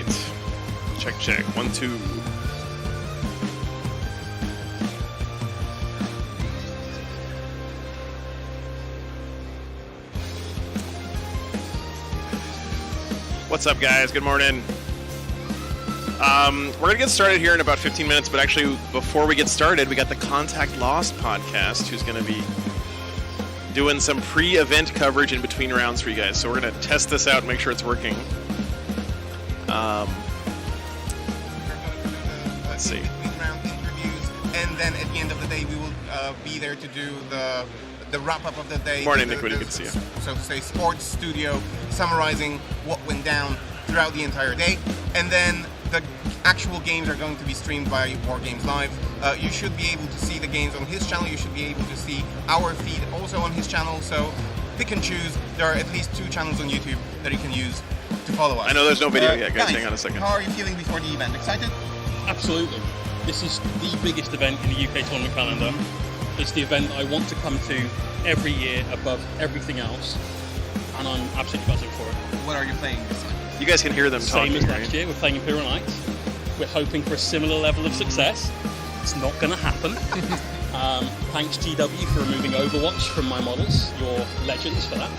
right. Check, check. 1, 2. What's up, guys? Good morning. We're going to get started here in about 15 minutes, but actually, before we get started, we got the Contact Lost podcast, who's going to be doing some pre-event coverage in between rounds for you guys. So we're going to test this out and make sure it's working. Let's see. Round interviews, and then at the end of the day, we will be there to do the wrap-up of the day. Morning, Nick. Good to see you. So to say, sports studio, summarizing what went down throughout the entire day, and then the actual games are going to be streamed by War Games Live. You should be able to see the games on his channel. You should be able to see our feed also on his channel. So pick and choose. There are at least 2 channels on YouTube that you can use to follow us. I know there's no video yet, guys. Hang on a second. How are you feeling before the event? Excited? Absolutely. This is the biggest event in the UK tournament calendar. It's the event I want to come to every year above everything else, and I'm absolutely buzzing for it. What are you playing this time? You guys can hear them talking. Same as right? last year, we're playing Imperial Knights. We're hoping for a similar level of success. It's not going to happen. Thanks GW for removing Overwatch from my models. You're legends for that.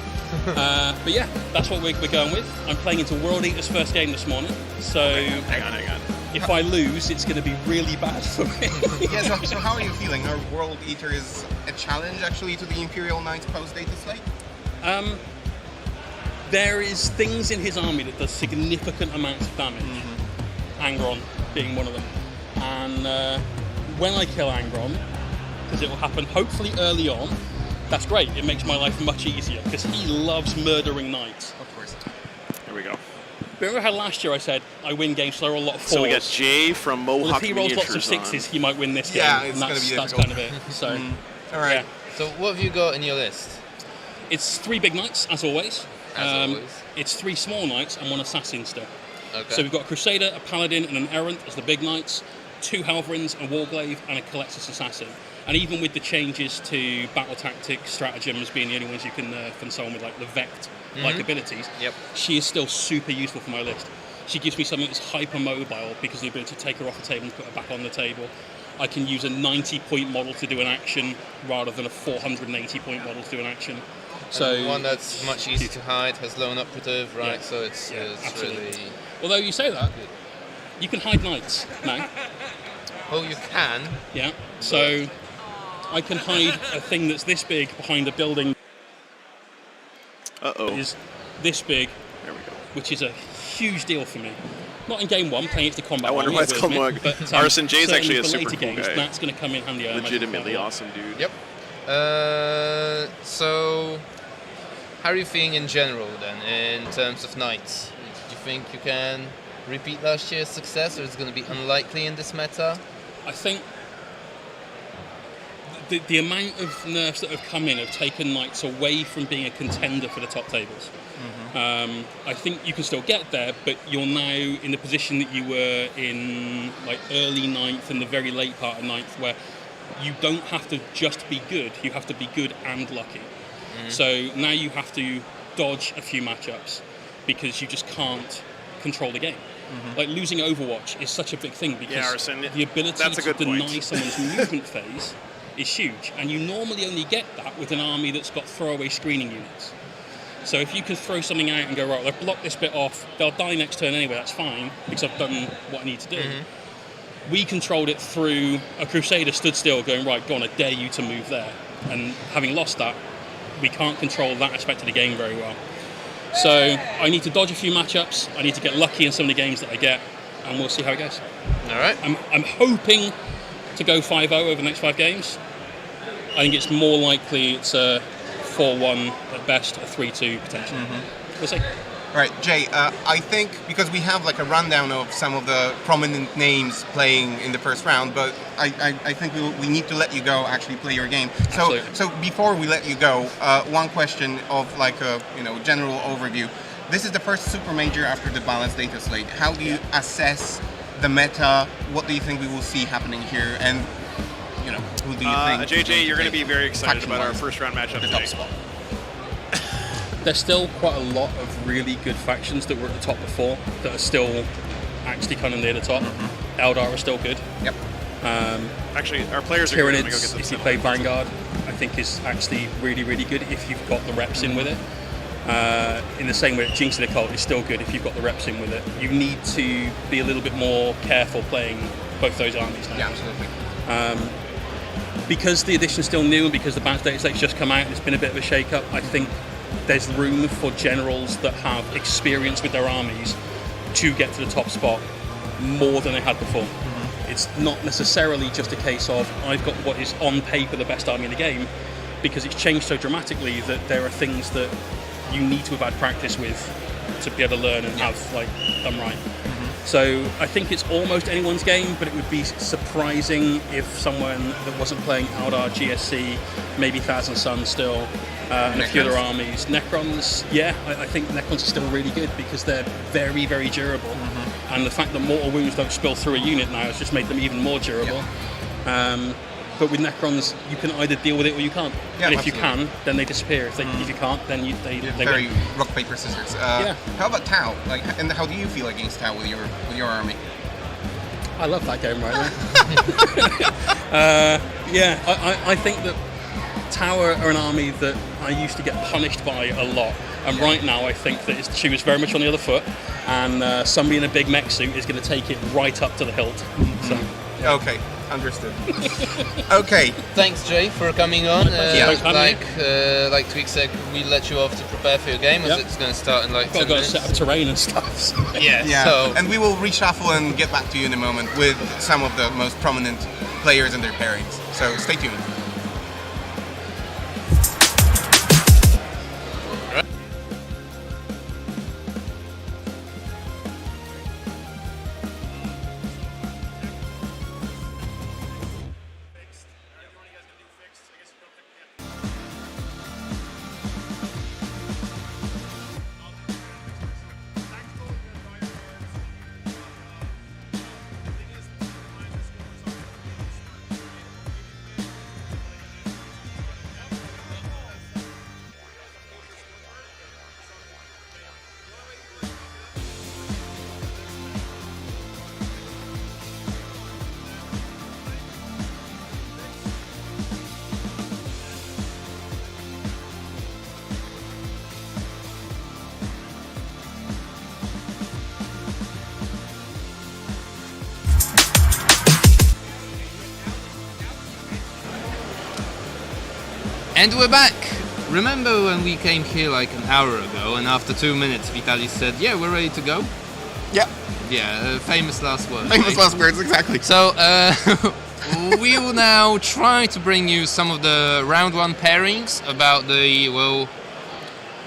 But yeah, that's what we're going with. I'm playing into World Eater's first game this morning, so Hang on. if I lose, it's going to be really bad for me. Yeah, so how are you feeling? Our World Eater is a challenge actually to the Imperial Knights post-data slate? There is things in his army that does significant amounts of damage. Angron being one of them. And when I kill Angron, because it will happen hopefully early on, that's great. It makes my life much easier, because he loves murdering knights. Of course. Here we go. Remember how last year I said I win games, so I roll a lot of 4s? So we got Jay from Mohawk Well, if he rolls lots of Miniatures 6s, he might win this game. Yeah, it's and going to be that's difficult. kind of it. So, All right. yeah. So what have you got in your list? It's 3 big knights, as always. Always. It's 3 small knights and 1 assassin still. Okay. So we've got a Crusader, a Paladin, and an Errant as the big knights, 2 Halverins, a Warglaive, and a Collectus Assassin. And even with the changes to battle tactics, stratagems being the only ones you can console with, like the Vect-like abilities, Yep. she is still super useful for my list. She gives me something that's hyper mobile because of the ability to take her off the table and put her back on the table. I can use a 90-point model to do an action rather than a 480-point model to do an action. So And one that's much easier to hide, has lone operative, right? Yeah. So it's absolutely. really... Although you say that, you can hide knights now. Well, you can. Yeah. So I can hide a thing that's this big behind a building Uh-oh. is this big, There we go. which is a huge deal for me. Not in game 1, playing it to combat. I wonder one, why it's with called me, Mohawk. but, Arson Jay's certainly actually a for super later cool games, guy. That's going to come in handy. I imagine, Legitimately quite a lot. awesome dude. Yep. So how are you feeling in general then, in terms of knights? Do you think you can repeat last year's success, or is it going to be unlikely in this meta? I think the amount of nerfs that have come in have taken knights away from being a contender for the top tables. I think you can still get there, but you're now in the position that you were in like early 9th and the very late part of 9th, where you don't have to just be good, you have to be good and lucky. So now you have to dodge a few matchups because you just can't control the game. Like losing Overwatch is such a big thing because Yeah, Arson, the ability that's a to good deny point. someone's movement phase is huge, and you normally only get that with an army that's got throwaway screening units. So if you can throw something out and go, right, they'll block this bit off, they'll die next turn anyway, that's fine, because I've done what I need to do. We controlled it through a Crusader stood still going, right, go on, I dare you to move there. And having lost that, we can't control that aspect of the game very well. So I need to dodge a few matchups, I need to get lucky in some of the games that I get, and we'll see how it goes. All right. I'm hoping to go 5-0 over the next 5 games. I think it's more likely it's a 4-1 at best, a 3-2 potentially. We'll see. All right, Jay, I think because we have like a rundown of some of the prominent names playing in the first round, but I think we need to let you go actually play your game. Absolutely. So before we let you go, one question of like a general overview. This is the first super major after the balanced data slate. How do you assess the meta? What do you think we will see happening here? And who do you think? JJ, you're going to be very excited about our faction-wise, first round matchup the top today. spot. There's still quite a lot of really good factions that were at the top before that are still actually kind of near the top. Eldar are still good. Yep. Actually, our players are going to go get Tyranids, them if you set play up. Vanguard, I think is actually really, really good if you've got the reps in with it. In the same way that Jinx and Occult is still good if you've got the reps in with it. You need to be a little bit more careful playing both those armies now. Yeah, absolutely. Because the edition's still new and because the badge data set's just come out and it's been a bit of a shake-up, I think there's room for generals that have experience with their armies to get to the top spot more than they had before. It's not necessarily just a case of I've got what is on paper the best army in the game, because it's changed so dramatically that there are things that you need to have had practice with to be able to learn and have like done right. So I think it's almost anyone's game, but it would be surprising if someone that wasn't playing Eldar, GSC, maybe Thousand Suns still, and a few other armies. Necrons, yeah, I think Necrons are still really good because they're very, very durable. And the fact that mortal wounds don't spill through a unit now has just made them even more durable. But with Necrons, you can either deal with it or you can't. Yeah, and if you absolutely. can, then they disappear. If you can't, then they Very win. rock paper scissors. Yeah. How about Tau? Like, and how do you feel against Tau with your army? I love that game right now. I think that Tower are an army that I used to get punished by a lot, and right now I think that she was very much on the other foot, and somebody in a big mech suit is going to take it right up to the hilt. So, yeah. Okay, understood. Okay. Thanks, Jay, for coming on. Thanks for having me. Like Twig said, we let you off to prepare for your game, as Yep. it's going to start in like I've 10 got to minutes. set up terrain and stuff. So. Yeah. So, and we will reshuffle and get back to you in a moment with some of the most prominent players and their pairings. So stay tuned. And we're back! Remember when we came here like an hour ago, and after 2 minutes Vitaly said, yeah, we're ready to go? Yeah. Yeah, famous last words. Famous right? last words, exactly. So, we will now try to bring you some of the round one pairings about the, well,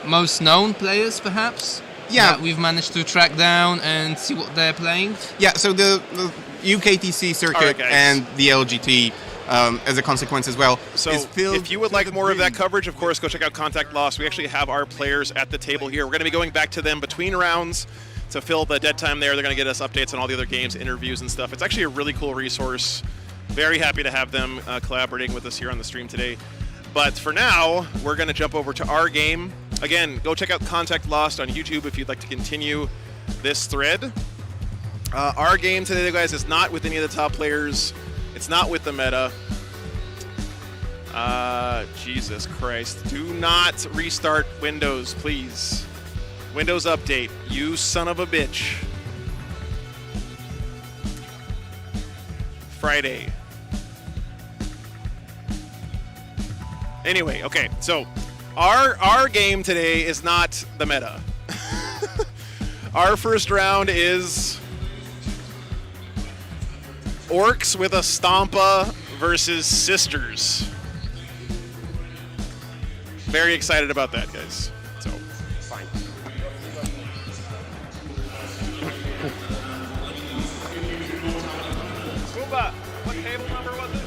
most known players, perhaps? Yeah. That we've managed to track down and see what they're playing. Yeah, so the UKTC circuit Alright, guys. and the LGT, as a consequence as well, So is filled if you would to like the more of that brim. coverage, of course, go check out Contact Lost. We actually have our players at the table here. We're going to be going back to them between rounds to fill the dead time there. They're going to get us updates on all the other games, interviews and stuff. It's actually a really cool resource. Very happy to have them collaborating with us here on the stream today. But for now, we're going to jump over to our game. Again, go check out Contact Lost on YouTube if you'd like to continue this thread. Our game today, guys, is not with any of the top players. It's not with the meta. Jesus Christ. Do not restart Windows, please. Windows Update, you son of a bitch. Friday. Anyway, okay, so our game today is not the meta. Our first round is Orcs with a Stompa versus Sisters. Very excited about that, guys. So, fine. Kuba, what table number was it?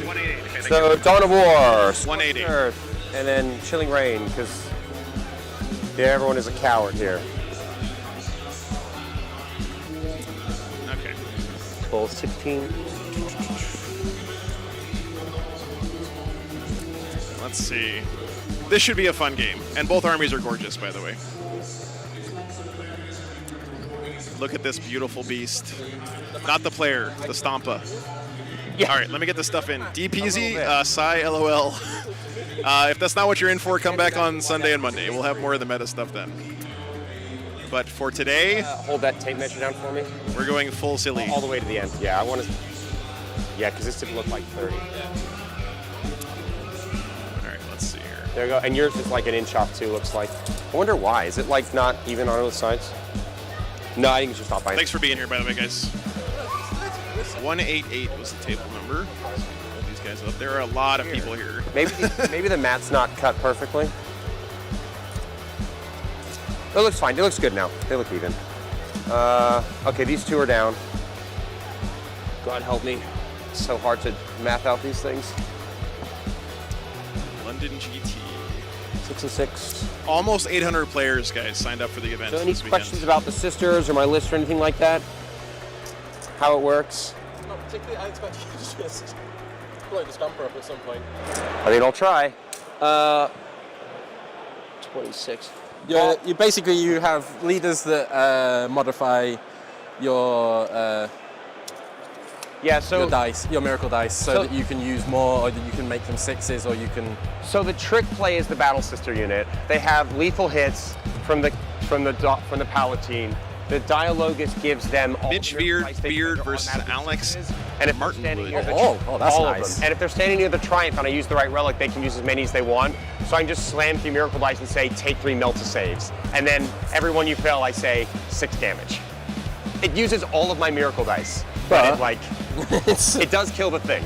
188. Okay, So Dawn of War, 180. Earth, and then Chilling Reign, because everyone is a coward here. Okay. Bowl 16. Let's see. This should be a fun game. And both armies are gorgeous, by the way. Look at this beautiful beast. Not the player, the Stompa. Yeah. All right, let me get this stuff in. DPZ, bit. Psy, LOL. If that's not what you're in for, come back on Sunday and Monday. We'll have more of the meta stuff then. But for today, Hold that tape measure down for me. we're going full silly. All the way to the end. Yeah, I want to. Yeah, because this didn't look like 30. All right, let's see here. There you go. And yours is like an inch off too, looks like. I wonder why. Is it like not even on both sides? No, I think it's just not by. Thanks for being here, by the way, guys. 188 was the table number. Hold these guys up. There are a lot of people here. Maybe the mat's not cut perfectly. It looks fine. It looks good now. They look even. Okay, these two are down. God help me. It's so hard to math out these things. London GT. 6 and 6. Almost 800 players, guys, signed up for the event So any this weekend. questions about the sisters or my list or anything like that? How it works? Not particularly. I expect you to just blow the stumper up at some point. I mean, I'll try. 26. You basically you have leaders that modify your Yeah, so your dice, your miracle dice, so that you can use more, or that you can make them 6s, or you can. So the trick play is the Battle Sister unit. They have lethal hits from the Palatine. The Dialogus gives them all Mitch the miracle dice they Beard can, they're versus automatically Alex sixes. And if Martin they're standing Wood. near the That's all nice. of them. And if they're standing near the Triumph and I use the right relic, they can use as many as they want. So I can just slam 3 miracle dice and say, take 3 Melta saves. And then every one you fail, I say 6 damage. It uses all of my miracle dice, but it, like, it does kill the thing.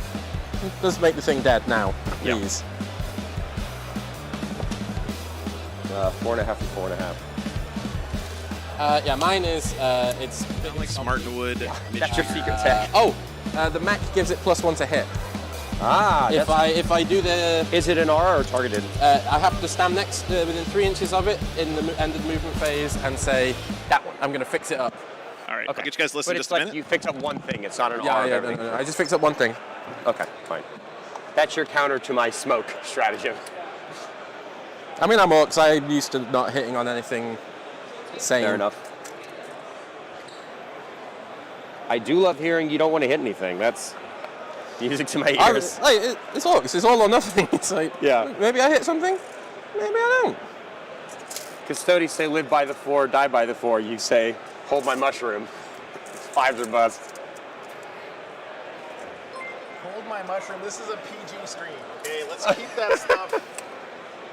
Does make the thing dead now, Yep. please. 4.5 and 4.5. Yeah, mine is it's Alex Martin Wood. Mitch That's your Beard. secret tech. the mech gives it +1 to hit. That's- If I do the Is it an R or targeted? I have to stand next within 3 inches of it in the end of the movement phase and say that one. I'm going to fix it up. All right, Okay. I'll get you guys listening But just it's a like minute. you fix up one thing. It's not an Yeah, R. yeah, of everything. no. I just fixed up one thing. Okay, fine. That's your counter to my smoke stratagem. I mean, I'm because I'm used to not hitting on anything sane. Fair enough. I do love hearing you don't want to hit anything. That's music to my ears. It's orcs. It's all or nothing. It's like, Yeah. maybe I hit something, maybe I don't. Custodians say live by the 4, die by the 4. You say hold my mushroom. 5s or bust. Hold my mushroom. This is a PG stream. Okay, let's keep that stuff.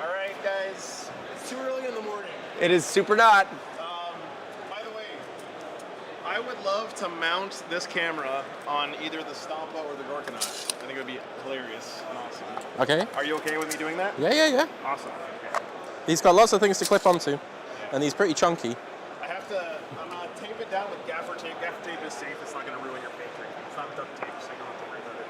All right, guys. It's too early in the morning. It is super not. By the way, I would love to mount this camera on either the Stompa or the Gorkanaut. I think it would be hilarious and awesome. Okay. Are you okay with me doing that? Yeah. Awesome. Okay. He's got lots of things to clip onto, and he's pretty chunky. I have to tape it down with gaffer tape. Gaffer tape is safe. It's not going to ruin your paint. It's not duct tape, so you don't have to worry about it.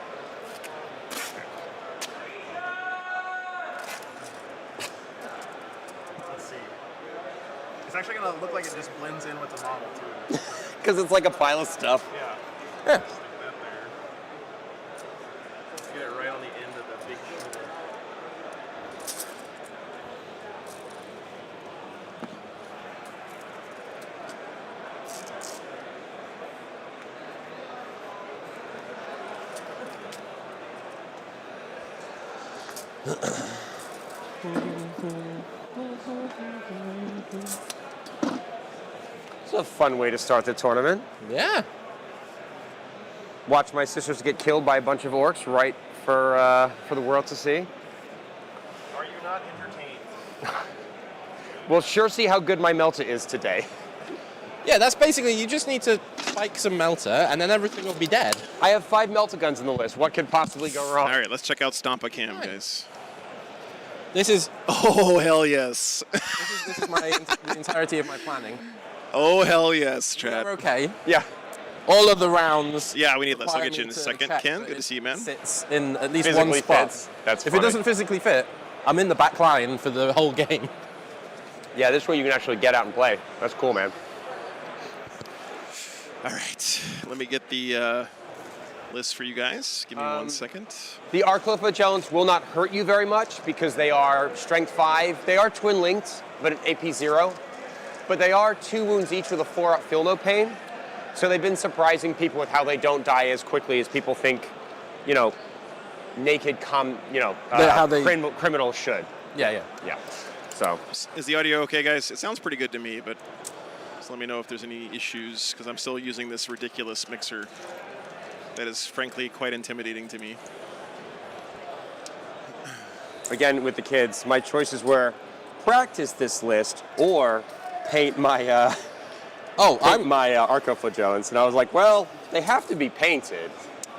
Let's see. It's actually going to look like it just blends in with the model, too. Because it's like a pile of stuff. Yeah. Yeah. Stick that there. Get it right on the end of the big shoulder. It's a fun way to start the tournament. Yeah. Watch my sisters get killed by a bunch of orcs right for the world to see. Are you not entertained? We'll sure see how good my Melta is today. Yeah, that's basically, you just need to spike some Melter, and then everything will be dead. I have 5 Melta guns in the list. What could possibly go wrong? All right, let's check out Stompa Cam, guys. This is Oh, hell yes. this is my the entirety of my planning. Oh, hell yes, We're chat. okay. Yeah. All of the rounds. Yeah, we need this. I'll require get you me in a to second. check Ken, that good to it see you, man. Sits in at least Physically one spot. fits. That's if funny. it doesn't physically fit, I'm in the back line for the whole game. Yeah, this way you can actually get out and play. That's cool, man. All right, let me get the list for you guys. Give me 1 second. The Arcliff Magellan's will not hurt you very much because they are strength 5. They are twin linked, but at AP 0. but they are 2 wounds each with a 4-up feel no pain. So they've been surprising people with how they don't die as quickly as people think, you know, naked criminals should. Yeah. So Is the audio okay, guys? It sounds pretty good to me, but just let me know if there's any issues, because I'm still using this ridiculous mixer that is frankly quite intimidating to me. again, with the kids, my choices were practice this list or paint my Arco flagellants, and I was like, well, they have to be painted.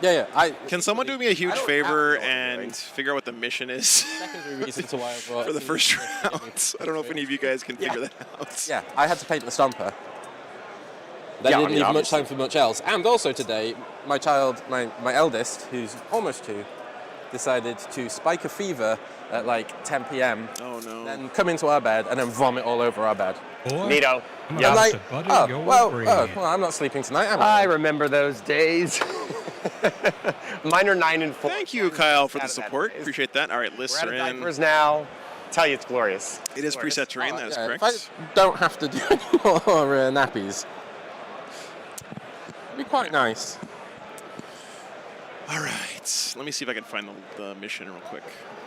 Can someone do me a huge favor and figure out what the mission is for the first round? I don't know if any of you guys can figure that out. Yeah, I had to paint the stomper. They didn't leave much time for much else. And also today, my child, my eldest, who's almost 2, decided to spike a fever at like 10 p.m. Oh no! Then come into our bed and then vomit all over our bed. Neato. Yeah. I'm like, well, I'm not sleeping tonight. I remember those days. Mine are 9 and 4. Thank you, Kyle, for the support. Appreciate that. All right, lists We're are out of in. diapers now. Tell you it's glorious. It is preset terrain. That is correct. If I don't have to do any more nappies, it'd be quite nice. All right. Let me see if I can find the mission real quick.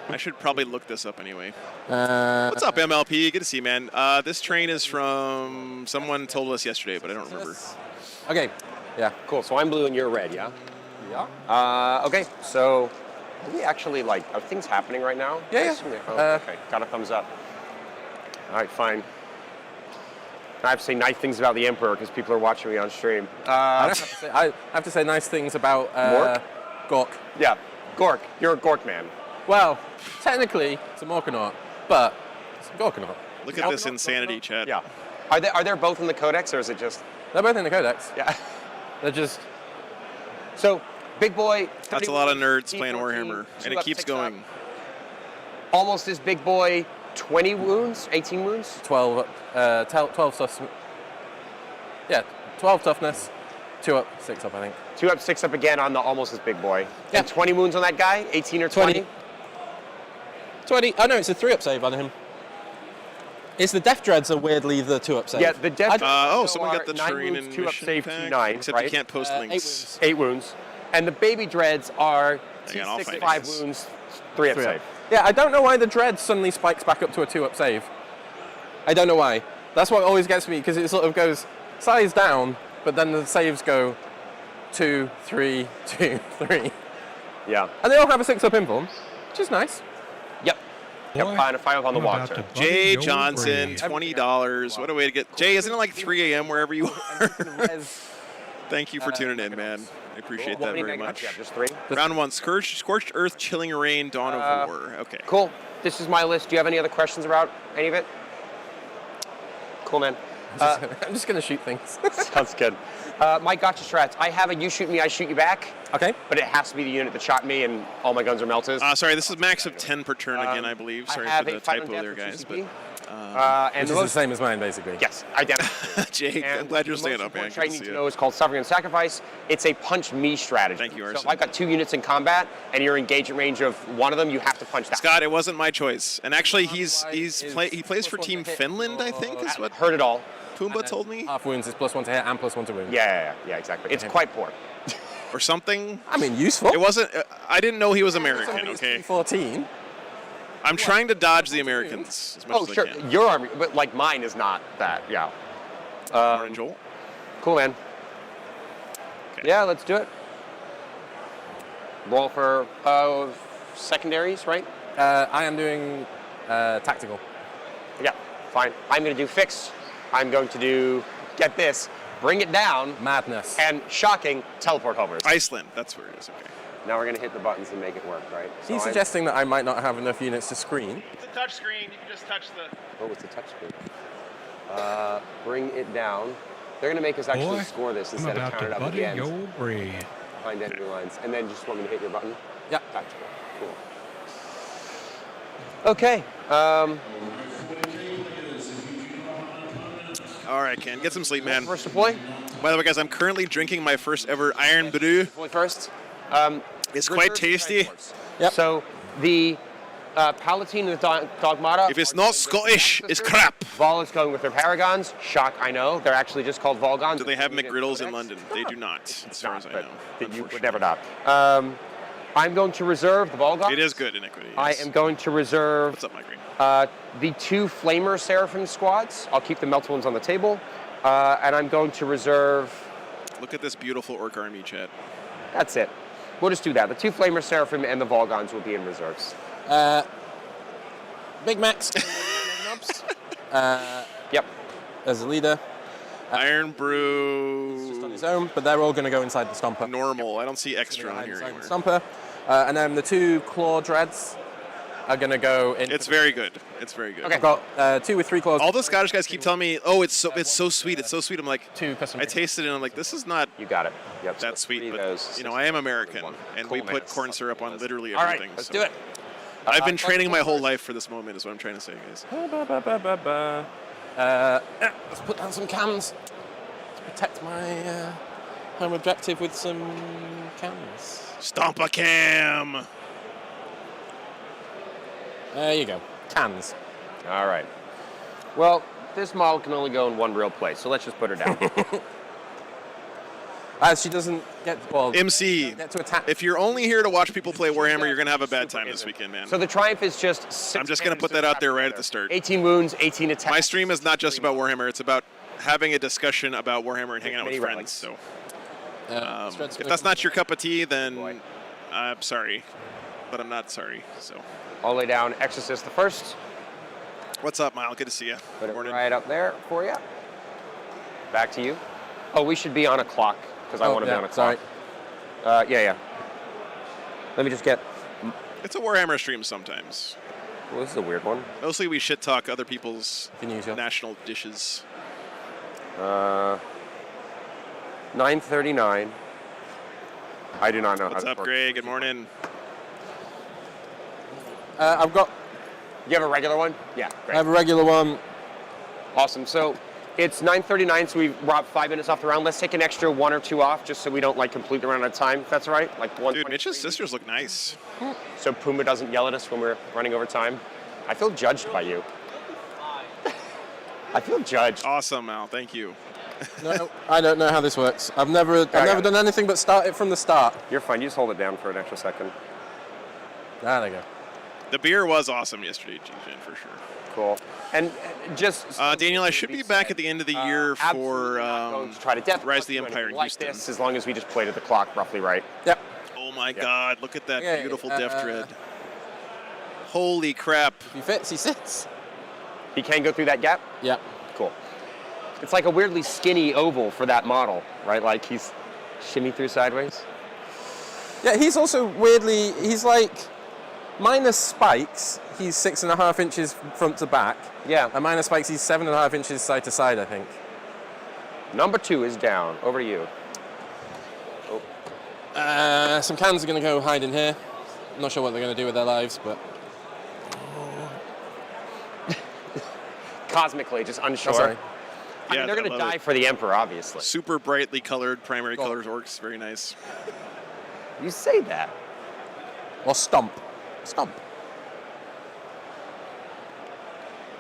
I should probably look this up anyway. What's up, MLP? Good to see you, man. This train is from someone told us yesterday, but I don't remember. Okay. Yeah. Cool. So I'm blue and you're red, yeah? Yeah. Okay. So, are we actually, like, are things happening right now? Yeah. Okay. Got a thumbs up. All right, fine. I have to say nice things about the Emperor because people are watching me on stream. I have to say nice things about Gork. Yeah. Gork. You're a Gork man. Well, technically, it's a Morkanaut, but it's a Gorkanaut. Look at this insanity, chat. Yeah. Are they both in the Codex, or is it just... They're both in the Codex. Yeah. They're just... So, big boy... That's a lot of nerds playing Warhammer, and it keeps going. Almost as big boy, 20 wounds, 18 wounds? 12 toughness. Yeah, 12 toughness, 2 up, 6 up, I think. 2 up, 6 up again on the almost as big boy. Yeah. And 20 wounds on that guy? 18 or 20? 20. Oh no, it's a 3 up save on him. It's the Death Dreads are weirdly the 2 up save. Yeah, the Death Dreads someone got the 9 terrain wounds, and 2 up mission save, pack, 2/9, except right? you can't post 8 links. wounds. 8 wounds. And the Baby Dreads are Hang on, I'll 6 find 5 this. wounds, 3 up 3 save. up. Yeah, I don't know why the Dread suddenly spikes back up to a 2 up save. I don't know why. That's what always gets me, because it sort of goes size down, but then the saves go 2, 3, 2, 3. Yeah. And they all have a 6 up inform, which is nice. Yep. Yep, fine up on the walk. Jay Johnson, $20. What a way to get... Jay, isn't it like 3 a.m. wherever you are? Thank you for tuning in, man. I appreciate that very much. Yeah, just 3. Round 1, Scorched Earth, Chilling Rain, Dawn of War. Okay. Cool. This is my list. Do you have any other questions about any of it? Cool, man. I'm just going to shoot things. Sounds good. My gotcha strats. I have a you shoot me, I shoot you back. Okay. But it has to be the unit that shot me and all my guns are melted. Sorry, this is max of 10 per turn again, I believe. Sorry for the typo there, guys. But and Which is the same as mine, basically. Yes, identical. Jake, I'm glad you're staying up, man. What I need to know is called Suffering and Sacrifice. It's a punch me strategy. Thank you, So Arson. if I've got 2 units in combat and you're engagement range of one of them, you have to punch that. Scott, it wasn't my choice. And actually, he plays for Team Finland, I think, is what Heard it all. Pumbaa told me. Half wounds is +1 to hit and +1 to wound. Yeah, exactly. It's quite poor. Or something. I mean, useful. It wasn't... I didn't know he was American, okay? 14. I'm trying to dodge the Americans as much as I can. Your army, but like mine is not that, yeah. Orange Joel. Cool, man. Okay. Yeah, let's do it. Roll for secondaries, right? I am doing tactical. Yeah, fine. I'm going to do fix. I'm going to do, get this, bring it down, Madness. and shocking, teleport homers. Iceland, that's where it is, okay. Now we're going to hit the buttons and make it work, right? He's suggesting that I might not have enough units to screen. It's a touch screen, you can just touch the... Oh, it's a touch screen. Bring it down. They're going to make us actually score this instead of count it up at the end. Behind enemy lines. And then just want me to hit your button? Yeah. Tactical. Cool. Okay. All right, Ken, get some sleep, man. First deploy. By the way, guys, I'm currently drinking my first ever Iron Brew. Deploy first. It's quite tasty. Yep. So the Palatine with Dogmata. If it's not Scottish, it's crap. Vol is going with their Paragons. Shock, I know. They're actually just called Volgons. Do they have McGriddles in London? They do not, as It's far not, as I but know. you would never not. I'm going to reserve the Volgons. It is good, Iniquity. I Yes. am going to reserve What's up, my green? the 2 Flamer Seraphim squads. I'll keep the Melted ones on the table. And I'm going to reserve... Look at this beautiful Orc army, chat. That's it. We'll just do that. The 2 Flamer Seraphim and the Volgons will be in reserves. Big Max. Yep. As a leader. Iron Just on Brew. his own, but they're all going to go inside the Stomper. Normal. I don't see extra on here Inside anywhere. the Stomper. And then the 2 Claw Dreads are going to go in. It's very good. It's very good. Okay. I've got 2 with 3 claws. All those Scottish guys keep telling me, "Oh, it's so sweet. It's so sweet." I'm like, 2 custom. I tasted it and I'm like, this is not You got it. Yep. that so sweet. 3 of But those, you know, I am American, and we Cool, put man. corn syrup on literally All right, everything. let's so. do it. I've been training my whole life for this moment, is what I'm trying to say, guys. Let's put down some cans to protect my home objective with some cans. Stomp a cam. There you go. Cans. All right. Well, this model can only go in one real place, so let's just put her down. As she doesn't get, well, MC, get to attack. if you're only here to watch people play Warhammer, you're going to have a bad time this weekend, man. So the Triumph is just 6 I'm just going to put that out there right at the start. 18 wounds, 18 attacks. My stream is not just about Warhammer. It's about having a discussion about Warhammer and hanging out with Many friends. relics. So If if that's not your cup of tea, then I'm sorry. But I'm not sorry. So All the way down, Exorcist the first. what's up, Mile? Good to see you. Put it Morning. right up there for you. Back to you. Oh, we should be on a clock, because I want to be on a clock. Sorry. Yeah. Let me just get... It's a Warhammer stream sometimes. Well, this is a weird one. Mostly we shit talk other people's Can you use your... national dishes. 9:39. I do not know What's how up, to work. Greg? Good morning. I've got... You have a regular one? Yeah, I great. have a regular one. Awesome. So it's 9:39, so we've robbed 5 minutes off the round. Let's take an extra 1 or 2 off, just so we don't completely run out of time, if that's all right. Like 1. Dude, Mitch's sisters look nice. So Puma doesn't yell at us when we're running over time. I feel judged by you. I feel judged. Awesome, Mal. Thank you. No, I don't know how this works. I've never done anything but start it from the start. You're fine. You just hold it down for an extra second. Ah, there you go. The beer was awesome yesterday, G-Gen, for sure. Cool. And just... Daniel, I should be back at the end of the year for going to try to death Rise of the do Empire in anything like Houston. this, as long as we just played at the clock roughly right. Yep. Oh my God! Look at that Okay, beautiful Death Dread. Holy crap! If he fits, he sits. He can go through that gap? Yep. Cool. It's like a weirdly skinny oval for that model, right? Like he's shimmy through sideways. Yeah, he's also weirdly, he's like, minus spikes, he's 6.5 inches front to back. Yeah. And minus spikes, he's 7.5 inches side to side, I think. Number 2 is down. Over to you. Some cans are going to go hide in here. I'm not sure what they're going to do with their lives, but... Cosmically, just unsure. Oh, sorry. I mean, they're going to love die it. for the Emperor, obviously. Super brightly colored primary Oh. colors orcs. Very nice. You say that. Or stomp. Stomp.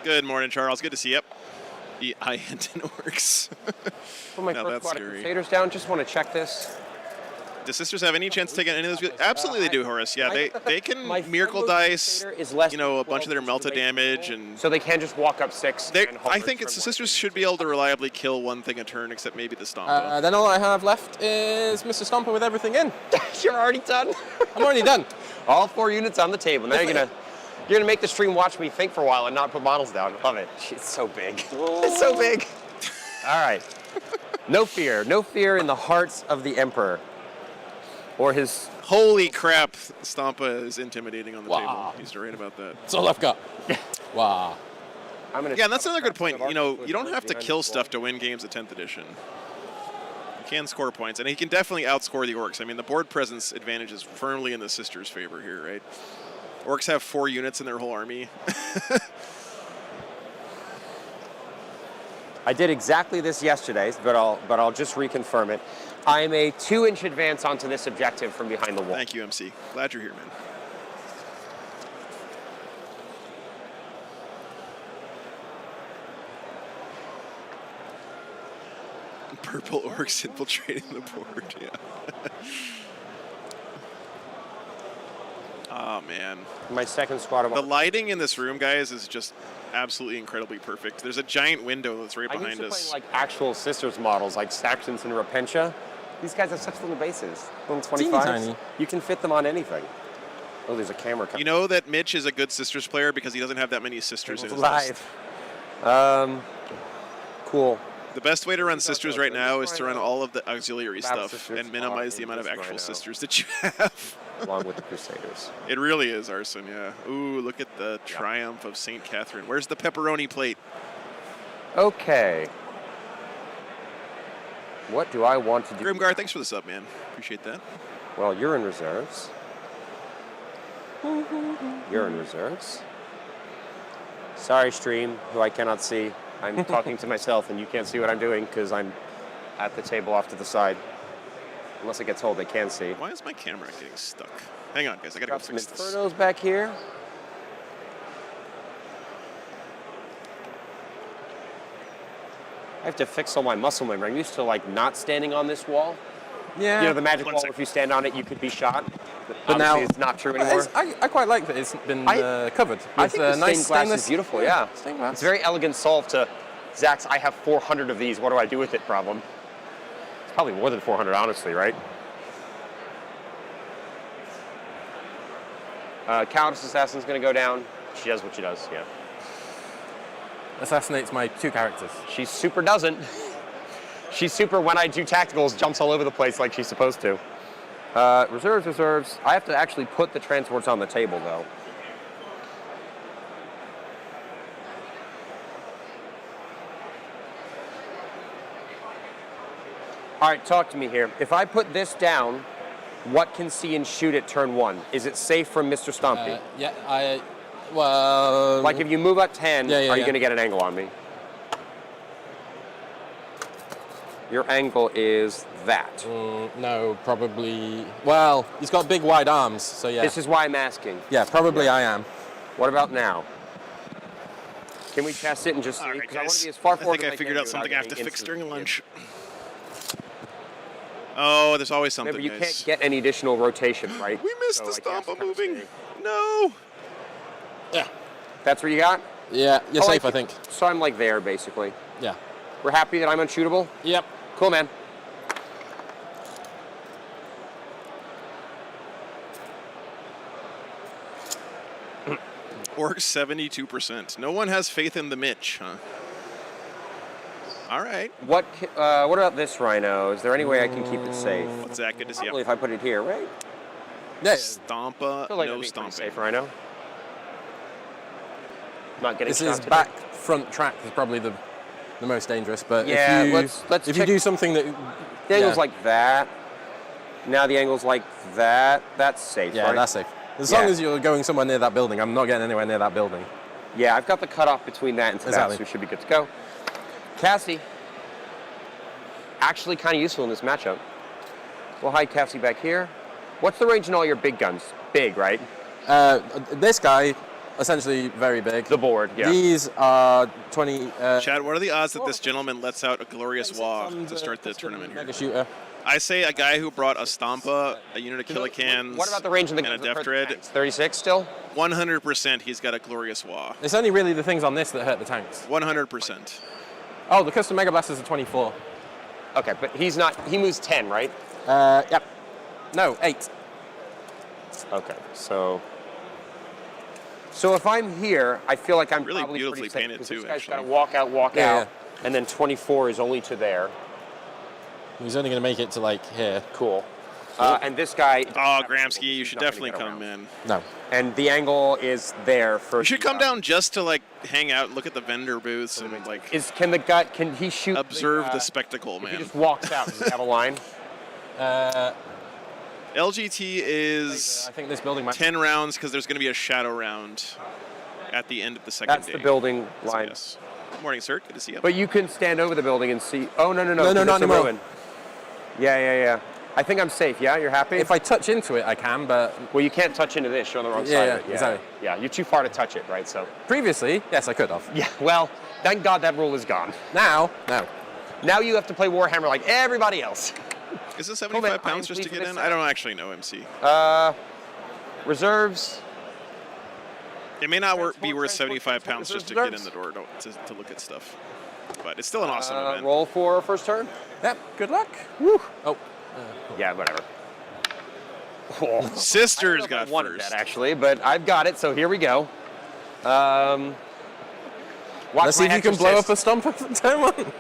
Good morning, Charles. Good to see you. The Ianton orcs. Put my Now first that's squad of scary. Crusaders down. Just want to check this. Do sisters have any chance to take any of those? Absolutely, they do, Horace. Yeah, they can My miracle foremost dice. Crusader is less You know, a than bunch of their 12 melta inches away from damage the and. So they can just walk up 6. and I hover think from it's one sisters to should be able to reliably kill one thing a turn, except maybe the Stompa. Then all I have left is Mr. Stomper with everything in. You're already done. I'm already done. All 4 units on the table. Now you're gonna make the stream watch me think for a while and not put models down. Love it. It's so big. It's so big. All right. No fear in the hearts of the Emperor, or his. Holy crap! Stompa is intimidating on the Wow. table. He's right about that. That's all I've got. Wow. I'm gonna. Yeah, and that's another good point. You know, you don't have to kill stuff to win games at 10th edition. You can score points, and he can definitely outscore the orcs. I mean, the board presence advantage is firmly in the sisters' favor here, right? Orcs have 4 units in their whole army. I did exactly this yesterday, but I'll just reconfirm it. I'm a 2-inch advance onto this objective from behind the wall. Thank you, MC. Glad you're here, man. purple orcs infiltrating the board. Yeah. Oh man. My second squad of The lighting in this room, guys, is just absolutely incredibly perfect. There's a giant window that's right I'm behind used to us. playing like actual Sisters models, like Saxons and Repentia. These guys have such little bases. Little 25s. tiny. You can fit them on anything. Oh, there's a camera coming. You know that Mitch is a good Sisters player because he doesn't have that many Sisters in his live. list. Cool. The best way to run Sisters right now is to run Rhino. all of the auxiliary Battle stuff Sisters and minimize are the amount of in this actual Rhino. Sisters that you have. Along with the Crusaders. It really is arson, yeah. Ooh, look at the triumph of St. Catherine. Where's the pepperoni plate? Okay. What do I want to do? Grimgar, thanks for the sub, man. Appreciate that. Well, you're in reserves. You're in reserves. Sorry, stream, who I cannot see. I'm talking to myself, and you can't see what I'm doing because I'm at the table off to the side. Unless I get told they can see. Why is my camera getting stuck? Hang on, guys. I gotta go Got some fix this. Infernos back here. I have to fix all my muscle memory. I'm used to like not standing on this wall. Yeah. You know, the magic One wall, sec. if you stand on it, you could be shot. But now Obviously, it's not true anymore. I quite like that it's been covered. I with, think the nice stained glass stainless is beautiful, yeah. Stained glass. It's a very elegant solve to Zach's I have 400 of these, what do I do with it problem. It's probably more than 400, honestly, right? Countess Assassin's going to go down. She does what she does, yeah. Assassinates my 2 characters. She super doesn't. She's super, when I do tacticals, jumps all over the place like she's supposed to. Reserves. I have to actually put the transports on the table, though. All right, talk to me here. If I put this down, what can see and shoot at turn 1? Is it safe from Mr. Stompy? Well... Like if you move up 10, Yeah, are you yeah. going to get an angle on me? Your angle is that. No, probably... Well, he's got big, wide arms, so yeah. This is why I'm asking. Yeah, probably I am. What about now? Can we test it and just see? All right, 'Cause I want to guys. be as far I forward think as I figured can out without something I have to getting fix instant during hit. lunch. Oh, there's always something, Remember, you guys. can't get any additional rotation, right? We missed So the I guess Stompa kinda moving. stay. No. Yeah. That's what you got? Yeah, you're Oh, safe, I think. So I'm like there, basically. Yeah. We're happy that I'm unshootable? Yep. Cool, man. Orcs 72%. No one has faith in the Mitch, huh? All right. What about this rhino? Is there any way I can keep it safe? What's that? Good to see Probably you. if I put it here, right? Yeah. Stompa, I feel like no that'd be pretty stomping. safe rhino. Not getting This shot is today. back front track is probably the most dangerous, but Yeah, if you, let's if you check- do something that... The angle's yeah. like that. Now the angle's like that. That's safe, Yeah, right? that's safe. As Yeah. long as you're going somewhere near that building, I'm not getting anywhere near that building. Yeah, I've got the cutoff between that and that, Exactly. so we should be good to go. Cassie. Actually kind of useful in this matchup. We'll hide Cassie back here. What's the range in all your big guns? Big, right? This guy, essentially very big. The board, yeah. These are 20... Chad, what are the odds that this gentleman lets out a glorious wah to start the tournament here? Mega shooter. I say a guy who brought a Stompa, a unit of Killicans, What about the range in the and a guns? Death Dread. 36 still? 100% he's got a glorious wah. It's only really the things on this that hurt the tanks. 100%. Oh, the custom Mega Blasters are 24. Okay, but he's not, he moves 10, right? Yep. No, 8. Okay, so if I'm here, I feel like I'm Really probably beautifully pretty safe, painted because too, this guy's got to actually. walk out, Yeah, and then 24 is only to there. He's only going to make it to, like, here. Cool. And this guy... Oh, Gramsky, you He's should not gonna definitely get come around. in. No. And the angle is there for... You should come down just to, like, hang out, look at the vendor booths, and, like, Can he shoot... observe the spectacle, If he man. just walks out, does he have a line? LGT is I think this building might... 10 rounds because there's going to be a shadow round at the end of the second That's day. the building So, line. yes. Good morning, sir. Good to see you. But you can stand over the building and see... Oh, no, No, 'cause not it's a anymore. ruin. Yeah. I think I'm safe, yeah? You're happy? If I touch into it, I can, but Well, you can't touch into this. You're on the wrong Yeah, side yeah, of it. exactly. Yeah, you're too far to touch it, right? So... previously, yes, I could have. Yeah, well, thank God that rule is gone. Now, no. Now you have to play Warhammer like everybody else. Is it Cool, man. 75 pounds just to get in? I don't actually know, MC. Reserves. It may not be worth 75 pounds just to get in the door to look at stuff. But it's still an awesome event. Roll for first turn. Yep, good luck. Woo. Oh, Yeah, whatever. Sisters got Wanted first. that actually, but I've got it. So here we go. let's see if you can blow up a stomp at turn 1.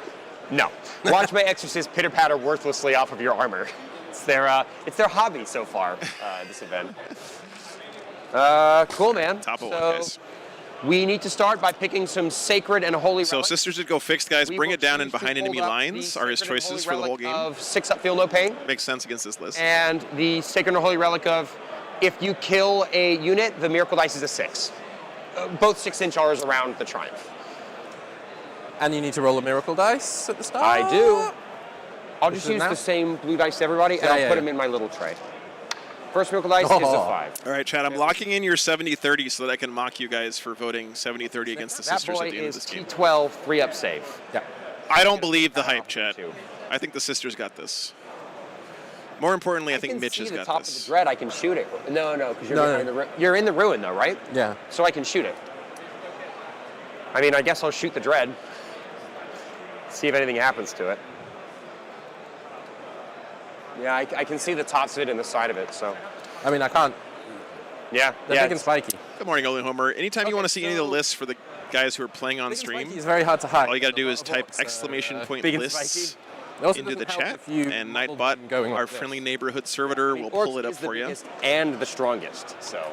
No. Watch my exorcist pitter patter worthlessly off of your armor. It's their hobby so far. This event. Cool, man. Top of so one, guys. We need to start by picking some sacred and holy So relics. Sisters did go fixed, guys. We Bring will it down and choose to behind enemy hold up lines the are his sacred and choices holy for the whole relic game. Of 6 up, feel no pain. Makes sense against this list. And the sacred and holy relic of, if you kill a unit, the miracle dice is a 6. Both 6-inch R's around the triumph. And you need to roll a miracle dice at the start. I do. I'll just This is use now? the same blue dice to everybody, and Yeah, I'll yeah, put yeah. them in my little tray. First miracle dice is a 5. All right, Chad, I'm locking in your 70-30 so that I can mock you guys for voting 70-30 against the That Sisters boy at the end of is this game. T12, 3-up save. Yeah. I don't believe the hype, Chad. Two. I think the Sisters got this. More importantly, I think can Mitch see has the got top of this. the dread. I can shoot it. No, because you're, No, in no. you're in the ruin, though, right? Yeah. So I can shoot it. I mean, I guess I'll shoot the dread. See if anything happens to it. Yeah, I can see the tops of it and the side of it, so. I mean, I can't. Yeah, They're big and spiky. Good morning, Olin Homer. Anytime you want to see any of the lists for the guys who are playing on Big and stream, spiky is very hard to hack. all you got to do is type exclamation point big and lists It also into the doesn't help chat, if you and hold Nightbot, them going like our this. friendly neighborhood servitor, will pull it up is the for you. biggest and the strongest, so.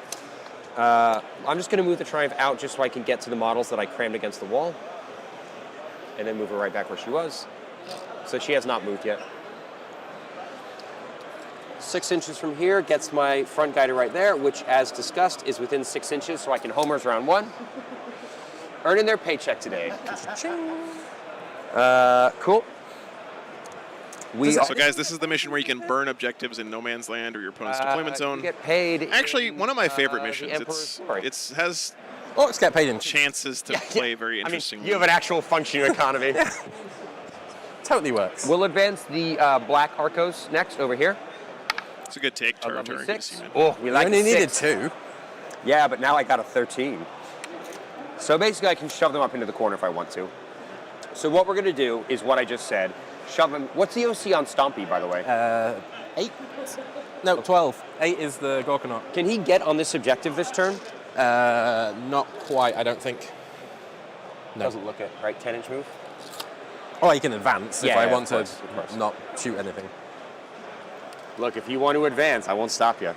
I'm just going to move the Triumph out just so I can get to the models that I crammed against the wall. And then move her right back where she was. So she has not moved yet. 6 inches from here gets my front guider right there, which, as discussed, is within 6 inches, so I can homers round 1. Earning their paycheck today. Cool. So, guys, this is the mission where you can burn objectives in no man's land or your opponent's deployment zone. You get paid. Actually, one of my favorite the missions. Emperor's Story. It has Orcs get paid in. chances to play very I mean, interestingly. you have an actual functioning economy. Totally works. We'll advance the black Arcos next over here. It's a good take, A lovely territory. 6. Oh, we You like only the needed 6. 2. Yeah, but now I got a 13. So basically, I can shove them up into the corner if I want to. So what we're going to do is what I just said. Shove them. What's the OC on Stompy, by the way? 8? No, 12. 8 is the Gorkanaut. Can he get on this objective this turn? Not quite, I don't think. No. Doesn't look it. Right, 10-inch move? Oh, you can advance Yeah, if I yeah, want of to course, of course. not shoot anything. Look, if you want to advance, I won't stop you.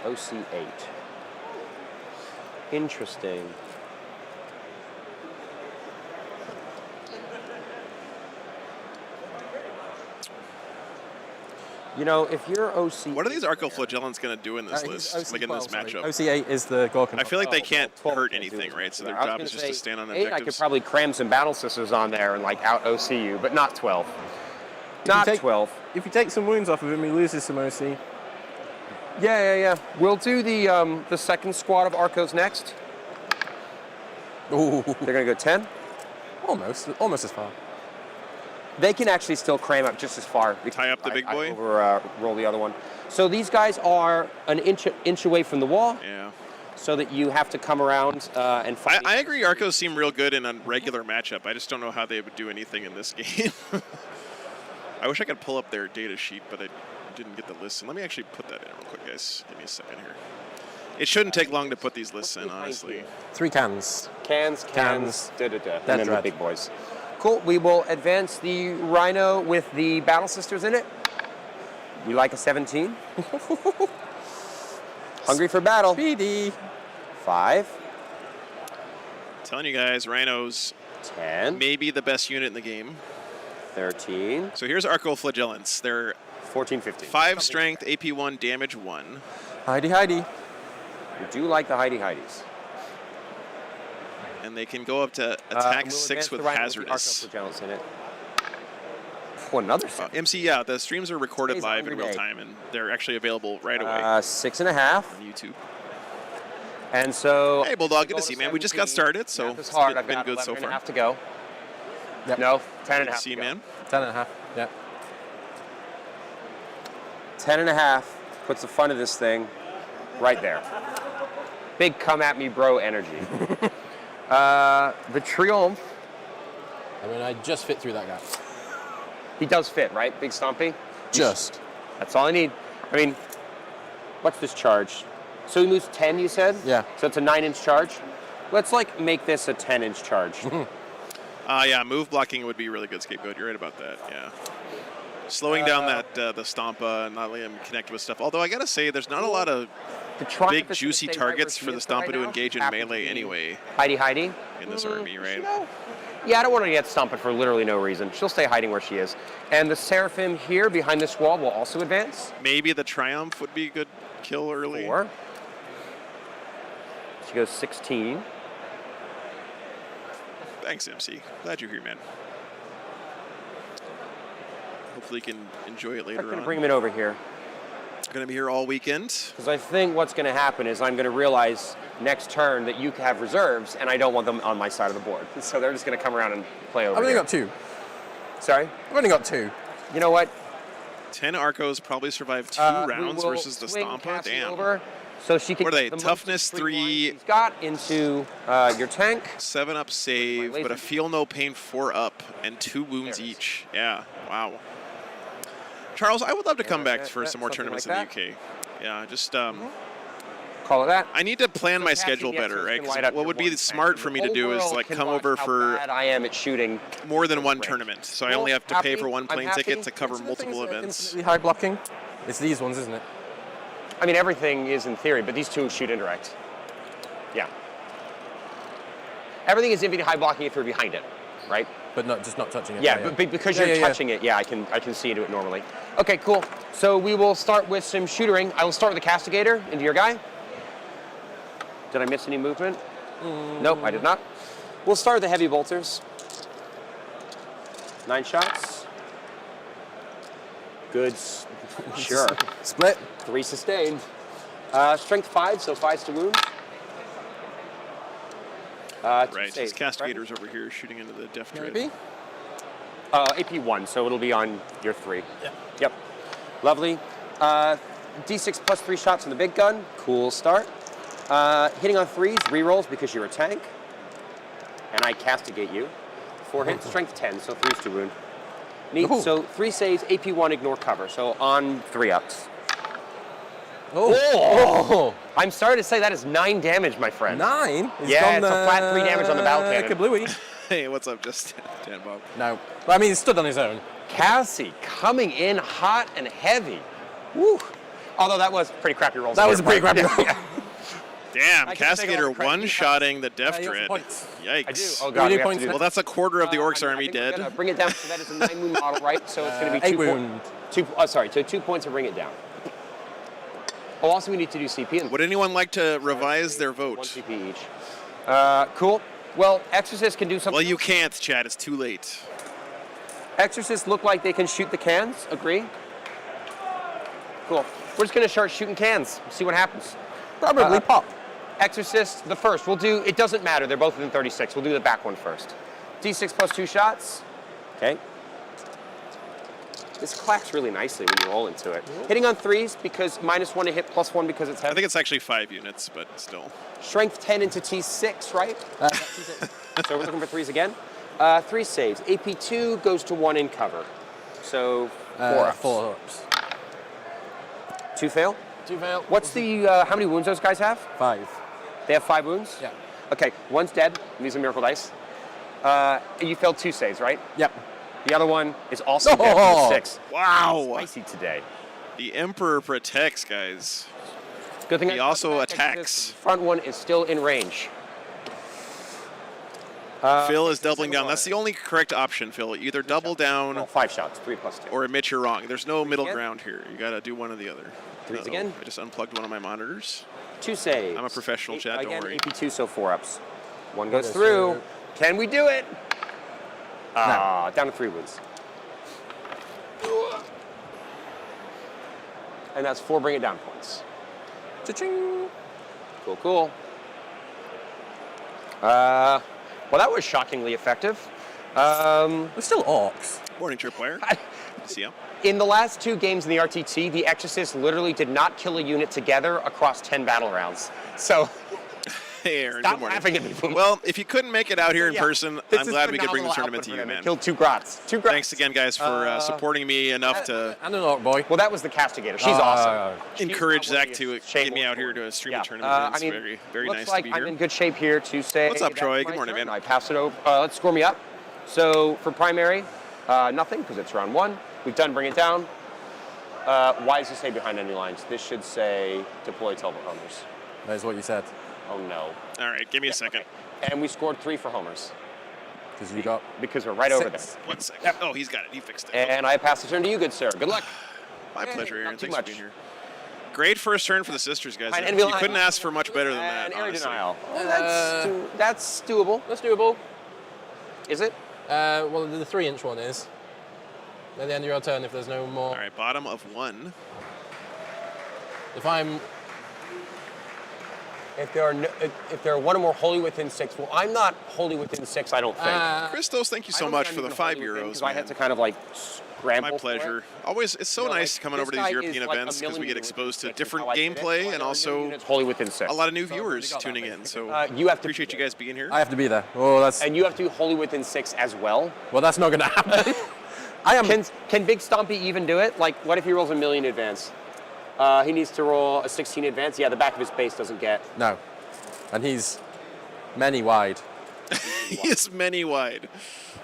OC8. Interesting. You know, if you're OC... What are these Arcoflagellants going to do in this He's list, OC like in this 12, sorry. matchup? OC8 is the Gorkanaut. I feel like they can't 12 hurt can't do anything, it. right? So Yeah, their I was job gonna is just to say, stand on 8, I could objectives. probably cram some battle sisters on there and like out OC you, but not 12. Not take- 12. If you take some wounds off of him, he loses some OC. Yeah. We'll do the second squad of Arcos next. Ooh. They're gonna go 10. Almost as far. They can actually still cram up just as far. Tie up the big boy? I roll the other one. So these guys are an inch away from the wall, Yeah. so that you have to come around and fight. I agree. Arcos seem real good in a regular matchup. I just don't know how they would do anything in this game. I wish I could pull up their data sheet, but I didn't get the list. And let me actually put that in real quick, guys. Give me a second here. It shouldn't take long to put these lists in, honestly. 3 cans. Cans, Cans. and then the dread. big boys. Cool. We will advance the Rhino with the Battle Sisters in it. We like a 17. Hungry for battle. Speedy. 5, Telling you guys, Rhinos 10, maybe the best unit in the game. 13, So here's Arcoflagellants. They're 14, 15. 5 strength, AP 1, damage 1. Heidi. We do like the Heidi-Heidies. And they can go up to attack We'll 6 advance with the Rhino hazardous. the Arcoflagellants in it. Oh, another 7. MC, yeah, the streams are recorded Today's a live in hungry real day. time, and they're actually available right away 6.5. on YouTube. And so. Hey, Bulldog, good to see you, man. We just got started, so It's hard. it's I've been got good 11 so and a far. half to go. Yep. No, 10 and Good a half to see to you, go. man. 10 and a half. Yeah. 10 and a half puts the fun of this thing right there. Big come at me bro energy. The Triumph, I mean, I just fit through that gap. he does fit, right? Big Stompy? Just. That's all I need. I mean, what's this charge? So he moves 10, you said? Yeah. So it's a 9-inch charge? Let's like make this a 10-inch charge. Yeah, move blocking would be a really good scapegoat. You're right about that. Yeah. Slowing down that the Stompa and not letting him connect with stuff. Although I gotta say, there's not a lot of The Triumph big is gonna juicy stay right targets where for she the is Stompa right to now. engage She in happens to melee be anyway Heidi. in this army, right? Yeah, I don't want her to get Stomped for literally no reason. She'll stay hiding where she is. And the Seraphim here behind this wall will also advance. Maybe the Triumph would be a good kill early. 4. She goes 16. Thanks, MC. Glad you're here, man. Hopefully you can enjoy it I'm later going to on. bring him over here. Going to be here all weekend. Because I think what's going to happen is I'm going to realize next turn that you have reserves, and I don't want them on my side of the board. So they're just going to come around and play over I've only here. got 2. Sorry? I've only got 2. You know what? 10 Arcos probably survived 2 We rounds will versus the swing Stompa. Cassie Damn. over so she can What are they? get the Toughness most 3. she's got into your tank. 7 up save, My but a laser. feel no pain 4 up and 2 wounds There it is. each. Yeah, wow. Charles, I would love to come back for yeah, some more something tournaments like in the UK. Yeah, just Call it that. I need to plan So my Cassie schedule gets better, us right? can 'Cause light up what your would be one smart tank. for me The to do whole is world like can come watch over how for bad I am at shooting. more than one range. tournament, so I Well, only have to pay happy. for one I'm plane happy. ticket to cover Which of the things multiple that are events. infinitely high blocking? It's these ones, isn't it? I mean, everything is in theory, but these two shoot indirect. Yeah. Everything is infinitely high blocking if you're behind it, right? But not just not touching it. Yeah, but because Yeah, you're yeah, yeah. touching it, yeah, I can see do it normally. Okay, cool. So we will start with some shootering. I will start with the Castigator into your guy. Did I miss any movement? Nope, I did not. We'll start with the heavy bolters. 9 shots. Good. Sure. Split. 3 sustained. Strength 5, so 5's to wound. 2 Right, saves, his Castigator's over here shooting into the Def Dread. Maybe. AP 1, so it'll be on your 3. Yeah. Yep. Lovely. D6 plus 3 shots on the big gun. Cool start. Hitting on 3s, rerolls because you're a tank. And I castigate you. 4 hits, strength 10, so 3's to wound. Neat. Ooh. So 3 saves, AP 1, ignore cover. So on 3 ups. Oh. Oh. I'm sorry to say that is 9 damage, my friend. 9? He's Yeah, gone, it's a flat 3 damage on the battle cannon. Kablooey. Hey, what's up, just Dan Bob? No. But I mean, he stood on his own. Cassie coming in hot and heavy. Woo. Although that was pretty crappy rolls. That was a pretty crappy Yeah. roll. Damn, I can take all Castigator the credit. one-shotting the Def you have Dread. points. Yikes. I do. Oh We god, need we have points to do Well, that's a quarter of the Orcs I army think we're dead. gonna bring it down. So that is a 9 wound model, right? So it's going to be 8 2 wound. So 2 points to bring it down. Oh, also we need to do CP. And Would anyone like to revise their 1 vote? CP each. Cool. Well, Exorcists can do something. Well, you can't, Chad. It's too late. Exorcists look like they can shoot the cans. Agree? Cool. We're just going to start shooting cans. See what happens. Probably pop. Exorcist, the first. We'll do, it doesn't matter. They're both within 36. We'll do the back one first. D6 plus 2 shots. Okay. This clacks really nicely when you roll into it. Hitting on 3s because -1 to hit, +1 because it's I heavy. think it's actually 5 units, but still. Strength 10 into T6, right? So we're looking for 3s again. 3 saves. AP 2 goes to 1 in cover. So 4 ups. 4 ups. 2 fail. 2 fail. What's the, how many wounds those guys have? 5. They have 5 wounds? Yeah. Okay, one's dead. These are miracle dice. You failed 2 saves, right? Yep. The other one is also Oh. dead with 6. Wow. Spicy today. The Emperor protects, guys. Good thing He I also talked about attacks. this. The front one is still in range. Phil is doubling down. That's the only correct option, Phil. Either double down Well, 5 shots, 3 plus 2. or admit you're wrong. There's no middle again? ground here. You gotta do one or the other. 3s Uh-oh. again. I just unplugged one of my monitors. 2 saves. I'm a professional, Chad, don't Again, worry. AP2, so 4 ups. 1 goes goes through. through. Can we do it? Down to 3 wounds. And that's 4 bring it down points. Cha-ching. Cool, cool. Well, that was shockingly effective. They're still orcs. Morning, Tripwire. See ya. In the last 2 games in the RTT, the Exorcist literally did not kill a unit together across 10 battle rounds. So Hey, Aaron. stop Good morning. laughing at me. Boom. Well, if you couldn't make it out here in Yeah. person, This I'm is glad we could bring the phenomenal tournament output to for you, him. It man. Killed 2 grots. 2 grots. Thanks again, guys, for supporting me enough to And an orc boy. Well, that was the castigator. She's awesome. She's encourage Zach probably to a shame get me out here for to it. stream Yeah. a tournament. It's I mean, very, very looks nice like to be I'm here. in good shape here to say. What's up, that's Troy? my Good morning, turn. man. I pass it over. Let's score me up. So for primary, nothing because it's round 1. We've done bring it down. Why does it say behind enemy lines? This should say deploy teleport homers. That is what you said. Oh no. All right, give me a second. And we scored 3 for homers Because you got because we're right over there. 6. 1 second. Oh, he's got it. He fixed it. And I pass the turn to you, good sir. Good luck. My pleasure, Aaron. not too Thanks for much. being here. Great first turn for the sisters, guys. Behind You enemy line. couldn't ask for much better than that, And area honestly. denial. That's doable. That's doable. Is it? Well, the 3-inch one is. At the end of your turn, if there's no more. All right, bottom of 1. If I'm. If there are one or more wholly within 6, well, I'm not wholly within 6. I don't think. Christos, thank you so much for the 5 euros. Because I had to kind of like scramble. My for it. pleasure. Always, it's so You know, nice like, coming over to this these guy European is like events a because we get millimeter exposed to within 6 is different how I did it. gameplay Well, and there are also units wholly within 6. a lot of new So viewers we got that tuning in. basically. So You have to appreciate you guys being here. I have to be there. Oh, that's. And you have to be wholly within 6 as well. Well, that's not going to happen. I am. Can Big Stompy even do it? Like, what if he rolls a million advance? He needs to roll a 16 advance. Yeah, the back of his base doesn't get. No. And he's many wide. He is many wide.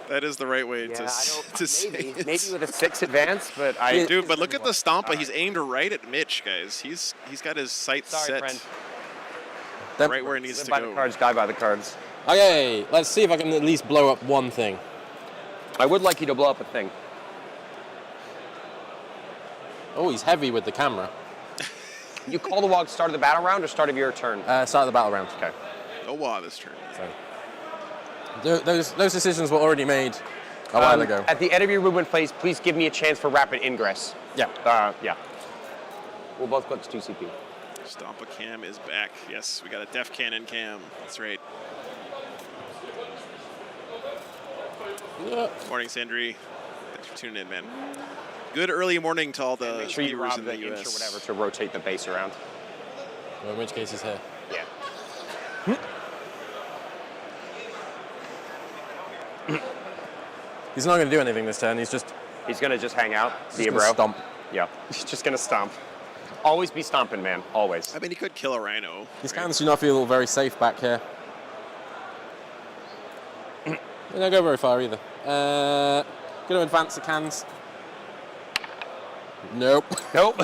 That is the right way Yeah, to, I don't. to say Maybe, it. maybe with a 6 advance, but I. Dude, but look at the Stompa. He's aimed right at Mitch, guys. He's got his sights Sorry, set friend. Then- right where it needs Live to by the go. cards, die by the cards. Okay, let's see if I can at least blow up one thing. I would like you to blow up a thing. Oh, he's heavy with the camera. You call the wog start of the battle round or start of your turn? Start of the battle round. Okay. Oh, wow, this turn. So, those decisions were already made a while ago. At the end of your movement phase, please give me a chance for rapid ingress. Yeah. Yeah. We'll both click 2 CP. Stompa Cam is back. Yes, we got a Def Cannon Cam. That's right. Yeah. Morning, Sandri. Thanks for tuning in, man. Good early morning to all the Make sure you viewers rob in the the inch US. or whatever to rotate the base around. Well, in which case he's here. Yeah. He's not going to do anything this turn. He's just. He's gonna just hang out. See you, gonna bro. stomp. Yeah. He's just gonna stomp. Always be stomping, man. Always. I mean, he could kill a rhino. His right? cans do not feel very safe back here. They don't go very far either. Going to advance the cans. Nope. Nope.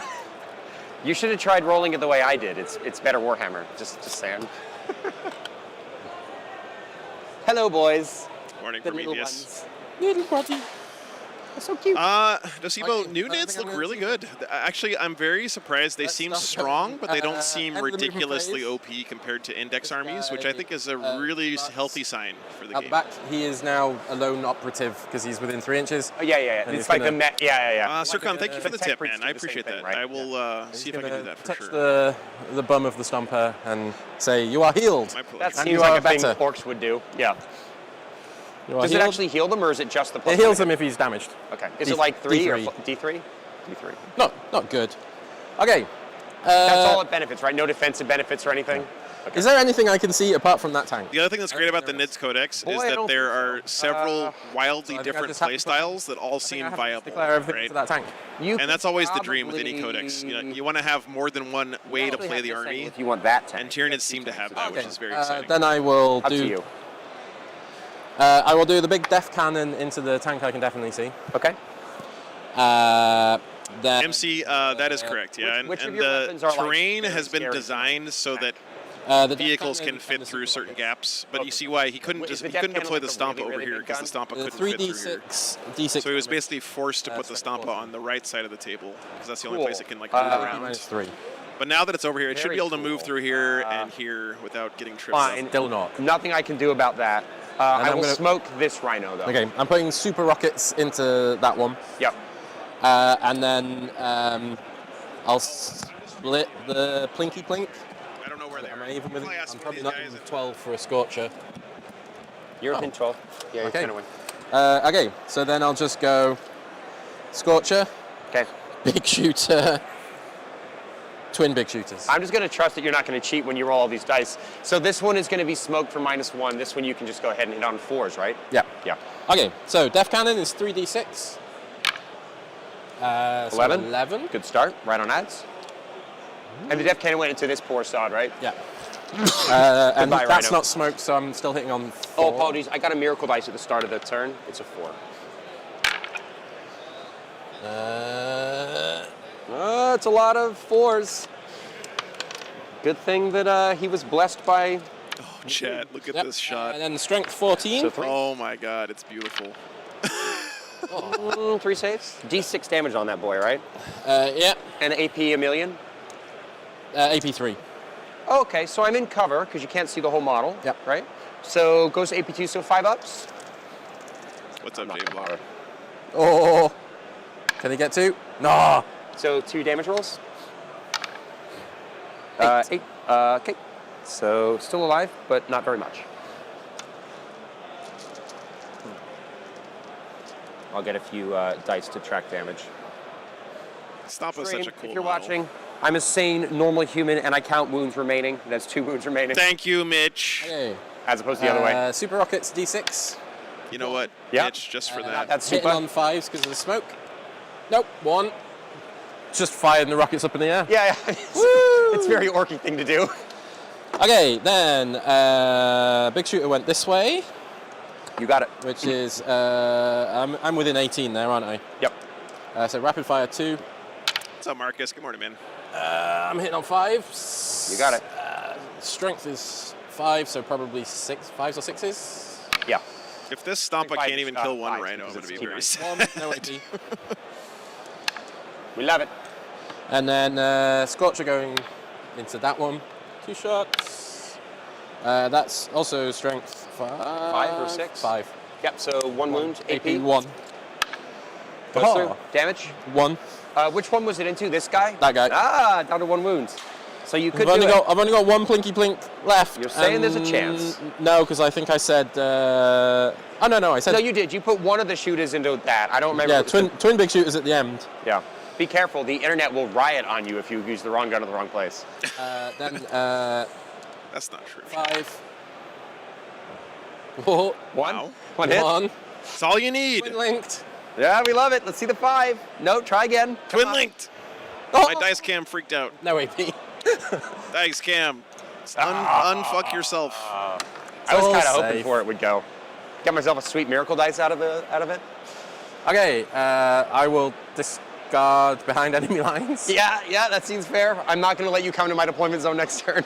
You should have tried rolling it the way I did. It's better Warhammer. Just saying. Hello, boys. Morning, The little Prometheus. ones. Little buddy. They're so cute. Dosibo, new I knits think I'm look gonna really see- good. Actually, I'm very surprised. They Let's seem start- strong, but they don't seem end of the movement ridiculously phase. OP compared to index This armies, which guy, I think is a really healthy sign for the At game. the back, he is now a lone operative because he's within 3 inches. Oh, yeah. And It's he's like gonna- the Met. Yeah. Sircon, thank you for the tip, Temperance man. do I the same appreciate thing, that. right? I will see if I can do that for touch sure. the bum of the stomper and say, "You are healed." My pleasure. That And seems you like are a thing better. orcs would do. Yeah. You are Does it healed. actually heal them, or is it just the plus It heals one? him if he's damaged. Okay. Is it like 3 or D3. D3? D3. Not good. Okay. That's all it benefits, right? No defensive benefits or anything? Okay. Is there anything I can see apart from that tank? The other thing that's great about the NIDS Codex Boy, is I that don't there think are so. several wildly I think I different just have to put- playstyles that all I think I seem have to viable, declare everything right? for that tank. You And that's always the dream with any probably- codex. You want to have more than one way to probably play have the to say army, If you want that tank. and Tyranids seem to have that, which is very exciting. Then I will Up to do. you. I will do the big def cannon into the tank. I can definitely see. Okay. Then MC, that is correct, yeah. Which of and your the weapons are, like, terrain very has been scary? designed so that the def vehicles cannon can fit and the through super certain rockets. gaps. But you see why he couldn't Wait, is just the he Death couldn't deploy Cannon the like a Stompa really, over really here big because the gun? Stompa The couldn't fit through here. 3d6, So he was basically forced to put the strength Stompa four. on the right side of the table because that's the only Cool. place it can like move around. -3. But now that it's over here, it should Very be able to move cool. through here and here without getting tripped Fine. up. Still not. Nothing I can do about that. I I'm will gonna- smoke this rhino, though. Okay, I'm putting super rockets into that one, Yep. and then I'll split the plinky plink. I don't know where they Am are. I even with? Probably ask I'm one of probably these not guys even if- 12 for a scorcher. You're in 12. Yeah, you're Okay. 10 away. Okay, so then I'll just go Scorcher, Okay. Big Shooter, Twin Big Shooters. I'm just going to trust that you're not going to cheat when you roll all these dice. So this one is going to be smoked for -1. This one you can just go ahead and hit on 4s, right? Yeah. Yeah. Okay, so Death Cannon is 3d6. So 11. 11. Good start. Right on ads. And the Death Cannon went into this poor sod, right? Yeah. And Goodbye, that's Rhino. not smoked, so I'm still hitting on 4. Oh, apologies. I got a miracle dice at the start of the turn. It's a 4. It's a lot of 4s. Good thing that he was blessed by... Oh, Chad, look at Yep. this shot. And then Strength 14. So 3. Oh my God, it's beautiful. 3 saves. D6 damage on that boy, right? Yeah. And AP a million. AP3. Oh, okay, so I'm in cover because you can't see the whole model. Yep. Right? So goes to AP2, so 5 ups. What's up, not Dave gonna Blocker? Oh. Can he get 2? No. So 2 damage rolls. 8. Okay. So still alive, but not very much. I'll get a few dice to track damage. Stop is such a cool If you're model. watching, I'm a sane, normal human, and I count wounds remaining. That's 2 wounds remaining, Thank you, Mitch. Okay. as opposed to the other way. Super Rockets D6. You know what, Yeah. Mitch, just for Not that. that Hitting super. on 5s because of the smoke. Nope. 1. Just firing the rockets up in the air. Yeah, yeah. It's a very orky thing to do. Okay, then Big Shooter went this way, You got it. which is I'm within 18 there, aren't I? Yep. So rapid fire 2. What's up, Marcus? Good morning, man. I'm hitting on 5s. You got it. Strength is 5, so probably 6, 5s or 6s. Yeah. If this Stompa Five, can't even kill one 5, Rhino, I'm because going to be it's very T9. sad. 1, no AP. We love it. And then Scorcher going into that one. 2 shots. That's also strength 5. 5 or 6? 5. Yep, so 1 wound, AP. 1. Goes Oh. through. Damage. 1. Which one was it into? This guy? That guy. Ah, down to 1 wound. So you could I've do only got 1 Plinky Plink left. You're saying there's a chance? No, because I think I said. Oh no, I said. No, you did. You put one of the shooters into that. I don't remember. Yeah, what was twin big shooters at the end. Yeah. Be careful. The internet will riot on you if you use the wrong gun in the wrong place. Then That's not true. 5. Whoa. One. Wow. One hit. 1. That's all you need. Twin linked. Yeah, we love it. Let's see the 5. No, try again. Come Twin on. linked. Oh. My dice cam freaked out. No AP. Dice cam. Unfuck yourself. I was all kind of hoping safe. for it would go. Got myself a sweet miracle dice out of it. Okay, I will discard behind enemy lines. Yeah, that seems fair. I'm not going to let you come to my deployment zone next turn.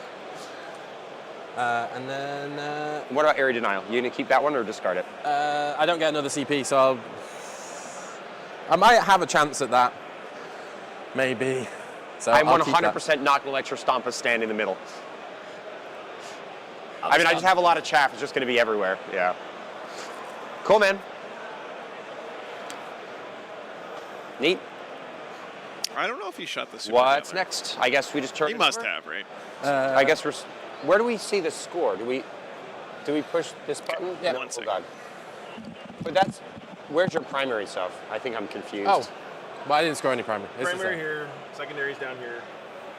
And then What about area denial? You going to keep that one or discard it? I don't get another CP, so I might have a chance at that. Maybe. So I'm I'll keep that. 100% not going to let your Stompa stand in the middle. I mean, I just have a lot of chaff. It's just going to be everywhere. Yeah. Cool, man. Neat. I don't know if he shot the super. What's jammer. next? I guess we just turn He it must over? have, right? I guess we're... Where do we see the score? Do we push this button? Yeah. One Oh, second. God. But that's... Where's your primary stuff? I think I'm confused. Oh, but I didn't score any primary. This is Primary it. here, secondary's down here.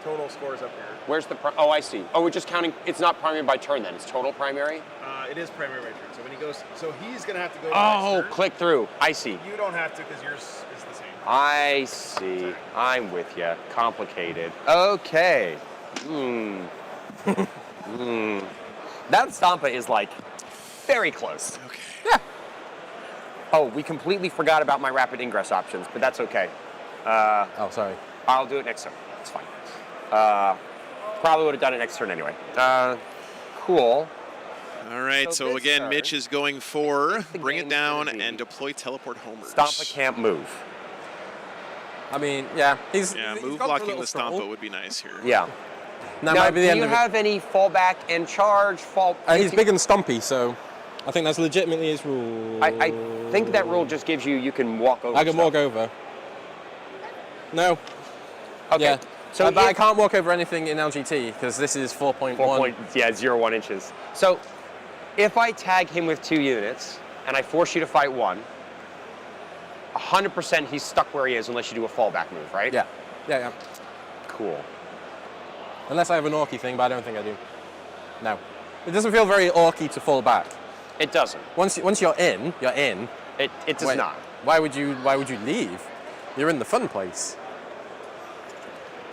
Total scores up here. Where's the... Oh, I see. Oh, we're just counting... It's not primary by turn then. It's total primary? It is primary by turn. So when he goes, so he's gonna have to go. To Oh, next turn. click through. I see. You don't have to because yours is the same. I see. I'm with you. Complicated. Okay. That Stompa is like very close. Okay. Yeah. Oh, we completely forgot about my rapid ingress options, but that's okay. Oh, sorry. I'll do it next turn. It's fine. Probably would have done it next turn anyway. Cool. All right, So so this again, turn, Mitch is going for the bring it game's down gonna be and deploy teleport homers. Stompa can't move. I mean, yeah, he's Yeah, he's move got a blocking little the struggle. Stompa would be nice here. Yeah. That Now, might be do the end you of it. have any fallback and charge? He's big and stompy, so I think that's legitimately his rule. I think that rule just gives you can walk over. I can stuff. walk over. No. Okay. Yeah. So but I if- can't walk over anything in LGT because this is 4.1. 4.01 inches. So If I tag him with 2 units and I force you to fight 1, 100% he's stuck where he is unless you do a fallback move, right? Yeah. Yeah. Cool. Unless I have an orky thing, but I don't think I do. No. It doesn't feel very orky to fall back. It doesn't. Once you're in, you're in. It does not. Why would you leave? You're in the fun place.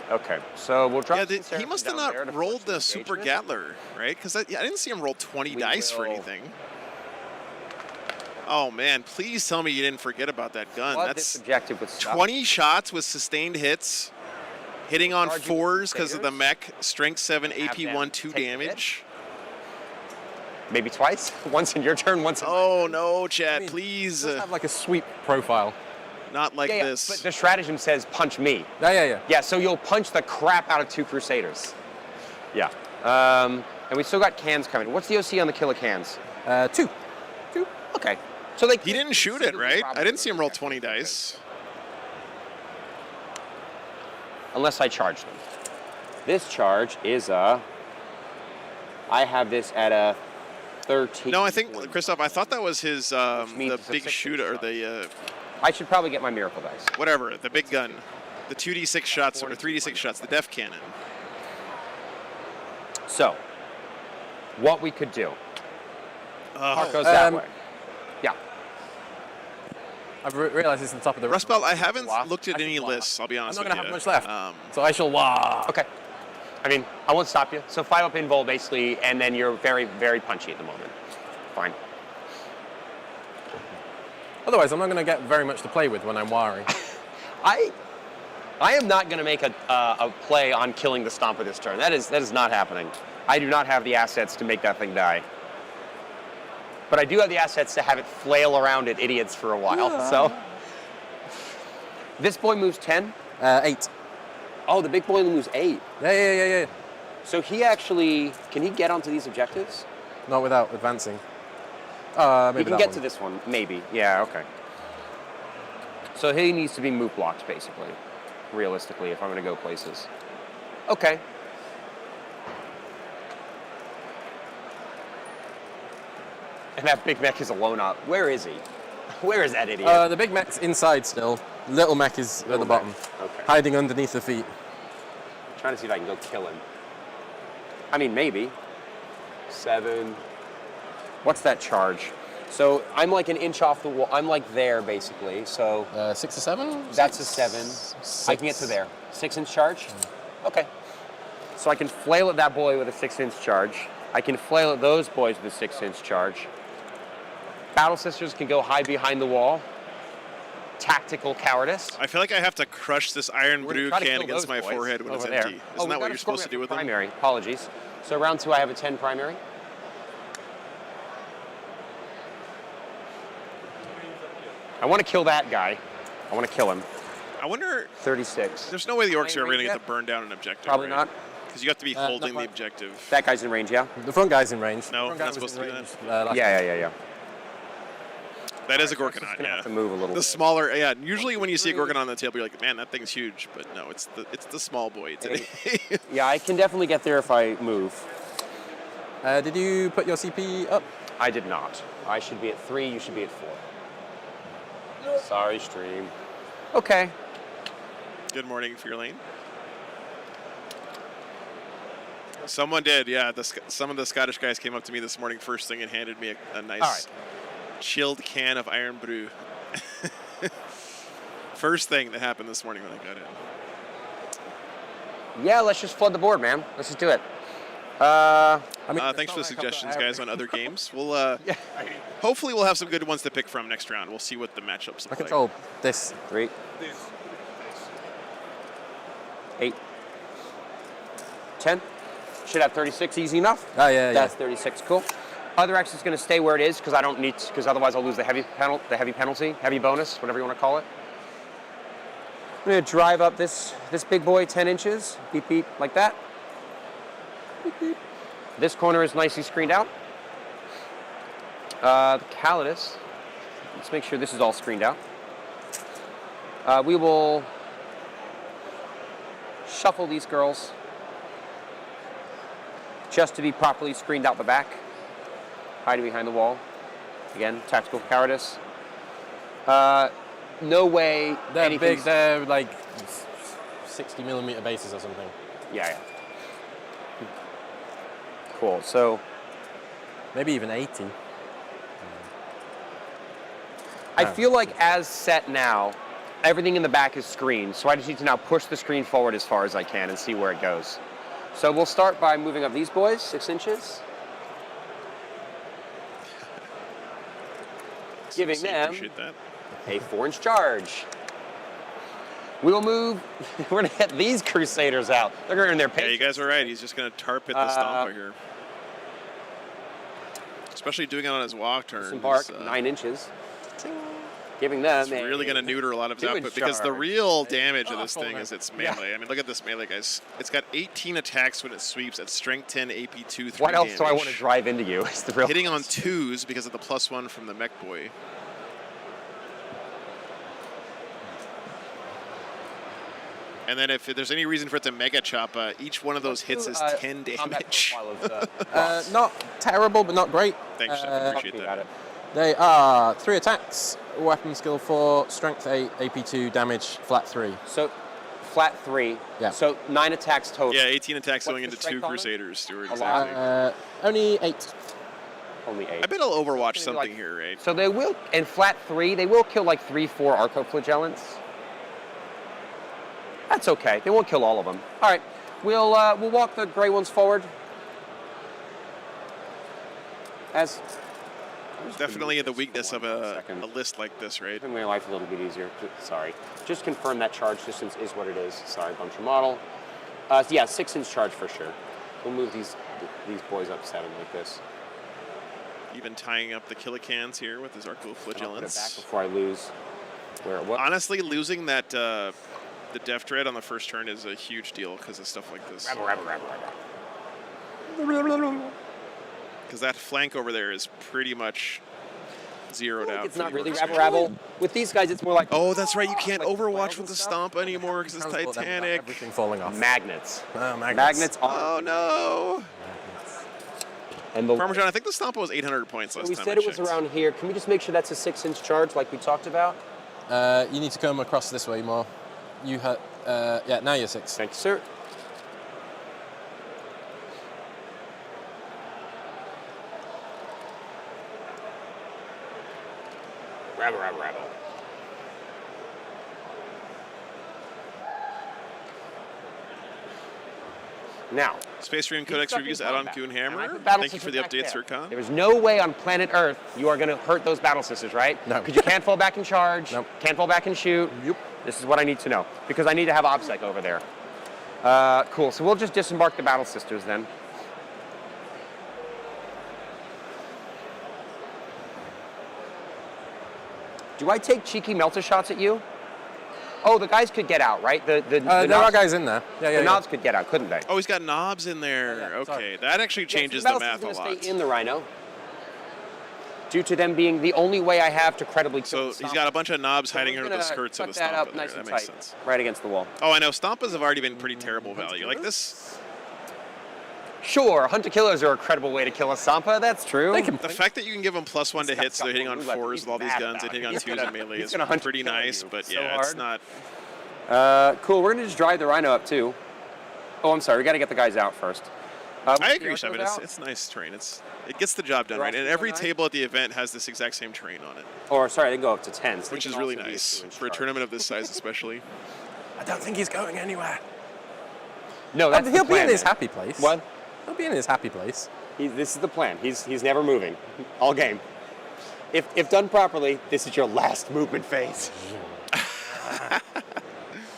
Okay, so we'll drop. Yeah, he must have not rolled the Super Gatler, right? Because I didn't see him roll 20 dice for anything. Oh man, please tell me you didn't forget about that gun. That's objective with 20 shots with sustained hits, hitting on 4s because of the mech, strength 7, AP 1, 2 damage. Maybe twice? Once in your turn, once in Oh no, Chad, please. Have like a sweep profile. Not like this. But the stratagem says punch me. Yeah. Yeah, so you'll punch the crap out of 2 Crusaders. Yeah. And we still got cans coming. What's the OC on the kill of cans? 2. Okay. So He didn't shoot it, right? I didn't see him roll 20 dice. Unless I charge them. This charge is I have this at a 13. No, I think, Christoph, I thought that was his, the big shooter, or the, I should probably get my miracle dice. whatever, the big gun. The 2d6 shots, or 3d6 shots, the def cannon. So, what we could do. Park goes that way. Yeah. I've realized it's on top of the Rust Belt, I haven't looked at any lists, I'll be honest I'm with not you. going to have much left. So I shall walk. Okay. I mean, I won't stop you. So 5 up invul basically, and then you're very, very punchy at the moment. Fine. Otherwise, I'm not going to get very much to play with when I'm wiring. I am not going to make a play on killing the Stomper this turn. That is not happening. I do not have the assets to make that thing die. But I do have the assets to have it flail around at idiots for a while. Yeah. So this boy moves 10? 8. Oh, the big boy moves 8. Yeah. So he actually, can he get onto these objectives? Not without advancing. Maybe he can get to this one, maybe. Yeah, okay. So he needs to be move blocked, basically, realistically, if I'm going to go places. Okay. And that big mech is alone up. Where is he? Where is that idiot? The big mech's inside still. Little mech is at the bottom. Okay. Hiding underneath the feet. I'm trying to see if I can go kill him. I mean, maybe. 7. What's that charge? So I'm like an inch off the wall. I'm like there, basically. So 6 or 7? That's a 7. 6. I can get to there. 6-inch charge? Okay. So I can flail at that boy with a 6-inch charge. I can flail at those boys with a 6-inch charge. Battle Sisters can go hide behind the wall. Tactical cowardice. I feel like I have to crush this iron brew can against my forehead when it's empty. Isn't that what you're supposed to do with them? Primary. Apologies. So round 2, I have a 10 primary. I want to kill that guy. I want to kill him. I wonder. 36. There's no way the orcs are ever going to get to burn down an objective. Probably right? not. Because you have to be holding the objective. That guy's in range, yeah? The front guy's in range. No, the not supposed to do that. Yeah. That is a Gorkonot, yeah. Have to move a little the bit. Smaller, yeah. Usually when you see a Gorkonot on the table, you're like, man, that thing's huge. But no, it's the small boy today. Yeah, I can definitely get there if I move. Did you put your CP up? I did not. I should be at 3, you should be at 4. Sorry, stream. Okay. Good morning, Fear Lane. Someone did, yeah. Some of the Scottish guys came up to me this morning first thing and handed me a nice chilled can of Iron Brew. First thing that happened this morning when I got in. Yeah, let's just flood the board, man. Let's just do it. Thanks for the suggestions, guys, on other games. We'll hopefully we'll have some good ones to pick from next round. We'll see what the matchups look I control this. 3. 8. 10. Should have 36 easy enough. Oh, yeah. That's 36, cool. Other X is going to stay where it is because I don't need, because otherwise I'll lose the heavy penalty, heavy bonus, whatever you want to call it. I'm going to drive up this big boy 10 inches, beep beep, like that. Beep, beep. This corner is nicely screened out. The Calidus, let's make sure this is all screened out. We will shuffle these girls just to be properly screened out the back. hiding behind the wall. Again, tactical cowardice. No way. They're big. anything's- They're like 60mm bases or something. Yeah. Cool. So Maybe even 80. I feel like as set now, everything in the back is screened. So I just need to now push the screen forward as far as I can and see where it goes. So we'll start by moving up these boys 6 inches. Giving So them appreciate that. a 4-inch charge. We'll move. We're gonna get these Crusaders out. They're gonna earn their Yeah, pay. you guys are right. He's just going to tarp hit the Stomper here. Especially doing it on his walk turn. Disembark 9 inches. Giving them. It's really going to neuter a lot of his 2-inch output because the charge. real damage of this Powerful, thing man. is its melee. I mean, look at this melee, guys. It's got 18 attacks when it sweeps at strength 10, AP 2, 3 What else damage. do I want to drive into you? Is the real Hitting on 2s because of the +1 from the mech boy. And then if there's any reason for it to mega chop, each one of those hits is 10 combat damage. profile of the boss. Not terrible, but not great. Thanks, Jeff. Talk to Appreciate me that. about it. They are 3 attacks, weapon skill 4, strength 8, AP 2, damage flat 3. So, flat 3. Yeah. So 9 attacks total. Yeah, 18 attacks What's going the into 2 strength on it? Crusaders, Stuart. A lot. Exactly. Only 8. Only 8. I bet I'll overwatch Maybe something like- here, right? So they will, in flat 3, they will kill like 3-4 Arcoflagellants. That's okay. They won't kill all of them. All right. We'll walk the gray ones forward. As Definitely the weakness of a Second. list like this, right? Making my life a little bit easier. Sorry. Just confirm that charge distance is what it is. Sorry, bunch of model. Yeah, 6-inch charge for sure. We'll move these boys up 7 like this. Even tying up the Killicans here with his I'll put it back Arcoflagellants. before I lose where it was. Honestly, losing that the Def Dread on the first turn is a huge deal because of stuff like this. Because that flank over there is pretty much zeroed out. It's for not the really Orcs. rabble. With these guys, it's more like Oh, that's right. You can't like Overwatch rails with and the stuff. Stomp anymore because it's Transport them without Titanic. Everything falling off. magnets. Oh, Magnets are. Oh no! And the Parmesan, I think the Stomp was 800 points So last we time. said I it was checked. around here. Can we just make sure that's a 6-inch charge like we talked about? You need to come across this way more. You hurt. Yeah, now you're 6. Thank you, sir. Rabble. Now, Space Marine He's Codex stuck in reviews add-on combat. And I Goonhammer. put battle Thank you for the sisters back updates, there. Sir Khan. There is no way on planet Earth you are going to hurt those battle sisters, right? No. Because you can't fall back and charge. Nope. Can't fall back and shoot. Yep. This is what I need to know because I need to have OBSEC over there. Cool. So we'll just disembark the battle sisters then. Do I take cheeky melter shots at you? Oh, the guys could get out, right? The There are knobs, guys in there. Yeah, yeah, the yeah. knobs could get out, couldn't they? Oh, he's got knobs in there. Yeah, Okay, sorry. that actually Yeah, changes so the battle math a system's lot. gonna stay in the Rhino. Due to them being the only way I have to credibly kill So the he's Stomp. got a bunch of knobs So hiding we're under the gonna skirts of tuck the that Stomp up in there. nice That and makes tight, sense. right against the wall. Oh, I know. Stompas have already been pretty terrible value. Like this, Sure, hunter killers are a credible way to kill a Sampa. That's true. They can the fact that you can give them +1 to He's got hit, so they're hitting on something 4s he's with all these mad guns about and hitting it. on He's 2s gonna- and melee he's is gonna hunter pretty kill nice. you But so yeah, it's hard. not. Cool. We're gonna just drive the Rhino up too. Oh, I'm sorry. We got to get the guys out first. I agree, Archos Shepard. out? It's nice terrain. It gets the job done They're right. also And every going table at the event has this exact same terrain on it, Or sorry, they can go up to 10. So they which can is really also be a nice 2-inch for a charge. tournament of this size, especially. I don't think he's going anywhere. No, that's He'll the be plan, in his man. happy place. What? He'll be in his happy place. This is the plan. He's never moving all game. If done properly, this is your last movement phase.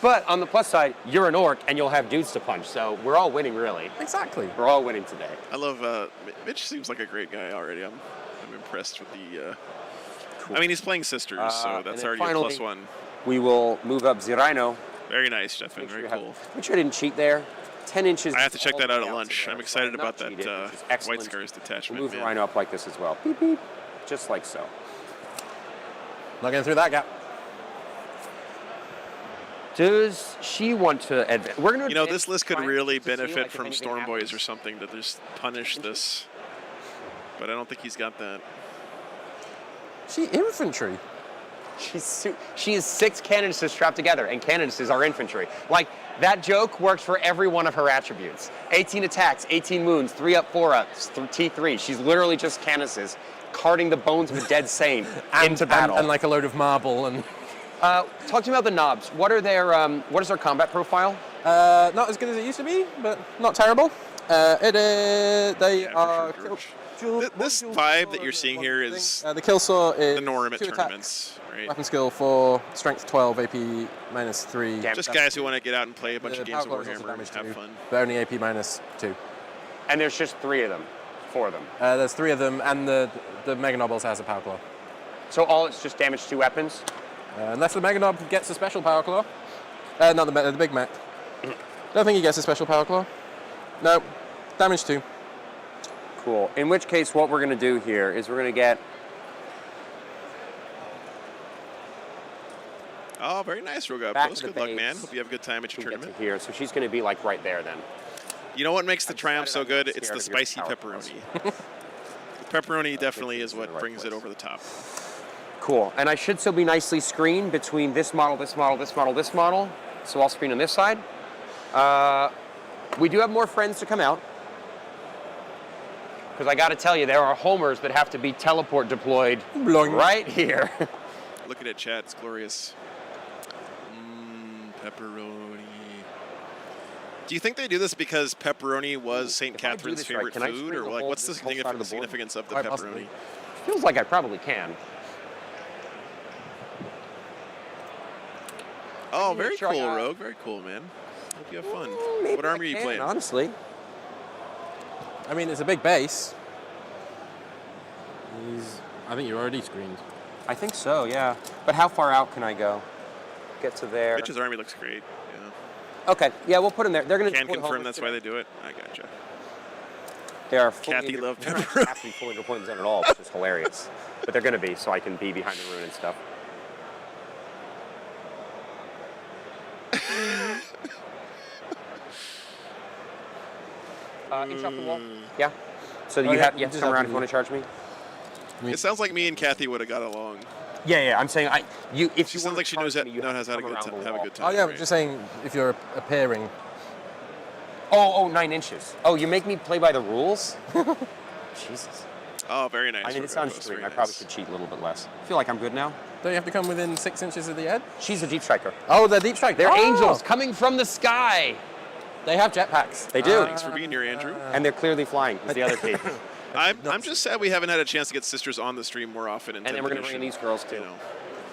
But on the plus side, you're an orc and you'll have dudes to punch, so we're all winning really. Exactly. We're all winning today. I love Mitch. Seems like a great guy already. I'm impressed with the. I mean, he's playing sisters, so and that's then already a finally- +1. We will move up the Rhino. Very nice, Stefan. Make sure Very you have- cool. Make sure I didn't cheat there. 10 inches. I have to check all that the out way at to lunch. there. I'm excited Not about that cheated, which is White excellent. Scars We'll detachment. move the Man. Rhino up like this as well. Beep, beep. Just like so. Not getting through that gap. Does she want to advance? We're going to. You know, this list could really to see, benefit like, if from anything Storm Boys happens. or something to just punish this. but I don't think he's got that. She infantry. She is 6 canonnesses strapped together, and canonnesses are infantry. Like, that joke works for every one of her attributes. 18 attacks, 18 wounds, 3 up, 4 ups, T3. She's literally just canonnesses carting the bones of a dead saint into battle. And like a load of marble and... Talk to me about the knobs. What is their combat profile? Not as good as it used to be, but not terrible. They are... This vibe that you're seeing here is the kill saw is the norm at 2 tournaments, attacks, right? weapon skill 4, strength 12, AP -3. Just guys who want to get out and play a bunch of games of power claw is also Warhammer and damage have 2, fun. but only AP -2. And there's just 3 of them, 4 of them. There's 3 of them, and the Mega Nob also has a power claw. So all it's just damage 2 weapons? Unless the Mega Nob gets a special power claw. Not the Big Mac. Don't think he gets a special power claw. No, damage 2. Cool. In which case, what we're going to do here is we're going to get... Oh, very nice, Rogue Back Outpost. to the Good luck, man. base. Hope you have a good time at your to get to tournament. here. So she's going to be like right there then. You know what makes the Triumph so decided I'm good? not It's the scared of spicy your power pepperoni. The pepperoni definitely is what right brings it place. over the top. Cool. And I should still be nicely screened between this model, this model, this model, this model. So I'll screen on this side. We do have more friends to come out. Because I got to tell you, there are homers that have to be teleport deployed right here. Looking at chat, it's glorious. Pepperoni. Do you think they do this because pepperoni was St. If I do Catherine's this right, favorite can I food, sprinkle or like all what's the this whole side of the board? significance of the Quite pepperoni? possibly. Feels like I probably can. Oh, Make very sure I cool, got- Rogue. Very cool, man. Hope you have fun. Maybe What army I are you can, playing? honestly. I mean, it's a big base. I think you're already screened. I think so, yeah. But how far out can I go? Get to there. Mitch's army looks great. Okay, yeah, we'll put them there. They're going Yeah. to Can confirm that's why they do it. I gotcha. They are fully Kathy loved they're not pepperoni. have to be fully deployed in the zone at all, which is hilarious. But they're going to be, so I can be behind the rune and stuff. Inch off the wall. Yeah. So you yeah, have to just come have around to if you want to charge me. It sounds like me and Kathy would have got along. Yeah. I'm saying if She you sounds wanna like she knows charge how me, you knows how to come around the have a wall. good time. Oh yeah, right? but just saying if you're appearing. Oh, 9 inches. Oh, you make me play by the rules? Jesus. Oh, very nice. I mean, it's Rogue on Outpost, stream. very I probably nice. should cheat a little bit less. I feel like I'm good now. Don't you have to come within 6 inches of the edge? She's a deep striker. Oh, they're deep strike. They're Oh! angels coming from the sky. They have jetpacks. They do. Thanks for being here, Andrew. And they're clearly flying, is the other key. I'm just sad we haven't had a chance to get sisters on the stream more often. In And then we're going to 10th bring in edition. these girls, too. You know,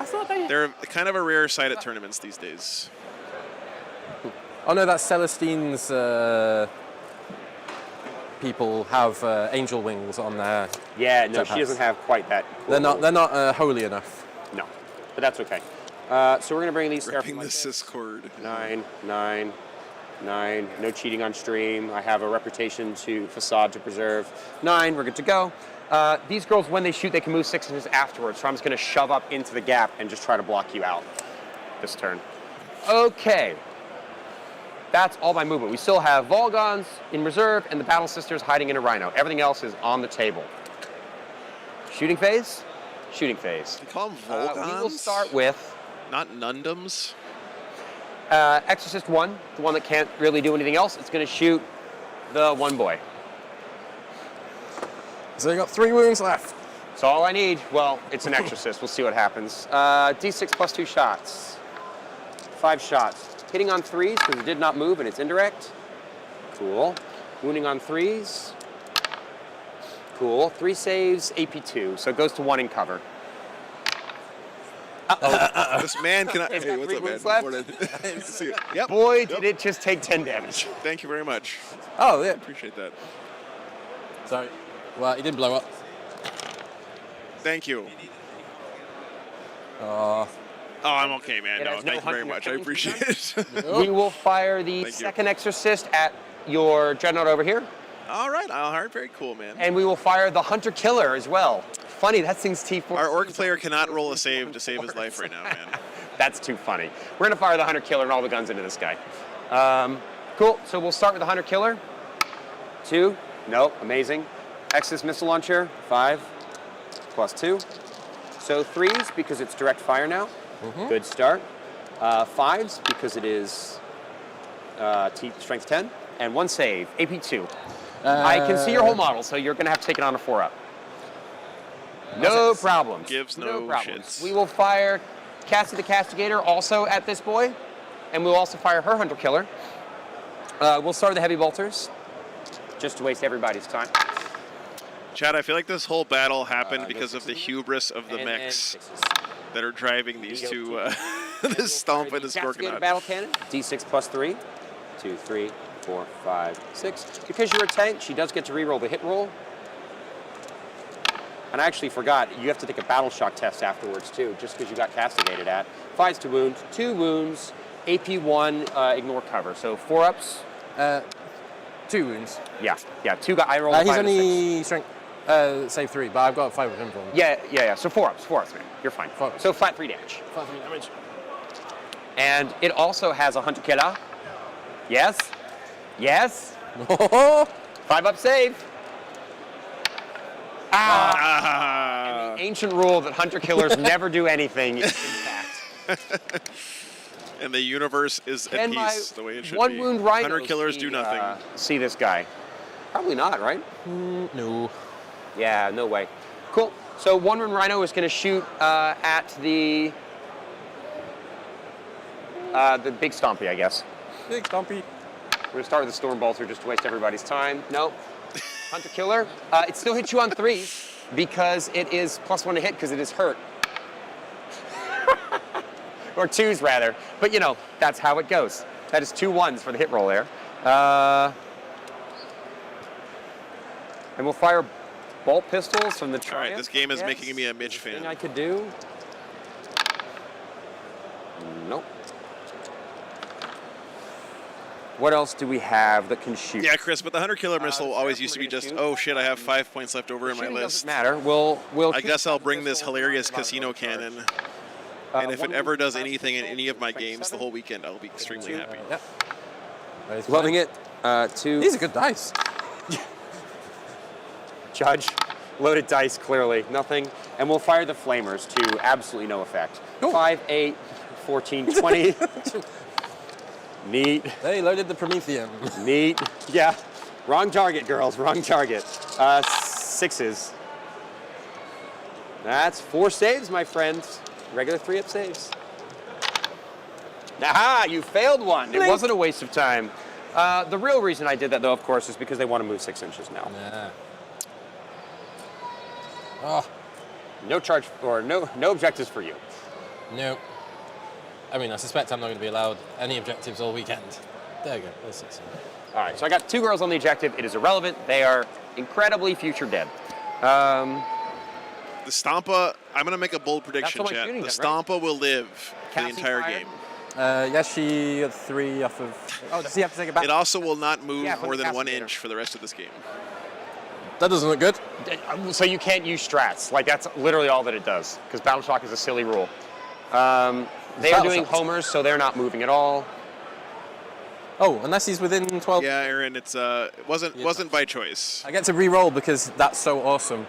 I thought they. they're kind of a rare sight at tournaments these days. Oh no, that's Celestine's people have angel wings on their. Yeah, no, Jetpacks. she doesn't have quite that. Cool They're not holy enough. No, but that's okay. So we're going to bring these. Ripping the Discord. 9, 9, 9. No cheating on stream. I have a reputation to facade to preserve. 9, we're good to go. These girls, when they shoot, they can move 6 inches afterwards. So I'm just going to shove up into the gap and just try to block you out this turn. Okay. That's all my movement. We still have Volgons in reserve and the Battle Sisters hiding in a Rhino. Everything else is on the table. Shooting phase? Shooting phase. You call them Volgons? We will start with Not Nundums? Exorcist 1, the one that can't really do anything else. It's going to shoot the one boy. So they got 3 wounds left. That's all I need. Well, it's an Exorcist. We'll see what happens. D6 plus 2 shots. 5 shots. Hitting on 3s because it did not move and it's indirect. Cool. Wounding on 3s. Cool. 3 saves, AP2. So it goes to 1 in cover. This man cannot. They've Hey, got what's 3 up, man? wounds left. Morning. See you. Yep. Boy, did it just take 10 damage. Thank you very much. Oh yeah. Appreciate that. Sorry. Well, he didn't blow up. Thank you. Oh. Oh, I'm okay, man. It No, has no thank you very hunting much. I ability. appreciate it. We will fire the Thank you. second Exorcist at your Dreadnought over here. All right, Alhart. Very cool, man. And we will fire the Hunter Killer as well. Funny, that thing's T4. Our orc player cannot roll a save to save his life right now, man. That's too funny. We're gonna fire the Hunter Killer and all the guns into this guy. Cool, so we'll start with the Hunter Killer. 2, nope, amazing. Exodus missile launcher, 5 plus 2. So 3s because it's direct fire now. Good start. 5s because it is strength 10. And 1 save, AP 2. I can see your whole model, so you're going to have to take it on a 4-up. No problems. Gives no problems. shits. We will fire Cassie the Castigator also at this boy, and we'll also fire her Hunter Killer. We'll start with the Heavy Bolters, just to waste everybody's time. Chad, I feel like this whole battle happened because of the hubris of the And mechs sixes. that are driving these There you two, this Stomp and this Castigator Gorgonaut. Battle Cannon, D6 plus 3, 2, 3, 4, 5, 6. Because you're a tank, she does get to reroll the hit roll. And I actually forgot, you have to take a battle shock test afterwards too, just because you got castigated at. 5's to wound, 2 wounds, AP 1, ignore cover. So 4-ups. 2 wounds. Yeah, 2 got I rolled a 5 He's and a 6. only strength save 3, but I've got 5 with him for him. Yeah. So 4-ups, man. You're fine. 4-ups. So flat 3 damage. 5 damage. And it also has a Hunter Killer. Yes. 5-up save. Ah. The ancient rule that Hunter Killers never do anything is intact. And the universe is at Can my peace the way it should 1 be. wound rhinos Hunter Killers do nothing. see this guy? Probably not, right? No. Yeah, no way. Cool. So 1 wound rhino is going to shoot at the big stompy, I guess. Big Stompy. We're going to start with the Storm Bolter just to waste everybody's time. Nope. Hunter Killer. It still hits you on 3s because it is +1 to hit because it is hurt. Or 2s, rather. But, you know, that's how it goes. That is 2 1s for the hit roll there. And we'll fire bolt pistols from the All Triumph. right, this game is Yes. making me a Mitch Thing fan. I could do. Nope. What else do we have that can shoot? Yeah, Chris, but the Hunter Killer missile always used to be just, shoot. oh shit, I have 5 points left over in my Shooting list. doesn't matter. We'll I guess I'll bring this hilarious casino cannon. And if it ever does anything in any of my games the whole weekend, I'll be extremely happy. Yep. Loving it. 2. These are good dice. Judge. Loaded dice, clearly. Nothing. And we'll fire the flamers to absolutely no effect. Cool. 5, 8, 14, 20. Neat. They loaded the Promethean. Neat. Yeah. Wrong target, girls. Wrong target. 6s. That's 4 saves, my friends. Regular 3-up saves. Aha! You failed one. It wasn't a waste of time. The real reason I did that, though, of course, is because they want to move 6 inches now. Yeah. Oh, No charge or no objectives for you. no. I mean, I suspect I'm not going to be allowed any objectives all weekend. There you go. That's it. All right, so I got 2 girls on the objective. It is irrelevant. They are incredibly future dead. The Stompa, I'm going to make a bold prediction, all my chat. shooting The done, right? Stompa will live for the Cassie entire fired. game. Yes, she got 3 off of. Oh, does he have to take it back? It also will not move Yeah, from more the than 1 Castigator. inch for the rest of this game. That doesn't look good. So you can't use strats. Like, that's literally all that it does, because Battle Shock is a silly rule. They are Battle doing Shock. homers, so they're not moving at all. Oh, unless he's within 12. Yeah, Aaron, it wasn't by choice. I get to re-roll because that's so awesome.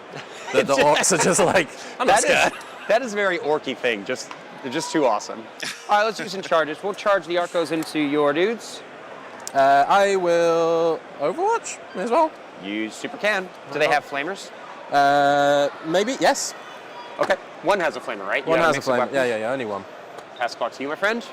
The orcs are just like, I'm not That scared. is, that is a very orky thing. They're just too awesome. All right, let's do some charges. We'll charge the Arcos into your dudes. I will Overwatch as well. You super can. Do they have flamers? Maybe, yes. Okay. One has a flamer, right? One You gotta has a mix flame. weapons. Yeah, only one. Pass the clock to you, my friend.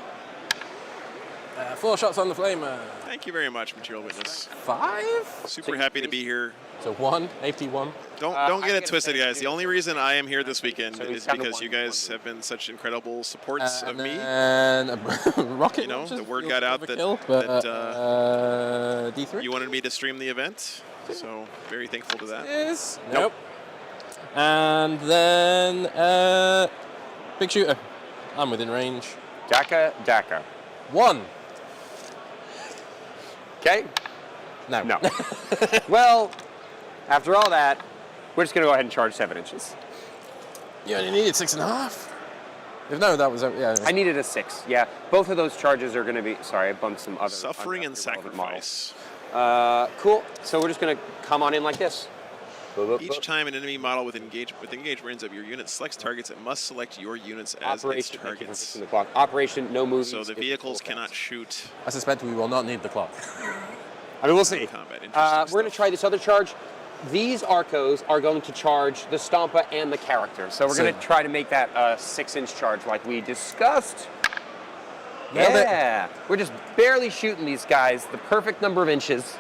4 shots on the flamer. Thank you very much, Material Witness. 5? Super happy to be here. So 1, AP 1. Don't I get it gotta twisted, say, guys. The only reason I am here this weekend So he's is got the because one- you guys one have been such incredible supports of me. And a rocket You know, launcher the word feels got a out bit of a that- kill, but, that, D3 You wanted me to stream the event, so very thankful to that. is Nope. And then big shooter. I'm within range. Daka. 1. Okay? No. No. Well, after all that, we're just going to go ahead and charge 7 inches. You only needed 6.5. If no, that was yeah. I needed a 6. Yeah, both of those charges are going to be. Sorry, I bumped some other. Suffering and irrelevant models. sacrifice. Cool. So we're just going to come on in like this. Each time an enemy model with engaged range of your unit selects targets, it must select your units as its targets. The clock. Operation, no movies. So the vehicles cannot shoot. I suspect we will not need the clock. I mean, we'll see. Combat. We're going to try this other charge. These Arcos are going to charge the Stompa and the character. So we're going to try to make that a 6-inch charge like we discussed. Yeah. We're just barely shooting these guys, the perfect number of inches.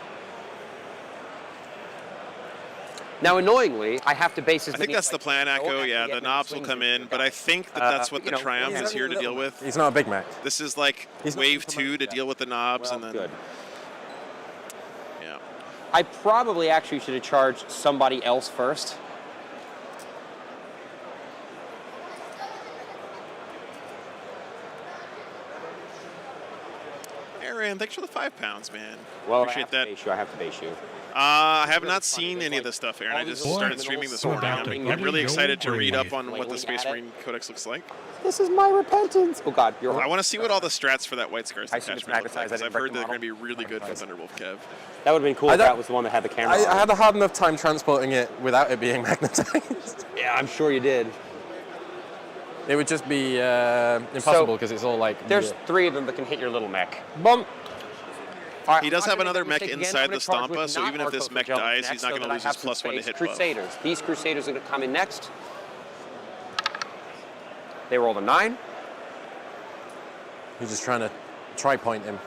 Now, annoyingly, I have to base this. I think that's the plan, Akko. Yeah, the knobs will come in, but I think that's what the Triumph is here to deal with. He's not a Big Mac. This is like wave 2 to deal with the knobs, and then. Good. Yeah. I probably actually should have charged somebody else first. Aaron, thanks for the 5 pounds, man. Well, Appreciate that. I have to base you. I have not seen any of this stuff, Aaron. I just started streaming this morning. I'm really excited to read up on what the Space Marine Codex looks like. This is my repentance. Oh God, you're. I want to see what all the strats for that White Scars I see detachment look like, it's 'cause I've heard they're going to model. be really good for Thunderwolf Kev. That would have been cool if that was the one that had the camera. I had a hard enough time transporting it without it being magnetized. Yeah, I'm sure you did. It would just be impossible because it's all like. There's 3 of them that can hit your little mech. Bump. All right, He does I'm have not gonna another make mech a mistake inside again. the I'm gonna charge Stompa, with so not even if this Arco mech Flagellants dies, next he's not so going to that I lose have his some +1 to space. hit buff. Crusaders. These Crusaders are going to come in next. They rolled a 9. He's just trying to point him.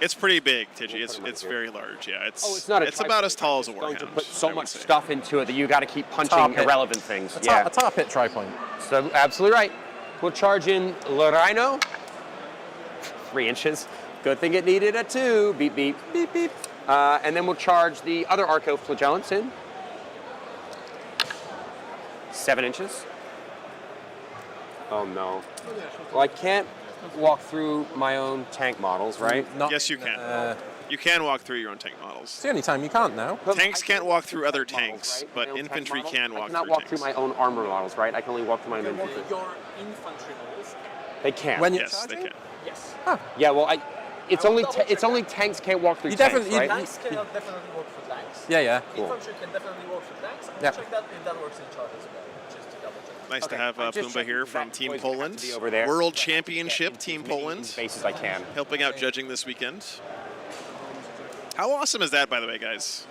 It's pretty big, Tiggy. It's very large. Yeah, It's not. It's about as tall as a It's going to Warhound. put so I would much say. stuff into it that you got to keep punching Tar pit. irrelevant things. A tar pit tri-point. So absolutely right. We'll charge in Le Rhino. 3 inches. Good thing it needed a 2. Beep, beep, beep, beep. And then we'll charge the other Arco Flagellants in. 7 inches. Oh no. Well, I can't walk through my own tank models, right? Not, Yes, you can. You can walk through your own tank models. It's the only time you can't now. Tanks can't walk through other Models, tanks, right? but My own tank infantry model? can walk I cannot through walk tanks. through my own armor models, right? I can only walk through my own infantry. Your infantry models. They can. When you're Yes, they charging? can. Yes. Yeah, well, it's I will only double check it's only that. tanks can't walk through You tanks, definitely- right? Tanks can definitely work for tanks. Yeah. Infantry can definitely work for tanks. I'll Yeah. check that if that works in charge as well, just to double check. Nice to Okay, have I'm just Pumba checking here that from Team always gonna have Poland. to be over there. World Championship Team As many Poland. space as I can. Helping out judging this weekend. How awesome is that, by the way, guys?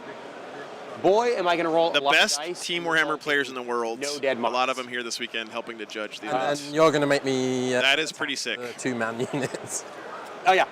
Boy, am I going to roll The a lot best of dice. Team Warhammer players in the world. No dead A lot models. of them here this weekend helping to judge the And events. you're going to make me. That is pretty sick. 2-man units. Oh yeah,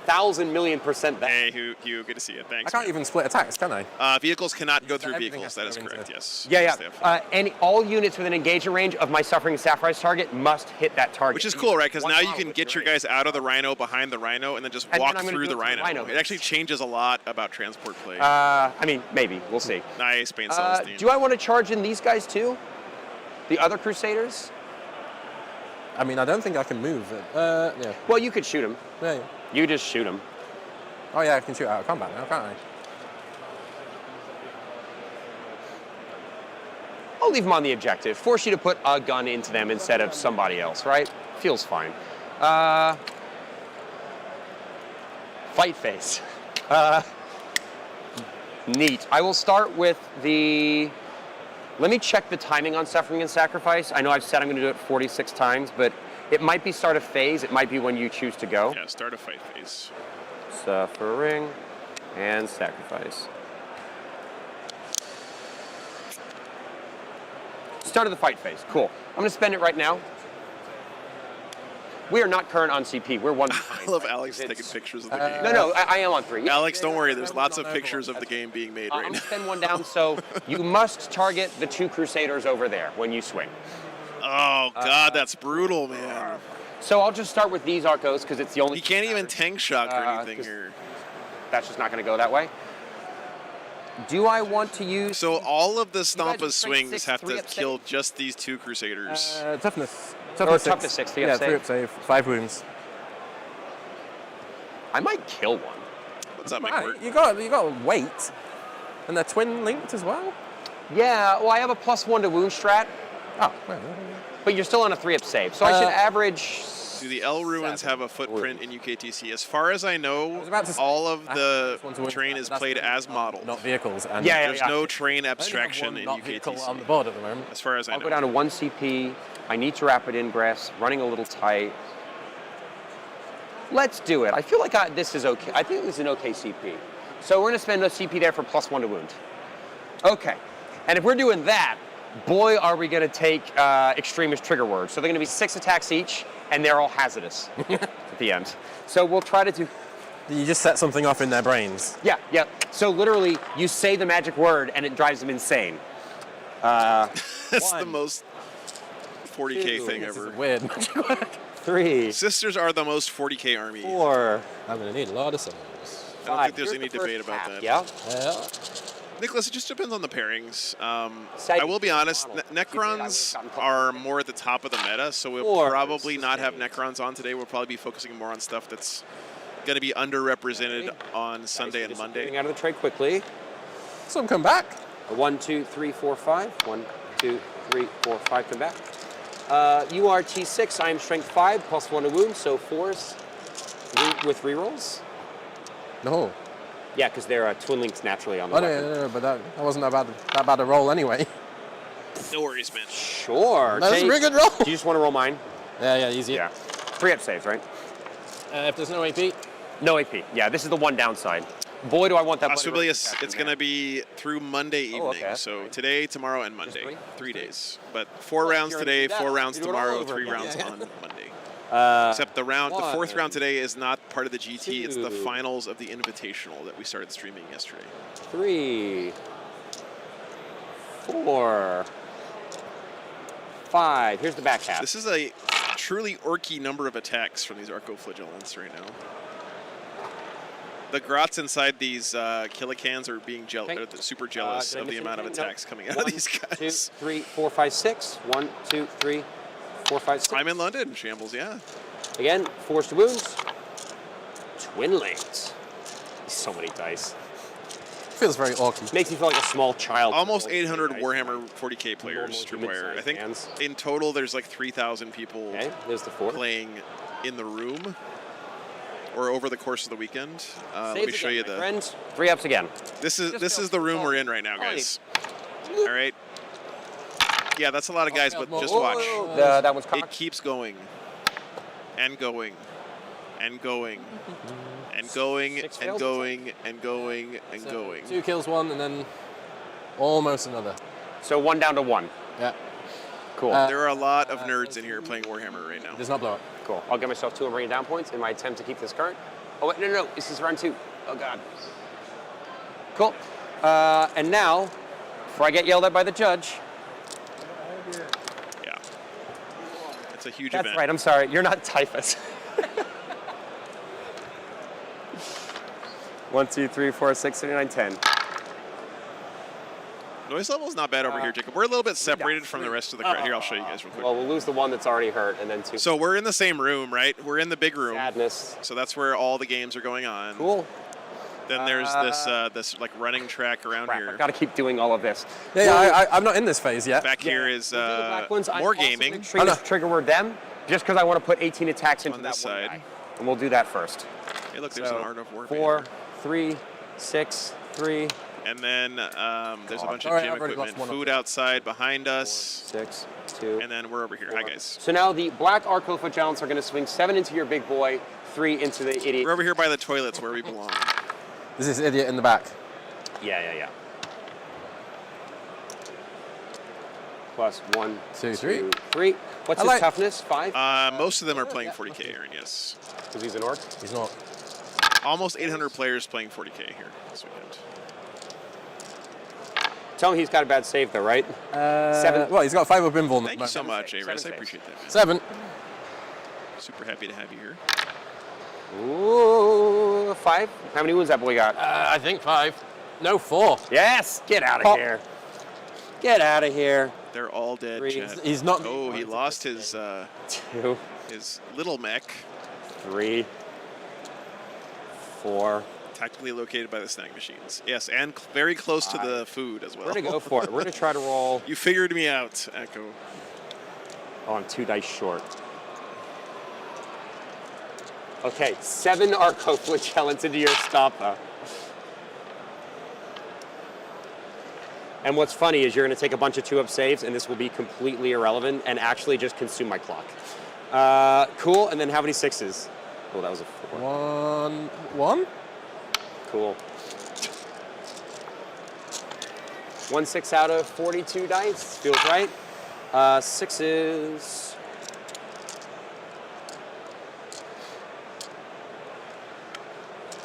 1,000,000,000% that. Hey, Hugh, good to see you. Thanks. I can't even split attacks, can I? Vehicles cannot go through everything vehicles. has to That is go into- correct, yes. Yeah, Yes, they have. And all units with an engagement range of my Suffering Sapphires target must hit that target. Which is cool, right? Because One now you model can with get your range. guys out of the Rhino behind the Rhino and then just And walk then I'm gonna through do the it to the Rhino. Rhino. It actually changes a lot about transport play. I mean, maybe. We'll see. Nice, Bane Celestine. Do I want to charge in these guys too? The other Crusaders? I mean, I don't think I can move it. Yeah. Well, you could shoot them. Yeah. You just shoot them. Oh, yeah, I can shoot out of combat now, can't I? I'll leave them on the objective. Force you to put a gun into them instead of somebody else, right? Feels fine. Fight phase. Neat. I will start with the... Let me check the timing on Suffering and Sacrifice. I know I've said I'm going to do it 46 times, but it might be start of phase. It might be when you choose to go. Yeah, start a fight phase. Suffering and Sacrifice. Start of the fight phase. Cool. I'm going to spend it right now. We are not current on CP. We're one behind. I love Alex taking pictures of the game. No, I am on 3. Yeah. Alex, don't worry. There's lots of pictures of the game being made I'm right going now. to spend one down, so you must target the 2 Crusaders over there when you swing. Oh, God, that's brutal, man. So I'll just start with these Arcos because it's the only... He can't even tank shock or anything 'cause here. That's just not going to go that way. Do I want to use... So all of the guys Stompa are swings 6, have 3 to up kill save? just these 2 Crusaders. Toughness. toughness 6, 3 up Yeah, save. 3 up save, 5 wounds. I might kill one. What's up, Mike? Right, you got to wait. And they're twin linked as well? Yeah, well, I have a +1 to wound strat, Oh, well, but you're still on a 3 up save. So I should average Do the L ruins have a footprint in UKTC? As far as I know, about to say, all of the just want to win terrain that, is but that's played as modeled. Not vehicles. And There's no terrain I only have abstraction one in not vehicle UKTC. on the board at the moment. As far as I I'll know. go down to 1 CP. I need to wrap it in grass, running a little tight. Let's do it. I feel like this is okay. I think this is an okay CP. So we're going to spend a CP there for +1 to wound. Okay. And if we're doing that, boy, are we going to take extremist trigger words. So they're going to be 6 attacks each, and they're all hazardous at the end. So we'll try to do... You just set something off in their brains. Yeah, yeah. So literally, you say the magic word, and it drives them insane. That's the most 40k thing This is ever. a weird magic word. 3, Sisters are the most 40k army. 4, I'm going to need a lot of souls. I don't think there's Here's any the first debate about half, that. Yeah. Yeah. Nicholas, it just depends on the pairings. Side I will be honest, model. Necrons are more at the top of the meta, so we'll 4, probably not have Necrons on today. We'll probably be focusing more on stuff that's going to be underrepresented on Sunday and Getting Monday. out of the trade quickly. Some come back. 1, 2, 3, 4, 5. 1, 2, 3, 4, 5. Come back. You are T6. I am strength 5 +1 to wound, so 4s with rerolls. No. Yeah, because they're twin links naturally on the Oh, weapon. no, but that wasn't that bad a roll anyway. No worries, man. Sure. That was a very good roll. Do you just want to roll mine? Yeah, easy. Yeah. 3-up saves, right? If there's no AP. No AP. Yeah, this is the one downside. Boy, do I want that. Possibly it's going to be through Monday evening. Oh, okay. So today, tomorrow, and Monday. three? 3 days. But 4 rounds you're today, down. 4 rounds You do it all tomorrow, over 3 again. rounds Yeah. on Monday. Uh, Except the 4th round today is not part of the GT. It's the 2, finals of the Invitational that we started streaming yesterday. 3, 4, 5. Here's the back half. This is a truly orky number of attacks from these Arcoflagellants right now. The grots inside these Killicans are being Okay. super jealous Did I of the miss amount of anything? No. attacks coming out 1, of these 2, guys. 3, 4, 5, 6. 1, 2, 3, 4, 5, 6. I'm in London, Shambles, yeah. Again, forced wounds. Twin links. So many dice. Feels very orky. Makes me feel like a small child. Almost rolling 800 dice. Warhammer 40k players, Normal Tripwire. human-sized I think hands. in total there's like 3,000 people Okay, there's the 4. playing in the room or over the course of the weekend. Let me Saves show again, you my the. friends. 3-ups again. This is the room we're in right now, guys. All right. Yeah, that's a lot of guys, but just watch. That one's It cocked. keeps going and going and going and going Six and fails, going and going and So, going. 2 kills, 1, and then almost another. So 1 down to 1. Yeah. Cool. There are a lot of nerds in here playing Warhammer right now. Does not blow up. Cool. I'll get myself 2 and bring down points in my attempt to keep this current. Oh, wait, no. This is round 2. Oh, God. Cool. And now, before I get yelled at by the judge. Yeah. It's a huge That's event. right. I'm sorry. You're not Typhus. 1, 2, 3, 4, 6, 7, 8, 9, 10. Noise level's not bad over here, Jacob. We're a little bit separated from the rest of the crowd. Here, I'll show you guys real quick. Well, we'll lose the one that's already hurt, and then 2. So we're in the same room, right? We're in the big room. Sadness. So that's where all the games are going on. Cool. Then there's this like running track around Crap, here. I've got to keep doing all of this. Yeah, I'm not in this phase yet. Back here is We'll do the black ones. I'm more also gaming. gonna trigger word them, just because I want to put 18 attacks into On that this one side. guy. And we'll do that first. Hey, look, there's So, an Art of War 4, banner. 3, 6, 3, And then there's a bunch of Alright, gym I've already equipment, lost one of food outside behind us, 6, 2. and then we're over here. Hi, guys. So now the black Arcoflagellants are going to swing 7 into your big boy, 3 into the idiot. We're over here by the toilets where we belong. Is this idiot in the back? Yeah. Plus 1, 2, 3. What's I his like- toughness? 5? Most of them are playing 40k, Aaron, yes. Because he's an orc. He's not. Almost 800 players playing 40k here this weekend. Tell him he's got a bad save though, right? 7. Well, he's got 5 up invuln. Thank you so much, saves, Aris. I 7 appreciate that, man. 7. Super happy to have you here. Ooh, 5. How many wounds that boy got? I think 5. No, 4. Yes, get out of Pop. here. Get out of here. They're all dead, 3. Chad. He's not. Oh, he lost his 2, little mech, 3, 4. tactically located by the snack machines. Yes, and very close to the food as well. We're gonna go for it. We're gonna try to roll. You figured me out, Echo. Oh, I'm 2 dice short. Okay, 7 Arco Flagellants into your Stampa. And what's funny is you're going to take a bunch of 2-up saves, and this will be completely irrelevant and actually just consume my clock. Cool, and then how many 6s? Oh, that was a 4. 1. Cool. 1 6 out of 42 dice. Feels right. 6s.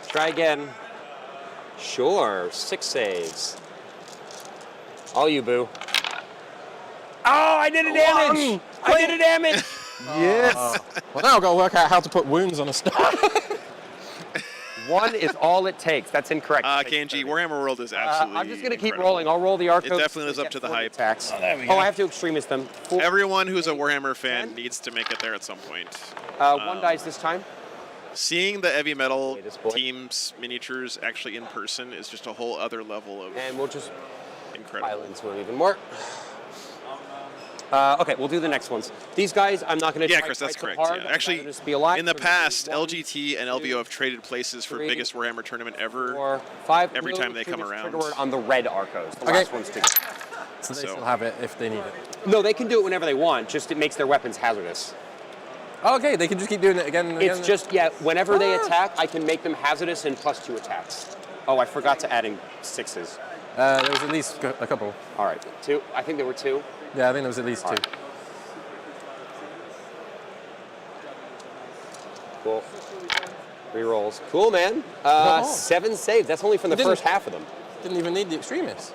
Try again. Sure, 6 saves. All you, boo. Oh, I did a damage! I did a damage! Yes. Well, now I've got to work out how to put wounds on a star. 1 is all it takes. That's incorrect. KNG, Warhammer World is absolutely I'm just going to keep incredible. rolling. I'll roll the Arcos. It definitely lives up to the hype. Attacks. there we go. Oh, I have to extremist them. 4, Everyone who's a Warhammer fan needs to make it there at some point. 1 dice this time. Seeing the heavy metal This boy. teams miniatures actually in person is just a whole other level of And we'll just incredible. pile into them even more. Okay, we'll do the next ones. These guys, I'm not going to Yeah, try Chris, that's so correct. hard. Yeah. I'd Actually, rather just be alive in the for past, 1, LGT and LVO have traded places for 3, biggest Warhammer tournament ever. 4, 5. every blue, time they come trigger around. word on the red Arcos. The Okay. last ones too. So they So- still have it if they need it. No, they can do it whenever they want. Just it makes their weapons hazardous. Oh, okay, they can just keep doing it again and again. It's just, yeah, whenever they attack, I can make them hazardous and +2 attacks. Oh, I forgot to add in 6s. There was at least a couple. All right, 2. I think there were 2. Yeah, I think there was at least 2. Alright. Cool. 3 rolls. Cool, man. Oh. 7 saves. That's only from the Didn't- first half of them. Didn't even need the extremists.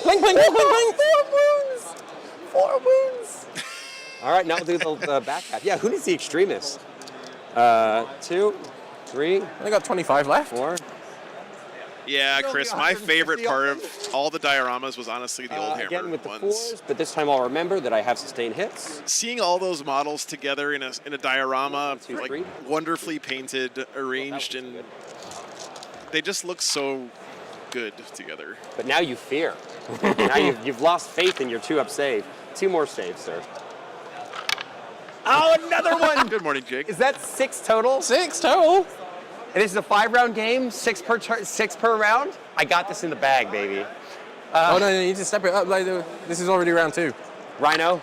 Bling, bling, bling, bling, bling. 4 wounds. All right, now we'll do the back half. Yeah, who needs the extremists? 2, 3, I got 25 left. 4. Yeah, Chris, my favorite part of all the dioramas was honestly the old Again Hammer with the ones. 4s, but this time I'll remember that I have sustained hits. Seeing all those models together in a diorama, 1, 2, like 3. wonderfully painted, arranged, That was and good. they just look so good together. But now you fear. Now you've lost faith in your 2-up save. 2 more saves, sir. Oh, another one! Good morning, Jake. Is that 6 total? 6 total. And this is a 5-round game, 6 per round. I got this in the bag, baby. Oh no, you need to step it up. Like, this is already round 2. Rhino?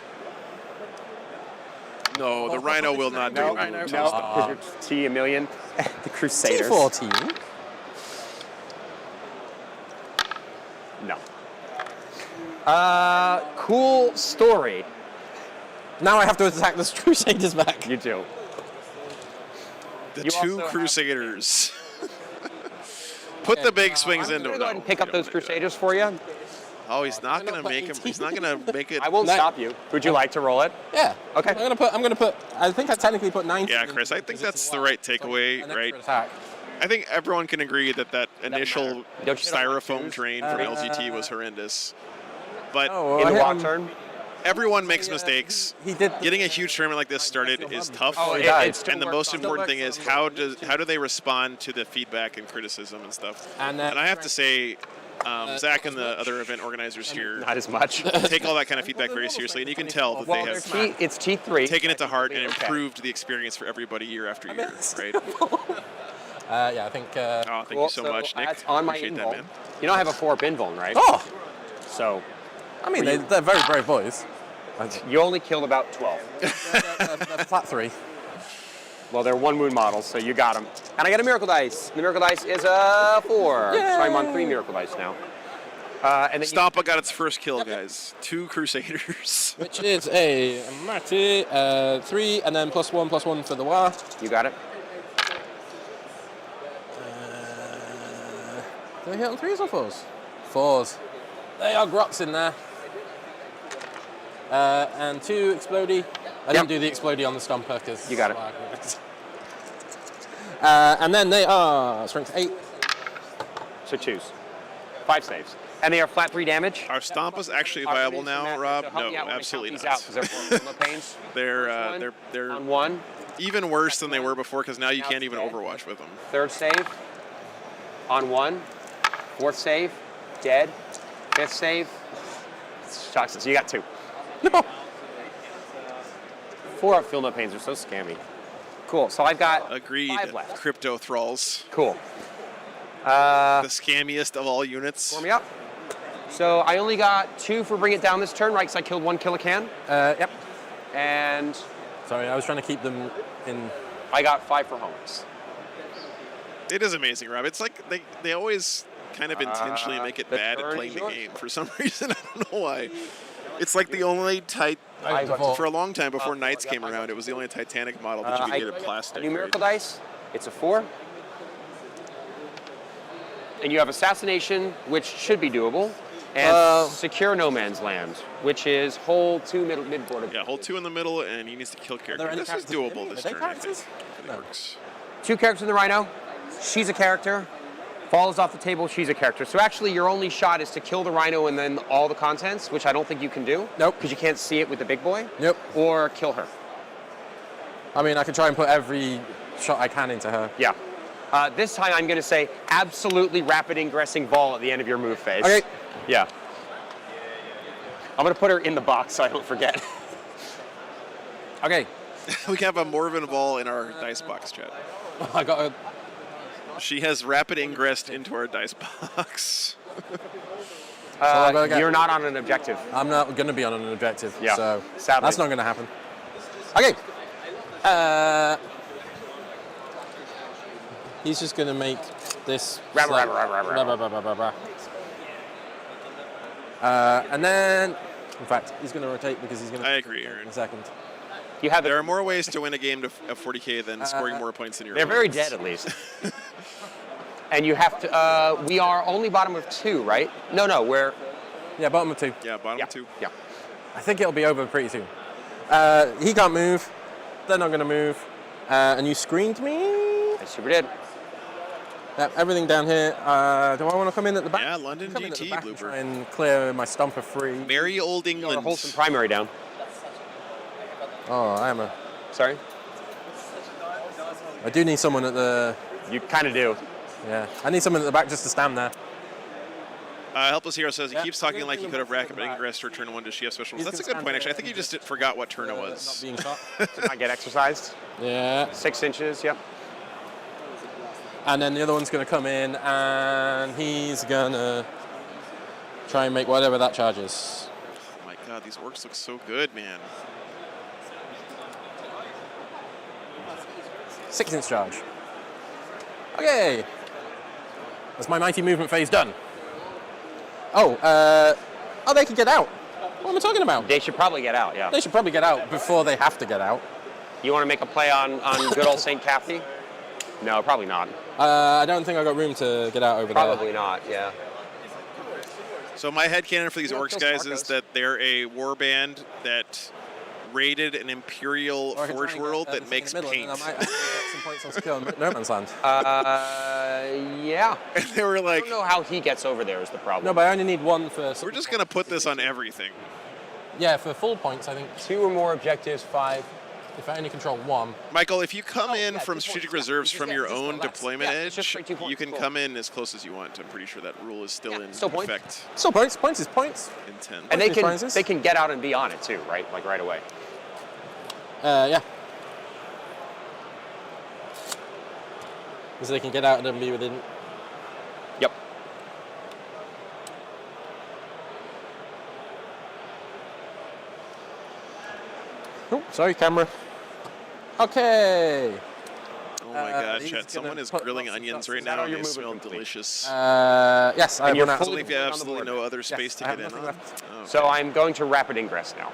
No, the Rhino will not do No, it. no, because you're T a million. The Crusaders. T14. No. Cool story. Now I have to attack the Crusaders back. You do. The You 2 also have- Crusaders. Put the big swings I'm into gonna it. go ahead and pick up those Crusaders for you. Oh, he's not gonna make him. He's not gonna make it. I won't No. stop you. Would you like to roll it? Yeah. Okay. I'm gonna put. I think I technically put 9. Yeah, Chris, I think that's the right takeaway, An extra right? attack. I think everyone can agree that initial matter. Don't you know what styrofoam twos? train from LGT was horrendous. But Oh, In I the hit walk him. turn? everyone makes mistakes. He did. Getting a huge tournament like this started is tough. Oh, he died. it still And the works most on important the- thing is how do they respond to the feedback and criticism and stuff. And, And I have to say, Zach and the other event organizers here Not as much. take all that kind of feedback very seriously, and you can tell that Well, they it's have T, it's T3. taken it to heart and Okay. improved the experience for everybody year after year, right? Yeah, I think. Oh, thank Cool, you so much, Nick. That's on my Appreciate that, invuln. man. You know I have a 4-up invuln, right? Oh, So I mean they're very brave boys. you only killed about 12. They're flat 3. Well, they're 1 wound models, so you got them. And I got a Miracle Dice. The Miracle Dice is a 4. So I'm on 3 Miracle Dice now. And then Stampa got its first kill, guys. 2 Crusaders. Which is a Mati 3, and then +1/+1 for the Wa. you got it. Do I hit on 3s or 4s? 4s. They are grots in there. And 2 explodey. I didn't do the explodey on the stomper because You got it. And then they are strength 8. So choose. 5 saves. And they are flat 3 damage. Are Stampa's actually Are viable these now, from that? Rob? So help No, me out when I absolutely count not. these out, 'cause they're full of pains. They're On 1. even worse than they were before because now you Now can't it's even dead. Overwatch with them. 3rd save. On 1. 4th save. Dead. 5th save. Shocks. So you got 2. No. 4-up fill no pains are so scammy. Cool. So I've got Agreed. 5 left. Crypto thralls. Cool. The scammiest of all units. Warm me up. So I only got 2 for bring it down this turn, right? Because I killed 1 Killacan. Yep. And Sorry, I was trying to keep them in. I got 5 for homes. It is amazing, Rob. It's like they always kind of intentionally make it the bad at turn playing is the yours. game for some reason. I don't know why. It's like the only for a long time before Knights came around, it was the only Titanic model that you could get in plastic. A new miracle right? dice. It's a 4. And you have assassination, which should be doable, and secure no man's land, which is hold 2 midboard. Yeah, hold 2 in the middle, and he needs to kill character. any This is characters doable in it? this Are they turn, I think. characters? If it No. works. 2 characters in the Rhino. She's a character. Falls off the table, she's a character. So actually, your only shot is to kill the Rhino and then all the contents, which I don't think you can do. Nope. Because you can't see it with the big boy. Nope. Or kill her. I mean, I could try and put every shot I can into her. Yeah. This time, I'm going to say absolutely rapid ingressing ball at the end of your move phase. Okay. Yeah. I'm going to put her in the box so I don't forget. Okay. We can have a Morven ball in our dice box chat. I got a. She has rapid ingressed into our dice box. I've gotta get- You're not on an objective. I'm not going to be on an objective. Yeah, So sadly. that's not going to happen. Okay. He's just going to make this. Rabba, slight- rabba, rabba, rabba. Rabba, rabba, rabba. And then, in fact, he's going to rotate because he's going to. I agree, Aaron. In a second. You have There it. are more ways to win a game of 40k than scoring more points than your They're very opponents. dead, at least. And you have to. We are only bottom of 2, right? No, we're. Yeah, bottom of 2. Yeah, bottom Yeah. 2. Yeah. I think it'll be over pretty soon. He can't move. They're not going to move. And you screened me. I super did. Everything down here. Do I want to come in at the back? Yeah, London Come in at the GT, back and Blooper. try and clear my stomper free. Merry old Or England. hold some primary down. Oh, I am a. Sorry. I do need someone at the. You kind of do. Yeah, I need someone at the back just to stand there. Helpless Hero says he Yeah. keeps talking like he could have rapid ingressed for turn 1 to she have special. He's That's a gonna good point, stand actually. I think he just forgot what turn it Not was. being shot. I get exercised. Yeah. 6 inches. Yep. And then the other one's going to come in and he's going to try and make whatever that charge is. Oh my god, these orcs look so good, man. 6-inch charge. Okay. That's my mighty movement phase done. Oh, they could get out. What am I talking about? They should probably get out. Yeah. They should probably get out before they have to get out. You want to make a play on good old St. Cathy? No, probably not. I don't think I got room to get out over Probably not. Yeah. So my headcanon for these Yeah, orcs, kill guys, Sparkos. is that they're a war band that raided an imperial there. forge world that makes paint. I might get some points on secure no man's land. Yeah. And they were I like, don't know how he gets over there is the problem. No, but I only need one for. we're just going to put this on everything. Yeah, for full points, I think 2 or more objectives, 5. if I only control one. Michael, if you come in yeah, from 2 strategic points, yeah. reserves Just- from yeah, your just own relax. deployment Yeah, it's just edge, straight 2 points, you can cool. come in as close as you want. I'm pretty sure that rule is still in still points. effect. Still points. Points is points. In 10. And These prizes? they can get out and be on it too, right? Like right away. Yeah. Because they can get out and be within. Yep. Oh, sorry, camera. Okay. Oh my god, he's chat. gonna Someone is put grilling lots of onions shots. right Is that now all and your they movement smell complete? delicious. Yes, I And you're run out. fully- Only if you have on the absolutely board. no other space to I have get in nothing on. left. Oh, okay. So I'm going to rapid ingress now,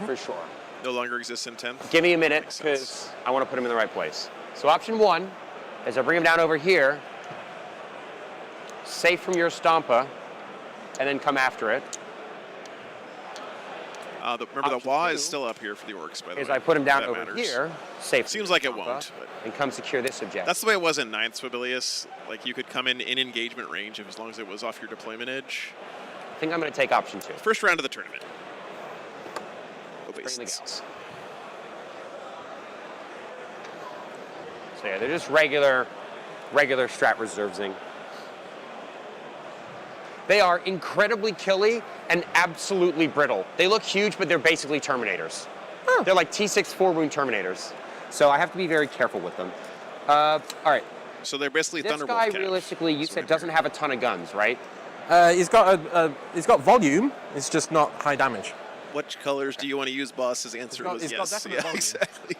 for sure. No longer exists in 10th. Give me a minute Makes sense. because I want to put him in the right place. So option 1 is I bring him down over here, safe from your Stompa, and then come after it. Remember, the Option Wa 2 is still up here for the orcs, by the Is way. I put him down That over matters. here, safe. from Seems your like it Stompa, won't, but and come secure this objective. that's the way it was in 9th, Swabilius. Like, you could come in engagement range as long as it was off your deployment edge. I think I'm going to take option 2. First round of the tournament. Bring the gals. So yeah, they're just regular strat reservesing. They are incredibly killy and absolutely brittle. They look huge, but they're basically Terminators. Oh. They're like T6 4-wound Terminators. So I have to be very careful with them. All right. So they're basically This Thunderbolt guy cav. realistically, you That's what said I'm doesn't hearing. have a ton of guns, right? He's got volume. It's just not high damage. Which colors do you want to use, boss? His answer was he's got yes. definite Yeah, volume. exactly.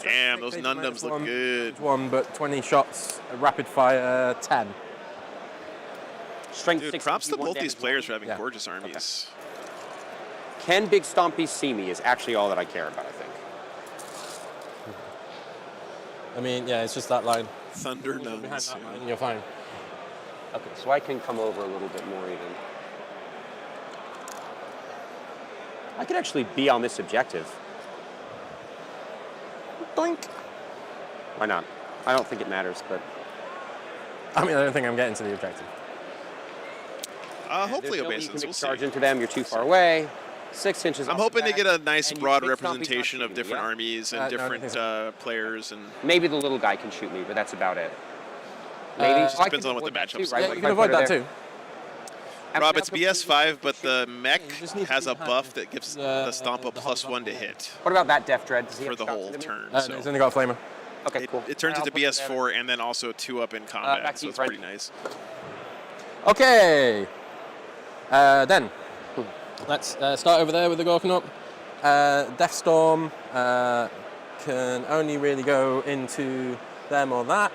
Damn, those Nundums look good. One, but 20 shots, rapid fire 10. Strength Dude, 6, props to 51 both these damage. players for having Yeah. gorgeous armies. Can Big Stompy see me is actually all that I care about, I think. I mean, yeah, it's just that line. Thunder Behind Nuns. that yeah. line, you're fine. Okay, so I can come over a little bit more even. I could actually be on this objective. Doink. Why not? I don't think it matters, but I mean, I don't think I'm getting to the objective. Hopefully there's no way you obeisance, can we'll charge see. into them. You're too far away. 6 inches. I'm off the hoping to back, get a nice and you broad Big Stompy's not representation of shooting, different yeah? armies and No, I don't different think players, and Maybe the little guy can shoot me, but that's about it. Maybe. Just I depends can on what the avoid that matchups too, are. right? Yeah, Like you if I can put avoid her that there. too. Rob, it's Absolutely. BS5, but the mech just need to has be a behind buff that gives the Stomp a the +1 to horizontal. hit What about that Def Dread? Does he for have the shots whole into me? turn. No, So he's only got a flamer. Okay, cool. it turns I'll into put it there. BS4 and then also 2 up in back combat, to so you, it's Fred. pretty nice. Okay. Then let's start over there with the Gorkanop. Death Storm can only really go into them or that.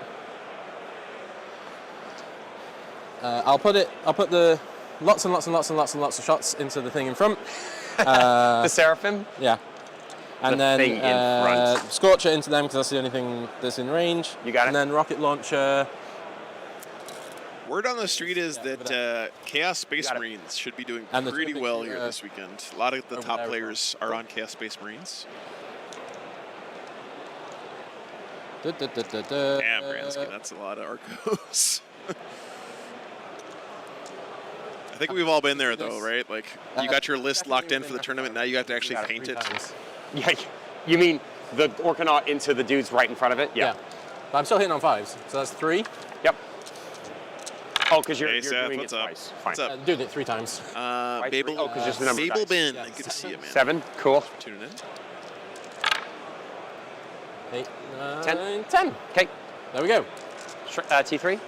I'll put the lots and lots and lots and lots and lots of shots into the thing in front. The Seraphim? Yeah. And The thing then in front. Scorcher into them because that's the only thing that's in range. You got it. And then Rocket Launcher. Word on the street is Yeah, that Chaos Space got it. Marines should be doing And the pretty Twin well Big here Shooter this weekend. A lot of the over top there as players are on Chaos Space Marines. Damn, Bransky, that's a lot of Arcos. I think we've all been there though, right? Like, you got your list locked in for the tournament, now you have to actually got it paint it. Yeah, you mean the Orkanaut into the dudes right in front of it? Yeah. But I'm still hitting on 5s, so that's 3. Yep. Oh, because you're Hey, Seth, doing what's it up? twice. What's Fine. up? Doing it 3 times. Babel, Oh, 'cause just the number of Babel dice. Ben, Yeah. good to see you, man. 7, cool. Tuning in. 8, 9, 10. 10. Okay, There we go. T3.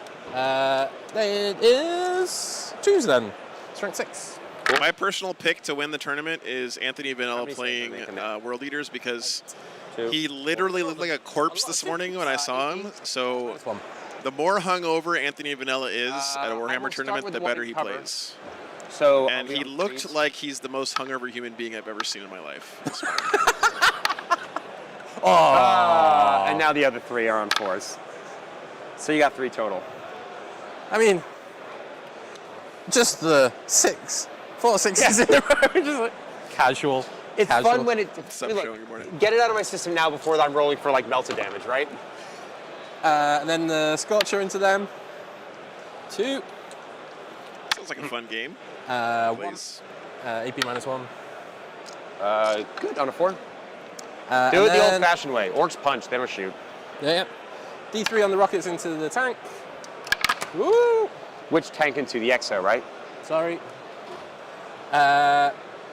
It is Tuesday then. Strength 6. My personal pick to win the tournament is Anthony Vanella many playing saves are they making? World Eaters because 2. he literally looked like a corpse this morning when I saw him. So This one. the more hungover Anthony Vanella is at a I will Warhammer start tournament, with the one better in he cover. plays. So And are we he on looked threes? like he's the most hungover human being I've ever seen in my life. this morning. And now the other 3 are on 4s. So you got 3 total. I mean, just the 6. 4 6s in a row. Just like casual. It's casual. fun when it. Stop look, showing your morning. get it out of my system now before I'm rolling for like melted damage, right? And then the Scorcher into them. 2. Sounds like a fun game. 1. Please. AP -1. Good on a 4. Do and it the then- old-fashioned way. Orcs punch, they don't shoot. Yeah. D3 on the rockets into the tank. Woo! Which tank into the Exo, right? Sorry.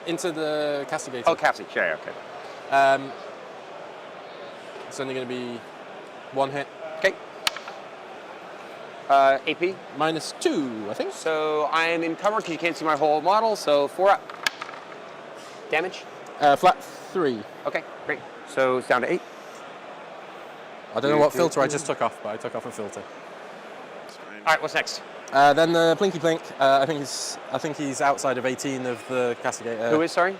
Into the Castigator. Oh, Capsy. Yeah, okay. It's only going to be 1 hit. Okay. AP. -2, I think. So I am in cover because you can't see my whole model. So 4 up. Damage. Flat 3. Okay, great. So it's down to 8. I don't know what filter I just took off, but I took off a filter. It's fine. All right, what's next? Then the Plinky Plink. I think he's outside of 18 of the Castigator. Who is, sorry?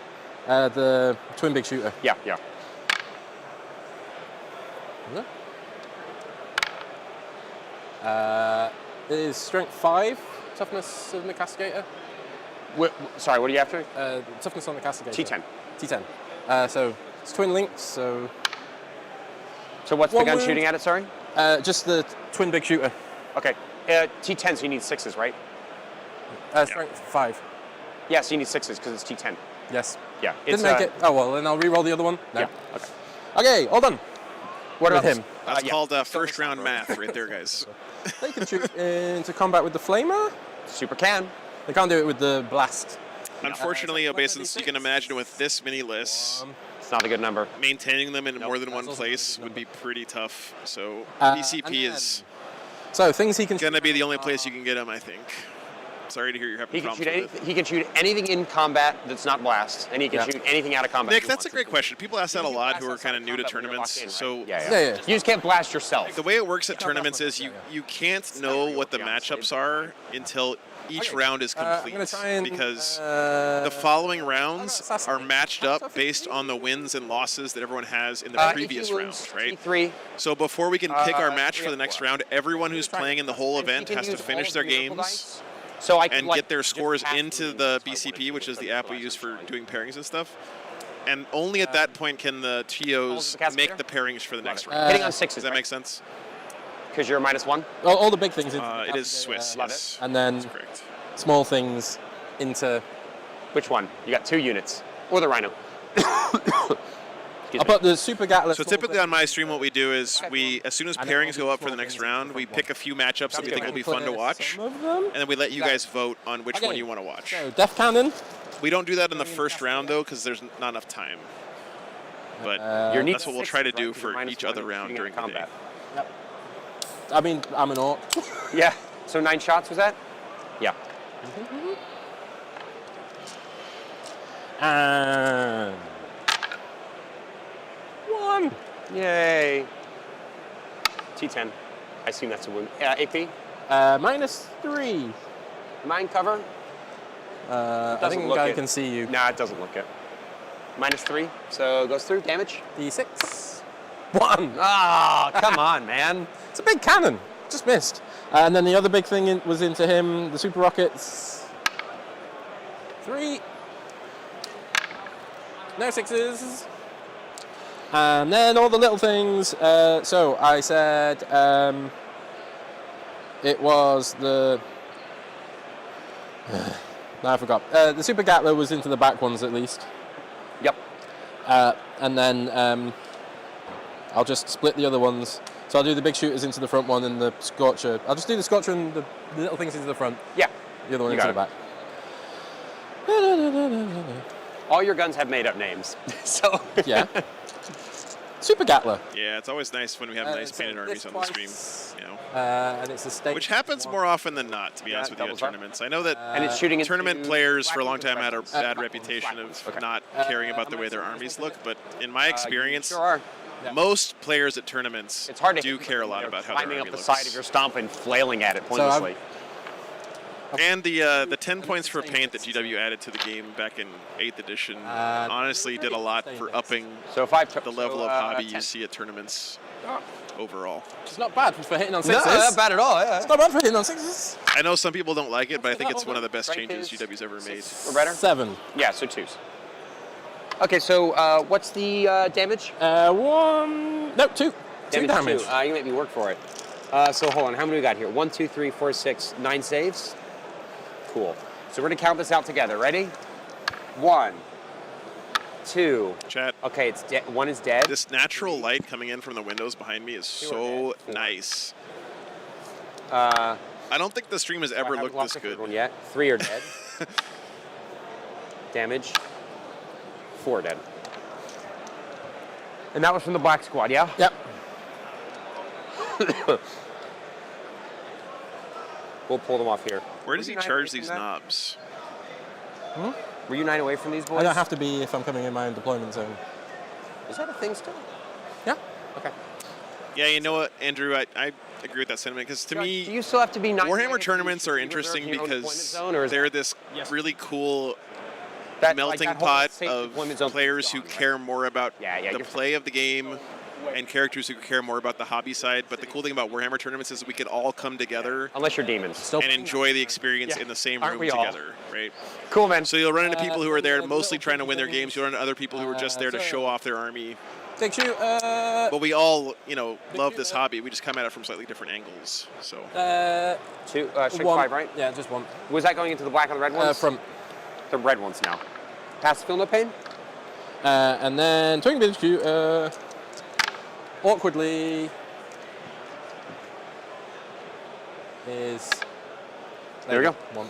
The Twin Big Shooter. Yeah, yeah. It is Strength 5. Toughness of the Castigator. Sorry, what are you after? Toughness on the Castigator. T10. T10. So it's Twin Links. So So what's the One gun wound. shooting at it, sorry? just the Twin Big Shooter. Okay. T10, so you need 6s, right? Strength 5. Yeah, so you need 6s because it's T10. Yes. Yeah. Didn't make it. Oh well, then I'll re-roll the other one. No. Yeah, okay. Okay, all done. What With about him. That's yeah. called first round math right there, guys. They can shoot into combat with the Flamer. Super can. They can't do it with the blast. Unfortunately, obeisance, you can imagine with this many lists, It's not a good number. Maintaining them in more than one place would be pretty tough. So BCP is So things he can going to be the only place you can get him, I think. Sorry to hear you're having He can problems shoot with it. he can shoot anything in combat that's not blast, and he can shoot anything out of combat. Nick, he that's a wants. great question. People ask that a lot who are kind of new to Combat when you're tournaments. locked in, So right? Yeah. Yeah. You just can't blast yourself. the way it works at tournaments is you can't know what the matchups are until each round is I'm complete, gonna try and, because the following rounds assassinate. are matched up based on the wins and losses that everyone has in the previous round, right? T3. So before we can pick our match for the next round, everyone who's playing in the whole event has to finish their games So I can and like, get their just scores pass into them the so I wouldn't BCP, which is the app we use for right. doing pairings and stuff. And only at that point can the TOs the cast make leader? the pairings for the next it. round. Hitting on Does sixes. that make sense? Because you're -1. all the big things. It is Swiss, love yes. And then That's correct. small things into. Which one? You got 2 units. Or the Rhino. I put the super gatlet. So typically on my stream, what we do is as soon as pairings go up for the next round, we pick a few matchups that we think will be fun to watch, Some of them. and then we let you guys vote on which Okay. one you want to watch. So Death Cannon. We don't do that in the first round though, because there's not enough time. But that's what we'll try to do for each other round during the day. I mean, I'm an orc. Yeah. So 9 shots was that? Yeah. And 1. Yay. T10. I assume that's a wound. AP. -3. Mind cover. I Doesn't think look I it. can see you. Nah, it doesn't look it. -3. So it goes through. Damage. D6. 1. Ah, come on, man. It's a big cannon. Just missed. And then the other big thing was into him, the super rockets. 3. No 6s. And then all the little things. So I said it was the. No, I forgot. The super gatler was into the back ones at least. Yep. And then I'll just split the other ones. So I'll do the big shooters into the front one and the Scorcher. I'll just do the Scorcher and the little things into the front. Yeah. The other one You into the got back. All your guns have made up names. So Yeah. Super Gatler. Yeah, it's always nice when we have nice so painted armies this on the stream. twice. You know, And it's a state. which happens more often than not, to be honest with you, at doubles up. tournaments. I know that and it's shooting into tournament players for a long time had a black bad ones, reputation black ones. of Okay. not caring about the way their armies look, but in my experience, Sure are. most players at tournaments It's hard to do hit care a them lot when about they're how their climbing army up the looks. side of your stomp and flailing at it I've- pointlessly. And the 10 points for paint that GW added to the game back in 8th edition honestly did a lot for upping So 5 the level of hobby 10. you see at tournaments overall. It's not bad for hitting on No, sixes. not bad at all. Yeah. It's not bad for hitting on sixes. I know some people don't like it, but I think it's one of the best Strength changes is GW's ever made. Or better? 7. Yeah, so 2s. Okay, so what's the damage? 1. No, 2. 2 damage. You can make me work for it. So hold on, how many we got here? 1, 2, 3, 4, 6, 9 saves. Cool. So we're gonna count this out together. Ready? 1, 2. Chat. Okay, it's 1 is dead. This natural light coming in from the windows behind me is so nice. I don't think the stream has I ever haven't looked lost this the third good. one yet. 3 are dead. Damage. 4 dead. And that was from the black squad, yeah? Yep. We'll pull them off here. Where does he Were you 9 charge away from these that? knobs? Were you 9 away from these boys? I don't have to be if I'm coming in my own deployment zone. Is that a thing still? Yeah. Okay. Yeah, you know what, Andrew, I agree with that sentiment, because to Do me, you still have to be 9 away Warhammer from tournaments these are reserve interesting in your own deployment because zone, or is they're this really cool that, melting like, that whole pot safe of deployment zone players who gone, right? care more about Yeah, the you're- play of the game and characters who care more about the hobby side. But the cool thing about Warhammer tournaments is we can all come together Unless you're demons. and enjoy the experience Yeah. in the same Aren't room we all? together, right? Cool, man. So you'll run into people who are there mostly trying to win their games. You'll run into other people who are just there to show off their army. Take shoot. But we all, love this hobby. We just come at it from slightly different angles. So 2, strength 1. 5, right? Yeah, just 1. Was that going into the black and the red ones? From. The red ones now. Pass feel no pain? And then twin big shoot. Awkwardly. Is. There we go. 1.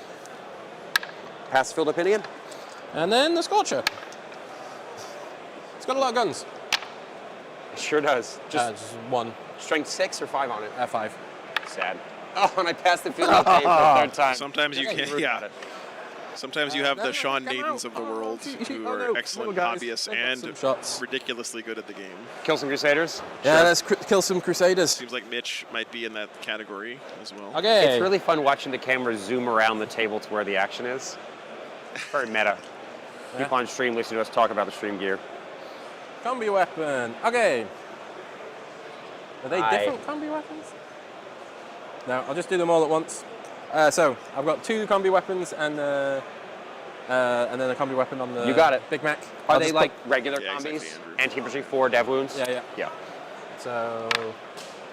Pass feel no pain again? And then the Scorcher. It's got a lot of guns. It sure does. Just one. Strength 6 or 5 on it. F5. Sad. Oh, and I passed the field of pain for the third time. Sometimes you can, yeah. Sometimes you have the Sean come Nadens out. of the world who Oh, are no. excellent Little guys. hobbyists They've got and some shots. ridiculously good at the game. Kill some Crusaders? Yeah, let's kill some Crusaders. Seems like Mitch might be in that category as well. Okay. It's really fun watching the camera zoom around the table to where the action is. It's very meta. People on stream listen to us talk about the stream gear. Combi weapon. Okay. Are they Aye. different combi weapons? No, I'll just do them all at once. So I've got 2 combi weapons and then a combi weapon on the You got it. Big Mac. Are I'll they just like regular Yeah, combis? exactly, Andrew. Anti-infantry 4, dev wounds? Yeah. Yeah. So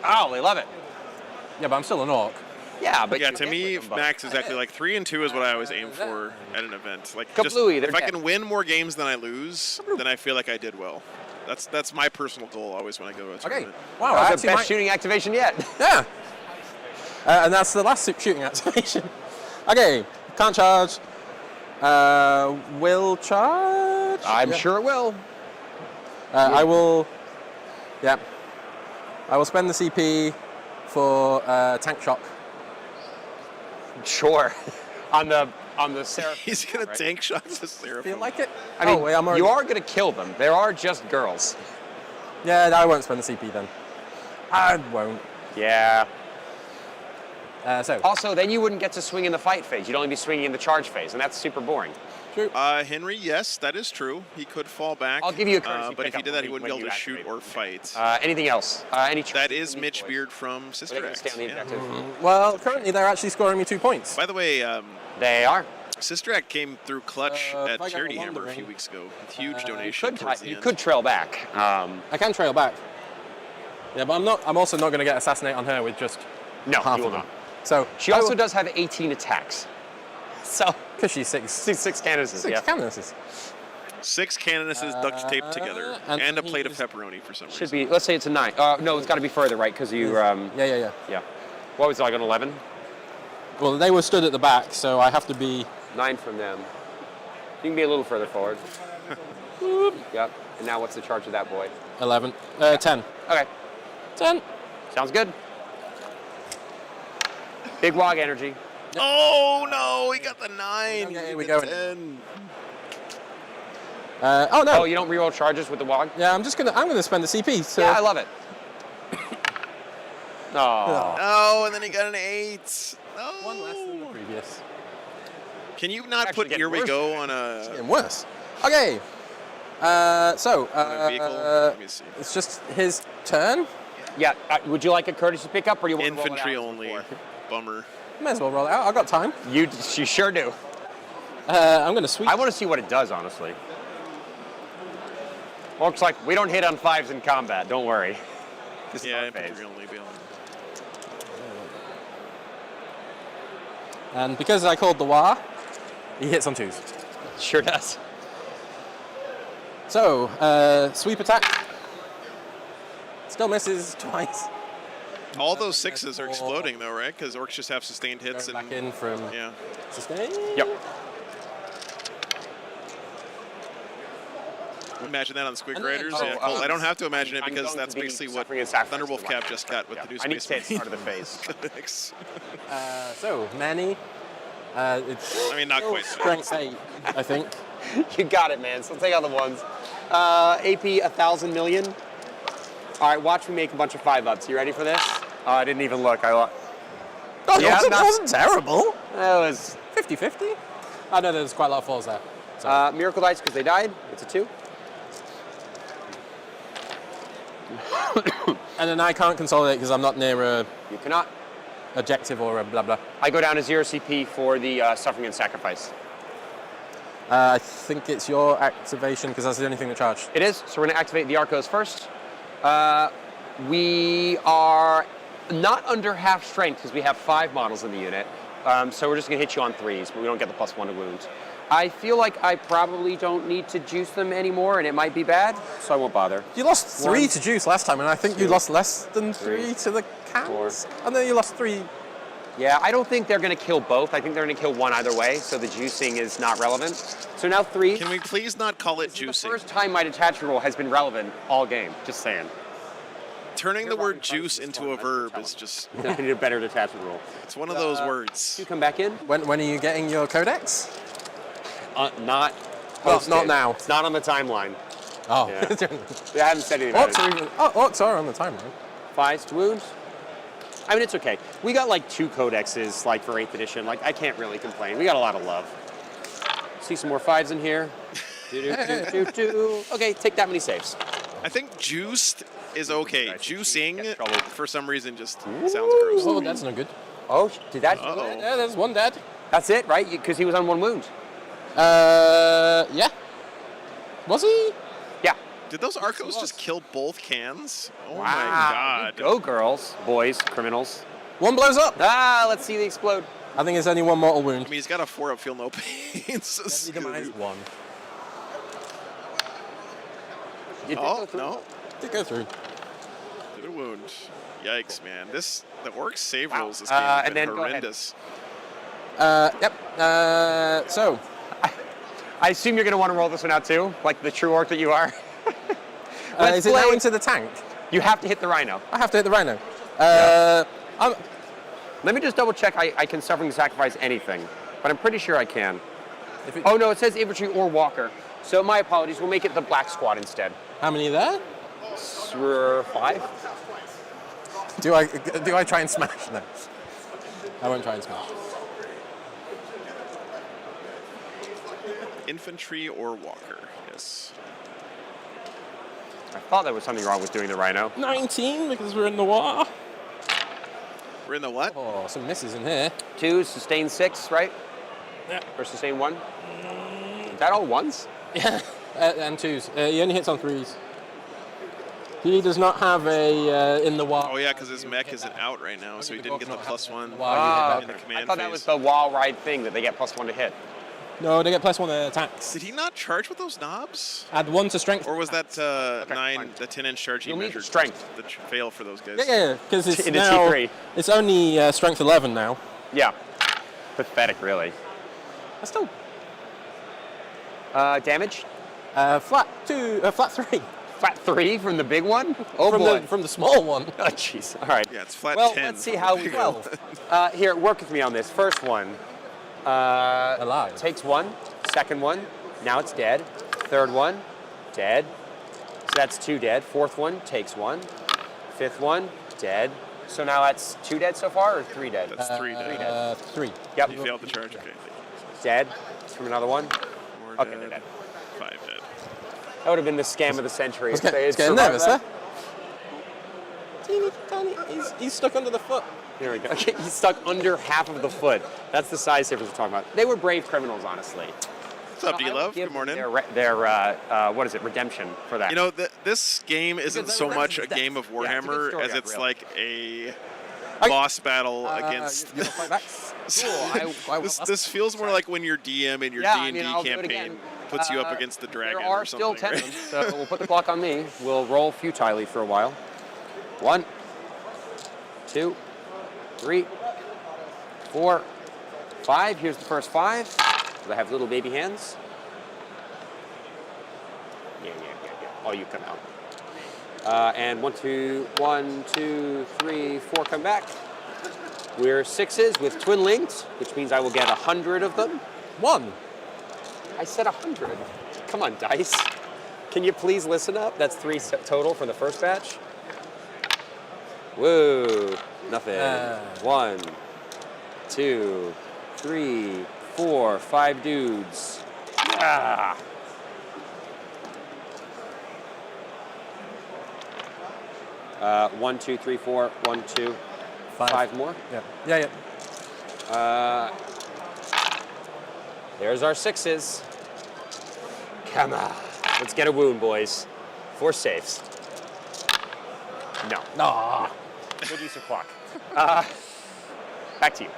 Oh, they love it. yeah, but I'm still an orc. Yeah, but Yeah, you to hit me, with them, max is actually like 3 and 2 is what I always aim for at an event. Like, just, Kablooey, they're if I dead. can win more games than I lose, then I feel like I did well. That's my personal goal always when I go to a Okay. tournament. Wow, I That's the actually best might- shooting activation yet. Yeah. And that's the last shooting activation. Okay, can't charge. Will charge? I'm Yeah. sure it will. I will. Yeah. I will spend the CP for tank shock. Sure. on the Seraph. He's gonna right? tank shot the Seraphim. Feel like it? I mean, oh, wait, I'm already... you are going to kill them. There are just girls. Yeah, I won't spend the CP then. I won't. Yeah. So, Also, then you wouldn't get to swing in the fight phase. You'd only be swinging in the charge phase, and that's super boring. true. Henry, yes, that is true. He could fall back. I'll give you a courtesy but if he pickup did that, he when wouldn't be you able to shoot activate. or fight. Anything else? Any That is Mitch Beard from They're Sister going to stay Act. on the Yeah. objective. Well, currently they're actually scoring me 2 points. By the way, They are. Sister Act came through clutch if at I go Charity along the Hammer a few ring, weeks ago with huge You donation towards the you end. could trail back. I can trail back. Yeah, but I'm also not going to get assassinate on her with just No, half you will of them. not. So She also does have 18 attacks. So, because she's six canvases, yeah. canonesses. 6 canonesses duct taped together and a plate of pepperoni for some reason. Should be, let's say it's a 9. No, it's got to be further, right? Because you, Yeah. yeah. What was it, like an 11? Well, they were stood at the back, so I have to be. 9 from them. You can be a little further forward. Yep. And now what's the charge of that boy? 11. 10. Okay. 10. Sounds good. Big wog energy. Oh no, he got the 9. Okay, He here we got go. the 10. Oh no. Oh, you don't reroll charges with the wog? Yeah, I'm gonna spend the CP. So. Yeah, I love it. Oh. Oh, and then he got an 8. No. One less than the previous. Can you not Actually put getting Here We worse. Go on Getting worse. Okay. So. a vehicle? Let me see. It's just his turn. Yeah, would you like a courtesy pickup or you want to roll it Infantry out only. before? Bummer. Might as well roll it out. I've got time. You sure do. I'm gonna sweep. I want to see what it does, honestly. Looks like we don't hit on 5s in combat. Don't worry. This is Yeah, our phase. infantry only. Be on. And because I called the Wa, he hits on 2s. Sure does. So, sweep attack. Still misses twice. All those 6s are exploding though, right? Because orcs just have sustained hits Going and back in from yeah. sustain. Yep. Imagine that on the Squig And- Raiders. oh, Yeah, cool. I don't have to imagine it I'm because going that's to be basically what suffering and sacrificing Thunderwolf to Cap watch just that. got with the new I need to say Space it's part of the phase. Thanks. So, Manny. It's I mean, not still quite. strength 8, I think. You got it, man. So take out the ones. AP 1,000 million. All right, watch me make a bunch of 5-ups. You ready for this? I didn't even look. Oh, Yeah, it not- wasn't terrible. That was 50-50. I know there's quite a lot of falls there. So. Miracle Dice because they died. It's a 2. And then I can't consolidate because I'm not near a You cannot. objective or a blah blah. I go down to 0 CP for the Suffering and Sacrifice. I think it's your activation because that's the only thing that charged. It is. So we're going to activate the Arcos first. We are not under half strength because we have 5 models in the unit. So we're just going to hit you on 3s, but we don't get the +1 to wounds. I feel like I probably don't need to juice them anymore, and it might be bad, so I won't bother. You lost 3 1, to juice last time, and I think you 2, lost less than 3 3, to the cans. And then you lost 3 Yeah, I don't think they're going to kill both. I think they're going to kill one either way, so the juicing is not relevant. So now 3. Can we please not call it This is juicing? the first time my detachment rule has been relevant all game. Just saying. Turning the word juice into a verb is just, I need a better detachment rule. it's one of those words. You come back in? When are you getting your codex? Not Well, posted. not now. It's not on the timeline. Oh. Yeah. I haven't said anything about Orcs are it. even. Oh, orcs are on the timeline. 5 to wounds. I mean, it's okay. We got like 2 codexes, like for 8th edition. Like, I can't really complain. We got a lot of love. See some more 5s in here. Okay, take that many saves. I think juiced is okay. Get Juicing, in trouble. for some reason, just sounds gross. Oh, that's no good. Oh, did that? Uh-oh. Yeah, there's one dead. That's it, right? Because he was on 1 wound. Yeah. Was he? Yeah. Did those Arcos just kill both cans? Oh Wow. my god. Go, girls, boys, criminals. One blows up. Ah, let's see the explode. I think it's only one mortal I wound. mean, he's got a 4-up, feel no pain. So screwed. One. You did Oh, go through. no. Did go through. Did a wound. Yikes, man. The orc save Wow. rules this game have and been then go ahead. horrendous. Yep. So, I assume you're going to want to roll this one out too, like the true orc that you are. is it now into the tank? You have to hit the rhino. I have to hit the rhino. Let me just double check I can suffering sacrifice anything, but I'm pretty sure I can. If it- Oh no, it says infantry or walker. So my apologies, we'll make it the black squad instead. How many are there? 5? Do I try and smash? No. I won't try and smash. Infantry or walker, yes. I thought there was something wrong with doing the rhino. 19 because we're in the war. We're in the what? Oh, some misses in here. 2, sustain 6, right? Yeah. Or sustain 1? Is that all 1s? Yeah. And 2s. He only hits on 3s. He does not have a in the war. Oh yeah, because his mech isn't out right now, so he didn't get the +1 Ah, in the I command thought that phase. was the wall ride thing that they get +1 to hit. No, they get +1 attacks. Did he not charge with those knobs? Add 1 to strength. Or was that 9, fine. the 10-inch charge he You'll need measured? strength. The fail for those guys. Yeah, because it's In a now, T3. it's only strength 11 now. Yeah. Pathetic, really. That's still Damage? flat 3 Flat 3 from the big one? Oh from boy. from the small one. Oh jeez. All right. Yeah, it's flat Well, 10. let's see how we go. Here, work with me on this. First one. Alive. Takes 1. Second one. Now it's dead. Third one. Dead. So that's 2 dead. Fourth one. Takes 1. Fifth one. Dead. So now that's 2 dead so far, or 3 dead? That's 3 dead. 3. Yep. He failed the charge, okay. Dead. From another one. 4 Okay, dead, they're dead. 5 dead. That would have been the scam of the century. Let's if they had get survived nervous, that. huh? Teeny tiny. He's stuck under the foot. Here we go. Okay, he's stuck under half of the foot. That's the size difference we're talking about. They were brave criminals, honestly. What's up, I would D-Love? give Good morning. Their what is it? Redemption for that. You know, this game isn't Because so the much a rest is game death. of Yeah, it's a good Warhammer story as arc, it's really. like a I- boss battle against. You wanna fight back? Cool. I This feels more like when your DM in your Yeah, I D&D mean, I'll do it campaign again. puts you up against the dragon There are or still something. 10 right? of them, so we'll put the clock on me. We'll roll futilely for a while. 1, 2, 3, 4, 5. Here's the first 5. I have little baby hands. Yeah. Oh, you come out. And 1, 2, 3, 4 come back. We're 6s with twin linked, which means I will get 100 of them. 1. I said 100. Come on, dice. Can you please listen up? That's 3 total for the first batch. Whoa, nothing. 1, 2, 3, 4, 5 dudes. Ah. Uh, 1, 2, 3, 4, 1, 2, 5 more. Yeah. There's our 6s. Come on. Let's get a wound, boys. 4 saves. No. No. Good use of clock. Back to you.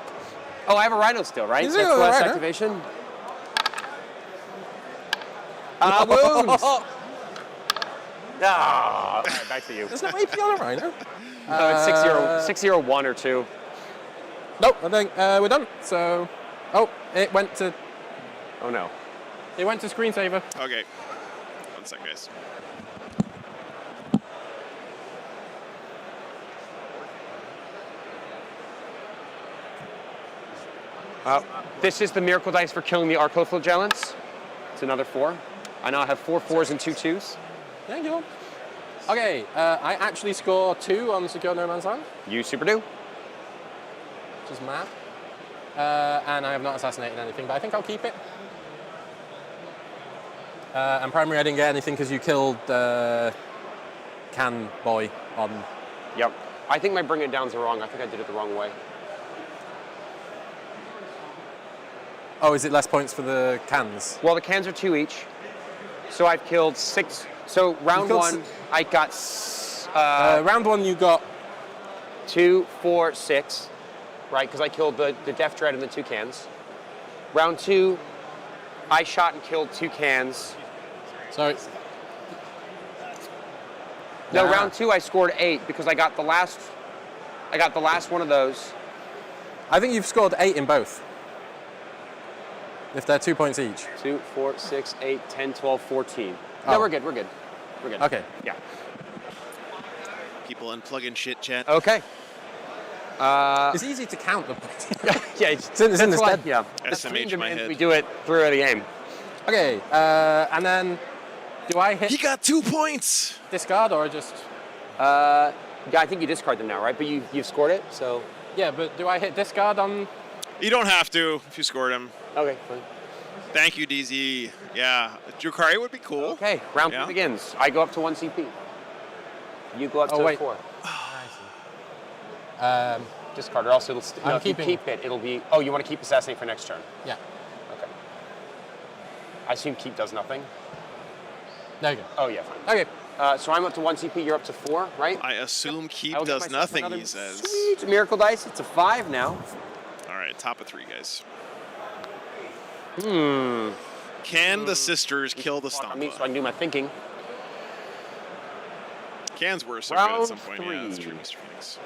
Oh, I have a rhino still, right? You That's do the have a last rhino. activation. Wounds. All right, back to you. There's no AP on a rhino. No, it's 601 or 2. Nope, I think we're done. So, oh, it went to Oh no. screensaver. Okay. 1 sec, guys. This is the miracle dice for killing the Arcoflagellants. It's another 4. I now have 4 4s and 2 2s. Thank you. Okay, I actually score 2 on Secure No Man's Land, You super do. which is mad. And I have not assassinated anything, but I think I'll keep it. And primary, I didn't get anything because you killed Can Boy on. Yep. I think my bring it downs are wrong. I think I did it the wrong way. Oh, is it less points for the cans? Well, the cans are 2 each. So I've killed 6. So round killed 1, I got Round 1, you got 2, 4, 6, right? Because I killed the Death Dread and the 2 cans. Round 2, I shot and killed 2 cans. Sorry. No, Nah. round 2 I scored 8 because I got the last one of those. I think you've scored 8 in both. If they're 2 points each. 2, 4, 6, 8, 10, 12, 14. Oh. No, we're good. Okay. Yeah. People unplugging shit, chat. Okay. It's easy to count the points. Yeah, It's in the that's why- stead. Yeah. SMH in my head. We do it throughout the game. Okay, and then do I hit He got 2 points. discard or just... Yeah, I think you discard them now, right? But you've scored it, so. Yeah, but do I hit discard on... You don't have to if you scored him. Okay, fine. Thank you, DZ. Yeah, Drukari would be cool. Okay, round Yeah. 2 begins. I go up to 1 CP. You go up to wait. 4. I see. Discard, or else it'll. I'm if you keeping- keep it, it'll be. Oh, you want to keep assassinate for next turn? Yeah, Okay. I assume keep does nothing. there you go. Oh yeah, fine. Okay, So I'm up to 1 CP. You're up to 4, right? I assume keep I will give does myself nothing, another- he says. Sweet miracle dice. It's a 5 now. All right, top of 3, guys. Can the sisters kill the I mean, so I Stompa? can do my thinking. Cans were so good at Round some point. Yeah, that's 3. true, Mr. Phoenix.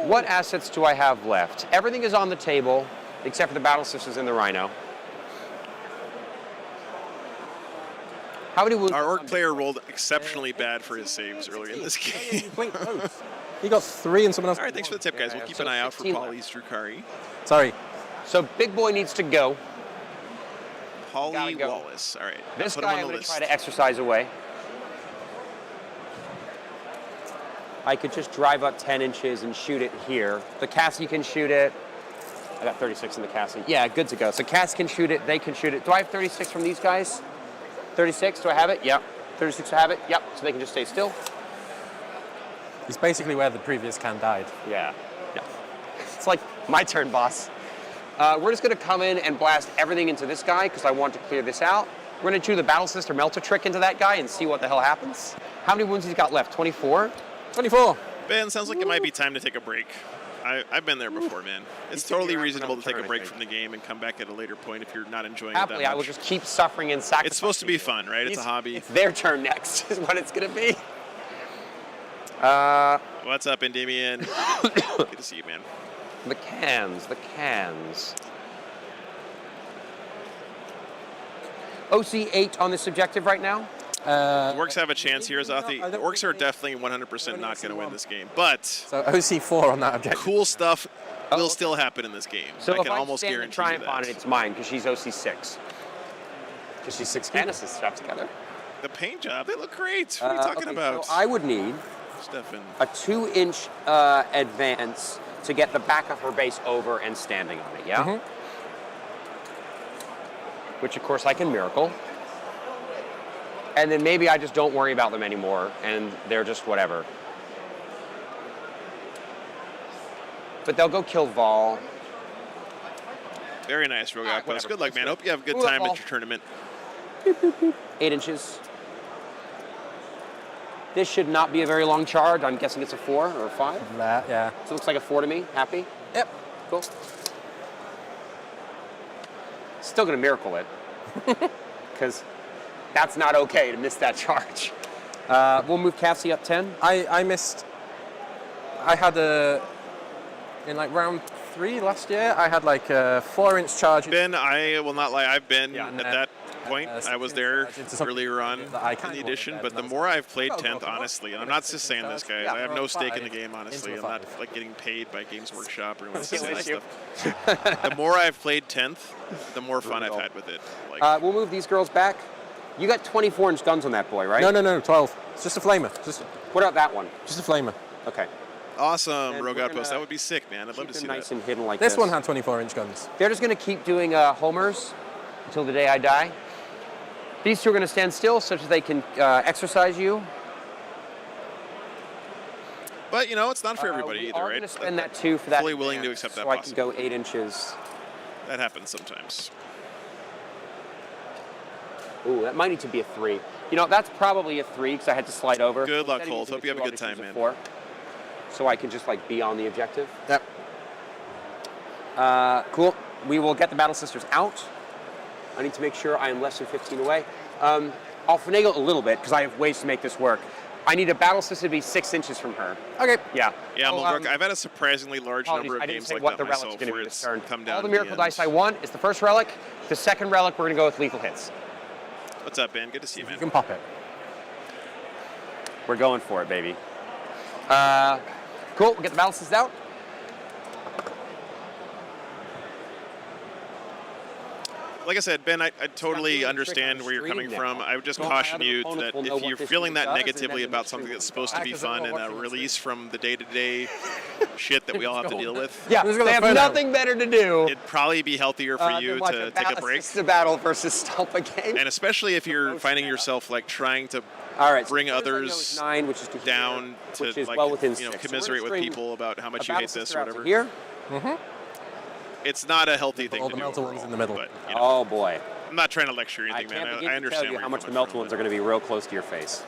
What assets do I have left? Everything is on the table, except for the Battle Sisters and the Rhino. How many wounds? Our orc player rolled exceptionally bad for his saves earlier in this game. he got 3 and someone else... All right, thanks for the tip, guys. We'll keep an eye out for 15 Polly's Drukari. Sorry. So Big Boy needs to go. Polly Gotta go. Wallace. All right, This put guy him I'm on the going to list. try to exercise away. I could just drive up 10 inches and shoot it here. The Cassie can shoot it. I got 36 in the Cassie. Yeah, good to go. So Cass can shoot it, they can shoot it. Do I have 36 from these guys? 36, do I have it? Yep. 36, I have it? Yep. So they can just stay still? He's basically where the previous can died. Yeah. Yeah. It's like my turn, boss. We're just going to come in and blast everything into this guy because I want to clear this out. We're going to do the Battle Sister Melter trick into that guy and see what the hell happens. How many wounds he's got left? 24? 24. Ben, sounds like it might be time to take a break. I've been there before, man. It's totally around for reasonable to another take a turn, I break think. from the game and come back at a later point if you're not enjoying Happily, it that I will much. just keep suffering and sacrificing. It's supposed to be fun, right? It's a hobby. It's their turn next, is what it's going to be. What's up, Endymion? Good to see you, man. The cans. OC8 on this objective right now. The orcs have a chance here, Zathi. The orcs are definitely 100% not going to win this game, but So OC4 on that objective. cool stuff will still happen in this game. So I if can I almost stand the guarantee you triumph on it, that. it's mine because she's OC6. Because she's 6 canises strapped together. The paint job, they look great. What are you talking about? So I would need Stefan. a 2-inch advance to get the back of her base over and standing on it, yeah? Which, of course, I can miracle. And then maybe I just don't worry about them anymore, and they're just whatever. But they'll go kill Vol. Very nice, Rogue Outpost. whatever. Good luck, man. Hope you have a good Ooh, time ball. at your tournament. 8 inches. This should not be a very long charge. I'm guessing it's a 4 or a 5. That, yeah. So it looks like a 4 to me. Happy? Yep. Cool. Still gonna miracle it. Because that's not okay to miss that charge. We'll move Cassie up 10. I missed. I had in like round 3 last year. I had like a 4-inch charge. Ben, I will not lie. I've been Yeah, at and that point. I was there earlier on that I in kinda the wanted edition, there, but and the I was more like, I've played "Oh, 10th, go for it." honestly, and I'm not just saying this, guys. Yeah, I have we're no on stake in the 5, game, honestly. into a I'm not 5. like getting paid by Games Workshop or anyone else Can't saying let stuff. The more I've played 10th, the more fun I've had with it. Like, We'll move these girls back. You got 24-inch guns on that boy, right? No, 12. It's just a flamer. What about that one? Just a flamer. Okay. awesome, And Rogue we're Outpost. gonna That would be sick, man. I'd love to Keep see them nice that. and hidden like This one had 24-inch guns. They're just going to keep doing homers until the day I die. These two are going to stand still such that they can exercise you. But, you know, it's not for everybody we either, are right? going to spend that 2 for that. Fully willing to advance, accept that so I can go 8 inches. That happens sometimes. Ooh, that might need to be a 3. You know, that's probably a 3 because I had to slide over. Good luck, Instead of Holt. using Hope you have a two, good I'll just time, use man. a 4, so I can just like be on the objective. Yep. Cool. We will get the Battle Sisters out. I need to make sure I am less than 15 away. I'll finagle a little bit because I have ways to make this work. I need a Battle Sister to be 6 inches from her. Okay. Yeah. Yeah, Oh, Mulrook, I've had a surprisingly large apologies, number I of didn't games say like what that the relic's myself gonna be where this it's turn. come down All the to miracle end. dice I want is the first relic. The second relic, we're going to go with lethal hits. What's up, Ben? Good to see you, You man. can pop it. We're going for it, baby. Cool. We'll get the Battle Sisters out. Like I said, Ben, I totally really understand tricky where you're coming stream from. now. I would just Don't caution other you opponents that will know if what you're this feeling stream that does, and negatively then about the something stream that's will supposed to be Because I don't fun know and what a to do. release from the day-to-day shit that we all have to deal with, Yeah, Who's gonna they have find out? nothing better to do it'd probably be healthier for you than watch to take a break. It's a battle versus stop a game. And especially if you're finding yourself like trying to All right, so bring first I know others is 9, which is to here, down to which is like well within you know 6. So we're commiserate gonna with stream people about how much a you hate Battle this Sister or out to whatever. Here. It's not a healthy thing all to the do. melter ones overall, in the middle. But you know, Oh boy. I'm not trying to lecture or I anything, can't man. begin I to understand tell you where how you're much the coming melted from, ones are but going to be real close to your face.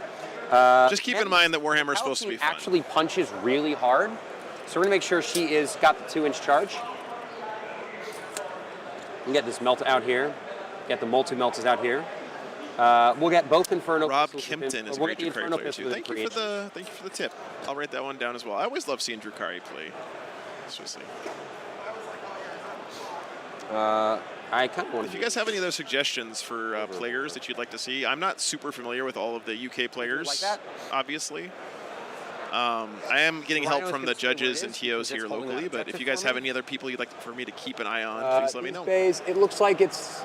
Just keep in mind that Warhammer's supposed to be fun. Actually punches really hard, so we're going to make sure she is got the 2-inch charge. We'll get this melt out here. Get the multi-melters out here. We'll get both Inferno Rob pistols within- Kimpton is a we'll great get the Drukhari Inferno player too. pistol Thank within you 3 for the tip. I'll write that one down as well. I always love seeing Drukhari play. Seriously. I kind of want If to. you guys have any other suggestions for players that you'd like to see, I'm not super familiar with all of the UK players, like that? obviously. I am getting The help Rhino's from gonna the stay where judges it and is, TOs because here it's holding locally, that but if objective you guys for have me. any other people you'd like for me to keep an eye on, please let me These know. bays, it looks like it's.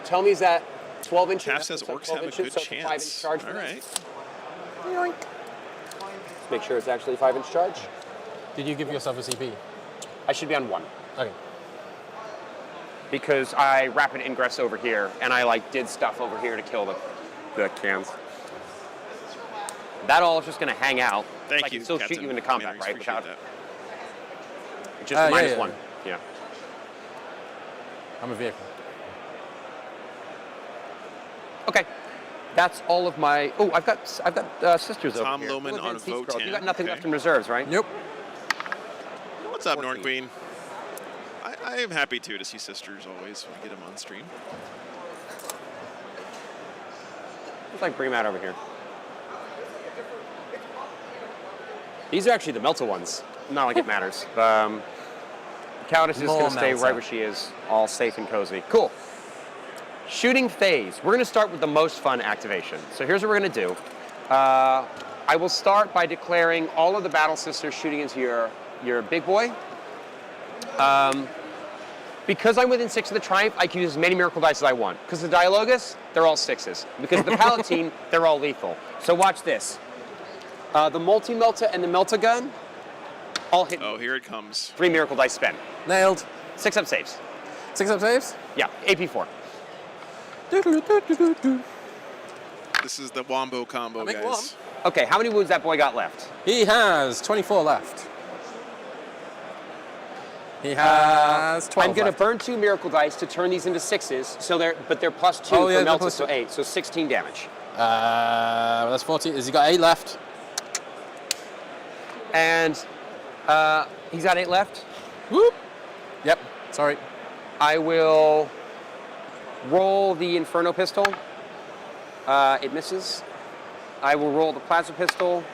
Tell me, is that 12 inches? Calf That says looks orcs like 12 have a inches, good so it's a 5-inch chance. charge All for this. right. Let's make sure it's actually a 5-inch charge. Did you give yourself a CP? I should be on 1. Okay. Because I rapid ingress over here and I like did stuff over here to kill the cans. That all is just going to hang out. Thank I you, can still Captain shoot you into combat, Manners, right? appreciate Without that. just minus yeah. 1. Yeah. I'm a vehicle. Okay. That's all of my. Oh, I've got sisters over Tom here. Lohman Who on advanced these girls? Votan. You got nothing Okay. left in reserves, right? Nope. What's up, 14. Norn Queen? I am happy to see sisters always when we get them on stream. Let's like bring them out over here. These are actually the Melta ones. Not like it matters. Countess is More going to stay Melta. right where she is, all safe and cozy. Cool. Shooting phase. We're going to start with the most fun activation. So here's what we're going to do. I will start by declaring all of the Battle Sisters shooting into your big boy. Because I'm within 6 of the Triumph, I can use as many Miracle Dice as I want. Because the Dialogus, they're all 6s. Because the Palatine, they're all lethal. So watch this. The Multi-Melta and the Melta Gun, all hit Oh, here it comes. 3 Miracle Dice spent. Nailed. 6 up saves. 6 up saves? Yeah, AP4. This is the Wombo combo, I make guys. Okay, how many wounds that boy got left? He has 24 left. He has 12 I'm going to left. burn 2 Miracle Dice to turn these into 6s, so but they're plus 2 Oh, yeah, for they're Melta, plus so 2. 8, so 16 damage. That's 14. Has he got 8 left? And he's got 8 left. Whoop. Yep. Sorry. I will roll the Inferno Pistol. It misses. I will roll the Plasma Pistol.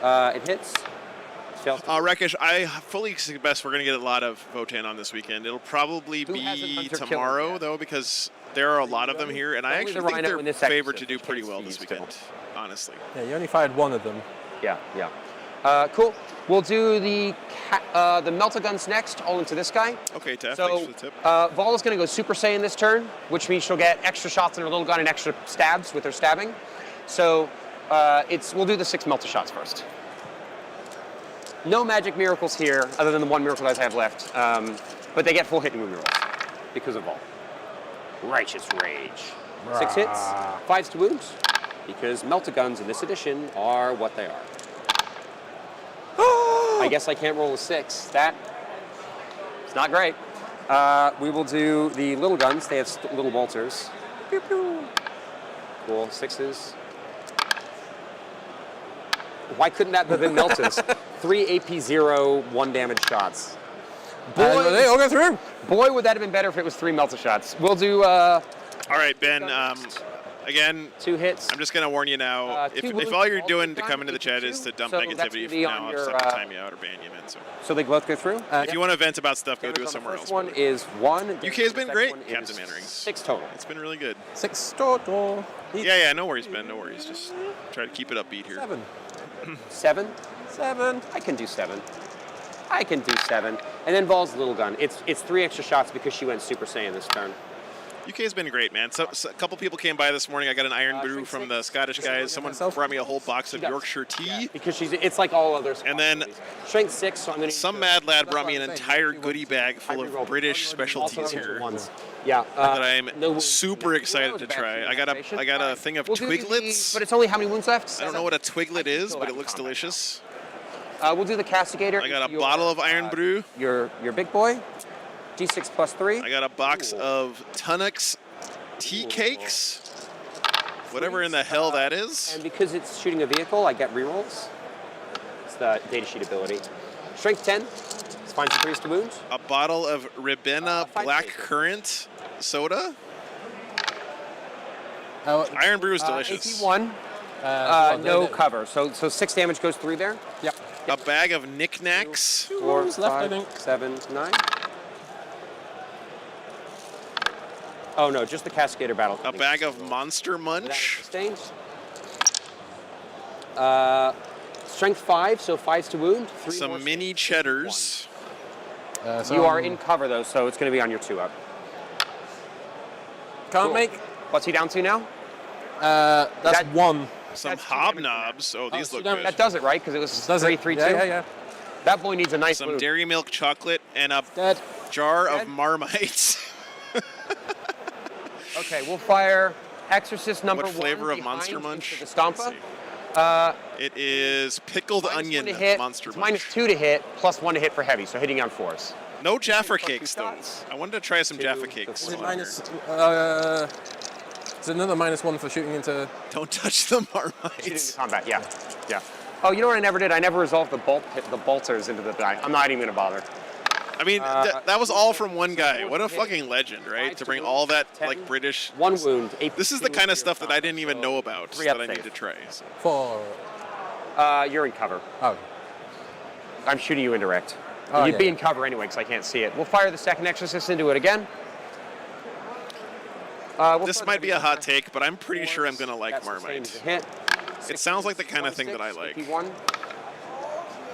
It hits. Rekish, I fully expect we're going to get a lot of Votan on this weekend. It'll probably Who hasn't be Hunter killer tomorrow, yet? though, because there are a lot of them here, and I Only the actually think Rhino they're and this favored to Exorcist, do which pretty gets well this Steve weekend, honestly. Yeah, you only fired one of them. Yeah, yeah. Cool. We'll do the Meltaguns next, all into this guy. Okay, Tef, So, thanks for the tip. Vol is going to go Super Saiyan this turn, which means she'll get extra shots in her little gun and extra stabs with her stabbing. So we'll do the 6 Melta shots first. No magic miracles here, other than the 1 miracle dice I have left. But they get full hit and wound rolls because of Vol. Righteous Rage. 6 hits, 5s to wounds, because Meltaguns in this edition are what they are. I guess I can't roll a 6. It's not great. We will do the little guns. They have little bolters. Pew, pew. Cool. 6s. Why couldn't that have been Meltas? 3 AP0, 1 damage shots. They all go through. Boy, would that have been better if it was 3 Melta shots. We'll do. All right, Ben. Again, 2 hits. I'm just going to warn you now. Two If wounds all you're all doing to time, come into the chat equal is to two. dump So that's negativity gonna from be now on on, your, I'm time you out or ban you, man. So they both go through. If you want to vent about stuff, go do it Damage on somewhere the else. first one is 1. UK has been The great, second one Captain is Mannerings. 6 total. It's been really good. 6 total. Yeah, no worries, Ben. No worries. Just try to keep it upbeat here. 7. 7? I can do 7. And then Vol's little gun. It's 3 extra shots because she went Super Saiyan this turn. UK has been great, man. So a couple people came by this morning. I got an Iron Brew from the Scottish guys. Someone brought me a whole box of Yorkshire tea. Because it's like all other And then Strength 6, so I'm going to some mad lad brought me an entire goodie bag full of British specialties here Yeah. that I'm super excited to try. I got a thing of Twiglets. But it's only how many wounds left? I don't know what a Twiglet is, but it looks delicious. We'll do the Castigator. I got a bottle of Iron Brew. Your big boy. D6 plus 3. I got a box of Tunnux tea cakes. Whatever in the hell that is. And because it's shooting a vehicle, I get rerolls. It's the data sheet ability. Strength 10. It's fine for 3s to wounds. A bottle of Ribena Black Currant soda. Iron Brew is delicious. AP1. No cover. So 6 damage goes through there. Yep. A bag of knickknacks. 4, left, I 5, think. 7, 9. Oh no, just the Cascadator battle. A bag of Monster Munch. Sustained. Strength 5, so 5s to wound. 3 more Some mini cheddars. You are in cover though, so it's going to be on your 2-up. Can't make. What's he down to now? That's 1. Some hobnobs. Oh, these look good. That does it, right? Because it was Does 3, it? 3, 2. Yeah. That boy needs a nice Some wound. dairy milk chocolate and a Dead. jar of Marmites. Okay, we'll fire Exorcist number 1. What flavor of behind Monster Munch? into The Stompa. It is pickled -1 onion to hit, Monster it's Munch. -2 to hit, +1 to hit for heavy, so hitting on 4s. No Jaffa cakes, though. shots. I wanted to try some Jaffa cakes. Is it while I'm minus? here. Is it another -1 for shooting into? Don't touch the Shooting Marmites. into combat, yeah. Oh, you know what I never did? I never resolved the bolters into the die. I'm not even gonna bother. I mean, that was all from one guy. What a fucking legend, right? To bring all that, like, British... 1 wound. This is the kind of stuff that I didn't even know about Three that up I need save. to try. So. 4. You're in cover. Oh. I'm shooting you indirect. Oh, You'd yeah, be yeah. in cover anyway, because I can't see it. We'll fire the second Exorcist into it again. This might be a hot take, but I'm pretty sure I'm going to like That's the same Marmite. as a hit. It sounds like the kind of thing that I 6, like. AP1.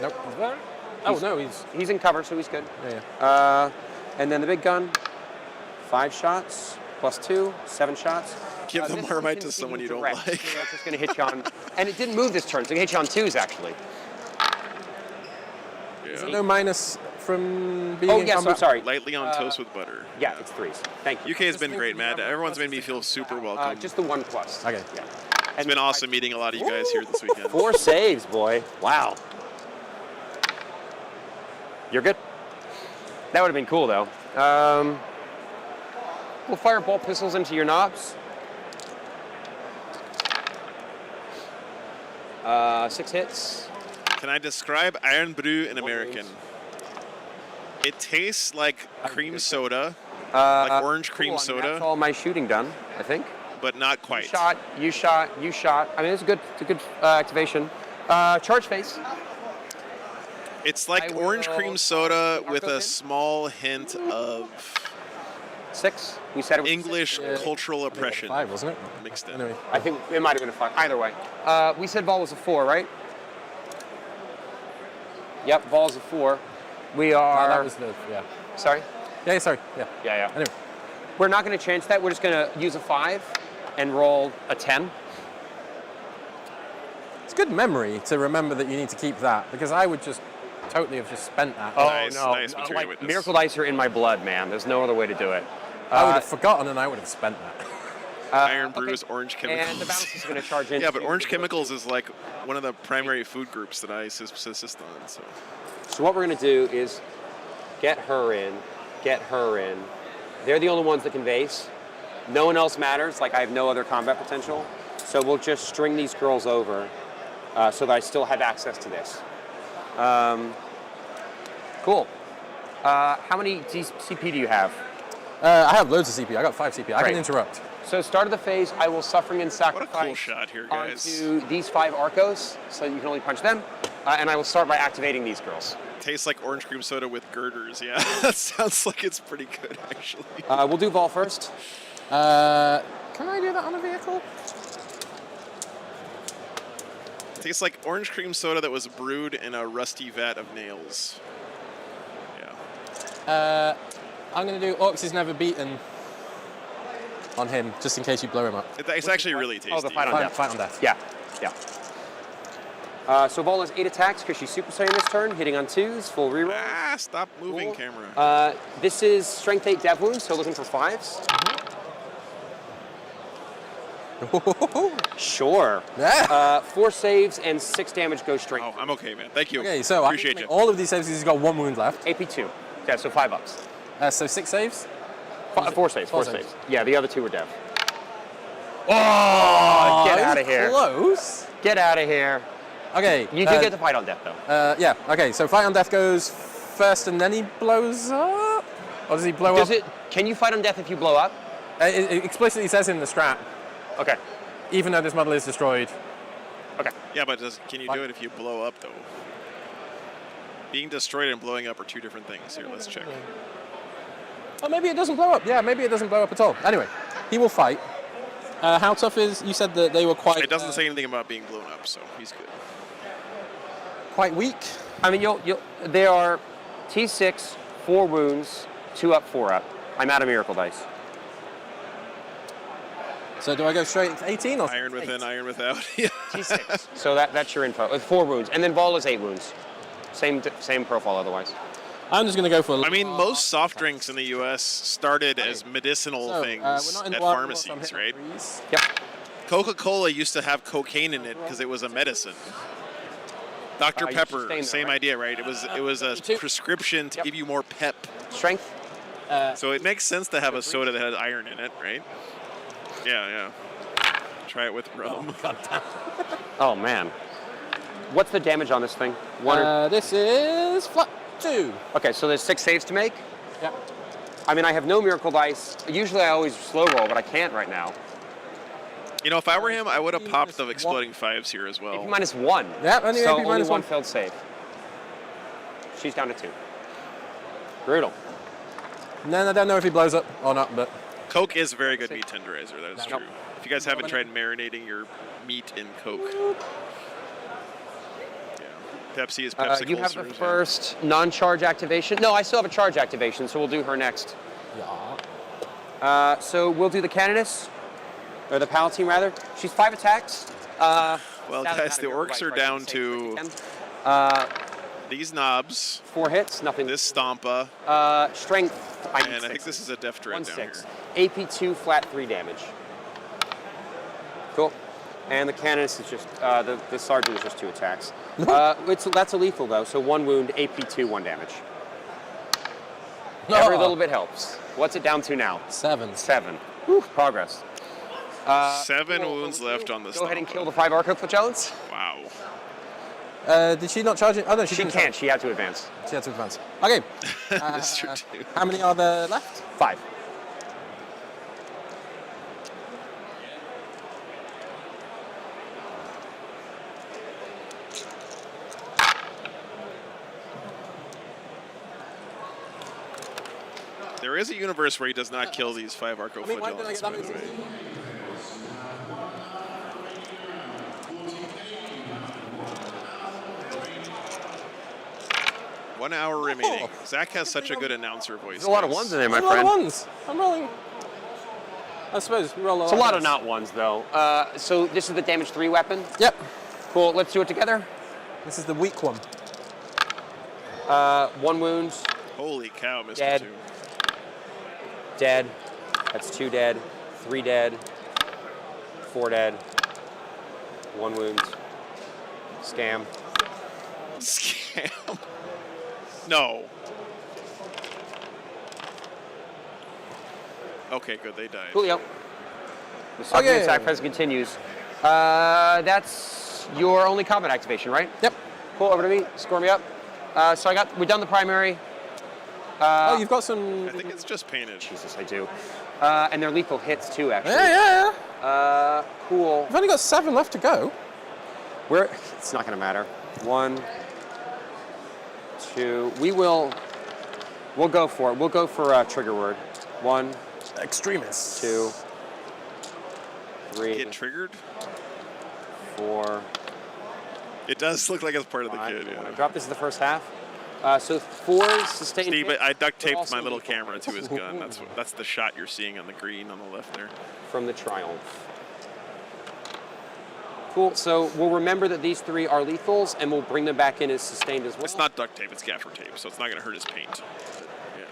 Nope. Is that? Oh no, He's in cover, so he's good. Yeah. And then the big gun, 5 shots, +2, 7 shots. Give the this one Marmite can to be someone you don't direct, like. so that's just going to hit you on, and it didn't move this turn, so it hit you on 2s actually. Is Yeah. there no minus from being Oh in yes, combat? I'm sorry. Lightly on toast with butter. Yeah, it's 3s. Thank you. UK has been great, man. Everyone's made me feel super welcome. Just the 1+. Okay. Yeah. It's been awesome meeting a lot of you guys here this weekend. 4 saves, boy. Wow. You're good. That would have been cool, though. We'll fire bolt pistols into your knobs. 6 hits. Can I describe Iron Brew in American? It tastes like cream soda, like orange cream Cool, I mean, soda, that's all my shooting done, I think. but not quite. You shot. I mean, it's a good activation. Charge face. It's like I orange will cream soda mark with those a in. small hint of 6. We said it was English Yeah. cultural oppression 5, wasn't it? mixed in. Anyway. I think it might have been a 5. Either way. We said Vol was a 4, right? Yep, Vol's a 4. We are. That was the, yeah. Sorry? Yeah, sorry. Yeah. Yeah. Anyway. We're not going to change that. We're just going to use a 5 and roll a 10. It's good memory to remember that you need to keep that, because I would just totally have just spent that. Nice material Like, witness. Miracle Dice are in my blood, man. There's no other way to do it. I would have forgotten and I would have spent that. Iron brews, orange chemicals. And the balance is going to charge in. Yeah, but orange chemicals is like one of the primary food groups that I subsist on. So So what we're going to do is get her in. They're the only ones that can base. No one else matters. Like, I have no other combat potential. So we'll just string these girls over so that I still have access to this. Cool. How many CP do you have? I have loads of CP. I got 5 CP. I Great. can interrupt. So start of the phase, I will Suffering and what a Sacrifice cool shot here, guys. onto these 5 Arcos, so you can only punch them. And I will start by activating these girls. Tastes like orange cream soda with girders. Yeah, that sounds like it's pretty good, actually. We'll do Vol first. Can I do that on a vehicle? Tastes like orange cream soda that was brewed in a rusty vat of nails. Yeah. I'm going to do Orcs is never beaten on him, just in case you blow him up. It's actually really tasty. Oh, the fight on death. Fight on death. Yeah. So Vol has 8 attacks because she's Super Saiyan this turn, hitting on 2s, full reroll. Ah, stop moving, Cool. camera. This is Strength 8 Dev Wounds, so looking for 5s. Sure. Yeah. 4 saves and 6 damage goes straight. Oh, I'm okay, man. Thank you. Okay, so Appreciate I you. all of these saves, he's got 1 wound left. AP2. Yeah, so 5 ups. So 6 saves. 4 saves. 4 4 saves. saves. Yeah, the other 2 were Dev. Oh, get it was outta here. Close. Get out of here. Okay. You do get to fight on death, though. Yeah. Okay. So fight on death goes first, and then he blows up. Or does he blow Does up? it? Can you fight on death if you blow up? It explicitly says in the strat, Okay. even though this model is destroyed. Okay. Yeah, but can you do it if you blow up, though? Being destroyed and blowing up are 2 different things. Here, let's check. Oh, maybe it doesn't blow up. Yeah, maybe it doesn't blow up at all. Anyway, he will fight. How tough is? You said that they were quite. It doesn't say anything about being blown up, so he's good. Quite weak. I mean, there are T6, 4 wounds, 2 up, 4 up. I'm out of Miracle Dice. So do I go straight into 18 or Iron 8? within, iron without. Yeah. T6. So that's your info. 4 wounds, and then Vol is 8 wounds. Same profile otherwise. I'm just going to go for. I mean, most soft drinks in the U.S. started as medicinal So, things we're not in at Warhammer, pharmacies, so I'm hitting right? 3s. Yep. Coca-Cola used to have cocaine in it because it was a medicine. Dr. You should Pepper, stay in there, same right? idea, right? It was a prescription to give you more pep. Strength. So it makes sense to have a soda that has iron in it, right? Yeah. Try it with rum. Oh man. What's the damage on this thing? 1 or... This is flat 2. Okay, so there's 6 saves to make. Yep. I mean, I have no Miracle Dice. Usually I always slow roll, but I can't right now. You know, if I were him, I would have popped the exploding 5s here as well. AP -1. Yeah, only so AP only -1. one failed save. She's down to 2. Brutal. And then I don't know if he blows up or not, but Coke is a very good meat tenderizer, that is Nope. true. If you guys haven't tried marinating your meat in Coke. Yeah. Pepsi is Pepsi. You have the first non-charge activation. No, I still have a charge activation, so we'll do her next. yeah. So we'll do the Canoness, or the Palatine rather. She's 5 attacks. Well, guys, the orcs are down to these knobs, 4 hits, nothing. this Stompa, Strength. and I think this is a Death Dread down 1/6. here. AP2 flat 3 damage. Cool. And the Canoness is just the Sergeant is just 2 attacks. That's a lethal though, so 1 wound, AP2, 1 damage. Every little bit helps. What's it down to now? 7. 7. Whew, progress. 7 wounds left on the Go ahead and Stompa. kill the 5 Arco Flagellants. Wow. Did she not charge it? Oh no, she She didn't can't. charge. She had to advance. She had to advance. Okay. Mr. 2. How many are there left? 5. There is a universe where he does not kill these 5 arco I mean, why didn't I flagellants, get that by the many way. 1 hour remaining. Zach has such a good announcer voice. There's a lot of guys. ones in there, my There's a lot friend. of ones. I'm rolling. I suppose we roll a lot. It's a lot of dice. not ones, though. So this is the damage 3 weapon. Yep. Cool. Let's do it together. This is the weak one. 1 wound. Holy cow, Mr. Dead. 2. Dead. That's 2 dead. 3 dead. 4 dead. 1 wound. Scam. Scam. No. Okay, good. They died. Coolio. The submarine attack phase continues. That's your only combat activation, right? Yep. Cool. Over to me. Score me up. So we've done the primary. Oh, you've got some. I think it's just painted. Jesus, I do. And they're lethal hits too, actually. Yeah. Cool. We've only got 7 left to go. It's not going to matter. 1, 2. We'll go for it. We'll go for trigger word. 1, Extremists. 2, 3, Get triggered? 4. It does look like it's part of the 5. kid, I yeah. dropped this the first half. So 4 sustained Steve, hits, I duct but taped also my little lethal camera to hits his gun. That's the shot you're seeing on the green on the left there. from the Triumph. Cool. So we'll remember that these 3 are lethals, and we'll bring them back in as sustained as well. It's not duct tape, it's gaffer tape, so it's not going to hurt his paint. But, yeah.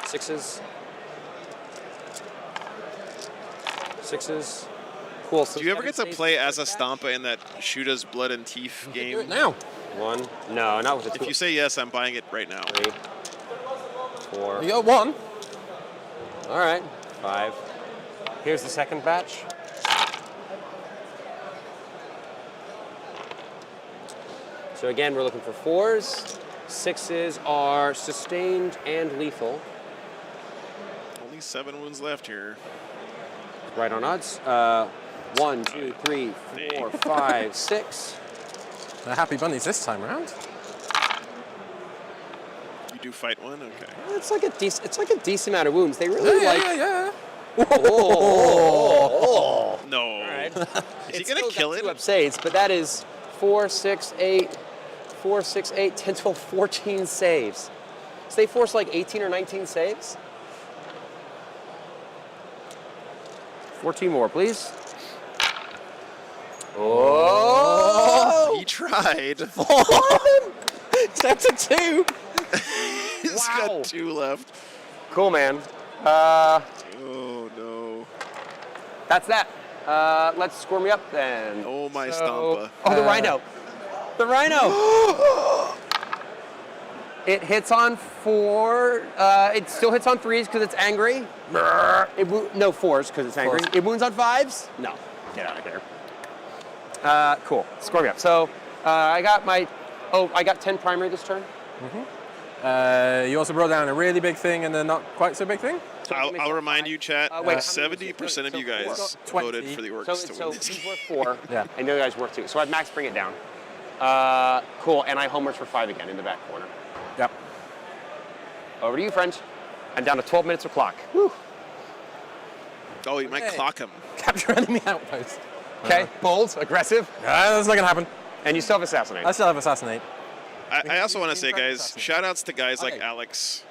6s. 6s. Cool. So Do you ever get to 7 play saves as a Stampa in that Shoota's Blood and Teeth Do it game? now. 1. No, not with a 2. If you say yes, I'm buying it right now. 3, 4. You got 1. All right. 5. Here's the second batch. So again, we're looking for 4s. 6s are sustained and lethal. Only 7 wounds left here. Right on odds. 1, 2, 3, 4, 5, 6. They're happy bunnies this time around. You do fight one? Okay. It's like a decent amount of wounds. They really Yeah. Oh. No. All right. Is he going to kill it? 2 saves, but that is 4, 6, 8, 10, 12, 14 saves. So they force like 18 or 19 saves. 14 more, please. Oh! He tried. That's a 2. He's Wow. got 2 left. Cool, man. Oh, no. That's that. Let's score me up then. Oh, my So- Stampa. Oh, the Rhino. The Rhino. It hits on 4. It still hits on 3s because it's angry. No, 4s because it's angry. 4s. It wounds on 5s? No. Get out of here. Cool. Score me up. So I got 10 primary this turn. You also brought down a really big thing and a not quite so big thing. I'll remind you, chat, wait, 70% of you guys 20. voted for the orcs to So win this he's game. worth 4. Yeah. And the other guy's worth 2. So I'd max bring it down. Cool. And I homers for 5 again in the back corner. Yep. Over to you, friend. I'm down to 12 minutes of clock. Woo. Oh, you might Okay. clock him. Capture enemy outpost. Okay. Bold, aggressive. That's not gonna happen. And you still have assassinate. I still have assassinate. I also want to say, guys, Assassin. shout outs to guys like Okay. Alex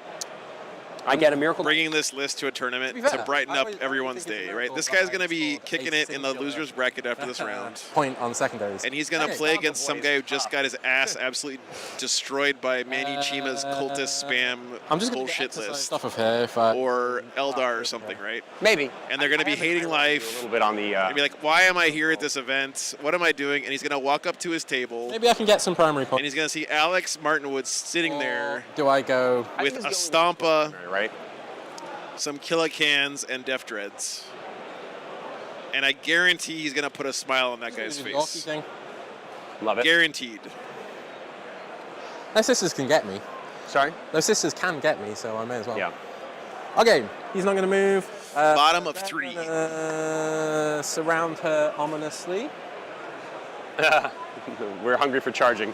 I get a miracle. bringing this list to a tournament To be to fair, brighten I up always everyone's think it's day, a right? miracle This that guy's I going to be scored kicking a it in the singular loser's bracket after this round. Point on secondaries. And he's going to Okay. play against some guy who just got his ass absolutely destroyed by Manny Chima's cultist spam I'm just gonna bullshit get list. stuff of here if I. Or Eldar or something, right? Maybe. And they're going to be hating A life. little bit on the. And be like, why am I here at this event? What am I doing? And he's going to walk up to his table, Maybe I can get some primary and points. he's going to see Alex Martinwood sitting there Do I go? I with think a he's going Stampa, right. some Killicans, and Def Dreads. And I guarantee he's going to put a smile on that guy's Do the Orky face. thing. Love it. Guaranteed. Those sisters can get me. Sorry. Those sisters can get me, so I may as well. Yeah. Okay, he's not going to move. Bottom of 3. Surround her ominously. We're hungry for charging.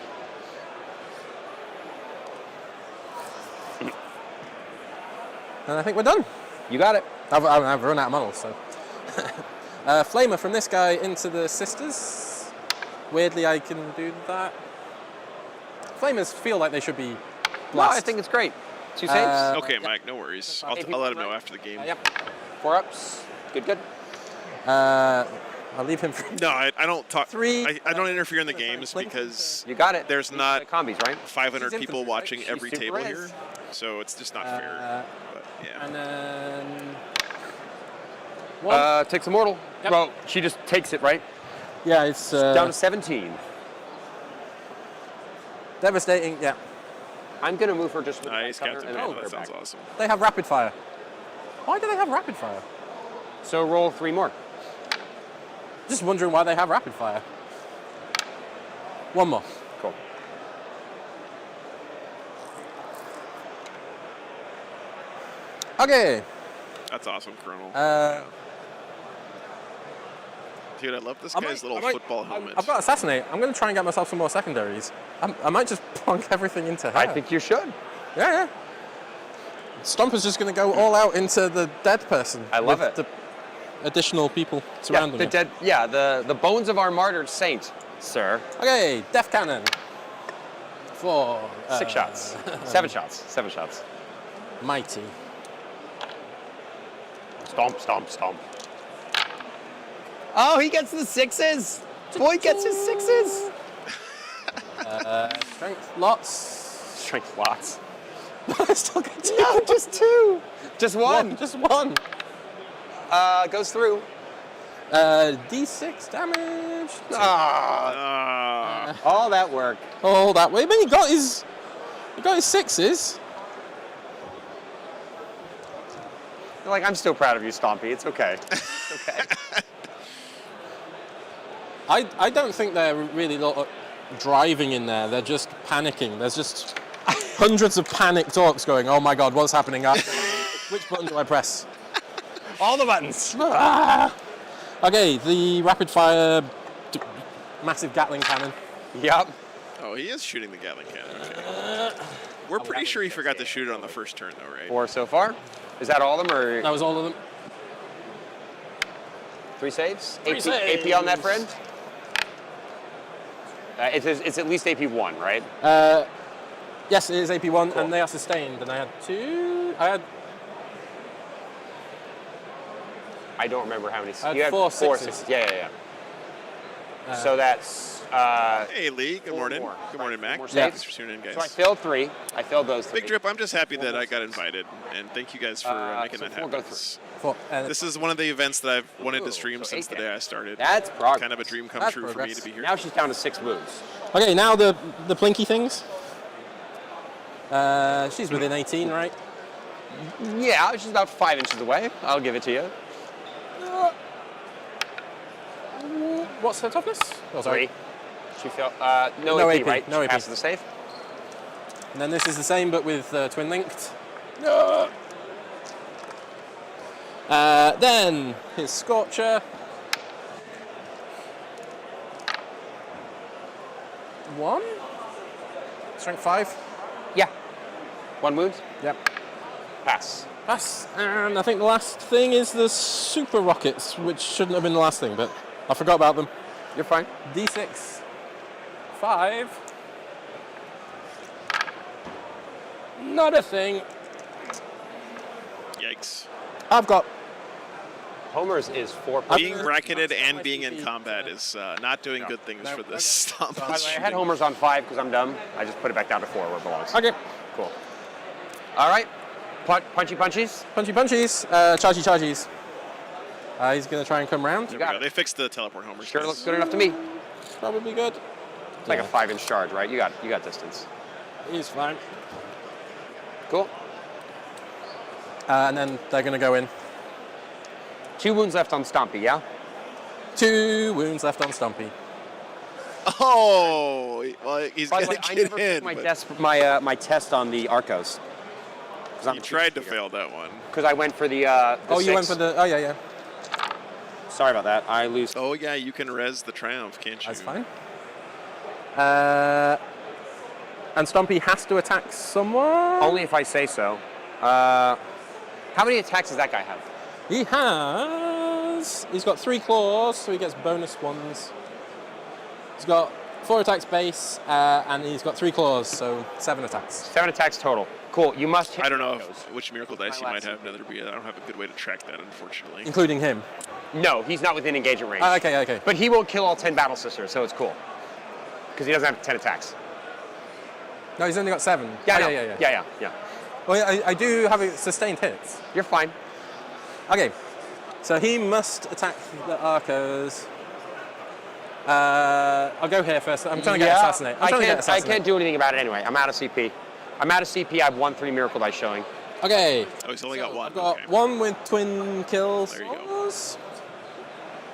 And I think we're done. You got it. I've run out of models, so. Flamer from this guy into the sisters. Weirdly, I can do that. Flamers feel like they should be blessed. No, I think it's great. 2 saves. Okay, Mike, no worries. I'll let him know after the game. Yep. 4 ups. Good. I'll leave him for No, I don't talk. 3. I don't interfere in the games because You got it. there's not combis, right? 500 She's people infantry, right? watching She's every super table res. here, so it's just not fair. But yeah. And then 1. Takes Immortal. Yep. Well, she just takes it, right? Yeah, it's Down to 17. devastating. Yeah, I'm gonna move her just with Nice, the cover Captain and Panda. then That put her sounds back. awesome. they have rapid fire. Why do they have rapid fire? So roll 3 more. Just wondering why they have rapid fire. 1 more. Cool. Okay. That's awesome, Colonel. Dude, I love this guy's little football helmet. I've got Assassinate. I'm going to try and get myself some more secondaries. I might just plonk everything into her. I think you should. Yeah. Stomper's just going to go all out into the dead person. I love with it. The additional people surrounding the him. dead. Yeah, the bones of our martyred saint, sir. Okay, Death Cannon. 4. 6 shots. 7 shots. 7 shots. Mighty. Stomp, stomp, stomp. Oh, he gets the 6s. Boy gets his 6s. Strength, lots. Strength lots. I still got 2. No, just 2. Just 1. Just 1. Goes through. D6 damage. All that work. Oh, that way. But he got his 6s. You're like, I'm still proud of you, Stompy. It's okay. It's okay. I don't think they're really driving in there. They're just panicking. There's just hundreds of panicked orcs going, oh my god, what's happening? Which button do I press? All the buttons. Okay, the rapid fire massive Gatling cannon. Yep. Oh, he is shooting the Gatling cannon. Okay. We're pretty sure he forgot to shoot it on the first turn, though, right? 4 so far. Is that all of them, or That was all of them. 3 saves? 3 saves. AP on that friend? It's at least AP 1, right? Yes, it is AP1, Cool. and they are sustained. And I had 2. I don't remember how many. I had You had 4 4 sixes. sixes. Yeah. So that's. Hey, Lee. Good 4 morning. more. Good morning, Mac. More Thanks saves. for tuning in, guys. So I failed 3. I failed those 3. Big Drip, I'm just happy that I got invited, and thank you guys for making so that 4 happen. go through. 4. This is one of the events that I've wanted to stream so since 8 the day I started. That's progress. Kind of a dream come That's true for me progress. to be here. Now she's down to 6 moves. Okay, now the plinky things. She's within 18, right? Yeah, she's about 5 inches away. I'll give it to you. What's her toughness? Oh, sorry. 3. She failed. No, No AP, AP, right? no She AP. passes the save. And then this is the same, but with twin linked. Then his Scorcher. 1. Strength 5. Yeah. 1 wound. Yep. Pass. Pass. And I think the last thing is the super rockets, which shouldn't have been the last thing, but I forgot about them. You're fine. D6. 5. Not a thing. Yikes. I've got. Homer's is 4. Being bracketed and being in combat is not doing good things for this stomp. I had Homer's on 5 because I'm dumb. I just put it back down to 4 where it belongs. Okay. Cool. All right. Punchy punchies. Punchy punchies. Chargy chargies. He's going to try and come round. There we got go. it. They fixed the teleport homers. Sure looks good enough to me. Probably good. It's like a 5-inch charge, right? You got distance. He's fine. Cool. And then they're going to go in. 2 wounds left on Stompy, yeah? 2 wounds left on Stumpy. Oh, well, he's By the going way, to I get never in. took but my test on the Arcos. you tried to fail that one. Because I went for the Oh, you 6. went for the. Oh, yeah. Sorry about that. I lose. Oh, yeah, you can res the Triumph, can't you? That's fine. And Stumpy has to attack someone. Only if I say so. How many attacks does that guy have? He's got 3 claws, so he gets bonus ones. He's got 4 attacks base, and he's got 3 claws, so 7 attacks. 7 attacks total. Cool. You must hit. I don't know which miracle dice he might have. Neither be. I don't have a good way to track that, unfortunately. Including him. No, he's not within engagement range. Okay. But he won't kill all 10 battle sisters, so it's cool. Because he doesn't have 10 attacks. No, he's only got 7. Yeah. Well, I do have sustained hits. You're fine. Okay, so he must attack the Arcos. I'll go here first. I'm trying to get assassinate. I can't do anything about it anyway. I'm out of CP. I have 1/3 miracle dice showing. Okay. Oh, he's only got 1. I've got 1 with twin kills. There you go.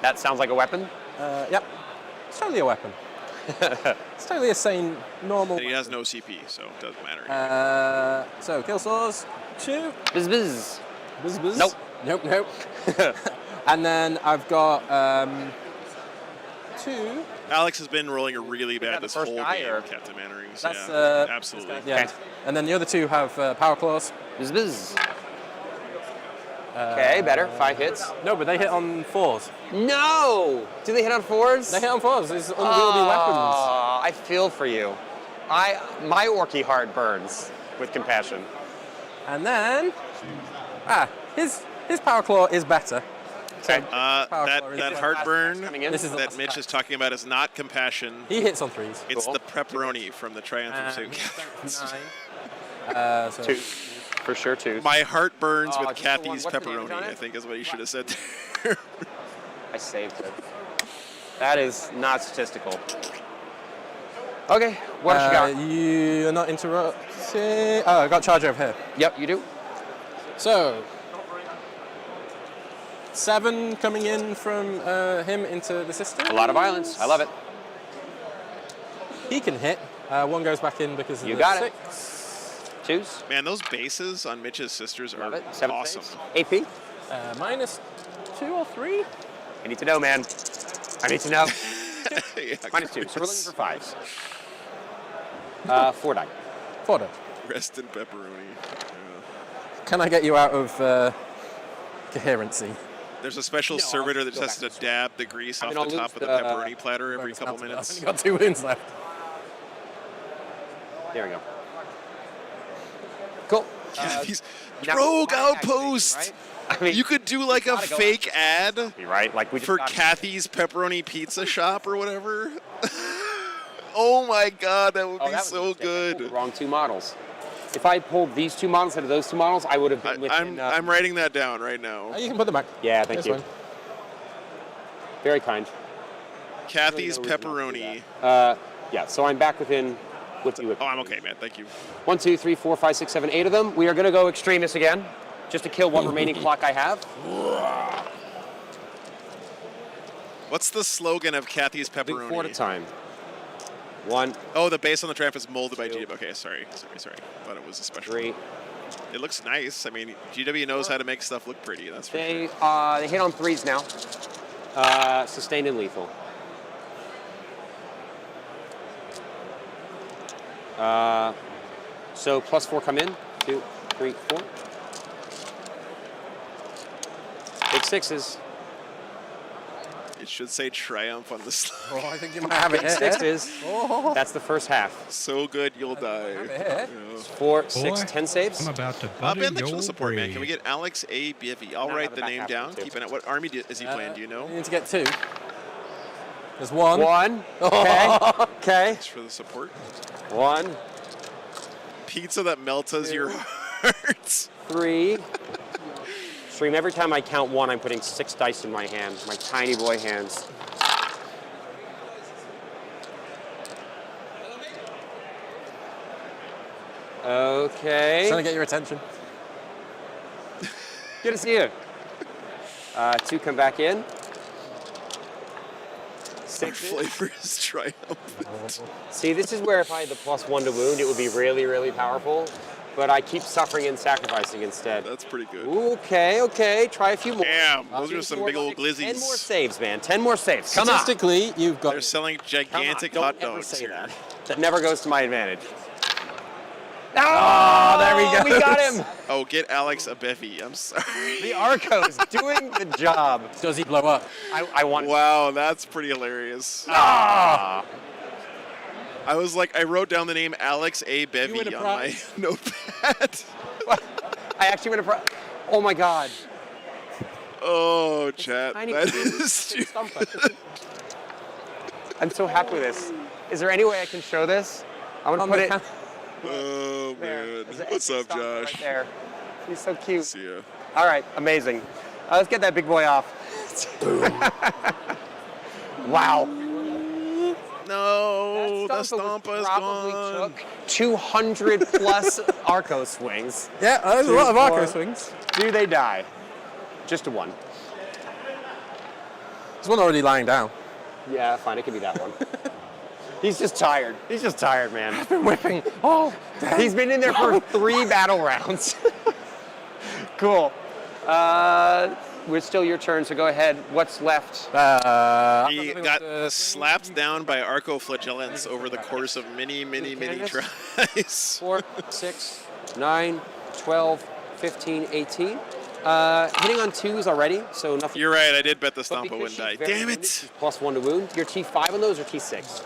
That sounds like a weapon. Yep. It's totally a weapon. It's totally a sane, normal. And he has no CP, so it doesn't matter. So kill swords, 2. Bizz bizz. Buzz, buzz. Nope. And then I've got 2. Alex has been rolling a really bad this first whole guy, game, or- Captain Mannerings. That's Yeah, absolutely. Yeah. Okay. And then the other 2 have power claws. Bizz bizz. Okay, better. 5 hits. No, but they hit on 4s. No! Do they hit on 4s? They hit on 4s. These unwieldy weapons. I feel for you. My orky heart burns with compassion. And then, his power claw is better. Okay. That heartburn Coming in. This is the that last Mitch attack. is talking about is not compassion. He hits on 3s. It's Cool. the pepperoni from the Triumph of And St. 9. So 2. For sure, 2. My heart burns with just the Kathy's one. What's the damage pepperoni, on it? I think is what you should have said there. I saved it. That is not statistical. Okay, what else you got? You're not interrupting. Oh, I got charge over here. Yep, you do. So, 7 coming in from him into the system. A lot of violence. I love it. He can hit. 1 goes back in because of You the got it. 6. 2s. Man, those bases on Mitch's sisters Love are it. 7 awesome. saves. AP. Minus 2 or 3. I need to know, man. I need to know. Yeah, Minus 2. So we're looking for 5s. 4 die. 4 die. Rest in pepperoni. Yeah. Can I get you out of coherency? There's a special No, servitor I'll that go just has back to dab the grease I off mean, the I'll top of lose the the, pepperoni platter every couple I've minutes. only got 2 wounds left. There we go. Cool. Kathy's Now, rogue my outpost. activation, right? I mean, You could do like a gotta go fake ad right? Like we just for got- Kathy's pepperoni pizza shop or whatever. Oh my god, that would Oh, be that was so a mistake. I pulled good. the wrong 2 models. If I pulled these 2 models instead of those 2 models, I would have been within. I'm writing that down right now. You can put them back. Yeah, thank That's you. fine. Very kind. Kathy's Really no reason not to do pepperoni. Yeah, so I'm back within. Oh, I'm okay, man. Thank you. 1, 2, 3, 4, 5, 6, 7, 8 of them. We are going to go extremist again, just to kill one remaining clock I have. What's the slogan of Kathy's Do 4 at a pepperoni? time. 1, Oh, the base on the Triumph is molded by GW. Okay, sorry. Thought it was a special. 3. It looks nice. I mean, GW knows how to make stuff look pretty. That's for sure. They hit on 3s now. Sustained and lethal. So +4 come in. 2, 3, 4. Big 6s. It should say Triumph on the slide. Oh, I think you might have it Big here. 6s. That's the first half. So good, you'll die. here. Yeah. 4, 6, 10 saves. I'm about to Ben, butter thanks for your the support, man. bread. Can we get Alex A. Biffy? I'll No, write the the back name half down. too. Keep an eye. What army is he playing? Do you know? You need to get 2. There's 1. 1. Okay. Okay. Thanks for the support. 1, Pizza that melts your heart. 3. Stream, every time I count 1, I'm putting 6 dice in my hand, my tiny boy hands. Okay. Trying to get your attention. Good to see you. 2 come back in. Our 6. flavor is triumphant. See, this is where if I had the +1 to wound, it would be really, really powerful. But I keep suffering and sacrificing instead. That's pretty good. Okay, okay. Try a few more. Damn, those are some big old 10 more glizzies. saves, man. 10 more saves. Come on. Statistically, you've got. They're selling Come on. gigantic Don't hot ever dogs say here. that. That never goes to my advantage. Oh, there we go. We got him. Oh, get Alex a bevy. I'm sorry. The Arco's doing the job. Does he blow up? I want. Wow, that's pretty hilarious. Ah. I was like, I wrote down the name Alex A. You Bevy win a on my prize. notepad. I actually went a Oh my God. Oh, chat. Tiny That little is stupid. I'm so happy with this. Is there any way I can show this? I'm gonna On put the it cam- Oh, there. man. There's an What's up, extra stomper Josh? Right there. He's so cute. See ya. All right, amazing. Let's get that big boy off. Wow. No, the That Stompa Stompa's probably gone. took 200 plus Arco swings. Yeah, there's a lot of Two, Arco four. swings. Do they die? Just a one. There's one already lying down. Yeah, fine. It could be that one. He's just tired. He's just tired, man. Been whipping. Oh, damn. He's been in there for 3 battle rounds. Cool. It's still your turn, so go ahead. What's left? He got slapped down by Arco flagellants over the course of many tries. 4, 6, 9, 12, 15, 18. Hitting on 2s already, so nothing. You're right, I did bet the But Stompa because wouldn't she's die. very Damn wounded, it! she's +1 to wound. You're T5 on those or T6?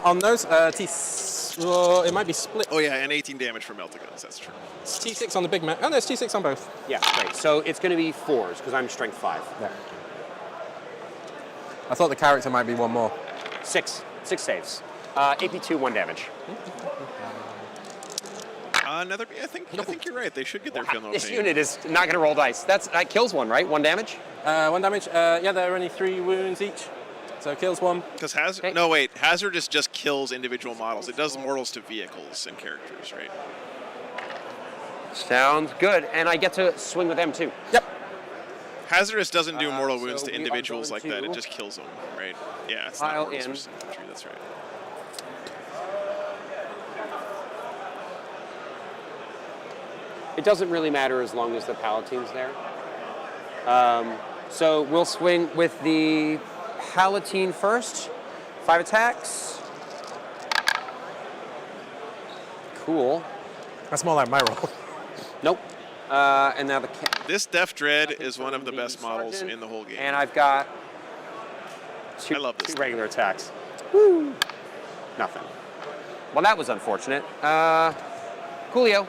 On those, it might be split. Oh yeah, and 18 damage from Meltaguns, that's true. It's T6 on the big man. Oh, no, it's T6 on both. Yeah, great. So it's going to be 4s because I'm strength 5. Yeah. I thought the character might be one more. 6 saves. AP2, 1 damage. Another. I think you're right. They should get their feel no This pain. unit is not going to roll dice. That kills 1, right? 1 damage? 1 damage. Yeah, there are only 3 wounds each. So kills 1. Because Hazard. Okay. No, wait. Hazard just kills individual models. It does mortals to vehicles and characters, right? Sounds good. And I get to swing with them too. Yep. Hazardous doesn't do mortal so wounds to we are individuals like going that. It to just kills them, right? Yeah, it's pile not mortals in. for symmetry. That's right. It doesn't really matter as long as the Palatine's there. So we'll swing with the Palatine first. 5 attacks. Cool. That's more like my roll. Nope. And now the This Death Dread is one of the best models Sergeant. in the whole game. And I've got I love this two thing. regular attacks. Woo. Nothing. Well, that was unfortunate. Coolio.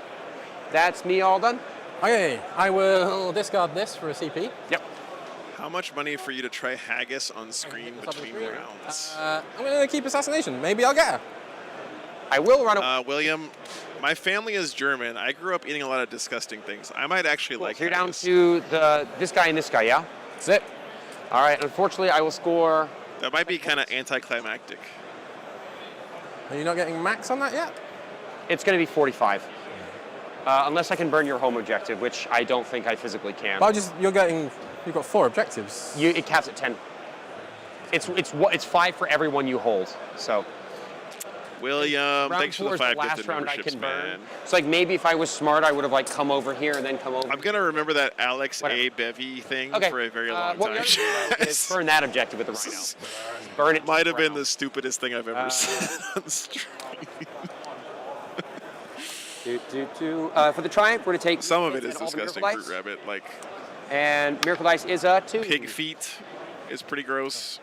That's me all done. Okay, I will discard this for a CP. Yep. How much money for you to try Haggis on screen between rounds? I'm going to keep Assassination. Maybe I'll get her. I will run away. William, my family is German. I grew up eating a lot of disgusting things. I might actually like So you're down haggis. to this guy and this guy, yeah? That's it. All right. Unfortunately, I will score. That might be kind of anticlimactic. Are you not getting max on that yet? It's going to be 45. Unless I can burn your home objective, which I don't think I physically can. Well, you've got 4 objectives. It caps at 10. It's 5 for every one you hold. So William, round thanks for 4 the is 5 last gifted round I memberships, can burn. man. It's like maybe if I was smart, I would have like come over here and then come over. I'm going to remember that Alex Whatever. A. Bevy thing Okay. for a very long what we time. gotta do is burn that objective with the Rhino. Burn it. Might have been round. the stupidest thing I've ever said on stream. For the triumph, we're going to take Some of it and is all the disgusting, Miracle Fruit Dice. Rabbit. Like, And Miracle Dice is a 2. pig feet is pretty gross.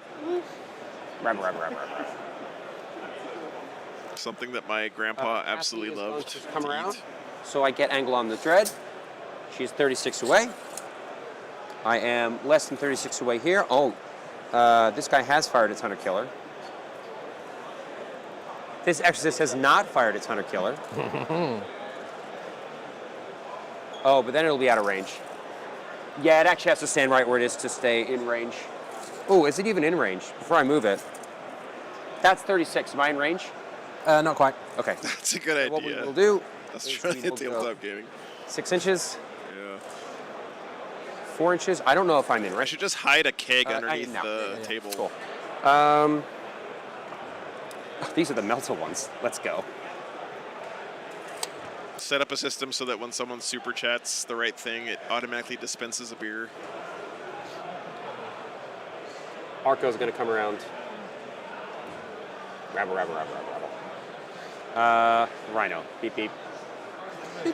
Rabba. Something that my grandpa Kathy absolutely is going loved. to come to around. eat. So I get angle on the Dread. She's 36 away. I am less than 36 away here. Oh, this guy has fired its Hunter Killer. This Exorcist has not fired its Hunter Killer. Oh, but then it'll be out of range. Yeah, it actually has to stand right where it is to stay in range. Oh, is it even in range? Before I move it. That's 36. Am I in range? Not quite. Okay. That's a good What we idea. will do That's is true. we will go Tabletop gaming. 6 inches, Yeah. 4 inches. I don't know if I'm in I range. should just hide a keg I underneath know. the Yeah. table. Cool. These are the Melta ones. Let's go. Set up a system so that when someone super chats the right thing, it automatically dispenses a beer. Arco's going to come around. Rabble. Rhino. Beep, beep.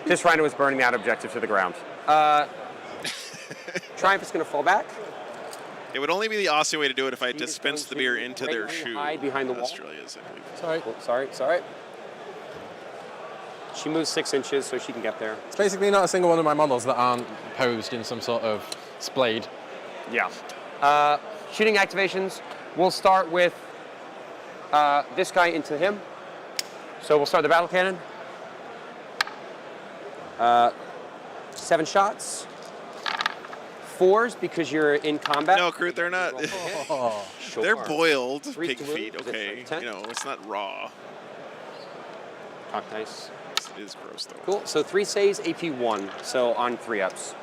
This rhino is burning that objective to the ground. Triumph is going to fall back. It would only be the Aussie way to do it if I He is dispensed the going to beer into their greatly shoe. hide behind the wall. Australia's, I believe. Sorry. Oh, sorry. She moves 6 inches so she can get there. It's basically not a single one of my models that aren't posed in some sort of splayed. Yeah. Shooting activations. We'll start with this guy into him. So we'll start the battle cannon. 7 shots. 4s because you're in combat. No, Groot, they're not. Sure. They're boiled 3 pig to feet, wound. okay. 10. You know, it's not raw. Cock dice. It is gross, though. Cool. So 3 saves, AP 1. So on 3 ups.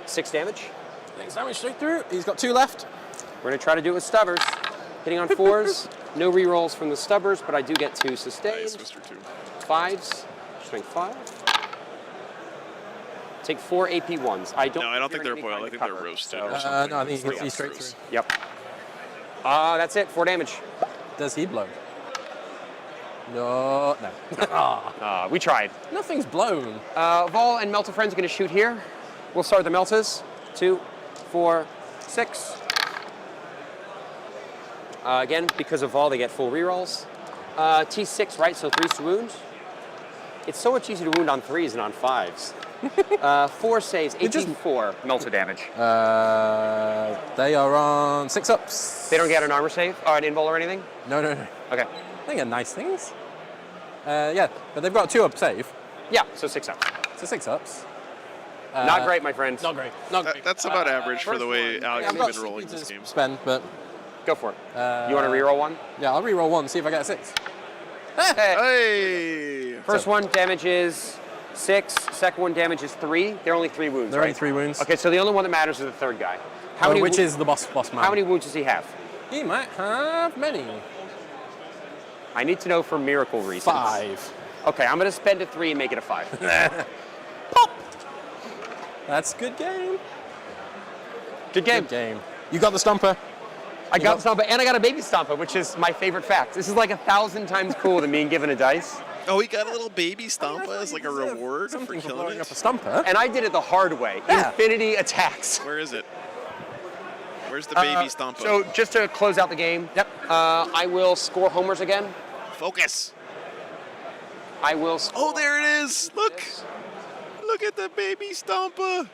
6 damage. 6 damage straight through. He's got 2 left. We're going to try to do it with stubbers. Hitting on 4s. No rerolls from the stubbers, but I do get 2 sustained. Nice, Mr. 2. 5s. Strength 5. Take 4 AP 1s. I don't think they're boiled. I think they're roasted or No, something. I think you can see That's straight gross. through. Yep. That's it. 4 damage. Does he blow? No. We tried. Nothing's blown. Vol and Melta Friends are going to shoot here. We'll start the Meltas. 2, 4, 6. Again, because of Vol, they get full rerolls. T6, right? So 3's to wound. It's so much easier to wound on 3s than on 5s. 4 saves, 18-4 Melta damage. They are on 6 ups. They don't get an armor save or an invul or anything? No. Okay. They get nice things. Yeah, but they've got a 2 up save. Yeah, so 6 ups. So 6 ups. Not great, my friend. Not great. That's about average for the way Alex I've has got been rolling something this to game. spend, but Go for it. You want to reroll one? yeah, I'll reroll 1, see if I get a 6. Hey! First one damages 6. Second one damages 3. They're only 3 wounds, They're right? only 3 wounds. Okay, so the only one that matters is the third guy. Which is the boss man. How many wounds does he have? He might have many. I need to know for miracle reasons. 5. Okay, I'm going to spend a 3 and make it a 5. Pop! That's a good game. Good game. Good game. You got the stomper. I got Stomper, and I got a baby Stomper, which is my favorite fact. This is like 1,000 times cooler than being given a dice. Oh, he got a little baby Stompa as like a reward for Something for killing blowing it? up a stomper. And I did it the hard way. Yeah. Infinity attacks. Where is it? Where's the baby Stompa? So just to close out the game, Yep. I will score homers again. Focus. I will score. Oh, there it is. Look. Look at the baby Stompa.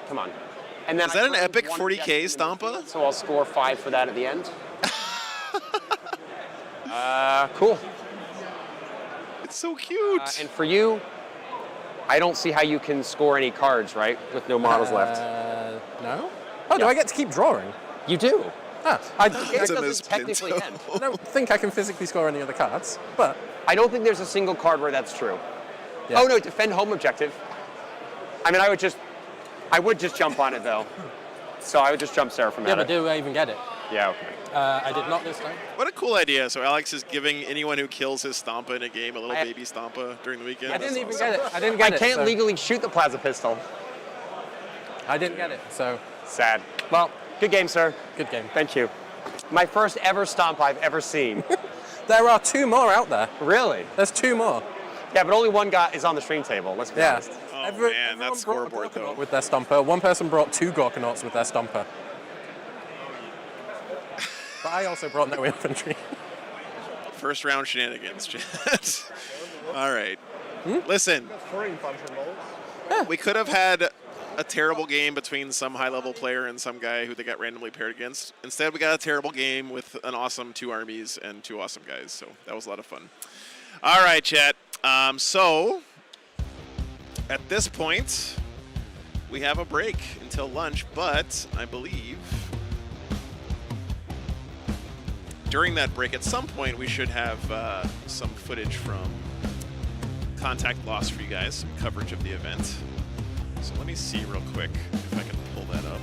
Come on. And then Is that an I epic one 40k objective in the Stompa? field, so I'll score 5 for that at the end. Cool. It's so cute. And for you, I don't see how you can score any cards, right? With no models left. No? Oh, do Yeah. I get to keep drawing? You do. Ah, The game That's a doesn't mispinto. technically end. I don't think I can physically score any other cards, but I don't think there's a single card where that's true. yeah. Oh no, defend home objective. I mean, I would just jump on it though. So I would just jump Seraphim Yeah, at but it. do I even get it? Yeah, okay. I did not this time. What a cool idea. So Alex is giving anyone who kills his Stompa in a game a little I- baby Stompa during the weekend. I didn't That's even awesome. get it. I didn't I get it. can't so legally shoot the plasma pistol. I didn't get it, so Sad. Well, good game, sir. good game. Thank you. My first ever stomp I've ever seen. There are 2 more out there. Really? There's 2 more. Yeah, but only one guy is on the stream table. Let's be Yeah. honest. Oh, man, everyone that brought a scoreboard, Gorkanaut though. with their stomper. One person brought 2 Gorkanauts with their stomper. But I also brought no infantry. First round shenanigans, chat. All right. Listen, 3 puncher rolls. we could have had a terrible game between some high-level player and some guy who they got randomly paired against. Instead, we got a terrible game with an awesome 2 armies and 2 awesome guys. So that was a lot of fun. All right, chat. So at this point, we have a break until lunch, but I believe during that break, at some point, we should have some footage from Contact Lost for you guys, some coverage of the event. So let me see real quick if I can pull that up.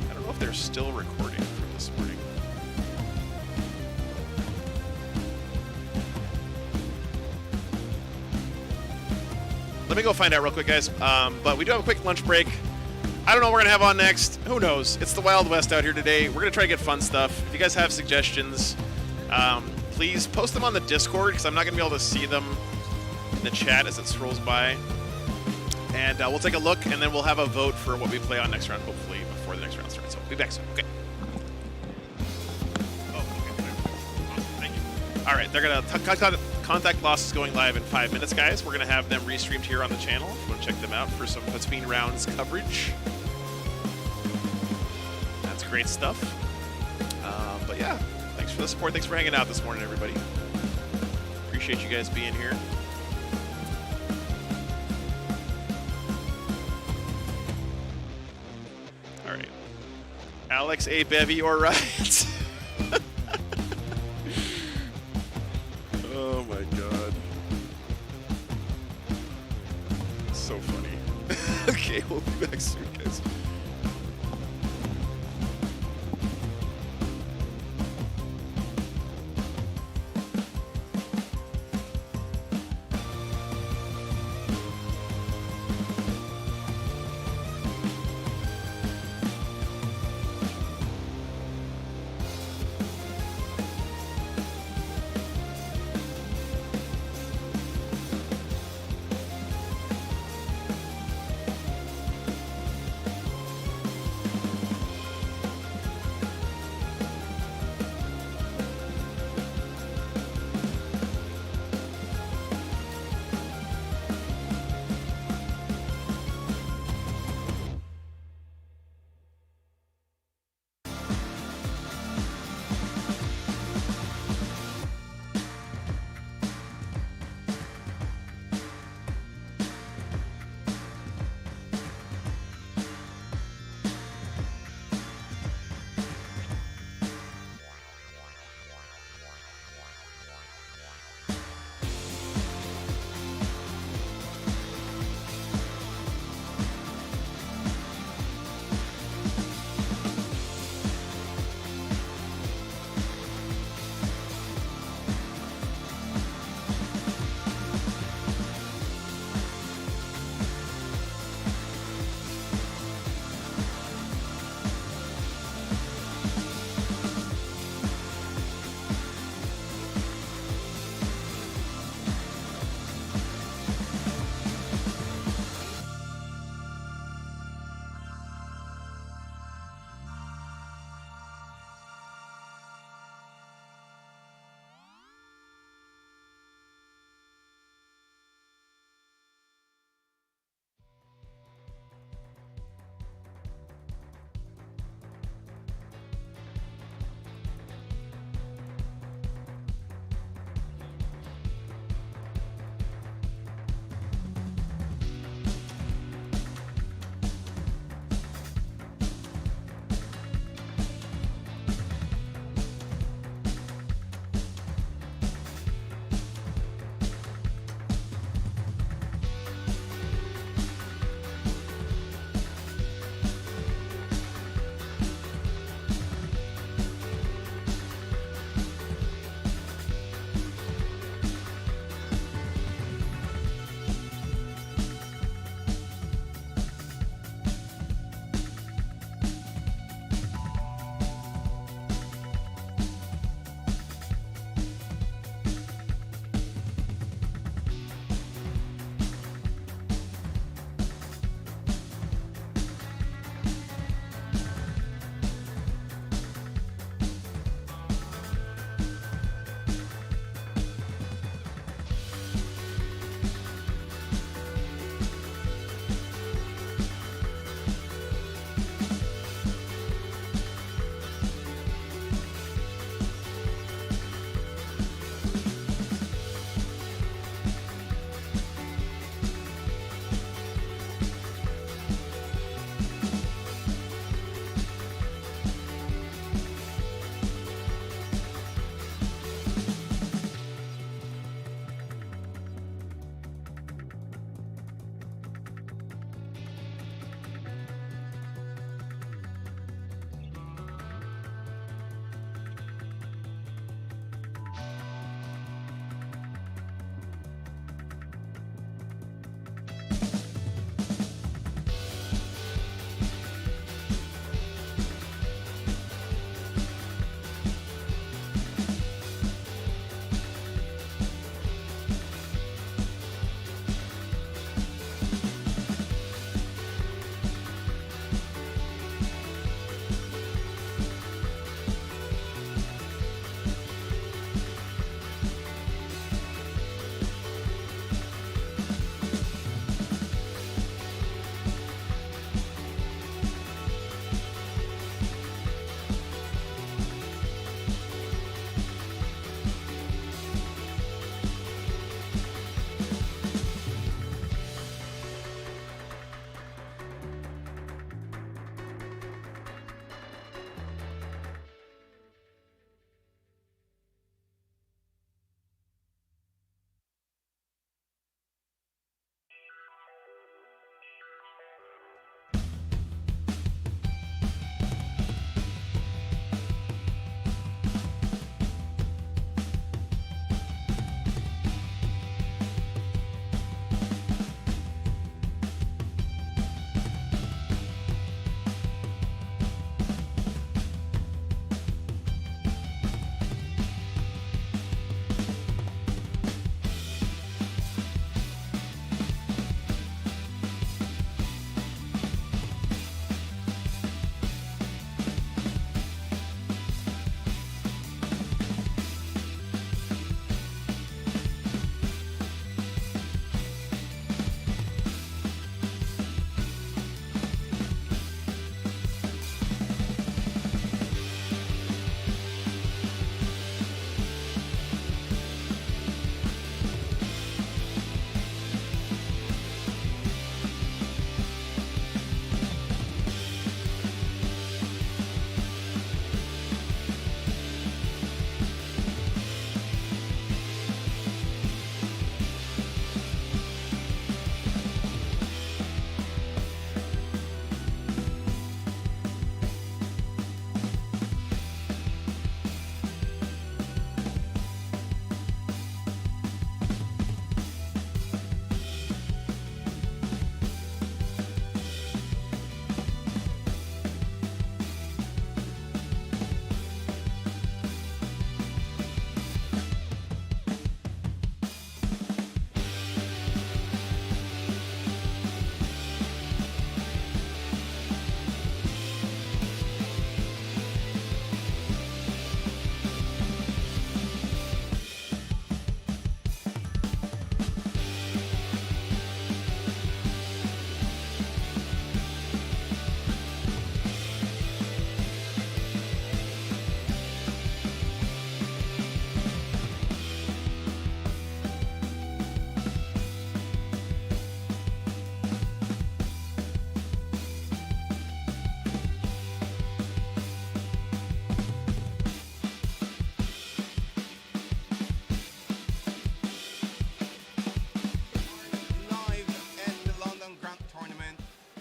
I don't know if they're still recording from this morning. Let me go find out real quick, guys. But we do have a quick lunch break. I don't know what we're going to have on next. Who knows? It's the Wild West out here today. We're going to try to get fun stuff. If you guys have suggestions, please post them on the Discord because I'm not going to be able to see them in the chat as it scrolls by. And we'll take a look, and then we'll have a vote for what we play on next round, hopefully, before the next round starts. So, be back soon. Okay. Oh, okay. Awesome. Thank you. All right, they're going to... Contact Lost is going live in 5 minutes, guys. We're going to have them restreamed here on the channel if you want to check them out for some between rounds coverage. That's great stuff. But yeah, thanks for the support. Thanks for hanging out this morning, everybody. Appreciate you guys being here. All right. Alex A. Bevy or Riot? Oh my god. So funny. Okay, we'll be back soon, guys.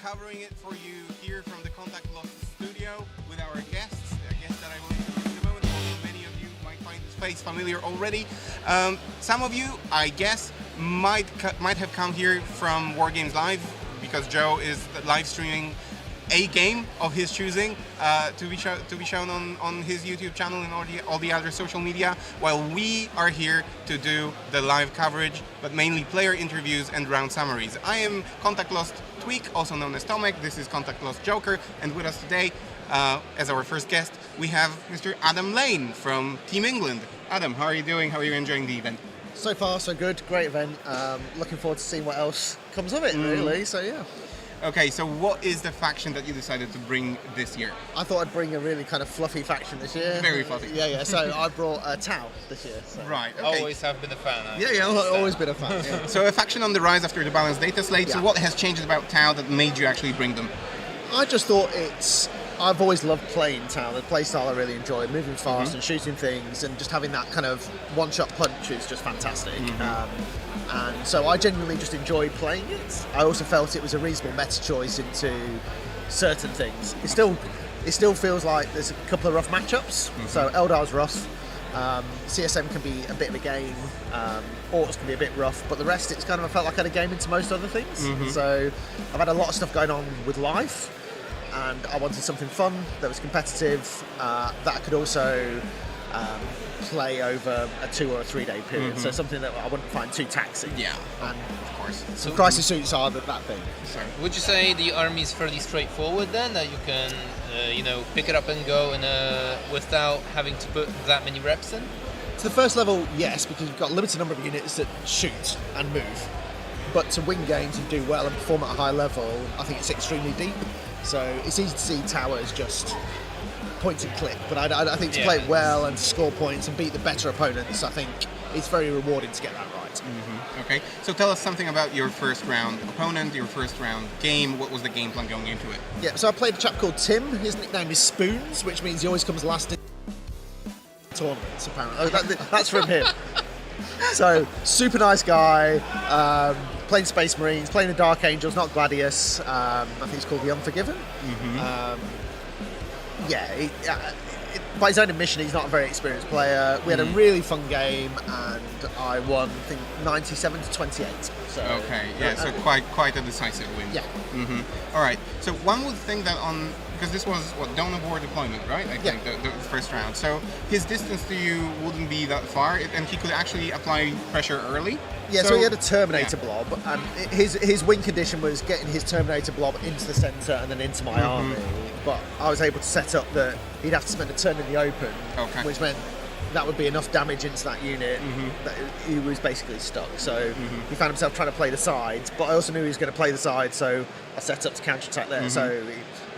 covering it for you here from the Contact Lost studio with our guests, a guest that I will introduce in a moment, although many of you might find this face familiar already. Some of you, I guess, might have come here from Wargames Live because Joe is live streaming a game of his choosing to be shown on his YouTube channel and all the other social media, while we are here to do the live coverage, but mainly player interviews and round summaries. I am Contact Lost Tweak, also known as Tomek. This is Contact Lost Joker, and with us today, as our first guest, we have Mr. Adam Lane from Team England. Adam, how are you doing? How are you enjoying the event? So far, so good. Great event. Looking forward to seeing what else comes of it, really. So, yeah. Okay, so what is the faction that you decided to bring this year? I thought I'd bring a really kind of fluffy faction this year. Very fluffy. Yeah. So I brought Tau this year. So. Right, okay. Always have been a fan. Yeah, I've always been a fan. Yeah. So a faction on the rise after the balanced data slate. So Yeah. what has changed about Tau that made you actually bring them? I just thought I've always loved playing Tau. The playstyle I really enjoy, moving fast and shooting things, and just having that kind of one-shot punch is just fantastic. And so I genuinely just enjoyed playing it. I also felt it was a reasonable meta choice into certain things. It still feels like there's a couple of rough matchups. So Eldar's rough. CSM can be a bit of a game. Orcs can be a bit rough, but the rest it's kind of I felt like I had a game into most other things. So I've had a lot of stuff going on with life, and I wanted something fun that was competitive that I could also play over a 2 or a 3 day period. So something that I wouldn't find too taxing. Yeah, and of course. So crisis suits are that thing. Sorry. Would you say the army is fairly straightforward then, that you can, pick it up and go without having to put that many reps in? To the first level, yes, because you've got a limited number of units that shoot and move. But to win games and do well and perform at a high level, I think it's extremely deep. So it's easy to see towers just point and click, but I think to play it well and score points and beat the better opponents, I think it's very rewarding to get that right. Okay, so tell us something about your first round opponent, your first round game. What was the game plan going into it? Yeah, so I played a chap called Tim. His nickname is Spoons, which means he always comes last in tournaments, apparently. That's from him. So, super nice guy, playing Space Marines, playing the Dark Angels, not Gladius. I think he's called the Unforgiven. By his own admission, he's not a very experienced player. We had a really fun game, and I won, I think, 97 to 28. So, okay, yeah, so quite a decisive win. Yeah. All right, so one would think that because this was, Dawn of War deployment, right? I think, the first round. So his distance to you wouldn't be that far, and he could actually apply pressure early? Yeah, so he had a Terminator blob, and his win condition was getting his Terminator blob into the centre and then into my army. But I was able to set up that he'd have to spend a turn in the open, which meant that would be enough damage into that unit that he was basically stuck. So he found himself trying to play the sides, but I also knew he was going to play the side, so I set up to counter-attack there. So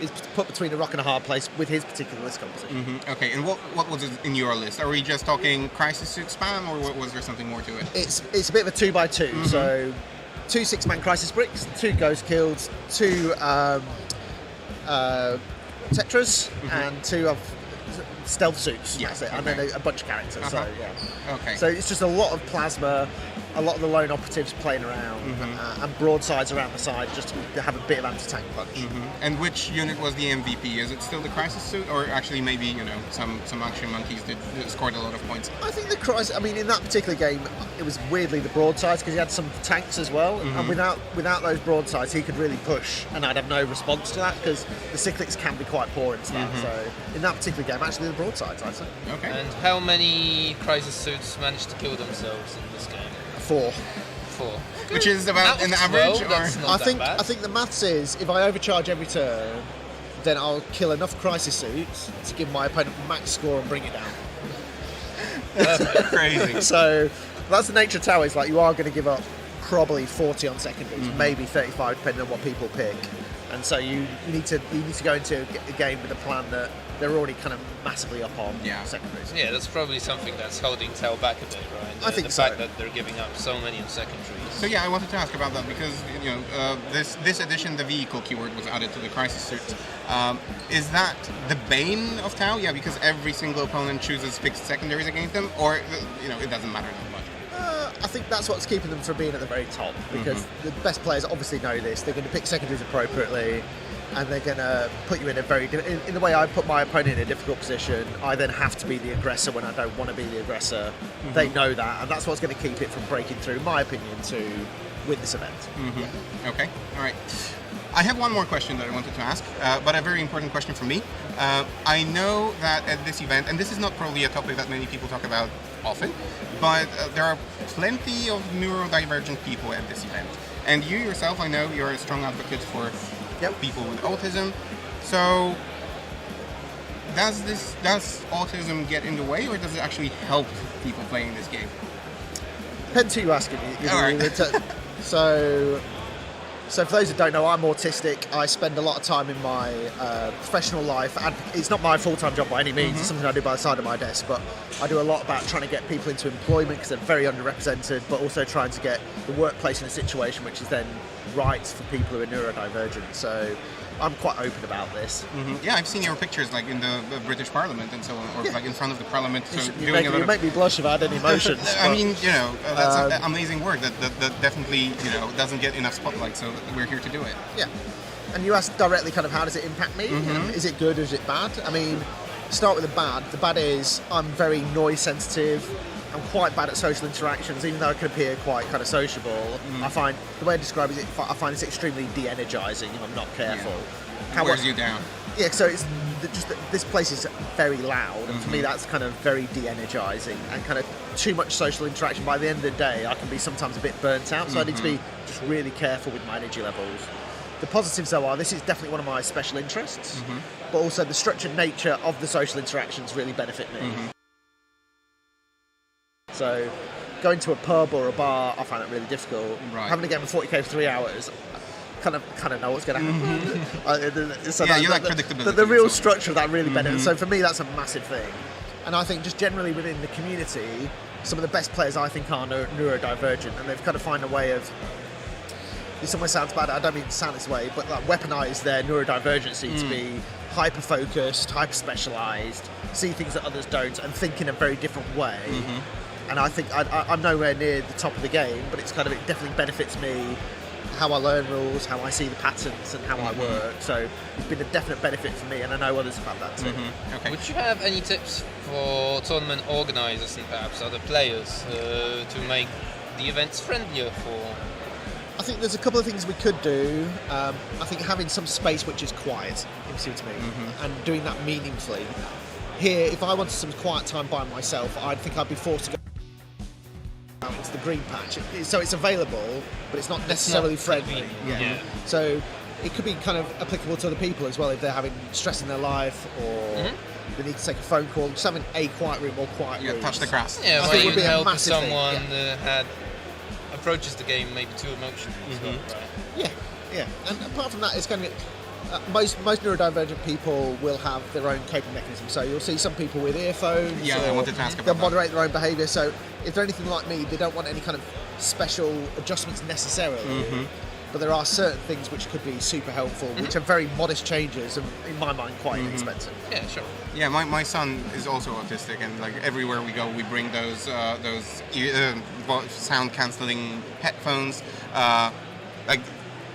he's put between a rock and a hard place with his particular list composition. Okay, and what was it in your list? Are we just talking crisis suit spam, or was there something more to it? It's a bit of a 2x2, so 2 6-man crisis bricks, 2 ghost kills, 2 tetras, and 2 of stealth suits. That's it, and then a bunch of characters. So yeah. Okay. So it's just a lot of plasma, a lot of the lone operatives playing around, and broadsides around the side just to have a bit of anti-tank punch. And which unit was the MVP? Is it still the crisis suit, or actually maybe some action monkeys that scored a lot of points? I think the crisis. I mean, in that particular game, it was weirdly the broadsides because he had some tanks as well, and without those broadsides, he could really push, and I'd have no response to that because the cyclics can be quite poor into that. So in that particular game, actually the broadsides, I'd say. Okay. And how many crisis suits managed to kill themselves in this game? 4. 4. Which is about an average, I think the maths is if I overcharge every turn, then I'll kill enough crisis suits to give my opponent max score and bring it down. Crazy. So that's the nature of Tau. Is like you are going to give up probably 40 on secondaries, maybe 35 depending on what people pick. And so you need to go into a game with a plan that they're already kind of massively up on secondaries. Yeah, that's probably something that's holding Tau back a bit, right? I think the so. fact that they're giving up so many on secondaries. So yeah, I wanted to ask about that because this edition the vehicle keyword was added to the crisis suits. Is that the bane of Tau? Yeah, because every single opponent chooses fixed secondaries against them, or it doesn't matter that much. I think that's what's keeping them from being at the very top, because the best players obviously know this. They're going to pick secondaries appropriately, and they're going to put you in a in the way I put my opponent in a difficult position. I then have to be the aggressor when I don't want to be the aggressor. They know that, and that's what's going to keep it from breaking through, in my opinion, to win this event. Okay, all right. I have one more question that I wanted to ask, but a very important question for me. I know that at this event, and this is not probably a topic that many people talk about often, but there are plenty of neurodivergent people at this event. And you yourself, I know, you're a strong advocate for people with autism. So does autism get in the way, or does it actually help people playing this game? Depends who you're asking. All right. So for those that don't know, I'm autistic. I spend a lot of time in my professional life, and it's not my full-time job by any means. It's something I do by the side of my desk, but I do a lot about trying to get people into employment because they're very underrepresented, but also trying to get the workplace in a situation which is then right for people who are neurodivergent. So I'm quite open about this. Yeah, I've seen your pictures like in the British Parliament and so on, or like in front of the Parliament. So You make me blush if I had any emotions. I mean, that's an amazing work that definitely, doesn't get enough spotlight, so we're here to do it. Yeah. And you asked directly kind of how does it impact me? Is it good or is it bad? I mean, start with the bad. The bad is I'm very noise sensitive. I'm quite bad at social interactions, even though I can appear quite kind of sociable. I find, the way I describe it, I find it's extremely de-energizing if I'm not careful. It wears you down. Yeah, so it's just that this place is very loud, and for me that's kind of very de-energizing and kind of too much social interaction. By the end of the day, I can be sometimes a bit burnt out, so I need to be just really careful with my energy levels. The positives though are this is definitely one of my special interests, but also the structured nature of the social interactions really benefit me. So going to a pub or a bar, I find it really difficult. Right. Having a game of 40k for 3 hours, kind of know what's going to happen. So you like predictability. The real structure of that really benefits. So for me, that's a massive thing. And I think just generally within the community, some of the best players I think are neurodivergent, and they've kind of find a way of. This almost sounds bad. I don't mean to sound this way, but like weaponize their neurodivergency to be hyper focused, hyper specialized, see things that others don't, and think in a very different way. And I think I'm nowhere near the top of the game, but it definitely benefits me, how I learn rules, how I see the patterns, and how I work. So it's been a definite benefit for me, and I know others have had that too. Okay. Would you have any tips for tournament organisers and perhaps other players to make the events friendlier for? I think there's a couple of things we could do. I think having some space which is quiet, if you see what I mean, and doing that meaningfully. Here, if I wanted some quiet time by myself, I think I'd be forced to go. It's the green patch, so it's available, but it's not necessarily friendly. Yeah. So it could be kind of applicable to other people as well if they're having stress in their life or they need to take a phone call. Just having a quiet room or quiet room. Touch the grass. Yeah, I where think you would be a help massive thing, someone approaches the game maybe too emotionally as well, right? Yeah. And apart from that, it's going to. Most neurodivergent people will have their own coping mechanism. So you'll see some people with earphones. Yeah, I wanted to ask about they'll that. moderate their own behaviour. So if they're anything like me, they don't want any kind of special adjustments necessarily. But there are certain things which could be super helpful, which are very modest changes and, in my mind, quite inexpensive. Yeah, sure. Yeah, my son is also autistic, and like everywhere we go, we bring those sound cancelling headphones. Like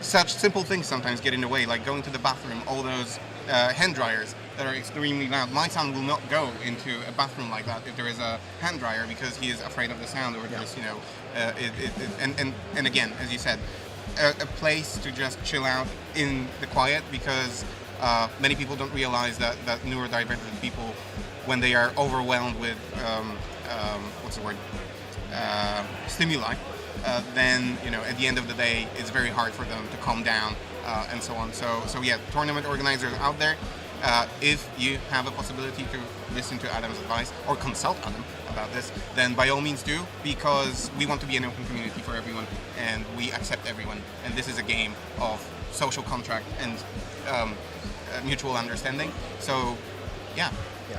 such simple things sometimes get in the way, like going to the bathroom. All those hand dryers that are extremely loud. My son will not go into a bathroom like that if there is a hand dryer because he is afraid of the sound, or there's and again, as you said, a place to just chill out in the quiet, because many people don't realize that neurodivergent people, when they are overwhelmed with stimuli, then at the end of the day it's very hard for them to calm down and so on. So yeah, tournament organizers out there, if you have a possibility to listen to Adam's advice or consult Adam about this, then by all means do, because we want to be an open community for everyone and we accept everyone, and this is a game of social contract and mutual understanding. So yeah,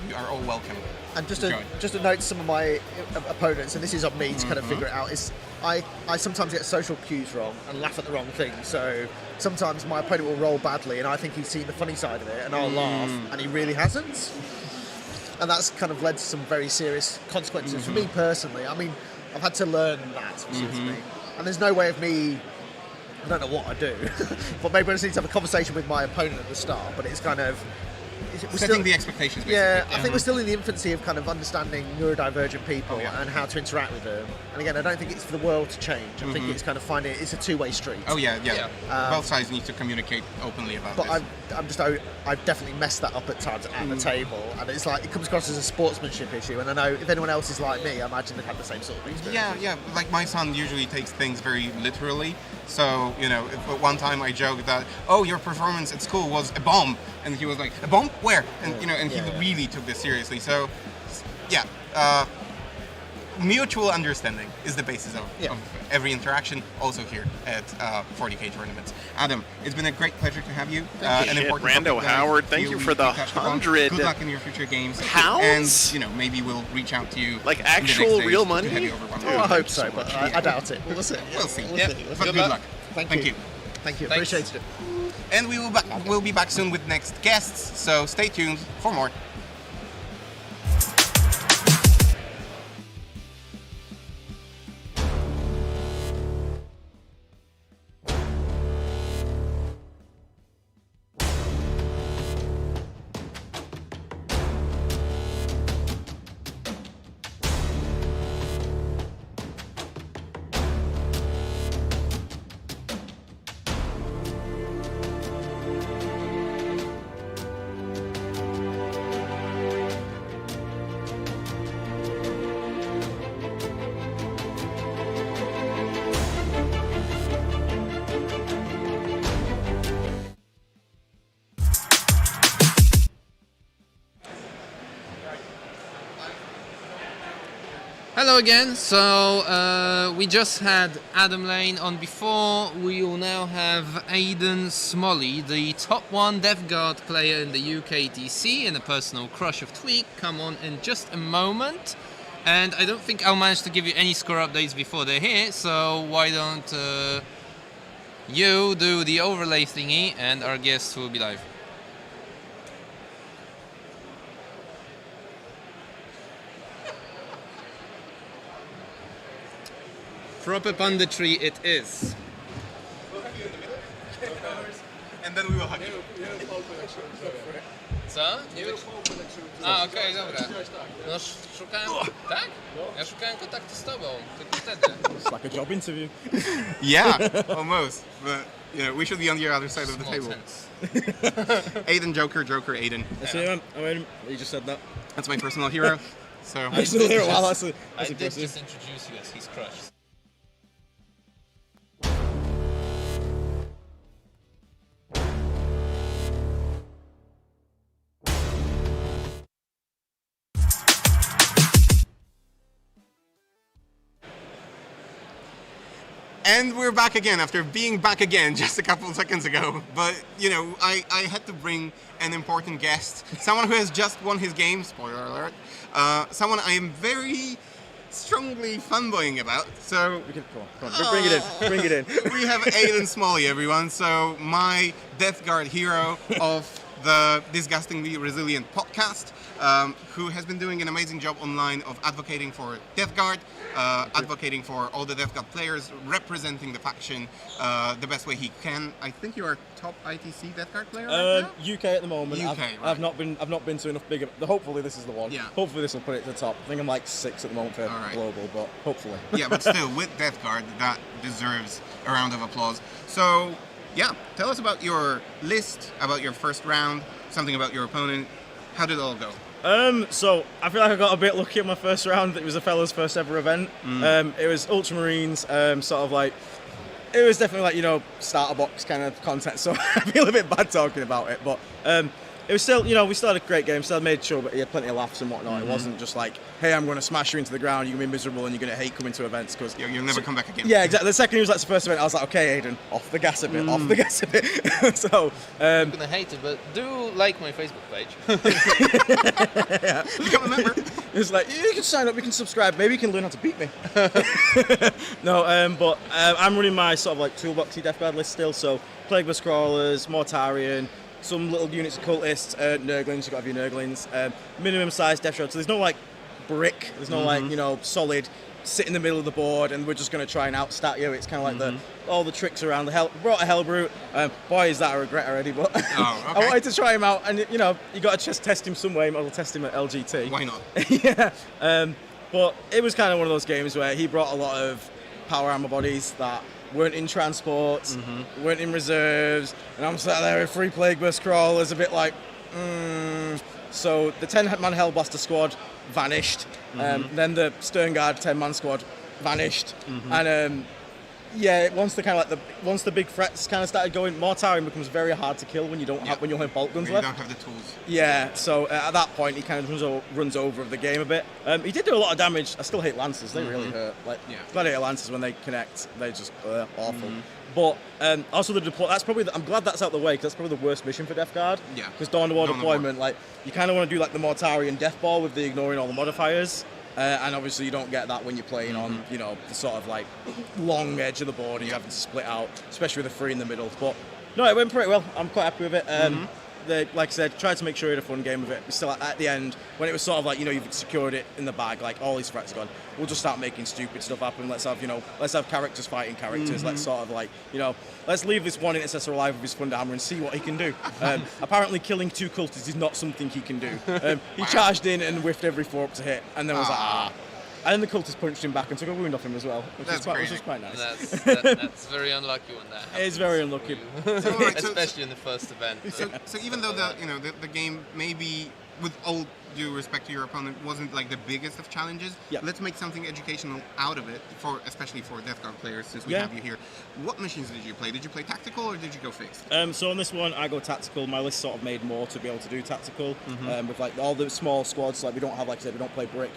you are all welcome. And just to note some of my opponents, and this is on me to kind of figure it out, is I sometimes get social cues wrong and laugh at the wrong thing. So sometimes my opponent will roll badly and I think he's seen the funny side of it and I'll laugh and he really hasn't. And that's kind of led to some very serious consequences for me personally. I mean, I've had to learn that specifically, and there's no way of me. I don't know what I do, but maybe I just need to have a conversation with my opponent at the start. But it's kind of Setting the expectations, basically. Yeah, I think we're still in the infancy of kind of understanding neurodivergent people and how to interact with them. And again, I don't think it's for the world to change. I think it's kind of finding it's a two-way street. Oh yeah. Both sides need to communicate openly about But this. I've definitely messed that up at times at the table, and it's like it comes across as a sportsmanship issue. And I know if anyone else is like me, I imagine they've had the same sort of experience. Yeah. Like my son usually takes things very literally. So if at one time I joked that, oh, your performance at school was a bomb, and he was like, a bomb? Where? And he really took this seriously. So, mutual understanding is the basis of every interaction, also here at 40k tournaments. Adam, it's been a great pleasure to have you. Rando Howard, thank you for the 100 Good luck in your future games. pounds. And maybe we'll reach out to you Like in the next actual days real to money? have you over one Oh, I hope so, but I doubt it. We'll see. We'll see. We'll Yeah. see. But good luck. Thank you. Thank you. Thanks. Appreciate it. And we'll be back soon with next guests, so stay tuned for more. Hello again. So we just had Adam Lane on before. We will now have Aidan Smalley, the top one Death Guard player in the UKTC and a personal crush of Tweak, come on in just a moment. And I don't think I'll manage to give you any score updates before they're here, so why don't you do the overlay thingy and our guests will be live. Proper punditry it is. And then we will hug you. Co? Nie wiem. A, okej, dobra. No szukałem... Tak? Ja szukałem kontaktu z tobą, tylko wtedy. It's like a job interview. Yeah, almost. But we should be on the other side of the Small table. sense. Aiden, Joker, Aiden. I see him. I mean, you just said that. That's my personal hero. So I still hear it. Wow, that's I impressive. did just introduce you as his crush. And we're back again after being back again just a couple of seconds ago. But, I had to bring an important guest, someone who has just won his game, spoiler alert, someone I am very strongly fanboying about. So, Come on. Bring it in. we have Aiden Smalley, everyone. So, my Death Guard hero of the Disgustingly Resilient podcast, who has been doing an amazing job online of advocating for Death Guard, advocating for all the Death Guard players, representing the faction the best way he can. I think you are top ITC Death Guard player right now? UK at the moment. UK, I've not been to enough bigger. Hopefully this is the one. Yeah. Hopefully this will put it to the top. I think I'm like 6 at the moment for right. global, but hopefully. Yeah, but still, with Death Guard, that deserves a round of applause. So, yeah, tell us about your list, about your first round, something about your opponent. How did it all go? So I feel like I got a bit lucky in my first round. It was a fella's first ever event. It was Ultramarines, sort of like, it was definitely like, starter box kind of content. So I feel a bit bad talking about it, but it was still, we still had a great game. Still made sure, but he had plenty of laughs and whatnot. It wasn't just like, hey, I'm going to smash you into the ground. You're going to be miserable and you're going to hate coming to events because You'll never come back again. Yeah, exactly. The second he was like the first event, I was like, okay, Aiden, off the gas a bit. So I'm gonna hate it, but do like my Facebook page. Become a member. it's like, you can sign up, you can subscribe, maybe you can learn how to beat me. No, but I'm running my sort of like toolboxy Death Guard list still. So Plagueburst Crawlers, Mortarion, some little units of cultists, Nurglings, you've got to have your Nurglings, minimum size Death Shroud. So there's no like brick. There's no like, you know, solid sit in the middle of the board and we're just going to try and outstat you. It's kind of like all the tricks around the hell. Brought a Hellbrute. Boy, is that a regret already, but I wanted to try him out, and you know, you got to just test him some way. I'll test him at LGT. Why not? Yeah. But it was kind of one of those games where he brought a lot of power armor bodies that weren't in transports, weren't in reserves, and I'm sat there with 3 Plague Burst crawlers, a bit like, So the 10-man Hellblaster squad vanished. Then the Stern Guard 10-man squad vanished, and once the big threats kind of started going, Mortarion becomes very hard to kill when you don't have when you only have bolt guns You left. don't have the tools. Yeah, so at that point he kind of runs over of the game a bit. He did do a lot of damage. I still hate Lancers; they really hurt. Like Gladiator Lancers, when they connect, they just awful. But also the deploy. That's probably. I'm glad that's out the way because that's probably the worst mission for Death Guard. Yeah. Because Dawn of War Dawn of War. deployment, like you kind of want to do like the Mortarion Death Ball with the ignoring all the modifiers. And obviously you don't get that when you're playing on, you know, the sort of like long edge of the board and you're having to split out, especially with a 3 in the middle. But no, it went pretty well. I'm quite happy with it. They, like I said, tried to make sure we had a fun game of it. Still at the end, when it was sort of like, you know, you've secured it in the bag, like all these threats are gone, we'll just start making stupid stuff happen. Let's have characters fighting characters. Let's sort of like, you know, let's leave this one intercessor alive with his Thunderhammer and see what he can do. Apparently killing 2 cultists is not something he can do. He charged in and whiffed every 4 up to hit, and then was like, And then the cultist punched him back and took a wound off him as well, which was quite nice. That's very unlucky when that happens. It's very unlucky. Especially in the first event. So even though the game maybe, with all due respect to your opponent, wasn't like the biggest of challenges, let's make something educational out of it, especially for Death Guard players, since we have you here. What missions did you play? Did you play tactical or did you go fixed? So on this one, I go tactical. My list sort of made more to be able to do tactical, with like all the small squads. Like we don't have, like I said, we don't play brick.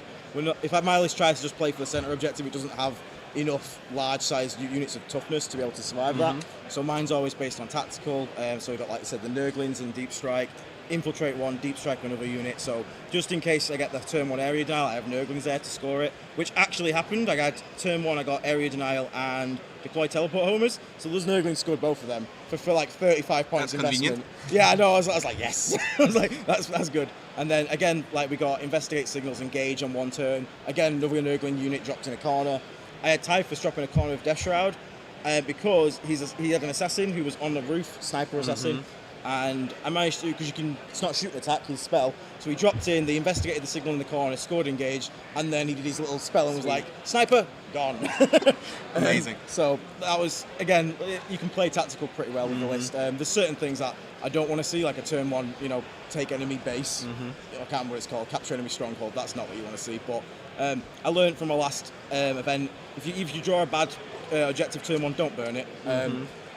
If my list tries to just play for the center objective, it doesn't have enough large-sized units of toughness to be able to survive that. So mine's always based on tactical. So we've got, like I said, the Nurglings and Deep Strike, Infiltrate 1, Deep Strike another unit. So just in case I get the turn 1 area denial, I have Nurglings there to score it, which actually happened. I got turn 1, I got area denial and deploy teleport homers. So those Nurglings scored both of them for like 35 points investment. Yeah, I know. I was like, yes. I was like, that's good. And then again, like we got investigate signals, engage on 1 turn. Again, another Nurgling unit dropped in a corner. I had Typhus dropping a corner of Death Shroud because he had an assassin who was on the roof, sniper assassin. And I managed to, because it's not shoot and attack, he's spell. So he dropped in, they investigated the signal in the corner, scored engage, and then he did his little spell and was like, sniper, gone. Amazing. So that was, again, you can play tactical pretty well with the list. There's certain things that I don't want to see, like a turn 1, you know, take enemy base. I can't remember what it's called, capture enemy stronghold, that's not what you want to see. But I learned from my last event, if you draw a bad objective turn 1, don't burn it.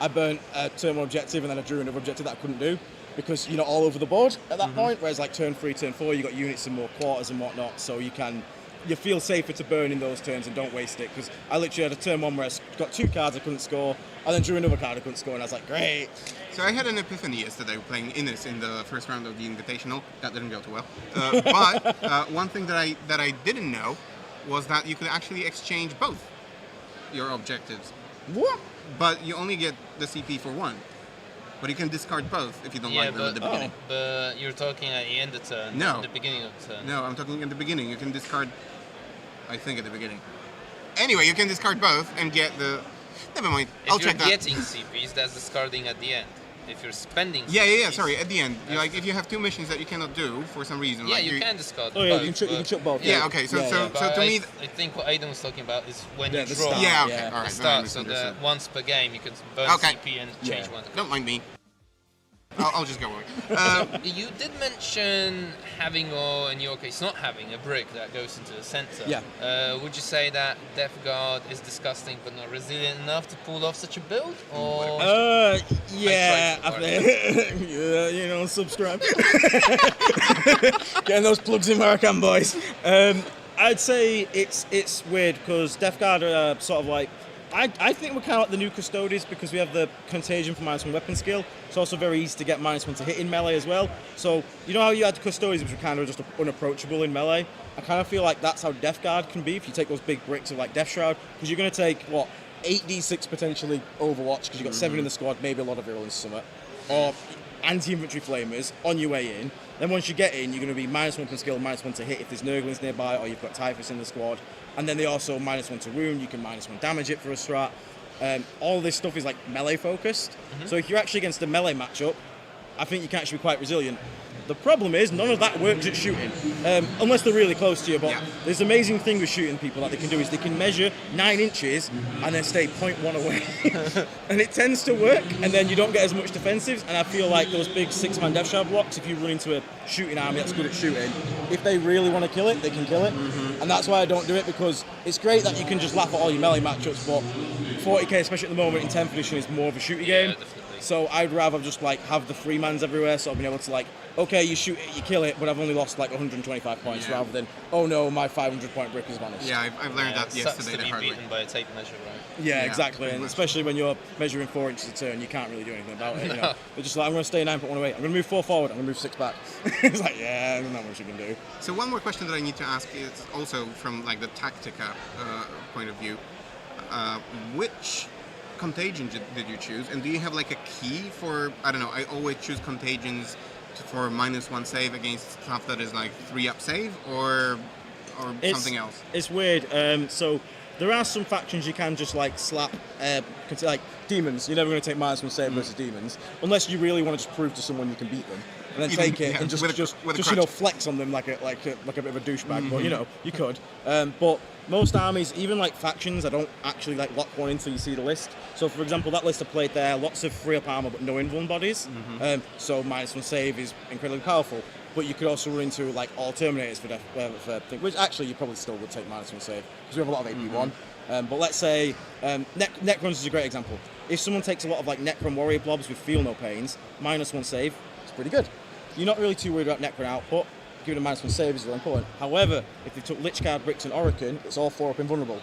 I burnt a turn 1 objective and then I drew another objective that I couldn't do because you're not all over the board at that point, whereas like turn 3, turn 4, you got units and more quarters and whatnot, so you feel safer to burn in those turns and don't waste it, because I literally had a turn 1 where I got 2 cards I couldn't score, and then drew another card I couldn't score, and I was like, great. So I had an epiphany yesterday playing Innis in the first round of the Invitational. That didn't go too well. But one thing that I didn't know was that you could actually exchange both your objectives. What? But you only get the CP for 1. But you can discard both if you don't like them at the beginning. But you're talking at the end of the turn, No. at the beginning of the turn. No, I'm talking at the beginning. You can discard, I think, at the beginning. Anyway, you can discard both and get the... Never mind. I'll check that. If you're getting CPs, that's discarding at the end. If you're spending CPs... Yeah, sorry, at the end. Like, if you have 2 missions that you cannot do for some reason... Yeah, like you can discard Oh yeah, both, you can chuck both. Yeah, okay, so to me... I think what Aidan was talking about is when you the draw. start. Yeah, okay, Yeah. alright. Start, so that once per game you can burn Okay. CP and change one. Don't mind me. I'll just go away. You did mention having, or in your case not having, a brick that goes into the center. Yeah. Would you say that Death Guard is disgusting but not resilient enough to pull off such a build? Or Yeah, I think, yeah, you know, subscribe. Getting those plugs in where I can, boys. I'd say it's weird because Death Guard are sort of like, I think we're kind of like the new Custodians because we have the contagion for -1 weapon skill. It's also very easy to get -1 to hit in melee as well. So you know how you had the Custodians which were kind of just unapproachable in melee? I kind of feel like that's how Death Guard can be if you take those big bricks of like Death Shroud, because you're going to take, 8d6 potentially Overwatch because you've got 7 in the squad, maybe a lot of virulence somewhere. anti-infantry flamers on your way in. Then once you get in, you're going to be -1 from skill, -1 to hit if there's Nurglings nearby, or you've got Typhus in the squad. And then they also -1 to wound. You can -1 damage it for a strat. All this stuff is like melee focused. So if you're actually against a melee matchup, I think you can actually be quite resilient. The problem is none of that works at shooting, unless they're really close to you. But there's an amazing thing with shooting people that they can do is they can measure 9 inches and then stay 0.1 away, and it tends to work. And then you don't get as much defensives. And I feel like those big 6-man Death Shard blocks, if you run into a shooting army that's good at shooting, if they really want to kill it, they can kill it. And that's why I don't do it, because it's great that you can just laugh at all your melee matchups, but 40k, especially at the moment in 10th edition, is more of a shooting game. So I'd rather just like have the free mans everywhere, so I've been able to like, okay, you shoot it, you kill it, but I've only lost like 125 points, rather than, oh no, my 500-point brick has vanished. Yeah, I've learned that yesterday. Sucks to be beaten by a tape measure, right? Yeah, exactly, and especially when you're measuring 4 inches a turn, you can't really do anything about it. You know? They're just like, I'm going to stay 9.1 away, I'm going to move 4 forward, I'm going to move 6 back. It's like, yeah, there's not much you can do. So one more question that I need to ask is also from like the Tactica point of view. Which contagion did you choose, and do you have like a key for, I don't know, I always choose contagions for -1 save against stuff that is like 3-up save, or something else? It's weird. So there are some factions you can just like slap, like demons. You're never going to take -1 save versus demons, unless you really want to just prove to someone you can beat them, and then take it and just you know, flex on them like a bit of a douchebag. But you know, you could. But most armies, even like factions, I don't actually like lock one until you see the list. So for example, that list I played there, lots of 3-up armor but no invuln bodies. So -1 save is incredibly powerful. But you could also run into like all Terminators for which actually you probably still would take -1 save, because we have a lot of AP1. But let's say Necrons is a great example. If someone takes a lot of like Necron warrior blobs with feel no pains, -1 save, it's pretty good. You're not really too worried about Necron output. Giving a -1 save is really important. However, if they took Lichguard, Bricks, and Orokin, it's all 4-up invulnerable.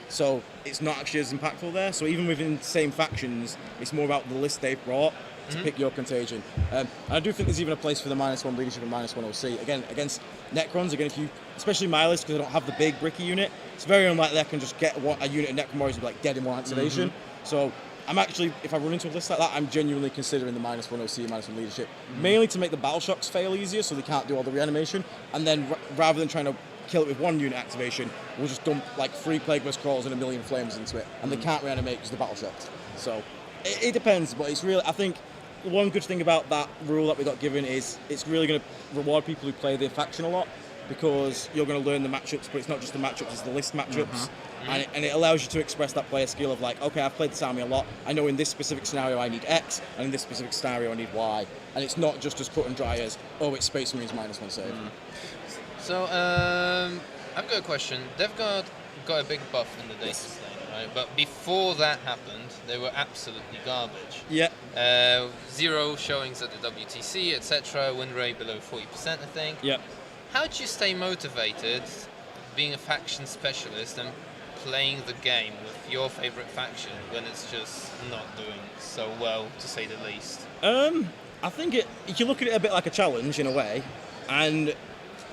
So it's not actually as impactful there. So even within the same factions, it's more about the list they've brought to pick your contagion. And I do think there's even a place for the -1 leadership and -1 OC. Again, against Necrons, again, if you, especially my list, because I don't have the big bricky unit, it's very unlikely I can just get a unit of Necron warriors and be like dead in 1 activation. So I'm actually, if I run into a list like that, I'm genuinely considering the -1 OC and -1 leadership, mainly to make the battle shocks fail easier, so they can't do all the reanimation. And then rather than trying to kill it with 1 unit activation, we'll just dump like 3 Plague Burst Crawls and 1,000,000 flames into it, and they can't reanimate because the battle shocked. So it depends, but it's really, I think the one good thing about that rule that we got given is it's really going to reward people who play the faction a lot, because you're going to learn the matchups, but it's not just the matchups, it's the list matchups. And it allows you to express that player skill of like, okay, I've played this army a lot, I know in this specific scenario I need X, and in this specific scenario I need Y. And it's not just as cut and dry as, oh, it's Space Marines -1 save. So, I've got a question. DevGuard got a big buff in the data slate, right? But before that happened, they were absolutely garbage. Yeah. 0 showings at the WTC, etc. Win rate below 40%, I think. Yeah. How do you stay motivated, being a faction specialist and playing the game with your favorite faction when it's just not doing so well, to say the least? I think you look at it a bit like a challenge in a way, and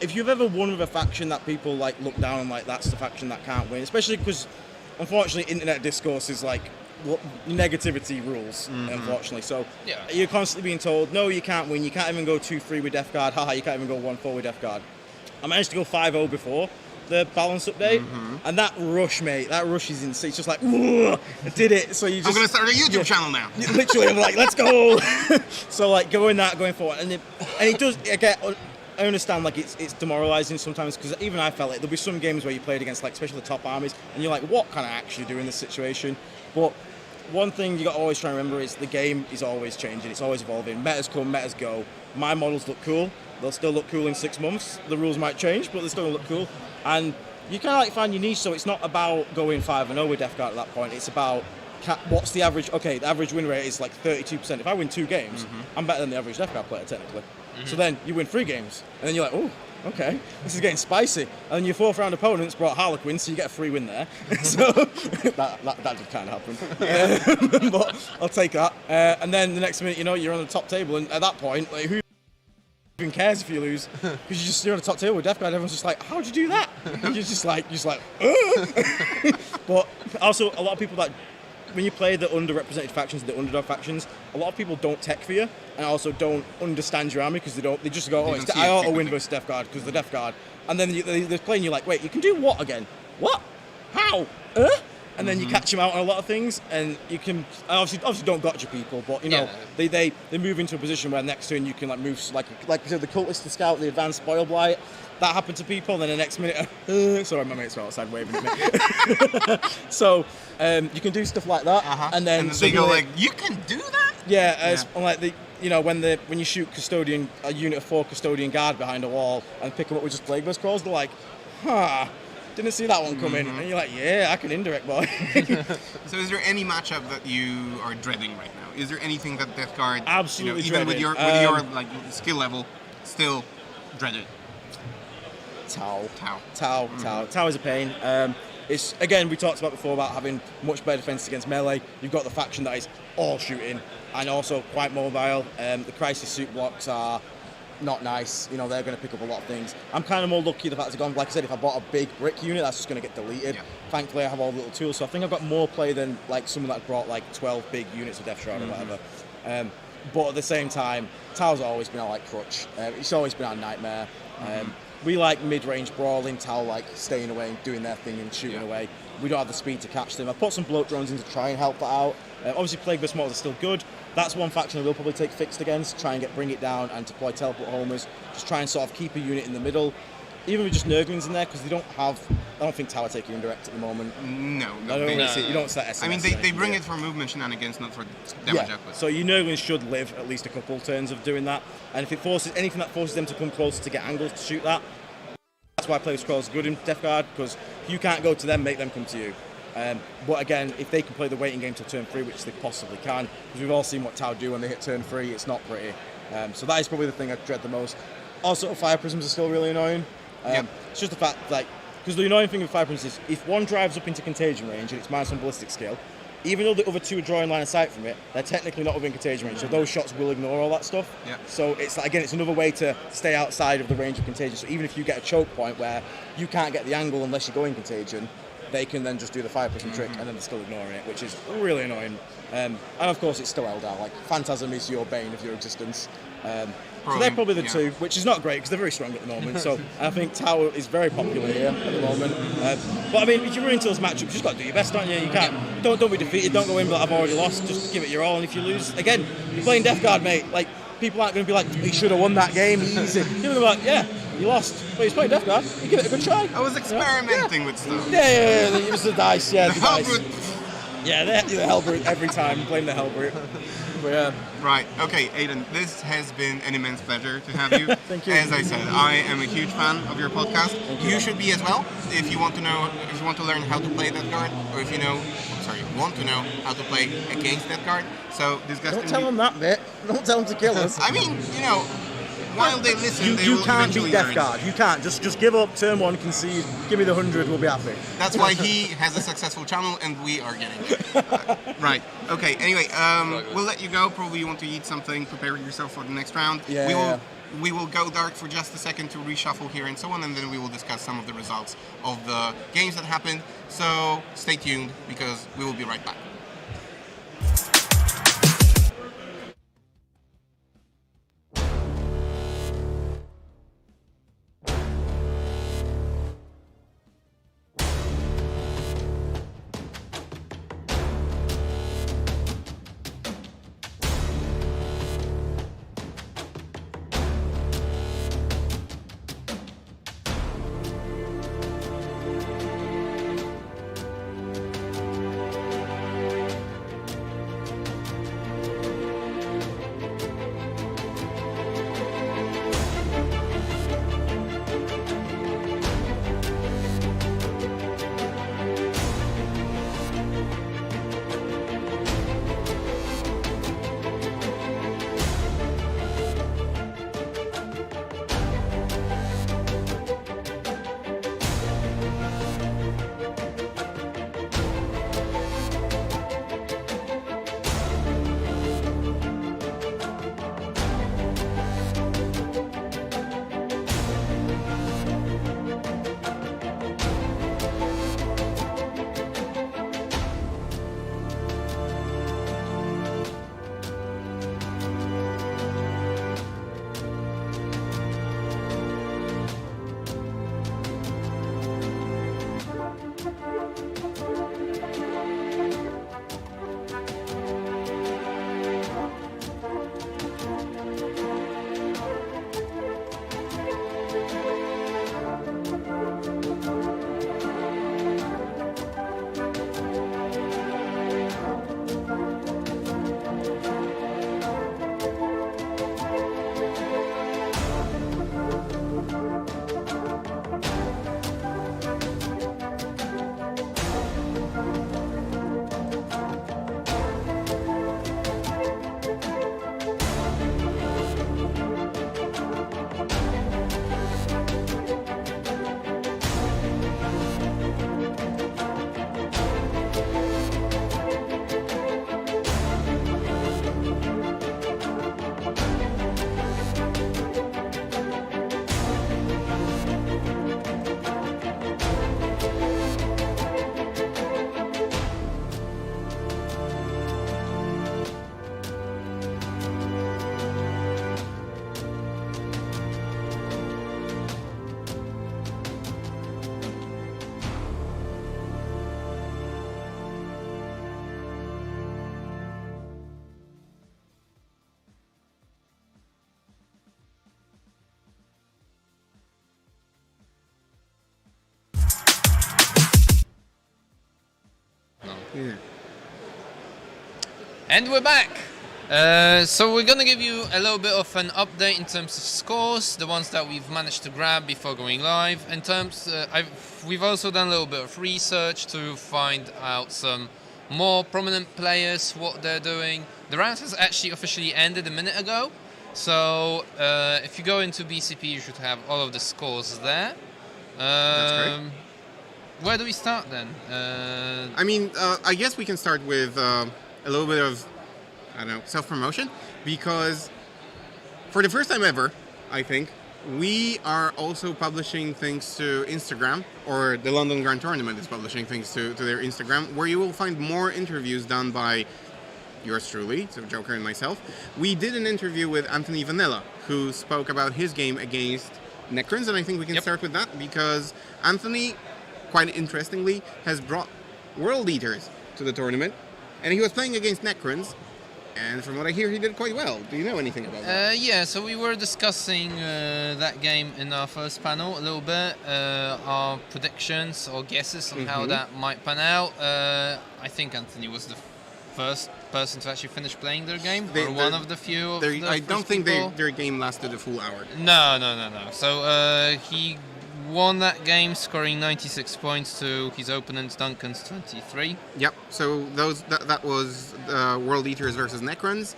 if you've ever won with a faction that people like look down on, like that's the faction that can't win, especially because unfortunately internet discourse is like negativity rules, unfortunately. So you're constantly being told, no, you can't win, you can't even go 2-3 with Death Guard, haha, you can't even go 1-4 with Death Guard. I managed to go 5-0 before the balance update, and that rush, mate, that rush is insane. It's just like, I did it. So you just, I'm going to start a YouTube channel now. Literally, I'm like, let's go. So like going forward, and it does, I understand like it's demoralizing sometimes, because even I felt it. There'll be some games where you played against like especially the top armies, and you're like, what can I actually do in this situation? But one thing you got to always try and remember is the game is always changing, it's always evolving. Metas come, metas go. My models look cool, they'll still look cool in 6 months. The rules might change, but they still look cool. And you kind of like find your niche, so it's not about going 5-0 with Death Guard at that point. It's about what's the average. Okay, the average win rate is like 32%. If I win 2 games, I'm better than the average Death Guard player technically. So then you win 3 games, and then you're like, oh, okay, this is getting spicy. And then your 4th round opponents brought Harlequin, so you get a free win there. So that did kind of happen. But I'll take that. And then the next minute, you know, you're on the top table, and at that point, like, who even cares if you lose? Because you're on the top table with Death Guard, everyone's just like, how'd you do that? And you're just like, but also a lot of people that when you play the underrepresented factions, the underdog factions, a lot of people don't tech for you and also don't understand your army because they just go, I auto win versus Death Guard because the Death Guard, and then they're playing you like, wait, you can do what again? What? How? And then you catch them out on a lot of things, and you can obviously don't gotcha people, but you know they move into a position where next turn you can like move like we said, the cultist, the scout, the advanced spoil blight. That happened to people, and then the next minute, sorry, my mates were outside waving at me. So you can do stuff like that, and then they go like, you can do that. Yeah, unlike when you shoot a unit of 4 custodian guard behind a wall and pick them up with just plague burst crawls, they're like, didn't see that one coming, and you're like, yeah, I can indirect, boy. So is there any matchup that you are dreading right now? Is there anything that Death Guard, absolutely even with your like skill level, still dreaded? Tau is a pain. It's again, we talked about before about having much better defense against melee. You've got the faction that is all shooting and also quite mobile. The crisis suit blocks are not nice. You know, they're going to pick up a lot of things. I'm kind of more lucky the fact it's gone. Like I said, if I bought a big brick unit, that's just going to get deleted. Thankfully, I have all the little tools, so I think I've got more play than like someone that brought like 12 big units of Death Shroud or whatever. But at the same time, Tau's always been our like crutch. It's always been our nightmare. We like mid-range brawling, Tau like staying away and doing their thing and shooting away. We don't have the speed to catch them. I put some bloat drones in to try and help that out. Obviously, Plague Burst models are still good. That's one faction I will probably take fixed against, try and bring it down and deploy teleport homers. Just try and sort of keep a unit in the middle. Even with just Nurglings in there, because they don't have... I don't think Tower take you indirect at the moment. No. You don't set SMS. I mean, they bring it for movement shenanigans, not for damage output. So your Nurglings should live at least a couple turns of doing that. And if it forces anything that forces them to come closer to get angles to shoot that, that's why Plague Scrolls is good in Death Guard, because if you can't go to them, make them come to you. But again, if they can play the waiting game till turn 3, which they possibly can, because we've all seen what Tau do when they hit turn 3, it's not pretty. So that is probably the thing I dread the most. Also, Fire Prisms are still really annoying. It's just the fact, like, because the annoying thing with Fire Prisms is if one drives up into contagion range and it's -1 ballistic skill, even though the other 2 are drawing line of sight from it, they're technically not within contagion range, so those shots will ignore all that stuff. So it's like, again, it's another way to stay outside of the range of contagion. So even if you get a choke point where you can't get the angle unless you go in contagion, they can then just do the Fire Prism trick and then they're still ignoring it, which is really annoying. And of course it's still Eldar, like Phantasm is your bane of your existence. So they're probably the 2, which is not great because they're very strong at the moment. So I think Tower is very popular here at the moment. But I mean, if you run into those matchups, you just got to do your best, don't you? You can't, don't be defeated, don't go in, but I've already lost. Just give it your all, and if you lose, again, you're playing Death Guard, mate. Like, people aren't going to be like, you should have won that game, easy. You're going to be like, yeah, you lost, but you're playing Death Guard. You give it a good try. I was experimenting with stuff. Yeah. It was the dice, the dice. Hellbrute. Yeah, the Hellbrute every time. Blame the Hellbrute. Right, okay, Aidan, this has been an immense pleasure to have you. Thank you. As I said, I am a huge fan of your podcast. You should be as well, if you want to learn how to play Death Guard, or if you want to know how to play against Death Guard. So this guy's Don't tell them that bit. Don't tell them to kill us. I mean, while they listen, they will can't beat eventually Death learn. Guard. You can't. Just give up, turn 1, concede, give me the 100, we'll be happy. That's why he has a successful channel and we are getting it. Right. Okay, anyway, we'll let you go. Probably you want to eat something, prepare yourself for the next round. We will go dark for just a second to reshuffle here and so on, and then we will discuss some of the results of the games that happened. So stay tuned because we will be right back. Yeah. And we're back. So we're gonna give you a little bit of an update in terms of scores, the ones that we've managed to grab before going live. In terms, we've also done a little bit of research to find out some more prominent players, what they're doing. The round has actually officially ended a minute ago. So if you go into BCP, you should have all of the scores there. That's great. Where do we start then? I guess we can start with a little bit of, self-promotion, because for the first time ever, I think, we are also publishing things to Instagram, or the London Grand Tournament is publishing things to their Instagram, where you will find more interviews done by yours truly, so Joker and myself. We did an interview with Anthony Vanella, who spoke about his game against Necrons, and I think we can start with that, because Anthony, quite interestingly, has brought World Eaters to the tournament, and he was playing against Necrons, and from what I hear, he did quite well. Do you know anything about that? Yeah, so we were discussing that game in our first panel a little bit, our predictions or guesses on how that might pan out. I think Anthony was the first person to actually finish playing their game, or one of the few. I don't think their game lasted a full hour. No. So he won that game, scoring 96 points to his opponent Duncan's 23. Yep. So that was World Eaters versus Necrons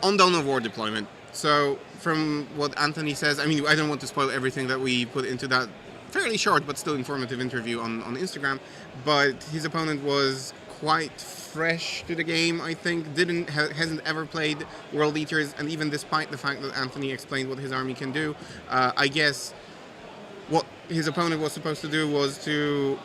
on Dawn of War deployment. So from what Anthony says, I don't want to spoil everything that we put into that fairly short but still informative interview on Instagram, but his opponent was quite fresh to the game, I think, hasn't ever played World Eaters, and even despite the fact that Anthony explained what his army can do, I guess what his opponent was supposed to do was to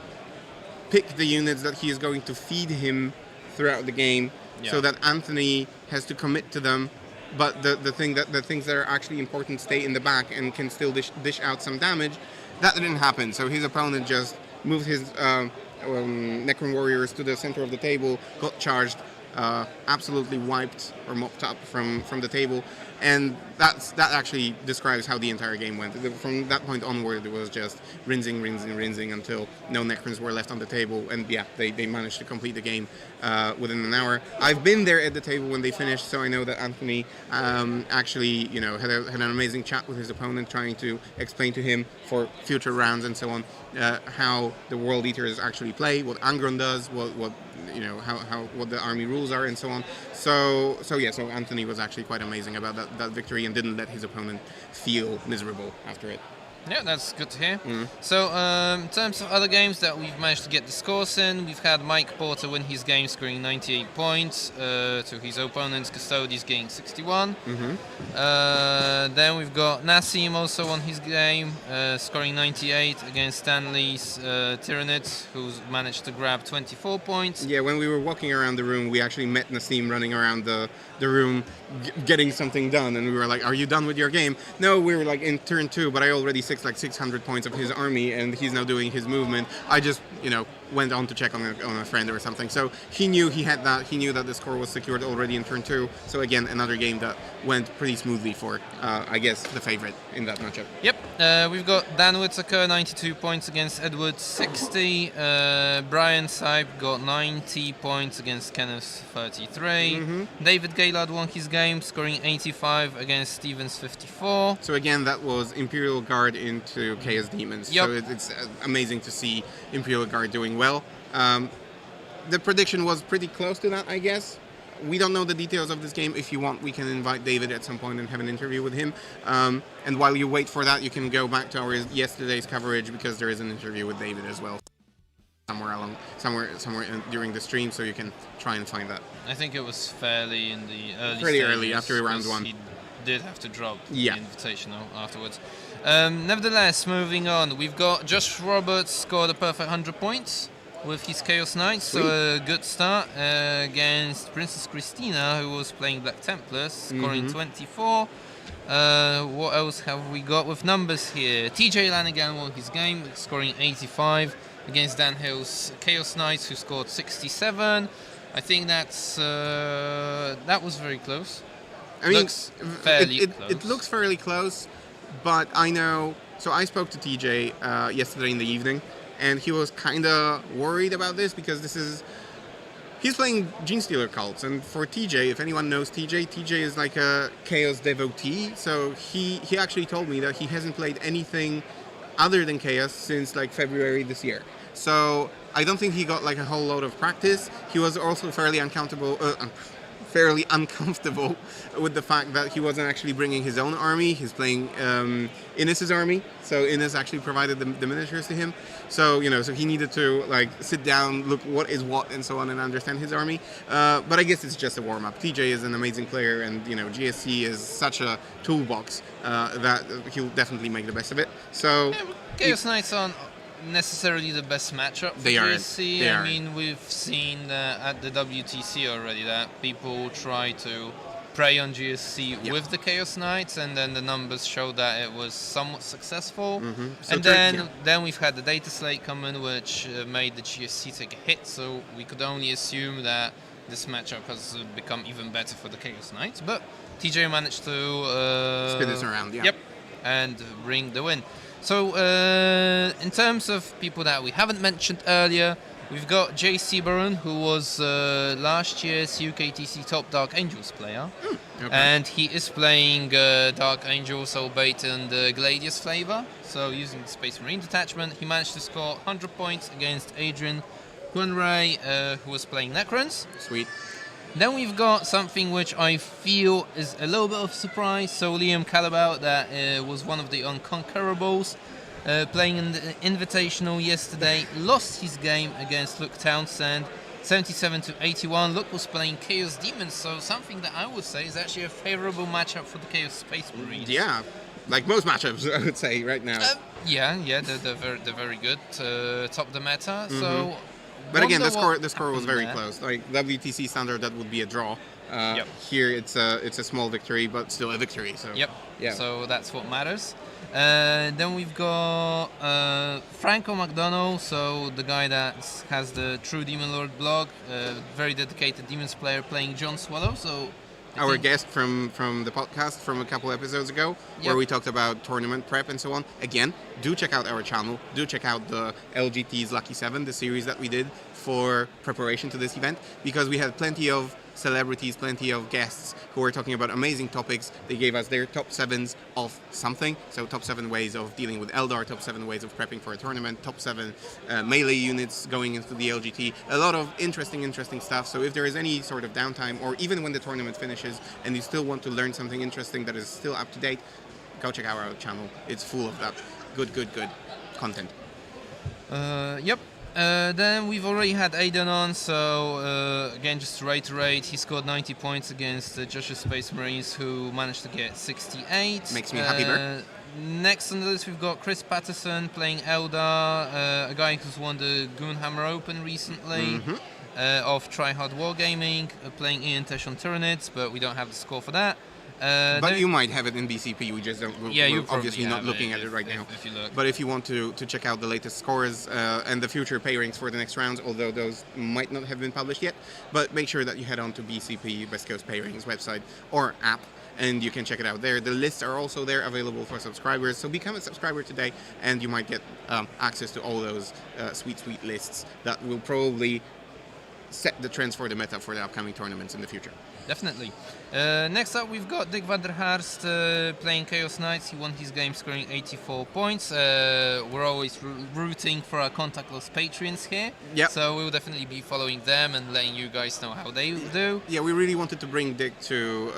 pick the units that he is going to feed him throughout the game, so that Anthony has to commit to them, but the things that are actually important stay in the back and can still dish out some damage. That didn't happen, so his opponent just moved his Necron warriors to the center of the table, got charged, absolutely wiped or mopped up from the table, and that actually describes how the entire game went. From that point onward, it was just rinsing until no Necrons were left on the table, and they managed to complete the game within an hour. I've been there at the table when they finished, so I know that Anthony actually had an amazing chat with his opponent, trying to explain to him for future rounds and so on how the World Eaters actually play, what Angron does, what the army rules are, and so on. So Anthony was actually quite amazing about that victory and didn't let his opponent feel miserable after it. Yeah, that's good to hear. So, in terms of other games that we've managed to get the scores in, we've had Mike Porter win his game, scoring 98 points to his opponent's Custodes getting 61. Then we've got Nassim also won his game, scoring 98 against Stanley's Tyrannid, who's managed to grab 24 points. Yeah, when we were walking around the room, we actually met Nassim running around the room getting something done, and we were like, "Are you done with your game?" No, we were like in turn 2, but I already 600 points of his army, and he's now doing his movement. I just went on to check on a friend or something, so he knew he had that. He knew that the score was secured already in turn 2. So again, another game that went pretty smoothly for I guess the favorite in that matchup. Yep. We've got Dan Whittaker 92 points against Edward 60. Brian Sipe got 90 points against Kenneth 33. David Gaylord won his game, scoring 85 against Stevens 54. So again, that was Imperial Guard into Chaos Demons. Yep. So it's amazing to see Imperial Guard doing well. The prediction was pretty close to that, I guess. We don't know the details of this game. If you want, we can invite David at some point and have an interview with him. And while you wait for that, you can go back to our yesterday's coverage, because there is an interview with David as well somewhere during the stream, so you can try and find that. I think it was fairly in the early Pretty stages, early, after round 1. He did have to drop Yeah. the invitational afterwards. Nevertheless, moving on, we've got Josh Roberts scored a perfect 100 points with his Chaos Knights, so a good start against Princess Christina, who was playing Black Templars, scoring 24. What else have we got with numbers here? TJ Lanigan won his game, scoring 85 against Dan Hill's Chaos Knights, who scored 67. I think that was very close. I mean, looks fairly close. It looks fairly close, but I know. So I spoke to TJ yesterday in the evening, and he was kind of worried about this, because this is He's playing Genestealer cults, and for TJ, if anyone knows TJ is like a Chaos devotee. So he actually told me that he hasn't played anything other than Chaos since like February this year. So I don't think he got like a whole load of practice. He was also fairly uncomfortable with the fact that he wasn't actually bringing his own army. He's playing Innis's army, so Innis actually provided the miniatures to him. So so he needed to like sit down, look what is what, and so on, and understand his army. But I guess it's just a warm up. TJ is an amazing player, and GSC is such a toolbox that he'll definitely make the best of it. So Chaos Knights aren't necessarily the best matchup for GSC. I mean, we've seen at the WTC already that people try to prey on GSC with the Chaos Knights, and then the numbers show that it was somewhat successful. So and then we've had the Data Slate come in, which made the GSC take a hit, so we could only assume that this matchup has become even better for the Chaos Knights. But TJ managed to spin this around, Yep, and bring the win. So, in terms of people that we haven't mentioned earlier, we've got Jay Seaburn, who was last year's UKTC Top Dark Angels player. And he is playing Dark Angels, albeit in the Gladius flavor. So, using the Space Marine detachment, he managed to score 100 points against Adrian Hunray, who was playing Necrons. Sweet. Then we've got something which I feel is a little bit of a surprise. So Liam Calabout, that was one of the Unconquerables, playing in the Invitational yesterday, lost his game against Luke Townsend, 77-81. Luke was playing Chaos Demons, so something that I would say is actually a favorable matchup for the Chaos Space Marines. Yeah, like most matchups, I would say right now. They're very good. Top the meta, so. But again, the score was very close. Like WTC standard, that would be a draw. Here, it's a small victory, but still a victory. So so that's what matters. Then we've got Franco McDonald, so the guy that has the True Demon Lord blog, very dedicated Demons player, playing John Swallow. So our guest from the podcast from a couple episodes ago, where we talked about tournament prep and so on. Again, do check out our channel. Do check out the LGT's Lucky 7, the series that we did for preparation to this event, because we had plenty of celebrities, plenty of guests who were talking about amazing topics. They gave us their top 7s of something. So top 7 ways of dealing with Eldar, top 7 ways of prepping for a tournament, top 7 melee units going into the LGT. A lot of interesting stuff. So if there is any sort of downtime, or even when the tournament finishes and you still want to learn something interesting that is still up to date, go check out our channel. It's full of that good content. Then we've already had Aidan on, so again, just to reiterate, he scored 90 points against the Joshua Space Marines, who managed to get 68. Makes me happy, Bert. Next on the list, we've got Chris Patterson playing Eldar, a guy who's won the Goonhammer Open recently, of Tryhard Wargaming, playing Ian Tesh on Tyranids, but we don't have the score for that. But you might have it in BCP, we just don't. We're obviously not looking at it right now. If you look. But if you want to check out the latest scores and the future pay ranks for the next rounds, although those might not have been published yet, but make sure that you head on to BCP, West Coast Pay Rings website or app, and you can check it out there. The lists are also there, available for subscribers, so become a subscriber today, and you might get access to all those sweet lists that will probably set the trends for the meta for the upcoming tournaments in the future. Definitely. Next up, we've got Dick Vanderhurst playing Chaos Knights. He won his game scoring 84 points. We're always rooting for our contactless patrons here. Yep. So we'll definitely be following them and letting you guys know how they do. Yeah, we really wanted to bring Dick to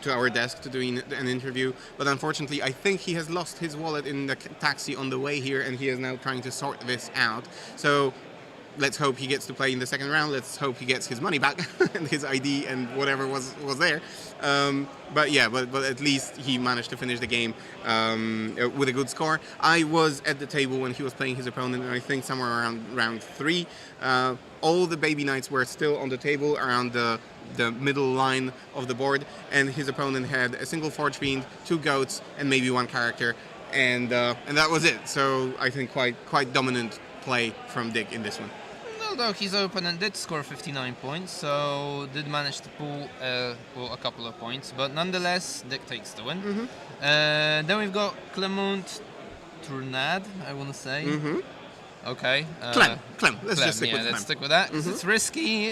our desk to do an interview, but unfortunately, I think he has lost his wallet in the taxi on the way here, and he is now trying to sort this out. So let's hope he gets to play in the second round. Let's hope he gets his money back and his ID and whatever was there. But at least he managed to finish the game with a good score. I was at the table when he was playing his opponent, and I think somewhere around round 3. All the baby knights were still on the table around the middle line of the board, and his opponent had a single Forge Fiend, 2 goats, and maybe 1 character, and that was it. So I think quite dominant play from Dick in this one. Although his opponent did score 59 points, so did manage to pull a couple of points, but nonetheless, Dick takes the win. Then we've got Clement Tournade, I want to say. Okay. Clem. Let's just stick with Clem. Let's stick with that. 'Cause it's risky.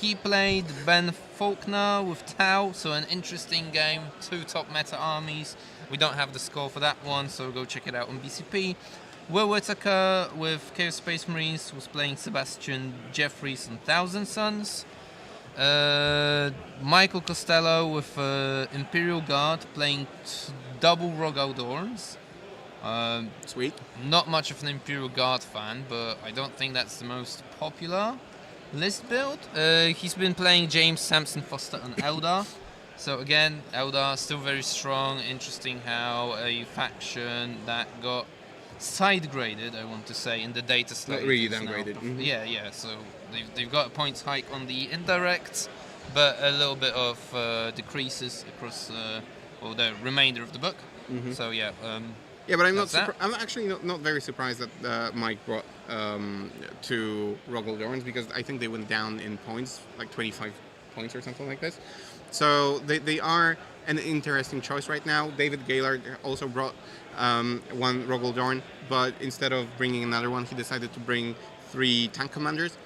He played Ben Faulkner with Tau, so an interesting game. 2 top meta armies. We don't have the score for that one, so go check it out on BCP. Will Whitaker with Chaos Space Marines was playing Sebastian Jeffries and Thousand Suns. Michael Costello with Imperial Guard playing double Rogue Outdoors. Sweet. Not much of an Imperial Guard fan, but I don't think that's the most popular list build. He's been playing James, Samson, Foster, and Eldar. So again, Eldar still very strong. Interesting how a faction that got side graded, I want to say, in the data slate. Not really is now- downgraded. Yeah. So they've got a points hike on the indirects, but a little bit of decreases across the remainder of the book. So yeah. Yeah, but I'm I'm actually not very surprised that Mike brought 2 Rogue Dorns, because I think they went down in points, like 25 points or something like this. So they are an interesting choice right now. David Gaylord also brought 1 Rogue Dorn, but instead of bringing another one, he decided to bring 3 tank commanders.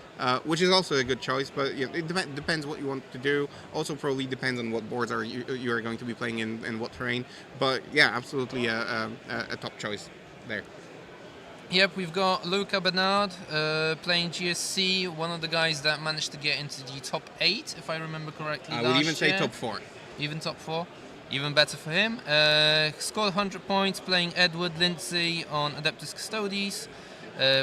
Which is also a good choice, but it depends what you want to do. Also, probably depends on what boards you are going to be playing in and what terrain. But yeah, absolutely a top choice there. Yep, we've got Luca Bernard playing GSC, one of the guys that managed to get into the top 8, if I remember correctly. I would even say top 4. Even top 4. Even better for him. Scored 100 points playing Edward Lindsay on Adeptus Custodes.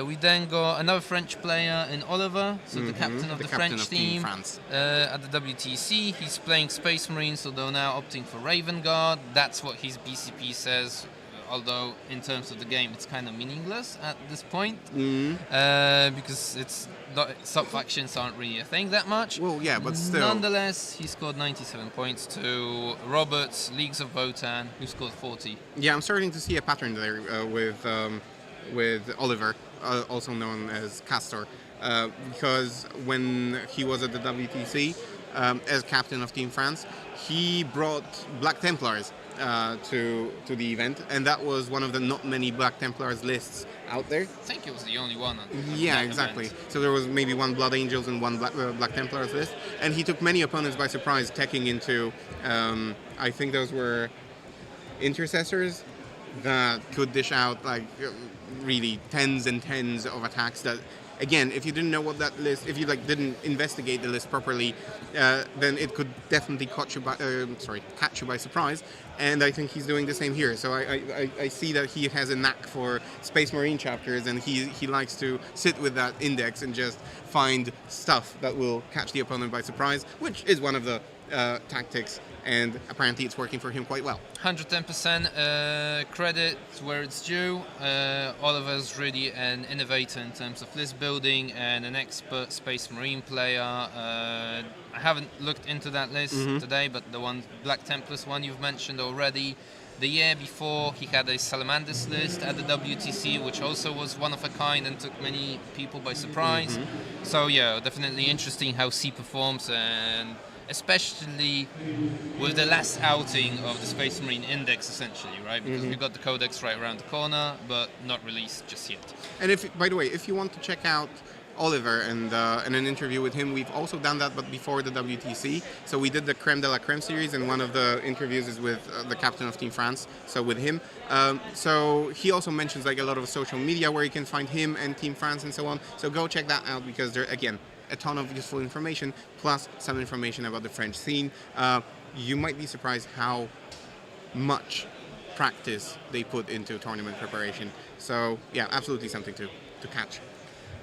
We then got another French player in Oliver, so the captain of the French team France. At the WTC. He's playing Space Marines, although now opting for Raven Guard. That's what his BCP says, although in terms of the game it's kind of meaningless at this point, because it's not, sub-factions aren't really a thing that much. Well, yeah, but still. Nonetheless, he scored 97 points to Roberts, Leagues of Votan, who scored 40. Yeah, I'm starting to see a pattern there with Oliver, also known as Castor, because when he was at the WTC as captain of Team France, he brought Black Templars to the event, and that was one of the not many Black Templars lists out there. I think it was the only one. Yeah, exactly. Event. So there was maybe 1 Blood Angels and 1 Black Templars list, and he took many opponents by surprise, teching into, I think those were Intercessors that could dish out like really tens and tens of attacks that, again, if you didn't know what that list, if you didn't investigate the list properly, then it could definitely catch you by surprise. And I think he's doing the same here. So I see that he has a knack for Space Marine chapters, and he likes to sit with that index and just find stuff that will catch the opponent by surprise, which is one of the tactics. And apparently it's working for him quite well. 110% credit where it's due. Oliver's really an innovator in terms of list building and an expert Space Marine player. I haven't looked into that list today, but the one Black Templars one you've mentioned already. The year before, he had a Salamanders list at the WTC, which also was one of a kind and took many people by surprise. So yeah, definitely interesting how C performs, and especially with the last outing of the Space Marine Index, essentially, right? Because we've got the Codex right around the corner, but not released just yet. And by the way, if you want to check out Oliver and an interview with him, we've also done that, but before the WTC. So we did the Creme de la Creme series, and one of the interviews is with the captain of Team France, so with him. So he also mentions a lot of social media where you can find him and Team France and so on. So go check that out, because there, again, a ton of useful information, plus some information about the French scene. You might be surprised how much practice they put into tournament preparation. So yeah, absolutely something to catch.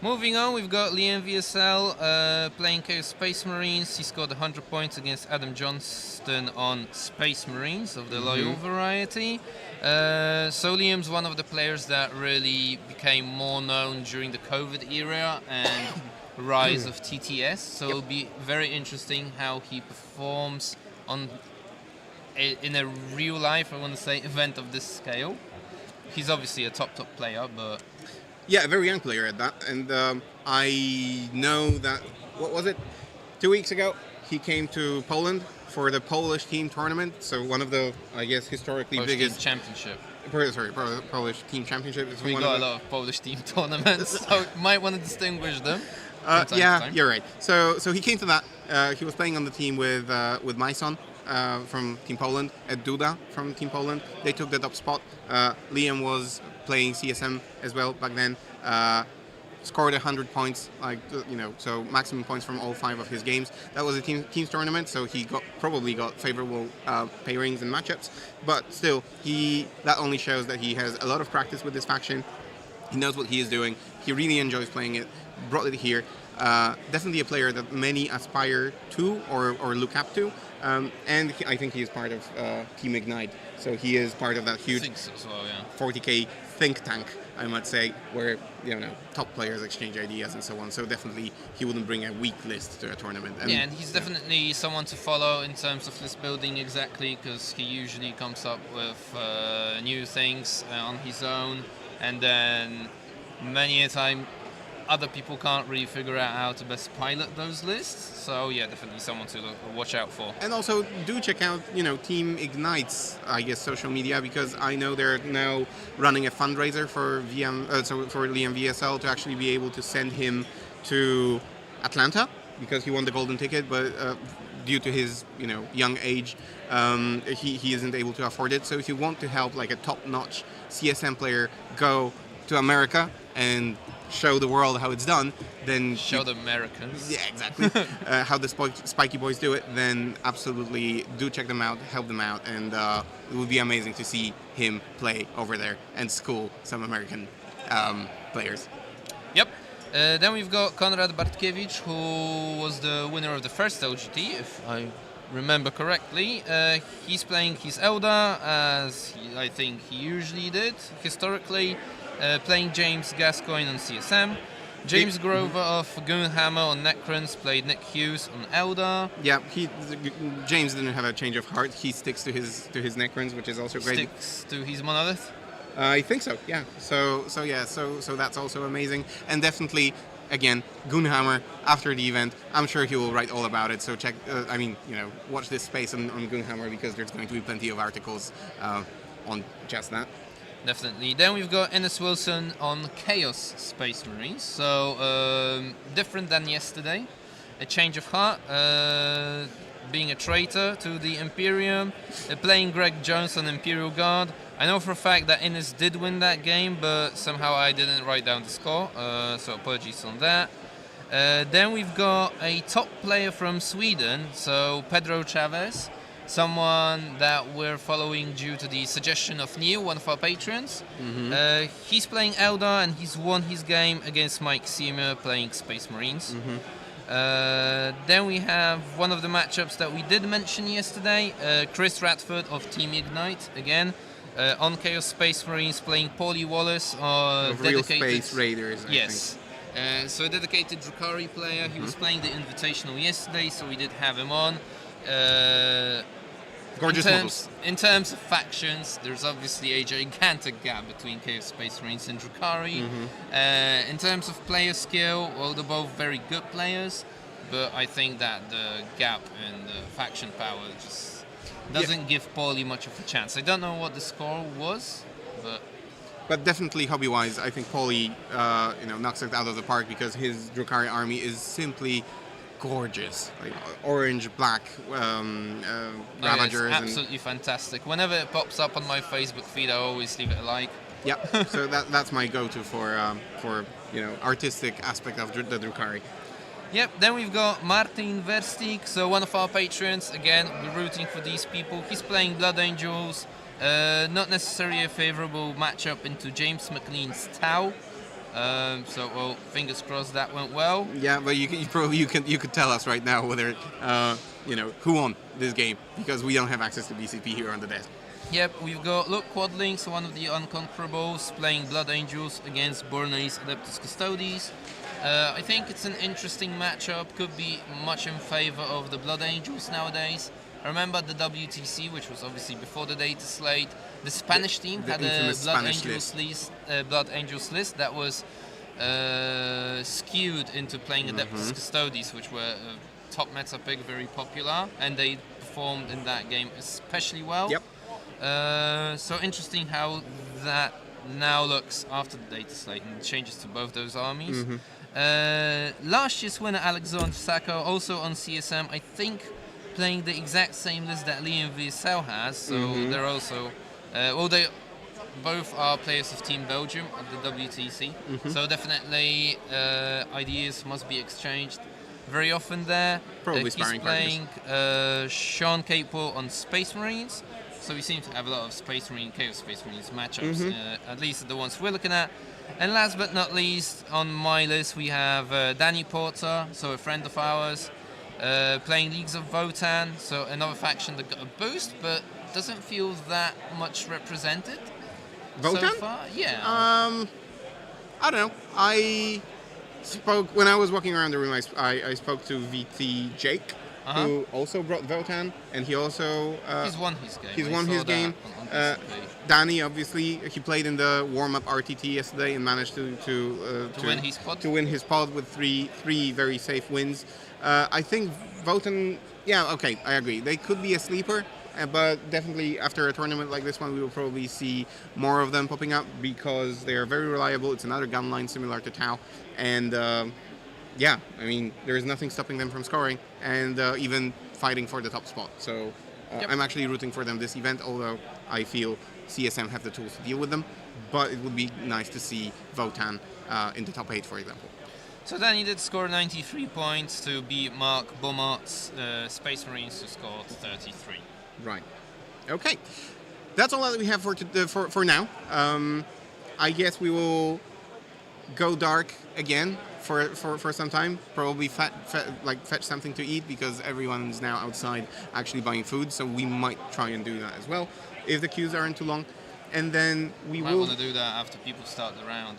Moving on, we've got Liam VSL playing Chaos Space Marines. He scored 100 points against Adam Johnston on Space Marines of the loyal variety. So Liam's one of the players that really became more known during the COVID era and rise of TTS. So it'll be very interesting how he performs in a real life, I want to say, event of this scale. He's obviously a top player, but... Yeah, a very young player at that, and I know that, what was it, 2 weeks ago, he came to Poland for the Polish team tournament, so one of the, I guess, historically Polish biggest... championship. Polish Team Championship. It's We one got of a lot of Polish team tournaments, so you might want to distinguish them. from time to yeah, time. you're right. So he came to that. He was playing on the team with my son from Team Poland, Ed Duda from Team Poland. They took the top spot. Liam was playing CSM as well back then. Scored 100 points, so maximum points from all 5 of his games. That was a teams tournament, so he probably got favorable pairings and matchups. But still, that only shows that he has a lot of practice with this faction. He knows what he is doing. He really enjoys playing it. Brought it here. Definitely a player that many aspire to or look up to. And I think he is part of Team Ignite. So he is part of that huge 40k think tank, I might say, where top players exchange ideas and so on. So definitely he wouldn't bring a weak list to a tournament. And he's definitely someone to follow in terms of list building, exactly, because he usually comes up with new things on his own, and then many a time other people can't really figure out how to best pilot those lists. So yeah, definitely someone to watch out for. And also do check out, Team Ignite's, I guess, social media, because I know they're now running a fundraiser for for Liam VSL to actually be able to send him to Atlanta, because he won the golden ticket, but due to his young age, he isn't able to afford it. So if you want to help like a top-notch CSM player go to America and show the world how it's done, then show the Americans. Yeah, exactly. How the Spiky Boys do it, then absolutely do check them out, help them out, and it would be amazing to see him play over there and school some American players. Yep. Then we've got Konrad Bartkiewicz, who was the winner of the first LGT, if I remember correctly. He's playing his Elder, as I think he usually did historically. Playing James Gascoigne on CSM. James Grover of Goonhammer on Necrons played Nick Hughes on Elder. Yeah, James didn't have a change of heart. He sticks to his Necrons, which is also great. Sticks to his Monolith. I think so. Yeah. So that's also amazing. And definitely, again, Goonhammer after the event. I'm sure he will write all about it. So check. Watch this space on Goonhammer, because there's going to be plenty of articles on just that. Definitely. Then we've got Ennis Wilson on Chaos Space Marines. So different than yesterday. A change of heart. Being a traitor to the Imperium. Playing Greg Jones on Imperial Guard. I know for a fact that Ennis did win that game, but somehow I didn't write down the score. So apologies on that. Then we've got a top player from Sweden. So Pedro Chavez. Someone that we're following due to the suggestion of Neil, one of our patrons. Mm-hmm. He's playing Elder, and he's won his game against Mike Seymour playing Space Marines. Mm-hmm. Then we have one of the matchups that we did mention yesterday, Chris Radford of Team Ignite, again, on Chaos Space Marines playing Paulie Wallace. Real Space Raiders, I think. So a dedicated Drukhari player. He was playing the Invitational yesterday, so we did have him on. Gorgeous models. In terms of factions, there's obviously a gigantic gap between Chaos Space Marines and Drukhari. Mm-hmm. In terms of player skill, well, they're both very good players, but I think that the gap in the faction power just doesn't give Paulie much of a chance. I don't know what the score was, but definitely hobby-wise, I think Paulie knocks it out of the park, because his Drukhari army is simply gorgeous, like orange, black Ravagers. It's absolutely fantastic. Whenever it pops up on my Facebook feed, I always leave it a like. Yeah, so that's my go-to for artistic aspect of the Drukhari. Yep. Then we've got Martin Verstik, so one of our patrons. Again, we're rooting for these people. He's playing Blood Angels. Not necessarily a favourable matchup into James McLean's Tau. Well, fingers crossed that went well. Yeah, but you could tell us right now whether who won this game, because we don't have access to BCP here on the desk. Yep, we've got Luke Quadlings, one of the Unconquerables, playing Blood Angels against Bornese Adeptus Custodes. I think it's an interesting matchup. Could be much in favour of the Blood Angels nowadays. I remember the WTC, which was obviously before the data slate. The Spanish team had a Blood Angels list that was skewed into playing Adeptus Custodes, which were top meta pick, very popular, and they performed in that game especially well. Yep. So interesting how that now looks after the data slate and changes to both those armies. Last year's winner Alexander Sacco, also on CSM, I think playing the exact same list that Liam Wiesel has. So they're also, they both are players of Team Belgium at the WTC. So definitely ideas must be exchanged very often there. Probably he's sparring playing Sean Capewell on Space Marines. So we seem to have a lot of Space Marine, Chaos Space Marines matchups, at least the ones we're looking at. And last but not least, on my list, we have Danny Porter, so a friend of ours, playing Leagues of Votan, so another faction that got a boost, but doesn't feel that much represented so Votan? far. Yeah. I don't know. I spoke when I was walking around the room. I spoke to VT Jake, who also brought Votan, and he also he's won his game. He's I won saw his that game. on PCP. Danny, obviously, he played in the warm-up RTT yesterday and managed to win his pod. To win his pod with three very safe wins. I think Votan. Yeah, okay, I agree. They could be a sleeper. But definitely after a tournament like this one, we will probably see more of them popping up because they are very reliable. It's another gun line similar to Tau. And yeah, I mean, there is nothing stopping them from scoring and even fighting for the top spot. So I'm actually rooting for them this event, although I feel CSM have the tools to deal with them. But it would be nice to see Votan in the top 8, for example. So then he did score 93 points to beat Mark Beaumont's Space Marines, who scored 33. Right. Okay. That's all that we have for now. I guess we will go dark again for some time. Probably fetch something to eat because everyone's now outside actually buying food. So we might try and do that as well if the queues aren't too long. And then we might will want to do that after people start the round.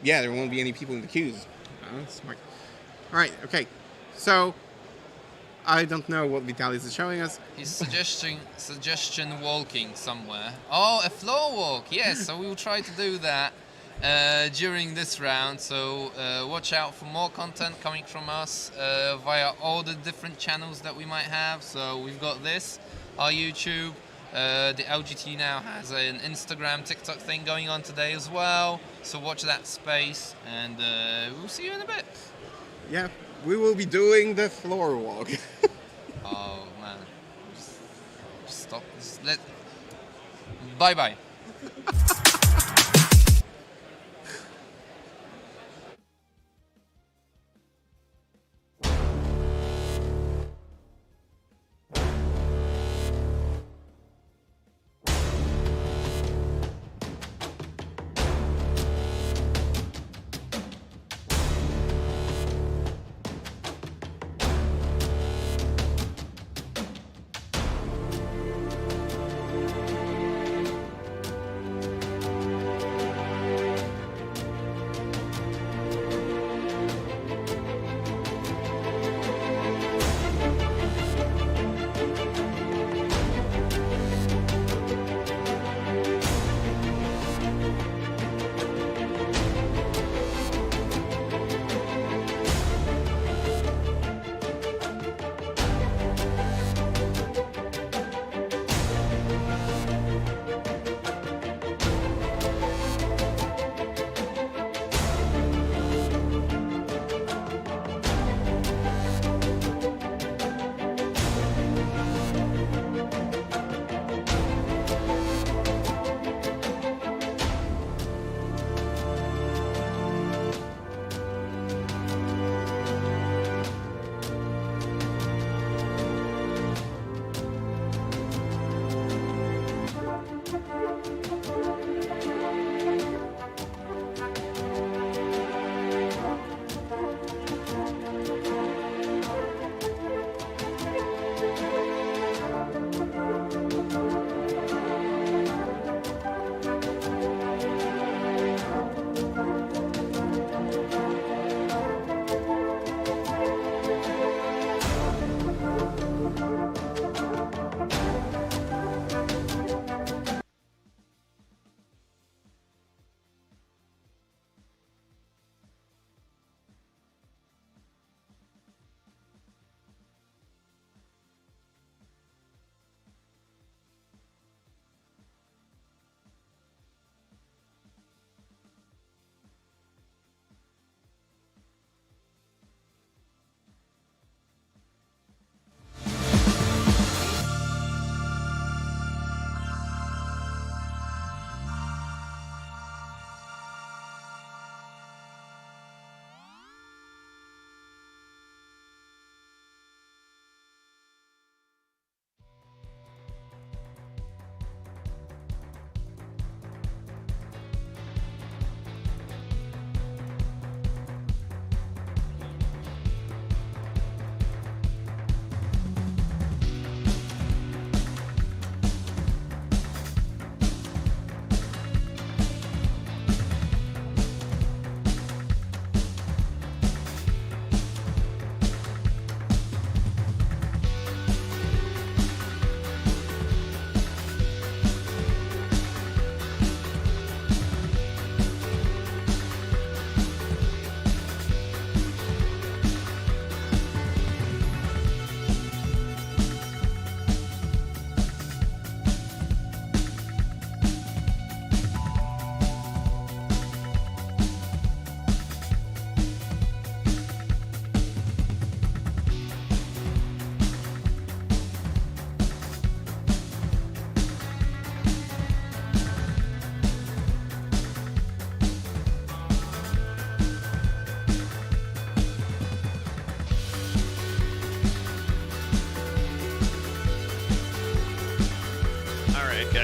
Yeah, there won't be any people in the queues. Oh, smart. All right. Okay. So. I don't know what Vitalis is showing us. He's suggestion walking somewhere. Oh, a floor walk. Yes, so we will try to do that during this round. So watch out for more content coming from us via all the different channels that we might have. So we've got this, our YouTube. The LGT now has an Instagram, TikTok thing going on today as well. So watch that space, and we'll see you in a bit. Yeah. We will be doing the floor walk. Oh man, just stop. Bye bye.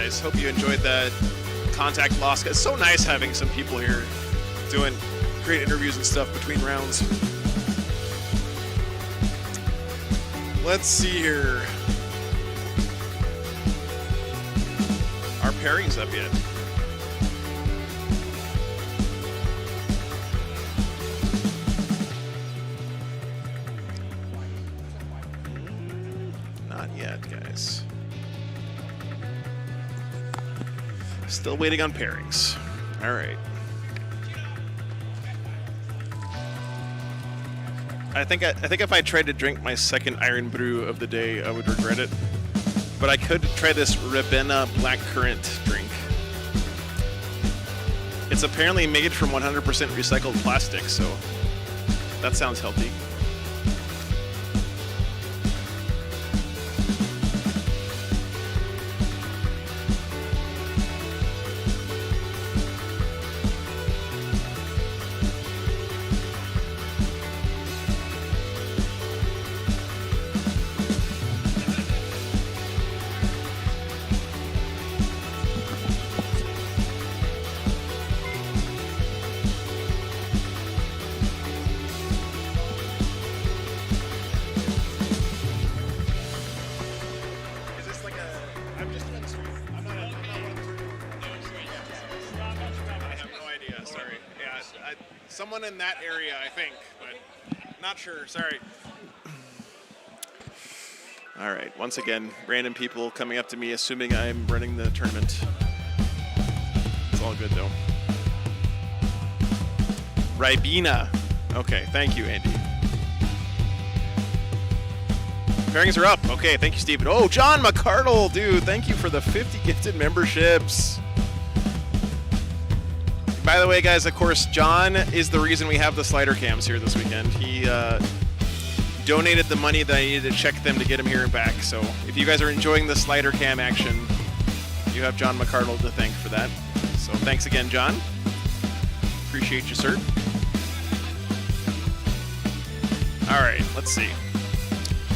guys. Hope you enjoyed that Contact Lost. It's so nice having some people here doing great interviews and stuff between rounds. Let's see here. Are pairings up yet? Not yet, guys. Still waiting on pairings. All right. I think if I tried to drink my second Iron Brew of the day, I would regret it. But I could try this Ravenna Blackcurrant drink. It's apparently made from 100% recycled plastic, so that sounds healthy. Someone in that area, I think, but not sure. Sorry. All right. Once again, random people coming up to me, assuming I'm running the tournament. It's all good, though. Ribena. Okay. Thank you, Andy. Pairings are up. Okay. Thank you, Stephen. Oh, John McCardle, dude. Thank you for the 50 gifted memberships. By the way, guys, of course, John is the reason we have the slider cams here this weekend. He donated the money that I needed to check them to get him here and back. So if you guys are enjoying the slider cam action, you have John McCardle to thank for that. So thanks again, John. Appreciate you, sir. All right, let's see.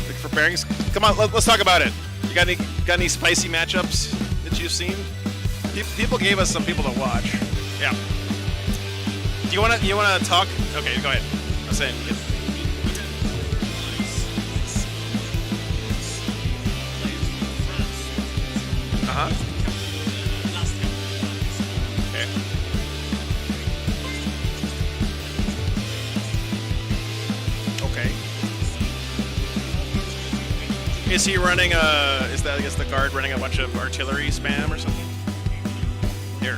Look for pairings. Come on, let's talk about it. You got any spicy matchups that you've seen? People gave us some people to watch. Yeah. Do you wanna talk? Okay, go ahead. I'm saying. Okay. Okay. Is he running is that, I guess, the guard running a bunch of artillery spam or something? Here.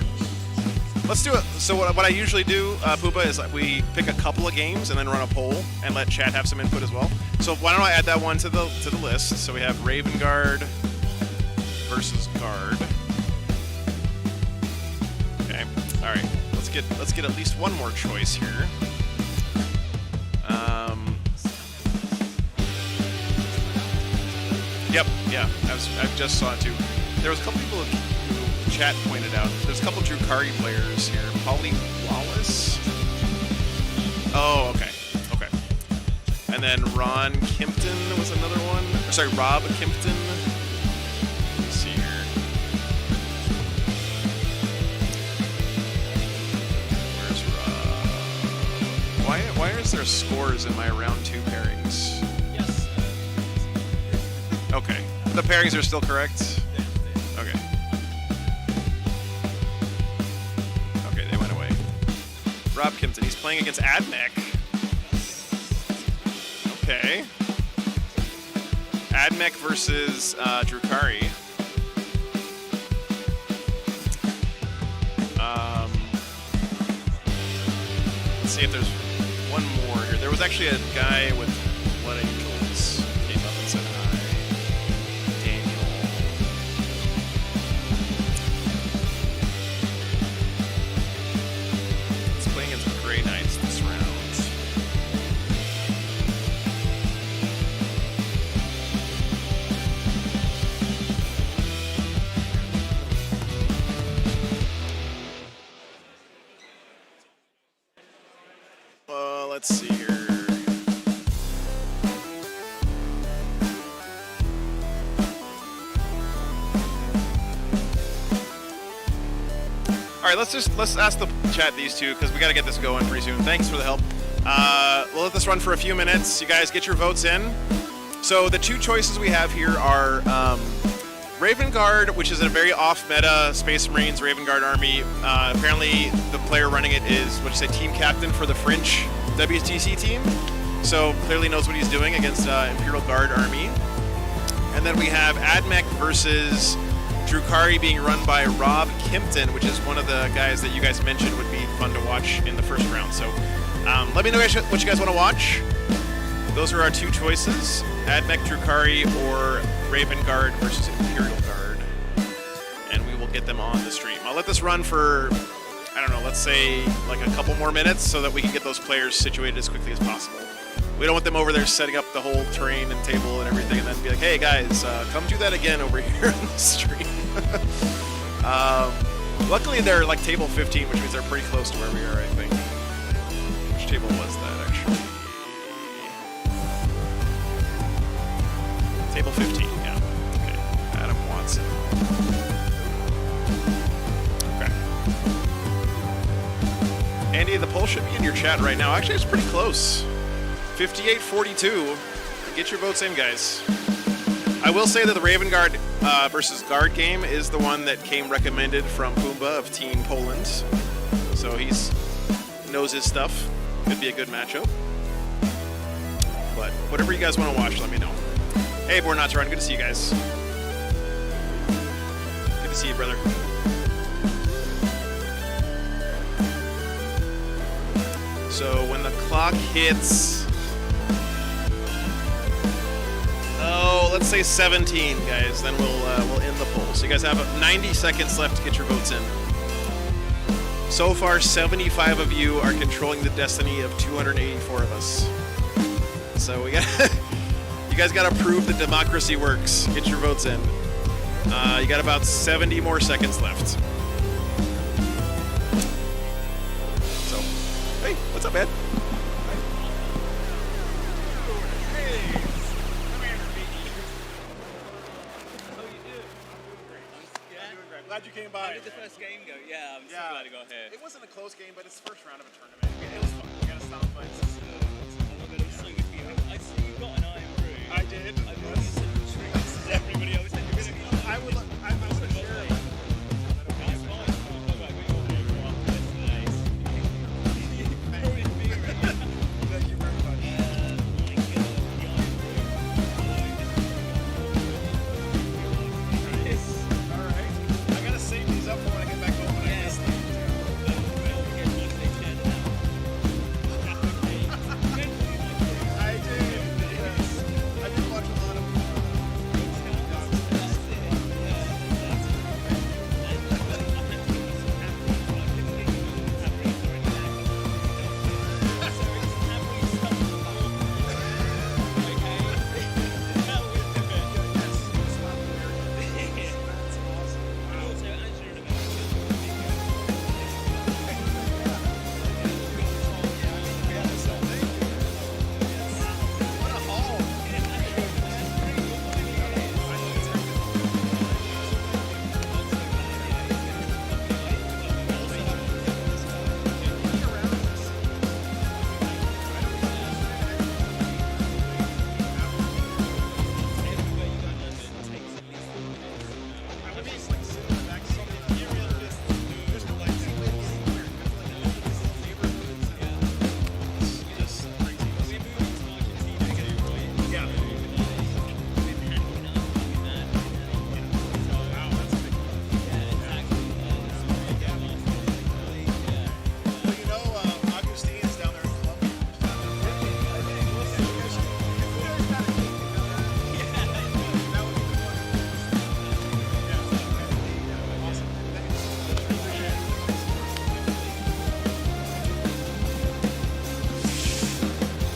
Let's do it. So what I usually do, Poopa, is we pick a couple of games and then run a poll and let chat have some input as well. So why don't I add that one to the list? So we have Raven Guard versus Guard. Okay. All right. Let's get at least one more choice here. Yep. Yeah. I just saw it too. There was a couple people who chat pointed out. There's a couple Drukari players here. Polly Wallace. Oh, okay. Okay. And then Ron Kimpton was another one. Sorry, Rob Kimpton. Let's see here. Where's Rob? Why is there scores in my round 2 pairings? Yes. Okay. The pairings are still correct? Okay. Okay, they went away. Rob Kimpton, he's playing against Admech. Okay. Admech versus Drukari. Let's see if there's one more here. There was actually a guy with Blood Angels came up and said hi. Daniel. He's playing against Grey Knights this round. Let's see here. right, let's ask the chat these two because we got to get this going pretty soon. Thanks for the help. We'll let this run for a few minutes. You guys get your votes in. So the two choices we have here are Raven Guard, which is a very off-meta Space Marines Raven Guard army. Apparently, the player running it is team captain for the French WTC team. So clearly knows what he's doing against Imperial Guard army. And then we have Admech versus Drukari being run by Rob Kimpton, which is one of the guys that you guys mentioned would be fun to watch in the first round. So let me know what you guys want to watch. Those are our two choices, Admech Drukari or Raven Guard versus Imperial Guard. And we will get them on the stream. I'll let this run for, I don't know, let's say like a couple more minutes so that we can get those players situated as quickly as possible. We don't want them over there setting up the whole terrain and table and everything and then be like, hey guys, come do that again over here on the stream. Luckily they're like table 15, which means they're pretty close to where we are, I think. Which table was that actually? Table 15, yeah. Okay. Adam Watson. Okay. Andy, the poll should be in your chat right now. Actually, it's pretty close. 58-42. Get your votes in, guys. I will say that the Raven Guard versus Guard game is the one that came recommended from Pumba of Team Poland. So he knows his stuff. Could be a good matchup. But whatever you guys want to watch, let me know. Hey, Bornatron, good to see you guys. Good to see you, brother. So when the clock hits, let's say 17, guys, then we'll end the poll. So you guys have 90 seconds left to get your votes in. So far, 75 of you are controlling the destiny of 284 of us. So we got. You guys got to prove that democracy works. Get your votes in. You got about 70 more seconds left. So, hey, what's up, man? Hey, come here, I'm doing great. Glad you came by. How did the first game go? Yeah, I'm so glad I got here. It wasn't a close game, but it's the first round of a tournament. It was fun. We got to stop fights. I see you got an iron brew. I did. I brought you some treats to everybody. I was like, you're going to I would have shared. Thank you very much. All right. I gotta save these up for when I get back home. Yes. I did. Yes. I did watch a lot of.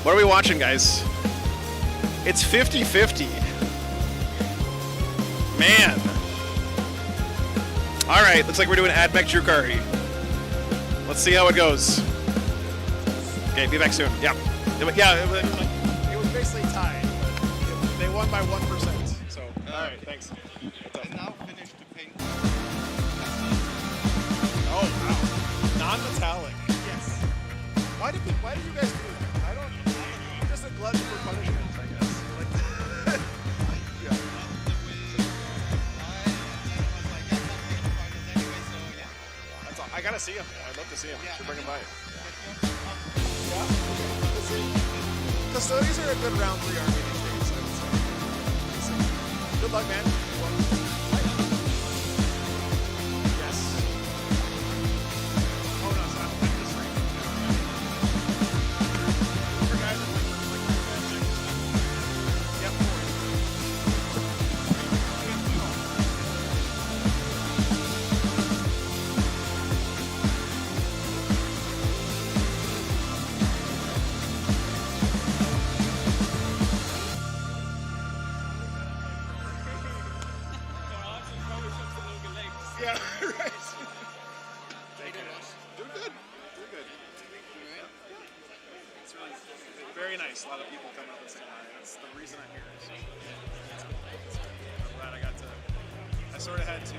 What are we watching, guys? It's 50-50. Man. All right, looks like we're doing Admech Drukari. Let's see how it goes. Okay, be back soon. Yeah. Yeah, It was basically tied, but they won by 1%. So, all right, thanks. And now finish to paint. Oh, wow. Non-metallic. Yes. Why do you guys do that? I don't. I'm just a glutton for punishment, I guess. Like, yeah. That's all. I gotta see him. I'd love to see him. Should bring him by. Yeah. We'll see. Custodians are a good round 3 army these days, I would say. Good luck, man. Yes. Oh no, so I don't like this ring. For guys that like magic. Yep. Yeah, right. Thank you. Doing good. Doing good. It's really very nice. A lot of people come up and say hi. That's the reason I'm here. So I'm glad I got to. I sort of had to.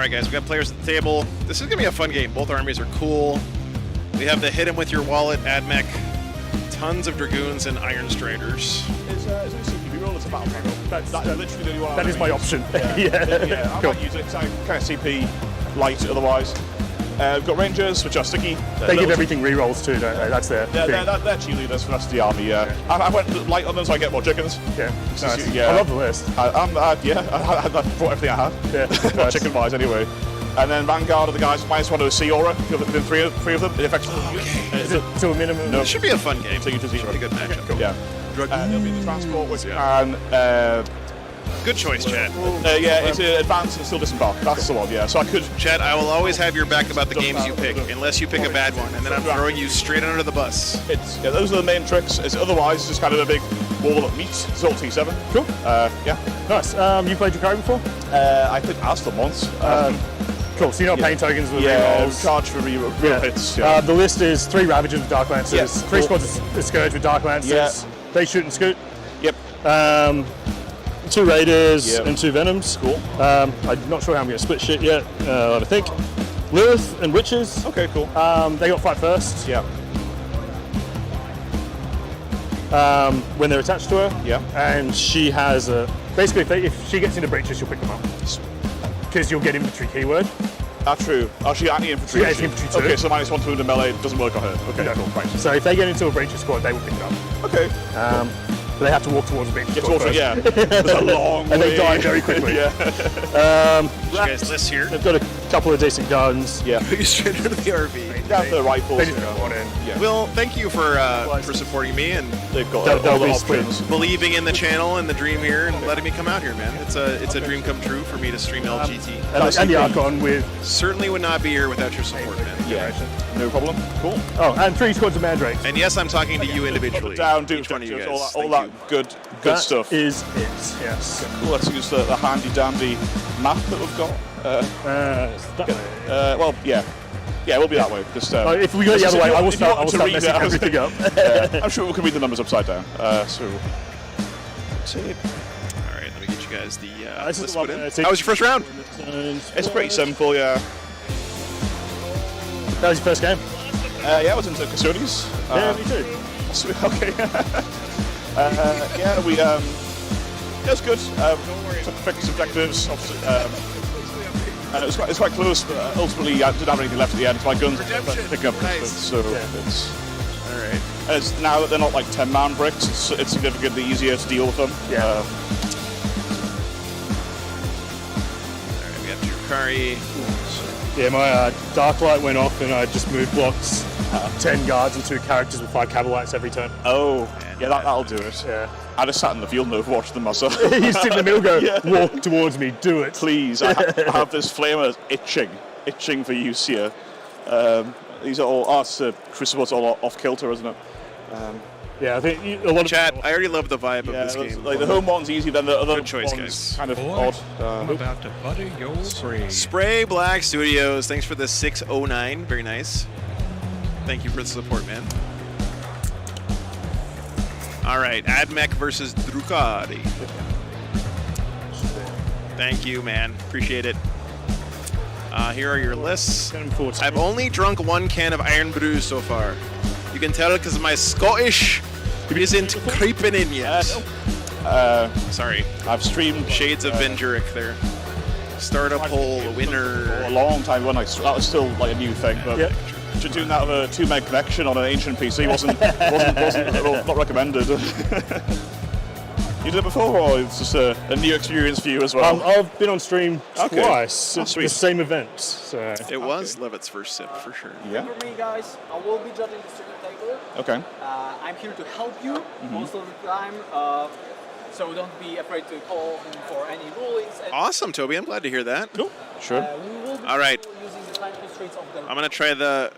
right, guys, we got players at the table. This is gonna be a fun game. Both armies are cool. We have the hit 'em with your wallet, AdMech, tons of dragoons and iron striders. Is it a CPB roll? It's a battle panel. That's literally the only one. That is my option. Yeah, I Cool. might use it because I kind of CP light otherwise. We've got Rangers, which are sticky. They give everything re-rolls too, don't they? That's their thing. They're cheerleaders for the rest of the army, yeah. I went light on them so I get more chickens. Yeah, nice. Yeah. I love the list. I brought everything I had. Yeah, Well, chicken-wise anyway. And then Vanguard are the guys minus one to see aura. Within three of them, it affects Is it to a minimum? No. It should be a fun game. So you just Should be a good matchup. Cool. Yeah. There'll be the transport, which can Good choice, Chad. it's advanced and still disembark. That's the one, yeah. So I could. Chad, I will always have your back about the games you pick, unless you pick a bad one, and then I'm throwing you straight under the bus. Those are the main tricks. Otherwise, it's just kind of a big wall of meat. It's all T7. Cool. Yeah. Nice. You played Drukhari before? I played Aston once. Cool. So you're not paying tokens with re-rolls? Charge for real hits. Yeah. The list is 3 Ravagers with Dark Lancers, Yes, 3 cool. squads of Scourge with Dark Lancers. Yeah. They shoot and scoot. Yep. 2 Raiders Yep. and 2 Venoms. Cool. I'm not sure how I'm going to split shit yet. I think. Lilith and Witches. Okay, cool. They got fight first. Yeah. When they're attached to her. Yeah. And she has a... Basically, if she gets into breaches, you'll pick them up. Because you'll get infantry keyword. True. Oh, she anti-infantry. She anti-infantry too. Okay, so minus 1 to melee doesn't work on her. Okay, No. cool. Right. So if they get into a breacher squad, they will pick it up. Okay. But they have to walk towards a breacher Get squad towards it, first. yeah. There's a long way. And they die very quickly. Yeah. You guys list here. They've got a couple of decent guns. Yeah. Put you straight into the RV. Down the rifles. They just put one in. Yeah. Will, thank you for supporting me and They've got They'll all the be split. options. believing in the channel and the dream here and letting me come out here, man. It's a dream come true for me to stream LGT. And the Archon with... Certainly would not be here without your support, man. Yeah. No problem. Cool. Oh, and 3 squads of Mandrakes. And yes, I'm talking to you individually. Down, do each one of you guys. all Thank that you. good That stuff. is it, yes. Cool. Let's use the handy dandy map that we've got. Well, yeah. Yeah, we'll be that way. Just, if we go the other way, I will start messing everything up. I'm sure we can read the numbers upside down. So, tape. All right, let me get you guys the This is list the one, put in. tape. How was your first round? It's pretty simple, yeah. That was your first game? Yeah, I was into Custodies. Yeah, me too. Sweet, okay. Yeah, we, yeah, it was good. Took fixed objectives, obviously. And it was quite close, but ultimately I didn't have anything left at the end. My guns were picking up Nice. so it's... All right. As now that they're not like 10-man bricks, it's significantly easier to deal with them. Yeah. All right, we got Drukhari. Yeah, my Dark Light went off and I just moved blocks, 10 guards and 2 characters with 5 Cabalites every turn. Oh, yeah, that'll do it. Yeah. I just sat in the field and overwatched them myself. You sit in the middle, go, Yeah. walk towards me, do it. Please, I have this flamer itching for use here. These are all, it's Crucible's all off kilter, isn't it? Yeah, I think a lot of... Chat, I already love the vibe of Yeah, this game. like the home one's easy, then the other Good choice, one's guys. kind of odd. I'm about to butter your brain. Spray Black Studios, thanks for the 609. Very nice. Thank you for the support, man. All right, AdMech versus Drukhari. Thank you, man. Appreciate it. Here are your lists. I've only drunk 1 can of Iron Brew so far. You can tell because my Scottish isn't creeping in yet. Sorry. I've streamed Shades of Venguric there. Startup hole, winner. for a long time when that was still like a new thing, but doing that with a 2 meg connection on an ancient PC wasn't not recommended. You did it before, or it's just a new experience for you as well? I've been on stream twice. Oh, It's sweet. the same event. So. It was Levitt's first sip, for sure. Yeah. For me, guys, I will be judging the stream table. Okay. I'm here to help you most of the time, so don't be afraid to call for any rulings. And Awesome, Toby. I'm glad to hear that. Cool. Sure. we will be All right. using the time constraints of the I'm going to try the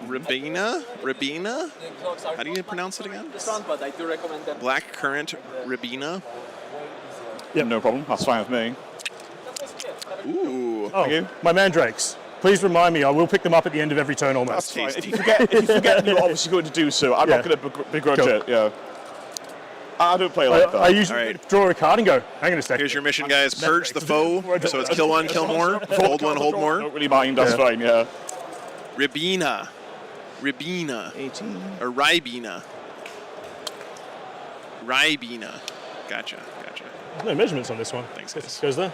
Ribena? Ribena? The clocks are How do you pronounce it again? this round, but I do recommend them. Black Currant Ribena. Yeah, no problem. That's fine with me. Ooh. Oh, my Mandrakes. Please remind me, I will pick them up at the end of every turn almost. That's fine. If you forget, you're obviously going to do so. I'm not going to begrudge it. Yeah. I don't play like that. I usually All right. draw a card and go, hang on a second. Here's your mission, guys. Purge the foe. So it's kill one, kill more. Hold one, hold more. Don't really mind. That's fine. Yeah. Ribena. 18. Or Ribena. Gotcha. No measurements on this one. Thanks, guys. This goes there.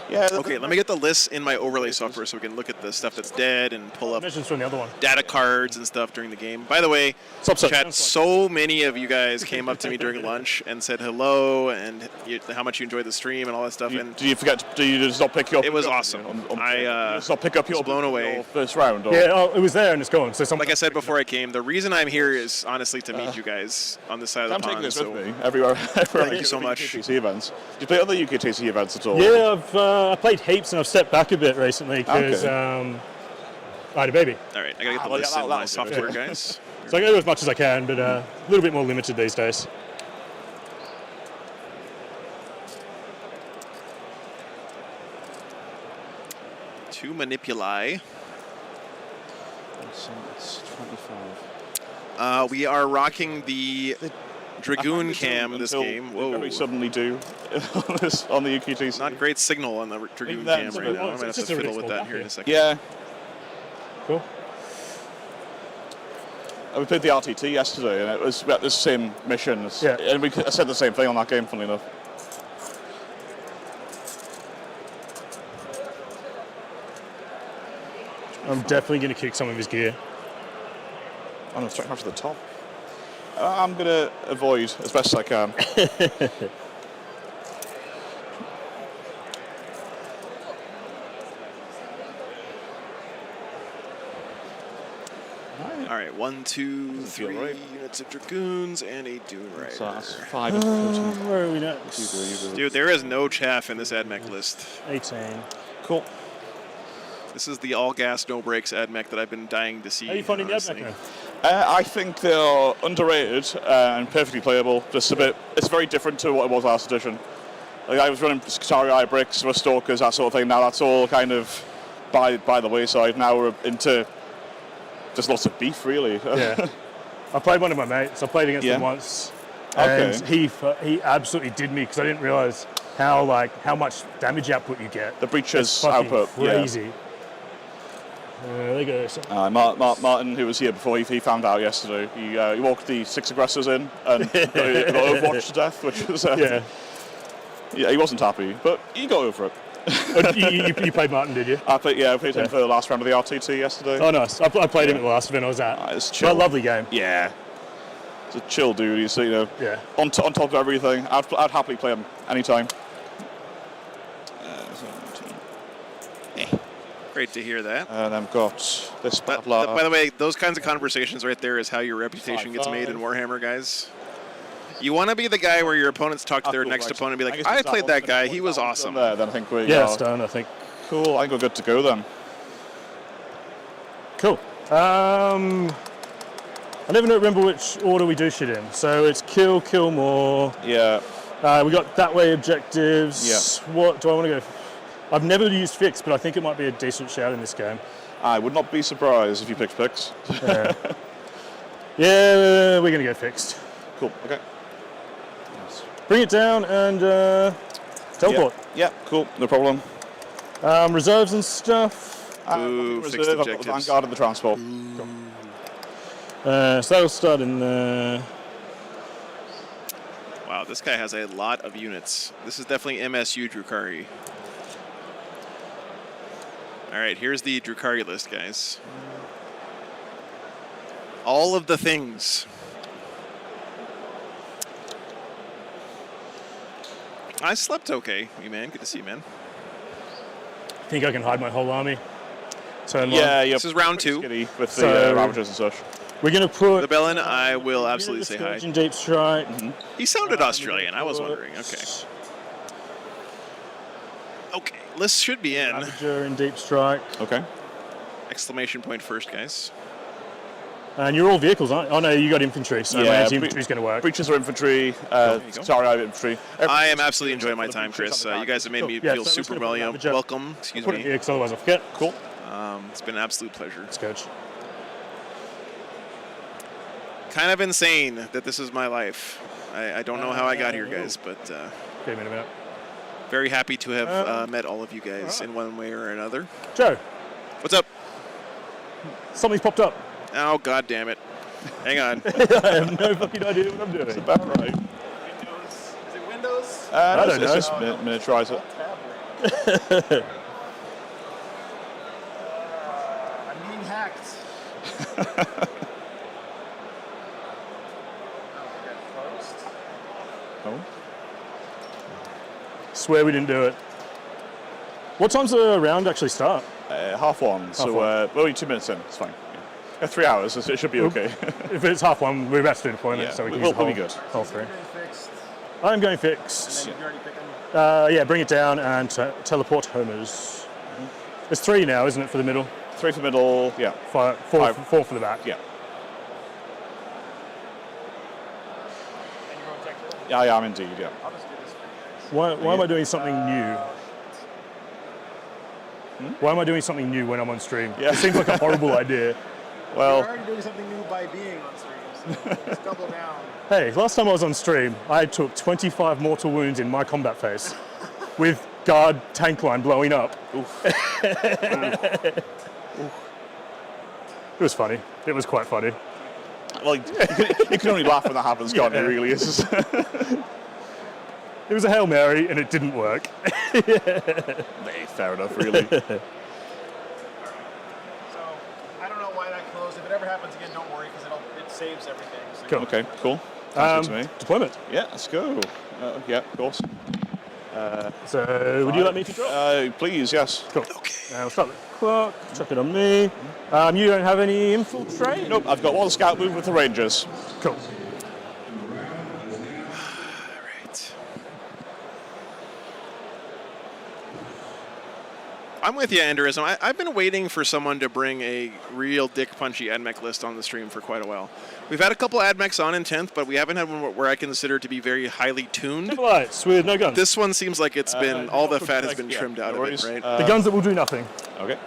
Yeah. Okay, let me get the lists in my overlay software so we can look at the stuff that's dead and pull up Measurements from the other one. data cards and stuff during the game. By the way, chat, so many of you guys came up to me during lunch and said hello and how much you enjoyed the stream and all that stuff. And do you just not pick your? It was awesome. I just not pick up your blown away first round. Or? Yeah, it was there and it's gone. So like I said before I came, the reason I'm here is honestly to meet you guys on this side of the I'm pond. taking this so with me everywhere. Thank you so much. UKTC events. Do you play other UKTC events at all? Yeah, I played heaps and I've stepped back a bit recently because I had a baby. All right, I gotta get the list in my software, guys. So I go as much as I can, but a little bit more limited these days. Two manipuli. It's 25. We are rocking the Dragoon cam this game. Whoa. Very suddenly do on the UKTC. Not great signal on the Dragoon cam right now. I'm gonna have to fiddle with that here in a second. Yeah. Cool. We played the RTT yesterday, and it was about the same mission. Yeah. And I said the same thing on that game, funnily enough. I'm definitely going to kick some of his gear. I'm going to strike to the top. I'm going to avoid as best as I can. All right, 1, 2, 3 units of Dragoons and a Dune Rider. So that's 5 and 14. Where are we now? Dude, there is no chaff in this AdMech list. 18. Cool. This is the all gas, no brakes AdMech that I've been dying to see. How are you finding the honestly. AdMech now? I think they're underrated and perfectly playable. Just a bit. It's very different to what it was last edition. Like I was running Qatari Eye bricks, with Stalkers, that sort of thing. Now that's all kind of by the wayside. Now we're into just lots of beef, really. Yeah. I played one of my mates. I played against him once. Okay. And he absolutely did me because I didn't realise how much damage output you get. The breaches It's fucking output. crazy. There you go. Martin, who was here before, he found out yesterday. He walked the 6 aggressors in and got overwatched to death, which was yeah, he wasn't happy, but he got over it. you played Martin, did you? I played him for the last round of the RTT yesterday. Oh, nice. I played him at the last event I was at. It's chill. Well, lovely game. Yeah. It's a chill dude. He's on top of everything. I'd happily play him anytime. Great to hear that. And I've got this by the way, those kinds of conversations right there is how your reputation gets made in Warhammer, guys. You want to be the guy where your opponents talk to their next opponent and be like, I played that guy, he was awesome. Then I think it's done, I think. Cool, I think we're good to go then. Cool. I never remember which order we do shit in. So it's kill more. Yeah. We got that way objectives. Yeah. What do I want to go? I've never used fix, but I think it might be a decent shout in this game. I would not be surprised if you picked fix. Yeah, we're going to go fixed. Cool, okay. Bring it down and teleport. Yeah, cool, no problem. Reserves and stuff. Ooh, fixed I've got the objectives. Vanguard and the transport. So that'll start in there. Wow, this guy has a lot of units. This is definitely MSU Drukhari. All right, here's the Drukhari list, guys. All of the things. I slept okay, hey man. Good to see you, man. I think I can hide my whole army. Turn yeah, this is round 2. With the Ravagers and such. We're going to put... The Bellin, I will absolutely say hi. Deep Strike. He sounded Australian, I was wondering. Okay. Okay, list should be in. Ravager in Deep Strike. Okay. Exclamation point first, guys. And you're all vehicles, aren't you? Oh no, you got infantry, so my infantry's going to work. Breaches are infantry. Sorry, I have infantry. I am absolutely enjoying my time, Chris. You guys have made me feel super welcome. Excuse me. Because otherwise I'll forget. Cool. It's been an absolute pleasure. It's good. Kind of insane that this is my life. I don't know how I got here, guys, but Give me a minute. very happy to have met all of you guys in one way or another. Joe, What's up? something's popped up. Oh, God damn it. Hang on. I have no fucking idea what I'm doing. About right. Windows. Is it Windows? I don't know. It's just miniaturizer. I'm being hacked. Oh. Swear we didn't do it. What time's the round actually start? 1:30. So we're only 2 minutes in. It's fine. Yeah. 3 hours. So it should be okay. If it's 1:30, we're about to do deployment, Yeah, so we can we'll use the be good. whole three. Fixed. I'm going fixed. And then you already pick them. Yeah, bring it down and teleport homers. It's 3 now, isn't it, for the middle? 3 for the middle. Yeah. Four for the back. Yeah. And you're going to check it. Yeah, I am indeed. Yeah. I'll just do this for you guys. Why am I doing something new? Why am I doing something new when I'm on stream? Yeah. It seems like a horrible idea. Well, You're already doing something new by being on stream, so just double down. Hey, last time I was on stream, I took 25 mortal wounds in my combat phase with guard tank line blowing up. It was funny. It was quite funny. well, you can only laugh when that happens, can't you? Really, it's just It was a Hail Mary and it didn't work. Hey, fair enough, really. So, I don't know why that closed. If it ever happens again, don't worry, because it saves everything. So Cool. Okay, cool. Sounds good to me. Deployment. Yeah, let's go. Yeah, of course. So, would you like me to drop? Please, yes. Cool. Okay. We'll start the clock. Chuck it on me. You don't have any infiltrate? Nope, I've got one scout move with the Rangers. Cool. Right. I'm with you, Anderism. I've been waiting for someone to bring a real dick punchy AdMech list on the stream for quite a while. We've had a couple AdMechs on in 10th, but we haven't had one where I consider it to be very highly tuned. Lights with no guns. This one seems like it's been all the fat has been trimmed out of it, right? The guns that will do nothing. Okay.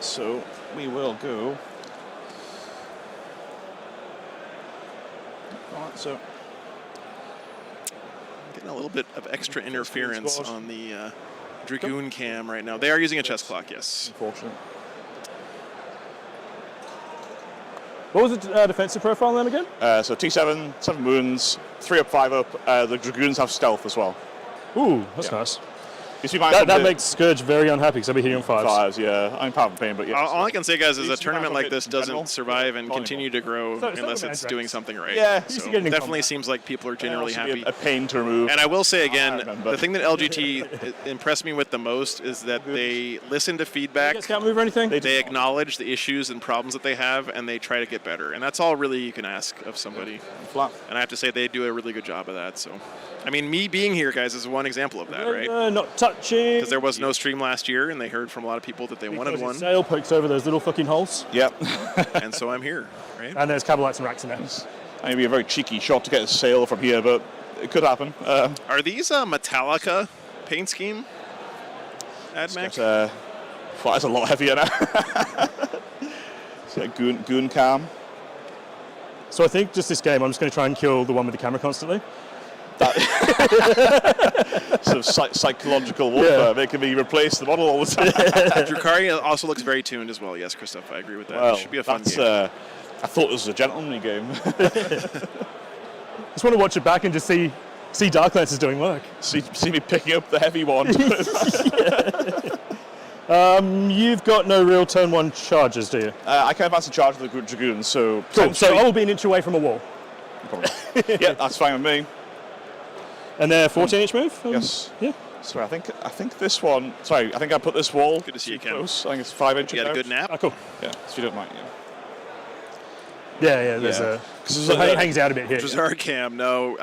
So we will go. Alright, so Getting a little bit of extra interference on the Dragoon cam right now. They are using a chest clock, yes. Unfortunate. What was the defensive profile then again? So T7, 7 wounds, 3 up, 5 up. The Dragoons have stealth as well. Ooh, that's nice. You see That makes Scourge very unhappy because I'll be hitting on 5s. 5s, yeah. I'm pound pain, but yeah. All I can say, guys, is a tournament like this general? doesn't survive and continue to grow So unless not it's Anthrax. doing something right. Yeah. So getting in definitely combat. seems like people are generally It'll also be happy. a pain to remove. And I will say again, remember. the thing that LGT impressed me with the most is that they listen to feedback. Get scout move or anything? They acknowledge the issues and problems that they have, and they try to get better. And that's all really you can ask of somebody. Flat. And I have to say they do a really good job of that. So, I mean, me being here, guys, is one example of that, right? Not touching. Because there was no stream last year, and they heard from a lot of people that they wanted one. Sail pokes over those little fucking holes. Yep. And so I'm here, right? And there's Cabalites and racks in there. Maybe a very cheeky shot to get a sail from here, but it could happen. Are these Metallica paint scheme? AdMech? Well, that's a lot heavier now. It's like goon cam. So I think just this game, I'm just going to try and kill the one with the camera constantly. Sort of psychological warfare, making me replace the model all the time. Drukari also looks very tuned as well. Yes, Christoph, I agree with that. Well, It should be a fun that's, game. I thought this was a gentlemanly game. Just want to watch it back and just see Darklances doing work. see me picking up the heavy one. You've got no real turn 1 charges, do you? I can advance the charge with the Dragoons, so... Cool. So I will be an inch away from a wall. Yeah, that's fine with me. And they're 14 inch move? Yes. Yeah. Sorry, I think this one... Sorry, I think I put this wall Good to see you, too Ken. close. I think it's 5 inches You had a out. good nap? Oh, cool. Yeah, if you don't mind, yeah. Yeah, there's Yeah. a... 'Cause So it hangs out a bit here. Drazar cam, no.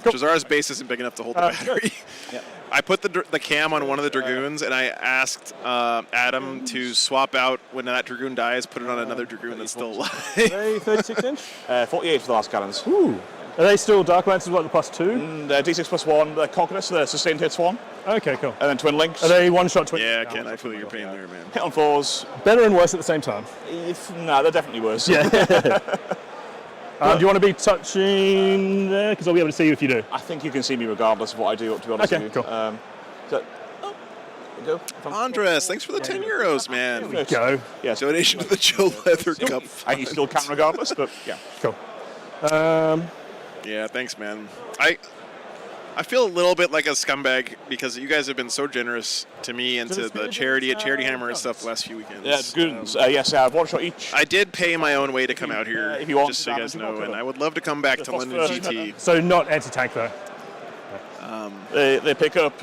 Drazar's base isn't big enough to hold the battery. Yeah. I put the cam on one of the Dragoons, and I asked Adam to swap out when that Dragoon dies, put it on another Dragoon that's still alive. Are they 36 inch? 48 for the last cannons. Ooh. Are they still Darklances like the +2? And D6 +1, the Cognus, the sustained hits 1. Okay, cool. And then Twin Links. Are they one-shot twin? Yeah, Ken, I feel your pain there, man. Hit on 4s. Better and worse at the same time. No, they're definitely worse. Yeah. Do you want to be touching there? Because I'll be able to see you if you do. I think you can see me regardless of what I do, to be honest with you. Cool. There you go. Andres, thanks for the 10 euros, man. There we go. Yes. Donation to the Joe Leather Cup. And you still can regardless, but yeah. Cool. Yeah, thanks, man. I feel a little bit like a scumbag because you guys have been so generous to me and to the charity Hammer and stuff the last few weekends. Yeah, good. Yes, I have one shot each. I did pay my own way to come out here, if you want, just so you guys know, and I would love to come back to London GT. So not anti-tank though. They pick up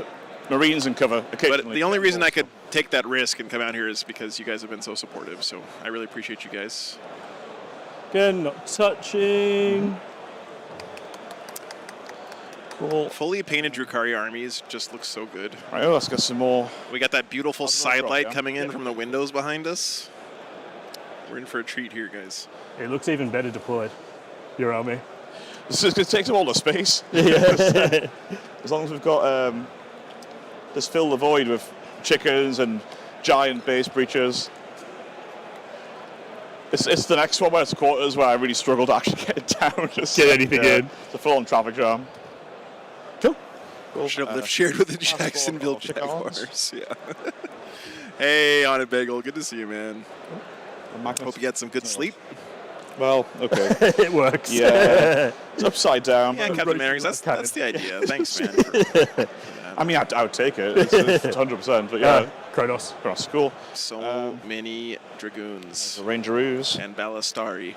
Marines and cover occasionally. But the only reason I could take that risk and come out here is because you guys have been so supportive. So I really appreciate you guys. Again, not touching. Cool. Fully painted Drukhari armies just looks so good. Right, well, let's get some more. We got that beautiful side light coming in from the windows behind us. We're in for a treat here, guys. It looks even better deployed, your army. It takes up all the space. Yeah. As long as we've got just fill the void with chickens and giant base breachers. It's the next one where it's quarters where I really struggle to actually get it down. Just get anything in. It's a full-on traffic jam. Cool. Should have lived shared with the Jacksonville Jaguars. Yeah. Hey, On a Bagel. Good to see you, man. Hope you got some good sleep. Well, okay. It works. Yeah. It's upside down. Yeah, Captain Manners, that's the idea. Thanks, man. I mean, I would take it. It's 100%, but yeah. Kronos. Kronos, cool. So many Dragoons. Rangeroos. And Ballistari.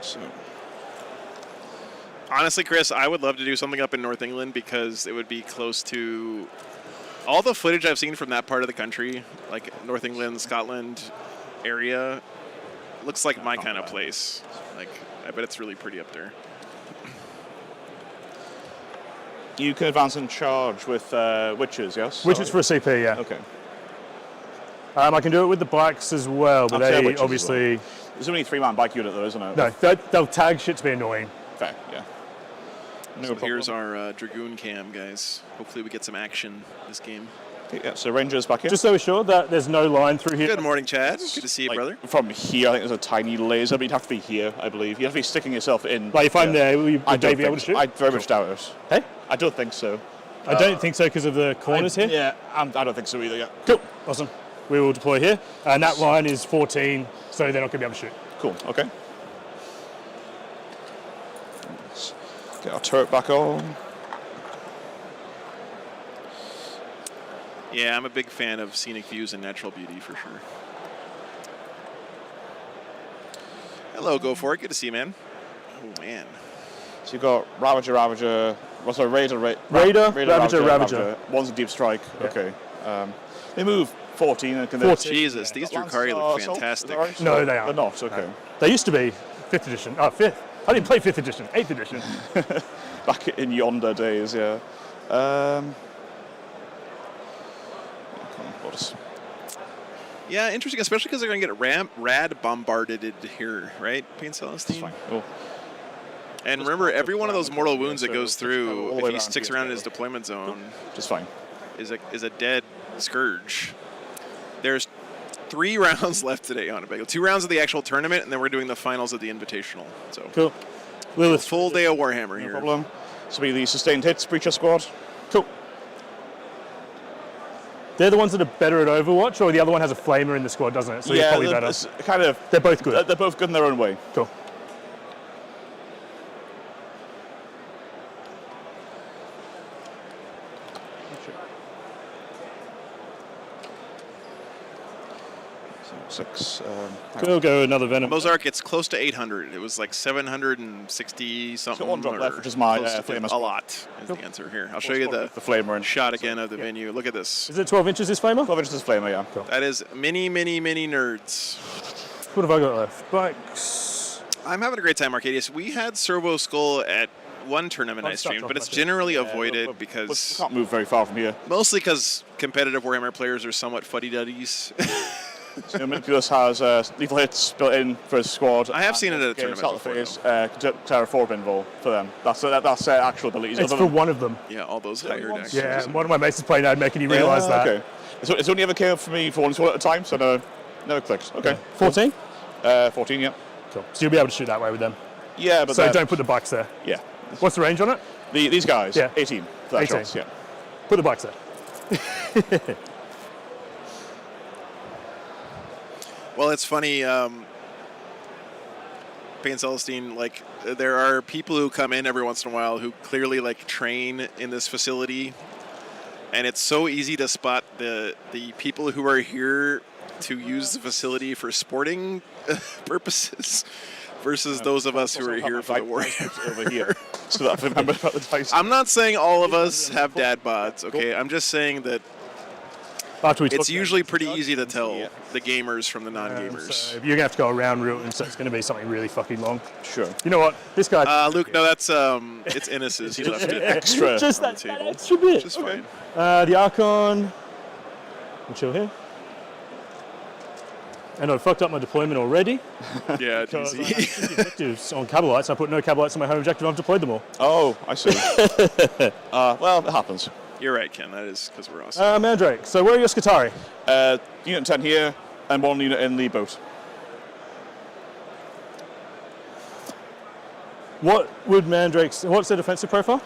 So. Honestly, Chris, I would love to do something up in North England because it would be close to all the footage I've seen from that part of the country, like North England, Scotland area. Looks like my kind of place. Like, I bet it's really pretty up there. You can advance and charge with witches, yes? Witches for a CP, yeah. Okay. I can do it with the bikes as well, but they obviously... There's only a 3-man bike unit though, isn't it? No, they'll tag shit to be annoying. Fair, yeah. So here's our Dragoon cam, guys. Hopefully we get some action this game. Yeah, so Rangers back here. Just so we're sure that there's no line through here. Good morning, Chad. Good to see you, brother. From here, I think there's a tiny laser, but you'd have to be here, I believe. You'd have to be sticking yourself in. Like, if I'm there, would they be able to shoot? I very much doubt it. Hey? I don't think so. I don't think so because of the corners here? Yeah, I don't think so either, yeah. Cool. Awesome. We will deploy here. And that line is 14, so they're not going to be able to shoot. Cool, okay. Let's get our turret back on. Yeah, I'm a big fan of scenic views and natural beauty for sure. Hello, go for it. Good to see you, man. Oh, man. So you've got Ravager. What's our Raider, Ravager. One's a deep strike. Yeah. Okay. They move 14. And can Jesus, these Drukhari look fantastic. Right? No, they aren't. They're not, okay. No. They used to be 5th edition. Oh, 5th. I didn't play 5th edition. 8th edition. Back in yonder days, yeah. Yeah, interesting, especially because they're going to get rad bombarded here, right, Pain Celestine? That's fine. Cool. And remember, every one of those mortal wounds that goes through, if he sticks around in his deployment zone, just fine, is a dead scourge. There's 3 rounds left today on a bagel. 2 rounds of the actual tournament, and then we're doing the finals of the Invitational. So cool. Lilith, full day of Warhammer here. No problem. This will be the sustained hits breacher squad. Cool. They're the ones that are better at Overwatch, or the other one has a flamer in the squad, doesn't it? So yeah, probably better. It's kind of. They're both good. They're both good in their own way. Cool. We'll go another Venom. Mozark, it's close to 800. It was like 760 something. One drop left, which is my a lot is the answer here. I'll show you the flamer and shot again of the venue. Look at this. Is it 12 inches this flamer? 12 inches this flamer, yeah. Cool. That is many nerds. What have I got left? Bikes. I'm having a great time, Arcadius. We had Servo Skull at one tournament I streamed, but it's generally avoided because we can't move very far from here. Mostly because competitive Warhammer players are somewhat fuddy-duddies. So Manipulus has lethal hits built in for his squad. I have seen it at a tournament before. Terra 4 pinball for them. That's actual abilities. It's for one of them. Yeah, all those higher decks. Yeah, one of my mates is playing that, making you realise that. Okay. It's only ever came up for me for one at a time, so never clicked. Okay. 14? 14, yeah. Cool. So you'll be able to shoot that way with them. Yeah, but so don't put the bikes there. Yeah. What's the range on it? These guys? Yeah. 18. For that 18. shots, yeah. Put the bikes there. Well, it's funny, Payne Celestine, like, there are people who come in every once in a while who clearly, like, train in this facility, and it's so easy to spot the people who are here to use the facility for sporting purposes versus those of us who are here for the Warhammer. Over here, so that I remember about the dice. I'm not saying all of us have dad bods, okay? I'm just saying that it's usually pretty easy to tell the gamers from the non-gamers. So you're going to have to go around route, so it's going to be something really fucking long. Sure. You know what? This guy... Luke, no, that's... it's Innis's. He left it extra just on that, the table. that extra bit. Just fine. The Archon... We'll chill here. And I've fucked up my deployment already. Yeah, it's because easy. I had objectives on Cabalites. I put no Cabalites on my home objective. I've deployed them all. Oh, I see. Well, it happens. You're right, Ken. That is because we're awesome. Mandrake. So where are your Scutari? Unit 10 here, and 1 unit in the boat. What would Mandrake's... What's their defensive profile?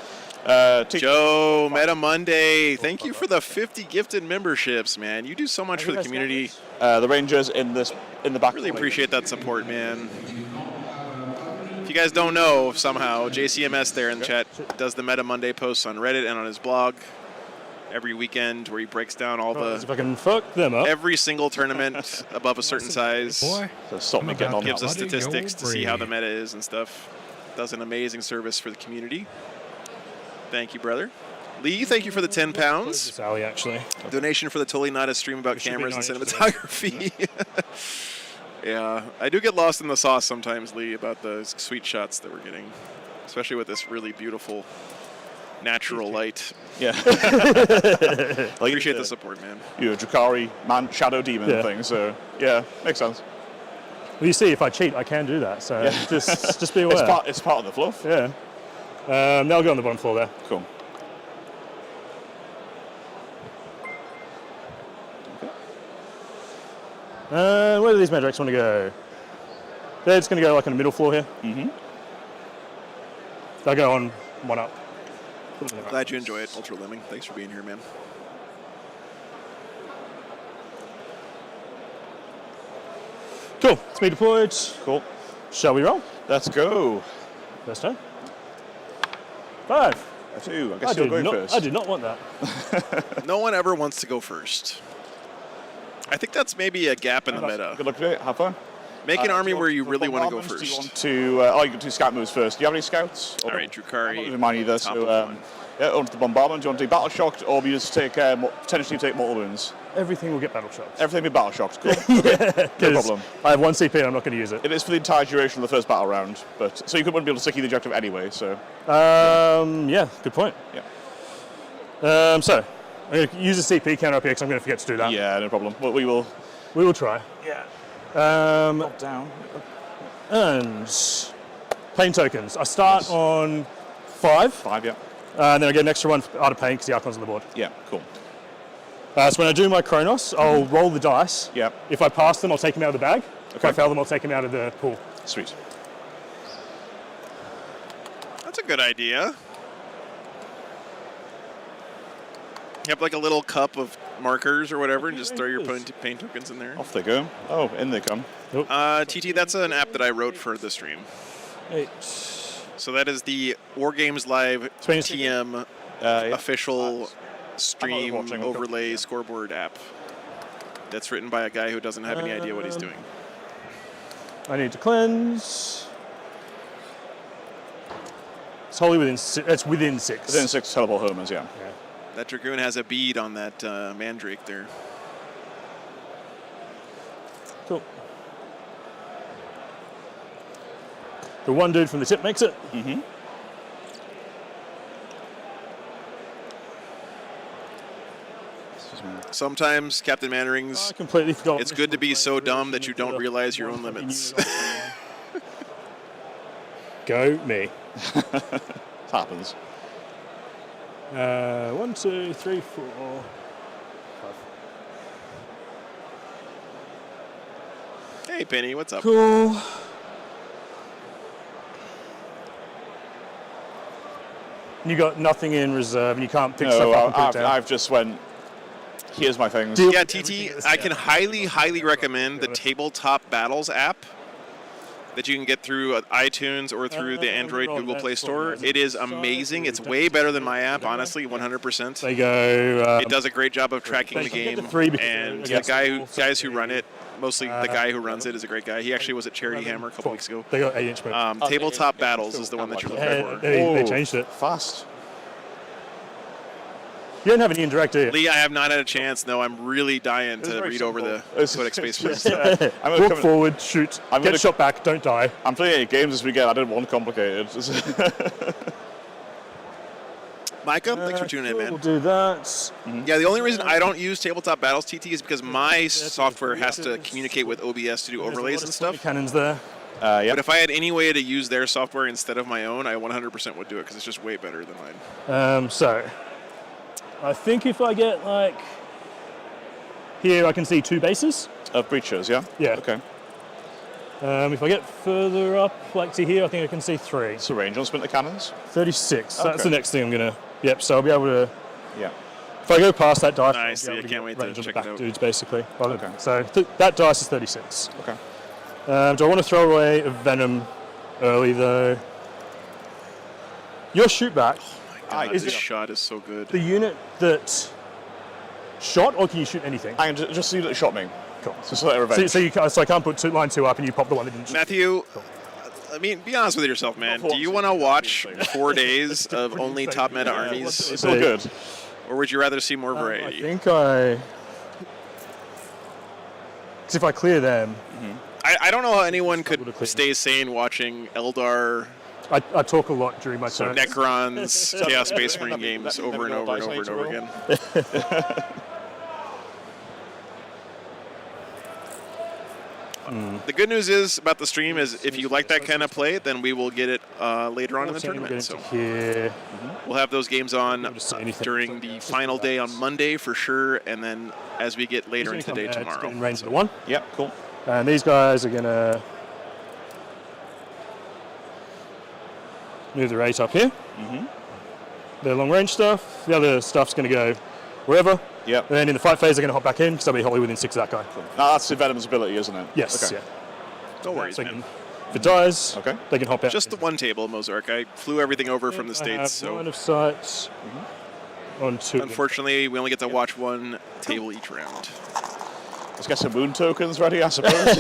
Joe, Meta Monday, thank you for the 50 gifted memberships, man. You do so much for the community. The Rangers in the back. Really appreciate that support, man. If you guys don't know, somehow, JCMS there in the chat does the Meta Monday posts on Reddit and on his blog every weekend where he breaks down all the... If I can fuck them up. Every single tournament above a certain size. Boy, so stop me getting on gives that. us statistics to see how the meta is and stuff. Does an amazing service for the community. Thank you, brother. Lee, thank you for the 10 pounds. Sally, actually. Donation for the Totally Not a stream about cameras and cinematography. Yeah, I do get lost in the sauce sometimes, Lee, about the sweet shots that we're getting, especially with this really beautiful natural light. Yeah. Appreciate the support, man. You're a Drakari man, shadow demon thing, so yeah, makes sense. Well, you see, if I cheat, I can do that. So just be aware. It's part of the fluff. Yeah. They'll go on the bottom floor there. Cool. Where do these Mandrakes want to go? They're just going to go like on the middle floor here. Mm-hmm. They'll go on one up. Glad you enjoy it, Ultra Lemming. Thanks for being here, man. Cool. It's me deployed. Cool. Shall we roll? Let's go. First turn. 5. 2. I guess you're going first. I did not want that. No one ever wants to go first. I think that's maybe a gap in the meta. Good luck today. Have fun. Make an army where you really want to go first. Do you want to? You can do scout moves first. Do you have any scouts? All right, Drukari. I'm not even mine either. So, onto the bombardment. Do you want to do battle shocked, or you just take potentially take mortal wounds? Everything will get battle shocked. Everything will be battle shocked. Cool. Yeah, no problem. I have 1 CP and I'm not going to use it. It is for the entire duration of the first battle round, but so you wouldn't be able to stick the objective anyway. So. Yeah. Good point. Yeah. So I'm going to use a CP counter up here because I'm going to forget to do that. Yeah, no problem. But we will. We will try. Yeah. Down. And pain tokens. I start on 5. 5, yeah. And then I get an extra 1 out of pain because the Archon's on the board. Yeah, cool. So when I do my Chronos, I'll roll the dice. Yeah. If I pass them, I'll take them out of the bag. If I fail them, I'll take them out of the pool. Sweet. That's a good idea. You have like a little cup of markers or whatever and just throw your pain tokens in there. Off they go. Oh, in they come. Nope. TT, that's an app that I wrote for the stream. 8. So that is the War Games Live TM official stream overlay scoreboard app. That's written by a guy who doesn't have any idea what he's doing. I need to cleanse. It's wholly within. It's within 6. Within 6 teleport homers, yeah. That Dragoon has a bead on that Mandrake there. Cool. The one dude from the tip makes it. Mm-hmm. Sometimes, Captain Mannerings, I completely forgot. It's good to be so dumb that you don't realize your own limits. Go me. It happens. 1, 2, 3, 4, 5. Hey, Penny, what's up? Cool. You got nothing in reserve, and you can't pick stuff up and put it down. I've just went, here's my things. Yeah, TT, I can highly recommend the Tabletop Battles app that you can get through iTunes or through the Android Google Play Store. It is amazing. It's way better than my app, honestly, 100%. They go. It does a great job of tracking the game, and the guys who run it, mostly the guy who runs it is a great guy. He actually was at Charity Hammer a couple weeks ago. They got 8-inch mode. Tabletop Battles is the one that you're looking for. They changed it. Fast. You don't have any indirect, do you? Lee, I have not had a chance. No, I'm really dying to read over the Codex Space Marines. Walk forward, shoot, get shot back, don't die. I'm playing 8 games this weekend. I didn't want complicated. Micah, thanks for tuning in, man. We'll do that. Yeah, the only reason I don't use Tabletop Battles, TT, is because my software has to communicate with OBS to do overlays and stuff. Cannons there. But if I had any way to use their software instead of my own, I 100% would do it because it's just way better than mine. So, I think if I get like here, I can see 2 bases of breachers. Yeah. Yeah. Okay. If I get further up, like to here, I think I can see 3. So range on splinter cannons. 36. Okay. That's the next thing I'm gonna. Yep. So I'll be able to. Yeah. If I go past that dice, Nice. I can't wait to check it out. Dudes, basically. Well, Okay. So that dice is 36. Okay. Do I want to throw away a Venom early though? Your shoot back. This shot is so good. The unit that shot, or can you shoot anything? I can just see that shot me. Cool. So I can't put line 2 up and you pop the one that didn't shoot. Matthew, I mean, be honest with yourself, man. Do you want to watch 4 days of only top meta armies? It's all good. Or would you rather see more variety? I think because if I clear them... I don't know how anyone could stay sane watching Eldar... I talk a lot during my turn. Necrons, Chaos Space Marine games over and over and over and over again. The good news is about the stream is if you like that kind of play, then we will get it later on in the tournament. So we'll have those games on during the final day on Monday for sure, and then as we get later into the day tomorrow. In range of the 1. Yep, cool. And these guys are gonna move the 8 up here. The long range stuff. The other stuff's gonna go wherever. Yep. And then in the fight phase, they're going to hop back in because they'll be wholly within 6 of that guy. Now that's the Venom's ability, isn't it? Yes. Okay. Yeah. No worries, So man. if it dies, Okay. they can hop out. Just the one table, Mozark. I flew everything over from the I have States, so line of sight on 2. unfortunately, we only get to watch one table each round. Let's get some moon tokens ready, I suppose.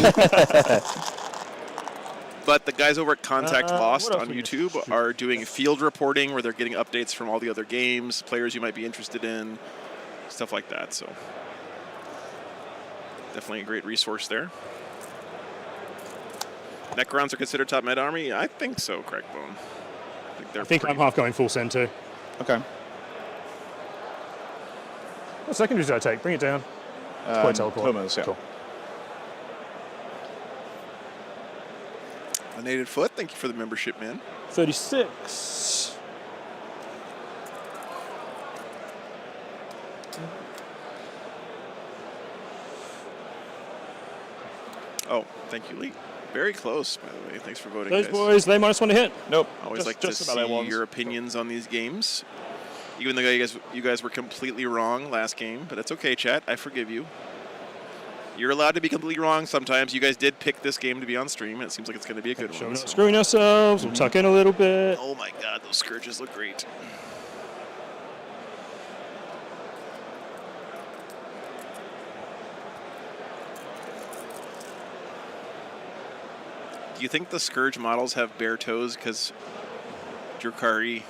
But the guys over at Contact Lost what else on we can YouTube are doing field reporting where they're getting updates from all the other games, players you might be interested in, stuff like that. So definitely a great resource there. Necrons are considered top meta army? I think so, Crackbone. I think I'm half going full send too. Okay. What secondaries do I take? Bring it down. It's teleport. Humans, yeah. Cool. A Native Foot, thank you for the membership, man. 36. Oh, thank you, Lee. Very close, by the way. Thanks for voting, Those guys. boys, they -1 to hit. Nope. Always like to see your opinions on these games. Even though you guys were completely wrong last game, but that's okay, chat. I forgive you. You're allowed to be completely wrong sometimes. You guys did pick this game to be on stream, and it seems like it's going to be a good Sure, one. we're not so. screwing ourselves. We'll tuck in a little bit. Oh my god, those Scourges look great. Do you think the Scourge models have bare toes because Drukari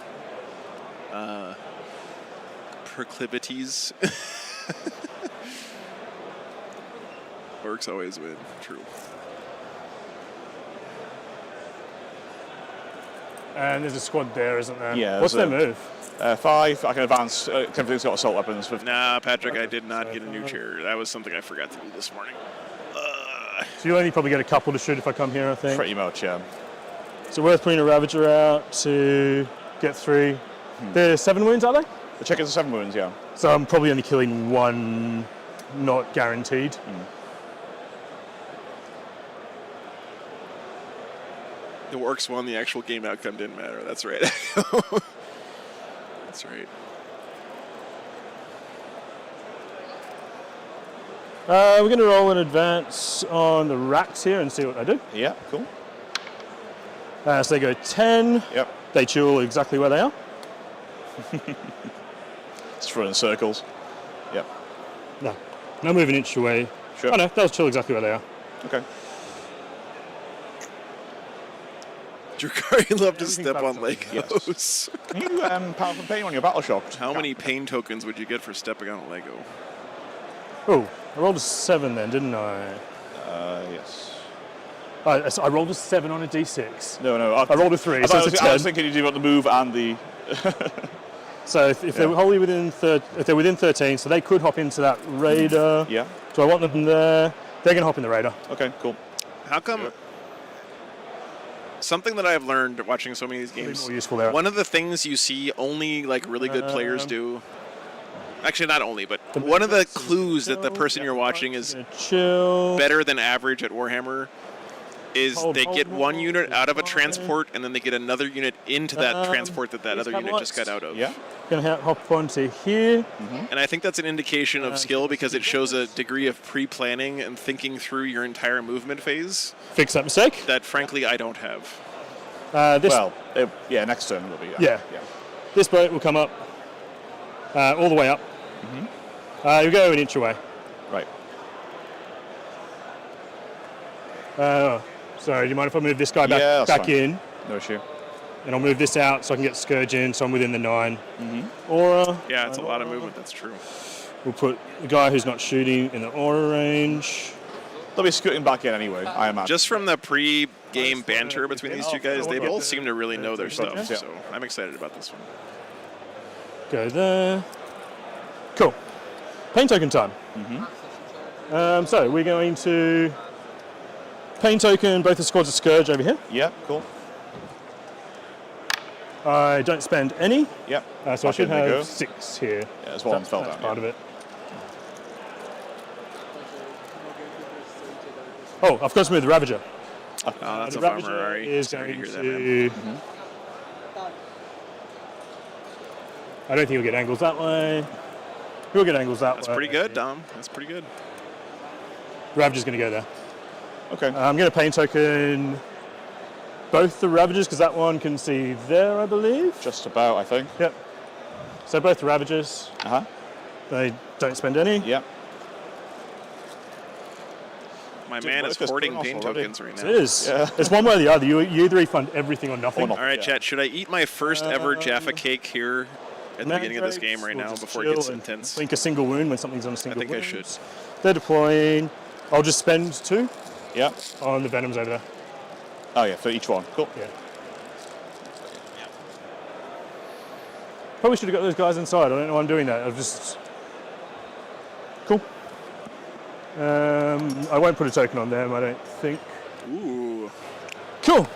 proclivities? Orcs always win. True. And there's a squad there, isn't there? Yeah. What's their move? 5. I can advance. Everything's got assault weapons. With Nah, Patrick, I did not get a new chair. That was something I forgot to do this morning. So you'll only probably get a couple to shoot if I come here, I think. Pretty much, yeah. So worth putting a Ravager out to get 3. They're 7 wounds, are they? The chickens are 7 wounds, yeah. So I'm probably only killing 1, not guaranteed. The orcs won, the actual game outcome didn't matter. That's right. That's right. We're going to roll an advance on the racks here and see what they do. Yeah, cool. So they go 10. Yep. They chill exactly where they are. Just running circles. Yep. No move an inch away. Sure. Oh no, they'll chill exactly where they are. Okay. Drakari loved to step on Legos. Yes. Can you powerful pain on your battle shock? How many pain tokens would you get for stepping on a Lego? Oh, I rolled a 7 then, didn't I? Yes. I rolled a 7 on a d6. No. I rolled a 3, so it's a 10. I was thinking you do about the move and the... So if they're wholly within if they're within 13, so they could hop into that raider. Yeah. Do I want them there? They're going to hop in the raider. Okay, cool. How come... Something that I've learned watching so many of these games, more useful there. one of the things you see only like really good players do, actually not only, but one of the clues that the person you're watching is better than average at Warhammer is they get one unit out of a transport and then they get another unit into that transport that other unit just got out of. Yeah. Going to hop onto here. And I think that's an indication of skill because it shows a degree of pre-planning and thinking through your entire movement phase. Fix that mistake. That frankly I don't have. Next turn will be. Yeah. This boat will come up all the way up. You go an inch away. Right. Sorry, do you mind if I move this guy back fine. in? No issue. And I'll move this out so I can get Scourge in, so I'm within the 9. Aura. Yeah, it's a lot of movement, that's true. We'll put the guy who's not shooting in the aura range. They'll be scooting back in anyway, I imagine. Just from the pre-game banter between these two guys, they both seem to really know their stuff, so I'm excited about this one. Go there. Cool. Pain token time. So we're going to pain token both the squads of Scourge over here. Yeah, cool. I don't spend any. Yep. So I should have 6 here. Yeah, there's one fell down. Part of it. Oh, I've got to move the Ravager. Oh, that's the a Ravager bummer, Ari. is Sorry going to hear that, man. I don't think we'll get angles that way. We'll get angles that way. That's pretty good, Dom. That's pretty good. Ravager's going to go there. Okay. I'm going to pain token both the Ravagers, because that one can see there, I believe. Just about, I think. Yep. So both the Ravagers. They don't spend any. Yep. My man is hoarding pain tokens right now. It is. Yeah. It's one way or the other. You either refund everything or nothing. All right, chat. Should I eat my first ever Jaffa cake here at the beginning of this game right now before it gets intense? Blink a single wound when something's on a single wound. I think I should. They're deploying. I'll just spend 2. Yep. On the Venoms over there. Oh yeah, for each one. Cool. Yeah. Probably should have got those guys inside. I don't know why I'm doing that. I've just... Cool. I won't put a token on them, I don't think. Ooh. Cool.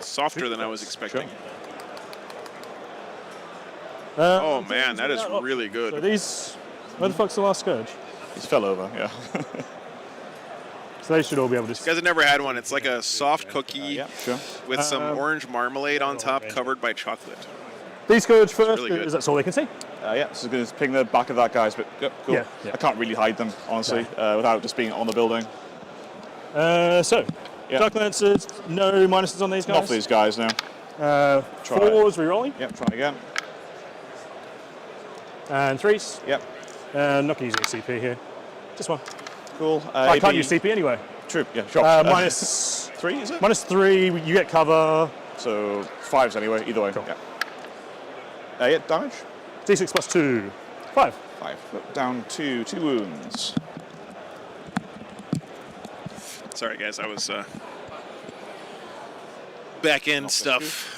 Softer than I was expecting. Oh man, that is really good. So these... Where the fuck's the last Scourge? He's fell over, yeah. So they should all be able to... You guys have never had one. It's like a soft cookie with some orange marmalade on top covered by chocolate. These Scourge first, really good. is that all they can see? Yeah, so going to ping the back of that guy's bit. Yep, cool. Yeah. I can't really hide them, honestly, without just being on the building. Dark Lancers, no minuses on these guys? Not for these guys, no. 4s re-rolling. Yep, try again. And 3s. Yep. Not going to use any CP here. Just one. Cool. I can't use CP anyway. True, yeah, sure. Minus 3, is it? Minus 3, you get cover. So 5s anyway, either way. Cool. Yeah. Damage? D6 plus 2. 5. 5. Down 2 wounds. Sorry, guys, I was back end stuff.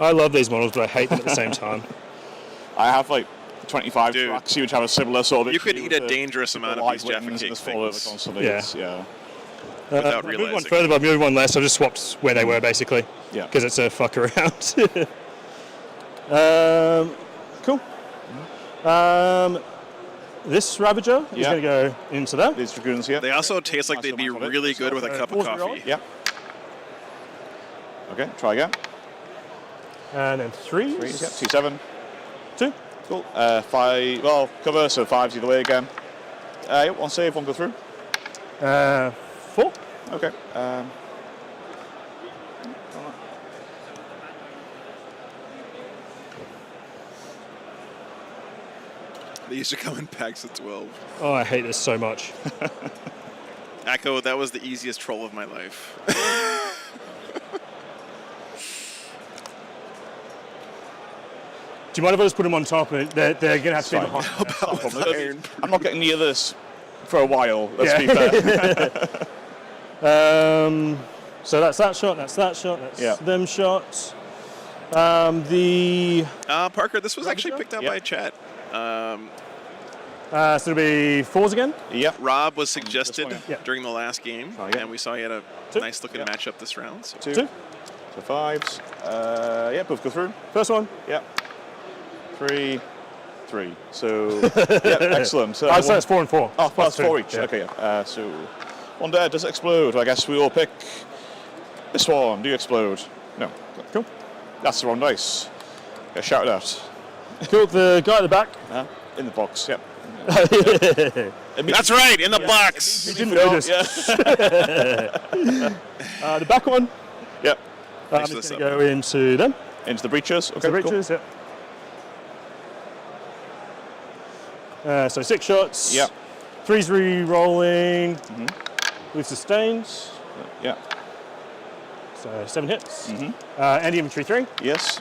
I love these models, but I hate them at the same time. I have like 25 tracks, which have a similar sort of. You could eat a dangerous amount of these Jaffa cake things. Yeah. Without I moved realizing. one further, but I moved one less. I just swapped where they were, basically. Yeah. Because it's a fuck around. Cool. This Ravager is going to go into there. These Dragoons here. They also taste like they'd be really good with a cup of coffee. Yep. Okay, try again. And then 3s. 3s, yeah. T7. 2. Cool. 5, well, cover, so 5's either way again. Yeah, 1 save, 1 go through. 4. Okay. They used to come in packs of 12. Oh, I hate this so much. Echo, that was the easiest troll of my life. Do you mind if I just put them on top? And they're going to have to be Fine. behind. I'm not getting near this for a while, let's be fair. So that's that shot, that's them shots. Parker, this was actually picked up by chat. So it'll be 4s again? Yep. Rob was suggested during the last game, and we saw he had a nice looking matchup this round. So. 2. So 5s. Yeah, both go through. First one. Yep. 3. So, yeah, excellent. So it's 4 and 4. Oh, that's 4 each. Yeah. Okay, yeah. So, one dead. Does it explode? I guess we all pick this one. Do you explode? No. Cool. That's the wrong dice. Get shouted at. Cool. The guy at the back. In the box, yep. That's right, in the box. You didn't notice. The back one. Yep. I'm just going to go into them. Into the breaches. Okay, the breaches, cool. So 6 shots. Yep. 3's re-rolling. With sustains. Yeah. So 7 hits. And infantry 3. Yes.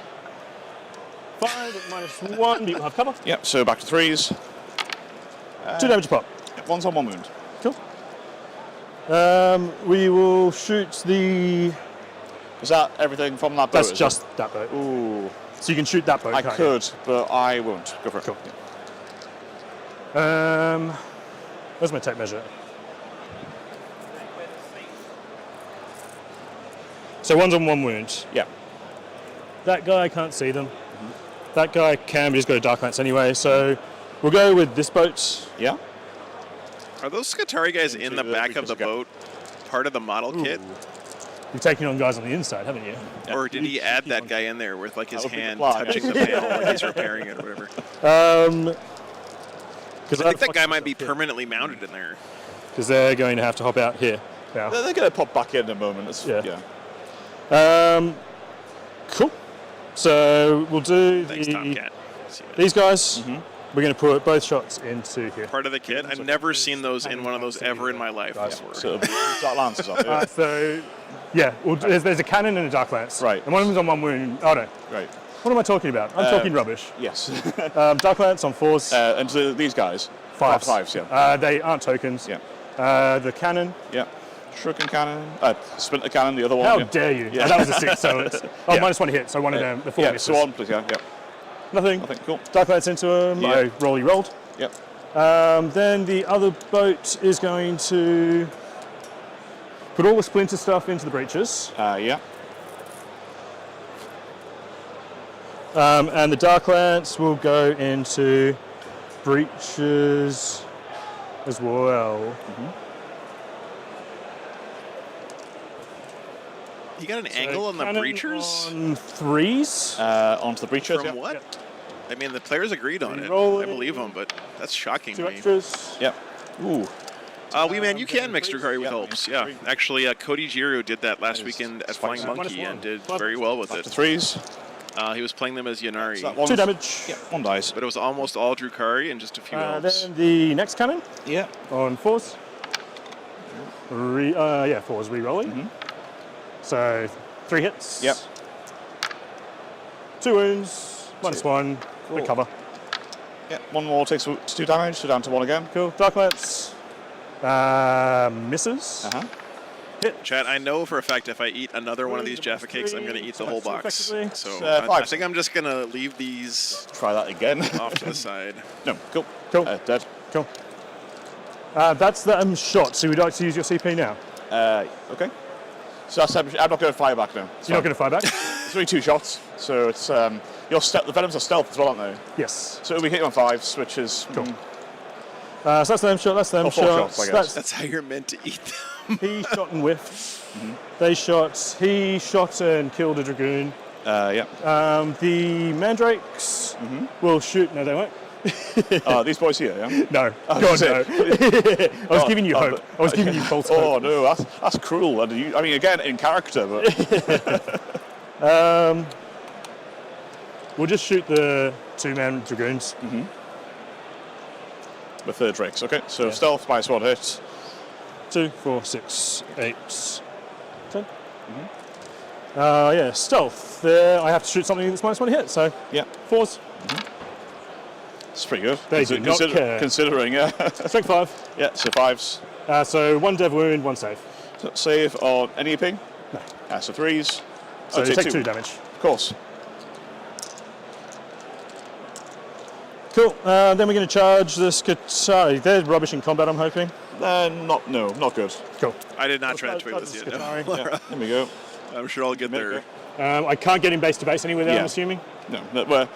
5 at -1, but you'll have cover. Yep, so back to 3s. 2 damage a pop. Yep, 1's on 1 wound. Cool. We will shoot the... Is that everything from that boat? That's just that boat. Ooh. So you can shoot that boat, I can't could, but I won't. Go for it. Cool. Where's my tape measure? So 1's on 1 wound. Yeah. That guy can't see them. That guy can, but he's got a dark lance anyway. So we'll go with this boat. Yeah. Are those Skatari guys in the back of the boat part of the model kit? You've taken on guys on the inside, haven't you? Or did he add that guy in there with like his hand touching the panel like he's repairing it or whatever? Because I think that guy might be permanently mounted in there. Because they're going to have to hop out here now. They're going to pop back in a moment. Yeah. Cool. So we'll do these guys. We're going to put both shots into here. Part of the kit. I've never seen those in one of those ever in my life before. So dark lances on it. So yeah, well, there's a cannon and a dark lance. Right. And one of them's on 1 wound. Oh no. Right. What am I talking about? I'm talking rubbish. Yes. Dark lance on 4s. And so these guys? 5s. 5s, yeah. They aren't tokens. Yeah. The cannon. Yeah. Shuriken cannon. Splinter cannon, the other one. How dare you? Yeah. That was a 6, so it's... Oh, -1 hit, so one of them, the 4 misses. So on, please, yeah. Nothing. Cool. Dark lance into him. Yeah. I rolled. Yep. Then the other boat is going to put all the splinter stuff into the breaches. Yeah. And the dark lance will go into breaches as well. You got an angle on the breachers? On 3s. Onto the breachers. From what? I mean, the players agreed on it. I believe them, but that's shocking to 2 me. extras. Yep. Ooh. Wee Man, you can mix Drukari with helps. Yeah. Actually, Cody Giroux did that last weekend at Flying Monkey and did very well with it. To 3s. He was playing them as Yanari. 2 damage. Yeah, 1 dice. But it was almost all Drukari and just a few elves. Then the next cannon. Yeah. On 4s. 4s re-rolling. So 3 hits. Yep. 2 wounds. -1. Cool. Recover. Yeah. 1 more takes 2 damage, so down to 1 again. Cool. Dark lance. Misses. Hit. Chat, I know for a fact if I eat another one of these Jaffa cakes, I'm going to eat the whole box. So I think I'm just going to leave these. Try that again. Off to the side. No. Cool. Dead. Cool. That's the shot. So we'd like to use your CP now. Okay. So that's, I'm not going to fire back now. You're not going to fire back? It's only 2 shots, so it's the Venoms are stealth as well, aren't they? Yes. So we hit you on 5s, which is cool. So that's them shot. That's them Oh, 4 shots. shots, I guess. That's how you're meant to eat them. He shot and whiffed. They shot. He shot and killed a dragoon. Yeah. The mandrakes will shoot. No, they won't. These boys here, yeah? No. Oh, God, shit. no. I was giving you hope. I was giving you false hope. Oh no, that's cruel. I mean, again, in character, but We'll just shoot the 2-man dragoons. with the drakes. Okay, so stealth minus 1 hit. 2, 4, 6, 8, 10. Yeah, stealth. There, I have to shoot something that's minus 1 hit. So yeah, 4s. It's pretty good. They do not care. Considering, yeah. Strength 5. Yeah, so 5s. So 1 dev wound, 1 save. So save on any EP? No. So 3s. So you take 2 damage. Of course. Cool. Then we're going to charge the Skitari. They're rubbish in combat, I'm hoping. Not good. Cool. I did not try to trade with you. No. Yeah, there we go. I'm sure I'll get there. I can't get him base to base anywhere there, I'm assuming. No, we're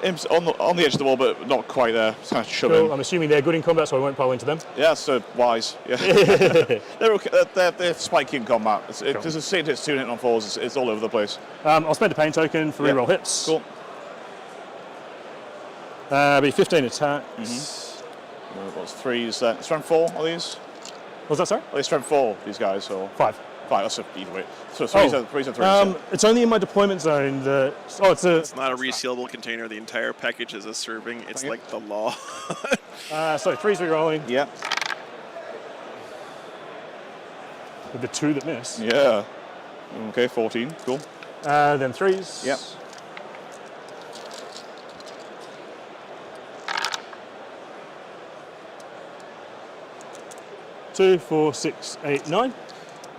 on the edge of the wall, but not quite there. It's kind of shoving. Cool. I'm assuming they're good in combat, so I won't pile into them. Yeah, so wise. Yeah. they're okay. They're spiky in combat. There's a scene hits 2 hit on 4s. It's all over the place. I'll spend a pain token for reroll hits. Cool. Be 15 attacks. What's 3s there? Strength 4 are these? What's that, sorry? Are they strength 4, these guys? Or 5. 5, that's either way. So 3s and 3s. It's only in my deployment zone that... It's not a resealable container. The entire package is a serving. It's like the law. So 3's rerolling. Yeah. With the 2 that miss. Yeah. Okay, 14. Cool. Then 3's. Yep. Two, 4, 6, 8, 9.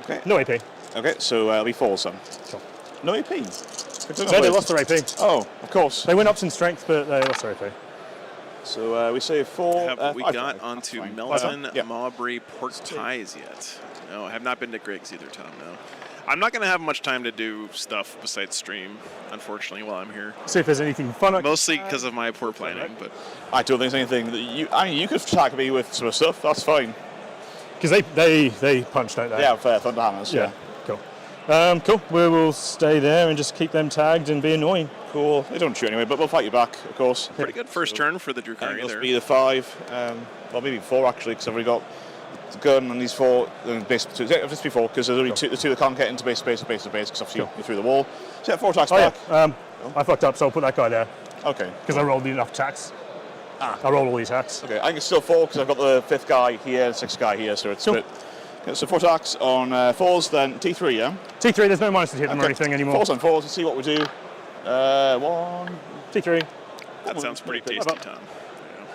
Okay. No AP. Okay, so it'll be 4s then. Cool. No AP? No, they lost their AP. Oh, of course. They went up in strength, but they lost their AP. So we say 4. Have we got onto Melton, Maubrey, Port Ties yet? No, I have not been to Griggs either, Tom, no. I'm not going to have much time to do stuff besides stream, unfortunately, while I'm here. See if there's anything fun. Mostly because of my poor planning, but... I don't think there's anything that you could attack me with some stuff, that's fine. Because they punch, don't they? Yeah, fair, Thunderhammers, yeah. Cool. Cool. We will stay there and just keep them tagged and be annoying. Cool. They don't shoot anyway, but we'll fight you back, of course. Pretty good first turn for the Drukari there. Be the 5, well maybe 4 actually, because I've already got the gun and these 4, and base 2. Yeah, just be 4, because there's only the 2 that can't get into base to base, because obviously you're through the wall. So yeah, 4 attacks back. Yeah. I fucked up, so I'll put that guy there. Okay. Because I rolled enough attacks. I rolled all these attacks. Okay, I think it's still 4, because I've got the 5th guy here and 6th guy here, so it's a bit... Okay, so 4 attacks on 4s, then T3, yeah? T3, there's no minus to hit them or anything anymore. 4s on 4s, let's see what we do. 1. T3. That sounds pretty tasty, Tom.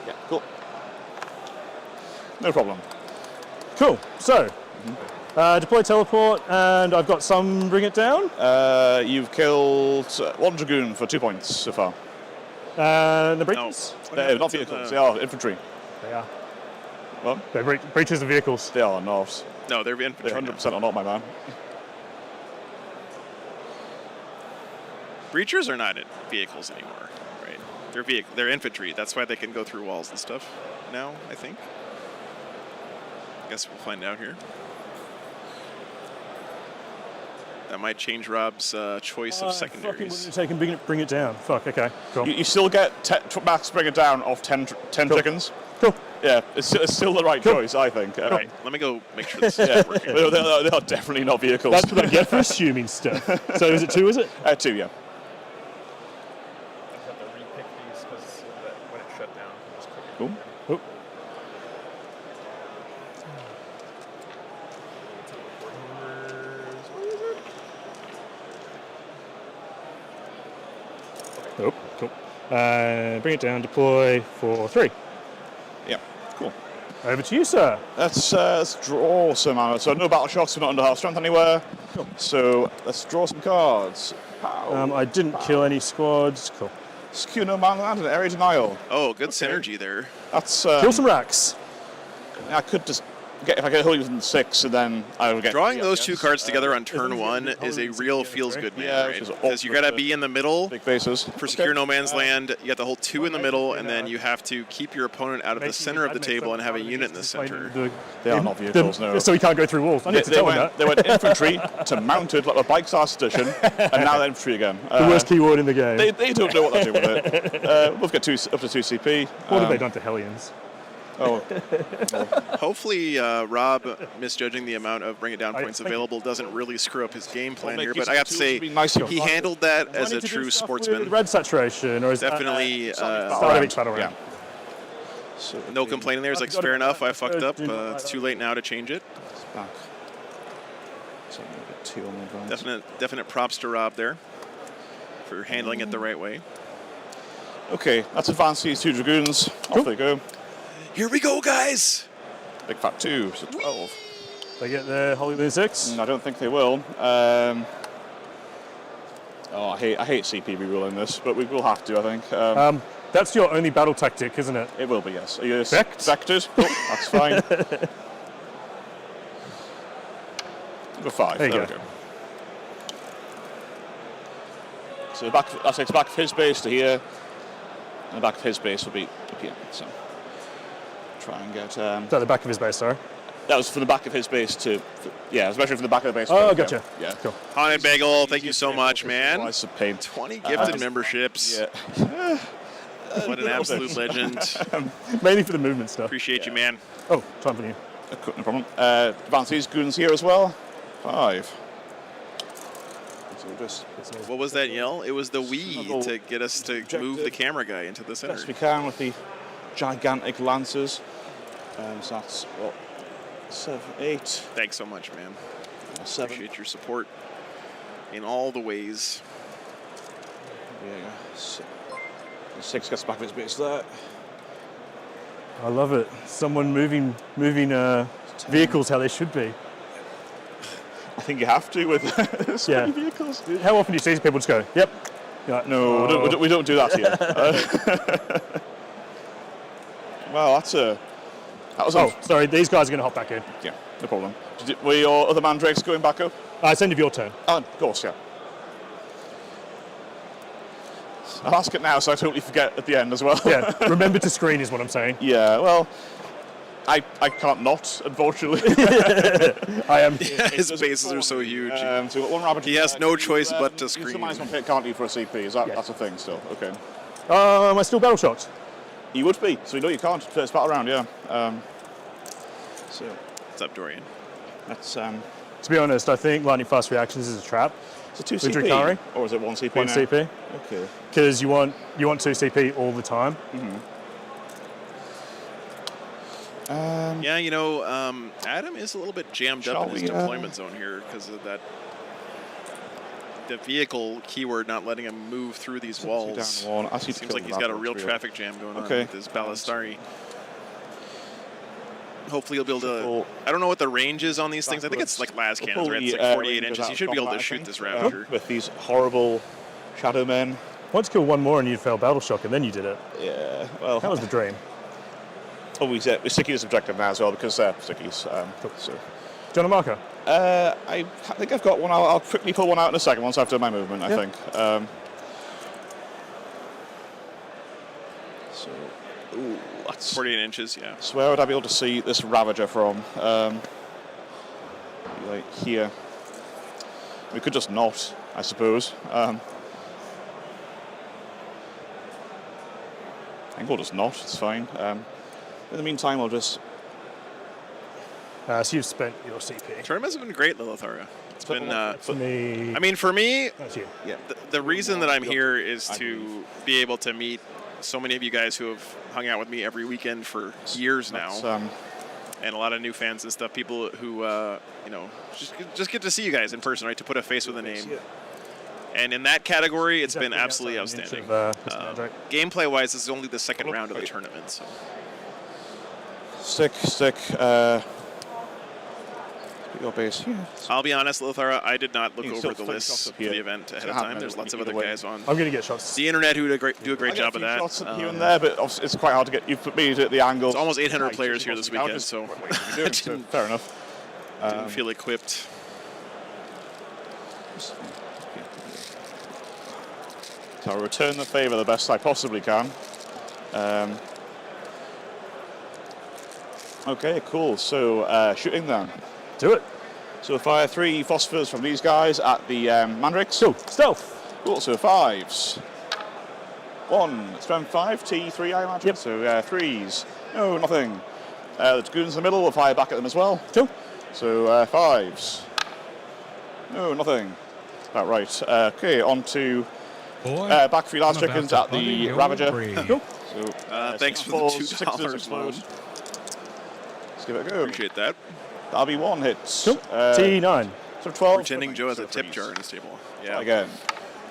Yeah, cool. No problem. Cool, so, deploy teleport, and I've got some bring it down. You've killed 1 Dragoon for 2 points so far. The breaches? No. Not vehicles, they are infantry. They are. What? They're breaches of vehicles. They are not. No, they're infantry. They 100% are not, my man. Breachers are not vehicles anymore, right? They're infantry. That's why they can go through walls and stuff now, I think. I guess we'll find out here. That might change Rob's choice of secondaries. Take and bring it down. Fuck, okay, cool. You still get max bring it down of 10 chickens. Cool. Yeah, it's still the right choice, I think. Right, let me go make sure this is working. they are definitely not vehicles. That's what I get for assuming stuff. So is it 2, is it? 2, yeah. Cool. Oh. Oh, cool. Bring it down, deploy for 3. Yeah, cool. Over to you, sir. Let's draw some ammo. So no battle shocks, we're not under half strength anywhere. Cool. So let's draw some cards. I didn't kill any squads. Cool. Skew no man and an area denial. Oh, good synergy there. That's kill some racks. I could just if I get Holy within 6, and then I will get... Drawing those two cards together on turn 1 is a real feels-good man, right? Because you got to be in the middle. Big bases. For Secure No Man's Land, you got the whole 2 in the middle, and then you have to keep your opponent out of the center of the table and have a unit in the center. They are not vehicles, no. So we can't go through walls. I need to tell them that. They went infantry to mounted like a bikes last edition, and now they're infantry again. The worst keyword in the game. They don't know what they're doing with it. We've got up to 2 CP. What have they done to Hellions? Oh. Hopefully, Rob, misjudging the amount of bring it down points available, doesn't really screw up his game plan here. But I got to say, he handled that as a true sportsman. Red saturation, or is definitely start of each battle round. So no complaining there. It's like fair enough. I fucked up. It's too late now to change it. It's back. So I'm gonna get 2 on the advance. Definite props to Rob there for handling it the right way. Okay, that's advanced these 2 dragoons. Off they go. Here we go, guys! Big fat 2, so 12. They get the Holy Moon 6? I don't think they will. I hate CP reruling this, but we will have to, I think. That's your only battle tactic, isn't it? It will be, yes. Are you Vected? Oh, that's fine. Number 5. There you we go. So that takes back of his base to here, and the back of his base will be up here. So try and get. Is that the back of his base, sorry? That was from the back of his base to, especially from the back of the base. Oh, gotcha. Yeah. Cool. Haunted Bagel, thank you so much, man. Slice of paint. 20 gifted memberships. Yeah. What an absolute legend. Mainly for the movement stuff. Appreciate you, man. Oh, time for you. No problem. Advance these goons here as well. 5. What was that yell? It was the Wii to get us to move the camera guy into the center. Best we can with the gigantic lancers. So that's what, 7, 8. Thanks so much, man. 7. Appreciate your support in all the ways. Yeah. 6 gets back of his base there. I love it. Someone moving vehicles how they should be. I think you have to with so many vehicles. How often do you see people just go, yep? Like, no, we don't do that here. Well, that was sorry, these guys are going to hop back in. Yeah, no problem. Were your other mandrakes going back up? It's end of your turn. Oh, of course, yeah. I'll ask it now so I totally forget at the end as well. Yeah, remember to screen is what I'm saying. Yeah, well, I can't not, unfortunately. I am. Yeah, his bases are so huge. So we've got 1 rabbit. He has no choice but to screen. Somebody's one pick, can't you, for a CP? Is that that's a thing still? Okay. Am I still battle shocked? You would be. So you know you can't. First battle round, yeah. So what's up, Dorian? That's To be honest, I think lightning fast reactions is a trap. Is it 2 with CP? Drakari. Or is it 1 CP? 1 now? CP. Okay. Because you want 2 CP all the time. Mm-hmm. Yeah, Adam is a little bit jammed up in his deployment zone here because of that. The vehicle keyword not letting him move through these walls. Seems like he's got a real traffic jam going on with his Ballistari. Hopefully he'll be able to. I don't know what the range is on these things. I think it's like las cannons, right? It's like 48 inches. You should be able to shoot this Ravager. With these horrible shadow men. Once kill 1 more and you'd fail battle shock, and then you did it. Yeah, well. That was the dream. Oh, we're sticking this objective now as well because stickies. So. Do you want a marker? I think I've got one. I'll quickly pull one out in a second once I've done my movement, I think. So, ooh, that's 48 inches, yeah. So where would I be able to see this Ravager from? Like here. We could just not, I suppose. I think we'll just not. It's fine. In the meantime, I'll just. So you've spent your CP. Tournaments have been great, Lilithara. It's been. For me. I mean, for me, that's you. Yeah. The reason that I'm here is to be able to meet so many of you guys who have hung out with me every weekend for years now, and a lot of new fans and stuff. People who just get to see you guys in person, right? To put a face with a name. And in that category, it's been absolutely outstanding. Gameplay-wise, this is only the second round of the tournament. So. Stick. Put your base here. I'll be honest, Lothara, I did not look You can over still the throw shots lists up for here. the event ahead of Happen time. There's lots of either other way. guys on. I'm going to get shots. The internet who do a great I get job a of few that. shots here and there, but obviously it's quite hard to get. You've put me at the angle. It's almost 800 players here this weekend, so I fair enough. didn't feel equipped. So I'll return the favour the best I possibly can. Okay, cool. So shooting then. Do it. So fire 3 phosphors from these guys at the Mandrakes. Cool. Stealth. Cool. So 5s. 1. Strength 5. T3, I imagine. Yep. So 3s. No, nothing. The Dragoons in the middle will fire back at them as well. Cool. So 5s. No, nothing. About right. Okay, on to back 3 large Dragoons at the Ravager. Cool. So Thanks for the $2 $2 explode. loan. Let's give it a go. Appreciate that. That'll be 1 hit. Cool. T9. So 12. Pretending Joe has a tip jar in his table. Yeah. Again.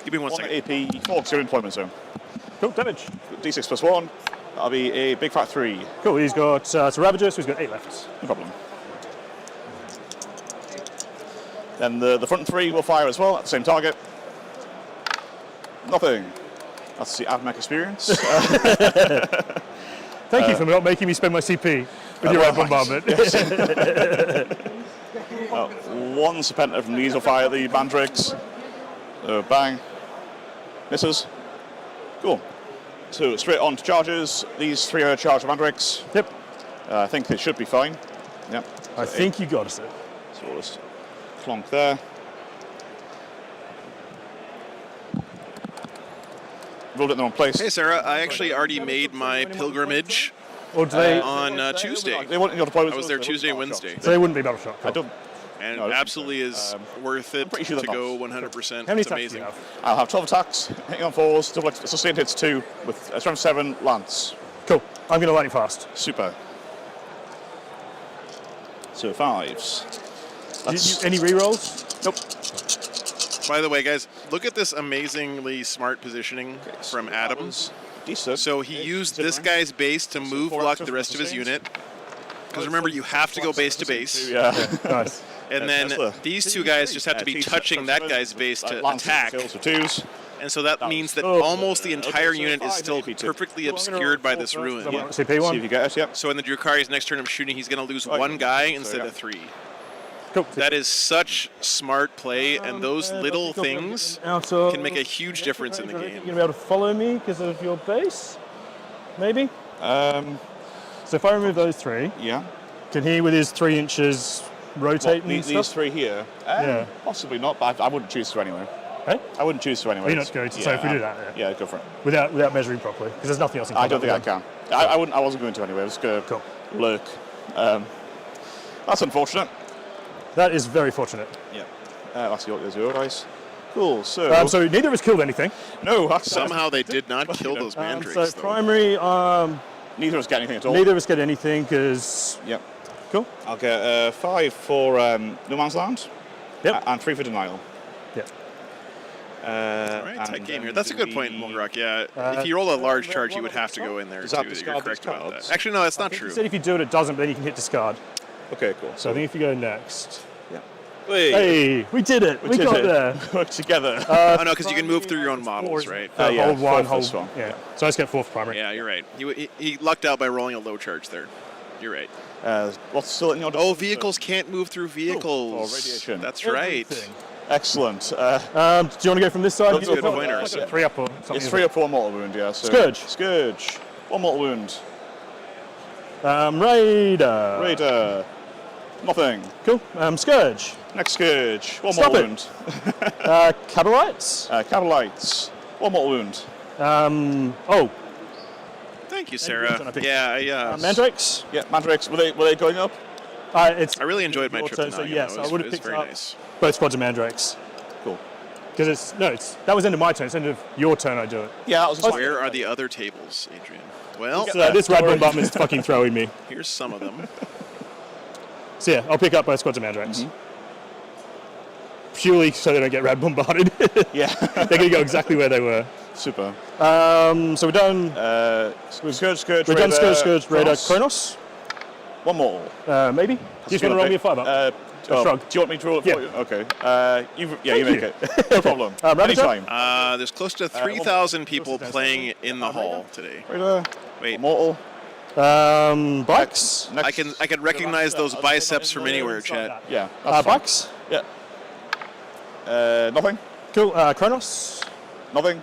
Give me 1 1 second. AP, 4 0 employment zone. Cool. Damage. D6 plus 1. That'll be a big fat 3. Cool. He's got it's a Ravager, so he's got 8 left. No problem. Then the front 3 will fire as well at the same target. Nothing. That's the AdMech experience. Thank you for not making me spend my CP with your red bombardment. Yes. 1 Serpenta from these will fire at the Mandrakes. So bang. Misses. Cool. So straight on to charges. These 3 are charged Mandrakes. Yep. I think they should be fine. Yep. I think you got us there. So we'll just clonk there. Rolled it in the wrong place. Hey, Sarah, I actually already made my pilgrimage Or do they? on Tuesday. They want your deployments. I was there Tuesday and Wednesday. So they wouldn't be battle shock. I don't. And No, it I don't absolutely think so. is worth it pretty sure to they're go not. 100%. How many It's attacks do amazing. you have? I'll have 12 attacks, hitting on 4s, double sustained hits 2 with a strength 7 lance. Cool. I'm going to lightning fast. Super. So 5s. Any rerolls? Nope. By the way, guys, look at this amazingly smart positioning from Adams. Decent. So he used this guy's base to move block the rest of his unit. Because remember, you have to go base to base. Yeah. Nice. And then these 2 guys just have to be touching that guy's base to attack. For 2s. And so that means that almost the entire unit is still perfectly obscured by this ruin. Yeah. CP See if 1. you get it, yep. So in the Drukhari's next turn of shooting, he's going to lose 1 guy instead of 3. Cool. That is such smart play, and those little things can make a huge difference in the You're game. going to be able to follow me because of your base? Maybe? So if I remove those 3, Yeah. can he, with his 3 inches, rotate and These stuff? 3 here? Yeah. Possibly not, but I wouldn't choose to anyway. Hey? I wouldn't choose to anyway. You're not going to, so if we do that, yeah, go for it. Without measuring properly, because there's nothing else in I don't think I combat can. I wouldn't. I wasn't going to anyway. I was going to lurk. That's unfortunate. That is very fortunate. Yeah. That's your dice. Cool. So. So neither of us killed anything. No. That's, Somehow they did not kill those So mandrakes, though. primary, neither of us get anything at all. neither of us get anything because. Yep. Cool. I'll get 5 for No Man's Land. Yep. And 3 for Denial. Yep. All right, tight game here. That's a good point, Mulrock. Yeah, if you roll a large charge, you would have to go in there Does too. that You're discard correct these about cards? that. Actually, no, that's not You true. said if you do it, it doesn't, but then you can hit discard. Okay, cool. So I think if you go next. Yeah. Hey, we did it. We got there. Work together. Oh no, because you can move through your own models, right? yeah, Hold one, fourth hold one. Yeah. So I just get 4th primary. Yeah, you're right. He lucked out by rolling a low charge there. You're right. What's still in your? Oh, vehicles can't move through vehicles. For radiation. That's right. Everything. Excellent. Do you want to go from this side? That's a good pointer. It's 3 up or something. It's 3 up for 1 mortal wound, yeah. So Scourge. Scourge. 1 mortal wound. Raider. Raider. Nothing. Cool. Scourge. Next Scourge. 1 Stop mortal it. wound. Cabalites. Cabalites. 1 mortal wound. Oh. Thank you, Sarah. Yeah. Mandrakes. Yeah, Mandrakes. Were they going up? It's I really enjoyed my your trip turn, to so Nottingham, yes, though. I would have It was picked very up nice. both squads of Mandrakes. Cool. Because that was end of my turn. It's end of your turn. I do it. Yeah, that was just Where are the other tables, Adrian? Well, So this red bombardment is fucking throwing me. here's some of them. So yeah, I'll pick up both squads of Mandrakes. Purely so they don't get red bombarded. Yeah. They're going to go exactly where they were. Super. So we're done. Scourge, We're done. Scourge, Raider, Kronos. Kronos. 1 mortal. Maybe. You just want to roll me a 5 up? Shrug. Do you want me to roll it for Yeah. you? Okay. You make you. it. No problem. Rabbit Trap? Anytime. There's close to 3,000 people playing in the hall today. Wait, Mortal. Bikes? I can recognize those biceps from anywhere, chat. Yeah. That's fine. Bikes? Yeah. Nothing. Cool. Kronos? Nothing.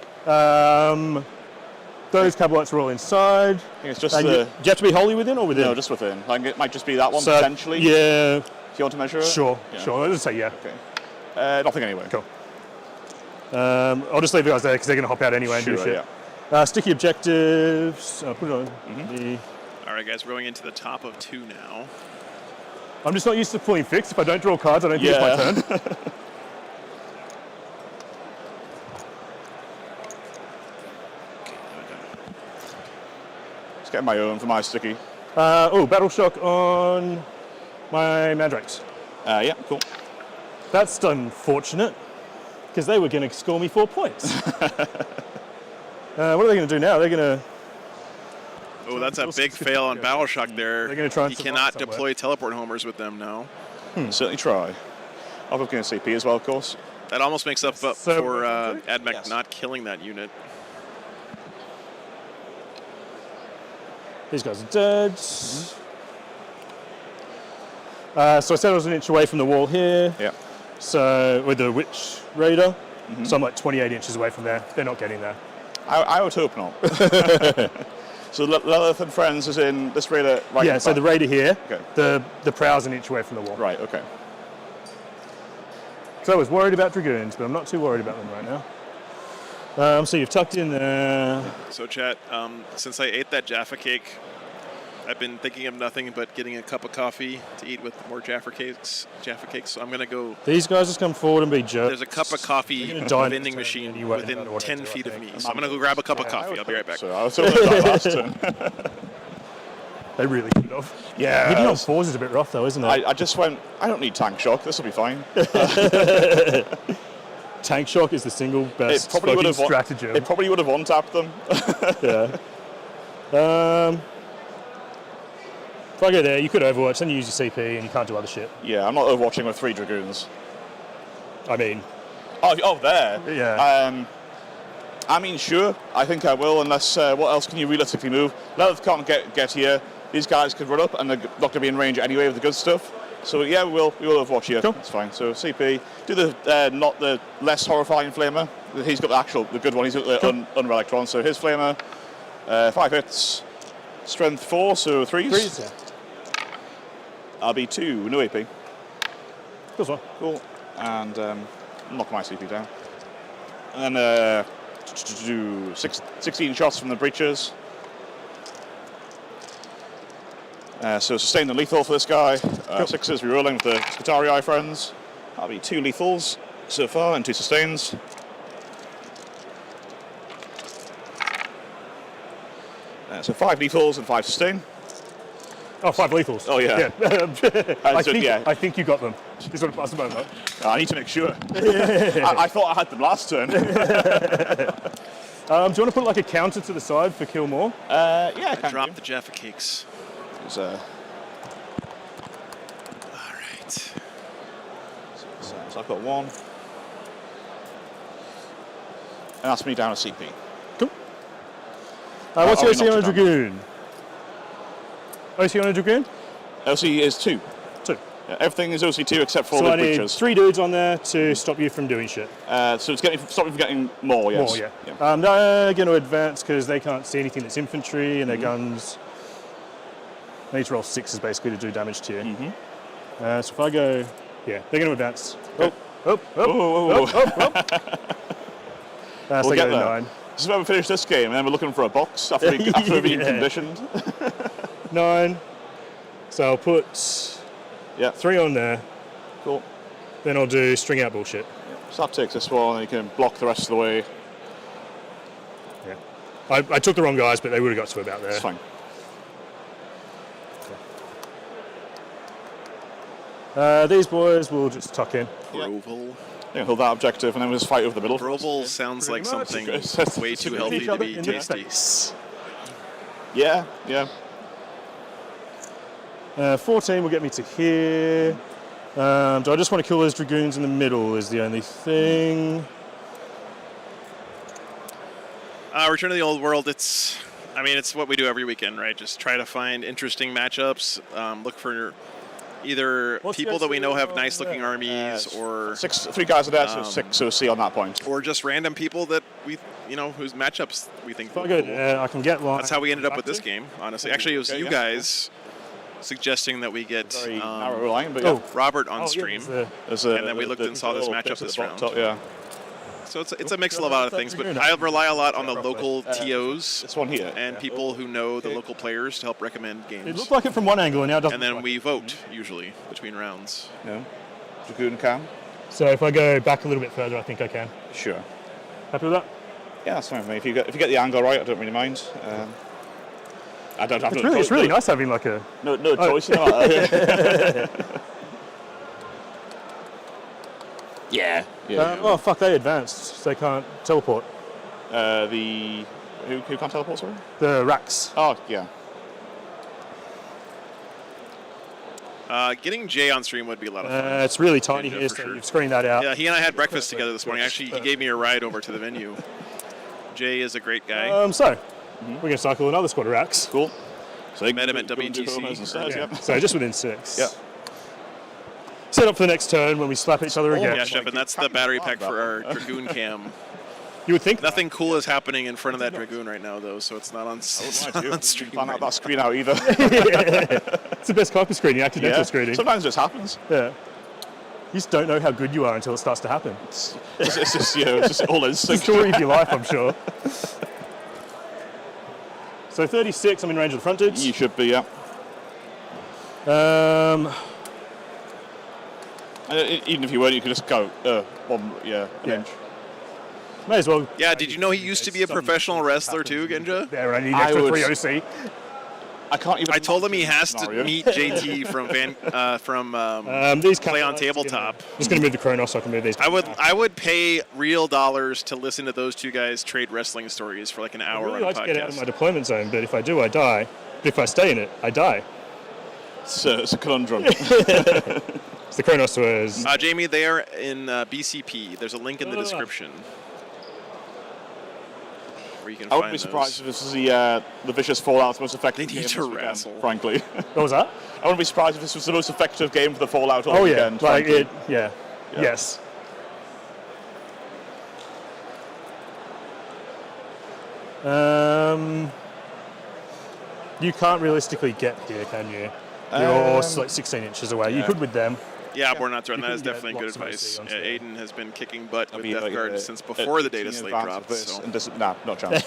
Those cabalites are all inside. I think it's just And do you have to be wholly within or within? No, just within. I think it might just be that one So, potentially. Yeah. Do you want to measure it? Sure. Yeah. Sure. Let's say yeah. Okay. Nothing anyway. Cool. I'll just leave you guys there because they're going to hop out anyway and do Sure, shit. yeah. Sticky objectives. I'll put it on. All right, guys, we're going into the top of 2 now. I'm just not used to pulling fixed. If I don't draw cards, I don't think it's my turn. Just getting my own for my sticky. Battle Shock on my Mandrakes. Yeah, cool. That's unfortunate because they were going to score me 4 points. What are they going to do now? They're going to... Oh, that's a big fail on Battle Shock there. They're going to try and You survive cannot somewhere. deploy teleport homers with them now. Certainly try. I'll be looking at CP as well, of course. That almost makes up for Admech Yes. not killing that unit. These guys are dead. So I said I was an inch away from the wall here. Yeah. So with the Witch Raider. So I'm like 28 inches away from there. They're not getting there. I would hope not. So Lilith and Friends is in this raider right Yeah, in so back. the Raider here, Okay. the prow's an inch away from the wall. Right, okay. So I was worried about Dragoons, but I'm not too worried about them right now. So you've tucked in there. So, chat, since I ate that Jaffa cake, I've been thinking of nothing but getting a cup of coffee to eat with more Jaffa cakes. So I'm going to go... These guys just come forward and be jerks. There's a cup of coffee They're gonna die in vending turn machine anyway, no within matter what 10 I do, feet I of think. me. So I'm going to go grab a cup of coffee. I'll be right back. So I was talking about that last turn. They really could have. Yeah. Hitting on 4s is a bit rough though, isn't it? I just went, I don't need tank shock, this will be fine. Tank Shock is the single best It probably would have stratagem. It probably would have one-tapped them. Yeah. If I go there, you could Overwatch, then you use your CP and you can't do other shit. Yeah, I'm not overwatching with 3 Dragoons. I mean... Oh, there? Yeah. I mean, sure, I think I will, unless, what else can you realistically move? Lilith can't get here. These guys could run up, and they're not going to be in range anyway with the good stuff. So, yeah, we will overwatch here. Cool. That's fine. So, CP, do the, not the less horrifying Flamer. He's got the good one. He's got the Unrelic one. So, his Flamer, 5 hits, strength 4, so 3s. 3s, yeah. RB2, no AP. Cool. And knock my CP down. And then 16 shots from the breaches. So sustained and lethal for this guy. 6s rerolling with the Skitarii friends. That'll be 2 lethals so far and 2 sustains. So 5 lethals and 5 sustain. Oh, 5 lethals. Oh, yeah. I think you got them. You sort of pass them over. I need to make sure. I thought I had them last turn. Do you want to put like a counter to the side for kill more? Yeah, I dropped the Jaffa cakes. All right. So I've got 1. And that's me down a CP. Cool. What's your OC on a Dragoon? OC on a Dragoon? OC is 2. 2. Yeah, everything is OC 2 except for So the I need breaches. 3 dudes on there to stop you from doing shit. So it's stop me from getting more, yes. More, yeah. They're going to advance because they can't see anything that's infantry and their guns. They need to roll 6s basically to do damage to you. So if I go, yeah, they're going to advance. Okay. So We'll they get go to there. 9. This is where we finish this game, and then we're looking for a box after we've been conditioned. 9. So I'll put 3 on there. Cool. Then I'll do string out bullshit. So that takes this one, and you can block the rest of the way. Yeah. I took the wrong guys, but they would have got to about there. It's fine. These boys will just tuck in. Grovel. Yeah, hold that objective, and then we'll just fight over the middle. Grovel sounds like something way too healthy each to other be in the tasty. face. Yeah. 14 will get me to here. Do I just want to kill those dragoons in the middle is the only thing. Return to the Old World, it's what we do every weekend, right? Just try to find interesting matchups, look for either people that we know have nice looking armies, or 3 guys are there, so 6 OC on that point. or just random people that we, whose matchups we think look Good. cool. I can get one. That's how we ended up with this game, honestly. Actually, it was you guys suggesting that we get narrow line, but Robert on stream, and then we looked and saw this matchup this round. Yeah. So it's a mix of a lot of things, but I rely a lot on the local TOs this one here, and people who know the local players to help recommend games. It looked like it from one angle, and now it doesn't. And then we vote, usually, between rounds. Yeah. Dragoon cam. So if I go back a little bit further, I think I can. Sure. Happy with that? Yeah, that's fine. If you get the angle right, I don't really mind. I don't have It's really nice having like a no choice in that. Yeah. Oh fuck! They advanced. So they can't teleport. Who can't teleport? Sorry. The racks. Oh yeah. Getting Jay on stream would be a lot of fun. It's really tiny here, so you've screened that out. Yeah, he and I had breakfast together this morning. Actually, he gave me a ride over to the venue. Jay is a great guy. We're gonna cycle another squad of racks. Cool. So met him at WTC. So just within 6. Yeah. Set up for the next turn when we slap each other again. Yeah, Chef, and that's the battery pack for our Dragoon cam. You would think nothing cool is happening in front of that Dragoon right now, though, so it's not on stream. Can't have that screen out either. It's the best type of screening, accidental screening. Sometimes it just happens. Yeah. You just don't know how good you are until it starts to happen. It's just all instinct. It's the story of your life, I'm sure. So 36, I'm in range of the frontage. You should be, yeah. Even if you weren't, you could just go an inch. May as well. Yeah, did you know he used to be a professional wrestler too, Genja? Yeah, I need extra 3 OC. I can't even. I told him he has to meet JT from these Play on Tabletop. Just going to move the Chronos so I can move these. I would pay real dollars to listen to those two guys trade wrestling stories for like an hour I really on a like podcast. to get out of my deployment zone, but if I do, I die. But if I stay in it, I die. So it's a conundrum. So the Chronos was... Jamie, they are in BCP. There's a link in the description. Where you can I wouldn't be surprised if this is the vicious Fallout's most effective game to wrestle. Frankly. What was that? I wouldn't be surprised if this was the most effective game for the Fallout all Oh weekend. yeah, like frankly. Yes. You can't realistically get here, can you? You're like 16 inches away. You could with them. Yeah, we're not throwing. That is can get definitely good lots of advice. OC on Yeah, stream. Aiden has been kicking butt with mean, Death like, Guard since before the data slate dropped. So. Nah, not chance.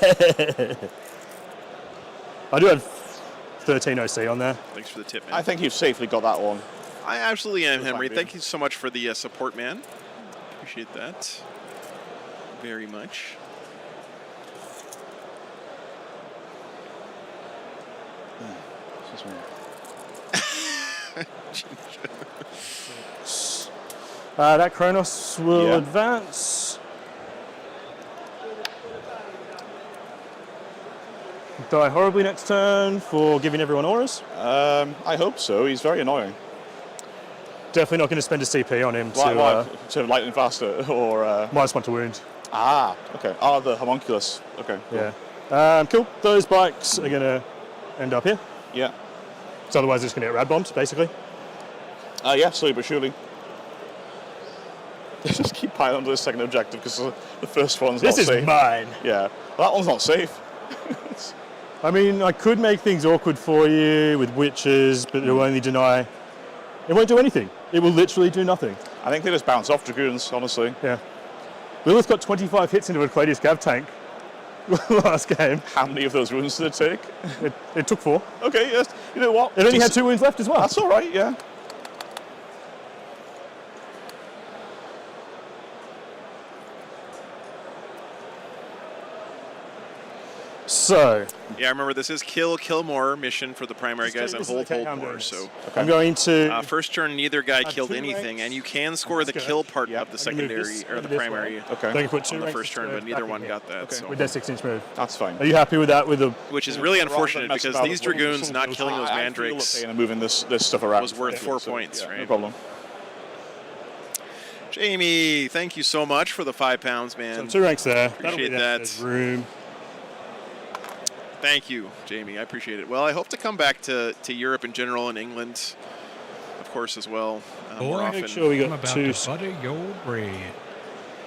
I do have 13 OC on there. Thanks for the tip, man. I think you've safely got that one. I absolutely am, Henry. Thank you so much for the support, man. Appreciate that very much. That Chronos will advance. Die horribly next turn for giving everyone auras. I hope so. He's very annoying. Definitely not going to spend a CP on him to lightning faster or -1 to wound. Ah, okay. Oh, the homunculus. Okay. Cool. Yeah. Cool. Those bikes are going to end up here. Yeah. So otherwise, it's going to get rad bombed, basically. Yeah, slowly but surely. Just keep piling onto the second objective because the first one's not safe. This is mine. Yeah. Well, that one's not safe. I mean, I could make things awkward for you with witches, but it'll only deny. It won't do anything. It will literally do nothing. I think they just bounce off dragoons, honestly. Yeah. Lilith got 25 hits into a Cladius Gav tank last game. How many of those wounds did it take? It took 4. Okay, yes. You know what? It only had 2 wounds left as well. That's all right, yeah. So. Yeah, remember this is kill more mission for the primary guys and hold more. So I'm going to. First turn, neither guy killed anything, and you can score the kill part of the secondary or the primary on the first turn, but neither one got that. So. With that 6-inch move. That's fine. Are you happy with that? Which is really unfortunate because these dragoons not killing those mandrakes and moving this stuff around was worth 4 points, right? No problem. Jamie, thank you so much for the £5, man. So 2 ranks there. Appreciate That'll be that. room. Thank you, Jamie. I appreciate it. Well, I hope to come back to Europe in general and England, of course, as well. More often. Make sure we I'm got about 2. to butter your bread.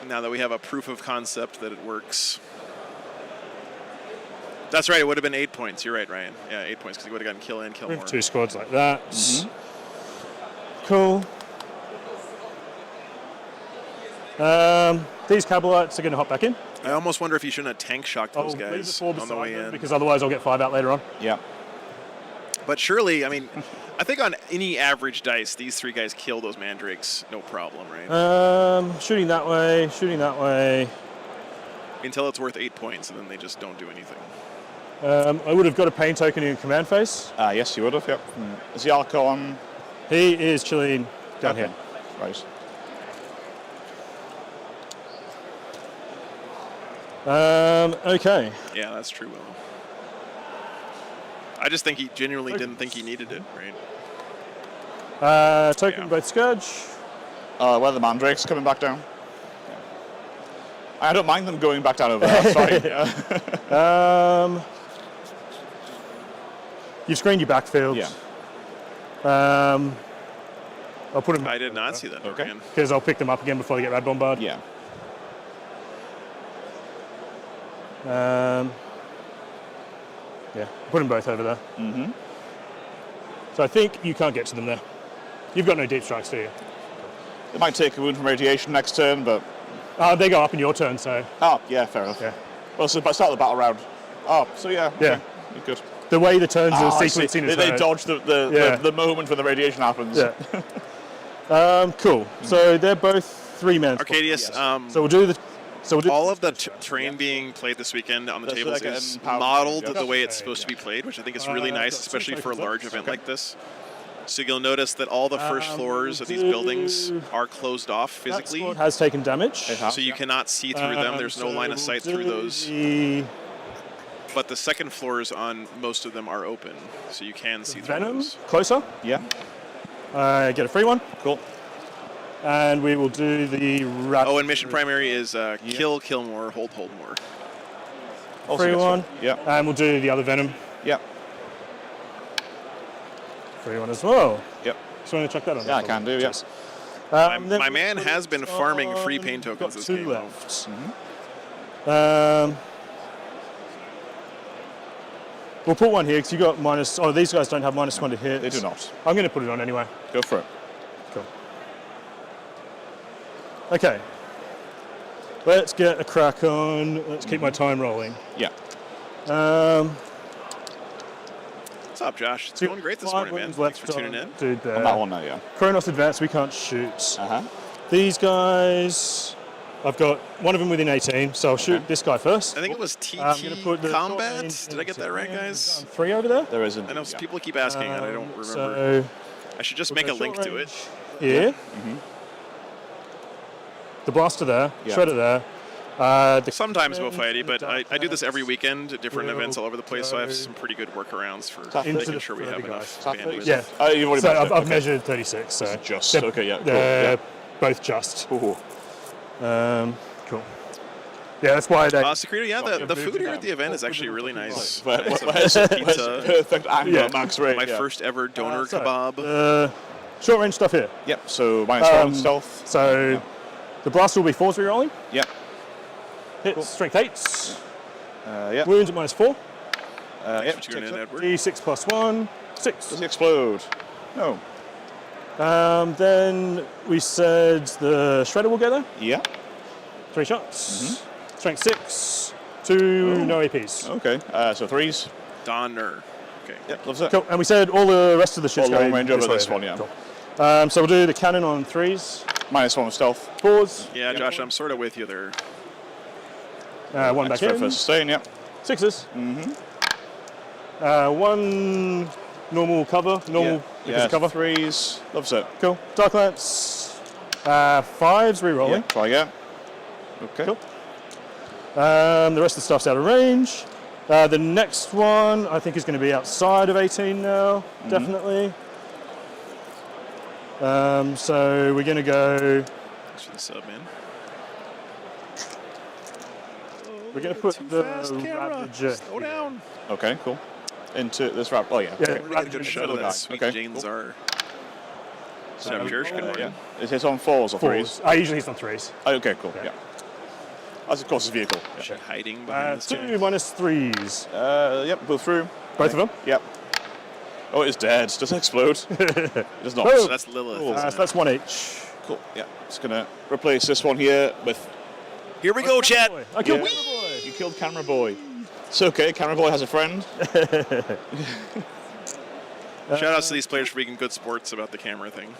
Now that we have a proof of concept that it works. That's right. It would have been 8 points. You're right, Ryan. Yeah, 8 points because he would have gotten kill and kill We more. have 2 squads like that. Cool. These Cabalites are going to hop back in. I almost wonder if you shouldn't have tank shocked those Leave the guys 4 on the beside way them, in. because otherwise I'll get 5 out later on. Yeah. But surely, I mean, I think on any average dice, these 3 guys kill those mandrakes, no problem, right? Shooting that way, shooting that way. Until it's worth 8 points, and then they just don't do anything. I would have got a pain token in command phase. Yes, you would have, yep. Is the Arco on? He is chilling down here. Right. Okay. Yeah, that's true, Will. I just think he genuinely didn't think he needed it, right? Token both Scourge. Where the Mandrakes coming back down? Yeah. I don't mind them going back down over there, that's fine. You've screened your backfield. Yeah. I'll put him. I did not see that. Okay. Because I'll pick them up again before they get rad bombarded. Yeah. Yeah, put them both over there. Mm-hmm. So I think you can't get to them there. You've got no deep strikes, do you? It might take a wound from radiation next turn, but... They go up in your turn, so... Oh, yeah, fair enough. Yeah. Well, so if I start the battle round... Oh, so yeah. Yeah. Okay, you're good. The way the turns are I see. sequencing is They dodge the moment when the radiation happens. Yeah. Cool. So they're both 3 men. Arcadius, So we'll do the... all of the terrain being played this weekend on the tables is modeled the way it's supposed to be played, which I think is really nice, especially for a large event like this. So you'll notice that all the first floors of these buildings are closed off physically. That squad has taken damage. So you cannot see through them. There's no line of sight through those. But the second floors on most of them are open, so you can see through Venom, those. closer. Yeah. Get a free one. Cool. And we will do the... Oh, and mission primary is kill more, hold more. Also free gets one. Yeah. And we'll do the other Venom. Yeah. Free one as well. Yep. So I'm going to chuck that on. Yeah, I can do, yes. My man has been farming free pain tokens this game. Left. Mm-hmm. We'll put one here because you got minus... Oh, these guys don't have -1 to hit. They do not. I'm going to put it on anyway. Go for it. Cool. Okay. Let's get a crack on. Let's keep my time rolling. Yeah. What's up, Josh? It's going great this morning, man. Thanks for tuning in. Dude, On that one now, yeah. Kronos Advance, we can't shoot. Uh-huh. These guys... I've got one of them within 18, so I'll shoot this guy first. I think it was TT I'm gonna put the Combat. Did I get that right, guys? 3 over there? There isn't. I know people keep asking, and I don't remember. So I should just we'll make a go link short to it. range Here. Mm-hmm. The blaster there. Yeah. Shredder there. Sometimes we'll fighty, but I do this every weekend at different events all over the place, so I have some pretty good workarounds for making sure we have enough bandwidth. Yeah. You've already So measured it, I've okay. measured 36. So Just, they're- okay, yeah, cool, They're yeah. both just. Ooh. Cool. Yeah, that's why they. Secreto, yeah, the food here at the event is actually really nice. Where's Nice pizza. perfect angle, max rate. My yeah. first ever donor kebab. Short range stuff here. Yep, so -1 stealth. So the blaster will be 4s rerolling. Yep. Hits strength 8s. Yep. Wounds at -4. Yep. What you doing in, Edward? D6 plus 1. 6. Does he explode? No. Then we said the shredder will go there. Yeah. 3 shots. Strength 6. 2 no APs. Okay, so 3s. Donner. Okay. Yep, loves it. Cool. And we said all the rest of the shit's All long going range over way, this isn't one, it? yeah. Cool. So we'll do the cannon on 3s. -1 stealth. 4s. Yeah, Josh, I'm sort of with you there. 1 back Extra in. for sustain, yep. 6s. Mm-hmm. 1 normal cover. Normal Yeah, cover. 3s. Loves it. Cool. Dark Lance. 5s rerolling. Yeah, try again. Okay. Cool. The rest of the stuff's out of range. The next one I think is going to be outside of 18 now, definitely. So we're going to go Thanks for the sub, man. We're going to put the Ravager. Slow down. Okay, cool. Into this wrap. Oh, yeah. Yeah, Okay. We're getting a good shot of Middle that guy. sweet Okay, Jane cool. Czar. George, good morning. Yeah. Is it on 4s or 3s? I usually hit on 3s. Oh, okay, cool. Yeah. That's, of course, his vehicle. Is she Yeah. hiding behind this 2 chair? minus 3s. Yep, both through. Both of them? Yep. Oh, it is dead. Does it explode? It does not. Oh. So that's Lilith. Cool. isn't So it? that's 1 each. Cool. Yeah. Just going to replace this one here with... Here we go, chat. I killed Yeah. Camera Boy. You killed Camera Boy. It's okay. Camera Boy has a friend. Shout outs to these players for being good sports about the camera thing.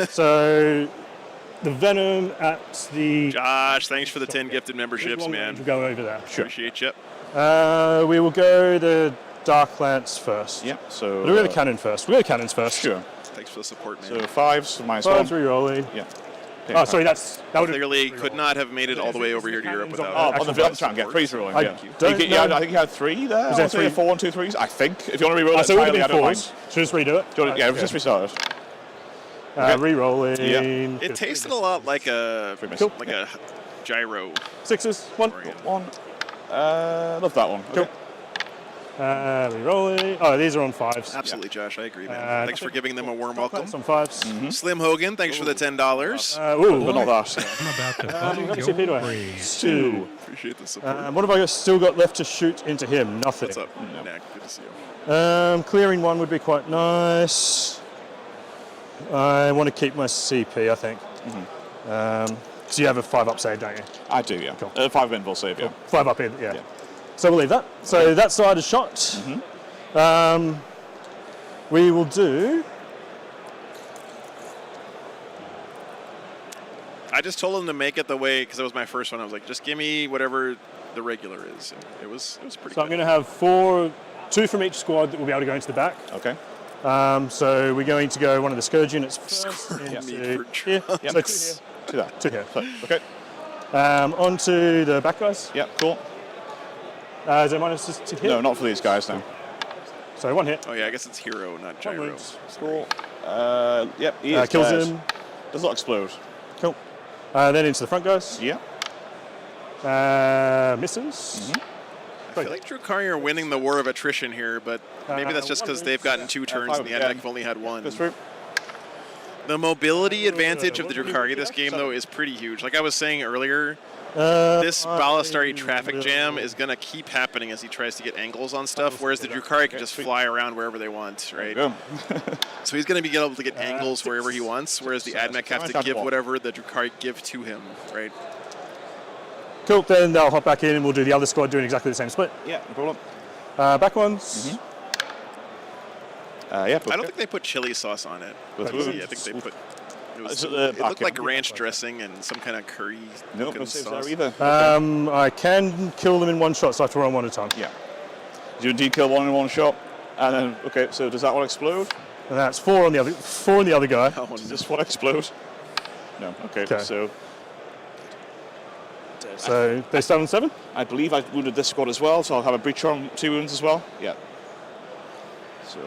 So the Venom at the... Josh, thanks for the 10 gifted memberships, man. We'll go over there. Appreciate you. We will go the Dark Lance first. Yep. So... We'll go the cannon first. We'll go the cannons first. Sure. Thanks for the support, man. So 5s, minus 5s 1. re-rolling. Yeah. Oh, sorry, that would have... Clearly could not have made it all the way over here to Europe without. Oh, on the track, yeah, 3s rolling. I Yeah. don't Yeah, know. I think you had 3 there. Was there Was there 3? 4 1, 2 3s? I think. If you want to re-roll it So it would entirely, I have don't been mind. 4s. Should I just redo it? Do you want to, yeah, just restarted. Re-rolling. Yeah. It tasted a lot like a Cool. like a gyro. 6s. 1. One. Love that one. Cool. Okay. Re-rolling. Oh, these are on 5s. Absolutely, Josh. I agree, man. Thanks for giving them a warm welcome. That's on 5s. Mm-hmm. Slim Hogan, thanks for the $10. But not that. I'm about to Let me butter see, Peter. your brain. 2. Appreciate the support. What have I still got left to shoot into him? Nothing. What's up? Nah, good to see you. Clearing 1 would be quite nice. I want to keep my CP, I think. Because you have a 5-up save, don't you? I do, yeah. Cool. 5 win, save, yeah. 5-up in, yeah. So we'll leave that. So that side is shot. We will do... I just told him to make it the way, because it was my first one. I was like, just give me whatever the regular is. And it was pretty So I'm going to have 2 from each squad that will be able to go into the back. Okay. So we're going to go one of the Scourge units first. Scourge into me for here. Yep. So 2 here. 2 that. 2 here. Okay. Onto the back guys. Yep, cool. Is there minus to hit? No, not for these guys, no. So 1 hit. Oh, yeah, I guess it's hero, not gyro. wounds. Cool. Yep, he is Kills dead. him. Does not explode. Cool. Then into the front guys. Yeah. Misses. I feel like Drukari are winning the war of attrition here, but maybe that's just because they've gotten 2 turns and the Admech have only had 1. That's true. The mobility advantage of the Drukari this game, though, is pretty huge. Like I was saying earlier, this Balastari traffic jam is going to keep happening as he tries to get angles on stuff, whereas the Drukari can just fly around wherever they want, right? So he's going to be able to get angles wherever he wants, whereas the Admech have to give whatever the Drukari give to him, right? Cool, then they'll hop back in and we'll do the other squad doing exactly the same split. Yeah, no problem. Back ones. Yeah, I don't think they put chili sauce on it. With I think they put... Is it It the looked like back end? ranch dressing and some kind of curry Nope, looking no saves sauce. there either. I can kill them in 1 shot, so I have to run 1 at a time. Yeah. You indeed kill 1 in 1 shot, and then okay. So does that one explode? And that's 4 on the other guy. Oh, Does this one explode? No. Okay. Okay. So they start on 7. I believe I wounded this squad as well, so I'll have a breach on 2 wounds as well. Yeah. So.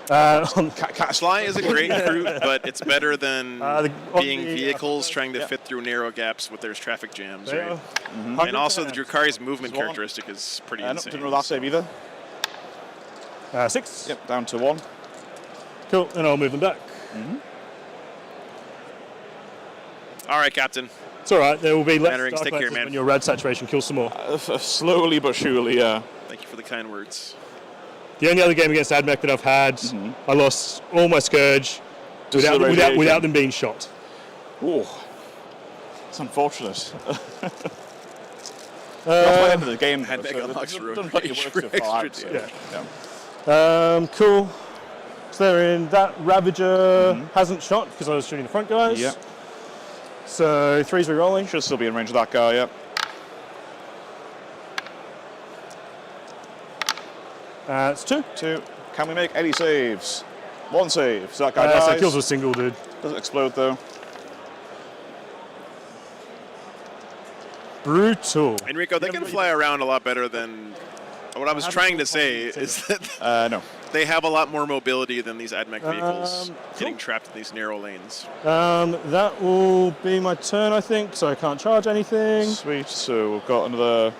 Sly is a great crew, but it's better than being the vehicles trying to fit through narrow gaps with there's traffic jams, They right? are. And also the Drukari's movement There's one. characteristic is pretty No, insane. didn't roll that save either. 6. Yep, down to 1. Cool, and I'll move them back. All right, Captain. It's all right. There will be less Mannerings, Dark take care, Lances man. when your rad saturation kills some more. Slowly but surely, yeah. Thank you for the kind words. The only other game against Admech that I've had, I lost all my Scourge Just the without radiation. them being shot. Oh, it's unfortunate. That's the end of the game. Had Mega Lux road done plenty of rage work for so far. extra So, damage. Cool. So they're in. That Ravager hasn't shot because I was shooting the front guys. Yeah. So 3's re-rolling. Should still be in range of that guy, yeah. It's 2. 2. Can we make any saves? 1 save. So that guy So dies. kills a single dude. Doesn't explode though. Brutal. Enrico, they can fly around a lot better than... What I was trying to say is that No. They have a lot more mobility than these AdMech vehicles, getting trapped in these narrow lanes. That will be my turn, I think, so I can't charge anything. Sweet, so we've got another...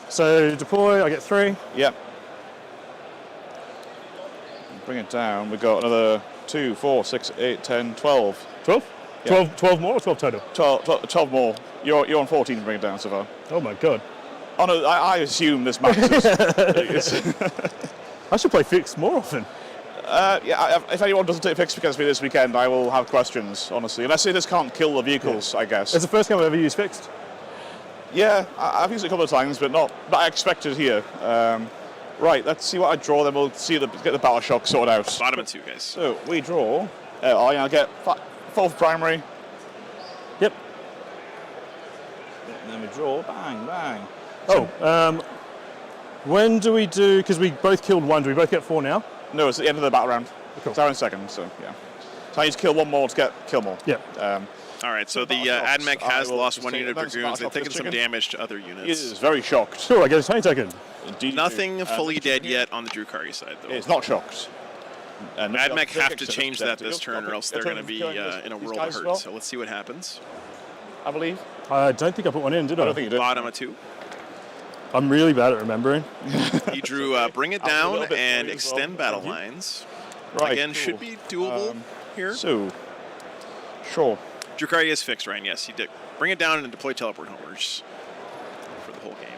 So deploy, I get 3. Yep. Bring it down, we've got another 2, 4, 6, 8, 10, 12. 12? Yeah. 12 more or 12 total? 12 more. You're on 14 to bring it down so far. Oh my god. Oh no, I assume this matters. I should play fixed more often. Yeah, if anyone doesn't take fixed against me this weekend, I will have questions, honestly. Unless they just can't kill the vehicles, I guess. It's the first game I've ever used fixed. Yeah, I've used it a couple of times, but not I expected here. Right, let's see what I draw, then we'll see get the battle shock sorted out. Bottom of 2, guys. So we draw. I'll get 4th primary. Yep. And then we draw. Bang, bang. Oh, when do we do? Because we both killed 1. Do we both get 4 now? No, it's at the end of the battle round. Cool. It's our in second, so yeah. So I need to kill 1 more to kill more. Yeah. All right, so the AdMech has lost 1 unit of Dragoons. They've taken some damage to other He units. is very shocked. Cool, I get a tiny token. Indeed. Nothing fully dead yet on the Drukari side, though. It's not shocked. AdMech have to change that this turn, or else they're going to be in a world of hurt. So let's see what happens. I believe. I don't think I put 1 in, did I? I don't think you did. Bottom of 2. I'm really bad at remembering. He drew Bring It Down and Extend Battle Lines. Right, Again, cool. should be doable here. So, sure. Drukari is fixed, Ryan. Yes, he did. Bring It Down and deploy Teleport Homers for the whole game.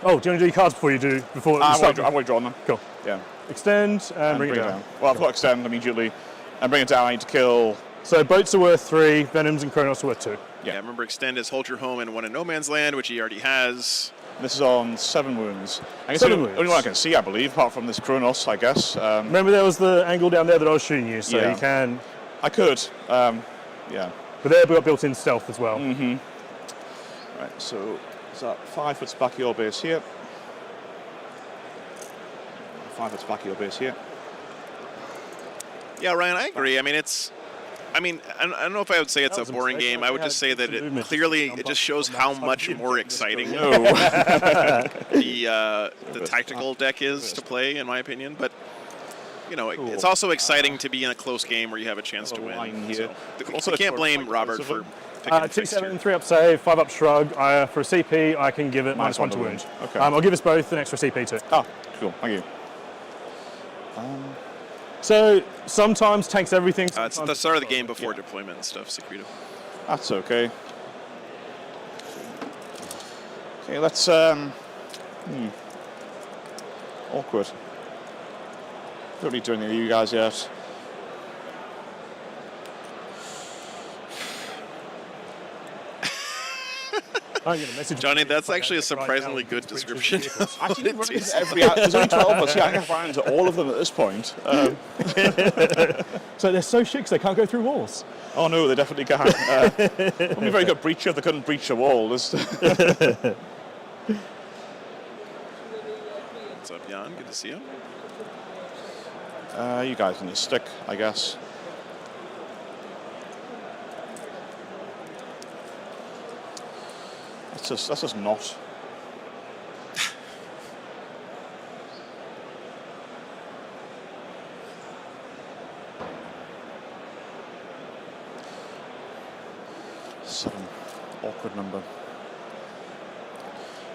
Oh, do you want to do your cards before you do? I've already drawn them. Cool. Yeah. Extend and bring it down. Well, I've got Extend immediately. And Bring It Down, I need to kill... So boats are worth 3, Venoms and Kronos are worth 2. Yeah, remember Extend is hold your home and 1 in No Man's Land, which he already has. This is on 7 wounds. I guess 7 the wounds. only one I can see, I believe, apart from this Kronos, I guess. Remember there was the angle down there that I was shooting you, so Yeah. you can... I could. Yeah. But they've got built-in stealth as well. Mm-hmm. Right, so is that 5 foot back of your base here? 5 foot back of your base here. Yeah, Ryan, I agree. I mean, I don't know if I would say it's a boring game. I would just say that it clearly it just shows how much more exciting the tactical deck is to play, in my opinion. But you know, it's also exciting to be in a close game where you have a chance to win. So, also, you can't blame Robert for picking 2-7, 3 up save, 5 up shrug. For a CP, I can give it -1 to wound. Okay. I'll give us both an extra CP too. Oh, cool. Thank you. So sometimes tanks everything. It's the start of the game before deployment and stuff, Secreto. That's okay. Okay, let's awkward. Don't need to do anything with you guys yet. I'm gonna message Johnny, that's actually a surprisingly good description. Actually, there's only 12 of us. Yeah, I can find to all of them at this point. So they're so shit 'cause they can't go through walls. Oh no, they definitely can't. Wouldn't be a very good breacher if they couldn't breach a wall. What's up, Jan? Good to see you. You guys need to stick, I guess. That's just not. Seven. Awkward number.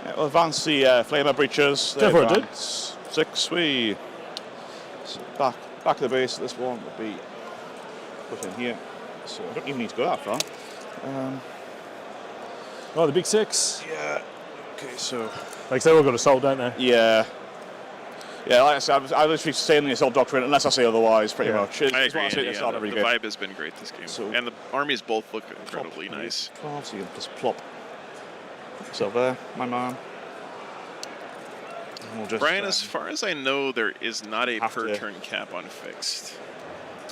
Yeah, we'll advance the flamer breachers. Go for it, dude. 6. We back of the base. This one will be put in here. So I don't even need to go that far. Oh, the big 6. Yeah. Okay, so. Like they've all got assault, don't they? Yeah. Yeah, like I said, I literally stay in the assault doctrine unless I say otherwise, pretty much. I It's agree. what I say at the start of every The game. vibe has been great this game. And the armies both look incredibly nice. 12, so you can just plop yourself there, my man. And we'll just, Brian, as far as I know, there is not a per turn cap on fixed.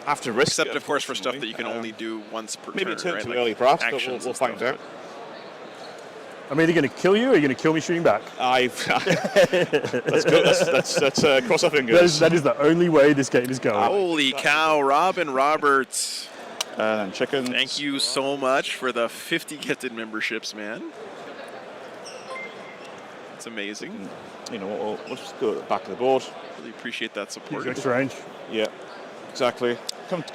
Have to risk Except, it, of course, for stuff that you can only do once per maybe turn. a turn right? too Like early, perhaps, but actions we'll and find stuff. out. I'm either going to kill you or you're going to kill me shooting back. Let's go. Let's cross our fingers. That is the only way this game is going. Holy cow, Robin Roberts. And chickens. Thank you so much for the 50 gifted memberships, man. It's amazing. You know, we'll just go to the back of the board. Really appreciate that support. Extra range. Yeah, exactly.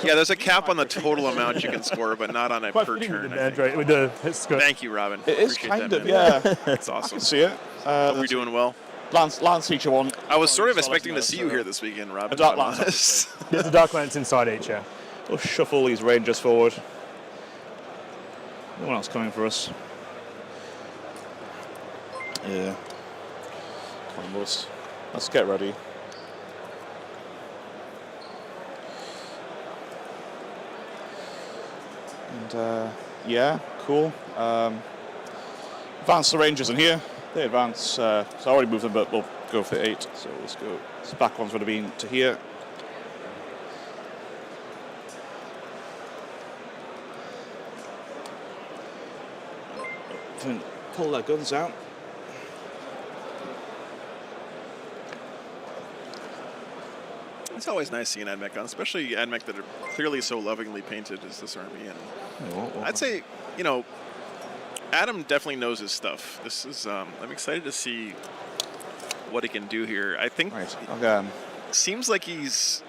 Yeah, there's a cap on the total amount you can score, but not on a per turn. I think. With the hit score. Thank you, Robin. It is Appreciate kind that, of, man. yeah. That's awesome. See it. Hope you're doing well. Lance feature one. I was sort of expecting to see you here this weekend, Robin. A dark if I'm lance. honest. Get the dark lance inside each, yeah. We'll shuffle these rangers forward. No one else coming for us. Yeah. Come on, let's get ready. And yeah, cool. Advance the rangers in here. They advance. So I already moved them, but we'll go for the 8. So let's go. This back ones would have been to here. Pull their guns out. It's always nice seeing AdMech on, especially AdMech that are clearly so lovingly painted as this army. And I'd say, you know, Adam definitely knows his stuff. This is, I'm excited to see what he can do here. I think seems like he's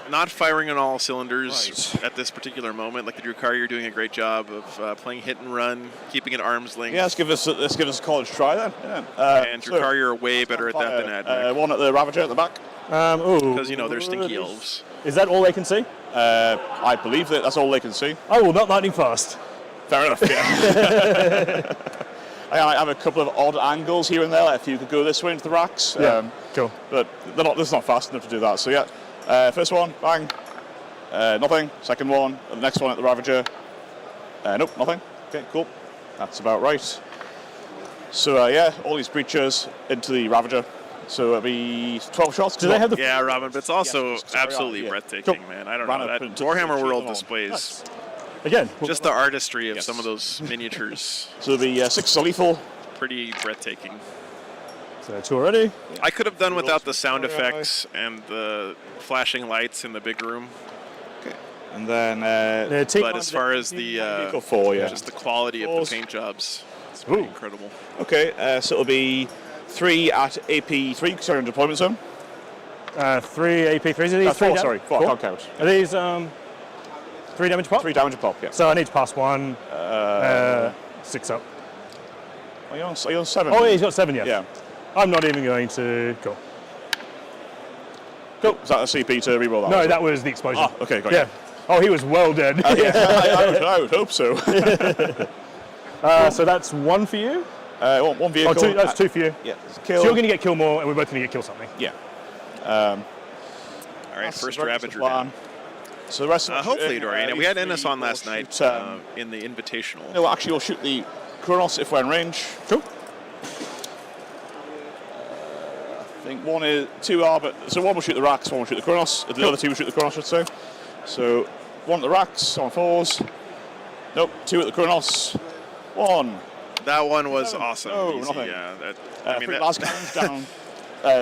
not firing on all cylinders at this particular moment. Like the Drukhari, you're doing a great job of playing hit and run, keeping it arm's length. Yeah, let's give us a college try then. Yeah. And Drukhari are way better at that than AdMech. One at the Ravager at the back. Because, you know, they're stinky elves. Is that all they can see? I believe that's all they can see. Oh, well, not lightning fast. Fair enough, yeah. I have a couple of odd angles here and there, like if you could go this way into the racks. Yeah, cool. But this is not fast enough to do that, so yeah. First one, bang. Nothing. Second one, the next one at the Ravager. Nope, nothing. Okay, cool. That's about right. So yeah, all these breachers into the Ravager. So it'll be 12 shots. Do they have the... Yeah, Robin, but it's also absolutely breathtaking, man. I don't know. That Warhammer World displays... Again, just the artistry of some of those miniatures. So there'll be 6 lethal. Pretty breathtaking. So 2 already. I could have done without the sound effects and the flashing lights in the big room. Okay. And then... but as far as the... just the quality of the paint jobs, it's pretty incredible. Okay, so it'll be 3 at AP3, because you're in deployment zone. 3 AP3s. Are these 4, sorry. 4, I can't count. Are these 3 damage pop? 3 damage a pop, yeah. So I need to pass 1, 6 up. Are you on 7? Oh, yeah, he's got 7, yeah. Yeah. I'm not even going to... Cool. Cool. Is that a CP to reroll that? No, that was the explosion. Ah, okay, got you. Oh, he was well dead. I would hope so. So that's 1 for you? 1 vehicle. Oh, 2, that's 2 for you. Yeah. Kill. So you're going to get kill more, and we're both going to get kill something. Yeah. All right, first Ravager down. So the rest of hopefully, Dorian. We had Ennis on last night in the Invitational. No, actually, we'll shoot the Kronos if we're in range. Cool. I think 2 are, but so 1 will shoot the racks, 1 will shoot the Kronos. The other 2 will shoot the Kronos, I should say. So 1 at the racks, on 4s. Nope, 2 at the Kronos. 1. That one was awesome. No, easy. nothing. Yeah, that last cannons down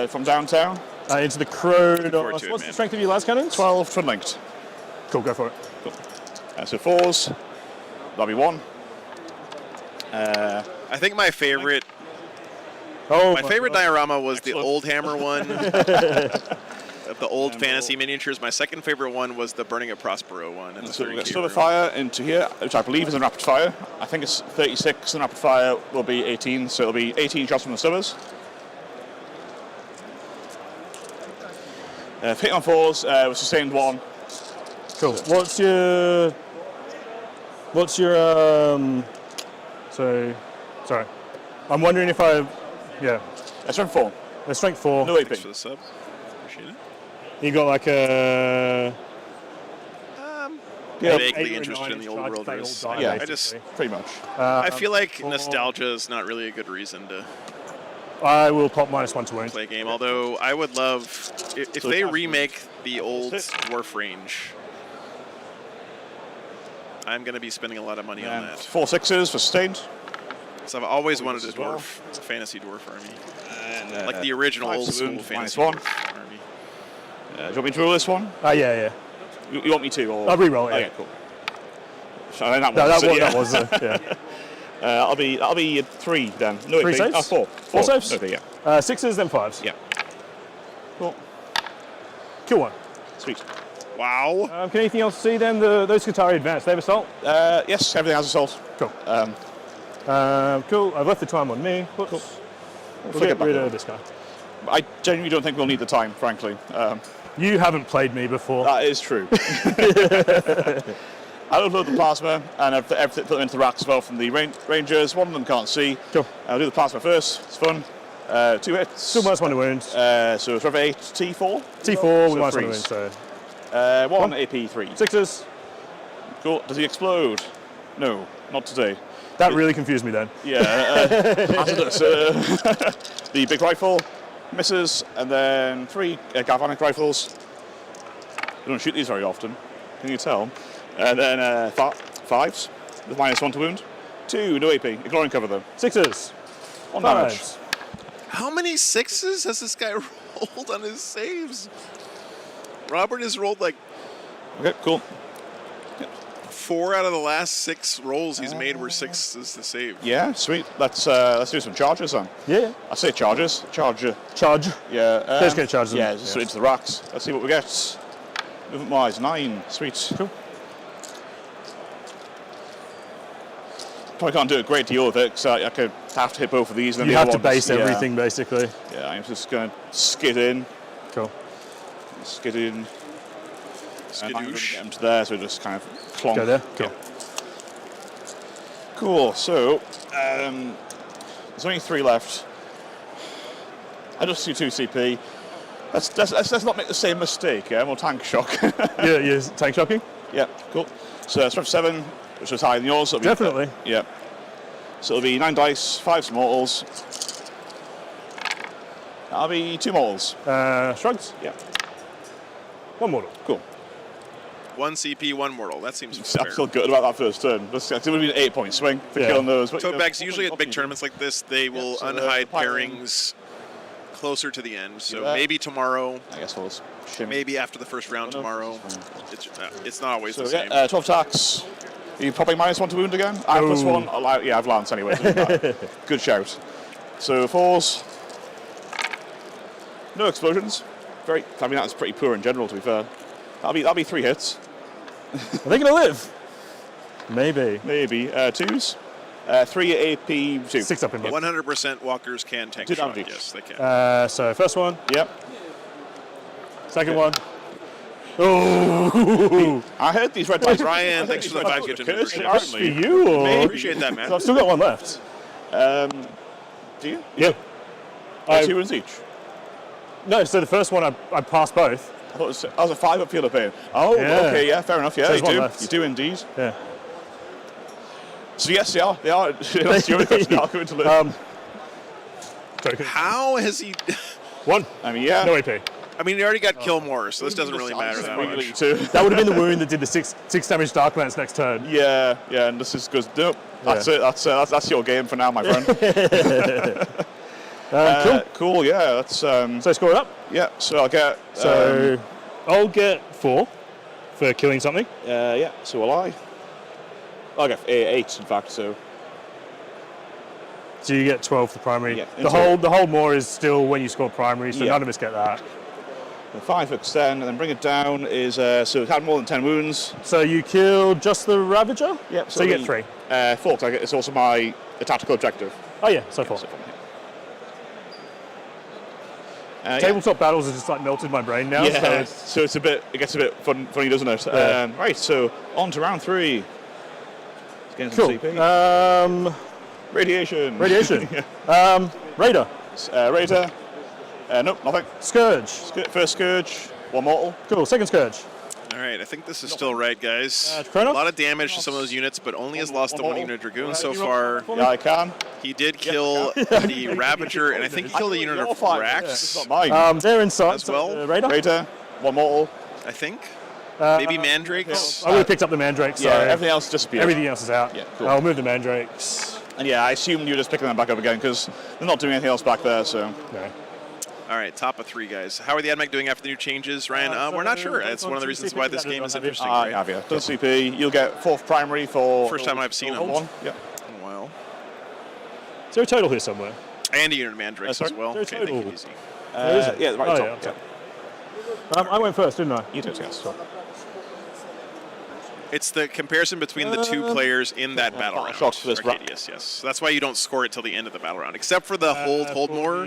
from downtown. Into the Kronos. What's the strength of your last cannons? 12 twin linked. Cool, go for it. Cool. So 4s. That'll be 1. I think my favorite. My favorite diorama was the old Hammer one. Of the old fantasy miniatures. My second favorite one was the Burning of Prospero one. And so we'll get Silver Fire into here, which I believe is in rapid fire. I think it's 36, and rapid fire will be 18, so it'll be 18 shots from the Stubbers. Hit on 4s, with sustained 1. Cool. What's your sorry. I'm wondering if strength 4. Strength 4. No AP. Thanks for the sub. Appreciate it. You got like a... vaguely interested in the old world race. Yeah, I just pretty much. I feel like nostalgia is not really a good reason to. I will pop -1 to wound. Play a game. Although I would love if they remake the old dwarf range. I'm going to be spending a lot of money on that. 4 6s for sustained. So I've always wanted a dwarf, a fantasy dwarf army, and, like the original old school fantasy -1. dwarf army. Do you want me to roll this one? Yeah. You want me to? Or? I'll re-roll it. Okay, cool. So that That'll be 3 then. No 3 AP. saves? 4. 4 saves? Okay, yeah. 6s, then 5s. Yeah. Cool. Kill 1. Sweet. Wow. Can anything else see then? Those Qatari advanced, they have assault? Yes, everything has assault. Cool. Cool. I've left the time on me. Whoops. Cool. We'll get rid of this guy. I genuinely don't think we'll need the time, frankly. You haven't played me before. That is true. I'll upload the plasma and I've put them into the racks as well from the Rangers. One of them can't see. Cool. I'll do the plasma first. It's fun. 2 hits. Still minus 1 to wounds. So it's rather 8 T4. T4 with so minus 1 to threes. wounds, so. 1 AP 3. 6s. Cool. Does he explode? No, not today. That really confused me then. Yeah. Hazardous. The big rifle misses, and then 3 galvanic rifles. I don't shoot these very often. Can you tell? And then 5s with minus 1 to wound. 2 no AP. Ignoring cover though. 6s. 1 damage. 5s. How many 6s has this guy rolled on his saves? Robert has rolled like Okay, cool. 4 out of the last 6 rolls he's made were 6s to save. Yeah, sweet. Let's do some charges then. Yeah. I say charges. Charge. Yeah. Let's get charges. Yeah, just straight into the racks. Let's see what we get. Movement wise, 9. Sweet. Cool. Probably can't do a great deal with it because I could have to hit both of these. And then You the have other to ones, base everything basically. Yeah, I'm just going to skid in. Cool. Skid in. And I'm going to Skidoosh. get him to there, so just kind of clonk. Go there. Cool. Cool. So there's only 3 left. I just do 2 CP. Let's not make the same mistake. Yeah, we'll tank shock. Yeah, tank shocking? Yeah, cool. So that's 7, which was higher than yours. So Definitely. Yeah. So it'll be 9 dice, 5 mortals. That'll be 2 mortals. Shrugs? Yeah. 1 mortal. Cool. 1 CP, 1 mortal. That seems I'm fair. still good about that first turn. It would have been an 8-point swing for Yeah. killing those. But, So you know, Bex, usually at big tournaments like this, they will so the unhide pirate- pairings closer to the end. So that. maybe tomorrow, I guess we'll shim. maybe after the first round tomorrow. It's not always So the yeah, same. 12 attacks. Are you popping minus 1 to wound again? I have +1. Yeah, I've Lance anyway. Doesn't matter. Good shout. So 4s. No explosions. I mean, that's pretty poor in general, to be fair. That'll be 3 hits. Are they going to live? Maybe. Maybe. 2s. 3 AP 2. 6 up in both. 100% walkers can tank 2 shock. damage. Yes, they can. So first one. Yep. Second one. Oh! I heard these red dice. Ryan, thanks for the 5 gift membership. That's for you, or? Appreciate that, man. So I've still got 1 left. Do you? Yeah. 2 wounds each. No, so the first one I passed both. I thought it was a 5 up field of pain. Oh, Yeah. okay, yeah, fair enough. Yeah, So there's you 1 do. left. You do indeed. Yeah. So yes, they are. They are. That's the only question they are going to live. How has he... 1. I mean, yeah. No AP. I mean, he already got kill more, so this doesn't really matter that much. Too. That would have been the wound that did the 6 damage Dark Lance next turn. Yeah, and this is good. Nope. That's it. That's your game for now, my friend. Cool. Cool. Yeah. That's. So score it up. Yeah. So I'll get. So I'll get 4 for killing something. Yeah. So will I. I'll get 8, in fact. So you get 12 for primary. Yeah, the whole more is still when you score primary, so Yeah. none of us get that. the 5 extend, and then bring it down is so it had more than 10 wounds. So you killed just the Ravager? Yep. So you get 3. 4. 'Cause it's also my tactical objective. Oh yeah, so 4. Tabletop battles have just like melted my brain now. Yeah, So so it gets a bit funny, doesn't it? Yeah. Right, so on to round 3. Let's get cool. some CP. Radiation. Radiation. Raider. Raider. Nope, nothing. Scourge. First Scourge, 1 mortal. Cool, second Scourge. All right, I think this is still right, guys. A Chrono? lot of damage to some of those units, but only has lost the 1 unit Dragoon so far. Yeah, I can. He did kill the Ravager, and I think he killed a unit of Rax Not mine. They're inside. as well, Raider? Raider, 1 mortal. I think. Maybe Mandrakes. I would have picked up the Mandrakes. Yeah, so everything else disappeared. everything else is out. Yeah, cool. I'll move the Mandrakes. And yeah, I assumed you were just picking them back up again because they're not doing anything else back there, so. No. All right, top of 3, guys. How are the AdMech doing after the new changes, Ryan? We're not sure. It's one of the reasons why this game is interesting. I Right? have you. Done CP. You'll get 4th primary for. First time I've seen him. 1. Yeah. In a while. there a total here somewhere? And a unit mandrakes as well. Is there a Okay, take total? it easy. There is it? Yeah, right Oh, top. yeah, I went first, didn't I? You did, yes. It's the comparison between the two players in that battle round. Shots for this Arcadius, yes. So that's why you don't score it till the end of the battle round, except for the hold more.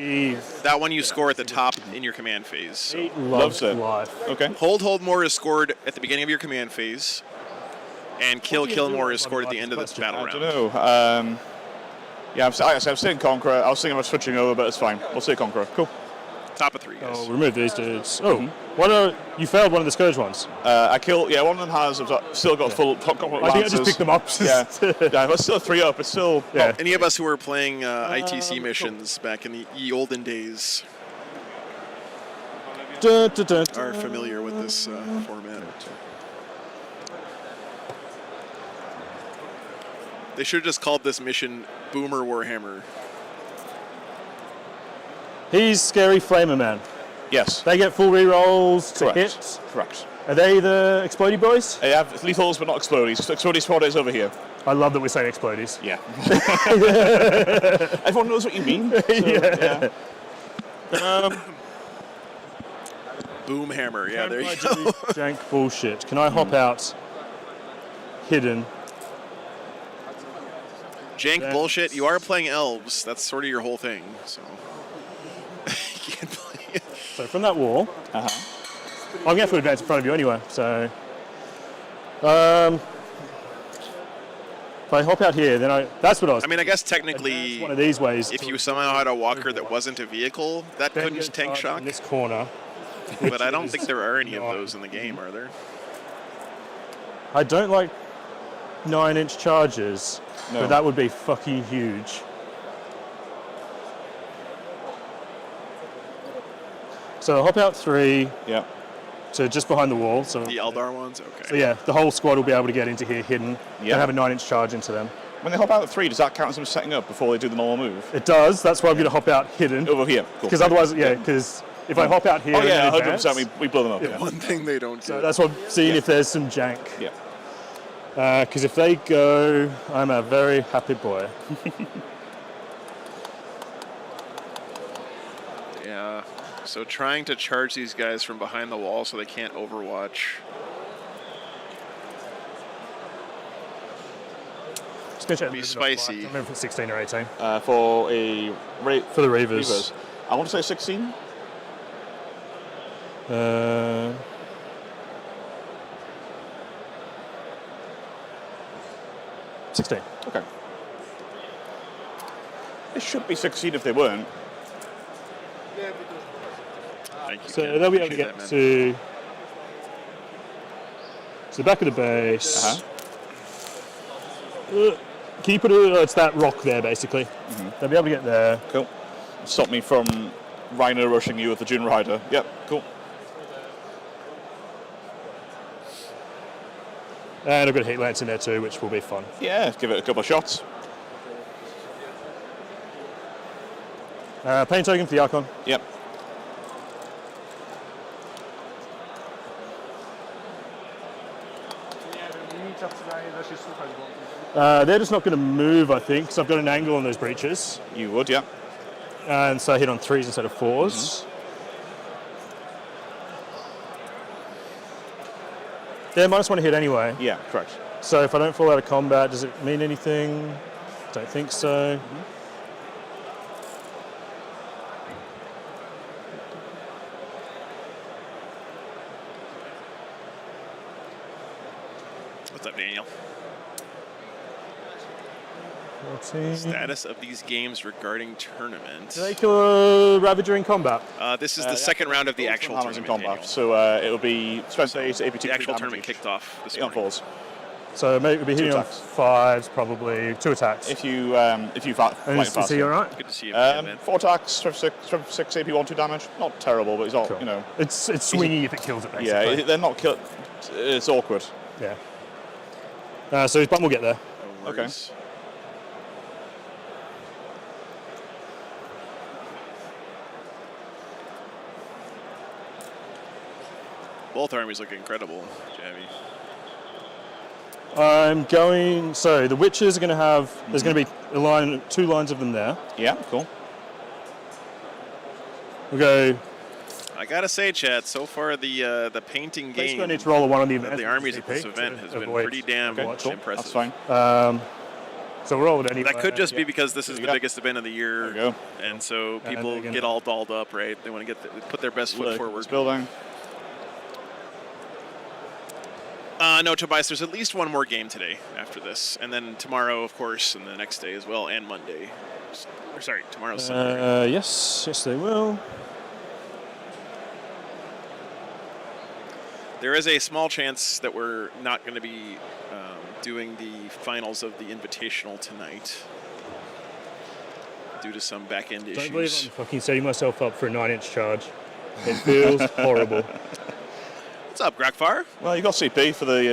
That one you score at the top in your command phase. So. Loves it. Okay. Hold more is scored at the beginning of your command phase, and kill more is scored at the end of this battle round. I don't know. Yeah, I'm saying Conqueror. I was thinking about switching over, but it's fine. We'll say Conqueror. Cool. Top of 3, guys. Oh, remove these dudes. Oh, you failed one of the Scourge ones. I killed. Yeah, one of them has still got full. I think I just picked them up. yeah, but still 3 up. It's still. Yeah. Any of us who were playing ITC missions back in the olden days are familiar with this format. They should have just called this mission Boomer Warhammer. He's Scary Flamer Man. Yes. They get full rerolls to Correct. hit. Correct. Are they the Explodey boys? They have lethals, but not explodies. Explodie squad is over here. I love that we're saying Explodies. Yeah. Everyone knows what you mean. So, yeah. Boomhammer, yeah, there you Jank go. Jank bullshit. Can I hop out hidden? Jank bullshit. You are playing elves. That's sort of your whole thing. So you can't play it. So from that wall, I'm going to have to advance in front of you anyway. So if I hop out here, then that's what I was. I mean, I guess technically, one of these ways. if you somehow had a walker that wasn't a vehicle, that couldn't tank shock. In this corner. But I don't think there are any of those in the game, are there? I don't like 9-inch charges, No. but that would be fucking huge. So I'll hop out 3. Yeah. So just behind the wall. So The Eldar ones? Okay. So yeah, the whole squad will be able to get into here hidden. Yeah. And have a 9-inch charge into them. When they hop out at 3, does that count as them setting up before they do the normal move? It does. That's why I'm going to hop out hidden. Over here. Cool. Because otherwise, because if I hop out here, Oh yeah, and then 100%. advance, We blow them up. Yeah. Yeah. One thing they don't So do. that's what I'm seeing if there's some jank. Yeah. Because if they go, I'm a very happy boy. Yeah. So trying to charge these guys from behind the wall so they can't overwatch. Just gonna check Be the spicy. I don't remember if it's 16 or 18. For a For the Reavers. I want to say 16. 16. Okay. It should be 16 if they weren't. Thank you, So Ken. they'll be able to Appreciate get that, man. to the back of the base. Can you put it's that rock there, basically. They'll be able to get there. Cool. Stop me from Rhino rushing you with the Dune Rider. Yep, cool. And I've got a heat lance in there too, which will be fun. Yeah, give it a couple of shots. Pain token for the Archon. Yep. They're just not going to move, I think, because I've got an angle on those breaches. You would, yeah. And so I hit on 3s instead of 4s. They're -1 hit anyway. Yeah, correct. So if I don't fall out of combat, does it mean anything? Don't think so. What's up, Daniel? 14. Status of these games regarding tournament. Do they kill a Ravager in combat? This is the second round of the actual Hammers in tournament. combat. Daniel. So it'll be Spence Ace, APT. The actual tournament kicked off this morning. falls. So maybe we'll be hitting on attacks. 5s, probably 2 attacks. If you fly Is he all right? Good to see you, man. 4 attacks, strength 6, AP 1, 2 damage. Not terrible, but he's all, Cool. you know. It's swingy if it kills it, basically. Yeah, they're not kill. It's awkward. Yeah. So his bum will get there. No Okay. worries. Both armies look incredible, Javi. I'm going. So the witches are going to have. There's going to be a line, 2 lines of them there. Yeah, cool. We'll go. I gotta say, chat. So far, the painting Basically, game I need to roll a 1 on the of event. the armies at this CP event to has been avoid- pretty damn Okay, cool. impressive. That's fine. So we'll roll it anyway. That could just be because this is the biggest event of the year, There you go. and so And people they're gonna- get all dolled up, right? They want to put their best foot forward. This building. No, Tobias, there's at least one more game today after this, and then tomorrow, of course, and the next day as well, and Monday. Or sorry, tomorrow's Sunday. Yes, they will. There is a small chance that we're not going to be doing the finals of the Invitational tonight due to some back-end Don't believe issues. I'm fucking setting myself up for a 9-inch charge. It feels horrible. What's up, Grakfar? Well, you got CP for the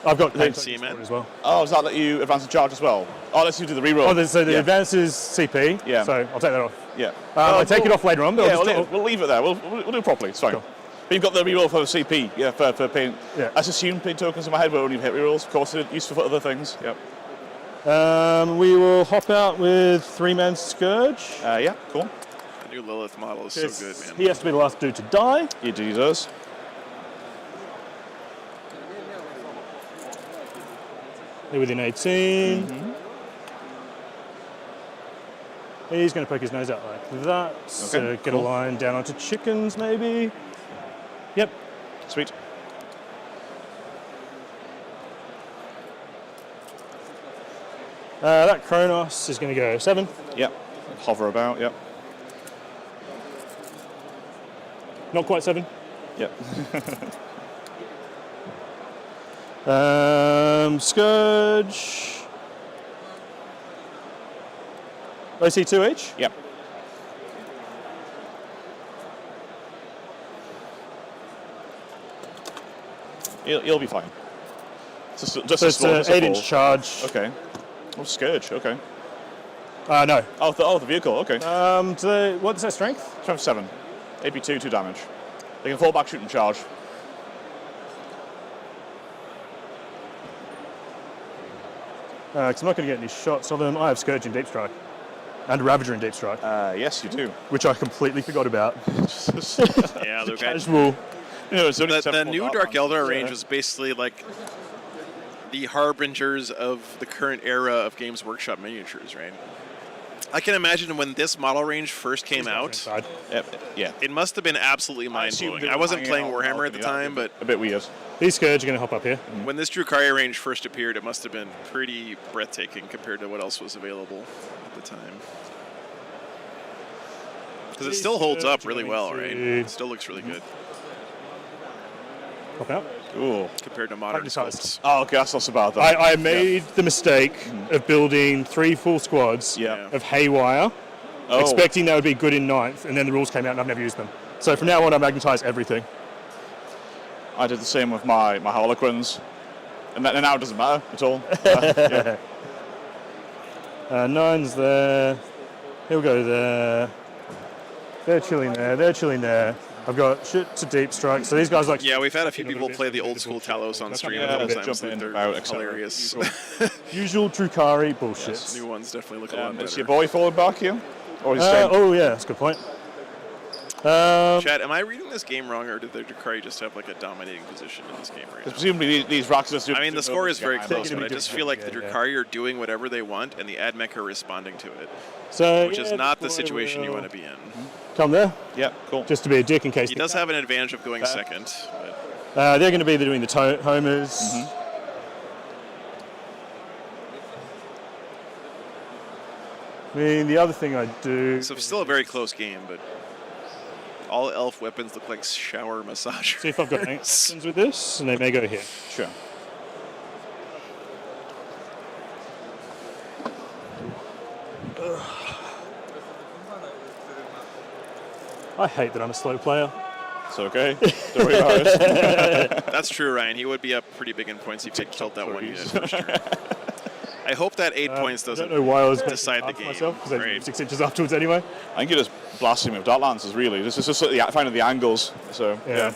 I've got Good to see you, man. as well. Oh, does that let you advance the charge as well? Oh, let's do the reroll. Oh, so the yeah. advance is CP. Yeah. So I'll take that off. Yeah. I'll take it off later on. But Yeah, I'll we'll leave it there. We'll do it properly. It's fine. Cool. But you've got the reroll for CP, yeah, for paint. Yeah. I just assumed paint tokens in my head were only hit rerolls. Of course, they're useful for other things. Yep. We will hop out with 3-man Scourge. Yeah, cool. The new Lilith model is so good, man. He has to be the last dude to die. He does. They're within 18. He's going to poke his nose out like that. So get a line down onto chickens, maybe. Yep. Sweet. That Kronos is going to go 7. Yep. Hover about, yep. Not quite 7. Yep. Scourge. OC2 each? Yep. You'll be fine. Just So a it's small, an just a 8-inch ball. charge. Okay. Oh, Scourge, okay. No. Oh, the vehicle, okay. What's their strength? Strength 7. AP 2 damage. They can fall back, shoot, and charge. Because I'm not going to get any shots of them. I have Scourge in Deep Strike. And Ravager in Deep Strike. Yes, you do. Which I completely forgot about. Yeah, look, Casual. You know, it's only the new Dark Eldar range was basically like the harbingers of the current era of Games Workshop miniatures, right? I can imagine when this model range first came out, yeah, it must have been absolutely mind-blowing. I wasn't playing Warhammer at the time, but a bit weird. These Scourge are going to hop up here. When this Drukhari range first appeared, it must have been pretty breathtaking compared to what else was available at the time. Because it still holds up really well, right? It still looks really good. Hop out. Ooh. Compared to modern sculpts. Oh, okay, that's not so bad, though. I made the mistake of building 3 full squads of Haywire, expecting they would be good in 9th, and then the rules came out and I've never used them. So from now on, I magnetize everything. I did the same with my Harlequins, and now it doesn't matter at all. 9's there. He'll go there. They're chilling there. They're chilling there. I've got shit to Deep Strike. So these guys like. Yeah, we've had a few people play the old school Talos on stream a couple times. They're hilarious. Usual Drukhari bullshit. Yes, new ones definitely look a lot better. Is your boy falling back here? Or is oh yeah, that's a good point. Chad, am I reading this game wrong, or did the Drukhari just have like a dominating position in this game right now? Presumably these rocks are. I mean, the score is very close, but I good. just feel like the Drukhari are doing whatever they want, and the Admech are responding to it. So, which is not the situation you want to be in. Come there. Yeah, cool. Just to be a dick in case. He does have an advantage of going second. They're going to be doing the homers. I mean, the other thing I do. So still a very close game, but all elf weapons look like shower massagers. See if I've got any options with this, and they may go here. Sure. I hate that I'm a slow player. It's okay. Don't worry about it. That's true, Ryan. He would be up pretty big in points if he killed that one unit for sure. I hope that 8 points doesn't I don't know why I was decide the game. myself, because I 6 inches afterwards anyway. I think you're just blasting with Dark Lancers, really. This is just like finding the angles. So yeah.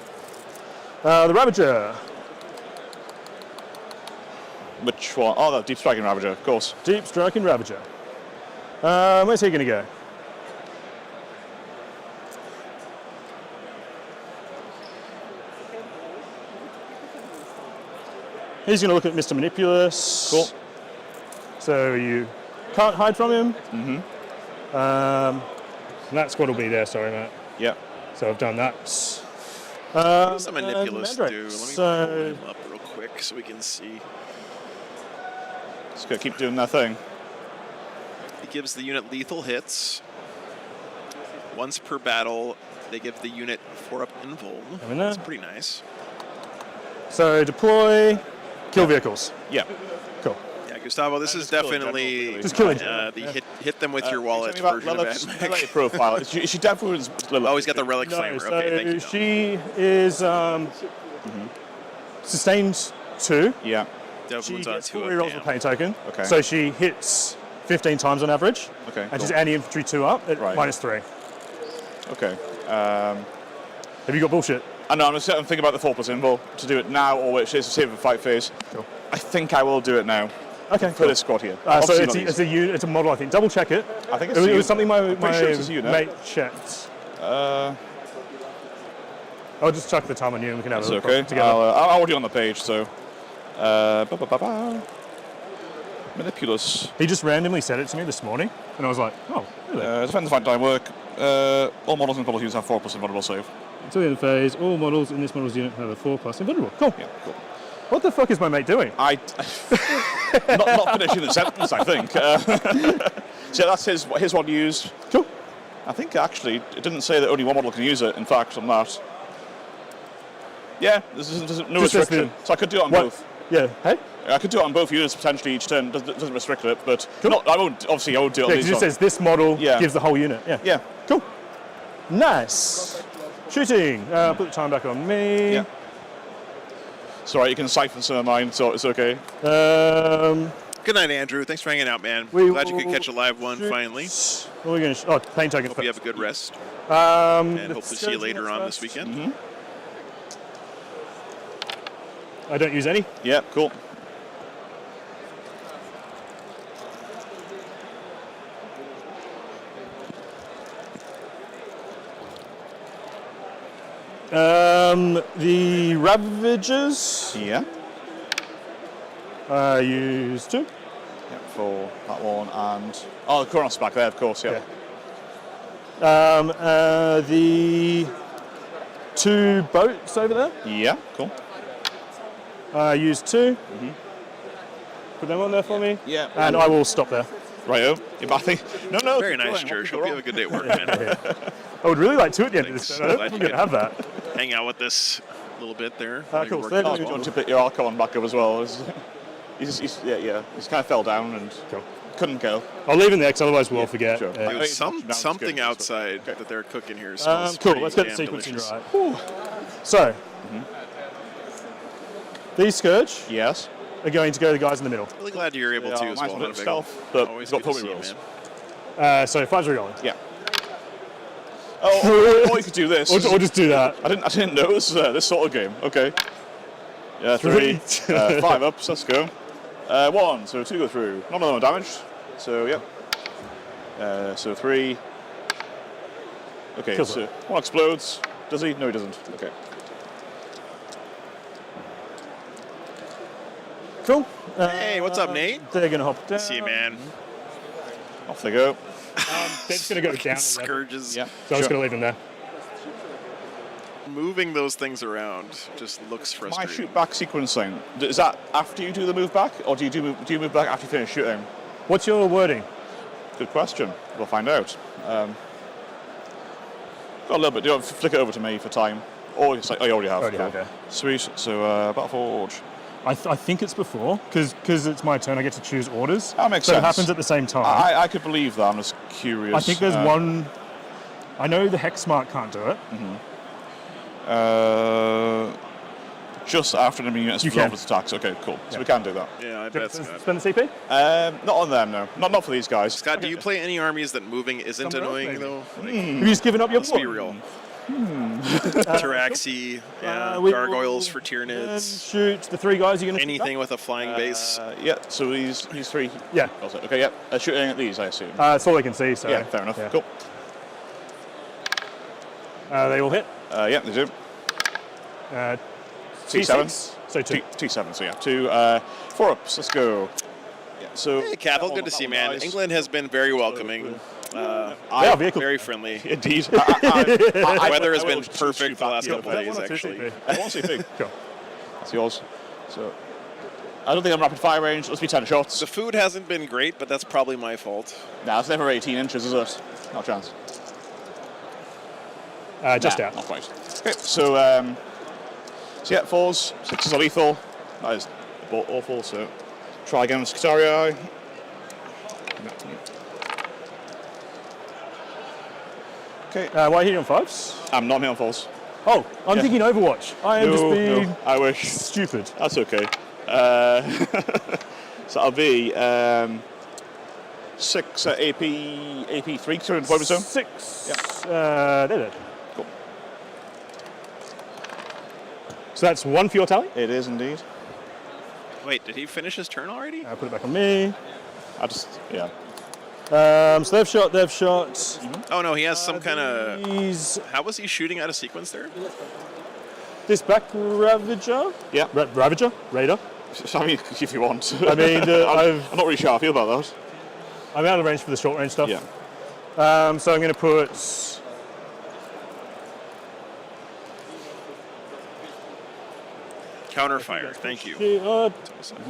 The Ravager. Which one? Oh, the Deep Striking Ravager, of course. Deep Striking Ravager. Where's he going to go? He's going to look at Mr. Manipulous. Cool. So you can't hide from him. Mm-hmm. And that squad will be there, sorry, Matt. Yeah. So I've done that. What does the Manipulous do? Let me So- pull him up real quick so we can see. Just got to keep doing that thing. It gives the unit lethal hits. Once per battle, they give the unit 4-up invuln. in there. That's pretty nice. So deploy, kill vehicles. Yeah. Cool. Yeah, Gustavo, this is definitely Just kill it. the hit them with your wallet Tell me version about of Lilith's Admech. profile. Is she definitely was Lilith? Oh, he's got the relic No, flamer. so Okay, thank you. she is sustained 2. Yeah. Dev She wounds on gets 2 4 up, rerolls damn. of pain token. Okay. So she hits 15 times on average. Okay. And cool. she's anti-infantry 2 up at Right. -3. Okay. Have you got bullshit? I know, I'm thinking about the 4+ invul to do it now or which is to save the fight phase. Cool. I think I will do it now. Okay, For cool. this squad here. So Obviously it's not a unit, it's a model, I think. Double check it. I think it's It was, a it was something my pretty sure it's a unit. mate checked. I'll just chuck the time on you and we can have It's a look okay. together. I'm already on the page, so. Manipulous. He just randomly said it to me this morning, and I was like, oh, really? Defense fight time work. All models and units have 4+ invulnerable save. Until the end of the phase, all models in this model's unit have a 4+ invulnerable. Cool. Yeah, cool. What the fuck is my mate doing? not finishing the sentence, I think. So that's his one used. Cool. I think actually it didn't say that only one model can use it. In fact, on that. Yeah, there's no Just says restriction. So I could do it on What? both. Yeah. Hey? I could do it on both units potentially each turn. Doesn't restrict it, but I won't. Obviously, I won't do it on Yeah, these. because it says this model Yeah. gives the whole unit. Yeah. Yeah. Cool. Nice. Shooting. Put the time back on me. Yeah. Sorry, you can siphon some of mine, so it's okay. Good night, Andrew. Thanks for hanging out, man. Glad you could catch a live one finally. What are we going to? Pain token. Hope you have a good rest. And And hopefully see you later on this weekend. I don't use any. Yeah, cool. The Ravagers. Yeah. I use 2. Yeah, for that one and the Kronos back there, of course. Yeah. The 2 boats over there. Yeah. Cool. I use 2. Put them on there for me. Yeah. And I will stop there. Righto. I think. No. Very nice, Church. Hope you have a good day at work, man. I would really like 2 at the end of this. Thanks. I don't Glad think I'm you going to have that. Hang out with this a little bit there. Ah, while you're cool. working So as You well. want to put your Archon back up as well. He's kind of fell down and couldn't go. I'll leave him there because otherwise we'll forget. Sure. Dude, Now something it's good. outside that they're cooking here smells Cool. pretty Let's get the damn sequencing delicious. right. So, these Scourge Yes. are going to go to the guys in the middle. Really glad you're able to as mine's well. a bit Hedvig. stealth, but Always got good to probably see you, rules. man. So 5's rerolling. Yeah. Oh, or you could do this. Or just do that. I didn't know this sort of game. Okay. Yeah, 3. 5 ups. Let's go. 1. So 2 go through. None of them are damaged. So yep. So 3. Okay. Kills So it. 1 explodes. Does he? No, he doesn't. Okay. Cool. Hey, what's up, Nate? They're going to hop down. See you, man. Off they go. They're just going to go down. Scourges. Yeah. So I'm just going to leave them there. Moving those things around just looks My frustrating. shoot back sequencing. Is that after you do the move back, or do you move back after you finish shooting? What's your wording? Good question. We'll find out. Got a little bit. Do you want to flick it over to me for time? Or it's like, you already have. Already Cool. have, yeah. Sweet. So Battleforge. I think it's before, because it's my turn. I get to choose orders. That makes so sense. it happens at the same time. I could believe that. I'm just curious. I think there's one. I know the Hexmark can't do it. Just after the enemy units You resolve can. its attacks. Okay, cool. So Yeah. we can do that. Yeah, I Do you bet, have to Scott. spend the CP? Not on them, no. Not for these guys. Scott, do you play any armies that moving isn't Somewhere else, annoying, maybe. though? Like, Have you just given up your let's be board? real. Taraxi, yeah, gargoyles for Tyranids. Shoot the 3 guys you're going to Anything with a flying base. Yeah, so these 3. Yeah. Okay, yeah. Shooting at these, I assume. That's all I can see, so. Yeah, fair enough. Yeah. Cool. They all hit. Yeah, they do. T7. So 2. T7, so yeah. 2, 4 ups. Let's go. Yeah, so. Hey, Capital, good to see you, man. England has been very welcoming. Very friendly. Indeed. Weather has been perfect the last couple of days, actually. I want to see big. Cool. That's yours. So, I don't think I'm rapid fire range. Let's be 10 shots. The food hasn't been great, but that's probably my fault. Nah, it's never 18 inches, is it? Not a chance. Just out. Not quite. Okay, so yeah, 4s, 6s are lethal. That is awful, so try again with Skitarii. Okay. Why are you on 5s? I'm not hitting on 4s. Oh, I'm thinking Overwatch. I am just being I wish. stupid. That's okay. So that'll be 6 AP 3 to the point zone. 6. Yeah. Did it? Cool. So that's 1 for your tally? It is indeed. Wait, did he finish his turn already? I'll put it back on me. Yeah. So they've shot. Oh no, he has some kind of. How was he shooting out of sequence there? This back Ravager? Yeah. Ravager? Raider? I mean, if you want. I mean, I'm not really sure how I feel about that. I'm out of range for the short range stuff. Yeah. So I'm going to put. Counterfire, thank you.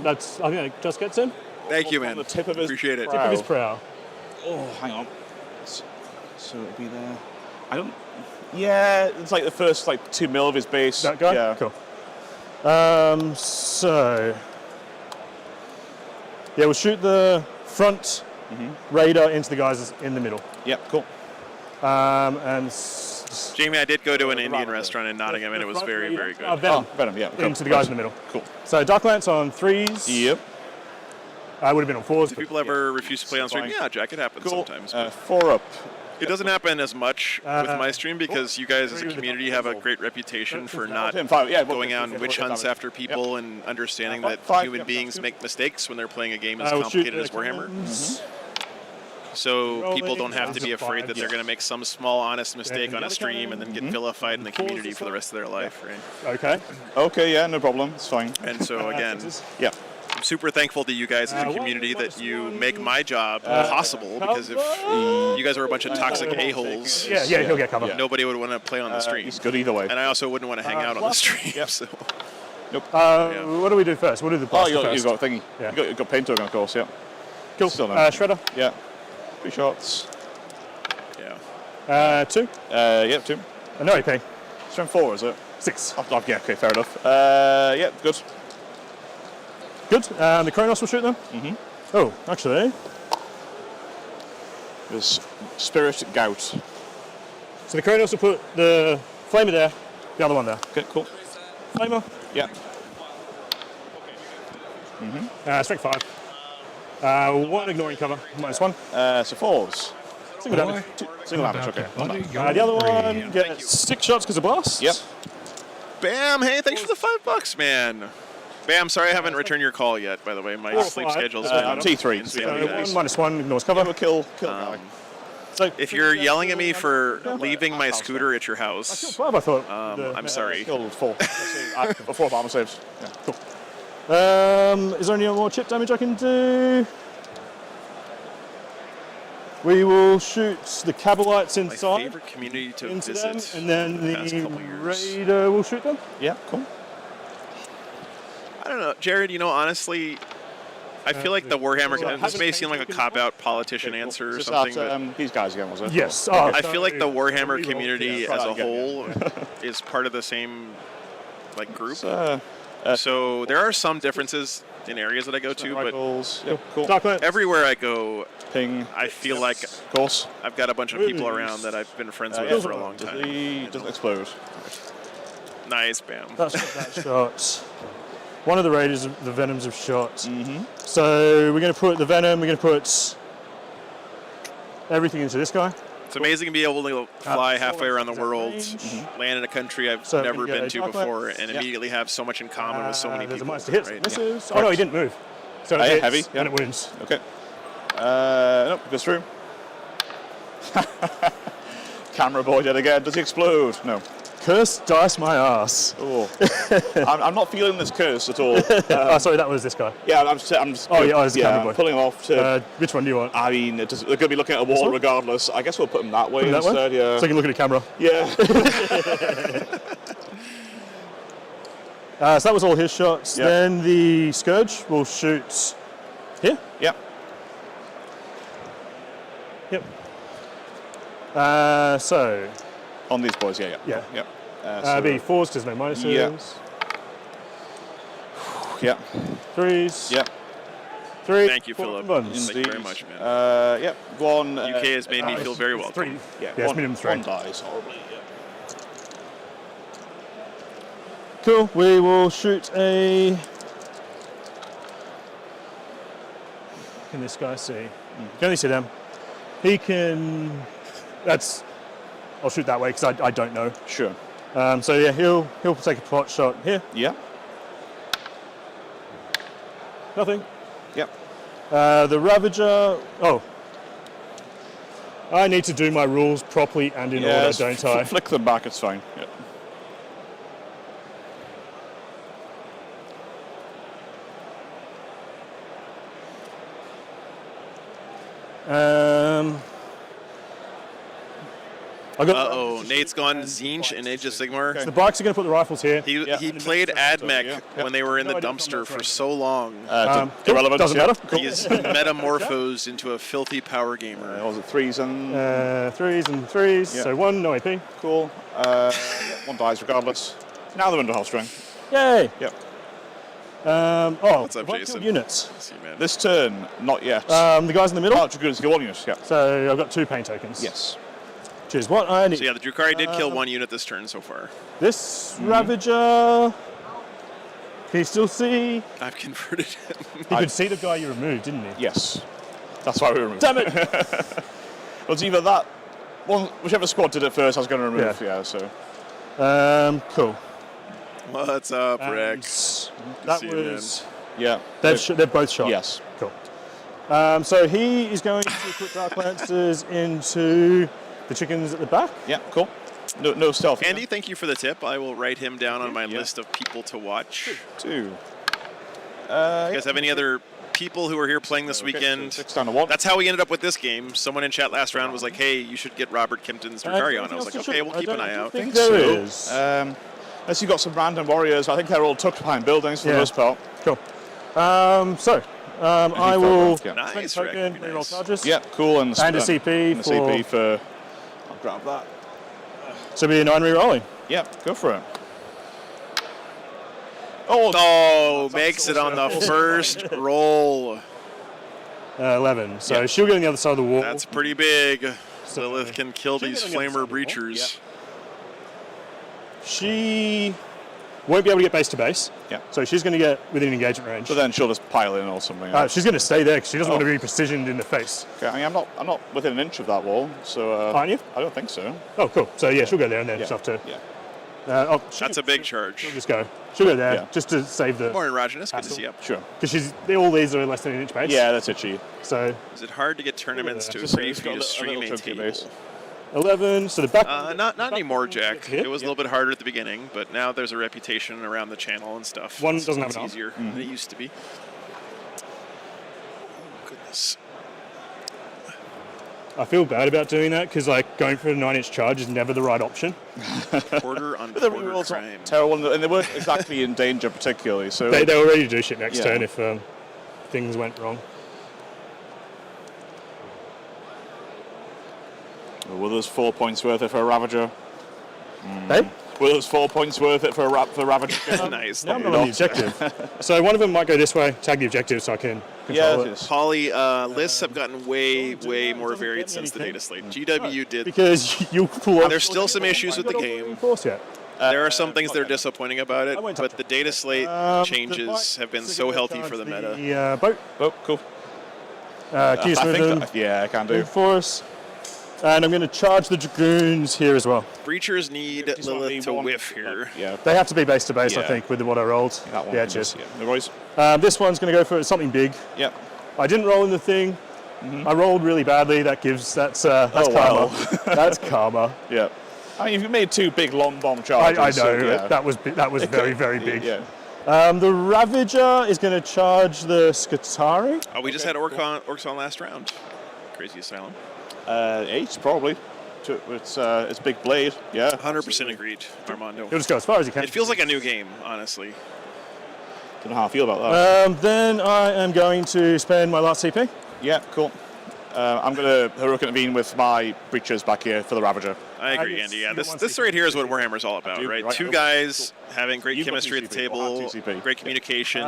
That's. I think that just gets in. Thank you, man. On the tip of his Appreciate it. Tip of his prow. Oh, hang on. So it'll be there. I don't. Yeah, it's like the first 2 mil of his base. That guy? Yeah. Cool. So. Yeah, we'll shoot the front radar into the guys in the middle. Yep, cool. Jamie, I did go to an Indian restaurant in Nottingham, and it was very, very good. Venom, yeah. Cool. into the guys in the middle. Cool. So Dark Lance on 3s. Yep. I would have been on 4s. Do people ever refuse to play on stream? Yeah, Jack, it happens sometimes. 4 up. It doesn't happen as much with my stream because you guys as a community have a great reputation for not going out on witch hunts after people and understanding that human beings make mistakes when they're playing a game as complicated as Warhammer. So people don't have to be afraid that they're going to make some small honest mistake on a stream and then get vilified in the community for the rest of their life, right? Okay. Okay, yeah, no problem. It's fine. And so again, yeah. I'm super thankful to you guys as a community that you make my job possible, because if you guys are a bunch of toxic a-holes, yeah, he'll get covered. Nobody would want to play on the stream. He's good either way. And I also wouldn't want to hang out on the stream. So. Nope. What do we do first? We'll do the blaster first. You've got thingy. Yeah. You've got paint token, of course, yeah. Cool. Still no. Shredder? Yeah. 3 shots. Yeah. 2? Yep, 2. No AP. Strength 4, is it? 6. Oh, yeah, okay, fair enough. Yeah, good. Good. The Kronos will shoot them? Oh, actually. There's Spirit Gout. So the Kronos will put the Flamer there, the other one there. Okay, cool. Flamer? Yeah. Strength 5. 1 ignoring cover, -1. So 4s. Single damage. Single damage, okay. The other one gets 6 shots because of blast. Yep. Bam! Hey, thanks for the $5, man. Bam! Sorry I haven't returned your call yet. By the way, my sleep schedule's been T3. insanely nice. -1 ignores cover. Kill guy. So if you're yelling at me for leaving my scooter at your house, 12, I thought. I'm sorry. Killed 4. 4 armor saves. Yeah. Cool. Is there any more chip damage I can do? We will shoot the Cabalites inside. My favorite community to into visit. them, and then the Raider will shoot them. Yeah, cool. I don't know, Jared. Honestly, I feel like the Warhammer. This may seem like a cop-out politician answer or Just something, that, these guys again, was it? Yes. I feel like the Warhammer community as a whole is part of the same group. So there are some differences in areas that I go to, but cool. everywhere I go, Ping. I feel like of course I've got a bunch of people around that I've been friends with for a long time. He doesn't explode. Nice, bam. That's that shot. One of the Raiders, the Venoms have shot. So we're going to put the Venom, we're going to put everything into this guy. It's amazing to be able to fly halfway around the world, land in a country I've So never we go been to dark before, lens. and Yep. immediately have so much in common with so many There's a people. minus to hits, right? misses. Oh no, he didn't move. So Oh, it yeah, hits, heavy, yeah. and it wounds. Okay. Nope, goes through. Camera boy yet again. Does he explode? No. Curse dice my ass. Oh. I'm not feeling this curse at all. Oh, sorry, that was this guy. Yeah, I'm just Oh, yeah, I was the camera boy. I'm pulling him off to. Which one do you want? I mean, they're going to be looking at a wall one? regardless. I guess we'll put him that way Put him that instead. way? Yeah. So you can look at the camera. Yeah. So that was all his shots. Yep. Then the Scourge will shoot here. Yep. Yep. So On these boys, yeah. Yeah. So, be 4s because no minuses. Yeah. 3s. Yep. 3. Thank you, 4 Philip. buttons. Thank you very much, man. Yep. One. UK has made me feel very welcome. 3. Yeah. Yes, one, minimum 3. One dies horribly. Yeah. Cool. We will shoot a. Can this guy see? You can only see them. He can. That's. I'll shoot that way because I don't know. Sure. So yeah, he'll take a pot shot here. Yeah. Nothing. Yep. The Ravager. Oh. I need to do my rules properly and in order, just don't I? Flick them back. It's fine. Yep. I got. Uh-oh, Nate's gone Zinch and Age of Sigmar. So the bikes are going to put the rifles here. He played AdMech when they were in the dumpster for so long. Irrelevant. Doesn't matter. Cool. He's metamorphosed into a filthy power gamer. Was it 3s and 3s and 3s. Yeah. So 1, no AP. cool? One dies regardless. Now they're under half strength. Yay. Yep. What's up, what Jason? units? See, man. This turn, not yet. The guys in the middle. Oh, Dragoons, go 1 unit. Yeah. So I've got 2 pain tokens. Yes. Which is what I need. So yeah, the Drukhari did kill 1 unit this turn so far. This Ravager. Can you still see? I've converted him. He could see the guy you removed, didn't he? Yes. That's why we removed. Damn it! Well, it's either that one, whichever squad did it first, I was going to remove. Yeah. So. Cool. What's up, Rex? That See you, man. was. Yeah. They've both shot. Yes. Cool. So he is going to put Dark Lancers into the chickens at the back. Yeah. Cool. No stealth. Andy, thank you for the tip. I will write him down on my list of people to watch. 2. You guys have any other people who are here playing this weekend? 6 down to 1. That's how we ended up with this game. Someone in chat last round was like, "Hey, you should get Robert Kempton's Drukhari on." I was like, "Okay, we'll keep an eye out." I think there is. Unless you've got some random warriors, I think they're all tucked behind buildings for the most part. Cool. I will Nice, token, Rick. reroll charges. Yeah, cool. And a CP and a CP for. I'll grab that. So be a 9 rerolling. Yeah, go for it. Oh, makes it on the first roll. 11. So she'll get on the other side of the wall. That's pretty big. Lilith can kill these flamer breachers. She won't be able to get base to base. Yeah. So she's going to get within engagement range. But then she'll just pile in or something. She's going to stay there because she doesn't want to be precisioned in the face. Okay, I mean, I'm not within an inch of that wall, so. Aren't you? I don't think so. Oh, cool. So yeah, she'll go there and then stuff too. Yeah. That's a big charge. She'll just go. She'll go there just to save the. Morning, Rajanus. Good to see you. Sure. Because all these are less than an inch base. Yeah, that's itchy. So. Is it hard to get tournaments to Just agree say for you to it's got a stream little a chunky table? base. 11. So the back. Not anymore, Jack. It was a little bit harder at the beginning, but now there's a reputation around the channel and stuff. One doesn't have it's enough. easier than it used to be. Oh, goodness. I feel bad about doing that because like going for a 9-inch charge is never the right option. Quarter on The quarter rules are crime. terrible, and they weren't exactly in danger particularly. So They were ready to do shit next Yeah. turn if things went wrong. Were those 4 points worth it for a Ravager? Hey? Were those 4 points worth it for a Ravager? Nice. Now I'm not on the objective. So one of them might go this way, tag the objective so I can control it. Polly, lists have gotten way more varied since the data slate. GW did. Because you pull up. There's still some issues with the game. Yet. There are some things that are disappointing about it, but the data slate changes have been so healthy for the meta. The boat. Oh, cool. Can you I smooth think them? I can do. For us. And I'm going to charge the Dragoons here as well. Breachers need Lilith to whiff here. Yeah. They have to be base to base, I Yeah. think, with what I rolled. That one. Yeah, Just, cheers. yeah. No worries. This one's going to go for something big. Yeah. I didn't roll in the thing. I rolled really badly. That's karma. wow. That's karma. Yeah. I mean, if you made 2 big long bomb charges. I know so, yeah. that was very, very big. Yeah. The Ravager is going to charge the Skitarii. Oh, we just had Orcs on last round. Crazy Asylum. 8 probably. It's big blade. Yeah. 100% agreed, Armando. You'll just go as far as you can. It feels like a new game, honestly. Don't know how I feel about that. Then I am going to spend my last CP. Yeah, cool. I'm going to heroic intervene with my breachers back here for the Ravager. I agree, Andy. Yeah, this right here is what Warhammer's all about, right? 2 guys having great chemistry at the table, great communication.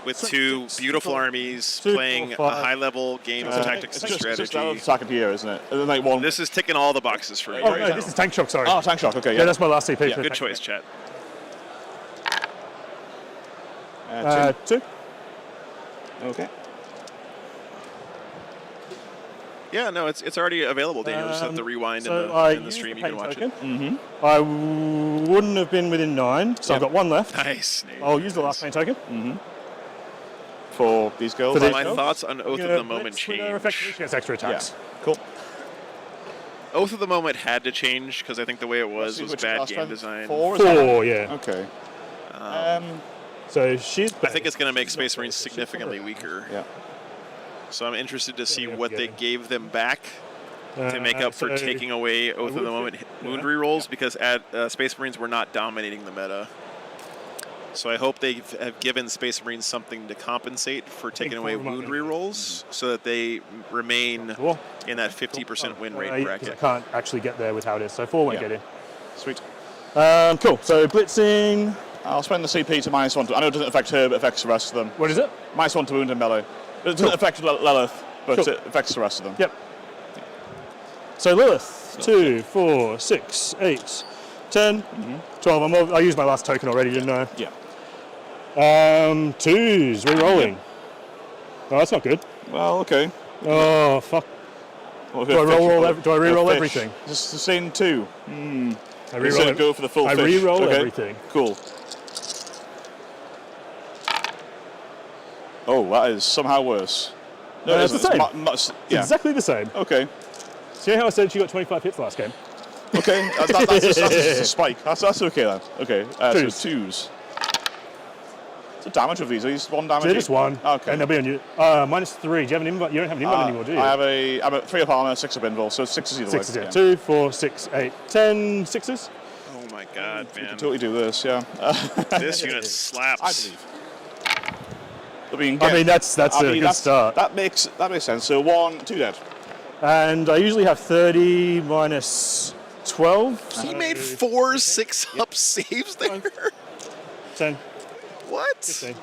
With 2 beautiful armies playing a high-level game of tactics and strategy. It's just attacking here, isn't it? And then, like, one. This is ticking all the boxes for me. Oh, no, this is Tank Shock, sorry. Oh, Tank Shock, okay, Yeah, that's my last CP. Yeah, good choice, chat. 2. 2. Okay. Yeah, no, it's already available, Daniel. Just have to rewind in the stream. You can watch it. Mm-hmm. I wouldn't have been within 9, so I've got 1 left. Nice. I'll use the last pain token. Mm-hmm. For these girls. My thoughts on Oath of the Moment change. Effectively against extra attacks. Yeah. Cool. Oath of the Moment had to change because I think the way it was bad game design. 4, yeah. Okay. So she's. I think it's going to make Space Marines significantly weaker. Yeah. So I'm interested to see what they gave them back to make up for taking away Oath of the Moment wound rerolls, because Space Marines were not dominating the meta. So I hope they have given Space Marines something to compensate for taking away wound rerolls, so that they remain in that 50% win rate bracket. I can't actually get there with how it is, so 4 won't get in. Sweet. Cool. So blitzing. I'll spend the CP to -1. I know it doesn't affect her, but it affects the rest of them. What is it? -1 to wound and melee. It doesn't affect Lilith, but it affects the rest of them. Yep. So Lilith, 2, 4, 6, 8, 10, 12. I used my last token already, didn't I? Yeah. 2s, re-rolling. Oh, that's not good. Well, okay. Oh, fuck. Well, Do I re-roll everything? Just the same 2. I re-roll go for the full I fish. re-roll Okay. everything. Cool. Oh, that is somehow worse. No, it's the same. It's Exactly the same. Okay. See how I said she got 25 hits last game? Okay, that's just a spike. That's okay then. Okay, so 2s. 2s. What's the damage of these? Are these 1 damage? So just 1. Okay. And they'll be on you. -3. Do you have an invul? You don't have an invul anymore, do you? I'm at 3 of armor, 6 of invul, so 6 is either 6 is way. it. 2, 4, 6, 8, 10 6s. Oh my god, We man. can totally do this, yeah. This unit slaps. I believe. I mean, that's a good start. That makes sense. So 1, 2 dead. And I usually have 30 minus 12. He made 4 6-up saves there. 10. What? 3s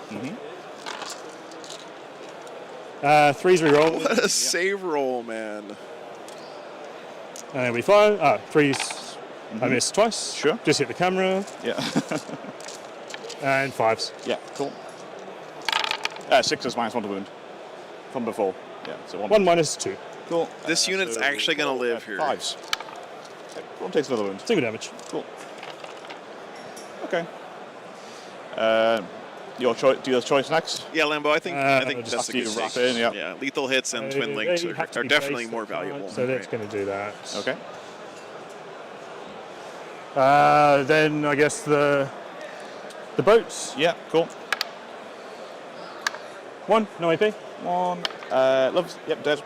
reroll. What a save roll, man. And then we fire. 3s. I missed twice. Sure. Just hit the camera. Yeah. And 5s. Yeah, cool. 6 is -1 to wound from before. Yeah, so 1 minus 2. Cool. This unit's actually going to live here. 5s. Okay, 1 takes another wound. Single damage. Cool. Okay. Your choice. Dealer's choice next. Yeah, Lambo. I think just that's a do good the wrap pick. in, yeah. Yeah, lethal hits and twin links are definitely more valuable. So that's going to do that. Okay. Then I guess the boats. Yeah, cool. 1, no AP. 1. Loves. Yep, dead.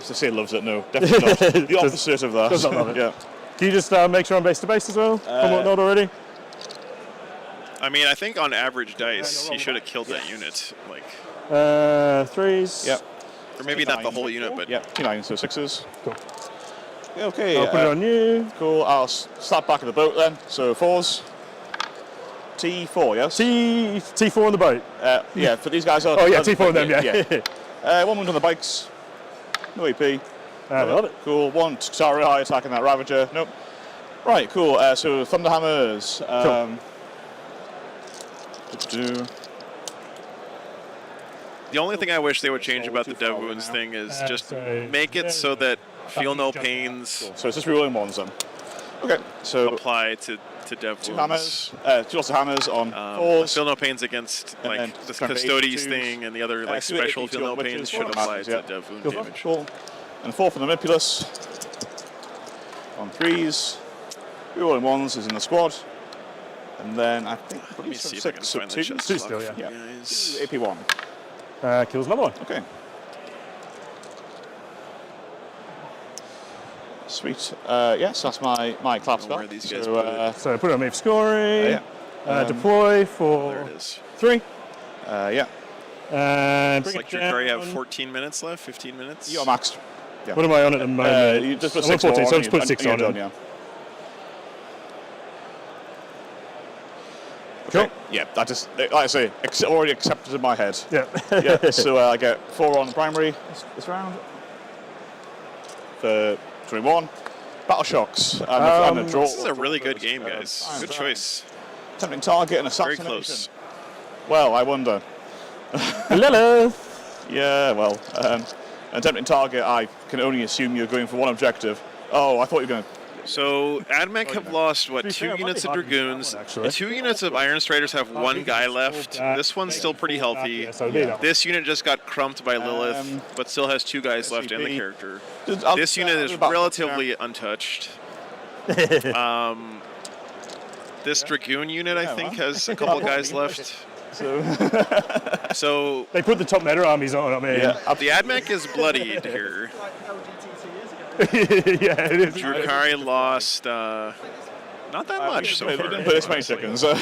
To say loves it, no, definitely not. The opposite of that. Does not love it. Yeah. Can you just make sure I'm base to base as well? From what not already? I mean, I think on average dice, he should have killed that unit. Like, 3s. Yep. or maybe not the whole unit, but Yeah, 2 9, so 6s. Cool. Okay. I'll put it on you. Cool. I'll start back of the boat then. So 4s. T4, yes. T4 on the boat. Yeah, for these guys. Oh yeah, T4 on them. Yeah. 1 wound on the bikes. No AP. I love it. Cool. 1 Skitarii attacking that Ravager. Nope. Right. Cool. So Thunderhammers. the only thing I wish they would change about the dev wounds thing is just make it so that Feel no pains. Cool. So it's just rerolling ones then. Okay, so apply to dev two wounds. hammers, two lots of hammers on fours. Feel no pains against And then like the kind of Custodes 82s. thing and the other like Two special 82 feel no on witches, pains one should on apply masters, to yeah. dev wound Cool. damage. Cool. And 4 for the Manipulus. On 3s. Rerolling 1s is in the squad. And then I think Let me see if I can 6 find the chest Two block still, for yeah. you guys. AP1. Kills another one. Okay. Sweet. Yes, that's my clap spell. Where these guys So, put it. So put it on me for scoring. yeah. Deploy for There it is. 3. Yeah. And It's like you already have 14 minutes left, 15 minutes. You're maxed. Yeah. What am I on at the moment? You just put I'm on 6 more 14, so on just put and 6 you're on. done, yeah. Cool. Okay. Yeah, that just, like I say, already accepted in my head. Yeah. Yeah. So I get 4 on primary this round for 21. Battle shocks and a draw. This is a really good game, guys. Good choice. Tempting target and Very assassination. close. Well, I wonder. Lilith. Yeah, well, an tempting target, I can only assume you're going for one objective. Oh, I thought you were going to... So AdMech have lost what, 2 units of Dragoons, 2 units of Iron Striders have 1 guy left. This one's still pretty healthy. This unit just got crumped by Lilith, but still has 2 guys left and the character. This unit is relatively untouched. This Dragoon unit, I think, has a couple guys left. So they put the top meta armies on. I mean, the AdMech is bloodied here. Yeah, it is. Drukhari lost not that much so far. Didn't put this many seconds. So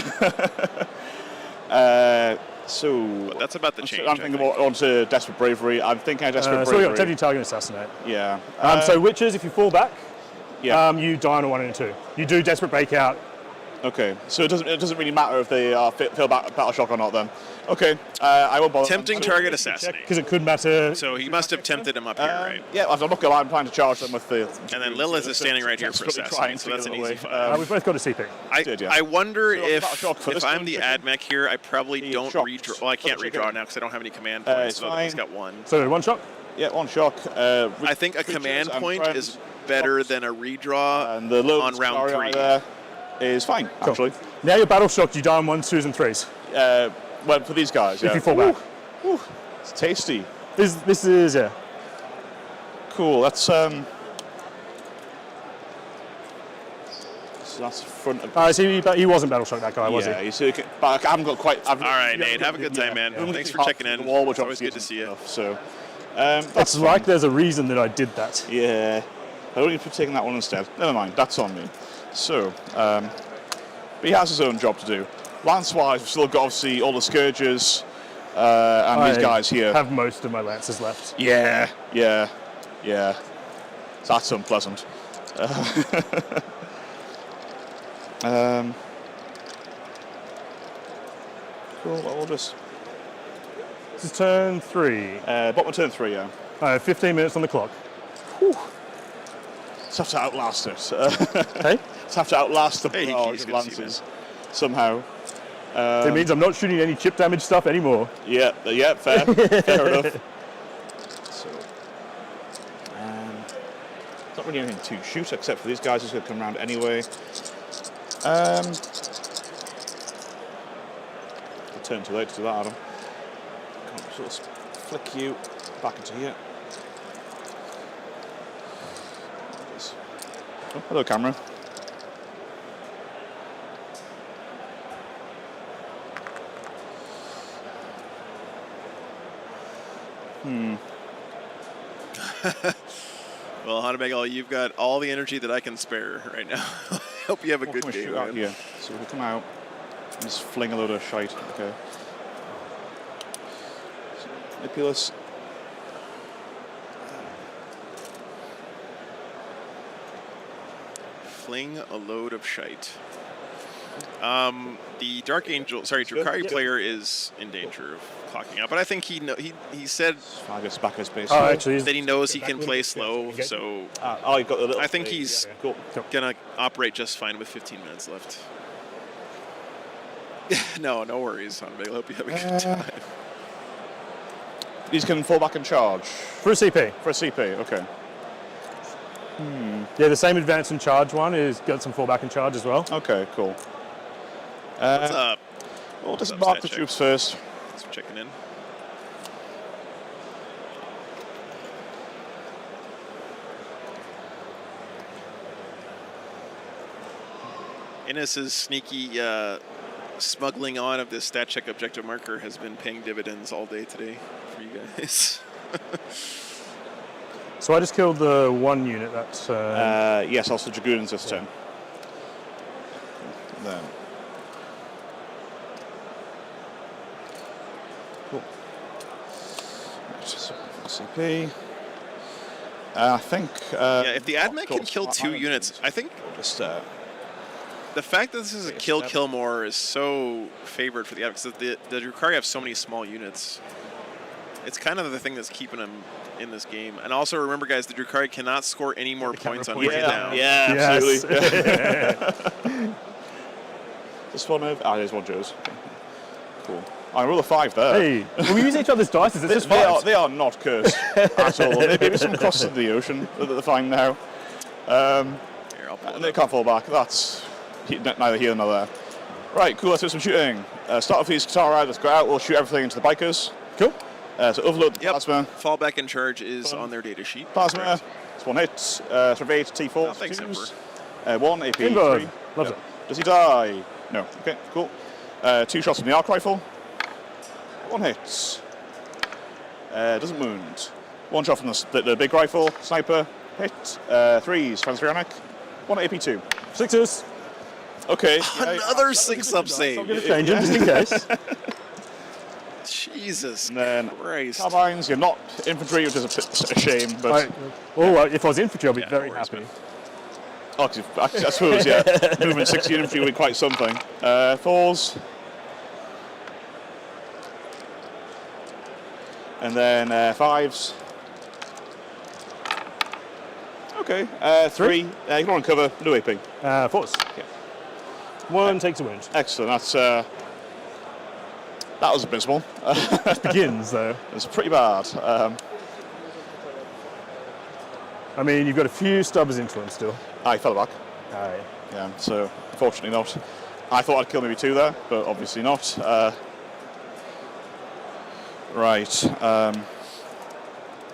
but that's about the change. I'm thinking more onto Desperate Bravery. I'm thinking of Desperate So we Bravery. got Tempting Target and Assassinate. Yeah. So Witches, if you fall back, yeah. You die on a 1 and a 2. You do Desperate Breakout. Okay, so it doesn't really matter if they feel battle shock or not then. Okay, I won't bother. Tempting target assassinate. Because it could matter. So he must have tempted him up here, right? Yeah, I'm not gonna lie, I'm trying to charge them with the... And then Lilith is standing right here for assassinate, so that's an easy 5. We've both got a CP. I wonder if this I'm one, the AdMech here, I probably don't redraw. Well, I can't redraw now because I don't have any command points, so he's got 1. So 1 shock? Yeah, 1 shock. I think a command point is better than a redraw and the on round 3. There is fine, actually. Now you're battle shocked, you die on 1s, 2s, and 3s. Well, for these guys, yeah. If you fall back. It's tasty. This is, yeah. Cool, that's... So that's front of... he wasn't battle shocked, that guy, was he? Yeah, you see, but I haven't got quite... All right, Nate, have a good time, man. Thanks for checking in. Wall, which It's always good to see you. So, it's like there's a reason that I did that. Yeah. I only for taking that one instead. Never mind, that's on me. So, but he has his own job to do. Lance-wise, we've still got obviously all the Scourges and these guys here. I have most of my Lances left. Yeah. That's unpleasant. Cool, well, we'll just... This is turn 3. Bottom of turn 3, yeah. I have 15 minutes on the clock. Whew. Let's have to outlast it. Hey? Let's have to outlast the barrage he's of good to see, Lances somehow. It means I'm not shooting any chip damage stuff anymore. Yeah, fair. Fair enough. So, it's not really anything to shoot except for these guys who's going to come around anyway. I'll turn too late to do that, Adam. Can't sort of flick you back into here. Oh, hello, camera. Well, Hanabegal, you've got all the energy that I can spare right now. I hope you have a good game. Shoot out here. So we can come out and just fling a load of shite. Okay. So, Manipulus. Fling a load of shite. The Dark Angel, Drukhari player is in danger of clocking out, but I think he said back his base. that he knows he can play slow, so you got the little I think thing. he's Cool. gonna operate just fine with 15 minutes left. No worries, Hanbeg. I hope you have a good time. He's going to fall back and charge. For a CP. For a CP, okay. Yeah, the same advance and charge one is got some fallback and charge as well. Okay, cool. What's up? Well, just What's up, mark stat the check? troops first. Thanks for checking in. Innes's sneaky smuggling on of this stat check objective marker has been paying dividends all day today for you guys. So I just killed the one unit. That's Yes, also Dragoons this turn. Then. Cool. Right, so CP. I think. Yeah, if the admech can kill 2 units, I think just. The fact that this is a kill more is so favored for the admech, because the Drukhari have so many small units. It's kind of the thing that's keeping them in this game. And also remember, guys, the Drukhari cannot score any more points on way down. Yeah, Yes. absolutely. This one of there's one Joe's. Cool. I roll a 5 there. Hey, we use each other's dice. It's just fives. They are not cursed at all. Maybe some crosses in the ocean that they're fine now. Here, I'll pull And they can't fall back. That's neither here nor there. Right, cool. Let's do some shooting. Start off these Katara. Let's go out. We'll shoot everything into the bikers. Cool. So overload the plasma. Fallback in charge is on their data sheet. Plasma. Correct. It's 1 hit. Surveyed T4. Oh, thanks, twos. Emperor. 1 AP. Inboard. 3. Loves Yep. it. Does he die? No. Okay, cool. 2 shots from the arc rifle. 1 hit. Doesn't wound. 1 shot from the big rifle. Sniper. Hit. 3s. Transpherionic. 1 AP2. 6s. Okay. Another 6-up I'm save. going to change them just in case. Jesus And then Christ. carbines. You're not infantry, which is a shame. But If I was infantry, I'd be very no worries, happy. oh, I suppose, yeah. Moving 60 infantry would be quite something. 4s. And then 5s. Okay. 3. You can run cover. No AP. 4s. Yeah. 1 takes a wound. Excellent. That's that was abysmal. Begins though. It's pretty bad. I mean, you've got a few stubbers into him still. I fell back. Aye. Yeah. So unfortunately not. I thought I'd kill maybe 2 there, but obviously not. Right.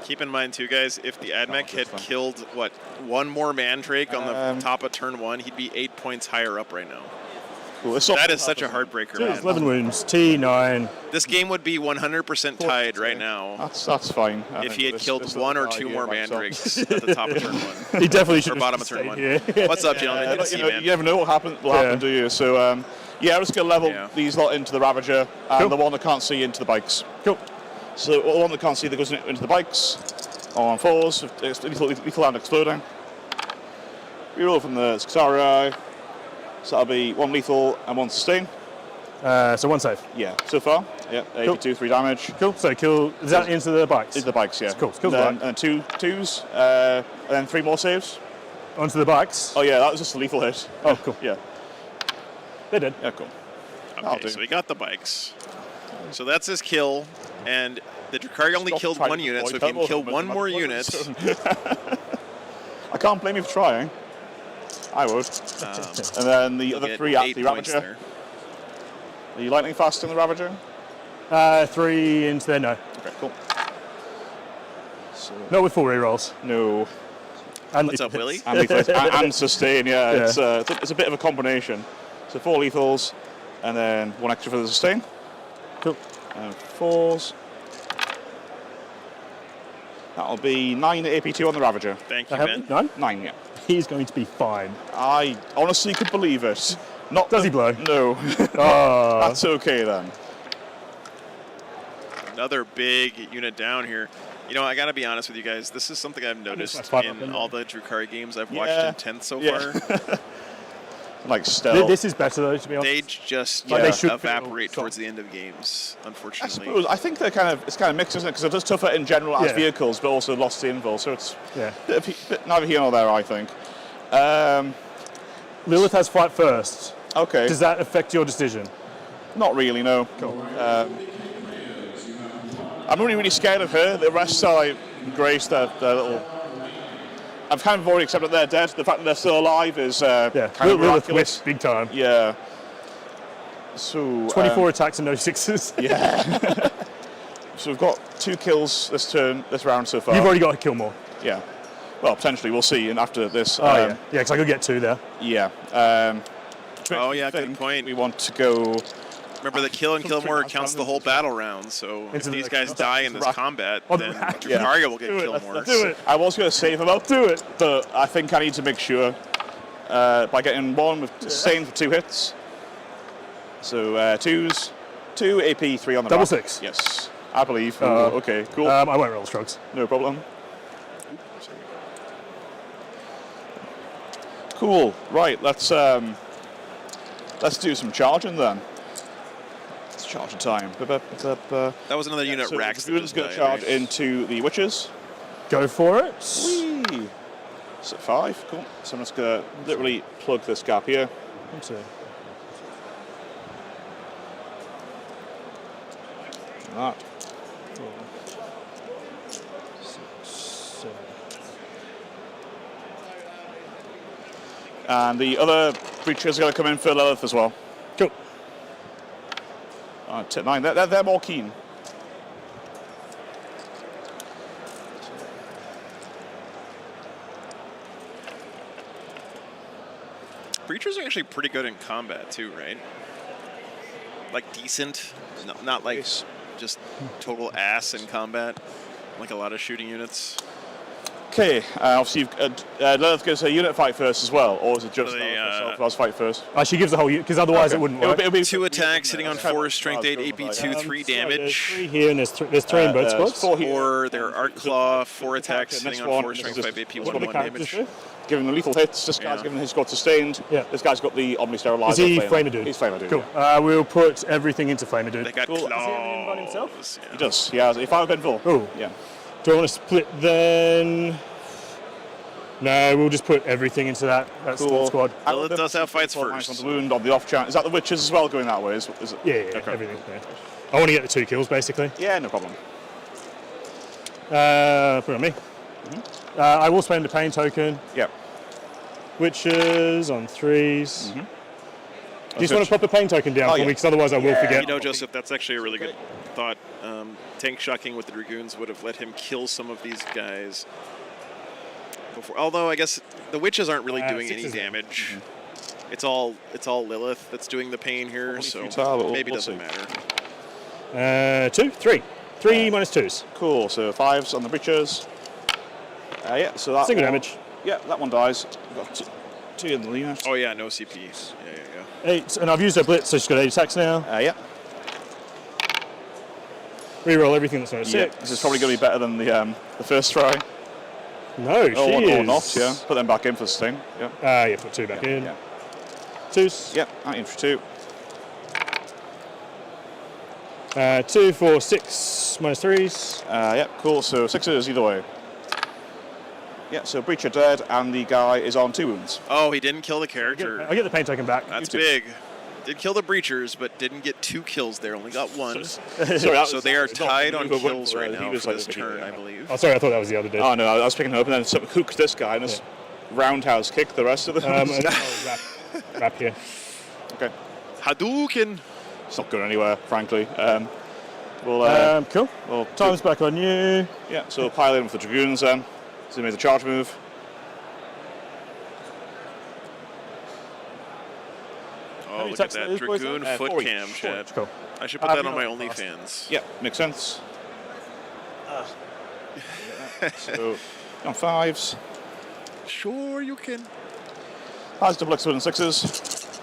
Keep in mind, too, guys, if the admech had killed, what, 1 more Mandrake on the top of turn 1, he'd be 8 points higher up right now. Cool. That is such a heartbreaker, man. 11 wounds. T9. This game would be 100% tied right now. That's fine. If he had killed 1 or 2 more Mandrakes at the top of turn 1. He definitely should Or have bottom of turn stayed 1. here. What's up, gentlemen? Good to see you, man. You never know what will happen, do you? So, yeah, I'm just going to level these lot into the Ravager, and the one that can't see into the bikes. Cool. So the one that can't see that goes into the bikes, on 4s, it's lethal and exploding. Reroll from the Skitarii, so that'll be 1 lethal and 1 sustain. So 1 save. Yeah, so far. Yeah, Cool. 82, 3 damage. Cool. So kill. Is that into the bikes? Into the bikes, yeah. Cool. Kills the then, bike. and 2 twos, and then 3 more saves. Onto the bikes. Oh yeah, that was just a lethal hit. Oh, cool. Yeah. They did. Yeah, cool. Okay, so we got the bikes. So that's his kill, and the Drukhari only killed 1 unit, so if you can kill 1 more unit... I can't blame you for trying. I would. And then the other 3 at the Ravager. There. Are you lightning fast in the Ravager? 3 into there. No. Okay, cool. So, Not with 4 rerolls. no. And What's up, Willie? And, and sustain, yeah. It's a bit of a combination. So 4 lethals, and then 1 extra for the sustain. Cool. And 4s. That'll be 9 AP2 on the Ravager. Thank you, Ben. 9? 9, yeah. He's going to be fine. I honestly could believe it. Not Does he blow? No. Oh. That's okay then. Another big unit down here. You know, I gotta be honest with you guys. This is something I've noticed in all the Drukhari games I've watched in 10th so far. Like stealth. This is better though, to be honest. They just They should evaporate towards the end of games, unfortunately. I suppose. I think it's kind of mixed, isn't it? Because it does tougher in general as vehicles, but also lost the invul. So it's bit neither here nor there, I think. Lilith has fight first. Okay. Does that affect your decision? Not really, no. Cool. I'm really scared of her. The rest are like Grace, their little I've kind of already accepted they're dead. The fact that they're still alive is kind of miraculous. Big time. Yeah. So 24 attacks and no sixes. Yeah. So we've got 2 kills this round so far. You've already got to kill more. Yeah. Well, potentially we'll see. And after this, yeah, because I could get 2 there. Yeah. Oh yeah, good point. We want to go. Remember, the kill and kill more counts the whole battle round. So if these guys die in this combat, then your target will get killed more. Do it. I was going to save him up. Do it. But I think I need to make sure by getting 1 with sustain for 2 hits. So 2s, 2 AP, 3 on the Double back. 6. Yes, I believe. Okay, cool. I won't roll strokes. No problem. Cool. Right, let's do some charging then. It's charging time. That was another unit Rax. We're just going to charge into the witches. Go for it. Whee! So 5. Cool. So I'm just going to literally plug this gap here. That. 6, 7. And the other creatures are going to come in for Lilith as well. Cool. Tip 9. They're more keen. Breachers are actually pretty good in combat too, right? Like decent, not like just total ass in combat, like a lot of shooting units. Okay, obviously Lilith gives a unit fight first as well, or is it just Lilith fight first? She gives the whole unit, because otherwise it wouldn't work. It'll be 2 attacks, hitting on 4, strength 8, AP 2, 3 damage. There's 3 here and there's 3 in both squads. 4 their Arc Claw, 4 attacks, hitting on 4, strength 5, AP 1, 1 damage. Giving them lethal hits. This guy's given his squad sustained. Yeah. This guy's got the Omni Sterilizer. Is he Flamer Dude? He's Flamer Dude. Cool. We'll put everything into Flamer Dude. They got cool. claws. He does. He has. If I've been full. Oh. Yeah. Do I want to split then? No, we'll just put everything into that squad. Lilith does have fights first. On the wound, on the off chance. Is that the witches as well going that way? Is it? Yeah, okay. Everything. Yeah. I want to get the 2 kills basically. Yeah, no problem. Put it on me. I will spend a pain token. Yep. Witches on 3s. Do you just want to pop a pain token down for me? Because otherwise I will forget. You know, Joseph, that's actually a really good thought. Tank shocking with the Dragoons would have let him kill some of these guys before. Although I guess the witches aren't really doing any damage. It's all Lilith that's doing the pain here, so maybe it doesn't matter. 2, 3. 3 minus 2s. Cool. So 5s on the breachers. Yeah. So that single one, damage. Yeah, that one dies. We've got 2 in the unit. Oh yeah, no CPs. Yeah. 8, and I've used her blitz, so she's got 8 attacks now. Yeah. Reroll everything that's on a 6. Yeah, this is probably going to be better than the first try. No, she is. Or not, yeah. Put them back in for sustain. Yeah. Yeah, put 2 back in. Yeah. 2s. Yep, in for 2. 2 for 6 minus 3s. Yep, cool. So 6s either way. Yeah, so Breacher dead, and the guy is on 2 wounds. Oh, he didn't kill the character. I get the pain token back. That's big. Did kill the Breachers, but didn't get 2 kills there. Only got 1. So they are tied on kills right now for this turn, I believe. Oh, sorry, I thought that was the other dude. Oh, no, I was picking him up, and then someone hooked this guy, and just roundhouse kicked the rest of them. Wrap here. Okay. Hadouken! It's not going anywhere, frankly. Cool. Time's back on you. Yeah, so we'll pile in with the Dragoons then. So he made the charge move. Oh, look at that Dragoon foot cam, Chad. Cool. I should put that on my OnlyFans. Yeah, makes sense. So, on 5s. Sure, you can. Has double X and 6s.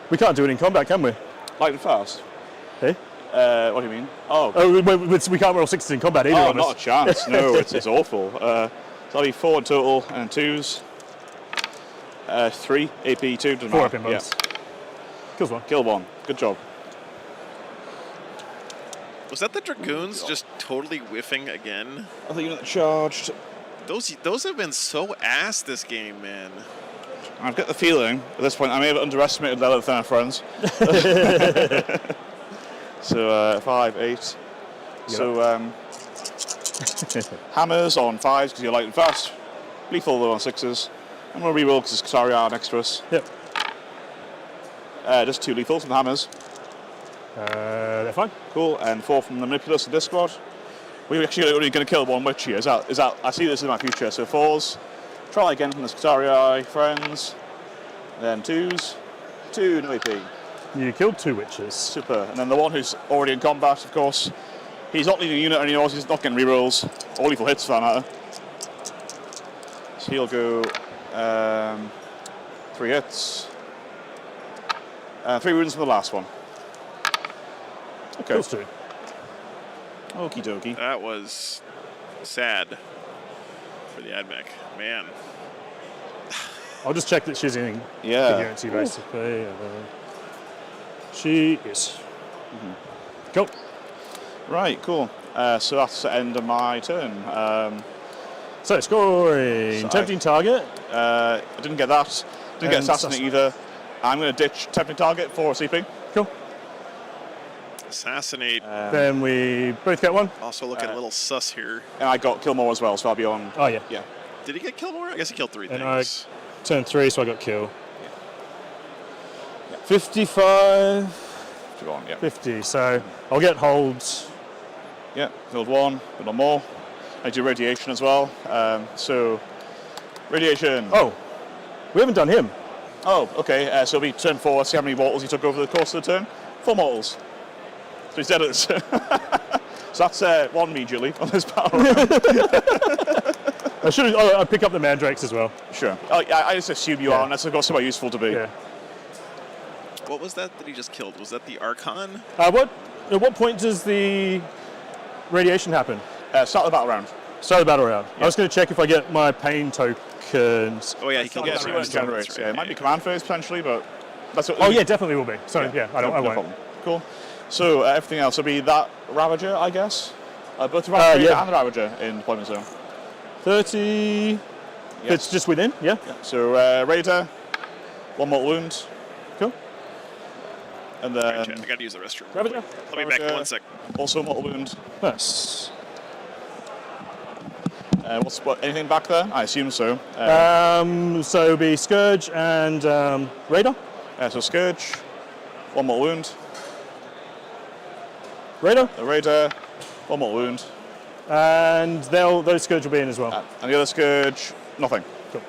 We can't do it in combat, can we? Light and fast. Hey? What do you mean? Oh, we can't roll 6s in combat either. Oh, not a chance. No, it's awful. So that'll be 4 in total and 2s. 3 AP 2. 4 up in both. Kills 1. Kill 1. Good job. Was that the Dragoons just totally whiffing again? I think unit charged. Those have been so ass this game, man. I've got the feeling at this point I may have underestimated Lilith and our friends. So 5, 8. Yep. So Hammers on 5s because you're light and fast. Lethal though on 6s. And we'll reroll because there's Katari are next to us. Yep. Just 2 lethals from the hammers. They're fine. Cool. And 4 from the manipulus and discord. We're actually only going to kill 1 witch here. Is that? I see this in my future. So 4s. Try again from the Katari friends. Then 2s. 2 no AP. You killed 2 witches. Super. And then the one who's already in combat, of course. He's not leading a unit anymore. He's not getting rerolls. Or lethal hits for that matter. So he'll go 3 hits. 3 wounds from the last one. Okay. Kills 2. Okie dokie. That was sad for the AdMech. Man. I'll just check that she's in Yeah. coherence, basically. She is. Cool. Right, cool. So that's the end of my turn. So scoring. Tempting target. I didn't get that. Didn't get assassinate either. I'm going to ditch tempting target for CP. Cool. Assassinate. Then we both get 1. Also looking a little sus here. And I got kill more as well, so I'll be on. Oh, yeah. Yeah. Did he get killed more? I guess he killed 3 And things. I turned 3, so I got kill. 55. 51, yeah. 50, so I'll get holds. Yeah, killed 1, but no more. I do radiation as well. So, radiation. Oh, we haven't done him. Oh, okay. So it'll be turn 4. Let's see how many mortals he took over the course of the turn. 4 mortals. So he's dead at this. So that's 1 immediately on this battle round. I should. I'll pick up the mandrakes as well. Sure. I just assume you are, unless I've got somewhere useful to be. Yeah. What was that he just killed? Was that the Archon? At what point does the radiation happen? Start the battle round. Start the battle round. Yeah. I was going to check if I get my pain tokens. Oh yeah, he killed see what it generates. Yeah, it might be command phase potentially, but that's what. Oh yeah, definitely will be. So yeah, I won't. Problem. Cool. So everything else will be that Ravager, I guess. Both the Ravager and the Ravager in deployment zone. 30. Yes. It's just within. Yeah. So Raider, 1 mortal wound. Cool. And then I got to use the restroom. Ravager. I'll be back in 1 sec. Also mortal wound. Nice. Anything back there? I assume so. So it'll be Scourge and Raider. So Scourge, 1 mortal wound. Raider. The Raider, 1 mortal wound. And those Scourge will be in as well. And the other Scourge, nothing. Cool.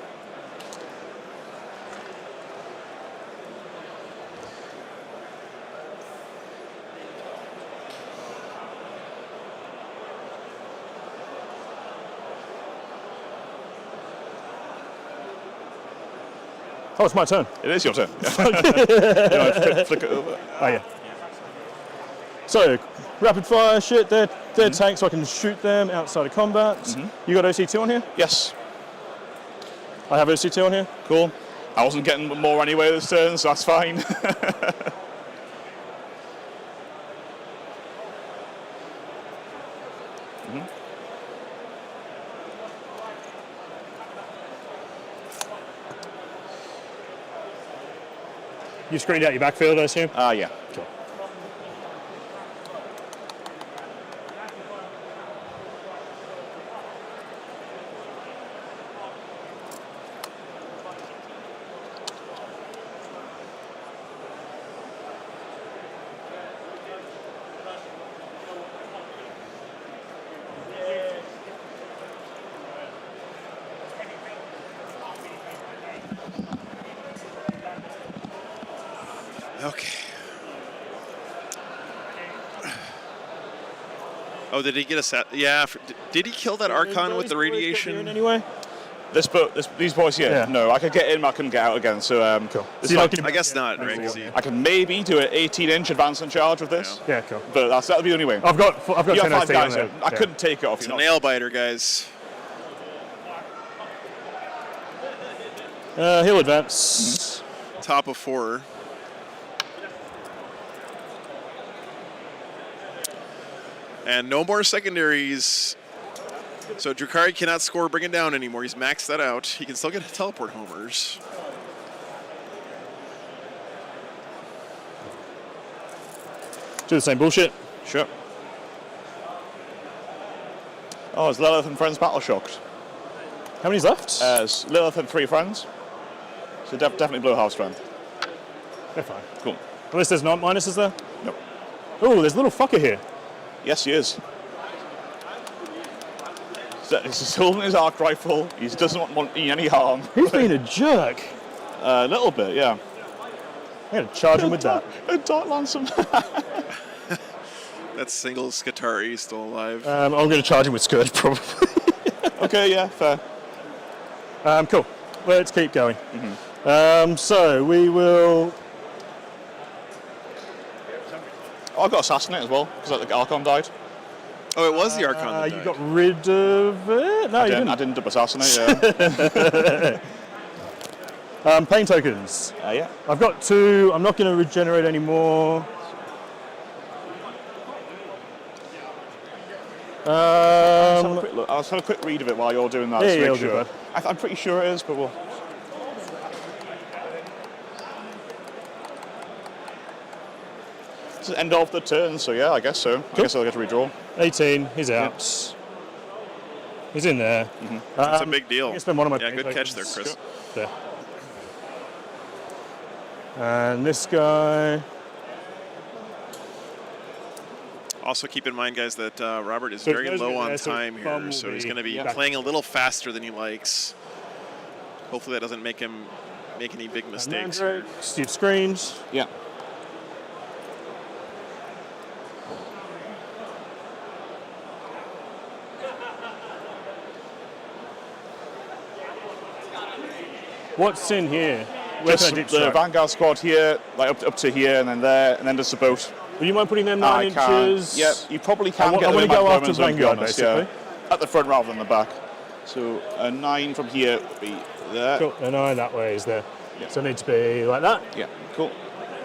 Oh, it's my turn. It is your turn. Flick it over. Oh, yeah. So, rapid fire shit, they're tanks, so I can shoot them outside of combat. You got OC2 on here? Yes. I have OC2 on here. Cool. I wasn't getting more anyway this turn, so that's fine. You screened out your backfield, I assume? Yeah. Cool. Okay. Oh, did he get a set? Yeah. Did he kill that Archon with the radiation? Anyway. These boys here? Yeah. No, I could get in, but I couldn't get out again. So, cool. I guess not, right? I can maybe do an 18-inch advance and charge with this. Yeah, cool. But that'll be the only way. I've got you 10 have 5 ST guys on there. there. I couldn't take it off It's you. a nail biter, guys. He'll advance. Top of 4. And no more secondaries. So Drukhari cannot score bring it down anymore. He's maxed that out. He can still get teleport homers. Do the same bullshit. Sure. Oh, it's Lilith and Friends Battle Shocked. How many's left? It's Lilith and 3 friends. So definitely blue half strength. They're fine. Cool. Unless there's not minuses there? Nope. Oh, there's a little fucker here. Yes, he is. He's holding his arc rifle. He doesn't want any harm. He's being a jerk. A little bit, yeah. I'm going to charge him with that. Dart lance him. That single Skitari still alive. I'm going to charge him with Scourge, probably. Okay, yeah, fair. Cool. Let's keep going. So we will... Oh, I got Assassinate as well, because the Archon died. Oh, it was the Archon that You died. got rid of it? No, you didn't. I didn't dub Assassinate, yeah. Pain tokens. Yeah. I've got 2. I'm not going to regenerate anymore. I'll just have a quick read of it while you're doing that. Yeah, just to yeah, make I'll do sure. that. I'm pretty sure it is, but we'll... It's the end of the turn, so yeah, I guess so. Cool. I guess I'll get to redraw. 18. He's out. He's in there. That's a big deal. I can spend one of my Yeah, pain good catch there, tokens. Chris. There. And this guy. Also keep in mind, guys, that Robert is So very those low are on there, so time Tom here, will so he's be going to be back. playing a little faster than he likes. Hopefully that doesn't make him make any big mistakes. Mandrake, Steve screens. Yeah. What's in here? Where Just can I deep the strike? Vanguard squad here, like up to here, and then there, and then just the boat. Would you mind putting them I 9 can. inches? Yeah, you probably can I get them want in to go my after Bowman zone, to be Vanguard, honest, basically. yeah. At the front rather than the back. So a 9 from here would be there. Cool. No, 9 that way is there. Yeah. So it needs to be like that. Yeah, cool.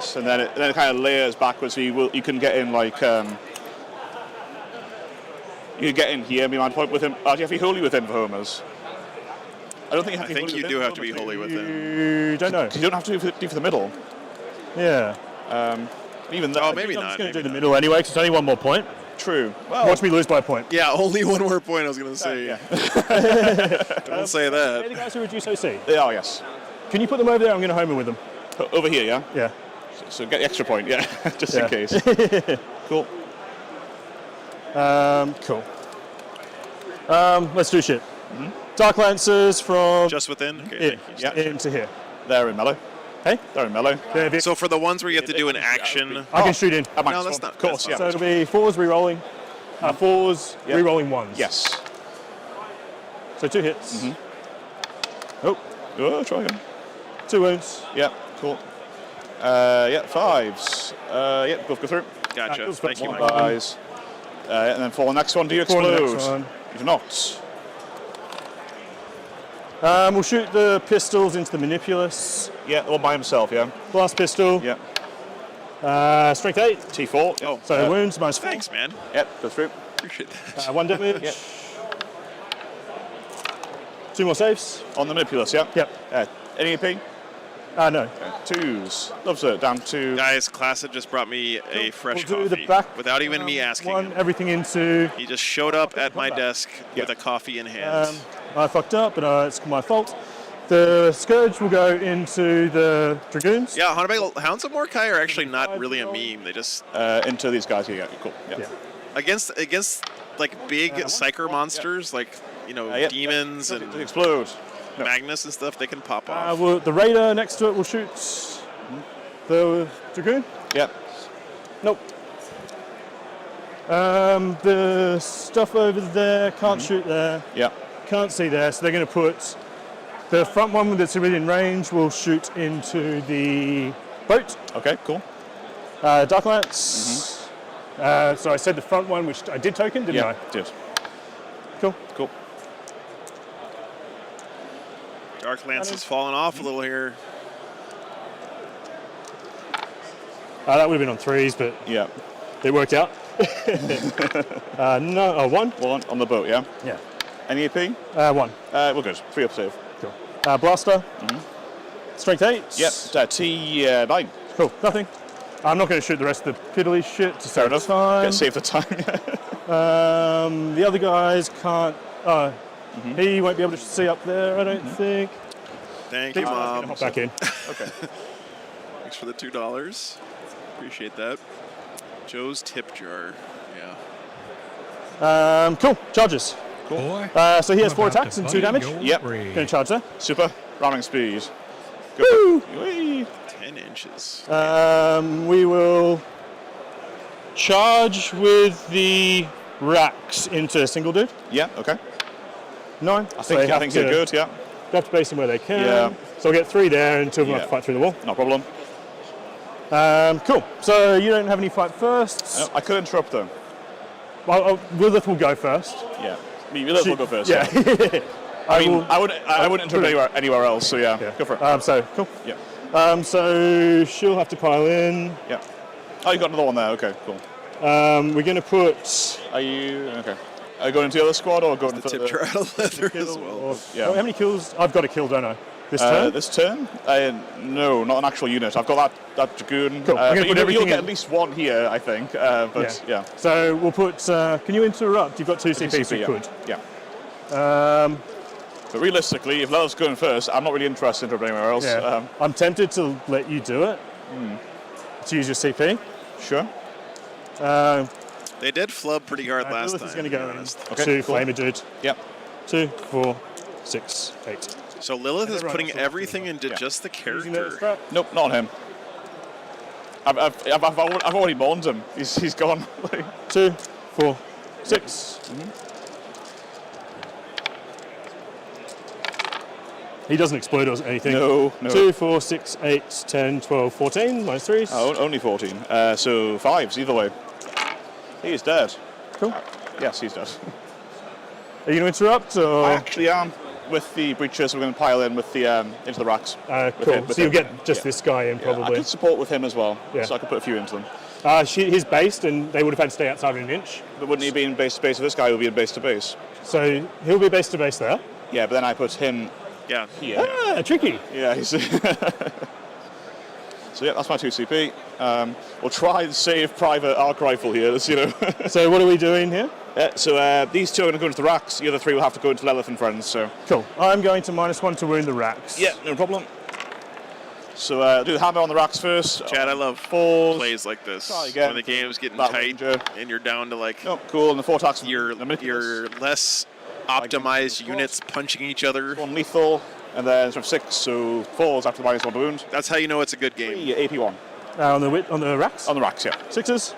So then it kind of layers backwards, so you can get in like you can get in here. Be my point with him. Do you have to be holy with him for homers? I don't think you have to be I think holy you with do him have for to be homers, holy with him. You don't know. You don't have to do for the middle. Yeah. Even though Oh, maybe I'm not. just going to do maybe the not. middle anyway, because it's only one more point. True. Well, Watch me lose by a point. Yeah, only one more point I was going to say. yeah. Don't say Hey, that. the guys who reduce OC. They are, yes. Can you put them over there? I'm going to homer with them. Over here, yeah. Yeah. So get the extra point, yeah, just Yeah. in case. Cool. Cool. Let's do shit. Dark Lancers from Just within? Okay, here thank you. into here. They're in mellow. Hey? They're in mellow. So for the ones where you have to do an action... I can shoot in. No, that's not... Of course, that's yeah. So it'll be 4s re-rolling. 4s Yep. re-rolling 1s. Yes. So 2 hits. Oh, Oh, try again. 2 wounds. Yeah, cool. Yeah, 5s. Yeah, both go through. Gotcha. That was Thank you, fine. Mike. Guys. And then for the next one, do you For the explode? next one. You do not. We'll shoot the pistols into the Manipulus. Yeah, the one by himself, yeah. Blast pistol. Yeah. Strength 8. T4. Oh, So wounds minus 4. thanks, man. Yep, go through. Appreciate that. 1 damage. Yep. 2 more saves. On the Manipulus, yeah. Yep. Any EP? No. 2s. Loves it. Down to... Guys, Classic just brought me a fresh We'll do coffee the back without even me asking. 1, everything into... He just showed up at my desk with a coffee in hand. I fucked up, but it's my fault. The Scourge will go into the Dragoons. Yeah, Hounds of Mordecai are actually not really a meme. They just into these guys here, yeah, cool. Yeah. against like big psyker monsters, like demons and explode. Magnus and stuff. They can pop off. The Raider next to it will shoot the Dragoon. Yep. Nope. The stuff over there can't shoot there. Yeah. Can't see there, so they're going to put the front one that's within range will shoot into the boat. Okay, cool. Dark Lance. So I said the front one, which I did token, didn't I? Did. Cool. Cool. Dark Lance has fallen off a little here. That would have been on 3s, but yeah, it worked out. No, 1. 1 on the boat, yeah. Yeah. Any EP? 1. We're good. 3 up save. Cool. Blaster. Strength 8. Yep. T9. Cool. Nothing. I'm not going to shoot the rest of the piddly shit to save enough. time. Save the time. The other guys can't. He won't be able to see up there, I don't think. Thank you, Mom. Hop back in. Okay. Thanks for the $2. Appreciate that. Joe's tip jar. Yeah. Cool. Charges. Cool. Boy, So he has 4 about attacks to and 2 buddy damage. your Yep. brain. Going to charge there. Super. Ramming speed. Woo! Whee! 10 inches. We will charge with the racks into single dude. Yeah, okay. 9. I think they're good, yeah. They have to base them where they can. Yeah. So we'll get 3 there and 2 of them Yeah. have to fight through the wall. No problem. Cool. So you don't have any fight firsts. No, I could interrupt them. Well, Lilith will go first. Yeah. Lilith will go first. Yeah. I wouldn't interrupt anywhere else, so yeah. Go for it. So, cool. Yeah. So she'll have to pile in. Yeah. Oh, you got another one there. Okay, cool. We're going to put... Are you... Okay. Are you going into the other squad or going into the tip jar out of leather as well? Yeah. Oh, how many kills? I've got a kill, don't I? This turn? This turn? No, not an actual unit. I've got that Dragoon. Cool. I'm gonna put everything you'll get in. at least one here, I think. But yeah. So we'll put... can you interrupt? You've got 2 CP, so you yeah. could. Yeah. But realistically, if Lilith's going first, I'm not really interested in anywhere else. Yeah. I'm tempted to let you do it. To use your CP. Sure. They did flub pretty hard last Lilith time. is going to go Okay, to cool. Flamer Dude. Yep. 2, 4, 6, 8. So Lilith is Everyone putting else everything into just the character. Nope, not on him. I've already mourned him. He's gone. 2, 4, 6. He doesn't explode or anything. No. 2, 4, 6, 8, 10, 12, 14, minus 3s. Oh, only 14. So 5s either way. He is dead. Cool. Yes, he's dead. Are you going to interrupt? Or? I actually am. With the breaches, we're going to pile in with the into the racks. Cool. So you'll get just this guy in probably. I could support with him as well, Yeah. so I could put a few into them. He's based, and they would have had to stay outside of an inch. But wouldn't he be in base to base? This guy will be in base to base. So he'll be base to base there. Yeah, but then I put him. Yeah. Here. Tricky. Yeah. He's So yeah, that's my 2 CP. We'll try and save Private Arc Rifle here. So what are we doing here? So these 2 are going to go into the racks. The other 3 will have to go into Lilith and friends. So cool. I'm going to -1 to wound the racks. Yeah, no problem. So do the hammer on the racks first. Chad, I love 4s. plays like this. Try again. When the game's getting That tight ranger. and you're down to like... Oh, cool. And the 4 attacks. Your less optimized units punching each other. 1 lethal. And then sort of 6, so 4s after the -1 to wound. That's how you know it's a good game. 3 AP1. On the racks? On the racks, yeah. 6s.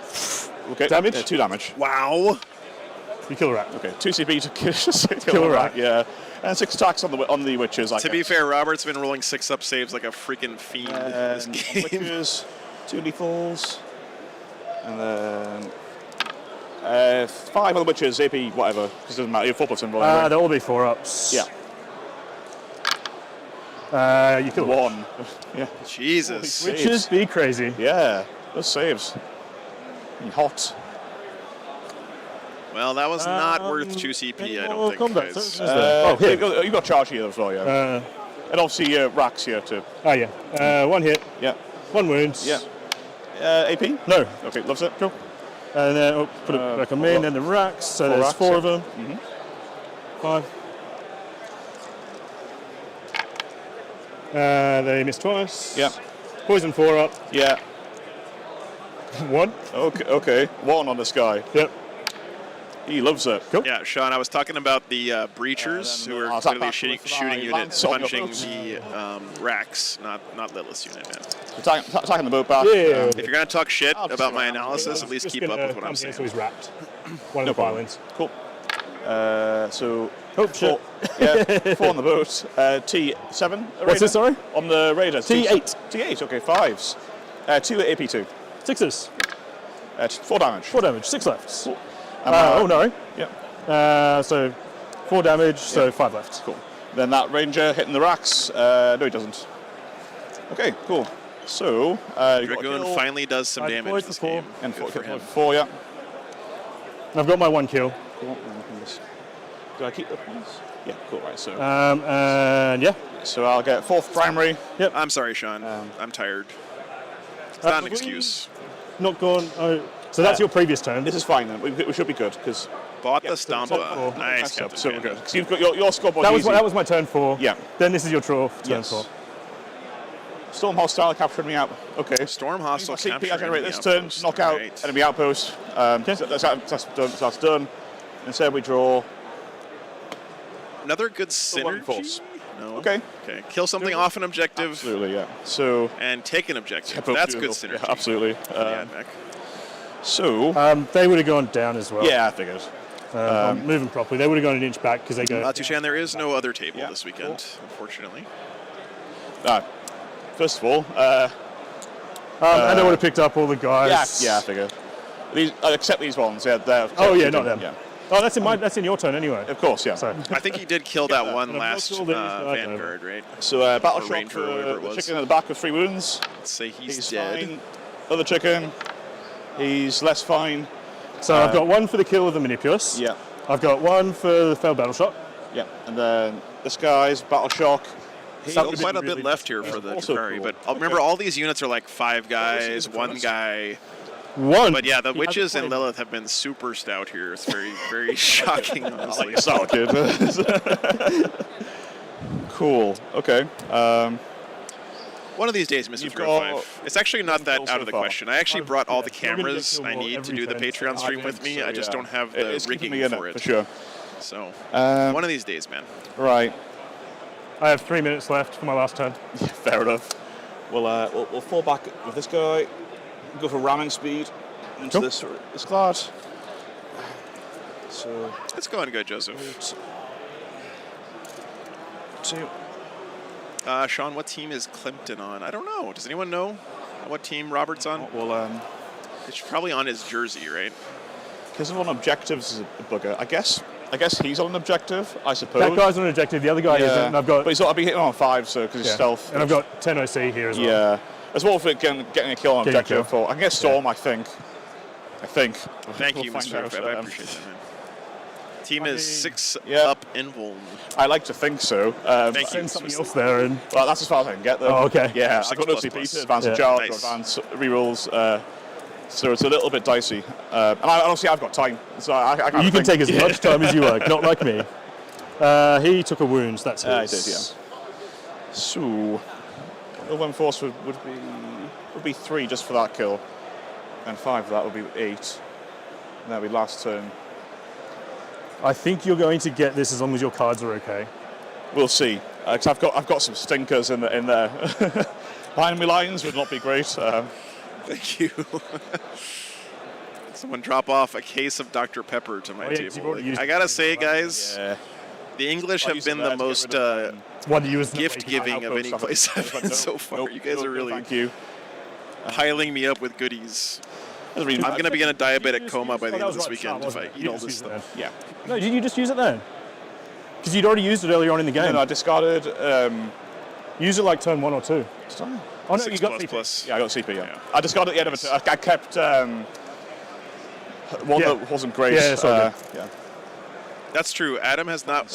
Okay. Damage? 2 damage. Wow. You kill a rack. Okay, 2 CP to kill a a rack. rack. Yeah. And 6 attacks on the witches. To be fair, Robert's been rolling 6-up saves like a freaking fiend this game. Witches, 2 lethals. And then 5 on the witches, AP, whatever. Because it doesn't matter, you have 4 plus symbol. Anyway. There'll all be 4-ups. Yeah. You kill 1. Yeah. Jesus. Witches be crazy. Yeah, those saves. Hot. Well, that was not worth 2 CP, I don't think. Combat, guys. here. You've got charge here as well, yeah. And obviously racks here too. Oh, yeah. 1 hit. Yeah. 1 wound. Yeah. AP? No. Okay, loves it. Cool. And then put it back on me, and then the racks. So 4 there's racks, 4 of yeah. them. 5. They missed twice. Yeah. Poison 4 up. Yeah. 1. Okay. 1 on this guy. Yep. He loves it. Cool. Yeah, Sean, I was talking about the breachers who are clearly shooting units, punching the racks, not Lilith's unit, man. Attacking the boat back. Yeah. If you're going to talk shit about my analysis, at least keep up with what I'm saying. So he's wrapped. One No of the problem. violins. Cool. So. Oh, shit. 4 on the boat. T7. What's this, sorry? On the radar. T8. T8, okay, 5s. 2 AP2. 6s. 4 damage. 4 damage. 6 left. Cool. Oh, no. Yeah. So 4 damage, so 5 left. Cool. Then that ranger hitting the racks. No, he doesn't. Okay, cool. So, Dragoon finally does some damage this game. And Good for him. 4, yeah. I've got my 1 kill. Cool. Do I keep the points? Yeah, cool, right, so. And yeah. So I'll get 4th primary. I'm sorry, Sean. I'm tired. It's not an excuse. Not gone. So that's your previous turn. This is fine then. We should be good because Bought the Stompa. Nice, so Captain we're Panda. good. 'Cause you've got your scoreboard. That was my turn 4. Yeah. Then this is your draw for turn 4. Storm hostile captured me out. Okay. Storm hostile CP I captured generate enemy this turn. outpost. Knock out Right. enemy outpost. So that's done. Instead we draw. Another good One synergy. force. No. Okay. Okay. Kill something off an objective. Absolutely, yeah. So And take an objective. Yeah, both That's do good those. synergy. Yeah, absolutely. Yeah, Mac. So They would have gone down as well. yeah, I figured. Moving properly. They would have gone an inch back because they go. Tushan, there is no other table this weekend, unfortunately. First of all, and they would have picked up all the guys. yeah, I figured. These, except these ones. Yeah, they're. Oh yeah, not them. Yeah. Oh, that's in your turn anyway. Of course, yeah. So I think he did kill that one And I've last looked all these guys Vanguard, right? So battle Or shock Ranger, for or whatever it the was. chicken in the back with 3 wounds. Let's say he's He's dead. fine. Other chicken. He's less fine. So I've got one for the kill of the Manipulus. Yeah. I've got one for the failed battle shot. Yeah. And then this guy's battle shock. Still quite a bit left here for the also Drakari, cool. but remember all these units are like 5 guys, 1 guy. One. But yeah, the He witches hasn't and played. Lilith have been super stout here. It's very, very shocking, honestly. Solid kid. Cool. Okay. One of these days, Mr. You've 305. got- It's actually not that kills out so of the far. question. I actually brought all the You're gonna get cameras kill I more need to every do the turn. Patreon stream with me. I just don't have the It's keeping rigging me in for it. for sure. So, Um, one of these days, man. Right. I have 3 minutes left for my last turn. Fair enough. We'll fall back with this guy. Go for ramming speed into Cool. this class. So It's going good, Joseph. 2. Sean, what team is Climpton on? I don't know. Does anyone know what team Robert's on? Well, It's probably on his jersey, right? because of on objectives is a bugger. I guess he's on an objective. I suppose. That guy's on an objective. The other guy isn't. And I've got. But I'll be hitting on 5, so because he's yeah. stealth. And I've got 10 OC here as well. Yeah. As well for getting a kill on Getting a objective. kill. I can get Storm. I think. Thank We'll you, find Mr. out, Fab. I appreciate that, man. Team is 6 Yeah. up in Voln. I like to think so. Thank you. Send something else there and. Well, that's as far as I can get though. Oh, okay. Yeah, I've 6 got no plus CP plus. to advance Yeah. a charge Nice. or advance rerolls, so it's a little bit dicey. And honestly, I've got time, so I kind You of can think- take as much time as you like, not like me. He took a wound, that's his. I did, yeah. So, one force would be 3 just for that kill, and 5 for that would be 8. And that would be last turn. I think you're going to get this as long as your cards are okay. We'll see. 'Cause I've got some stinkers in there. Behind me lines would not be great. Thank you. Someone drop off a case of Dr. Pepper to my Oh, yeah, 'cause you've table. already used I it. gotta say, guys, Yeah. the English I'll have use it been there the to get most rid of, One to use gift giving of any place I've been so far. You guys are really Thank you. piling me up with goodies. That's really I'm nice. gonna be in a diabetic coma by the Oh, end that of was this right, weekend if wasn't I it? eat You all just this used it stuff. Yeah. No, did you just use it then? Because you'd already used it earlier on in the game. No, I discarded. Use it like turn 1 or 2. Oh no, 6 you got plus CP. plus. Yeah, I got CP. Yeah. I discarded at the end of it. I kept one Yeah. that wasn't great. Yeah, it's all good. Yeah. That's true. Adam has not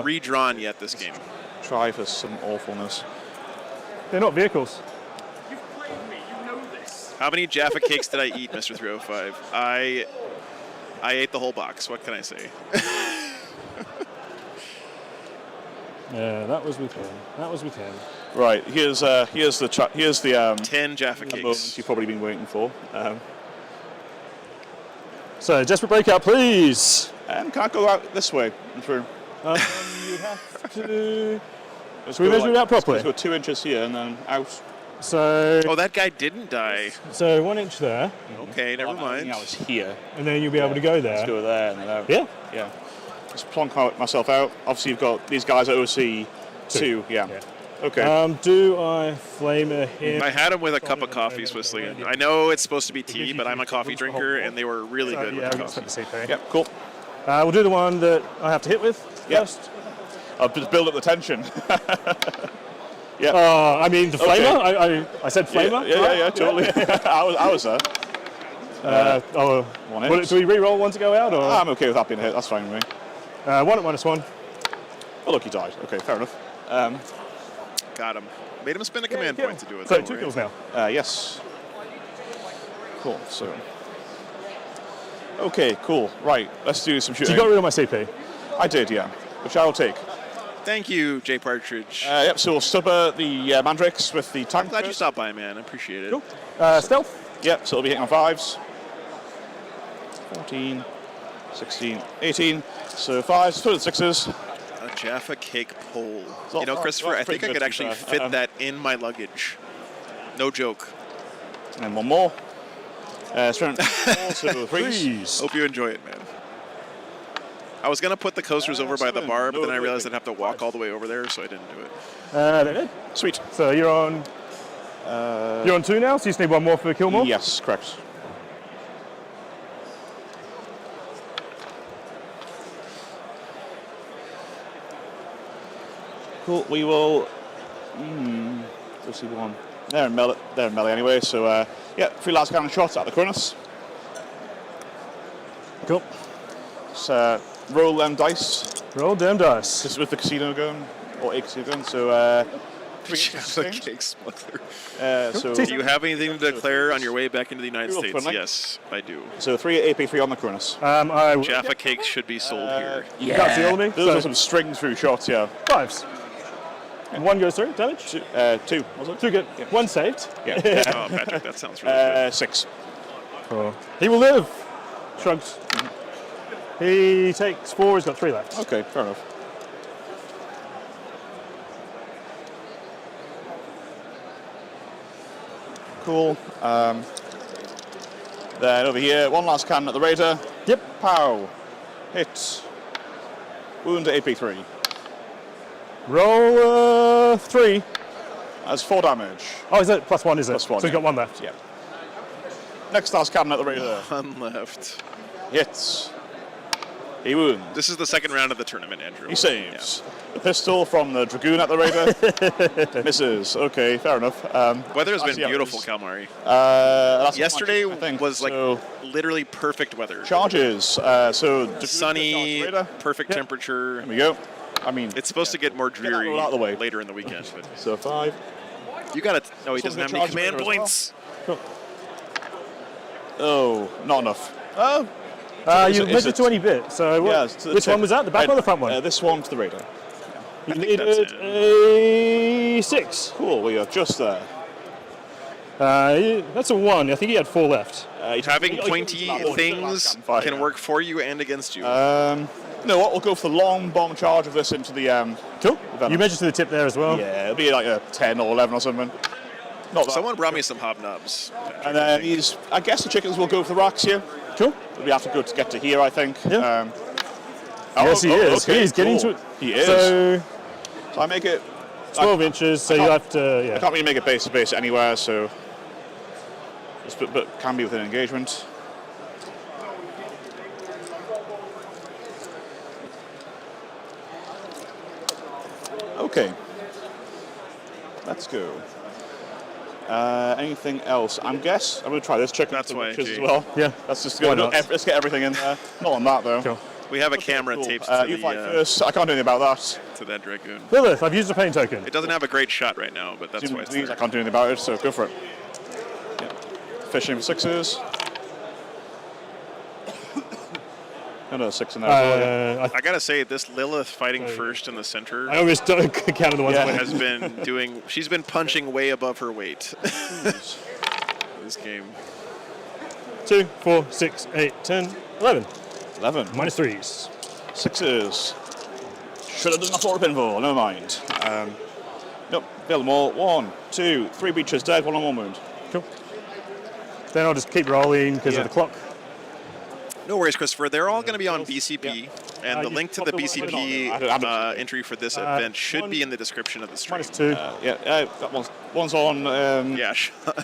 redrawn yet this game. Try for some awfulness. They're not vehicles. How many Jaffa cakes did I eat, Mr. 305? I ate the whole box. What can I say? Yeah, that was with him. That was with him. Right. Here's the 10 Jaffa moment cakes. you've probably been waiting for. So, desperate breakout, please. And can't go out this way and through. You have to. Let's Should we go measure it out properly? Let's go 2 inches here and then out. So, Oh, that guy didn't die. 1 inch there, Okay, never mind. I was here. and then you'll be able to go Let's there. go there and then out. Yeah. Yeah. Just plonk myself out. Obviously, you've got these guys at OC 2. Yeah. Yeah. Okay. Do I flamer him? I had him with a cup of coffee, Swissly. I know it's supposed to be tea, but I'm a coffee drinker, and they were really good Yeah, with we the got coffee. the CP. Yeah. Cool. We'll do the one that I have to hit with Yep. first. I'll just build up the tension. I mean, the Okay. flamer? I said flamer? Yeah, right? totally. I was there. One inch. Do we re-roll one to go out? Or? I'm okay with that being hit. That's fine with me. 1 at -1. Oh, look, he died. Okay, fair enough. Got him. Made him spend a command point to do it. So though, 2 right? kills now. Yes. Cool. So Okay, cool. Right, let's do some So shooting. you got rid of my CP. I did, yeah. Which I'll take. Thank you, Jay Partridge. Yep, so we'll stubber the Mandrakes with the tank. Glad you stopped by, man. I appreciate it. Cool. Stealth. Yep, so it'll be hitting on 5s. 14, 16, 18. So 5s, 2 of the 6s. A Jaffa cake pole. So You know, far, Christopher, I pretty think I good, could to be actually fair. fit that in my luggage. No joke. And then one more. Strength 4, so 3s. Hope you enjoy it, man. I was going to put the coasters over by the bar, but then I realized I'd have to walk all the way over there, so I didn't do it. There. Sweet. So you're on 2 now, so you just need one more for Killmore? Yes, correct. Cool, we will... Let's see one. They're in melee anyway, so yeah, 3 last cannon shots at the Cronus. Cool. So roll them dice. Roll them dice. This is with the casino going, or a casino going, so... Jaffa cake smuggler. So Do you have anything to declare on your way back into the United Roll States? friendly. Yes, I do. So 3 AP3 on the Cronus. Jaffa cakes should be sold here. You can't see all of me? Those are some string through shots, yeah. 5s. And 1 goes through, damage? 2, was it? 2 good. 1 saved. Yeah. Oh, Patrick, that sounds really good. 6. Oh. He will live. Shrugs. He takes 4, he's got 3 left. Okay, fair enough. Cool. Then over here, 1 last cannon at the Raider. Yep. Pow. Hit. Wound to AP3. Roll 3. That's 4 damage. Oh, is it +1, is it? +1, So he's got 1 left. Yeah. Next last cannon at the Raider. 1 left. Hits. He wounds. This is the second round of the tournament, Andrew. He saves. The pistol from the Dragoon at the Raider. Misses. Okay, fair enough. Weather has been actually, beautiful, Kalmari. That's Yesterday I think. was like So, literally perfect weather. charges. So Dragoon Sunny, Raider. perfect temperature. There we go. I mean, It's supposed to get more dreary out of the way. later in the weekend. But so 5. you got it. No, he This doesn't one's have a any charge command Raider as points. Oh, not enough. Oh. You measured 20 bit, so Yeah, which one was that? The back or the front one? This one's the Raider. You think that's needed a 6. Cool, we are just there. That's a 1. I think he had 4 left. Having pointy things can work for you and against you. You know what? We'll go for the long bomb charge of this into the. Cool. Venom. You measured to the tip there as well. Yeah, it'll be like a 10 or 11 or something. Not that. Someone brought me some hobnobs. And then I guess the chickens will go for the rocks here. Cool. It'll be after good to get to here, I think. Yeah. Yes, he is. Okay, He's getting cool. to it. He is. So So I make it 12 inches, so you have to, I yeah. can't really make it base to base anywhere, so. But can be within engagement. Okay. Let's go. Anything else? I'm going to try this chicken That's why, as G. well. Yeah. Let's just Why go. not? Let's get everything in there. Not on that though. Cool. We have a camera Cool. taped to You fight first. I can't do anything about that. to that Dragoon. Lilith, I've used a pain token. It doesn't have a great shot right now, but that's why it's These I there. can't do anything about it, so go for it. Yeah. Fishing for 6s. Another 6 in there. as well, I gotta say, this Lilith fighting first in the center I almost counted the ones Yeah. I has been doing. She's been punching way above her weight. This game. 2, 4, 6, 8, 10, 11. 11. Minus 3s. 6s. Should have done a 4 pinball, never mind. Nope, build them all. 1, 2, 3 breaches dead, 1 on 1 wound. Cool. Then I'll just keep rolling because of the clock. No worries, Christopher. They're all going to be on BCP, and the you link to the BCP entry for this event should be in the description of the stream. Minus 2. Yeah, that one's on. Yeah, Sean.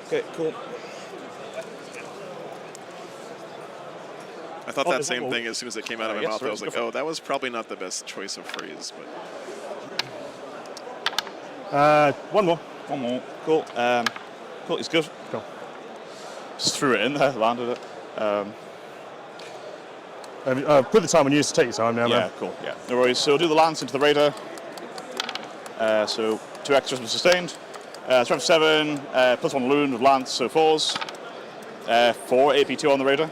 Okay, cool. I thought Oh, that there's same one more. thing as soon as it came out of my yes, mouth. I there was is. like, Go oh, that was probably not the best choice of phrase. One more. One more. Cool. Cool, it's good. Cool. Just threw it in there, landed it. Put the time on you to take your time now, Yeah, man. cool. Yeah, no worries. So do the lance into the Raider. So 2 extras were sustained. Strength 7, +1 Loon with Lance, so 4s. 4 AP2 on the Raider.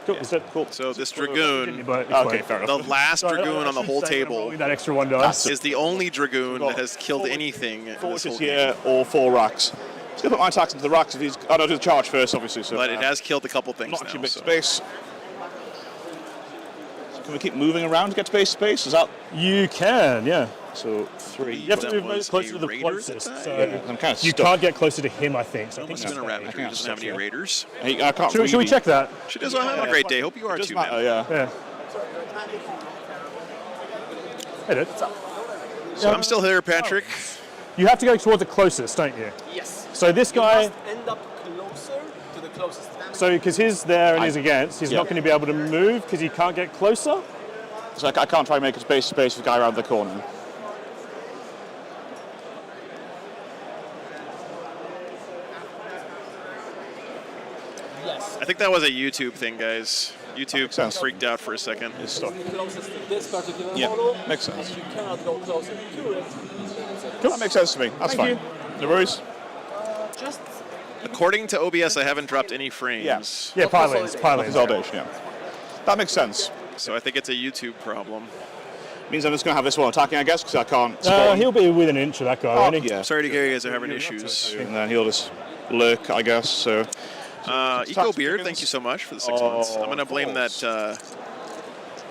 Cool. Cool. So this Dragoon, Okay, fair enough. the last Dragoon on the whole table, That extra 1 dice. is the only Dragoon that has killed anything in this whole here or 4 racks. Just gonna put my attacks into the racks if he's. Oh no, do the charge first, obviously. So, But it has killed a couple things not actually now. base So. space. So can we keep moving around to get to base space? Is that? You can, yeah. So 3. You have to move was closer a to the raider closest. at that So Yeah, I'm kind of you stuck. can't get closer to him, I think. So I think Must have been a that's- Ravager. He doesn't have any Raiders. I can't Should we check that? She does have a great day. Hope you are It does too, matter, man. yeah. Yeah. Hey, dude. So I'm still here, Patrick. You have to go towards the closest, don't you? Yes. So this guy, You must end up closer to the closest. so because he's there and he's against, he's not going to be able to move because he can't get closer. So I can't try and make a space with the guy around the corner. Yes. I think that was a YouTube thing, guys. YouTube Makes sense. freaked out for a second. It's stuck. Closest to this particular Yeah, model. makes sense. And you cannot go closer to it. Cool. That makes sense to me. That's Thank fine. No worries. Just According to OBS, I haven't dropped any frames. Yeah. Yeah, pilings. Consolidation, yeah. That makes sense. So I think it's a YouTube problem. Means I'm just going to have this one attacking, I guess, because I can't spawn. He'll be within an inch of that guy, won't he? Yeah. Sorry to hear you guys are having issues. And then he'll just lurk, I guess. So Eco Beard, thank you so much for the 6 months. I'm going to blame that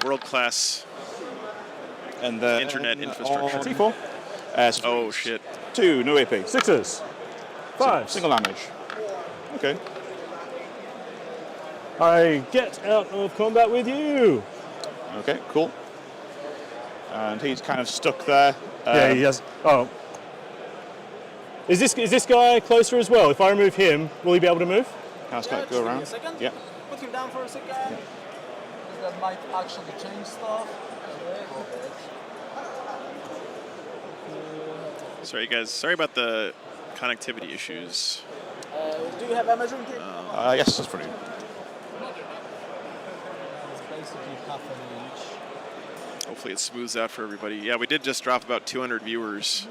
world-class and then internet infrastructure. T4. Oh, shit. 2, no AP. 6s. 5. Single damage. Okay. I get out of combat with you. Okay, cool. And he's kind of stuck there. Yeah, he has. Oh. Is this guy closer as well? If I remove him, will he be able to move? Can I just yeah, go just give me around? a second. Yeah. Put him down for a second. That might actually change stuff. Sorry, guys. Sorry about the connectivity issues. Do you have a measuring tape? Yes, that's pretty. It's basically half an inch. Hopefully it smooths out for everybody. Yeah, we did just drop about 200 viewers.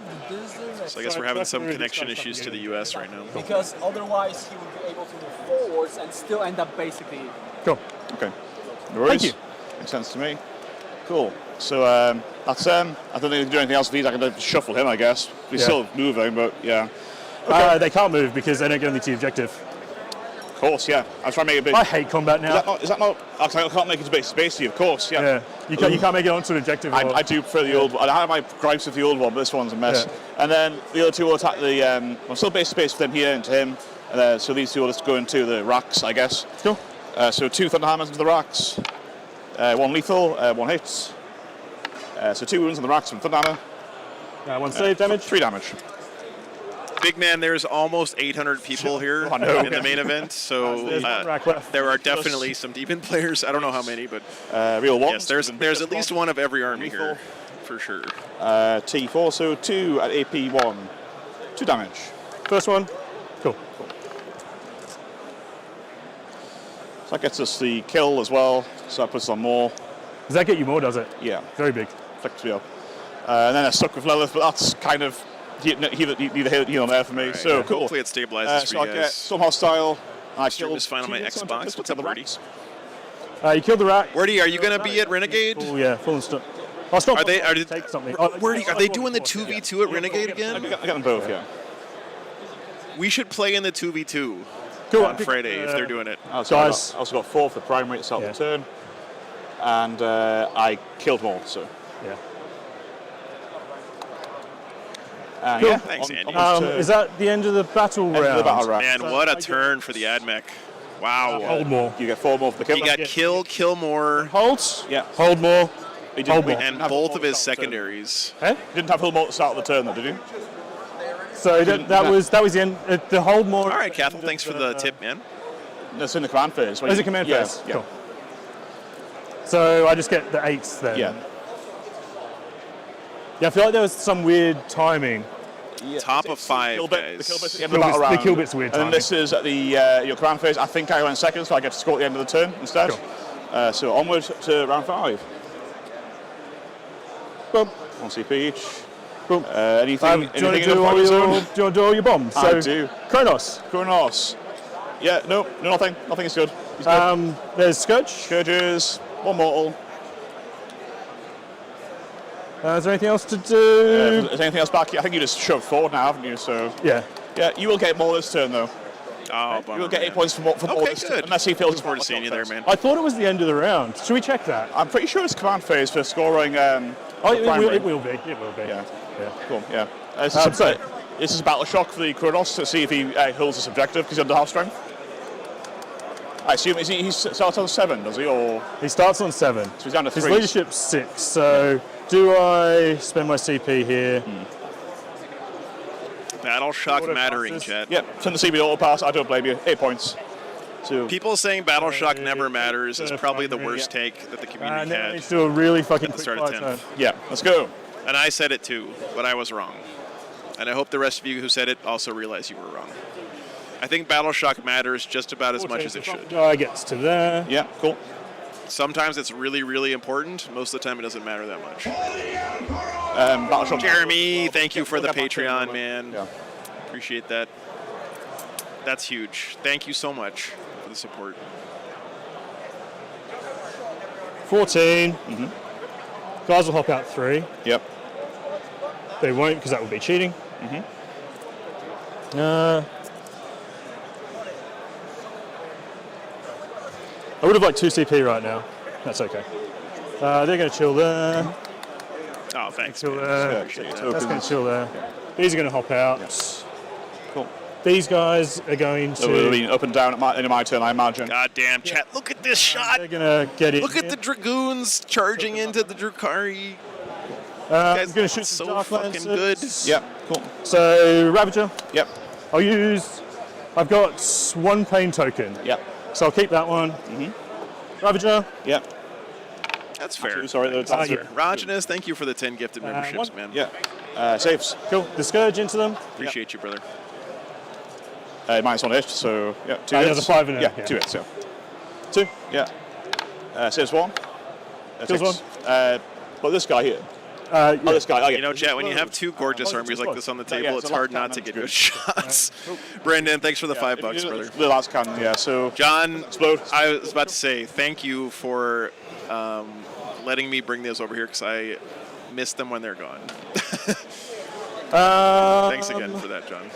So I guess we're having some connection issues to the US right now. Because otherwise he would be able to move forwards and still end up basically. Cool. Okay. No worries. Thank you. Makes sense to me. Cool. So that's I don't think they can do anything else with these. I can just shuffle him, I guess. He's still moving, but yeah. They can't move because they don't get on the T objective. Of course, yeah. I was trying to make a big. I hate combat now. Is that not? I can't make it to base spacey, of course. Yeah. Yeah. You can't make it onto an objective. I do prefer the old one. I have my gripes with the old one, but this one's a mess. Yeah. And then the other two will attack the. I'm still base space with them here into him. And, so these two will just go into the racks, I guess. Cool. So 2 Thunderhammers into the racks. 1 lethal, 1 hits. So 2 wounds on the racks from Thunderhammer. 1 save damage. 3 damage. Big man, there's almost 800 people here in the main event, so there are definitely some Demon players. I don't know how many, but real ones. yes, there's at least one of every army here, for sure. T4, so 2 at AP1. 2 damage. First one. Cool. So that gets us the kill as well, so that puts on more. Does that get you more, does it? Yeah. Very big. Flicks me up. And then I stuck with Lilith, but that's kind of neither here nor there for me. Right, so yeah. cool. Hopefully it stabilizes so for I you get guys. some hostile. I Stream is fine on my Xbox. What's up, Birdie? You killed the rat. Wordy, are you going to be at Renegade? Oh yeah, full and stop. Oh, stop. Are they take something? Wordy, are they doing the 2v2 at Renegade again? I get them both, yeah. We should play in the 2v2 Cool. on Friday if they're doing it. I also got 4 for the primary at the start of the turn. And I killed more, so. Yeah. Cool. Yeah, Thanks, Andy. Is that the end of the battle round? Man, what a turn for the AdMech. Wow. Hold more. You get 4 more for the kill. He got kill more. Holds? Yeah. Hold more. Hold more. And both of his secondaries. Eh? You didn't have hold more at the start of the turn, though, did you? So that was the end. The hold more. All right, Cathal, thanks for the tip, man. That's in the command phase. Is it command phase? Yeah. Cool. So I just get the 8s then. Yeah. Yeah, I feel like there was some weird timing. Yeah. Top of 5, The guys. kill bit at the end of the battle The round. kill bit's weird And then timing. this is at the your command phase. I think I went second, so I get to score at the end of the turn instead. Cool. So onward to round 5. Boom. 1 CP each. Boom. Anything? Do you want to do all your bombs? I do. Kronos. Yeah, no, nothing. Nothing is good. He's good. There's Scourge. Scourges, 1 mortal. Is there anything else to do? Is anything else back? I think you just shoved forward now, haven't you? So Yeah. yeah, you will get more this turn though. Oh, You will get 8 points for more this turn, unless he feels it's forward to seeing you there, man. I thought it was the end of the round. Should we check that? I'm pretty sure it's command phase for scoring. It will be. It will be. Yeah. Yeah. Cool. Yeah. So- This is Battle Shock for the Kronos to see if he holds this objective because he's under half strength. I assume he starts on 7, does he? Or He starts on 7. So he's down to His 3. leadership's 6. So do I spend my CP here? Battle Shock Auto mattering, passes. chat. Yep. Send the CB auto pass. I don't blame you. 8 points. So People saying Battle Shock never matters is probably the worst take that the community Now had let's do a really fucking at the quick start of fire 10th. turn. yeah, let's go. And I said it too, but I was wrong. And I hope the rest of you who said it also realize you were wrong. I think Battle Shock matters just about as much as it should. Guy gets to there. Yeah, cool. Sometimes it's really, really important. Most of the time it doesn't matter that much. Battle Shock. Jeremy, thank you for the Patreon, man. Yeah. Appreciate that. That's huge. Thank you so much for the support. 14. Guys will hop out 3. Yep. They won't because that would be cheating. I would have liked 2 CP right now. That's okay. They're going to chill there. Oh, thanks. Chill man. there. Appreciate that. That's going to chill there. These are going to hop out. Cool. These guys are going So it'll to. be up and down in my turn, I imagine. God damn, chat. Look at this shot. They're going to get in. Look at the Dragoons charging into the Drukhari. I'm going to shoot so some Dark fucking Lancers. good. Yep. Cool. So Ravager. Yep. I've got 1 pain token. Yep. So I'll keep that one. Ravager. Yep. That's fair. Sorry, that's yeah. Rajanus, thank you for the 10 gifted memberships, 1. man. Yeah. Saves. Cool. The Scourge into them. Appreciate you, brother. -1 hit, so yeah. 2 there's hits. a 5 in it. Yeah, Yeah. 2 hits, yeah. 2. Yeah. Saves 1. Kills 6. But this guy here. Yeah. Oh, this guy. Oh, yeah. You know, chat, when you have 2 gorgeous Oh, armies like this on the Yeah, table, it's it's a hard left not to cannon, get that's good shots. Brandon, thanks for the $5, brother. The last cannon, yeah. So John, explode. I was about to say thank you for letting me bring those over here because I miss them when they're gone. Thanks again for that, John.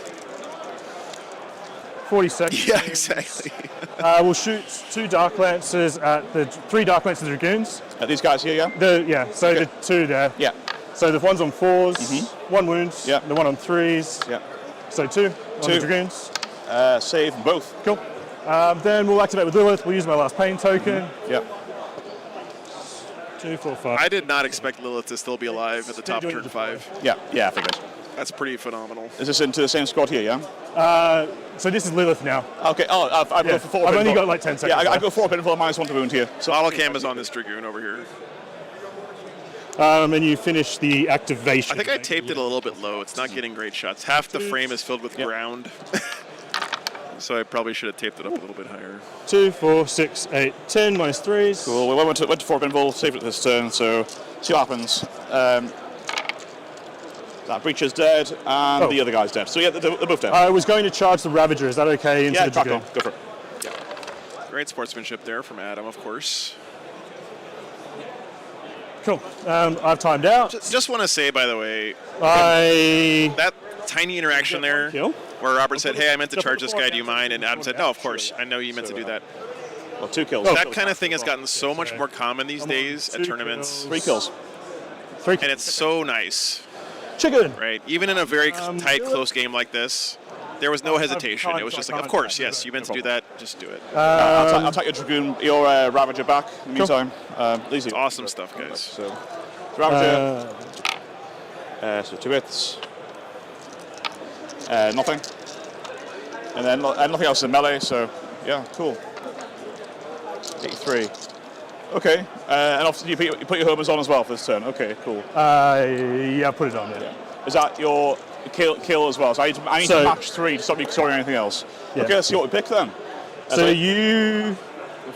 40 seconds. Yeah, exactly. We'll shoot 2 Dark Lancers at the 3 Dark Lancers Dragoons. These guys here, yeah. So Okay. the 2 there. Yeah. So the one's on 4s, 1 wound. Yeah. The one on 3s. Yeah. So 2 on the 2. Dragoons. Save both. Cool. Then we'll activate with Lilith. We'll use my last pain token. Yeah. 2, 4, 5. I did not expect Lilith to still be alive at the top turn 5. Yeah. Yeah. I figured. That's pretty phenomenal. Is this into the same squad here? Yeah. So this is Lilith now. Okay. Oh, I've Yeah. got 4. I've only got like 10 seconds Yeah, I left. go 4 pinfall, -1 to wound here. So Autocam is on this Dragoon over here. And you finish the activation. I think I taped it a little bit low. It's not getting great shots. Half the frame is filled with ground. So I probably should have taped it up a little bit higher. 2, 4, 6, 8, 10 -3s. Cool. We went to 4 pinfall, saved it this turn, so see what happens. That breach is dead, and the other guy's dead. So yeah, they're both dead. I was going to charge the Ravager. Is that okay? Into Yeah, the crack Dragoon. on. Go for it. Great sportsmanship there from Adam, of course. Cool. I've timed out. Just want to say, by the way, that tiny interaction there where Robert said, hey, I meant to charge this guy, do you mind? And Adam said, no, of course. I know you meant to do that. Well, 2 kills. That kind of thing has gotten so much more common these days at tournaments. 3 kills. And it's so nice. Chicken. Right? Even in a very tight, close game like this, there was no hesitation. It was just like, of course, yes, you meant to do that, just do it. I'll take your Dragoon, your Ravager back in the meantime. Easy. Awesome stuff, guys. So, Ravager. So 2 hits. Nothing. And then nothing else in melee, so yeah, cool. 83. Okay, and obviously you put your homers on as well for this turn. Okay, cool. Yeah, put it on there. Yeah. Is that your kill as well? So I need to match 3 to stop you scoring anything else. Yeah. Okay, let's see what we pick then. So you...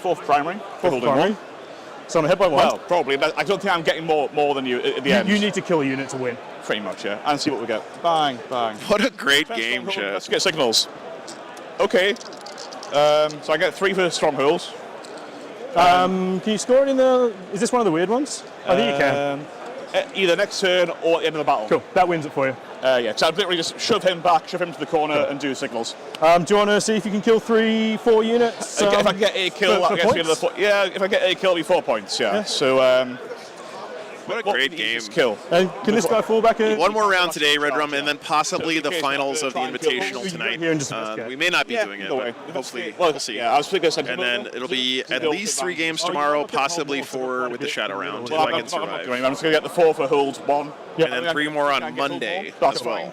4th primary. 4th primary. So I'm ahead by 1. Well, probably, but I don't think I'm getting more than you at the end. You need to kill a unit to win. Pretty much, yeah. And see what we get. Bang, bang. What a great game, Jeff. Let's get signals. Okay. So I get 3 for strongholds. Can you score it in the... Is this one of the weird ones? I think you can. Either next turn or at the end of the battle. Cool, that wins it for you. Yeah, so I'd literally just shove him back, shove him to the corner, and do signals. Do you want to see if you can kill 3-4 units? If I can get a kill, that gets me another yeah, if I get a kill, it'll be 4 points, yeah. So, what a great game. Kill. And can this guy fall back in? One more round today, Red Rum, and then possibly the finals of the Invitational tonight. We may not be doing it, but hopefully we'll see. Yeah, I was thinking and then it'll be at least 3 games tomorrow, possibly 4 with the Shadow Round, if I can survive. I'm just going to get the 4 for Hold 1. And then 3 more on Monday as well.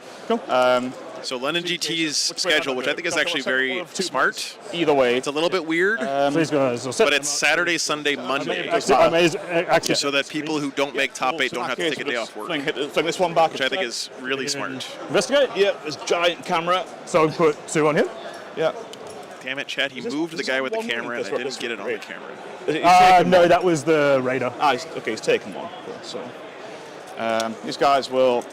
So London GT's schedule, which I think is actually very smart. Either way. It's a little bit weird, but it's Saturday, Sunday, Monday. Actually, so that people who don't make top 8 don't have to take a day off work. Fling this one back. Which I think is really smart. Investigate? Yeah, this giant camera. So put 2 on him? Yeah. Damn it, Chad, he moved the guy with the camera and I didn't get it on the camera. No, that was the radar. Okay, he's taken one. So these guys will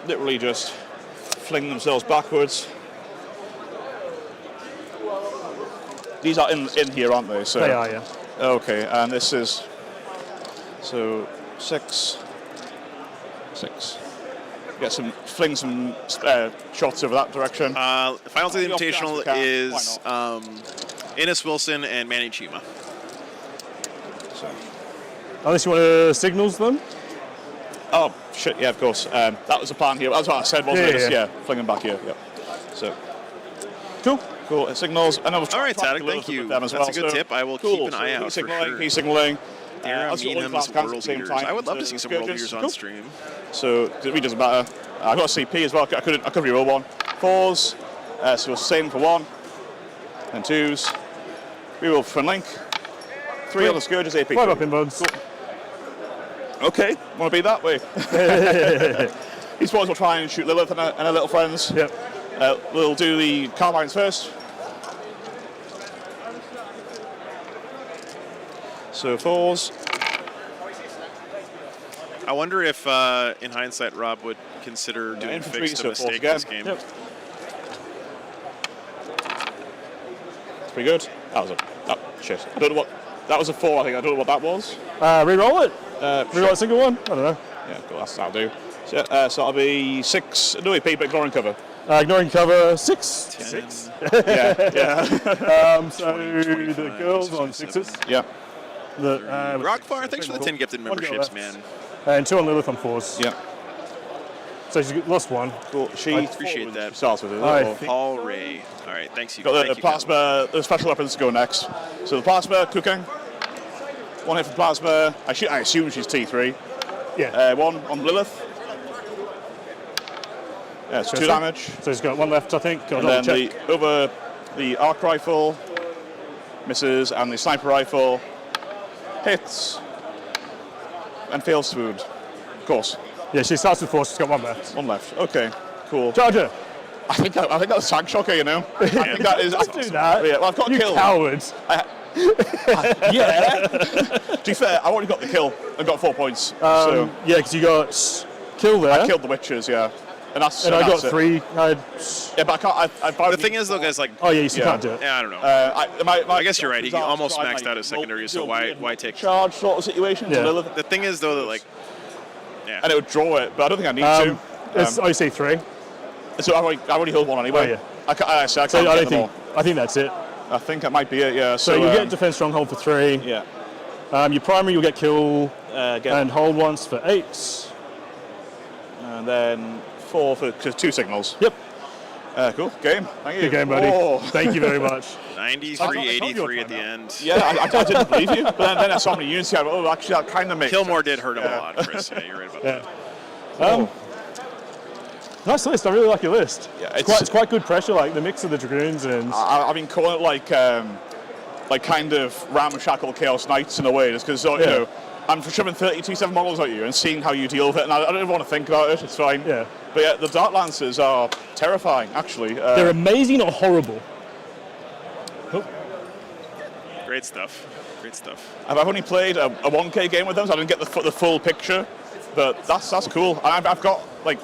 literally just fling themselves backwards. These are in here, aren't they? So, they are, yeah. Okay, and this is so 6. Fling some shots over that direction. Finals of the Invitational is Innes Wilson and Manny Chima. Unless you want to signals them? Oh, shit, yeah, of course. That was the plan here. That's what I said, wasn't it? Yeah, fling them back here. Yeah. So. Cool. Signals. And I was all right, Tadek, thank you. That's a good tip. I will keep an eye out for sure. Keep signaling. Meanham's World Beaters. I would love to see some World Beaters on stream. So, it really doesn't matter. I've got a CP as well. I could reroll 1. 4s. So we'll same for 1. And 2s. Reroll for Link. 3 on the Scourges, AP. 5 up in buds. Cool. Okay, want to be that way. These boys will try and shoot Lilith and her little friends. Yep. We'll do the carbines first. So 4s. I wonder if, in hindsight, Rob would consider doing fixed a mistake in this game. Yep. It's pretty good. That was oh, shit. I don't know what... That was a 4, I think. I don't know what that was. Reroll it. Reroll a single one. I don't know. Yeah, cool. That'll do. So that'll be 6. No AP, but ignoring cover. Ignoring cover 6. 10. 6. Yeah. So 20, the girls on 6s. Yeah. Rockfire, thanks for the 10 gifted memberships, man. And 2 on Lilith on 4s. Yeah. So she's lost 1. Cool. I appreciate that. Starts with it. Paul Ray. All right, thanks. Got the plasma. The special weapons go next. So the plasma cooking. 1 hit for plasma. I assume she's T3. Yeah. 1 on Lilith. Yeah, it's 2 damage. So he's got 1 left, I think. And then over the arc rifle misses, and the sniper rifle hits and fails to wound. Of course. Yeah, she starts with 4. She's got 1 left. 1 left. Okay. Cool. Charger. I think that was Tank Shocker, you know. I think that is. Don't do that. Yeah, well, I've got a kill. Cowards. Yeah. To be fair, I already got the kill. I got 4 points. Yeah, because you got kill there. I killed the witches, yeah. And I got 3. Yeah, but I can't. The thing is, though, guys, like. Oh yeah, you can't do it. Yeah, I don't know. I guess you're right. He almost maxed out his secondary, so why take charge sort of situation? Yeah. The thing is, though, that like. Yeah. And it would draw it, but I don't think I need to. I say 3. So I've already held 1 anyway. Oh, yeah. I can't get them all. I think that's it. I think that might be it, yeah. So you get defense stronghold for 3. Yeah. Your primary, you'll get kill and hold once for 8. And then 4 for 2 signals. Yep. Cool. Game. Thank you. Good game, buddy. Oh. Thank you very much. 93-83 at the end. Yeah, I didn't believe you. But then I saw many units here. Oh, actually, that kind of makes Kilmore sense. did hurt him a lot, Chris. Yeah, you're right about that. Nice list. I really like your list. Yeah, it's quite good pressure, like the mix of the Dragoons and. I've been calling it like kind of ramshackle Chaos Knights in a way, just because you know I'm shoving 32-7 models at you and seeing how you deal with it, and I don't even want to think about it. It's fine. Yeah. But yeah, the Dark Lancers are terrifying, actually. They're amazing or horrible. Great stuff. Great stuff. I've only played a 1K game with them, so I didn't get the full picture. But that's cool. And I've got like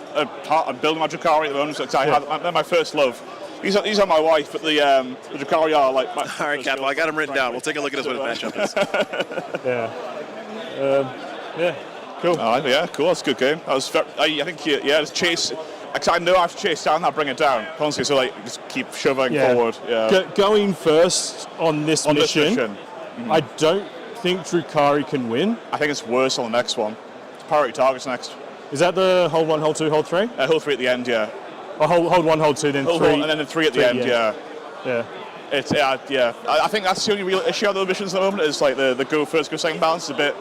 I'm building my Drakari at the moment, so they're my first love. These are my wife, but the Drakari are like my. All right, Cat. Well, I got them written down. We'll take a look at what his matchup is. Yeah. Cool. Yeah, cool. That's a good game. I think it's chase. I know I have to chase down that, bring it down constantly. So like, just keep shoving forward. Yeah. Going first on this mission. Mm-hmm. I don't think Drukari can win. I think it's worse on the next one. Priority targets next. Is that the hold 1, hold 2, hold 3? Hold 3 at the end, yeah. Or hold 1, hold 2, then hold 3. And then 3 at the end, yeah. Yeah. It's yeah. I think that's the only real issue of the missions at the moment is like the go first, go second balance is a bit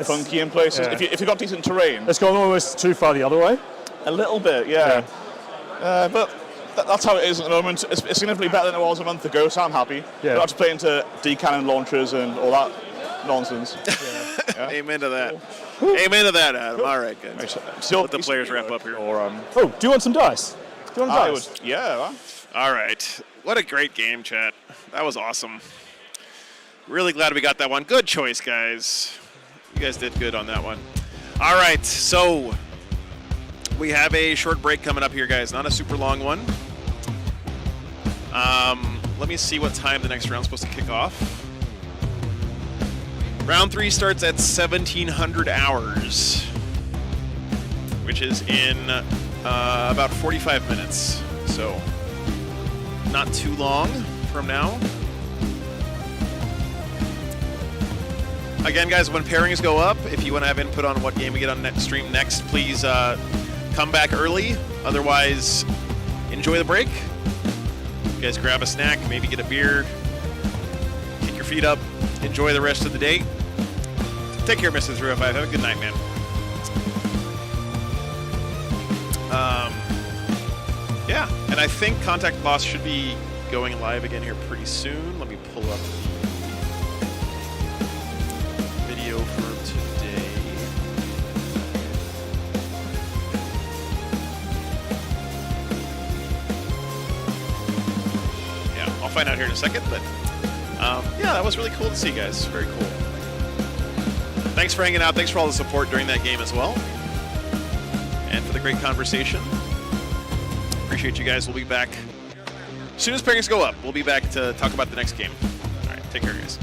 funky in places. Yeah. If you've got decent terrain. It's gone almost too far the other way. A little bit, yeah. But that's how it is at the moment. It's significantly better than it was a month ago, so I'm happy. Yeah. Don't have to play into D-cannon launchers and all that nonsense. Amen to that. Amen to that, Adam. All right, guys. Still, let the players wrap up here. Oh, do you want some dice? Do you want dice? Yeah. All right. What a great game, chat. That was awesome. Really glad we got that one. Good choice, guys. You guys did good on that one. All right, so we have a short break coming up here, guys. Not a super long one. Let me see what time the next round's supposed to kick off. Round 3 starts at 1700 hours, which is in about 45 minutes. So not too long from now. Again, guys, when pairings go up, if you want to have input on what game we get on next stream next, please come back early. Otherwise, enjoy the break. You guys grab a snack, maybe get a beer, kick your feet up, enjoy the rest of the day. Take care, Mr. 305. Have a good night, man. Yeah, and I think Contact Lost should be going live again here pretty soon. Let me pull up the video for today. Yeah, I'll find out here in a second, but yeah, that was really cool to see, guys. Very cool. Thanks for hanging out. Thanks for all the support during that game as well. And for the great conversation. Appreciate you guys. We'll be back as soon as pairings go up. We'll be back to talk about the next game. All right, take care, guys.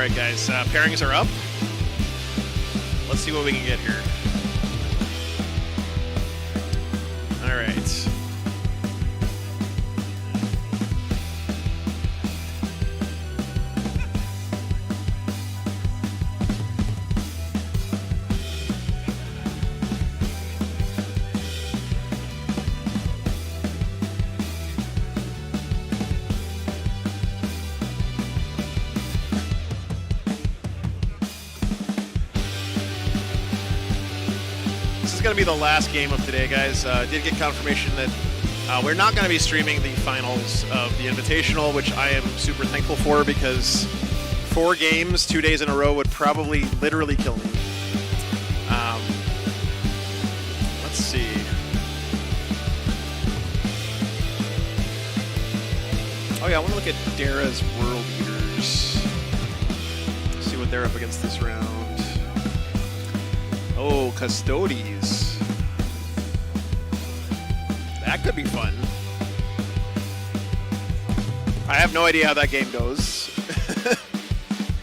right, guys. Pairings are up. Let's see what we can get here. All right. Going to be the last game of today, guys. Did get confirmation that we're not going to be streaming the finals of the Invitational, which I am super thankful for, because 4 games 2 days in a row would probably literally kill me. Let's see. Oh yeah, I want to look at Dara's World Eaters. See what they're up against this round. Oh, Custodes. That could be fun. I have no idea how that game goes.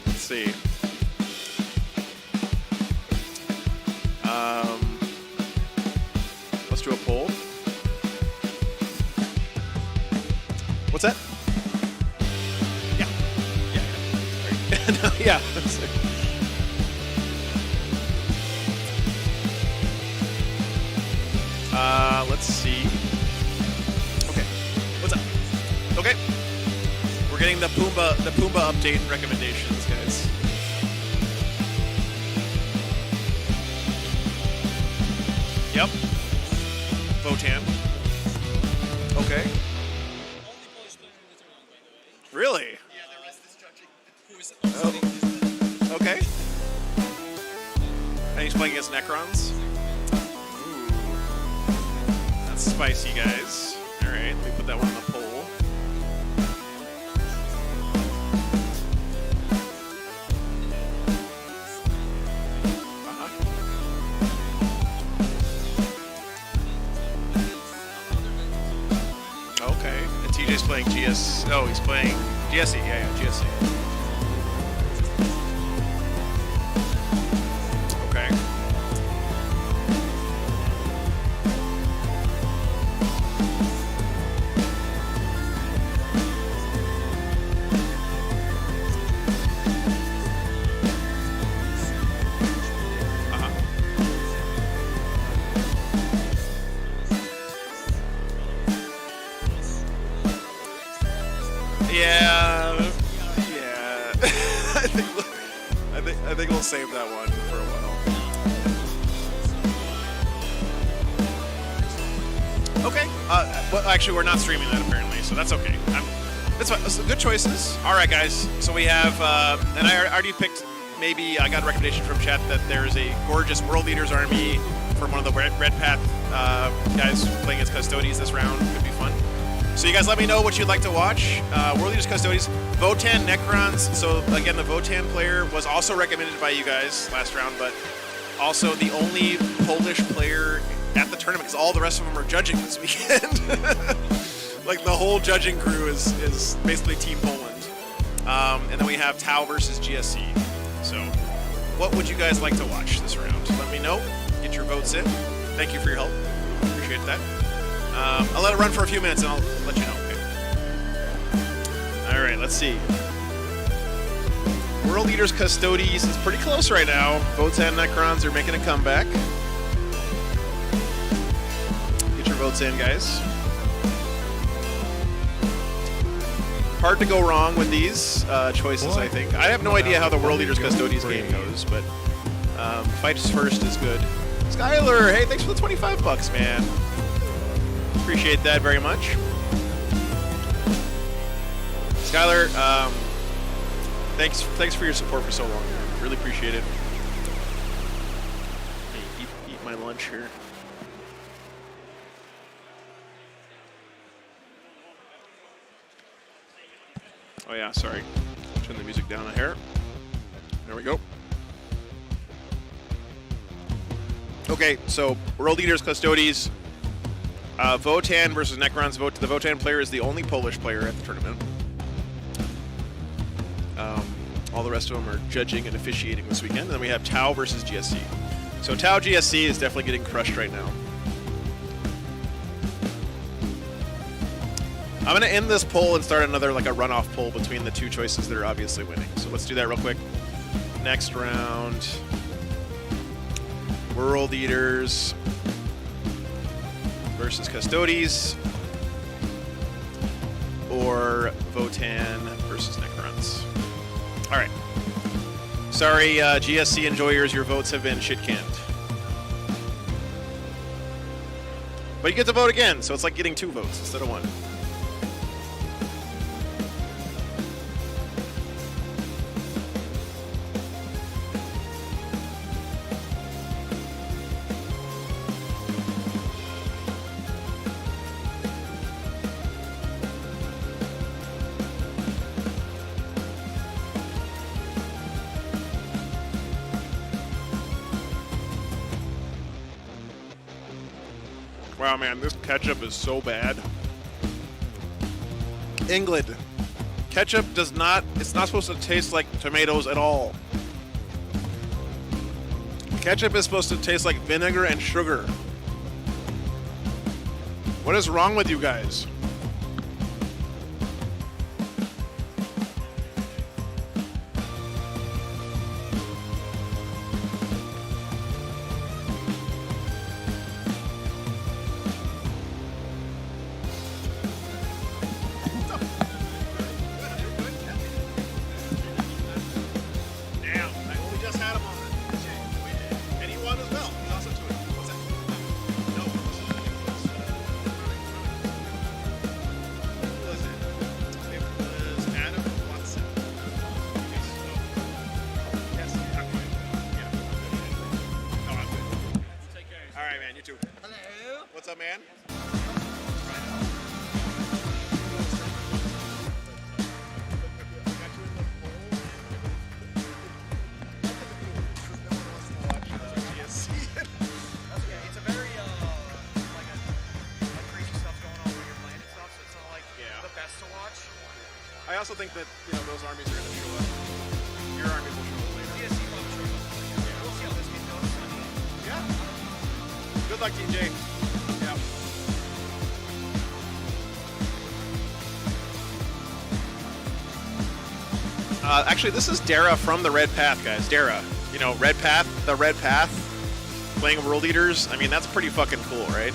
Let's see. Let's do a poll. What's that? Yeah. Yeah. No, yeah. Let's see. Okay. What's up? Okay. We're getting the Pumbaa update recommendations, guys. Yep. Votan. Okay. Really? Yeah, the rest is judging. Oh. Okay. And he's playing against Necrons. Spicy, guys. All right, let me put that one on the poll. Okay, and TJ's playing GS. Oh, he's playing GSE. Yeah, GSE. Okay. I think we'll save that one for a while. Okay. Well, actually, we're not streaming that apparently, so that's okay. That's fine. So good choices. All right, guys. So we have, and I already picked. Maybe I got a recommendation from chat that there's a gorgeous World Leaders army from one of the Red Path guys playing as Custodes this round. Could be fun. So you guys let me know what you'd like to watch. World Leaders Custodes, Votan Necrons. So again, the Votan player was also recommended by you guys last round, but also the only Polish player at the tournament because all the rest of them are judging this weekend. Like the whole judging crew is basically Team Poland. And then we have Tau versus GSC. So what would you guys like to watch this round? Let me know. Get your votes in. Thank you for your help. Appreciate that. I'll let it run for a few minutes and I'll let you know. Okay. All right, let's see. World Leaders Custodes is pretty close right now. Votan Necrons are making a comeback. Get your votes in, guys. Hard to go wrong with these choices, I think. I have no idea how the World Leaders Custodes game goes, but fights first is good. Skylar, hey, thanks for the $25, man. Appreciate that very much. Skylar, thanks for your support for so long. Really appreciate it. Hey, eat my lunch here. Oh yeah, sorry. Turn the music down a hair. There we go. Okay, so World Leaders Custodes. Votan versus Necrons. The Votan player is the only Polish player at the tournament. All the rest of them are judging and officiating this weekend. And then we have Tau versus GSC. So Tau GSC is definitely getting crushed right now. I'm going to end this poll and start another, like a runoff poll between the two choices that are obviously winning. So let's do that real quick. Next round. World Eaters versus Custodes, or Votan versus Necrons. All right. Sorry, GSC enjoyers, your votes have been shit-canned. But you get to vote again, so it's like getting 2 votes instead of 1. Wow, man, this ketchup is so bad. England. Ketchup does not, it's not supposed to taste like tomatoes at all. Ketchup is supposed to taste like vinegar and sugar. What is wrong with you guys? I also think that, you know, those armies are going to show up. Your armies will show up later. Yeah. We'll see how this game goes. Yeah. Good luck, TJ. Yeah. Actually, this is Dara from the Red Path, guys. Dara. You know, Red Path, the Red Path, playing World Eaters. I mean, that's pretty fucking cool, right?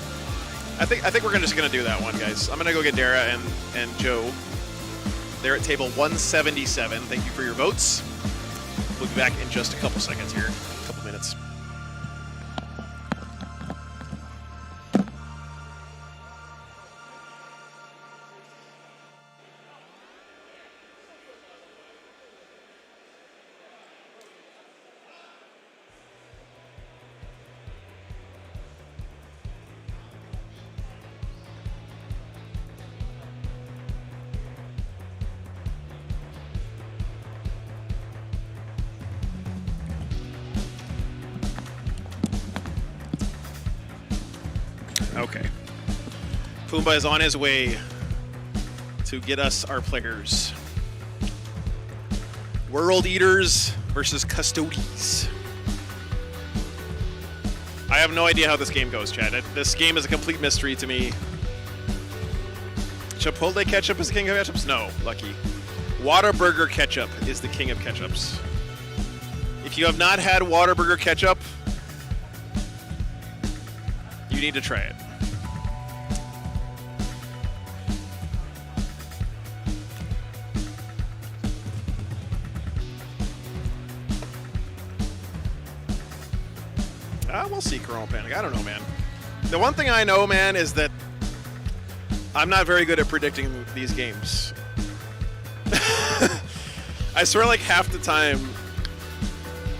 I think we're just gonna do that one, guys. I'm gonna go get Dara and Joe. They're at table 177. Thank you for your votes. We'll be back in just a couple seconds here, a couple minutes. Okay. Pumbaa is on his way to get us our players. World Eaters versus Custodes. I have no idea how this game goes, Chad. This game is a complete mystery to me. Chipotle ketchup is the king of ketchups? No, Lucky. Whataburger ketchup is the king of ketchups. If you have not had Whataburger ketchup, you need to try it. We'll see, Coronal Panic. I don't know, man. The one thing I know, man, is that I'm not very good at predicting these games. I swear, like, half the time,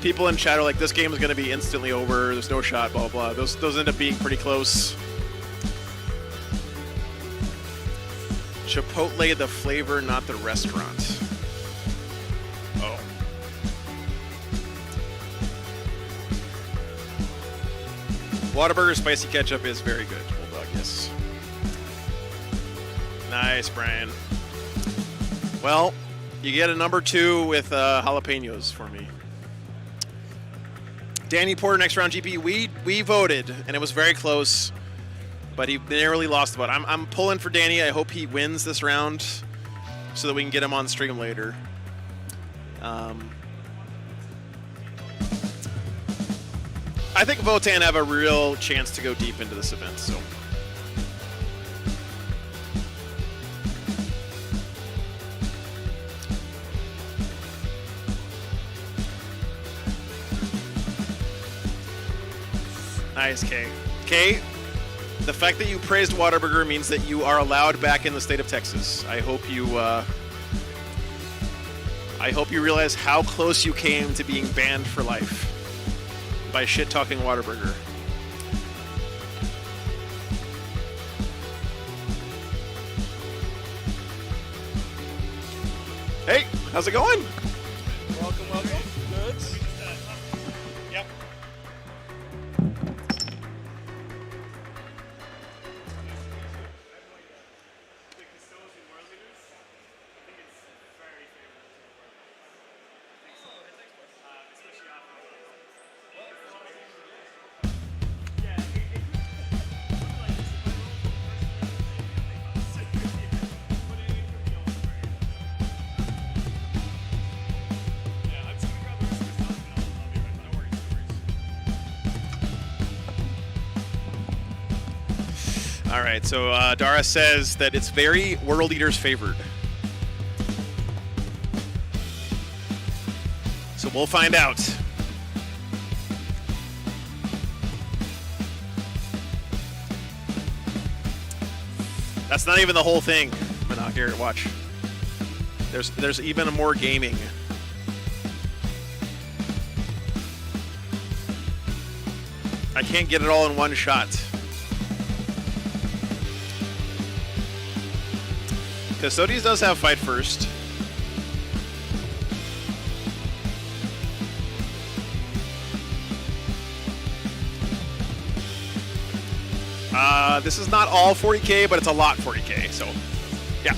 people in chat are like, this game is going to be instantly over, there's no shot, blah, blah, blah. Those end up being pretty close. Chipotle, the flavor, not the restaurant. Oh. Whataburger spicy ketchup is very good, Bulldog, yes. Nice, Brian. Well, You get a number 2 with jalapenos for me. Danny Porter, next round GP. We voted, and it was very close, but he narrowly lost the vote. I'm pulling for Danny. I hope he wins this round so that we can get him on stream later. I think Votan have a real chance to go deep into this event, so. Nice, Kay. Kay, the fact that you praised Whataburger means that you are allowed back in the state of Texas. I hope you realize how close you came to being banned for life by shit-talking Whataburger. Hey, how's it going? Welcome. Good. Yep. All right, so Dara says that it's very World Eaters favored. So we'll find out. That's not even the whole thing. Manak, here, watch. There's even more gaming. I can't get it all in one shot. Custodies does have fight first. This is not all 40k, but it's a lot 40k, so yeah.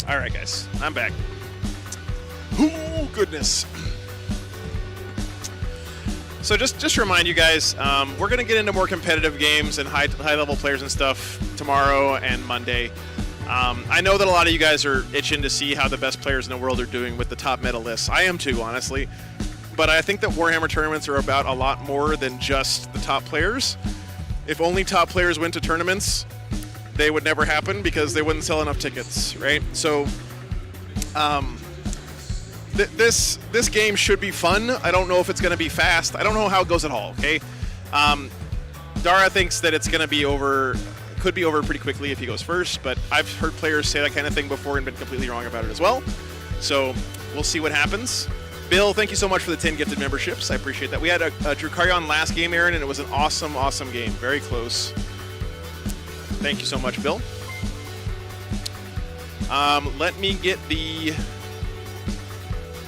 All right, guys, I'm back. Oh, goodness. So just to remind you guys, we're going to get into more competitive games and high-level players and stuff tomorrow and Monday. I know that a lot of you guys are itching to see how the best players in the world are doing with the top meta lists. I am too, honestly. But I think that Warhammer tournaments are about a lot more than just the top players. If only top players went to tournaments, they would never happen because they wouldn't sell enough tickets, right? So this game should be fun. I don't know if it's going to be fast. I don't know how it goes at all, okay? Dara thinks that it's going to be over, could be over pretty quickly if he goes first, but I've heard players say that kind of thing before and been completely wrong about it as well. So we'll see what happens. Bill, thank you so much for the 10 gifted memberships. I appreciate that. We had a Drukarion last game, Aaron, and it was an awesome, awesome game. Very close. Thank you so much, Bill. Let me get the...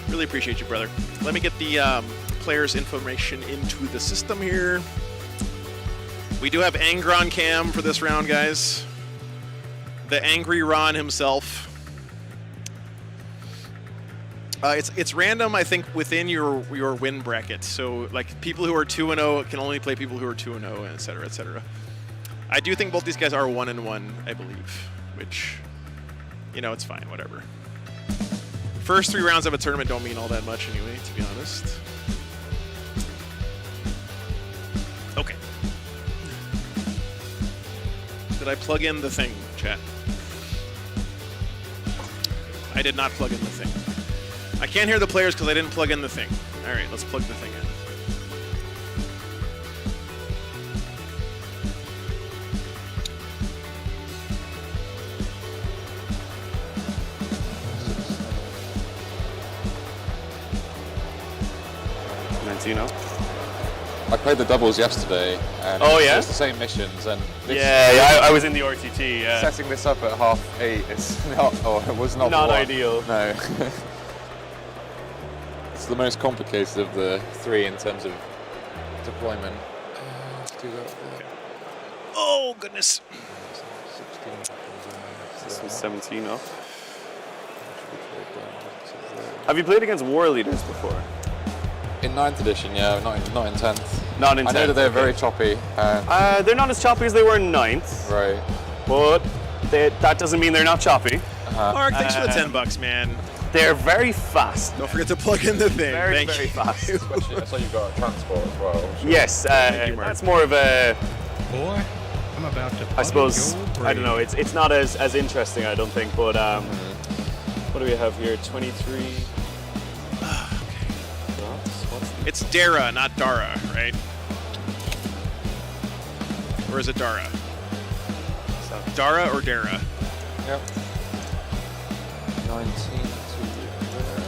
Really appreciate you, brother. Let me get the players' information into the system here. We do have Angron Cam for this round, guys. The Angry Ron himself. It's random, I think, within your win bracket. So, like, people who are 2-0 can only play people who are 2-0, et cetera, et cetera. I do think both these guys are 1-1, I believe, which, you know, it's fine, whatever. First 3 rounds of a tournament don't mean all that much anyway, to be honest. Okay. Did I plug in the thing, chat? I did not plug in the thing. I can't hear the players because I didn't plug in the thing. All right, let's plug the thing in. I played the doubles yesterday, and it's the same missions. And I was in the RTT. Setting this up at 8:30 is not, or it was not ideal. No, it's the most complicated of the 3 in terms of deployment. Let's do that. Oh goodness! 16. This was 17 off. Have you played against war leaders before? In 9th edition, yeah, not in 10th. Not in 10th. I know that they're very choppy. They're not as choppy as they were in 9th. Right. But that doesn't mean they're not choppy. Mark, thanks for the $10, man. They're very fast. Don't forget to plug in the thing. Very fast. Especially, I saw you've got a transport as well. Sure. Yes, that's more of a... Boy, I'm about to... I suppose, I don't know, it's not as interesting, I don't think, but what do we have here? 23... It's Dara, not Dara, right? Or is it Dara? Dara or Dara? Yep. 19 to there.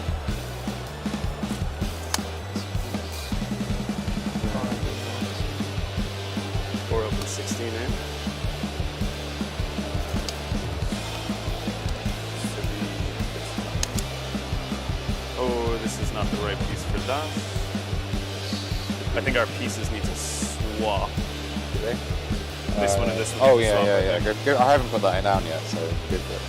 Four open 16 in. Oh, this is not the right piece for that. I think our pieces need to swap. Do they? This one and this one. Oh yeah. Good. I haven't put that in down yet, so good for it.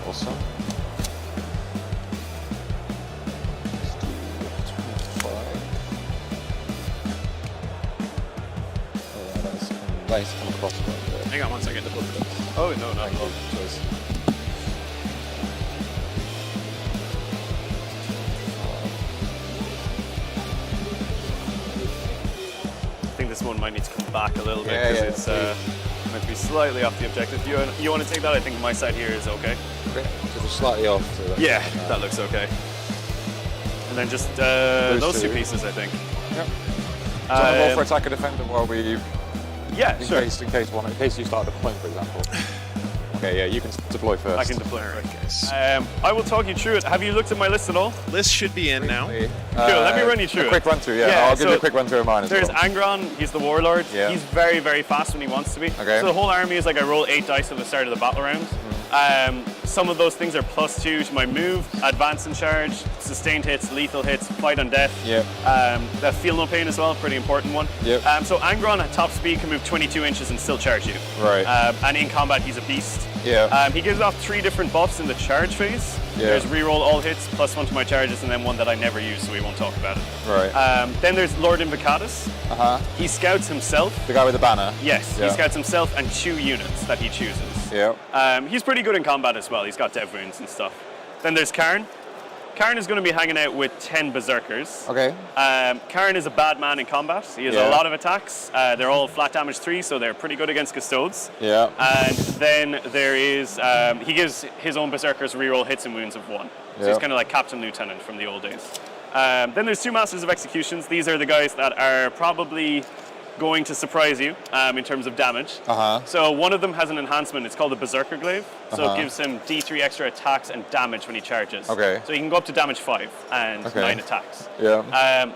Awesome. Nice come across right there. Hang on 1 second. Oh, no, not at all. I think this one might need to come back a little bit because it's might be slightly off the objective. You want to take that? I think my side here is okay. Okay, so just slightly off. So that looks okay. And then just those two pieces, I think. Yep. Do you want to go for attacker defender while we... Yeah, in sure. Case you start deploying, for example. Okay, yeah, you can deploy first. I can deploy Alright, first. guys. I will talk you through it. Have you looked at my list at all? List should be in now. Cool, let me run you through a it. quick run through, yeah. I'll give you a quick run through of mine as There's well. Angron, he's the warlord. Yeah. He's very, very fast when he wants to be. Okay. So the whole army is like I roll 8 dice at the start of the battle round. Some of those things are +2 to my move, advance and charge, sustained hits, lethal hits, fight on death. Yep. That feel no pain as well, pretty important one. Yep. So Angron at top speed can move 22 inches and still charge you. Right. And in combat he's a beast. Yeah. He gives off 3 different buffs in the charge phase. Yeah. There's reroll all hits, +1 to my charges, and then one that I never use, so we won't talk about it. Right. Then there's Lord Invocatus. Uh-huh. He scouts himself. The guy with the banner? Yes, Yeah. he scouts himself and 2 units that he chooses. Yeah. He's pretty good in combat as well. He's got dev wounds and stuff. Then there's Karn. Karn is going to be hanging out with 10 berserkers. Okay. Karn is a bad man in combat. He has a lot of attacks. They're all flat damage 3, so they're pretty good against custodes. Yeah. And then there is, he gives his own berserkers reroll hits and wounds of 1. So he's kind of like Captain Lieutenant from the old days. Then there's 2 Masters of Executions. These are the guys that are probably going to surprise you in terms of damage. So one of them has an enhancement. It's called the Berserker Glaive. So it gives him D3 extra attacks and damage when he charges. Okay. So he can go up to damage 5 and 9 attacks. Yeah.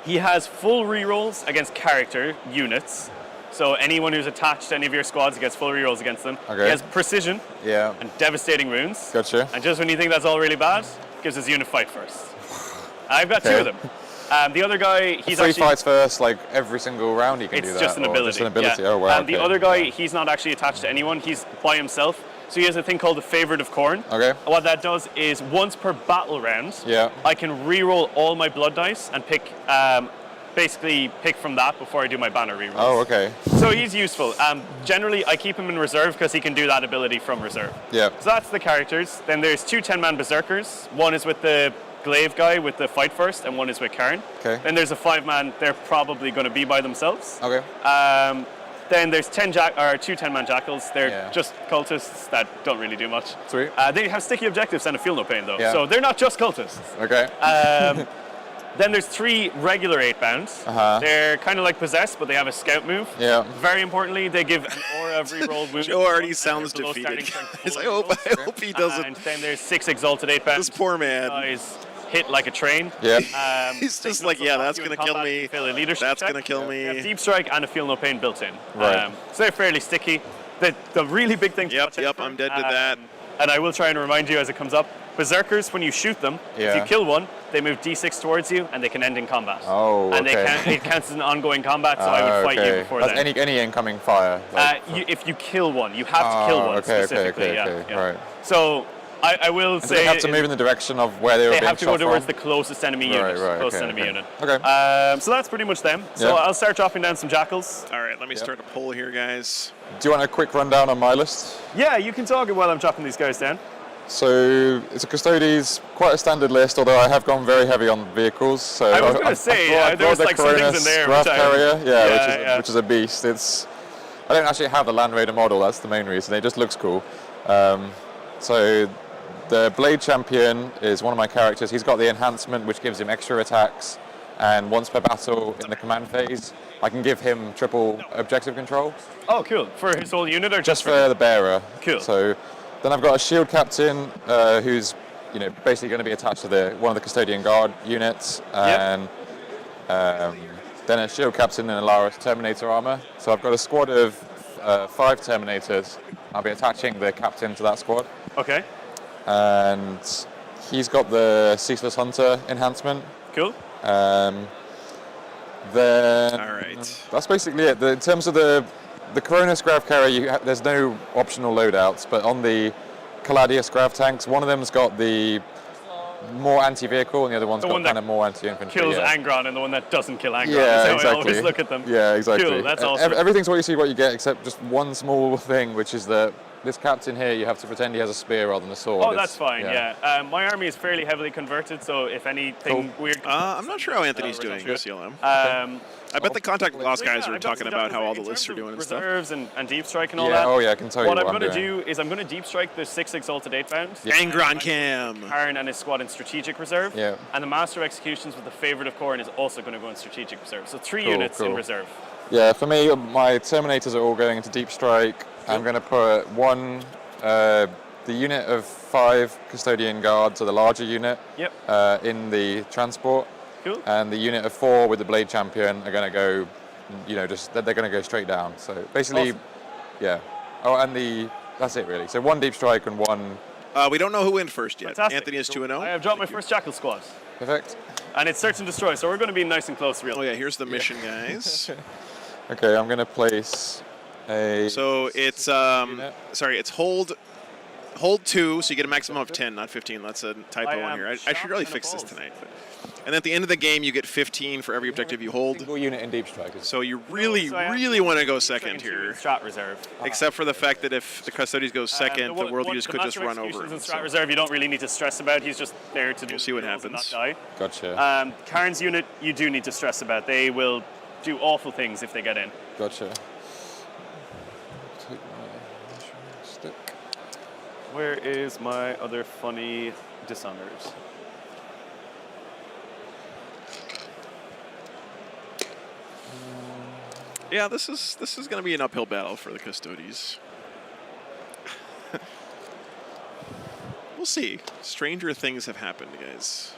He has full rerolls against character units. So anyone who's attached to any of your squads, he gets full rerolls against them. Okay. He has precision Yeah. and devastating wounds. Gotcha. And just when you think that's all really bad, gives his unit fight first. I've got 2 of them. The other guy, he's 3 actually... fights first, like every single round you can do that? It's just an or ability. Just an ability, yeah. oh wow. The okay. other guy, he's not actually attached to anyone. He's by himself. So he has a thing called the Favorite of Khorne. Okay. And what that does is once per battle round, Yeah. I can re-roll all my blood dice and pick, basically pick from that before I do my banner rerolls. Oh, okay. So he's useful. Generally, I keep him in reserve because he can do that ability from reserve. Yeah. So that's the characters. Then there's 2 10-man berserkers. One is with the glaive guy with the fight first, and one is with Karn. Okay. Then there's a 5-man. They're probably going to be by themselves. Okay. Then there's 2 10-man jackals. They're just cultists that don't really do much. Sweet. They have sticky objectives and a feel no pain though. Yeah. So they're not just cultists. Okay. Then there's 3 regular 8-bounds. They're kind of like possessed, but they have a scout move. Yeah. Very importantly, they give an aura of reroll wound. Joe already sounds defeated. I hope he doesn't. And then there's 6 exalted 8-bounds. This poor man. Guys hit like a train. Yeah. He's just like, yeah, that's going to kill me. That's going to kill They have me. deep strike and a feel no pain built in. Right. So they're fairly sticky. The really big thing. Yep, I'm dead to that. And I will try and remind you as it comes up. Berserkers, when you shoot them, if Yeah. you kill one, they move D6 towards you and they can end in combat. Oh, And okay. it counts as an ongoing combat, so I would fight you before That's then. any incoming fire. Like, If you kill one, you have to kill one specifically. Okay, yeah. right. So I will And do say they have to move in the direction of where they were they being have to go shot towards from? the closest enemy Right, unit. right, Closest okay, enemy okay. unit. Okay. So that's pretty much them. So Yeah. I'll start dropping down some jackals. All right, let me start a poll here, guys. Do you want a quick rundown on my list? Yeah, you can talk it while I'm dropping these guys down. So it's a Custodes, quite a standard list, although I have gone very heavy on vehicles. So I was going to say, there was the like some things in there. Graph which I- Carrier, Yeah, which is a beast. I don't actually have the Land Raider model, that's the main reason. It just looks cool. So the Blade Champion is one of my characters. He's got the enhancement which gives him extra attacks, and once per battle in the command phase, I can give him triple objective control. Oh, cool. For his whole unit or Just for the bearer. Cool. So then I've got a shield captain who's basically going to be attached to one of the custodian guard units, and then a shield captain in Alaris Terminator armor. So I've got a squad of 5 Terminators. I'll be attaching the captain to that squad. Okay. And he's got the Ceaseless Hunter enhancement. Cool. Then All right. that's basically it. In terms of the Coronis Grav Carrier, there's no optional loadouts, but on the Caladius Grav tanks, one of them's got the more anti-vehicle and the other one's got kind of more anti-infantry. Kills yeah. Angron and the one that doesn't kill Angron. Yeah, That's how exactly. I always look at them. Yeah, exactly. Cool, that's awesome. Everything's what you see, what you get, except just one small thing, which is that this captain here, you have to pretend he has a spear rather than a sword. Oh, that's fine, yeah. My army is fairly heavily converted, so if anything weird... I'm not sure how Anthony's doing, CLM. I bet the Contact Lost guys are talking about how all the lists are doing and stuff. Reserves and deep strike and all Yeah, that. oh yeah, I can tell you what what I'm I'm going to doing. do is I'm going to deep strike the 6 Exalted 8-bound. Yeah. Angron Cam. Karn and his squad in Strategic Reserve. Yeah. And the Master of Executions with the Favorite of Khorne is also going to go in Strategic Reserve. So 3 Cool, units in cool. reserve. Yeah, for me, my Terminators are all going into Deep Strike. I'm going to put one The unit of 5 custodian guards are the larger unit. Yep. In the transport. Cool. And the unit of 4 with the blade champion are going to go, they're going to go straight down. So basically, Awesome. yeah. Oh, and that's it really. So 1 deep strike and 1. We don't know who went first yet. Fantastic. Anthony is 2-0. I have dropped my first Jackal squad. Perfect. And it's search and destroy, so we're going to be nice and close, really. Oh yeah, here's the mission, guys. Okay, I'm going to place a. So it's it's hold 2, so you get a maximum of 10, not 15. That's a typo on here. I should really fix this tonight. And at the end of the game, you get 15 for every objective you hold. Single unit in deep strike. So you really want to go second here. Strat reserve. Except for the fact that if the Custodians goes second, the World Users could just run over him. And strat reserve, you don't really need to stress about. He's just there to do We'll see what and happens. not die. Gotcha. Karn's unit, you do need to stress about. They will do awful things if they get in. Gotcha. Take my measuring stick. Where is my other funny dishonors? Yeah, this is going to be an uphill battle for the Custodies. We'll see. Stranger things have happened, guys.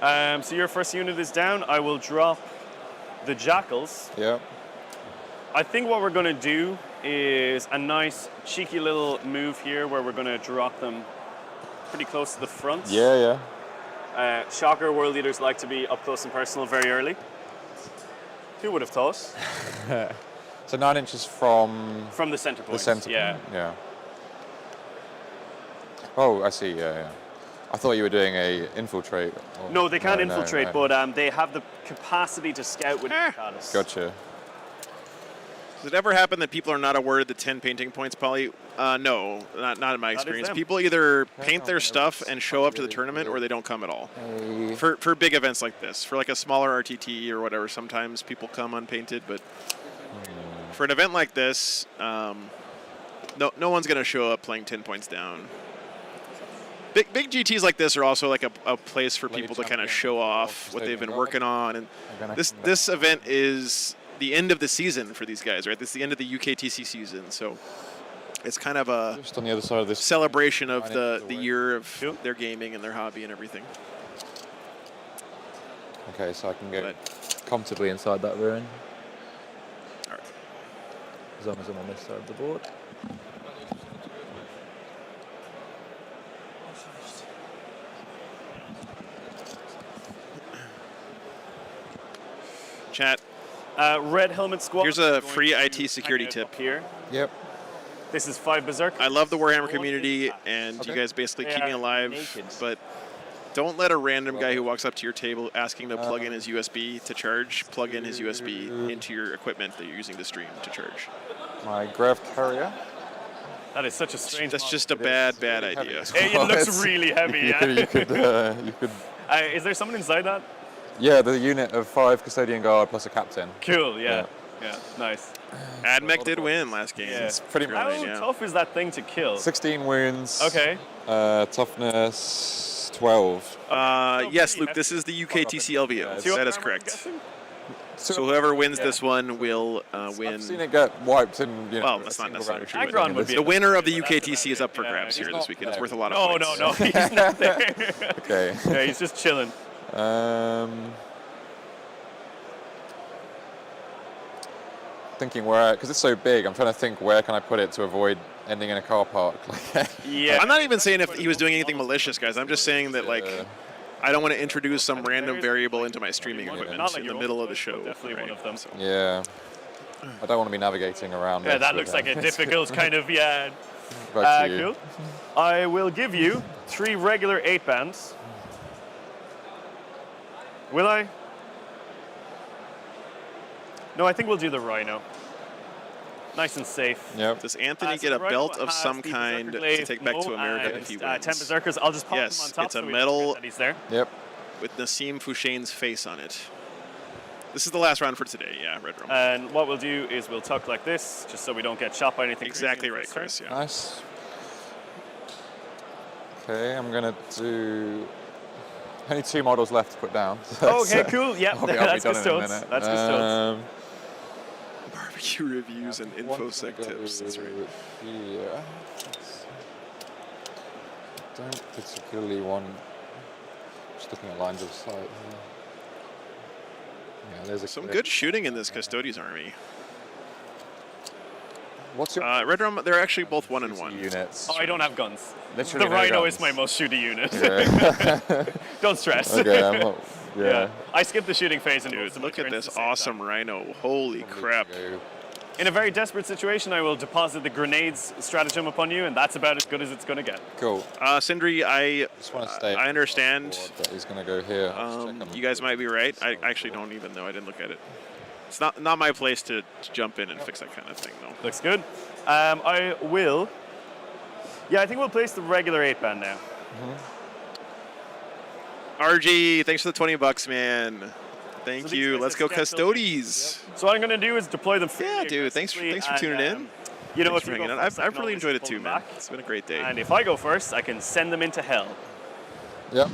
So your first unit is down. I will drop the Jackals. Yeah. I think what we're going to do is a nice cheeky little move here where we're going to drop them pretty close to the front. Yeah. Shocker, world leaders like to be up close and personal very early. Who would have thought? So 9 inches from the center point. The center. Yeah. Yeah. Oh, I see. Yeah. I thought you were doing a infiltrate. No, they can't infiltrate, no. but they have the capacity to scout with Mercatus. Gotcha. Does it ever happen that people are not awarded the 10 painting points, Polly? No, not in my experience. them. People either paint their stuff and show up to the tournament, or they don't come at all. For big events like this, for like a smaller RTT or whatever, sometimes people come unpainted, but for an event like this, no one's going to show up playing 10 points down. Big GTs like this are also like a place for people to kind of show off what they've been working on, and this event is the end of the season for these guys, right? This is the end of the UKTC season, so it's kind of a just on the other side of this celebration of the year of their gaming and their hobby and everything. Okay, so I can go comfortably inside that ruin. All right. As long as I'm on this side of the board. Chat. Red Helmet Squad. Here's a free IT security tip. Here. Yep. This is 5 Berserk. I love the Warhammer community, and you guys basically keep me alive, but don't let a random guy who walks up to your table asking to plug in his USB to charge, plug in his USB into your equipment that you're using to stream to charge. My Grav Carrier. That is such a strange. That's just a bad idea. It looks really heavy. Yeah. You could. Is there someone inside that? Yeah, the unit of 5 custodian guard plus a captain. Cool. Yeah. Nice. Admech did win last game. Yeah. It's pretty much. How tough is that thing to kill? 16 wounds. Okay. Toughness 12. Yes, Luke, this is the UKTC LVO. That is correct. So whoever wins this one will win. I've seen it get wiped in. Well, that's not necessarily true. Agron would be The winner of the UKTC is up for grabs here this weekend. It's worth a lot of points. No, he's not there. Okay. Yeah, he's just chilling. Thinking where, because it's so big, I'm trying to think where can I put it to avoid ending in a car park. Yeah. I'm not even saying if he was doing anything malicious, guys. I'm just saying that, like, I don't want to introduce some random variable into my streaming equipment in the middle of the show. Definitely one of them. So. Yeah. I don't want to be navigating around. Yeah, that looks like a difficult kind of, Cool. I will give you 3 regular 8 bands. Will I? No, I think we'll do the Rhino. Nice and safe. Yep. Does Anthony get a belt of some kind to take back to America if he wins? 10 Berserkers. I'll just pop them on top. It's a medal he's there. Yep. with Nassim Fouchain's face on it. This is the last round for today, Red Room. And what we'll do is we'll tuck like this, just so we don't get shot by anything. Exactly right, Chris. Yeah. Nice. Okay, I'm gonna do Only 2 models left to put down. So Okay, cool. Yeah, I'll be that's done good in a stones. minute. That's good stones. Barbecue reviews and infosec tips. That's right. Yeah. Don't particularly want. Just looking at lines of sight. Yeah, there's Some good shooting in this Custodes army. What's your Red Rum? They're actually both 1-1 units. Oh, I don't have guns. Literally the no Rhino guns. is my most shooty unit. Yeah. Don't stress. Okay, I'm not, yeah. I skipped the shooting phase and Dude, moved to my look at turns this the same awesome Rhino. Holy crap. In a very desperate situation, I will deposit the grenades stratagem upon you, and that's about as good as it's going to get. Cool. Sindri, I understand. That he's going to go here. You guys might be right. I actually don't even know. I didn't look at it. It's not my place to jump in and fix that kind of thing, though. Looks good. I will. Yeah, I think we'll place the regular 8-band now. RG, thanks for the $20, man. Thank you. Let's go Custodes. So what I'm going to do is deploy them. Yeah, dude. Thanks for tuning in. You know, Thanks if for you hanging go out. first, I I've can really always enjoyed it pull too, them man. back. It's been a great day. And if I go first, I can send them into hell. Yep.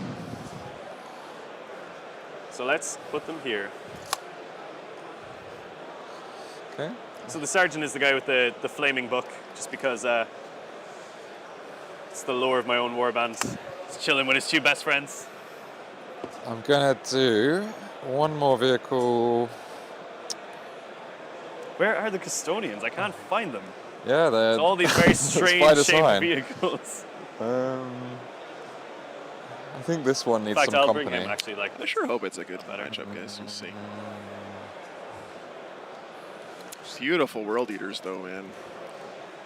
So let's put them here. Okay. So the sergeant is the guy with the flaming book, just because it's the lore of my own warband. He's chilling with his 2 best friends. I'm going to do one more vehicle. Where are the custodians? I can't find them. Yeah, they're It's all these very strange by shaped design. vehicles. I think this one In needs fact, some I'll company. bring him actually like I sure hope it's a good matchup, guys. We'll see. Beautiful World Eaters, though, man.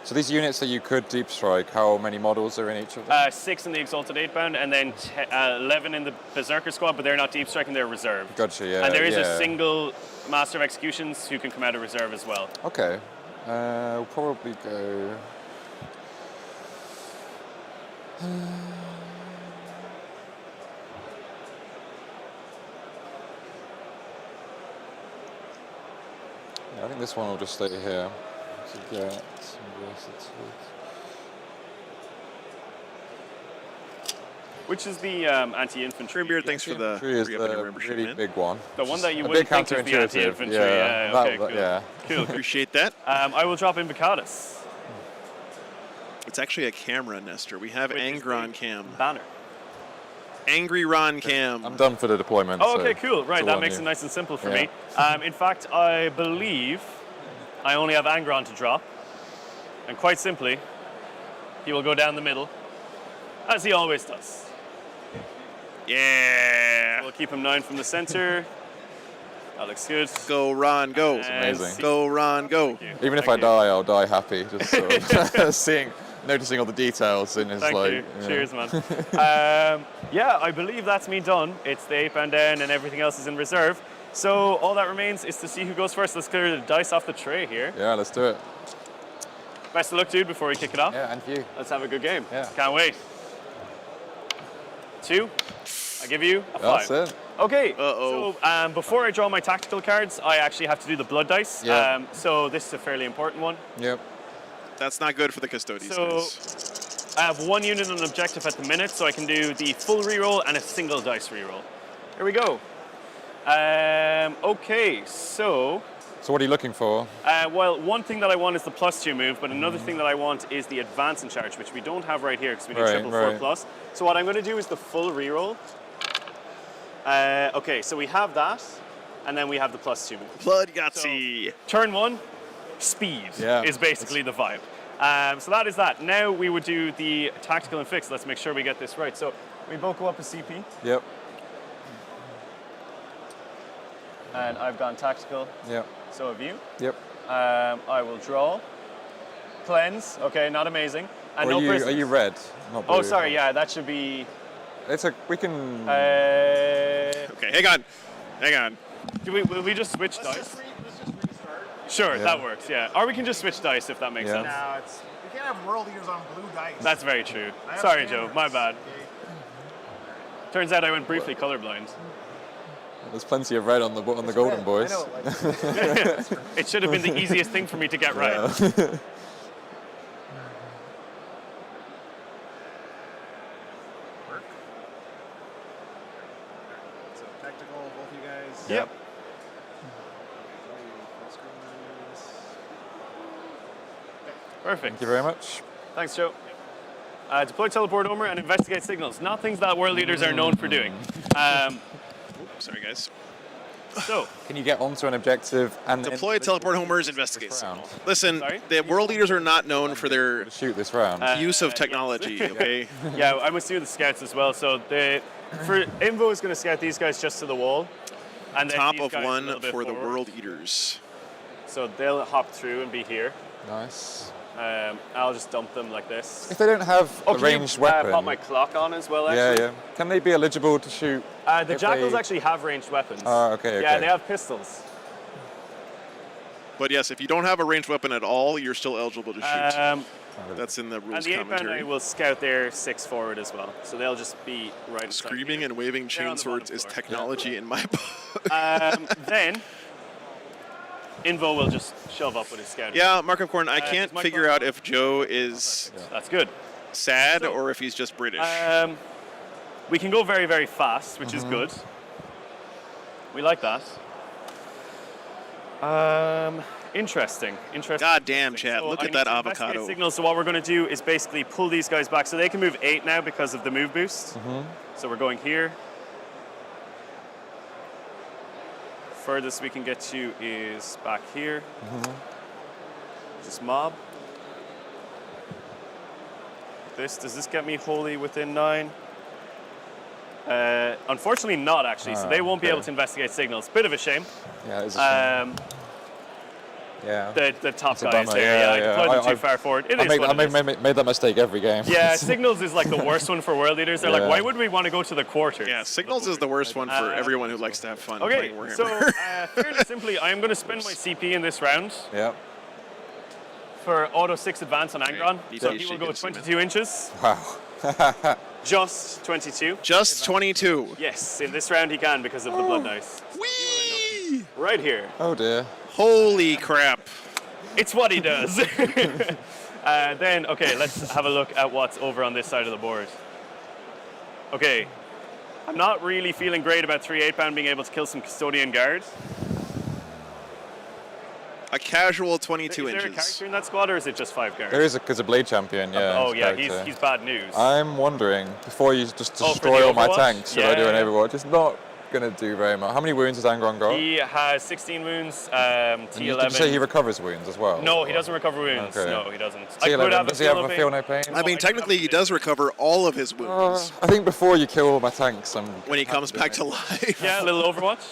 So these units that you could deep strike, how many models are in each of them? 6 in the Exalted 8-band, and then 11 in the Berserker squad, but they're not deep striking, they're reserve. Gotcha, yeah. And there is yeah. a single Master of Executions who can come out of reserve as well. Okay. We'll probably go. Yeah, I think this one will just stay here to get some versatility. Which is the anti-infantry? Beard, thanks for the Is re-upping your the membership, really man. big one. The one that you A wouldn't bit think is the counterintuitive. anti-infantry. Yeah, Okay, cool. yeah. Cool. Appreciate that. I will drop in Vicatus. It's actually a camera, Nestor. We have Angron Cam. Banner. Angry Ron Cam. I'm done for the deployment. Oh, so okay, cool. Right, it's all that on makes you. it nice and simple for Yeah. me. In fact, I believe I only have Angron to drop. And quite simply, he will go down the middle, as he always does. Yeah. We'll keep him 9 from the center. That looks good. Go, Ron, go. amazing. Go, Ron, go. Even if I die, I'll die happy. Just sort of noticing all the details in his Thank like. you. Yeah. Cheers, man. Yeah, I believe that's me done. It's the 8-band down and everything else is in reserve. So all that remains is to see who goes first. Let's clear the dice off the tray here. Yeah, let's do it. Best of luck, dude, before we kick it off. Yeah, and you. Let's have a good game. Yeah. Can't wait. 2. I give you a 5. That's it. Okay. So before I draw my tactical cards, I actually have to do the blood dice. Yeah. So this is a fairly important one. Yep. That's not good for the Custodes, So guys. I have 1 unit on objective at the minute, so I can do the full reroll and a single dice reroll. Here we go. Okay, so So what are you looking for? well, one thing that I want is the +2 move, but another thing that I want is the advance in charge, which we don't have right here because we need Right, triple 4 right. plus. So what I'm going to do is the full reroll. Okay, so we have that, and then we have the +2 move. Blood Yahtzee. Turn 1, speed Yeah. is basically the vibe. So that is that. Now we would do the tactical and fixed. Let's make sure we get this right. So we both go up a CP, Yep. and I've gone tactical. Yep. So have you. Yep. I will draw. Cleanse. Okay, not amazing. And Or no are prisoners. you red? Not Oh, blue. sorry. Yeah, that should be. It's a. We can. Okay, hang on. Hang on. Will we just switch dice? Sure, Yeah. that works. Yeah, or we can just switch dice if that makes Yeah. sense. No, it's you can't have World Eaters on blue dice. That's very true. I have Sorry, standards. Joe. My bad. Turns out I went briefly colorblind. There's plenty of red on the Golden Boys. I know, It should have been the easiest thing for me to get right. Yeah. Yep. Perfect. Thank you very much. Thanks, Joe. Deploy teleport homer and investigate signals. Not things that world leaders are known for doing. Sorry, guys. So, can you get onto an objective and deploy teleport homers, investigate signals? Listen, the world leaders are not known for their shoot this round use of technology. Okay. Yeah, I must do the scouts as well. So for Invo is going to scout these guys just to the wall, and then Top these of guys a one little bit for the forward. world eaters. So they'll hop through and be here. Nice. I'll just dump them like this. If they don't have a can ranged you, weapon, pop my clock on as well. yeah, Actually. yeah. Can they be eligible to shoot? The if jackals they- actually have ranged weapons. Oh, okay, Yeah, okay. they have pistols. But yes, if you don't have a ranged weapon at all, you're still eligible to shoot. That's in the And rules the 8-man commentary. I will scout their 6 forward as well. So they'll just be right inside Screaming here. and waving They're on the chainswords bottom is floor. technology in my book. Then Invo will just shove up with his scout. Yeah, Mark of Corn, I is can't my figure out if Joe is That's good. sad or if he's just British. We can go very, very fast, which is good. We like that. Interesting. God damn, Chad, So look I at need that to investigate avocado. Signals. So what we're going to do is basically pull these guys back. So they can move 8 now because of the move boost. So we're going here. Furthest we can get to is back here. This mob. Does this get me wholly within 9? Unfortunately not, actually. So they won't be able to investigate signals. Bit of a shame. Yeah, it's a shame. Yeah. The top It's a guy is bummer, there. yeah, I deployed them too far forward. It is what it is. I made that mistake every game. Yeah, signals is like the worst one for world leaders. They're like, why would we want to go to the quarters? Yeah, signals is the worst one for everyone who likes to have fun Okay, playing Warhammer. so fairly simply, I am going to spend my CP in this round Yeah. for auto 6 advance on Angron. Okay, So you he will should go get some 22 inches. Wow. Just 22. Just 22. Yes, in this round he can because of the blood dice. Whee! Right here. Oh dear. Holy crap. It's what he does. Then, okay, let's have a look at what's over on this side of the board. Okay, I'm not really feeling great about 3 8-pound being able to kill some custodian guards. A casual 22 Is there a inches. character in that squad, or is it just 5 guards? There is a blade champion, yeah. Oh his yeah, character. he's bad news. I'm wondering, before you just Oh, for destroy the all my Overwatch? tanks, should I do Yeah, an yeah. Overwatch? It's not going to do very much. How many wounds has Angron got? He has 16 wounds, And T11. Did you say he recovers wounds as well? No, he doesn't recover wounds. Okay. No, he doesn't. T11, does he have a feel no pain? I mean, technically, he does recover all of his wounds I think before you kill all my tanks, when he comes back to life. Yeah, a little Overwatch.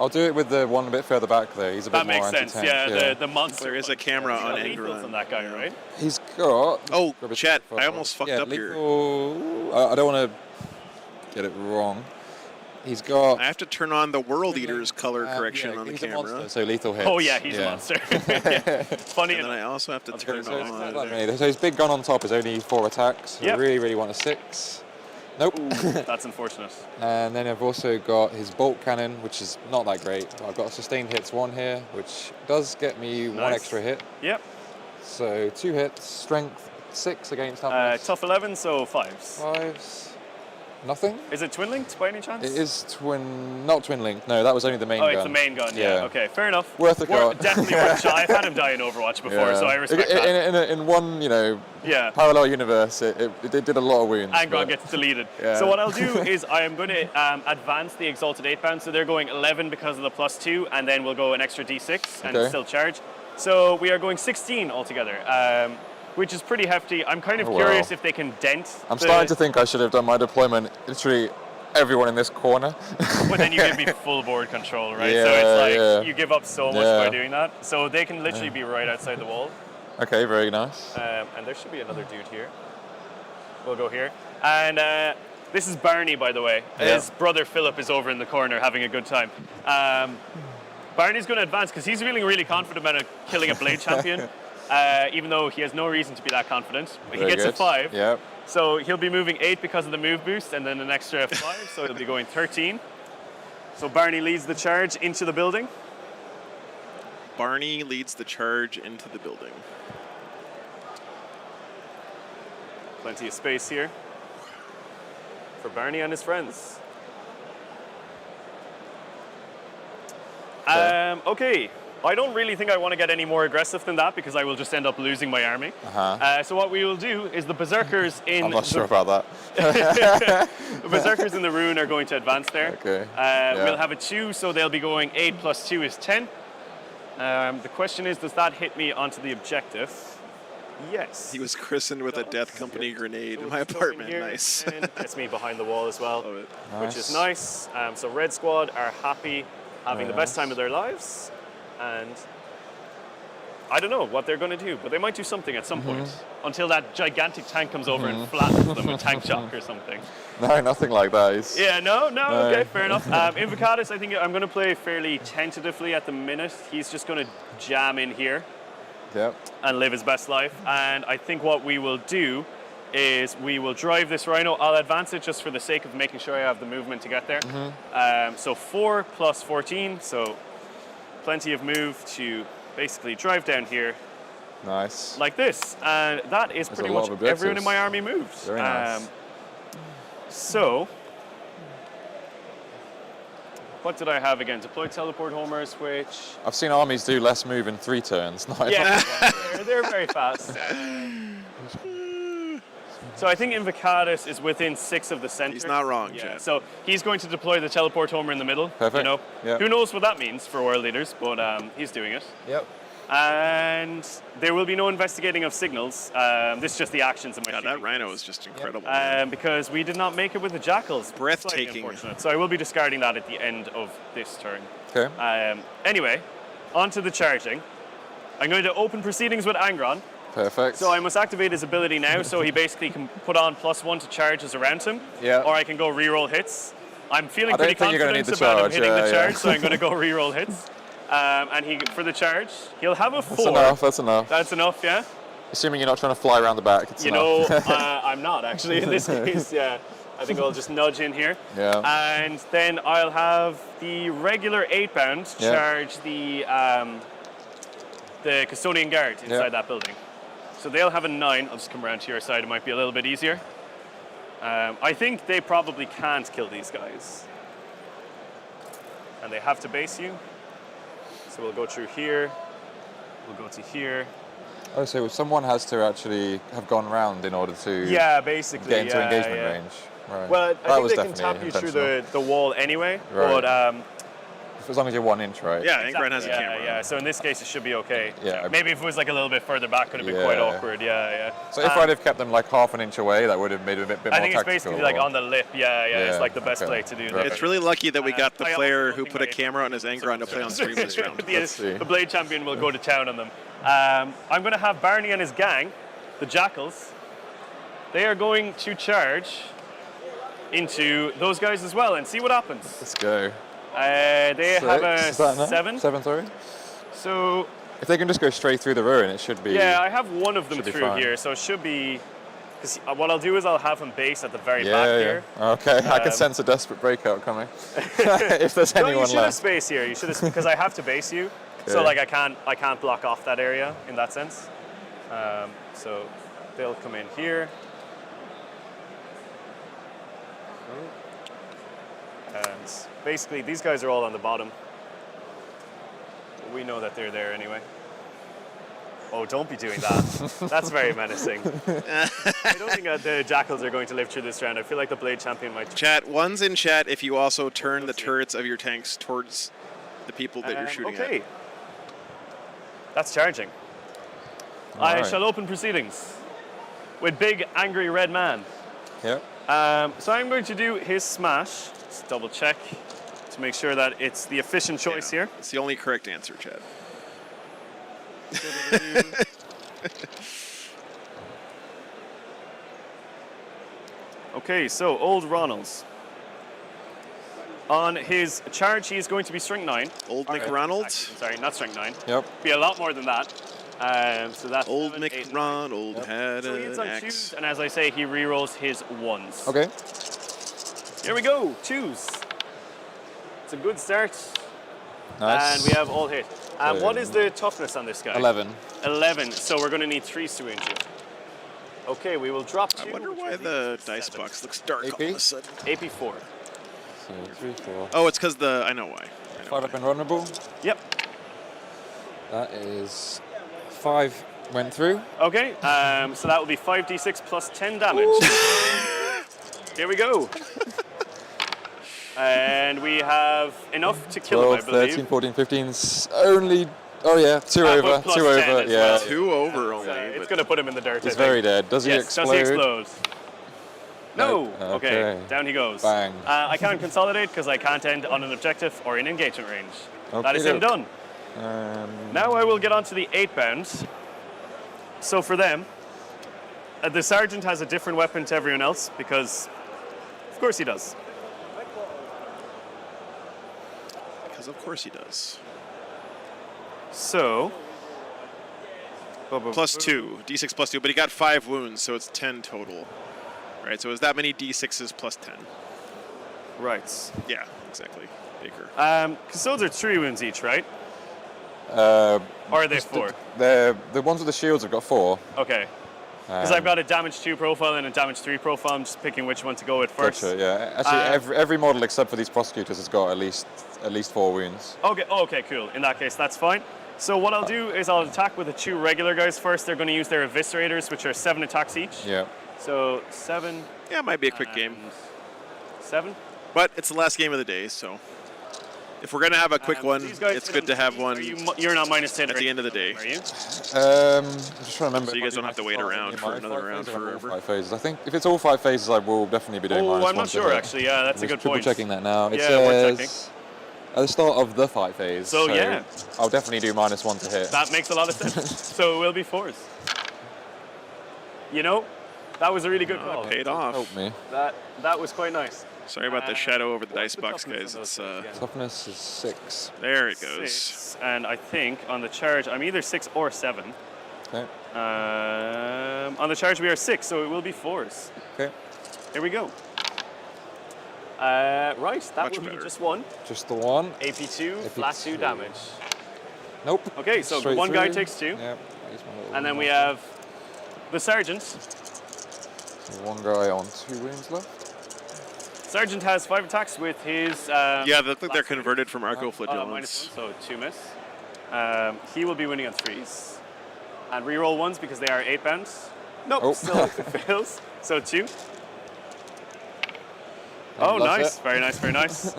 I'll do it with the one a bit further back there. He's a bit That makes more sense. anti-tank. Yeah, the monster. There is a camera He's on got lethals Angron. on that guy, right? He's got... Oh, chat, I almost fucked up here. I don't want to get it wrong. He's got... I have to turn on the World Eater's color correction on the he's a camera. monster, so lethal hits. Oh yeah, he's a monster. Yeah. Funny And then enough. I also have to turn So it's on... not that many. So his big gun on top is only 4 attacks. So Yep. I really, really want a 6. Nope. That's unfortunate. And then I've also got his bolt cannon, which is not that great. I've got a sustained hits 1 here, which does get me 1 Nice. extra hit. Yep. So 2 hits, strength 6 against toughness. Tough 11, so 5s. 5s. Nothing? Is it twin linked by any chance? It is not twin link. No, that was only the main Oh, gun. it's the main gun. Yeah. Okay, fair enough. Worth a shot. Definitely worth a shot. I've had him die in Overwatch before, so I respect that. In one, Yeah. parallel universe, it did a lot of wounds. Angron but- gets deleted. Yeah. So what I'll do is I am going to advance the Exalted 8-pound, so they're going 11 because of the +2, and then we'll go an extra D6 and Okay. still charge. So we are going 16 altogether, which is pretty hefty. I'm kind of Oh, curious wow. if they can dent. I'm starting to think I should have done my deployment literally everyone in this corner. But then you give me full board control, right? Yeah, so it's like yeah. you give up so much Yeah. by doing that. So they can literally be right outside the wall. Okay, very nice. And there should be another dude here. We'll go here. And this is Barney, by the way. Yeah. His brother Philip is over in the corner having a good time. Barney's going to advance because he's feeling really confident about killing a Blade Champion, even though he has no reason to be that confident. He Very gets a good. 5. Yep. So he'll be moving 8 because of the move boost and then an extra 5, so he'll be going 13. So Barney leads the charge into the building. Barney leads the charge into the building. Plenty of space here for Barney and his friends. Okay. I don't really think I want to get any more aggressive than that because I will just end up losing my army. So what we will do is the berserkers in I'm not sure about that. the berserkers in the rune are going to advance there. Okay. We'll have a 2, so they'll be going 8 plus 2 is 10. The question is, does that hit me onto the objective? Yes. He was christened with a Death Company grenade in my apartment. Nice. Gets me behind the wall as well, which is Nice. nice. So Red Squad are happy, having the best time of their lives, and I don't know what they're going to do, but they might do something at some point until that gigantic tank comes over and flattens them with tank shock or something. No, nothing like that. Yeah, no, okay, fair enough. Invocatus, I think I'm going to play fairly tentatively at the minute. He's just going to jam in here and live his best life. And I think what we will do is we will drive this Rhino. I'll advance it just for the sake of making sure I have the movement to get there. So 4 plus 14, so plenty of move to basically drive down here. Nice. Like this. And that is pretty much everyone in my army moved. Very nice. So, what did I have again? Deploy teleport homers, which... I've seen armies do less move in 3 turns. Yeah, they're very fast. So I think Invocatus is within 6 of the center. He's not wrong, yeah. Chad. So he's going to deploy the teleport homer in the middle. Perfect. You know, Yeah. who knows what that means for world leaders, but he's doing it. Yep. And there will be no investigating of signals. This is just the actions of my that Rhino is just incredible. because we did not make it with the Jackals. Breathtaking. Slightly unfortunate. So I will be discarding that at the end of this turn. Okay. Anyway, on to the charging. I'm going to open proceedings with Angron. Perfect. So I must activate his ability now, so he basically can put on +1 to charges around him. Yeah. Or I can go reroll hits. I'm feeling I don't pretty think you're gonna confident need the about him charge, hitting the yeah. charge, so I'm going to go reroll hits. And he for the charge, he'll have a 4. That's enough, that's enough. That's enough, yeah? Assuming you're not trying to fly around the back. It's You enough. know, I'm not actually in this case, yeah. I think I'll just nudge in here. Yeah. And then I'll have the regular 8-bound Yeah. charge the custodian guard inside that building. So they'll have a 9. I'll just come around to your side. It might be a little bit easier. I think they probably can't kill these guys. And they have to base you. So we'll go through here. We'll go to here. Oh, so someone has to actually have gone round in order to basically, get into engagement yeah. range. Right. Well, That I was think they can tap you definitely through the wall anyway. Right. But as long as you're 1 inch, right? Yeah, Angron has a camera. Yeah, so in this case, it should be okay. Yeah. Maybe if it was like a little bit further back, could have been quite Yeah. awkward. Yeah. So if I'd have kept them like half an inch away, that would have made it a bit more I think it's tactical, basically like or- on the lip. Yeah. It's like the best okay. play to do. Right. That. It's really lucky that we got the I player also who think put a my- camera on his Angron to play on stream this round. the Blade Champion will go to town on them. I'm going to have Barney and his gang, the Jackals. They are going to charge into those guys as well and see what happens. Let's go. They have a Is that enough? 7. 7, sorry. So If they can just go straight through the ruin, it should be. yeah, I have one of them should be through fine. here, so it should be. Because what I'll do is I'll have him base at the very Yeah, back yeah. here. Okay, I can sense a desperate breakout coming. If there's No, anyone you should have left. space here. You should have because I have to base you. So Okay. like I can't block off that area in that sense. So they'll come in here. And basically these guys are all on the bottom. We know that they're there anyway. Oh, don't be doing that. That's very menacing. I don't think the Jackals are going to live through this round. I feel like the Blade Champion might. Chat, one's in chat if you also turn the turrets of your tanks towards the people that you're shooting okay. at. That's charging. All I right. shall open proceedings with big angry red man. Yep. So I'm going to do his smash. Just double check to make sure that it's the efficient choice here. It's the only correct answer, Chad. Okay, so old Ronalds. On his charge, he is going to be strength 9. Old McRonald? Sorry, not strength 9. Yep. Be a lot more than that. So that's Old 7, 8, McRonald had So he hits an on axe. 2s, and as I say, he rerolls his 1s. Okay. Here we go, 2s. It's a good start. Nice. And we have all hit. What is the toughness on this guy? 11. 11, so we're going to need 3 to wound you. Okay, we will drop 2. I wonder why the dice box looks dark all of a sudden. AP 4. So 3, 4. Oh, it's because I know why. 5 up and vulnerable. Yep. That is 5 went through. Okay, so that will be 5d6 plus 10 damage. Here we go. And we have enough to kill 12, him, I believe. 13, 14, 15. Only. Oh yeah, 2 over. Plus 2 10 over. as Yeah. well. 2 over only. It's going to put him in the dirt. He's I think. very dead. Does he explode? Does he explode? No. Okay. Down he goes. Bang. I can't consolidate because I can't end on an objective or in engagement range. That is him Okey-doke. done. Now I will get on to the 8 bound. So for them, the sergeant has a different weapon to everyone else because, of course, he does. Because of course he does. So. Plus 2, d6 plus 2, but he got 5 wounds, so it's 10 total. Right, so it's that many d6s plus 10. Right. Yeah, exactly. Baker. Because those are 3 wounds each, right? Or are they 4? The ones with the shields have got 4. Okay. Because I've got a damage 2 profile and a damage 3 profile. I'm just picking which one to go with first. Gotcha, yeah. Actually, every model except for these prosecutors has got at least 4 wounds. Okay, cool. In that case, that's fine. So what I'll do is I'll attack with the 2 regular guys first. They're going to use their eviscerators, which are 7 attacks each. Yeah. So 7. Yeah, it might be a quick game. 7. But it's the last game of the day, so if we're going to have a quick one, it's good to have one you're not minus 10 at the end of the day. Are you? I'm just trying to remember. So you guys don't have to wait around for another round forever. 5 phases. I think if it's all 5 phases, I will definitely be doing minus 1 I'm not to sure, hit. actually. Yeah, that's a good Triple point. checking that now. It Yeah, we're checking. says at the start of the 5 phase. So, yeah. I'll definitely do minus 1 to hit. That makes a lot of sense. So it will be 4s. You know, that was a really good call. It paid off. Help me. That was quite nice. Sorry about the shadow over the dice box, guys. It's Toughness is 6. there it goes. 6, and I think on the charge I'm either 6 or 7. Okay. On the charge we are 6, so it will be 4s. Okay. Here we go. Right, that Much will be better. just 1. Just the 1. AP2, flat 2 damage. Nope. Okay, so Straight one guy through. takes 2. Yeah. Use my little And then one. we have the sergeant. So 1 guy on 2 wounds left. Sergeant has 5 attacks with his. Yeah, they look like they're converted from minus arcoflagellants. 1, so 2 miss. He will be winning on 3s. And reroll 1s because they are 8 bounds. Nope, Oh. still fails. So 2. Oh, That's nice. it. Very nice, very nice.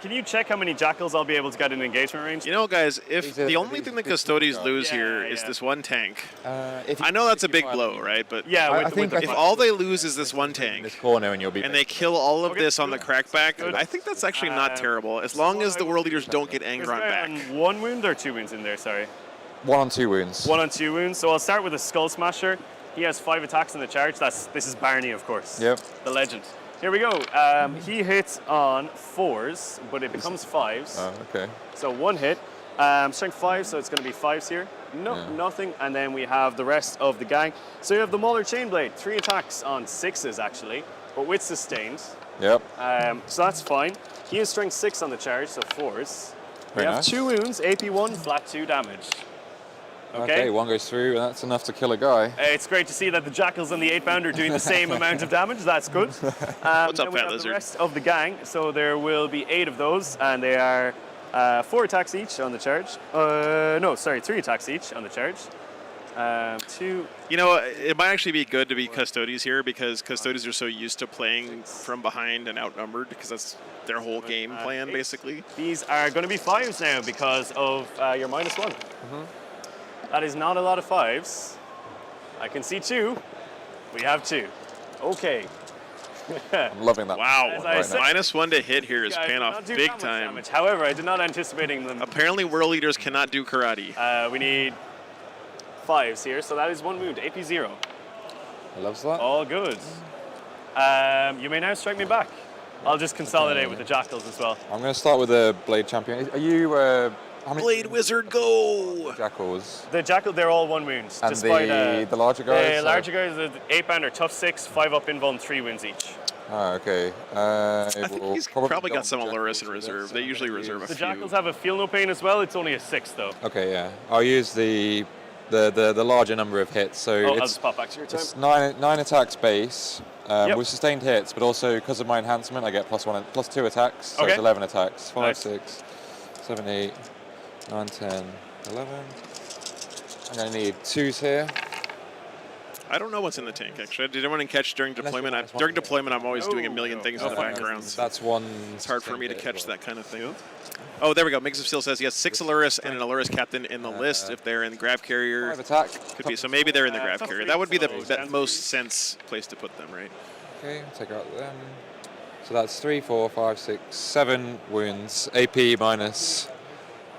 Can you check how many jackals I'll be able to get in engagement range? You know, guys, if the only thing the Custodes lose here is this one tank, I know that's a big blow, right? But Yeah, if all they lose is this one tank, This corner and you'll be. and they kill all of this on the crackback, I think that's actually not terrible, as long as the World Eaters don't get Angron back. 1 wound or 2 wounds in there, sorry. 1 on 2 wounds. 1 on 2 wounds. So I'll start with a Skull Smasher. He has 5 attacks in the charge. This is Barney, of course. Yep. The legend. Here we go. He hits on 4s, but it becomes 5s. Oh, okay. So 1 hit. Strength 5, so it's going to be 5s here. No, nothing. And then we have the rest of the gang. So you have the Mauler Chainblade. 3 attacks on 6s, actually, but with sustained. Yep. So that's fine. He has strength 6 on the charge, so 4s. We Very have nice. 2 wounds, AP1, flat 2 damage. Okay. 1 goes through, and that's enough to kill a guy. It's great to see that the Jackals and the 8-bound are doing the same amount of damage. That's good. What's Then up, we Fat have Lizard? the rest of the gang. So there will be 8 of those, and they are 4 attacks each on the charge. 3 attacks each on the charge. 2. You know, it might actually be good to be Custodes here because Custodes are so used to playing from behind and outnumbered because that's their whole game plan, 8. basically. These are going to be 5s now because of your minus 1. That is not a lot of 5s. I can see 2. We have 2. Okay. I'm loving that. Wow. As I said, Minus 1 to hit here is guys paying did off not do big that much time. damage. However, I did not anticipating them. Apparently, World Eaters cannot do karate. We need 5s here, so that is 1 wound. AP 0. I loves that. All good. You may now strike me back. I'll just consolidate with the Jackals as well. I'm going to start with the Blade Champion. Are you... how many Blade Wizard, go! Jackals? The Jackal, they're all 1 wound. And despite, the larger guys? The larger guys, the 8-bound are tough 6, 5 up invuln, 3 wounds each. Oh, okay. I think he's probably got some Aluris in reserve. They usually reserve a The few. Jackals have a feel no pain as well. It's only a 6 though. Okay, yeah. I'll use the larger number of hits. So I'll it's, just pop back to your time. it's 9 attacks base Yep. with sustained hits, but also because of my enhancement, I get +2 attacks. So Okay. it's 11 attacks. 5, Nice. 6, 7, 8, 9, 10, 11. I'm going to need 2s here. I don't know what's in the tank, actually. Did anyone catch during deployment? During deployment, I'm always doing a million things in the background. That's one. It's hard for me to catch that kind of thing. Oh, there we go. Migs of Steel says he has 6 Allurus and an Allurus captain in the list. If they're in the Grav Carrier, 5 attack. could be. So maybe they're in the Grav Carrier. That would be the most sense place to put them, right? Okay, take out them. So that's 3, 4, 5, 6, 7 wounds. AP minus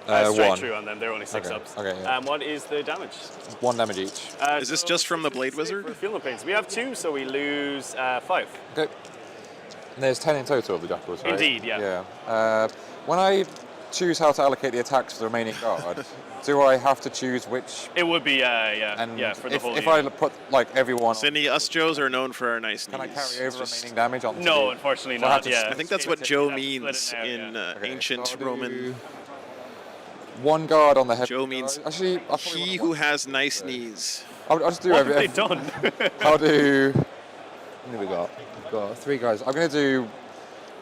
Straight 1. through on them. They're only 6 Okay, ups. okay, yeah. What is the damage? 1 damage each. Is this just from the Blade Wizard? For Field of Pains. We have 2, so we lose 5. Okay. And there's 10 in total of the Jackals, right? Indeed, yeah. Yeah. When I choose how to allocate the attacks for the remaining guard, do I have to choose which? It would be, And for the whole if unit. I put like everyone. Cindy, us Joes are known for our nice knees. Can I carry over remaining damage on? No, unfortunately So I have not. to Yeah. I think that's what Joe means split it out, in yeah. ancient so I'll do Roman. 1 guard on the head. Joe means actually he who has nice knees. I'll just do What have every. they done? I'll do. How many we got? We've got 3 guys. I'm going to do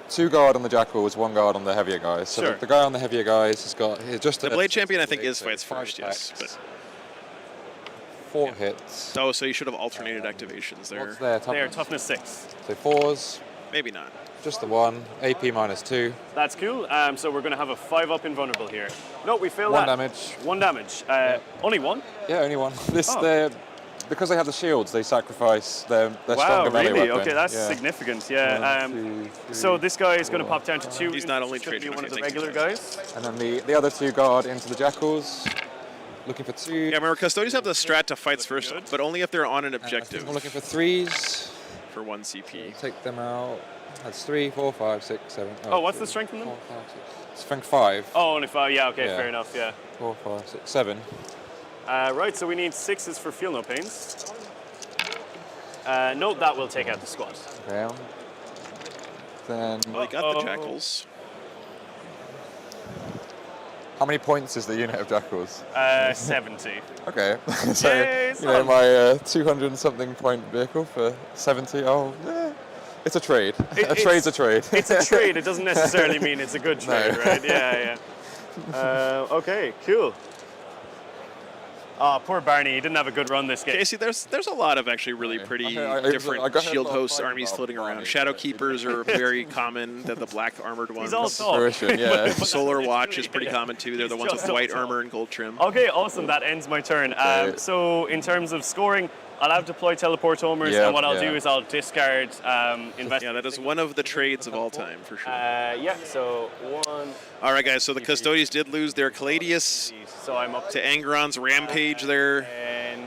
2 guard on the Jackals, 1 guard on the heavier guys. So Sure. the guy on the heavier guys has got just The a Blade Champion, I think, is fights 5 first, yes. But 4 hits. oh, so you should have alternated activations there. What's their They are toughness? toughness 6. So 4s, Maybe not. just the 1. AP minus 2. That's cool. So we're going to have a 5-up invulnerable here. No, we failed 1 that. damage. 1 damage. Only 1? Yeah, only 1. Oh. They're because they have the shields, they sacrifice their Wow, stronger melee really? weapon. Okay, that's Yeah. significant. Yeah. 1, 2, So 3, this guy is going to 4, pop down to 2. He's not only It's gonna be trading. one of Okay, the thank you, regular guys. And then the other 2 guard into the Jackals. Looking for 2. Yeah, remember, Custodians have the strat to fights first, but only if they're on an And I think objective we're looking for 3s. for 1 CP. Take them out. That's 3, 4, 5, 6, 7. Oh, what's the strength in them? 4, 5, 6. Strength 5. Oh, only 5. Yeah, okay, Yeah. fair enough. Yeah. 4, 5, 6, 7. Right, so we need 6s for Feel No Pains. Note that will take out the squad. Okay. Then. Well, he got the Jackals. How many points is the unit of Jackals? 70. Okay. So, Yay, you know, my 200 and something point vehicle for 70. Oh, it's a trade. A trade's a trade. It's a trade. It doesn't necessarily mean it's a good trade, No. right? Yeah, yeah. Okay, cool. Oh, poor Barney. He didn't have a good run this game. Casey, there's a lot of actually really pretty different shield host armies floating around. Shadow Keepers are very common. They're the black armored ones. He's all tall. Yeah. Solar Watch is pretty common too. They're the ones with just white all tall. armor and gold trim. Okay, awesome. That ends my turn. So in terms of scoring, I'll have deploy teleport homers, Yeah, and what I'll yeah. do is I'll discard invest. Yeah, that is one of the trades of all time for sure. Yeah, so 1. All right, guys. So the Custodians did lose their Caladius So I'm up to Angron's Rampage there, and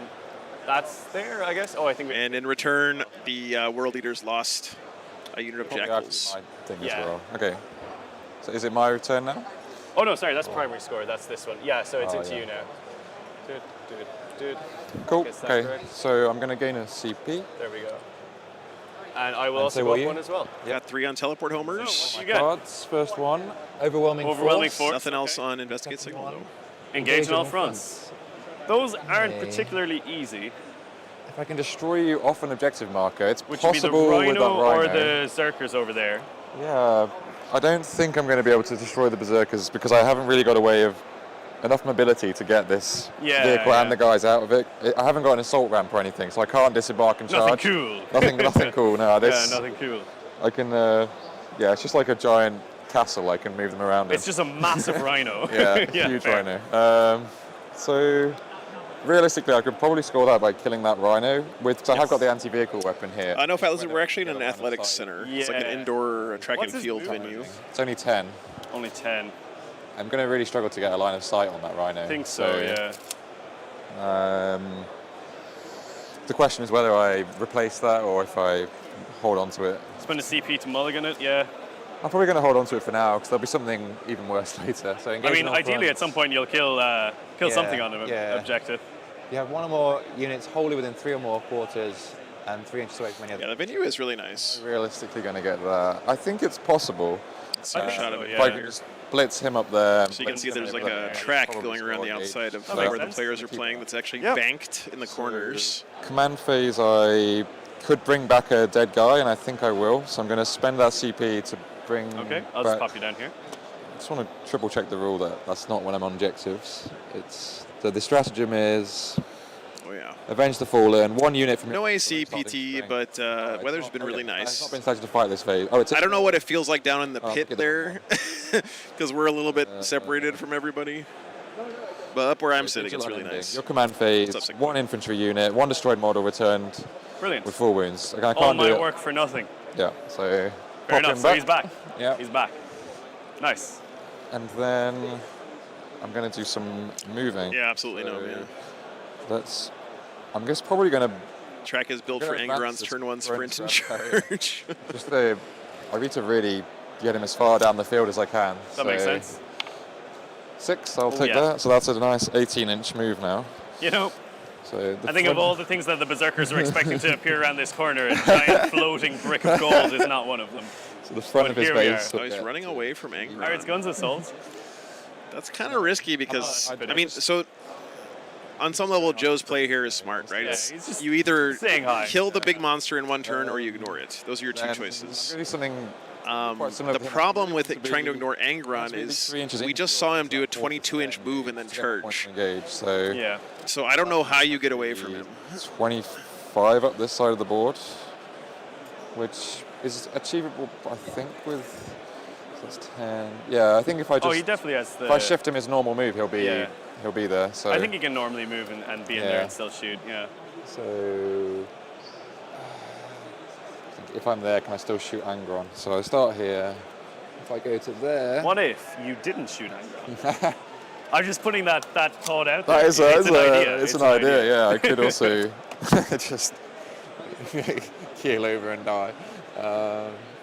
that's there, I guess. Oh, I think. and in return, the World Leaders lost a unit of Probably Jackals. after my thing Yeah. as well. Okay. So is it my turn now? Oh no, sorry, that's primary score. That's this one. Yeah, so it's Oh, into yeah. you now. Dude. Cool. Guess that's Okay. correct. So I'm going to gain a CP. There we go. And I will And also so go will up you? 1 as well. Got 3 on teleport homers. So, what you got? Cards. First one. Overwhelming Force. Nothing else on investigate signal though. Engage on all fronts. Those aren't Okay. particularly easy. If I can destroy you off an objective marker, it's Which would be the possible with that Rhino Rhino. or the Zerkers over there. Yeah. I don't think I'm going to be able to destroy the Berserkers because I haven't really got a way of enough mobility to get this Yeah, vehicle yeah. and the guys out of it. I haven't got an assault ramp or anything, so I can't disembark and Nothing charge. cool. Nothing cool. No, this. Yeah, nothing cool. I can. Yeah, it's just like a giant castle. I can move them around. It's just a massive Rhino. Yeah, Yeah, huge fair. Rhino. So realistically, I could probably score that by killing that Rhino because I have got the anti-vehicle weapon here. No, Fat Lizard, we're actually in an athletics center. It's like an Yeah. indoor track What's and his field movement? venue. It's only 10. Only 10. I'm going to really struggle to get a line of sight on that Rhino. I think so, yeah. The question is whether I replace that or if I hold on to it. Spend a CP to mulligan it, yeah. I'm probably going to hold on to it for now because there'll be something even worse later. So I mean, ideally at some point you'll kill something on an yeah. objective. You have 1 or more units wholly within 3 or more quarters and 3 inches away from any other. Yeah, the venue is really nice. I'm realistically going to get that. I think it's possible. Let's take a shot of it. If I can just blitz him up there. So you can see there's like a track going around the outside of where the players are playing that's actually banked in the corners. Command phase, I could bring back a dead guy, and I think I will. So I'm going to spend that CP to bring. Okay, I'll back, just pop you down here. just want to triple check the rule that that's not when I'm on objectives. It's the stratagem is. Oh yeah. Avenge the fallen. 1 unit from. No AC, PT, but weather's been really nice. I've not been starting to fight this phase. Oh, it's. I don't know what it feels like down in the pit there, because we're a little bit separated from everybody. But up where I'm sitting, it's really nice. Your command phase, 1 infantry unit, 1 destroyed model returned. Brilliant. With 4 wounds. Like, I All can't do my it. work for nothing. Yeah. So. Fair enough. So he's back. Yeah. He's back. Nice. And then I'm going to do some moving. Yeah, absolutely no. Yeah. I'm just probably going to. Track is built for Angron's turn 1 sprint and charge. I need to really get him as far down the field as I can. That makes sense. 6, I'll take that. So that's a nice 18-inch move now. You know, so I think of all the things that the Berserkers are expecting to appear around this corner, a giant floating brick of gold is not one of them. So the front of his base. Oh, he's running away from Angron. Pirates Guns Assault. That's kind of risky because, I mean, so on some level, Joe's play here is smart, right? Yeah, he's just you either saying hi. kill the big monster in 1 turn or you ignore it. Those are your 2 choices. I'm going to do something. The problem with trying to ignore Angron is we just saw him do a 22-inch move and then charge. Engage, so yeah. So I don't know how you get away from him. 25 up this side of the board, which is achievable, I think, with. So that's 10. Yeah, I think if I just. Oh, he definitely has the. If I shift him his normal move, he'll be there. So I think he can normally move and be in there and still shoot. Yeah. So. If I'm there, can I still shoot Angron? So I start here. If I go to there. What if you didn't shoot Angron? I'm just putting that thought out there. That is it's an idea. Yeah, I could also just keel over and die.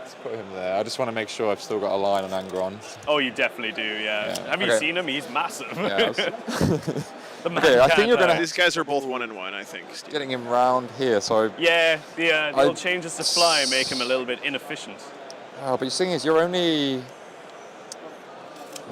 Let's put him there. I just want to make sure I've still got a line on Angron. Oh, you definitely do. Yeah. Have you seen him? He's massive. Yeah, I think you're gonna. These guys are both 1-1, I think. Steve. Getting him round here, so. Yeah. The little changes to fly make him a little bit inefficient. Oh, but the thing is, you're only.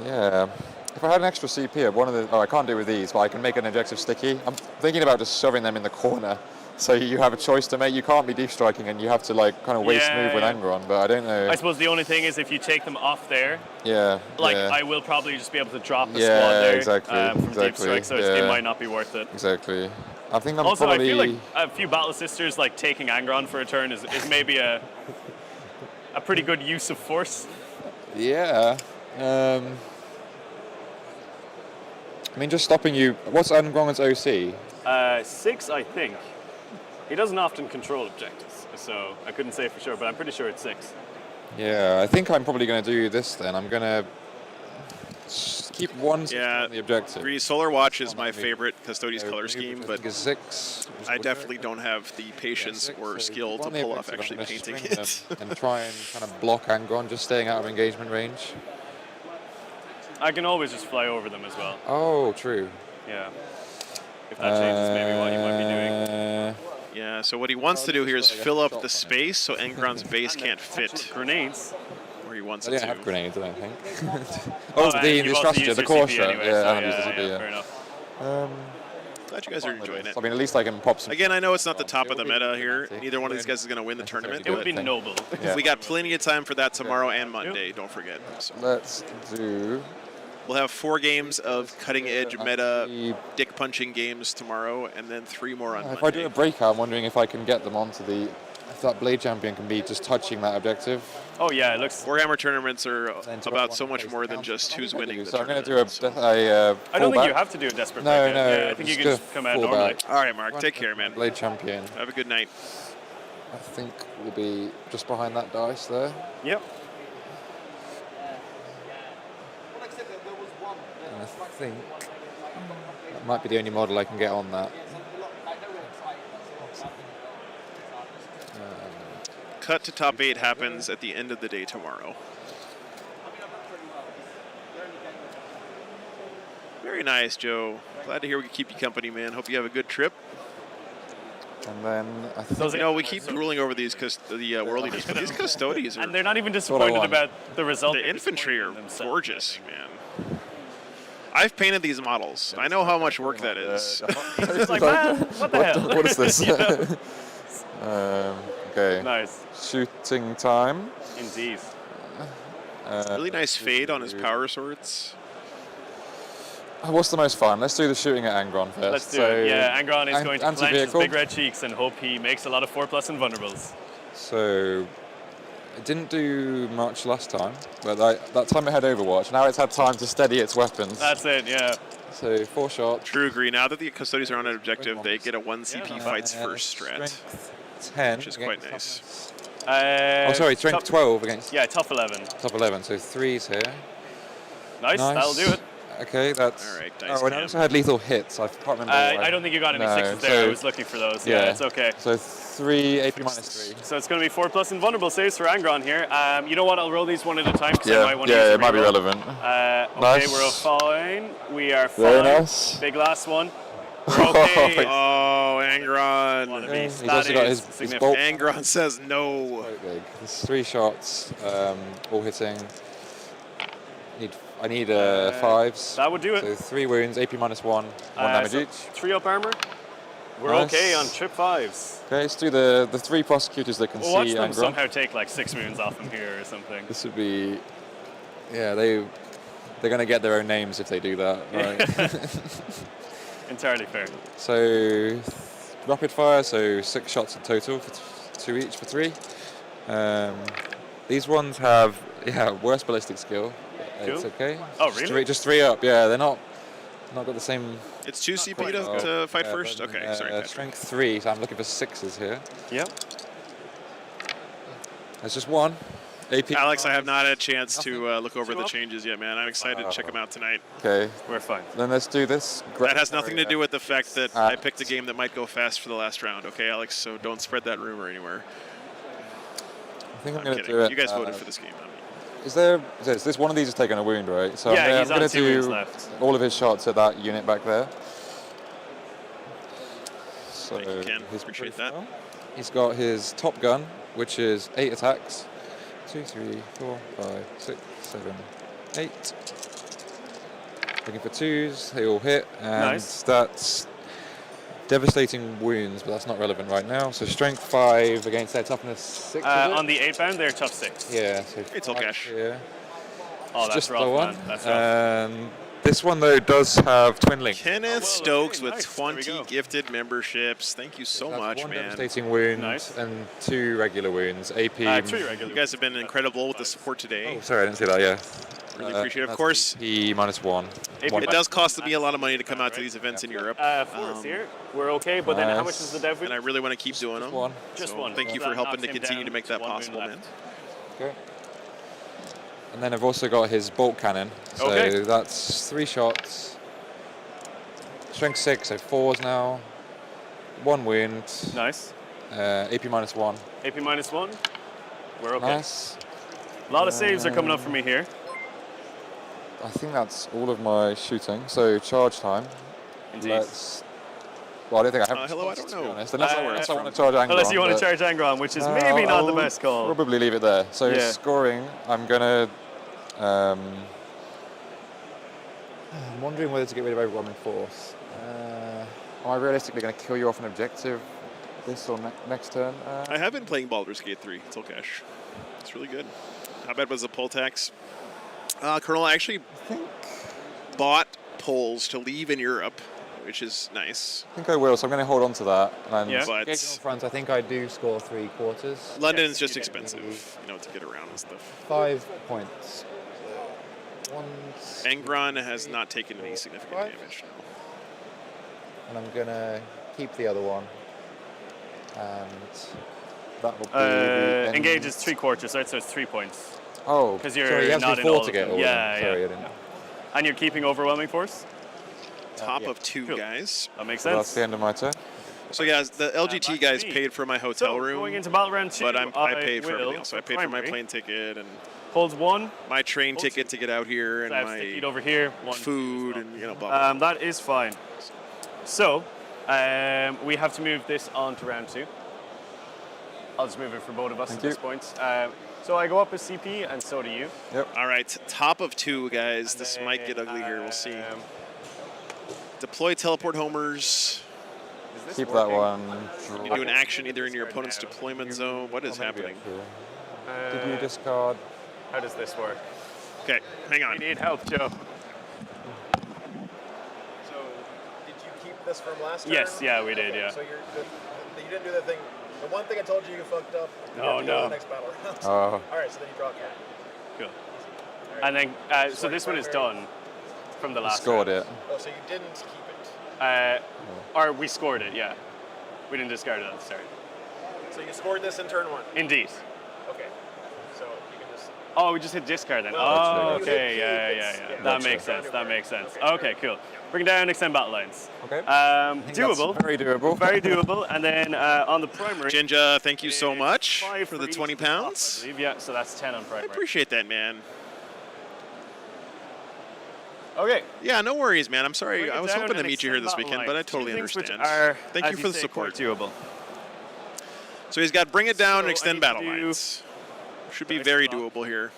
Yeah. If I had an extra CP, I can't do it with these, but I can make an objective sticky. I'm thinking about just shoving them in the corner. So you have a choice to make. You can't be deep striking, and you have to kind of waste move with Angron. But I don't know. I suppose the only thing is if you take them off there. Yeah. I will probably just be able to drop the squad there. From deep strike, so it might not be worth it. Exactly. I think I'm also, probably. I feel like a few Battle Sisters taking Angron for a turn is maybe a pretty good use of force. Yeah. I mean, just stopping you. What's Angron's OC? 6, I think. He doesn't often control objectives, so I couldn't say for sure, but I'm pretty sure it's 6. Yeah, I think I'm probably going to do this then. I'm going to keep 1 on the objective. Agree. Solar Watch is my favorite Custodes color scheme, but 6. I definitely don't have the patience or skill to pull off actually painting it. And try and kind of block Angron, just staying out of engagement range. I can always just fly over them as well. Oh, true. Yeah. If that changes maybe what you might be doing. Yeah, so what he wants to do here is fill up the space so Angron's base can't fit. Grenades? Where he wants I it don't to. have grenades, I don't think. the strategy, the core shot. Anyway, yeah, fair enough. Glad you guys are enjoying it. I mean, at least I can pop some. Again, I know it's not the top of the meta here. Neither one of these guys is going to win the tournament. It would be noble. Yeah. We got plenty of time for that tomorrow and Monday, don't forget. So. Let's do. We'll have 4 games of cutting-edge meta dick-punching games tomorrow, and then 3 more on Monday. If I do a breakout, I'm wondering if I can get them onto the. If that Blade Champion can be just touching that objective. Oh yeah, it looks. Warhammer tournaments are about so much more than just who's winning. So I'm going to do a I don't think you have to do a desperate breakout. No. Yeah, I think you can just come out normally. All right, Mark, take care, man. Blade Champion. Have a good night. I think we'll be just behind that dice there. Yep. And I think that might be the only model I can get on that. Cut to top 8 happens at the end of the day tomorrow. Very nice, Joe. Glad to hear we can keep you company, man. Hope you have a good trip. And then I think we keep drooling over these the worldliness, but these Custodes are. And they're not even disappointed about the result. The infantry are gorgeous, man. I've painted these models. I know how much work that is. It's like, man, what the hell? What is this? Okay. Nice. Shooting time. Indeed. Really nice fade on his power swords. What's the most fun? Let's do the shooting at Angron first. Let's do it. Yeah, Angron is going to clench his anti-vehicle. big red cheeks and hope he makes a lot of 4+ invulnerables. So it didn't do much last time, but that time it had Overwatch. Now it's had time to steady its weapons. That's it, yeah. So 4 shots. True agree. Now that the Custodians are on an objective, they get a 1 CP fights first strat. 10. Which is quite nice. Strength 12 against... Yeah, top 11. Top 11, so 3's here. Nice, that'll do it. Okay, that's... All right, oh, and I also had lethal hits. I can't remember. I don't think you got any 6s there. I was looking for those. Yeah, it's okay. So 3 AP -3. So it's going to be 4+ invulnerable saves for Angron here. You know what? I'll roll these one at a time because I might want to use it might be relevant. Okay, Nice. we're fine. We are fine. Very nice. Big last one. We're okay. Oh, Angron. He's also got his bolt. Angron says no. There's 3 shots, all hitting. I need 5s. That would do it. So 3 wounds, AP -1, 1 damage so each. 3 up armor. We're Nice. okay on trip 5s. Okay, let's do the 3 prosecutors that can We'll see watch them Angron. somehow take like 6 wounds off him here or something. This would be, yeah, they're going to get their own names if they do that, right? Entirely fair. So rapid fire, so 6 shots in total for 2 each for 3. These ones have worse ballistic skill. Cool. It's okay. Oh, really? Just 3 up. Yeah, they're not got the same. It's 2 CP to fight first? Okay, sorry. Patrick. Strength 3, so I'm looking for 6s here. Yep. There's just 1. AP. Alex, I have not had a chance to look over the changes yet, man. I'm excited to check them out tonight. Okay. We're fine. Then let's do this. That has nothing to do with the fact that I picked a game that might go fast for the last round, okay, Alex? So don't spread that rumor anywhere. I think I'm going to kidding. do it. You guys voted for this game. Is this one of these is taking a wound, right? So Yeah, I'm going to 2 wounds do left. all of his shots at that unit back there. So Thank you, Ken. Appreciate that. He's got his top gun, which is 8 attacks. 2, 3, 4, 5, 6, 7, 8. Looking for 2s, they all hit, and Nice. that's devastating wounds, but that's not relevant right now. So strength 5 against their toughness 6. Is it? On the 8 bound, they're tough 6. Yeah, so It's all cash. Yeah. Oh, that's Just rough, the one. man. That's rough. This one though does have twin link. Kenneth Stokes with nice. There we 20 go. gifted memberships. Thank you so That's much, 1 man. devastating wound Nice. and 2 regular wounds. AP. 3 regular. You guys have been incredible with the support today. Oh, sorry, I didn't see that. Yeah. Really appreciate it. Of That's course, AP -1. it does cost me a lot of money to come out to these events in Europe. 4s here. We're okay, but then how much is the dev And I really want to keep doing them. one. Just So one. Thank you That for helping knocks to him continue down to make that 1 wound possible, man. left. Okay. And then I've also got his bolt cannon. So Okay. that's 3 shots. Strength 6, so 4s now. 1 wound. Nice. AP -1. AP -1. We're okay. Nice. A lot of saves are coming up for me here. I think that's all of my shooting. So charge time. Indeed. Well, I don't think I have. Hello, I don't know. Unless I That's want to charge Angron. Unless you want to but- charge Angron, which is maybe not the I'll best call. Probably leave it there. So Yeah. scoring, I'm gonna. I'm wondering whether to get rid of overwhelming force. Am I realistically going to kill you off an objective this or next turn? I have been playing Baldur's Gate 3. It's all cash. It's really good. How bad was the poll tax? Colonel, I actually bought polls to leave in Europe, which is nice. I think I will, so I'm going to hold on to that. And Yeah. engagement But- front, I think I do score 3/4. London is just expensive, to get around and stuff. 5 points. Angron has not taken any significant damage. No. And I'm going to keep the other one. And that will be. the Engage end. is 3/4, right? So it's 3 points. Oh, because you're sorry, he has not me in 4 all to of get them. all of Yeah, them. Sorry, yeah. I didn't. And you're keeping overwhelming force. Top of 2 guys. That makes So sense. that's the end of my turn. So guys, the LGT guys me. paid for my hotel So, room. going into battle round 2, but I paid for will, everything else. So I paid for my primary, plane ticket and holds 1. my train ticket to get out here and So I have my stick over here. 1, food and blah, blah, blah. that is fine. So we have to move this on to round 2. I'll just move it for both of us Thank at this point. So I go up as CP, and so do you. Yep. All right, top of 2, guys. This might get ugly here. We'll see. Deploy teleport homers. Keep that one. You do an action either in your opponent's deployment zone. What is happening? Did you discard? How does this work? Okay, hang on. We need help, Joe. So, did you keep this from last turn? Yes, yeah, we did, yeah. So you didn't do the thing. The one thing I told you fucked up. You Oh, have to go to no. the next battle round. Oh. All right, so then you draw a card. Cool. And then, so this one is done from the last Scored round. it. Oh, so you didn't keep it. Or we scored it, yeah. We didn't discard it at the start. So you scored this in turn 1. Indeed. Okay. So you can just. Oh, we just hit discard then. Well, Oh, you okay, hit yeah. keep, That Gotcha. makes sense. That makes sense. Okay, cool. Bring down extend battle lines. Okay. Doable. Very doable. Very doable. And then on the primary. Jinja, thank you so much 5 for the each 20 to the top, pounds. I believe. Yeah, so that's 10 on I primary. appreciate that, man. Okay. Yeah, no worries, man. I'm sorry. Bring it I was down hoping to and meet you here extend this battle weekend, but I lines. totally Two things which understand. are, Thank as you for the say, support. quite doable. So he's got bring it down and So I extend need to battle do lines. Should be dice very block. doable here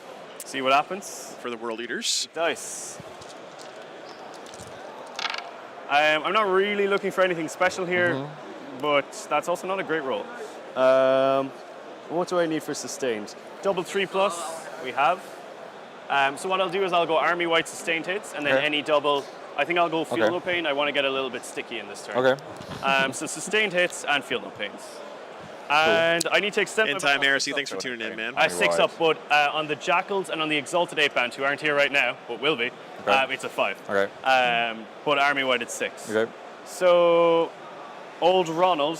See what happens. for the World Eaters. Dice. I'm not really looking for anything special here, but that's also not a great roll. What do I need for sustained? Double 3+, we have. So what I'll do is I'll go army white sustained hits, and then Okay. any double. I think I'll go field Okay. no pain. I want to get a little bit sticky in this turn. Okay. So sustained hits and field no pains. And I need to extend In my time, battle Heresy. six Thanks up. for tuning in, man. 6 up, but on the Jackals and on the Exalted 8-bound, who aren't here right now, but will be, it's a 5. Okay. But Army White at 6. Okay. So, old Ronald,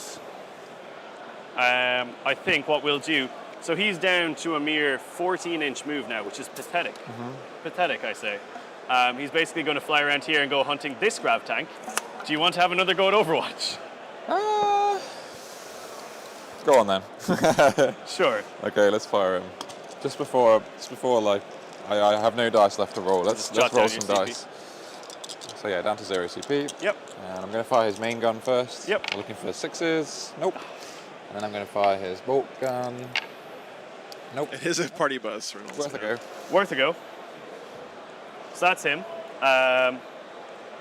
I think what we'll do, so he's down to a mere 14-inch move now, which is pathetic. Pathetic, I say. He's basically going to fly around here and go hunting this grav tank. Do you want to have another go at Overwatch? Go on then. Sure. Okay, let's fire him. Just before like, I have no dice left to roll. Let's jot roll down some your CP. dice. So yeah, down to 0 CP. Yep. And I'm going to fire his main gun first. Yep. I'm looking for 6s. Nope. And then I'm going to fire his bolt gun. Nope. It is a party bus, Reynolds. Worth a go. Worth a go. So that's him.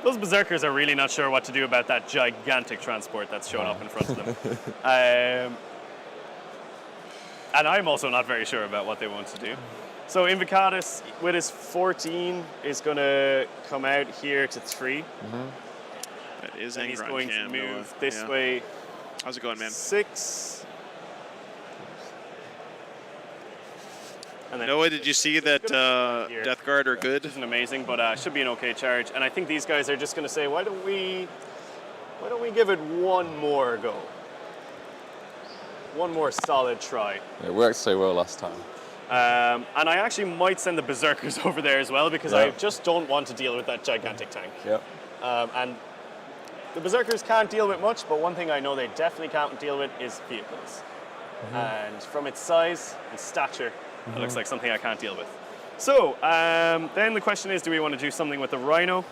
Those berserkers are really not sure what to do about that gigantic transport that's shown up in front of them. And I'm also not very sure about what they want to do. So Invocatus, with his 14, is going to come out here to 3. That is And he's Angron going to Cam, move Noah. this Yeah. way. How's it going, man? 6. And then Noah, did you see that Death Guard are good? isn't amazing, but should be an okay charge. And I think these guys are just going to say, why don't we give it one more go? One more solid try. It worked so well last time. And I actually might send the Berserkers over there as well because I just don't want to deal with that gigantic tank. Yep. And the Berserkers can't deal with much, but one thing I know they definitely can't deal with is vehicles. And from its size and stature, it looks like something I can't deal with. So, then the question is, do we want to do something with the Rhino?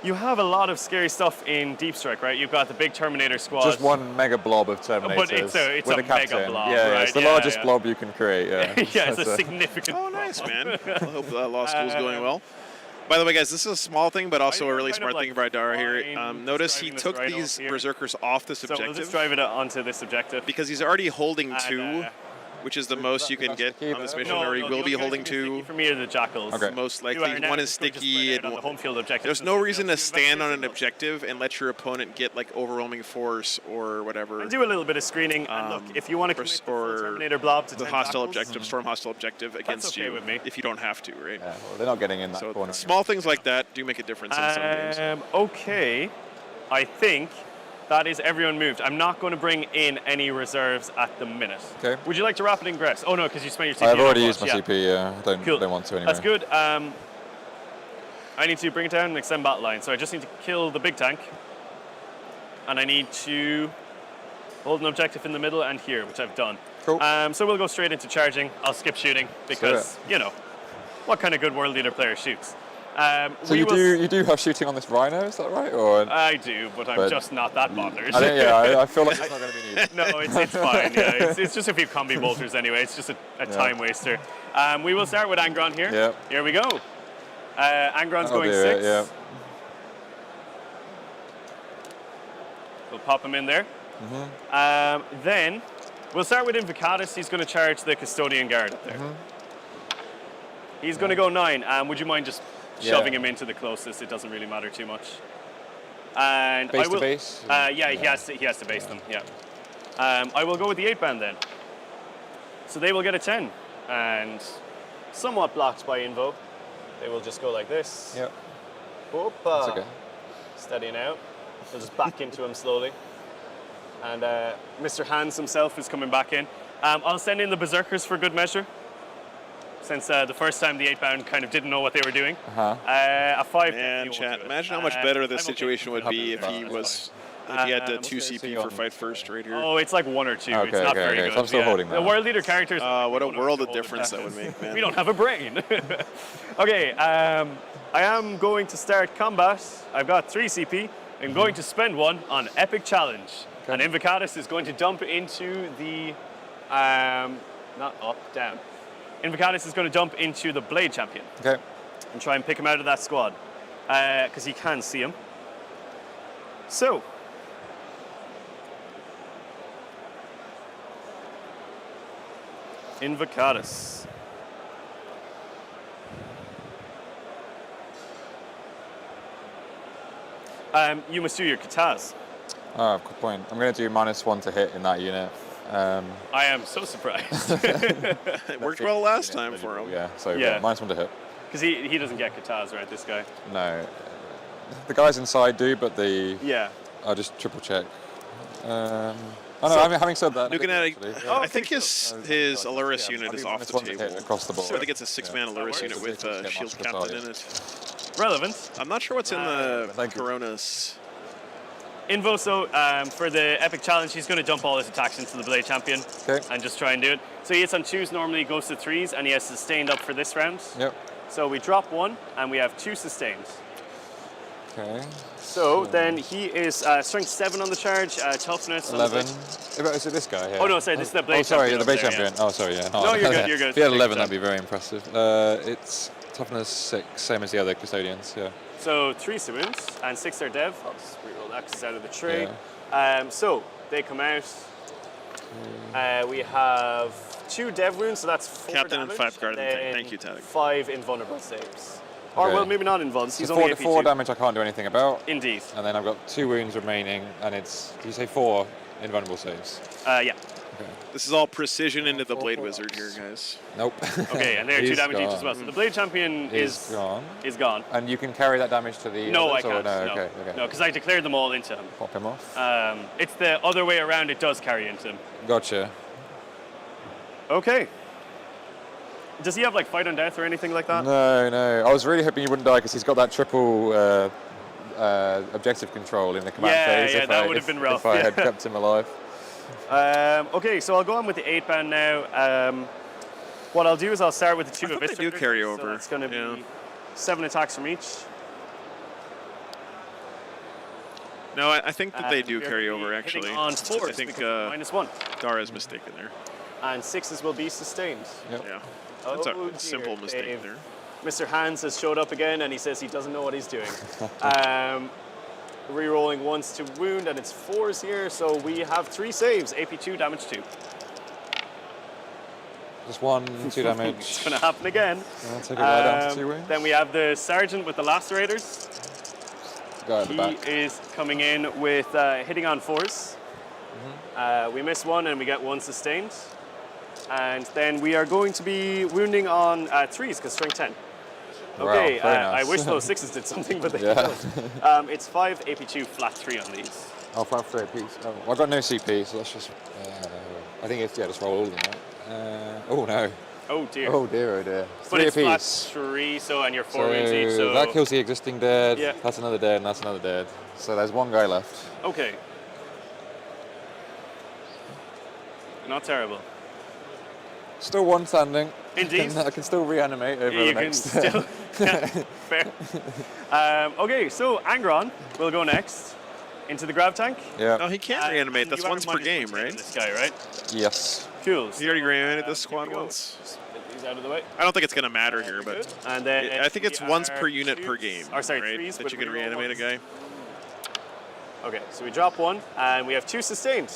You have a lot of scary stuff in Deep Strike, right? You've got the big Terminator squad. Just one mega blob of Terminators. But it's a with mega captain. blob, Yeah, right? it's the Yeah, largest yeah. blob you can create. Yeah. Yeah, it's That's a significant. Oh, nice, man. I hope law school's going well. By the way, guys, this is a small thing, but also a really kind of smart thing by Dara here. Notice he describing this took Rhino these here. Berserkers off this So we'll objective just drive it onto this objective. because he's already holding And, 2, which is the most you can get on this mission, or he will be holding 2. For me, are the Jackals. Okay. Most Who are likely. now One is just going to sticky. spread out on the home field objective. There's no reason to stand on an objective and let your opponent get like overwhelming force or whatever. And do a little bit of screening. And look, if you want to commit the full Terminator blob to the 10 hostile Jackals, objective, storm hostile objective against okay you, with me. if you don't have to, right? Yeah, well, they're not getting in that So corner. small things like that do make a difference in some games. Okay, I think that is everyone moved. I'm not going to bring in any reserves at the minute. Okay. Would you like to rapid ingress? Oh no, because you spent your CP. I've on already Overwatch, used my yeah. CP. Yeah, I don't want to anyway. That's good. I need to bring it down and extend battle line. So I just need to kill the big tank. And I need to hold an objective in the middle and here, which I've done. Cool. So we'll go straight into charging. I'll skip shooting because, you know, what kind of good World Leader player shoots? So you do have shooting on this Rhino, is that right? Or I do, but I'm just not that bothered. I feel like it's not going to be needed. No, it's fine. Yeah, it's just a few combi bolters anyway. It's just a time waster. We will start with Angron here. Yep. Here we go. Angron's That'll going do 6. it, yeah. We'll pop him in there. Then we'll start with Invocatus. He's going to charge the Custodian Guard up there. He's going to go 9. Would you mind just Yeah. shoving him into the closest? It doesn't really matter too much. And Base I will, to base? yeah, he has to base them. Yeah. I will go with the 8-band then. So they will get a 10, and somewhat blocked by Invo. They will just go like this. Yep. Opa. That's okay. Steadying out. They'll just back into him slowly. And Mr. Hans himself is coming back in. I'll send in the Berserkers for good measure, since the first time the 8-band kind of didn't know what they were doing. A 5. Man, chat, imagine how much better the situation would be if he had 2 CP for fight first right here. Oh, it's like 1 or 2. Okay, it's not very good. So I'm still holding that. The world leader characters. What a world of difference that would make, man. We don't have a brain. Okay, I am going to start combat. I've got 3 CP. I'm going to spend 1 on Epic Challenge. And Invocatus is going to dump into the, not up, down. Invocatus is going to dump into the Blade Champion. Okay. And try and pick him out of that squad. Because he can see him. So. Invocatus. You must do your katas. Oh, good point. I'm going to do -1 to hit in that unit. I am so surprised. It worked well last time for him. Yeah, so Yeah. -1 to hit. Because he doesn't get katas, right, this guy? No. The guys inside do, but the... Yeah. I'll just triple check. Oh no, having said that... I think his Aluris unit is off the table. Across the board. I think it's a 6-man Aluris unit with Shield Captain in it. Relevant. I'm not sure what's in the Coronas. Invo, so for the Epic Challenge, he's going to dump all his attacks into the Blade Champion and just try and do it. So he hits on 2s normally, goes to 3s, and he has sustained up for this round. Yep. So we drop 1, and we have 2 sustained. Okay. So then he is strength 7 on the charge, toughness 11. On the Is it this guy here? Oh no, sorry, this is the Blade Champion. Oh, sorry, Champion the Blade over there, Champion. yeah. Oh, sorry, yeah. No, you're good, you're good. If he had Take 11, your that'd be very impressive. It's toughness 6, same as the other custodians, yeah. So 3 wounds, and 6 are dev. I'll just reroll that 'cause it's out of the tray. So they come out. We have 2 dev wounds, so that's 4 Captain damage, and 5 guard. then Thank you, Tadek. 5 invulnerable saves. Or, Okay. well, maybe not invulnerable. He's So only 4 AP2. damage I can't do anything about. Indeed. And then I've got 2 wounds remaining, and it's, did you say 4 invulnerable saves? Yeah. This is all precision into the Blade Wizard here, guys. Nope. Okay, and they're 2 He's damage each gone. as well. So the Blade Champion He's gone. is gone. And you can carry that damage to the No, I others, or can't. No, No, okay. no, because I declared them all into him. Pop him off. It's the other way around. It does carry into him. Gotcha. Okay. Does he have like fight on death or anything like that? No. I was really hoping he wouldn't die because he's got that triple objective control in the command phase. Yeah, that would have been rough. If I had kept him alive. Okay, so I'll go on with the 8-band now. What I'll do is I'll start with the 2 They do carry over. So it's going to be 7 attacks from each. No, I think that they do carry over, actually. On 4s, I think -1. Dara's mistaken there. And 6s will be sustained. Yeah. That's Oh, a simple dear, mistake Dave. there. Mr. Hans has showed up again and he says he doesn't know what he's doing. Rerolling 1s to wound, and it's 4s here, so we have 3 saves, AP2, damage 2. Just 1, 2 damage. It's going to happen again. I'll take it right down to 2 wounds. Then we have the Sergeant with the Lacerators. Guy at the He back. is coming in with hitting on 4s. We miss 1 and we get 1 sustained. And then we are going to be wounding on 3s because strength 10. Okay, Wow, very nice. I wish those 6s did something, but they Yeah. don't. It's 5 AP2 flat 3 on these. Oh, 5 for a piece. Oh, well, I've got no CP, so let's just. I think it's just roll all of them, right? Oh no. Oh dear. Oh dear, oh dear. But 3 it's apiece. flat 3, so and you're 4 wounds each. So that kills the existing dead. Yeah. That's another dead, and that's another dead. So there's 1 guy left. Okay. Not terrible. Still 1 standing. Indeed. I can still reanimate over You the can next. still. Yeah, fair. Okay, so Angron will go next into the grab tank. Yeah. No, he can't reanimate. That's you are once per game, right? This guy, right? Yes. Cool. He already reanimated this squad once. Just get these out of the way. I don't think it's going to matter here, but And then I think it's we once are per unit per 2s game, or sorry, right? 3s That with you can reroll reanimate a ones. guy. Okay, so we drop 1 and we have 2 sustained.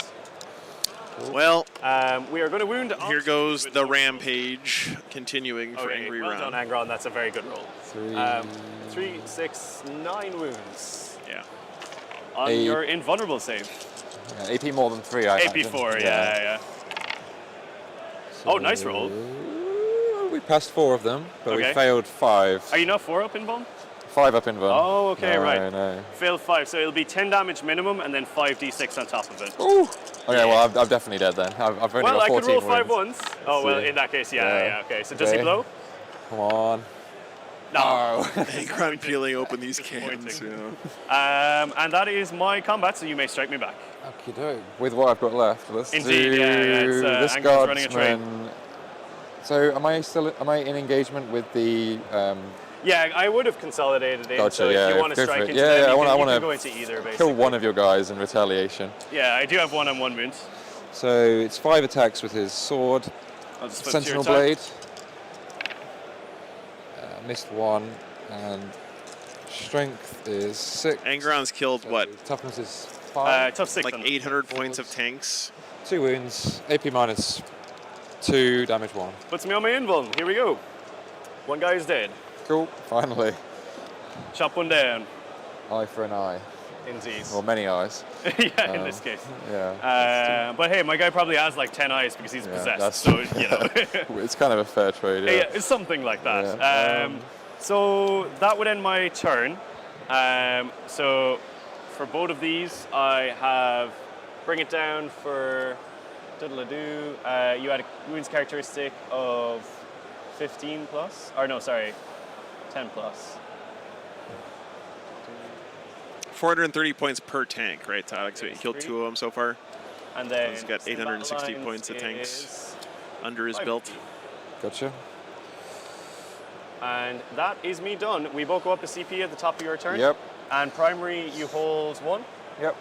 Well, we are going to wound. Here goes the rampage continuing for Okay, Angry well Ron. done, Angron. That's a very good roll. 3, 6, 9 wounds. Yeah. On your invulnerable save. Yeah, AP more than 3. I AP imagine. 4, yeah. Oh, nice roll. We passed 4 of them, but we Okay. failed 5. Are you not 4 up in Vuln? 5 up in Vuln. Oh, okay, no, right. No. Failed 5, so it'll be 10 damage minimum and then 5d6 on top of it. Ooh. Okay, well, I'm definitely dead then. I've only got 14 I could roll 5 wounds. once. Oh, well, see. in that case, yeah, okay. So does he Okay. blow? Come on. No. Angron peeling open these cans. And that is my combat, so you may strike me back. Okie doke. With what I've got left, let's Indeed, do yeah. It's this Angron's running a train. guardsman. So am I in engagement with the? Yeah, I would have consolidated in. Gotcha, So yeah, if you want go to for strike it. into Yeah, them, yeah, you I can wanna go into either, basically. kill one of your guys in retaliation. Yeah, I do have 1-on-1 wound. So it's 5 attacks with his sword. I'll just flip to your Sentinel attack. blade. Missed 1, and strength is 6. Angron's killed what? Toughness is 5. Tough 6. Like 800 points of tanks. 2 wounds. AP minus 2, damage 1. Puts me on my invuln. Here we go. One guy is dead. Cool. Finally. Chop one down. Eye for an eye. Indeed. Or many eyes. Yeah, in this case. Yeah. But hey, my guy probably has like 10 eyes because he's Yeah, possessed. that's- So, you know. It's kind of a fair trade. Yeah, Yeah. it's something like that. Yeah. So that would end my turn. So for both of these, I have bring it down for diddle-a-doo. You had a wounds characteristic of 15 plus, or no, sorry, 10 plus. 430 points per tank, right, Todd? So he killed 2 of them so far. And then he's got 860 points of tanks under his belt. Gotcha. And that is me done. We both go up to CP at the top of your turn. Yep. And primary, you hold 1. Yep.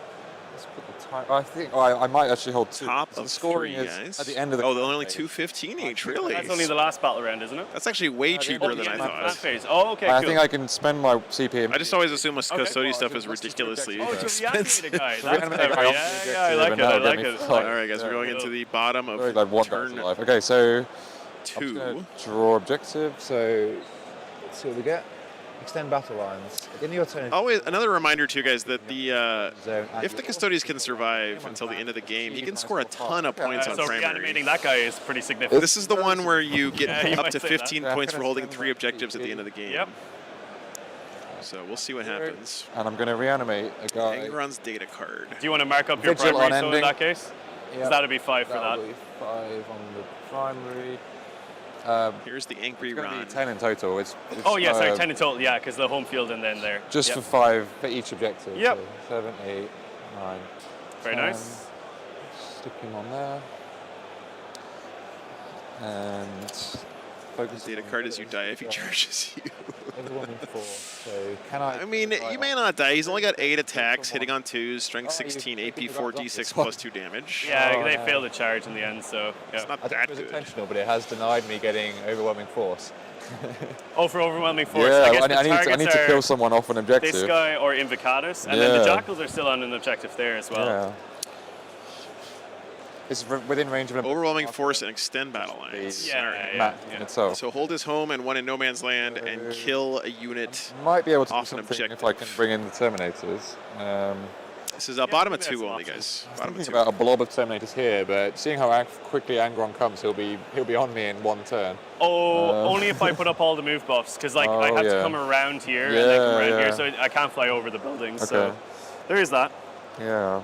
Let's put the time. I think I might actually hold 2. Top So of the scoring 3, is guys. at the end of the. Oh, they're only 215 each, really? That's only the last battle round, isn't it? That's actually way cheaper than I That thought. phase. Oh, okay, I cool. think I can spend my CP. I just always assume with Okay. custody stuff is ridiculously Oh, it's a expensive. reanimated guy. That's clever. Yeah, I like it. I like it. All right, guys, we're going into the bottom of Very glad one guy's turn alive. Okay, so 2. draw objective. So let's see what we get. Extend battle lines. In your turn. Always another reminder to you guys that the if the custodians can survive until the end of the game, he can score a ton of points on So primary. reanimating that guy is pretty significant. This is the one where you get Yeah, you up might to say 15 that. points for holding 3 objectives at the end of the game. Yep. So we'll see what happens. And I'm going to reanimate a guy. Angron's data card. Do you want to mark up your Vigil primary on so in ending. that case? Because that'll be 5 for that. That'll be 5 on the primary. Here's the Angry It's going to Ron. be 10 in total. It's Oh, yeah, sorry, 10 in total. Yeah, because the home field and then there. Just Yep. for 5 for each objective. Yep. So 7, 8, 9. Very 10. nice. Stick him on there. And focus. Data card as you die if he charges you. Everyone in 4. So can I? I mean, you may not die. He's only got 8 attacks, hitting on 2s, strength 16, AP 4, D6 plus 2 damage. Yeah, they failed the charge in the end, so. Yeah. It's not I think that it was good. intentional, but it has denied me getting overwhelming force. Oh, for overwhelming force. Yeah, I guess I the need targets to are kill someone off an objective. This guy or Invocatus, and then the Yeah. Jackals are still on an objective there as well. Yeah. It's within range of an Overwhelming force and extend battle lines. Yeah, All right. map in itself. So hold his home and one in no man's land and kill a unit. Might be able to do off an something objective. if I can bring in the Terminators. This is a bottom of 2 only, guys. Bottom of Thinking 2. about a blob of Terminators here, but seeing how quickly Angron comes, he'll be on me in 1 turn. Oh, only if I put up all the move buffs, because like I Oh, have to yeah. come around here and then come around Yeah, here, yeah. so I can't fly over the buildings. So Okay. there is that. Yeah.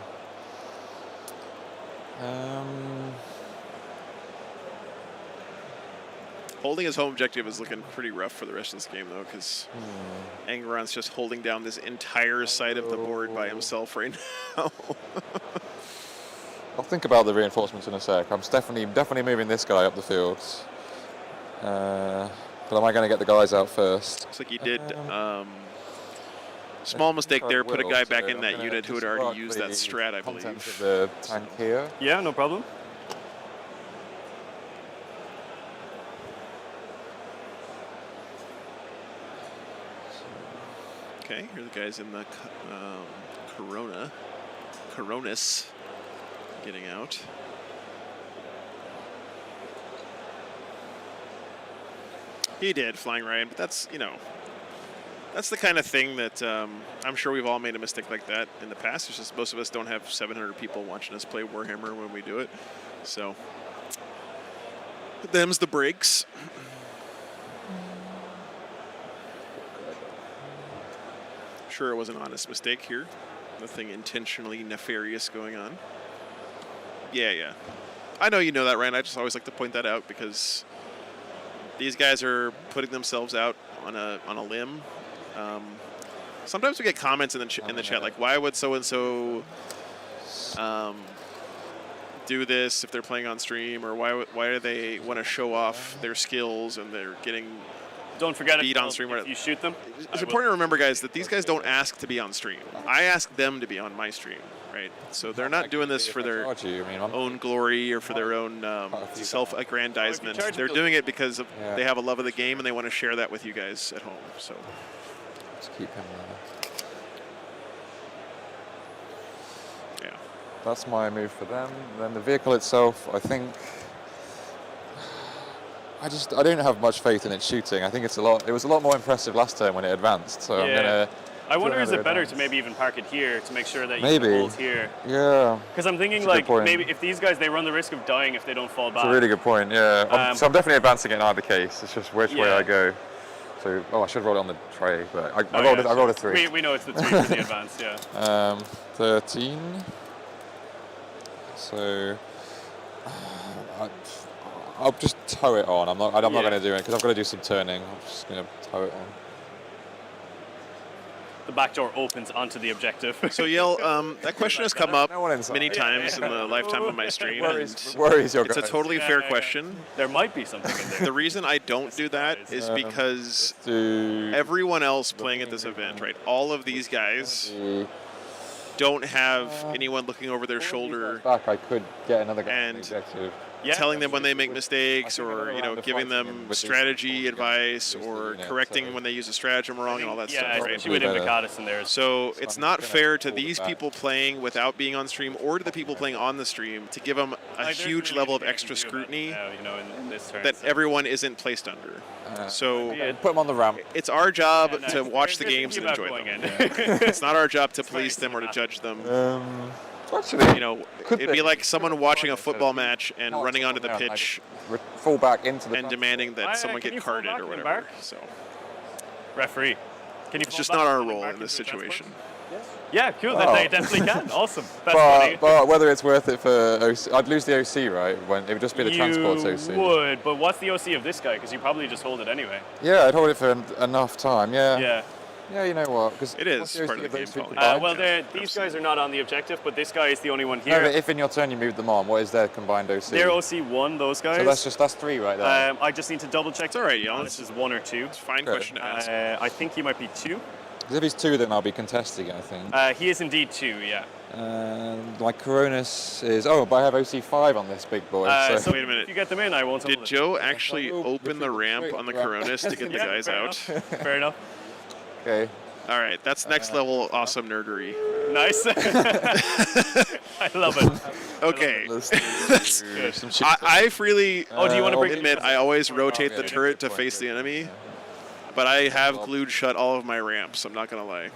Holding his home objective is looking pretty rough for the rest of this game, though, because Angron's just holding down this entire side of the board by himself right now. I'll think about the reinforcements in a sec. I'm definitely moving this guy up the field. But am I going to get the guys out first? Looks like he did. Small mistake there. Put a guy back in I'm that gonna unit who had discard already used that the strat, I contents of believe. the tank here. Yeah, no problem. Okay, here are the guys in the Coronis getting out. He did, flying Ryan, but that's, that's the kind of thing that I'm sure we've all made a mistake like that in the past. It's just most of us don't have 700 people watching us play Warhammer when we do it. So, them's the breaks. Sure, it was an honest mistake here. Nothing intentionally nefarious going on. Yeah. I know you know that, Ryan. I just always like to point that out because these guys are putting themselves out on a limb. Sometimes we get comments in the chat like, why would so-and-so do this if they're playing on stream, or why do they want to show off their skills and they're getting Don't forget beat on stream? if you shoot them. It's important to remember, guys, that these guys don't ask to be on stream. I ask them to be on my stream, right? So they're not doing this for their own glory or for their own self-aggrandizement. They're doing it because they have a love of the game and they want to share that with you guys at home. So let's keep him there. Yeah. That's my move for them. Then the vehicle itself, I think. I don't have much faith in its shooting. I think it was a lot more impressive last time when it advanced. So I'm gonna. I wonder, is it better to maybe even park it here to make sure that you Maybe. can hold here? Yeah. Because I'm thinking That's a good point. maybe if these guys, they run the risk of dying if they don't fall back. It's a really good point. Yeah. So I'm definitely advancing it in either case. It's just which way I go. So I should roll it on the tray, but I rolled a 3. We know it's the 3 for the advance. Yeah. 13. So. I'll just tow it on. I'm not going to do it because I've got to do some turning. I'm just going to tow it on. The back door opens onto the objective. So Yale, that question has come up many times in the lifetime of my stream. Worries your It's a guys. totally fair question. There might be something in there. The reason I don't do that is because everyone else playing at this event, right? All of these guys don't have anyone looking over their shoulder. Back, I could get another guy and objective. telling them when they make mistakes, or giving them strategy advice, or correcting when they use a stratagem wrong and all that stuff. Right? Especially with Imbricatus in there. So it's not fair to these people playing without being on stream, or to the people playing on the stream, to give them a huge level of extra scrutiny in this turn, that everyone isn't placed under. So put them on the ramp. It's our job to watch the games and enjoy them. It's not our job to police them or to judge them. Actually, it'd be like someone watching a football match and running onto the pitch, fall back into the and demanding that someone get carded or whatever. So, referee, can you? It's just not our role in this situation. Yeah, cool. They definitely can. Awesome. That's funny. But whether it's worth it for OC, I'd lose the OC, right? When it would just be the transports OC. You would, but what's the OC of this guy? Because you probably just hold it anyway. Yeah, I'd hold it for enough time. Yeah. Yeah. Yeah, you know what? Because it is part of the game. These guys are not on the objective, but this guy is the only one No, here. but if in your turn you move them on, what is their combined OC? They're OC 1, those guys. So that's 3 right there. I just need to double check. It's all right, Jan. This is 1 or 2. It's a fine question to ask. I think he might be 2. Because if he's 2, then I'll be contesting it, I think. He is indeed 2, yeah. My Coronis is... Oh, but I have OC 5 on this big boy. So wait a minute. If you get them in, I won't hold Did it. Joe actually open the ramp on the Coronis to get the guys out? Fair enough. Okay. All right, that's next level awesome nerdery. Nice. I love it. Okay. I freely do you want to admit I always rotate the turret to face the enemy, but I have glued shut all of my ramps, I'm not going to lie.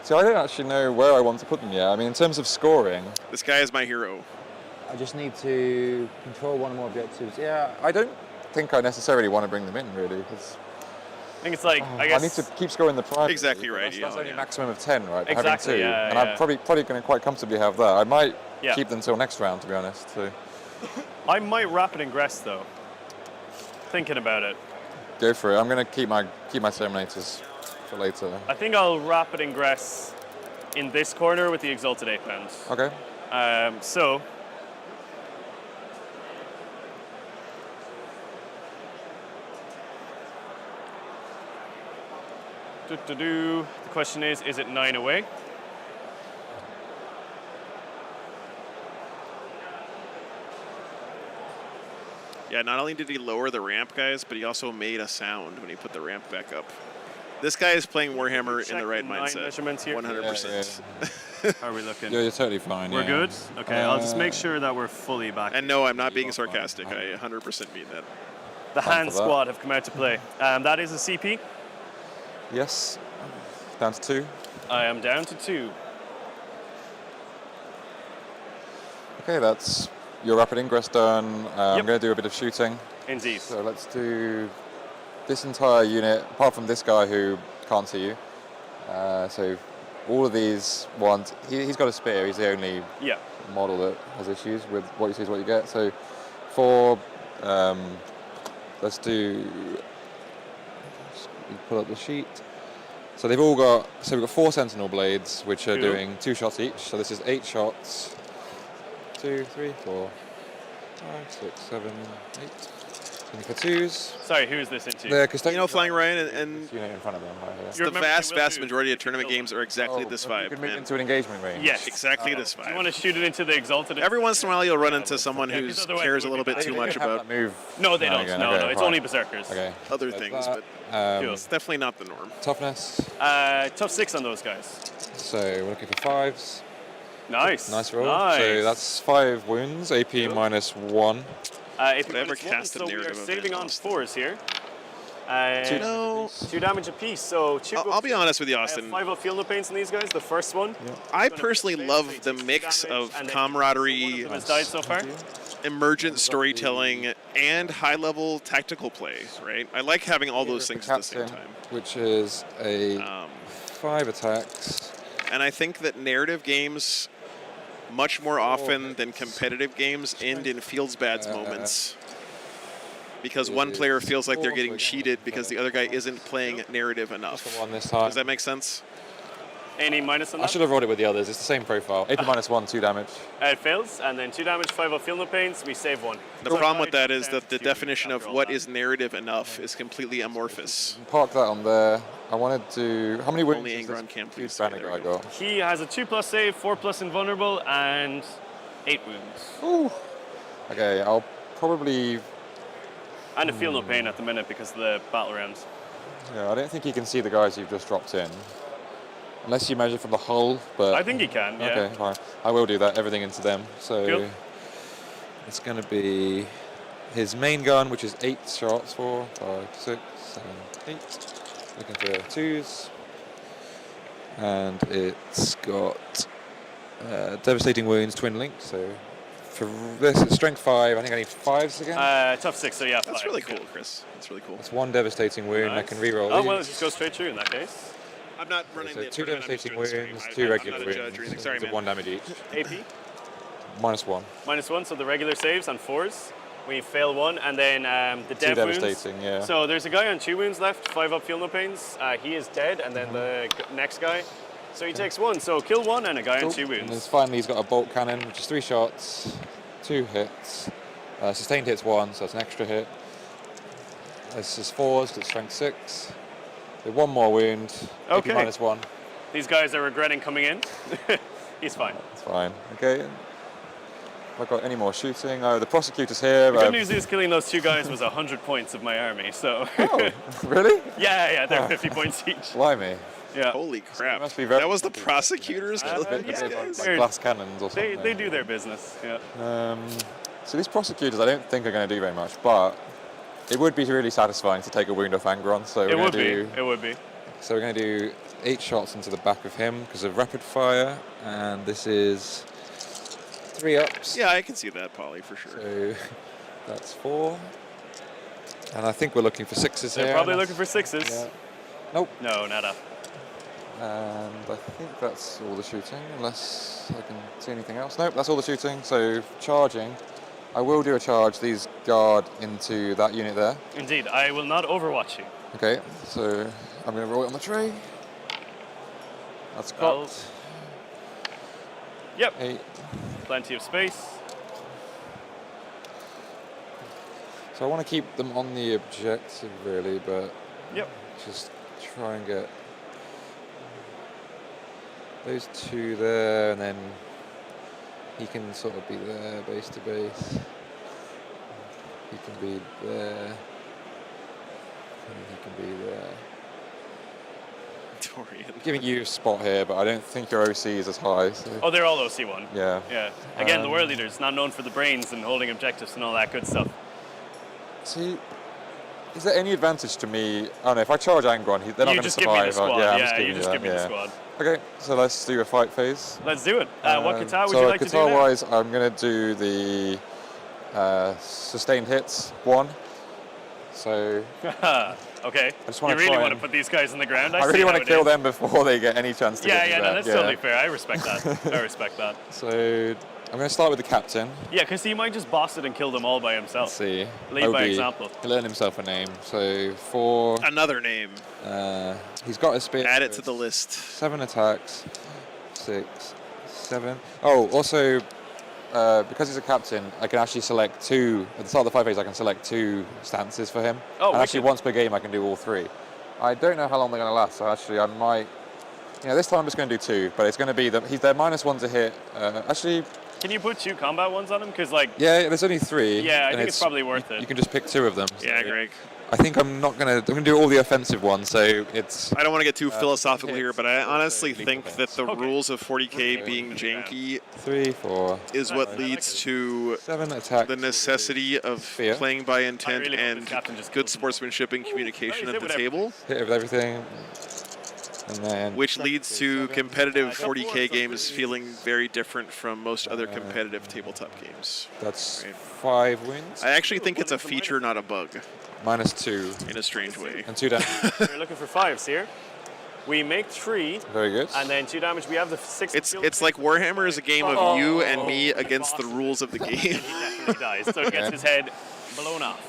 So I don't actually know where I want to put them yet. I mean, in terms of scoring... This guy is my hero. I just need to control one or more objectives. Yeah, I don't think I necessarily want to bring them in, really, because... I think it's like, I guess... I need to keep scoring the prize. Exactly right. That's only a maximum of 10, right? Exactly, having 2. yeah, and I'm probably going to quite comfortably have that. I might keep them till next round, to be honest. So. I might rapid ingress, though. Thinking about it. Go for it. I'm going to keep my Terminators for later. I think I'll rapid ingress in this corner with the Exalted Ape Hounds. Okay. So... The question is it 9 away? Yeah, not only did he lower the ramp, guys, but he also made a sound when he put the ramp back up. This guy is playing Warhammer in the right mindset. Measurements here. 100%. How are we looking? Yeah, you're totally fine. We're good? Okay, I'll just make sure that we're fully back. And no, I'm not being sarcastic. I 100% mean that. The Time hand for that. squad have come out to play. That is a CP. Yes. Down to 2. I am down to 2. Okay, that's your rapid ingress done. I'm going to do a bit of shooting. Indeed. So let's do this entire unit, apart from this guy who can't see you. So all of these ones, he's got a spear. He's the only model that has issues with what you see is what you get. So for, let's do, pull up the sheet. So they've all got, so we've got 4 sentinel blades, which are doing 2 shots each. So this is 8 shots. 2, 3, 4, 5, 6, 7, 8. Looking for 2s. Sorry, who is this into? The custodian. Flying Ryan, and unit in front of them. Right the vast majority of tournament games are exactly this vibe. You can move into an engagement range. Yes, exactly this vibe. You want to shoot it into the exalted? Every once in a while, you'll run into someone who otherwise cares it a would little be bit bad. too They much don't have about that move. No, they don't. No, it's only berserkers. Okay. Other There's things, that. but it's definitely not the norm. Toughness. Tough 6 on those guys. So we're looking for 5s. Nice. Nice roll. Nice. So that's 5 wounds. AP -1. If Whatever you cast so the we are narrative of saving it. on 4s here. 2 damage apiece. So I'll be honest with you, I have Austin. 5 field no paints in these guys. The first one. I personally love the mix of camaraderie, Has died so far. emergent storytelling, and high-level tactical play. Right? I like having all those things at the same time. Which is a 5 attacks. And I think that narrative games, much more often than competitive games, end in feels bads moments. Because one player feels like they're getting cheated because the other guy isn't playing narrative enough. One this time. Does that make sense? Any minus on I that? should have rolled it with the others. It's the same profile. AP -1, 2 damage. It fails, and then 2 damage, 5 field no paints. We save 1. The problem with that is that the definition of what is narrative enough is completely amorphous. Park that on there. I wanted to. How many wounds Only does Angron this can, please. banner guy got? He has a 2+ save, 4+ invulnerable, and 8 wounds. Ooh. Okay, I'll probably. And a feel no pain at the minute because of the battle rounds. Yeah, I don't think you can see the guys you've just dropped in. Unless you measure from the hull, but... I think he can, yeah. Okay, fine. I will do that, everything into them. So Cool. it's going to be his main gun, which is 8 shots, 4, 5, 6, 7, 8. Looking for 2s. And it's got devastating wounds, twin link, so... For this, it's strength 5. I think I need 5s again. Tough 6, so yeah, 5. That's really cool, Chris. That's really cool. It's 1 devastating wound. Nice. I can reroll. Oh, well, just go straight through in that case. I'm not running So the 2 tournament, I'm just devastating doing the wounds, stream. 2 I'm regular not a judge or anything. wounds. Sorry, So man. 1 damage each. AP? -1. -1, so the regular saves on 4s. We fail 1, and then the 2 dev wounds. devastating, yeah. So there's a guy on 2 wounds left, 5 up, feel no pains. He is dead, and then the next guy. So he takes 1, so kill 1 and a guy on 2 And then wounds. finally he's got a bolt cannon, which is 3 shots, 2 hits. Sustained hits 1, so that's an extra hit. This is 4s, so it's strength 6. With 1 more wound, Okay. AP -1. These guys are regretting coming in. He's fine. It's fine. Okay. Have I got any more shooting? Oh, the prosecutor's here. The good news is killing those 2 guys was 100 points of my army, so... Oh, really? yeah, they're 50 points each. Blimey. Yeah. Holy crap. Must be very That was the prosecutors Yeah, killing these yeah, guys? like glass cannons or something. They do their business, yeah. So these prosecutors, I don't think are going to do very much, but it would be really satisfying to take a wound off Angron. So It would be. So we're going to do 8 shots into the back of him because of rapid fire, and this is 3 ups. Yeah, I can see that, Polly, for sure. So that's 4. And I think we're looking for 6s They're here. probably looking for 6s. Yeah. Nope. No, nada. And I think that's all the shooting, unless I can see anything else. Nope, that's all the shooting. So charging. I will do a charge. These guard into that unit there. Indeed, I will not overwatch you. Okay, so I'm going to roll it on the tray. That's cocked. Yep. 8. Plenty of space. So I want to keep them on the objective, really, but Yep. just try and get those 2 there, and then he can sort of be there, base to base. He can be there. And he can be there. Dorian. Giving you a spot here, but I don't think your OC is as high. So. Oh, they're all OC1. Yeah. Yeah. Again, the world leaders, not known for the brains and holding objectives and all that good stuff. See, Is there any advantage to me? Oh no, if I charge Angron, they're not going to just give me the survive. squad. I'm Yeah, giving you just give me the yeah. squad. Okay, so let's do a fight phase. Let's do it. What guitar would so you like to do now? guitar-wise, I'm going to do the sustained hits one. So okay. just You wanna really try want to and- put these guys in the ground? I really want to kill them before they get any chance to Yeah, get yeah, me no, back. that's totally fair. I respect that. I respect that. So I'm going to start with the captain. Yeah, because he might just boss it and kill them all by himself. Let's see. Lead by Obi, example. He learned himself a name. So 4. Another name. He's got a spear. Add it to the list. 7 attacks. 6, 7. Oh, also, because he's a captain, I can actually select 2. At the start of the fight phase, I can select 2 stances for him. Oh, and actually, wicked. once per game, I can do all 3. I don't know how long they're going to last, so actually, I might. This time I'm just going to do 2, but it's going to be they're -1 to hit. Actually. Can you put 2 combat ones on him? Because like. Yeah, there's only 3. Yeah, I and think it's probably worth it. You can just pick 2 of them. Yeah, Greg. I think I'm going to do all the offensive ones, so it's. I don't want to get too philosophical here, but I honestly think that the rules of 40k being janky 3, 4 is what leads to 7 attacks. the necessity of playing by intent really hope and this captain just good sportsmanship and communication at the table, Hit it with everything. And then. which leads to competitive 40k games feeling very different from most other competitive tabletop games. That's 5 wins. I actually think it's a feature, not a bug. -2. In a strange way. And 2 damage. We're looking for 5s here. We make 3. Very good. And then 2 damage. We have the 6. It's like Warhammer is a game of you and me against the rules of the game. He definitely dies. So he gets his head blown off.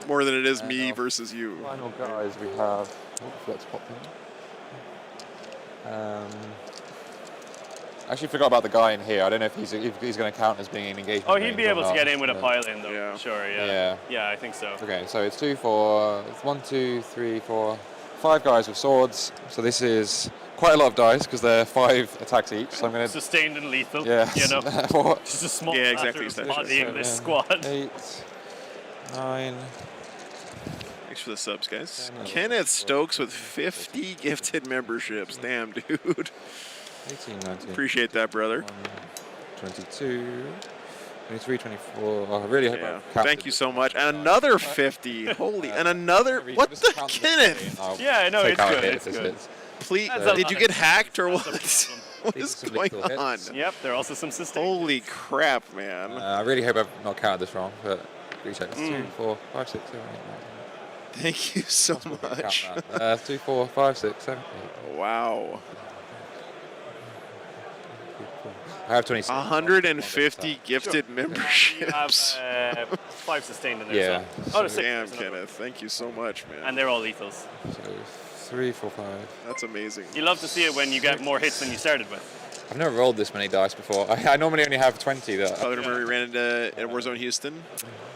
More than it is me versus you. Final guys we have. Let's pop in. I actually forgot about the guy in here. I don't know if he's going to count as being an engagement. Oh, he'd be range or able to not. get in with a Yeah. pile in though. Yeah. Sure, yeah. Yeah. Yeah, I think so. Okay, so it's 2, 4. It's 1, 2, 3, 4, 5 guys with swords. So this is quite a lot of dice because they're 5 attacks each. So I'm going to. Sustained and lethal. Yeah. You know. What? Just a small Yeah, exactly. body in this squad. 8, 9. Thanks for the subs, guys. Kenneth Stokes with 50 gifted memberships. Damn, dude. 18, 19. Appreciate that, brother. 22, 23, 24. Oh, I really hope I've counted Thank you so much. And another 50. Holy, and another. What the, Kenneth? Yeah, no, it's good. It's good. Please, That's a did lot you of get hacked or what? What is going on? Yep, there are also some sustained. Holy crap, man. I really hope I've not counted this wrong, but recheck. 2, 4, 5, 6, 7, 8, 9. Thank you so much. 2, 4, 5, 6, 7, 8. Wow. I have 26. 150 gifted You memberships. have 5 sustained in there. Yeah. So. Oh, the 6. Damn, Kenneth. Thank you so much, man. And they're all lethals. So 3, 4, 5. That's amazing. You love to see it when you get more hits than you started with. I've never rolled this many dice before. I normally only have 20. Father Murray ran into at Warzone Houston.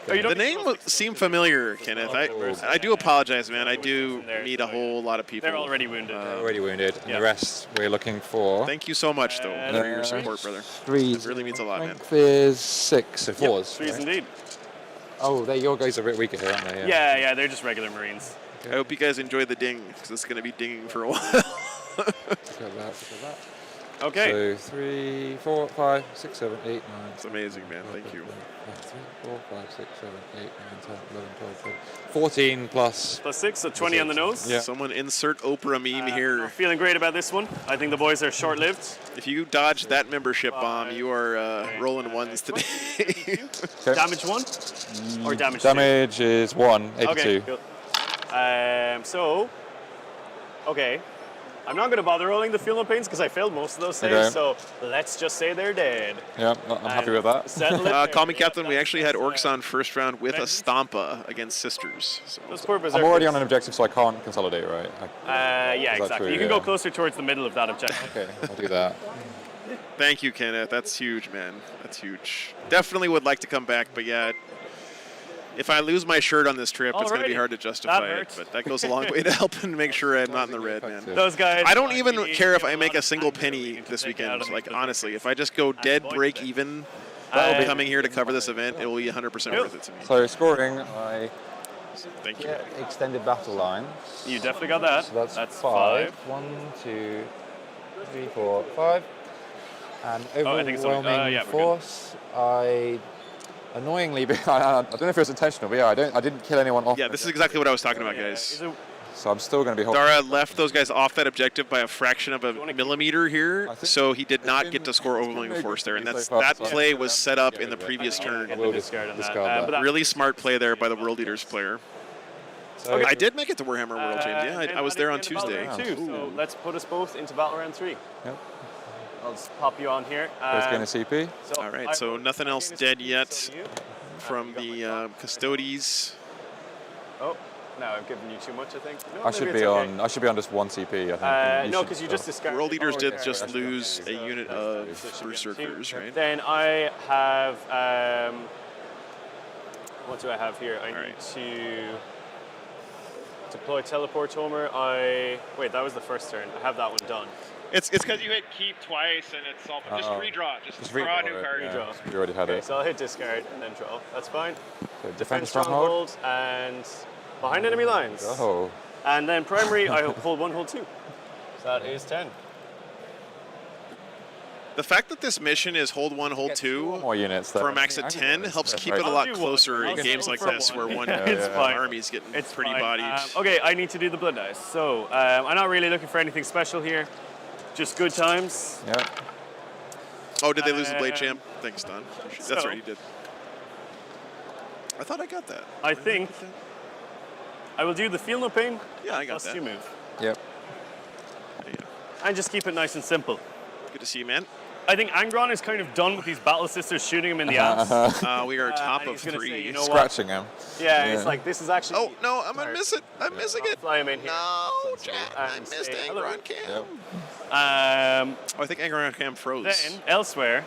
Oh, you don't The name seemed familiar, Kenneth. I do apologize, man. I do meet a whole lot of people. They're already wounded. Already wounded. And yeah. the rest we're looking for. Thank you so much, though, for your support, brother. 3. It really means a lot, man. Strength is 6. So 4s. Threes indeed. Oh, your guys are a bit weaker here, aren't they? Yeah, they're just regular Marines. I hope you guys enjoy the ding, because it's going to be dinging for a while. Look at that. Okay. So 3, 4, 5, 6, 7, 8, 9. It's amazing, man. Thank you. 3, 4, 5, 6, 7, 8, 9, 10, 11, 12, 13. 14 plus. Plus 6, so 20 on the nose. Yeah. Someone insert Oprah meme here. Not feeling great about this one. I think the boys are short-lived. If you dodge that membership bomb, you are rolling ones today. Okay. Damage 1? Or damage 2? Damage is 1, 82. Okay, cool. Okay. I'm not going to bother rolling the fuel no pains because I failed most of those saves, Okay. so let's just say they're dead. Yeah, I'm happy with that. Settle it. Call me Captain. We actually had Orcs on first round with a Stompa against Sisters. So. Those poor I'm berserkers. already on an objective, so I can't consolidate, right? Yeah, Is that exactly. true? You can Yeah. go closer towards the middle of that objective. Okay, I'll do that. Thank you, Kenneth. That's huge, man. That's huge. Definitely would like to come back, but yeah, if I lose my shirt on this trip, it's going to be Alrighty. hard to justify That it. hurts. But that goes a long way to help and make sure I'm not in the red, man. Those guys. I don't even care if I make a single penny this weekend. Like, honestly, if I just go dead break even coming here to cover this event, it will be 100% worth it to me. So scoring, I Thank you. get extended battle line. You definitely got that. So that's 5. 1, 2, 3, 4, 5. And Oh, I think it's only- overwhelming yeah, we're good. force, I Annoyingly, I don't know if it was intentional, but yeah, I didn't kill anyone off. Yeah, this is exactly what I was talking about, guys. So I'm still going to be. Dara left those guys off that objective by a fraction of a millimeter here, so he did not get to score overwhelming force there, and that play was set up in the previous turn. Discard that. Really smart play there by the World Eaters player. So I did make it to Warhammer World, James. Yeah, I was there on Tuesday. So let's put us both into Battle Round 3. Yep. I'll just pop you on here. Who's going to CP? All right, so nothing else dead yet from the Custodes. Oh, no, I've given you too much, I think. No, I should be on. I should be on just one CP. I think. No, because you just discarded. World Eaters did just lose a unit of Berserkers, right? Then I have. What do I have here? I need to deploy Teleport Homer. Wait, that was the first turn. I have that one done. It's because you hit keep twice and it's all. Just redraw. Just draw a new card. Redraw. You already had it. So I'll hit discard and then draw. That's fine. So defense stronghold and behind enemy lines. Oh. And then primary, I hold 1, hold 2. So that is 10. The fact that this mission is hold 1, hold 2 more units for a max of 10 helps keep it a lot closer in games like this where one army's getting pretty bodied. Okay, I need to do the blood dice. So I'm not really looking for anything special here. Just good times. Yeah. Oh, did they lose the Blade Champ? Thanks, Don. That's right, he did. I thought I got that. I think I will do the Feel No Pain. Yeah, I got plus that. 2 move. Yep. And just keep it nice and simple. Good to see you, man. I think Angron is kind of done with these Battle Sisters shooting him in the ass. We are top of he's gonna 3. say, you know Scratching him. Yeah, it's like, this is actually... Oh, no, I'm going to miss it. I'm missing it. Fly him in here. No, Jack, I missed Angron Cam. Yep. I think Angron Cam froze. Then, elsewhere,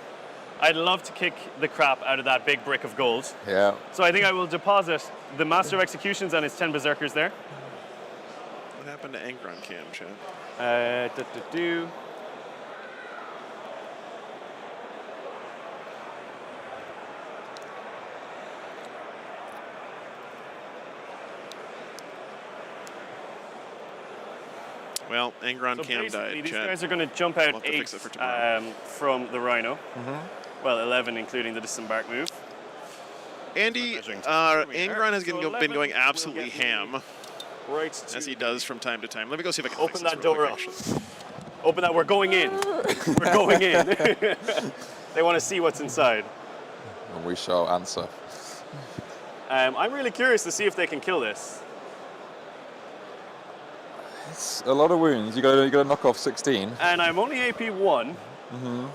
I'd love to kick the crap out of that big brick of gold. Yeah. So I think I will deposit the Master of Executions and his 10 Berserkers there. What happened to Angron Cam, Chad? Well, Angron Cam died. These Chad. guys are going to jump out We'll have to 8 fix it for tomorrow. from the Rhino. Well, 11 including the disembark move. Andy, Angron has been going absolutely ham, right as he does from time to time. Let me go see if I can open fix that this real door quick, up. actually. Open that. We're going in. We're going in. They want to see what's inside. And we shall answer. I'm really curious to see if they can kill this. It's a lot of wounds. You got to knock off 16. And I'm only AP 1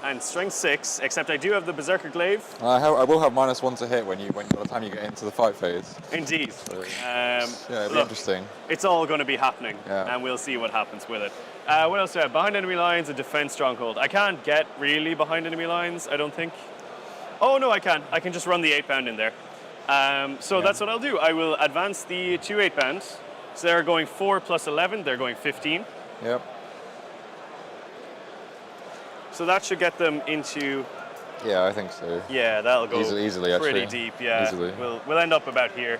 and strength 6, except I do have the Berserker Glaive. I will have -1 to hit when by the time you get into the fight phase. Indeed. So, yeah, it'll be interesting. It's all going to be happening, Yeah. and we'll see what happens with it. What else do I have? Behind enemy lines, a defense stronghold. I can't get really behind enemy lines, I don't think. Oh, no, I can. I can just run the 8-pound in there. So that's what I'll do. I will advance the 2 8-pounds. So they're going 4 plus 11, they're going 15. Yep. So that should get them into... Yeah, I think so. Yeah, that'll go easily pretty actually. deep, yeah. Easily. We'll end up about here.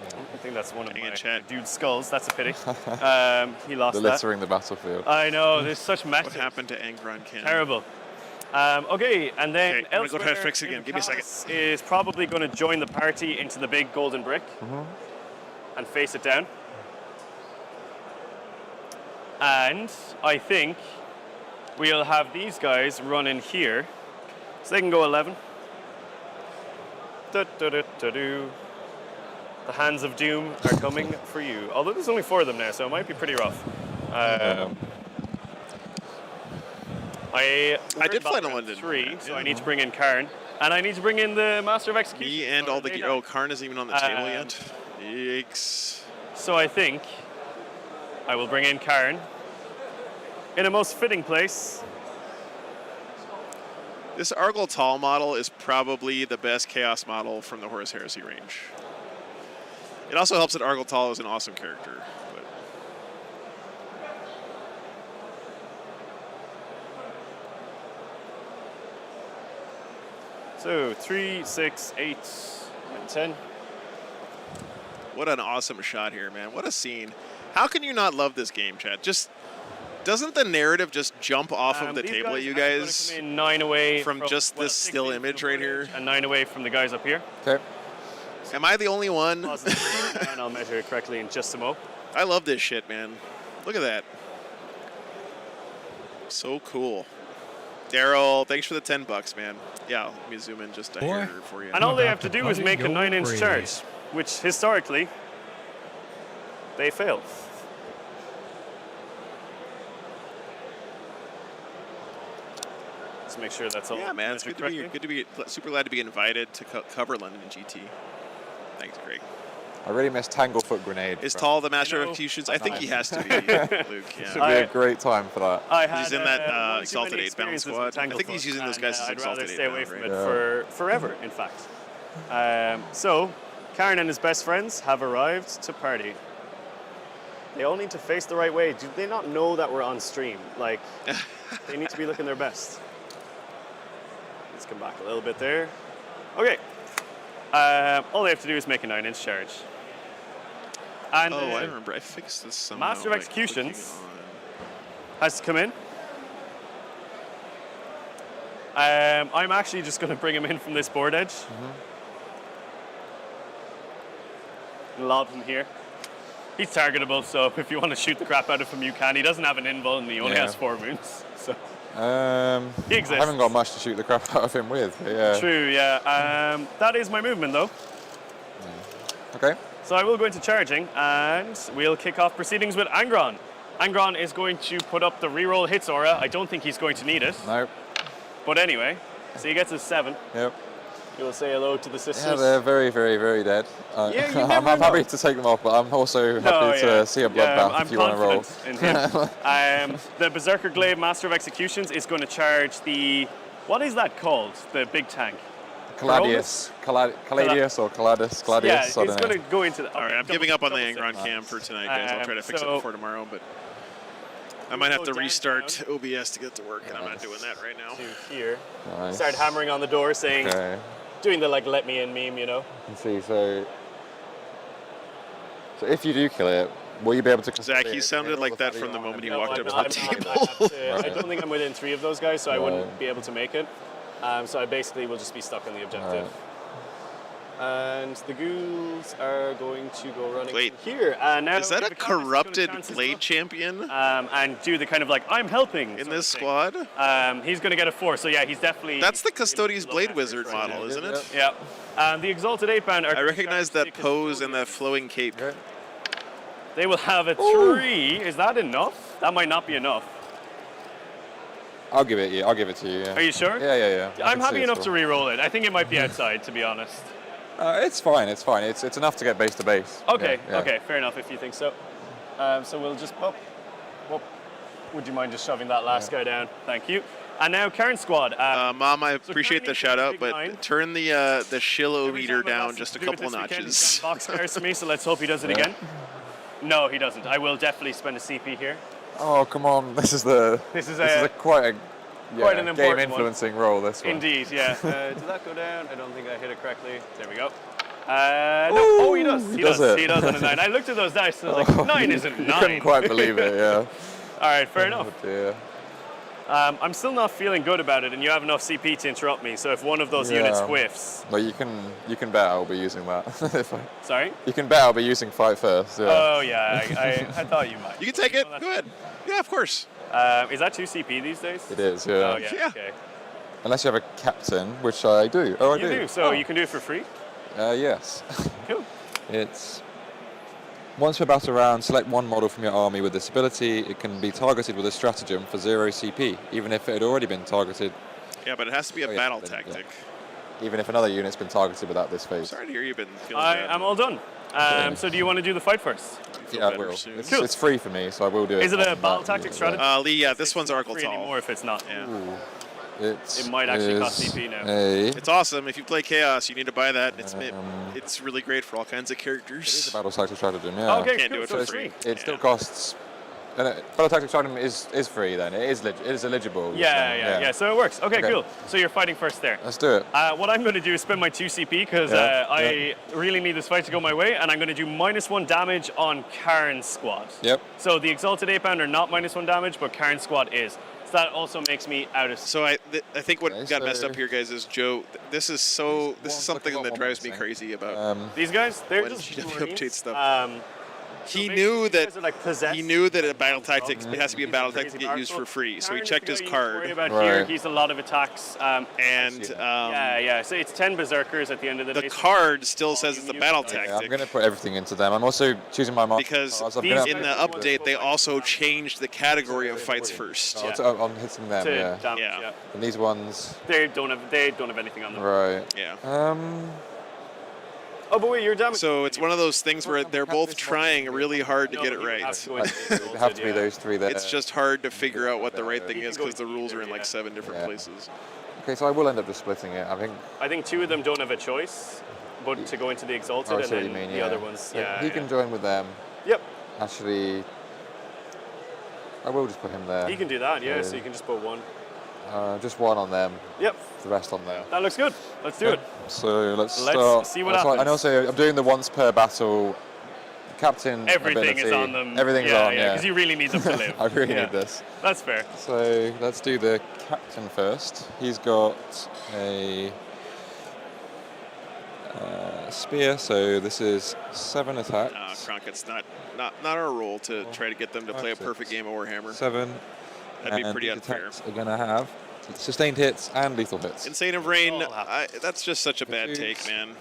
I think that's one of my dude's skulls. That's a pity. He lost that. Littering the battlefield. I know, there's such mess. What happened to Angron Cam? Terrible. Okay, and then I'm going to go try to fix it again. Give me a second. Is probably going to join the party into the big golden brick and face it down. And I think we'll have these guys run in here, so they can go 11. The hands of doom are coming for you. Although there's only 4 of them now, so it might be pretty rough. I did fly to London. 3, so I need to bring in Karn. And I need to bring in the Master of Execution. Me and all the gear. Oh, Karn isn't even on the table yet. Yikes. So I think I will bring in Karn in a most fitting place. This Argol Tall model is probably the best Chaos model from the Horus Heresy range. It also helps that Argol Tall is an awesome character. But so 3, 6, 8, and 10. what an awesome shot here, man. What a scene. How can you not love this game, Chad? Just Doesn't the narrative just jump off of the These table at guys you are gonna guys come in 9 away from just this still 16 image from right the here? footage and 9 away from the guys up here. Okay. Am I the only one? And I'll measure it correctly in just a mo. I love this shit, man. Look at that. So cool. Daryl, thanks for the $10, man. Yeah, let me zoom in just a hair for you. And all they have to do is make a 9-inch charge, which historically they fail. Let's make sure that's all. Yeah, man, it's good to be super glad to be invited to cover London GT. Thanks, Greg. I really miss Tanglefoot Grenade. Is Tall the Master of Executions? I think he has to be, Luke. Yeah. Should be a great time for that. He's in that Exalted 8-bound squad. I think he's using those guys as I'd rather Exalted stay away 8-bound, from right? it for forever, in fact. So, Karen and his best friends have arrived to party. They all need to face the right way. Do they not know that we're on stream? Like, they need to be looking their best. Let's come back a little bit there. Okay. All they have to do is make a 9-inch charge. And I remember. I fixed this somehow. Master of Executions has to come in. I'm actually just going to bring him in from this board edge. Lob him here. He's targetable, so if you want to shoot the crap out of him, you can. He doesn't have an invul, and he only has 4 wounds. So he exists. I haven't got much to shoot the crap out of him with. But yeah. True, yeah. That is my movement, though. Okay. So I will go into charging, and we'll kick off proceedings with Angron. Angron is going to put up the reroll hits aura. I don't think he's going to need it. Nope. But anyway, so he gets his 7. Yep. You'll say hello to the sisters. Yeah, they're very, very, very dead. I'm happy to take them off, but I'm also happy to see a bloodbath if you want to roll. I'm confident in him. The Berserker Glaive Master of Executions is going to charge the... What is that called? The big tank? Caladius or Caladius? Yeah, it's going to go into the... All right, I'm giving up on the Angron cam for tonight, guys. I'll try to fix it before tomorrow, but I might have to restart OBS to get to work, and I'm not doing that right now. To here. Nice. Start hammering on the door saying... Okay. Doing the like let me in meme, you know. Let's see. So if you do kill it, will you be able to? Zach, he sounded like that from the moment he walked up to the table. I don't think I'm within 3 of those guys, so I wouldn't be able to make it. So I basically will just be stuck on the objective. And the ghouls are going to go running here. Now is that a corrupted Blade champion? And do the kind of like, I'm helping. In this squad? He's going to get a 4, so yeah, he's definitely... That's the Custodian's Blade Wizard model, isn't it? Yeah. The Exalted 8-bound are... I recognize that pose and that flowing cape. They will have a 3. Is that enough? That might not be enough. I'll give it to you. Yeah. Are you sure? Yeah. I'm happy enough to re-roll it. I think it might be outside, to be honest. It's fine. It's enough to get base to base. Okay, Yeah. okay, fair enough if you think so. So we'll just pop. Would you mind just shoving that last guy down? Thank you. And now Karen squad. Mom, I appreciate the shout out, but turn the Shillo meter down just a couple of notches. Box scares me, so let's hope he does it again. No, he doesn't. I will definitely spend a CP here. Oh come on! This is quite an important game influencing roll. This one. Indeed, yeah. Did that go down? I don't think I hit it correctly. There we go. No. Oh, he does. He does. He does on a 9. I looked at those dice and I was like, 9 isn't 9. You couldn't quite believe it, yeah. All right, fair enough. Oh, dear. I'm still not feeling good about it, and you have enough CP to interrupt me. So if one of those units whiffs, well, you can bet I'll be using that. Sorry. You can bet I'll be using fight first. Yeah. Oh yeah, I thought you might. You can take it. Go ahead. Yeah, of course. Is that 2 CP these days? It is. Yeah. Oh yeah. Okay. Unless you have a captain, which I do. Oh, I do. You do. So you can do it for free. Yes. Cool. It's once per battle round, select one model from your army with this ability. It can be targeted with a stratagem for 0 CP, even if it had already been targeted. Yeah, but it has to be a battle tactic. Yeah. Even if another unit's been targeted without this phase. Sorry to hear you've been feeling bad. I'm all done. So do you want to do the fight first? Yeah, I will. It's free for me, so I will do it. Is it a battle tactic strategy? Lee, yeah, this one's Arkle free Tall. anymore if it's not. Yeah. It might actually cost CP now. It's awesome. If you play Chaos, you need to buy that. It's really great for all kinds of characters. It is a battle tactic stratagem, yeah. Okay, Can't do it for free. It still costs Fellow Tactics item is free then. It is eligible. you're Yeah, saying. So it works. Okay, Okay. cool. So you're fighting first there. Let's do it. What I'm going to do is spend my 2 CP because I really need this fight to go my way, and I'm going to do -1 damage on Karn's squad. Yep. So the Exalted Ape-Hound are not -1 damage, but Karn's squad is. So that also makes me out of. So I think what got messed up here, guys, is Joe. This is something that drives me crazy about These guys, they're when just GW Marines. updates stuff. He knew that a battle tactic it has to be a battle tactic to get used for free. So he checked his card. Here, he's a lot of attacks. So it's 10 berserkers at the end of the day. The card still says it's a battle tactic. I'm going to put everything into them. I'm also choosing my mark because cards. in the update they also changed the category of fights first. I'm hitting them. Yeah. And these ones. They don't have anything on them. Right. Yeah. Oh, but wait, you're damage. So it's one of those things where they're both trying really hard to get it right. It have to be those three there. It's just hard to figure out what the right thing is because the rules are in like 7 different places. Okay, so I will end up just splitting it. I think 2 of them don't have a choice, but to go into the Exalted, and then the other ones. So he can join with them. Yep. Actually, I will just put him there. He can do that, yeah. So you can just put 1. Just 1 on them. Yep. The rest on there. That looks good. Let's do it. So let's start. See what happens. And also, I'm doing the once per battle captain Everything ability. is on them. Everything's on, yeah. Because you really need them to live. I really need this. That's fair. So let's do the captain first. He's got a spear, so this is 7 attacks. Kronk, it's not our role to try to get them to play a perfect game of Warhammer. 7. That'd be pretty unfair. Attacks are going to have sustained hits and lethal hits. Insane of Rain, that's just such a bad take, man.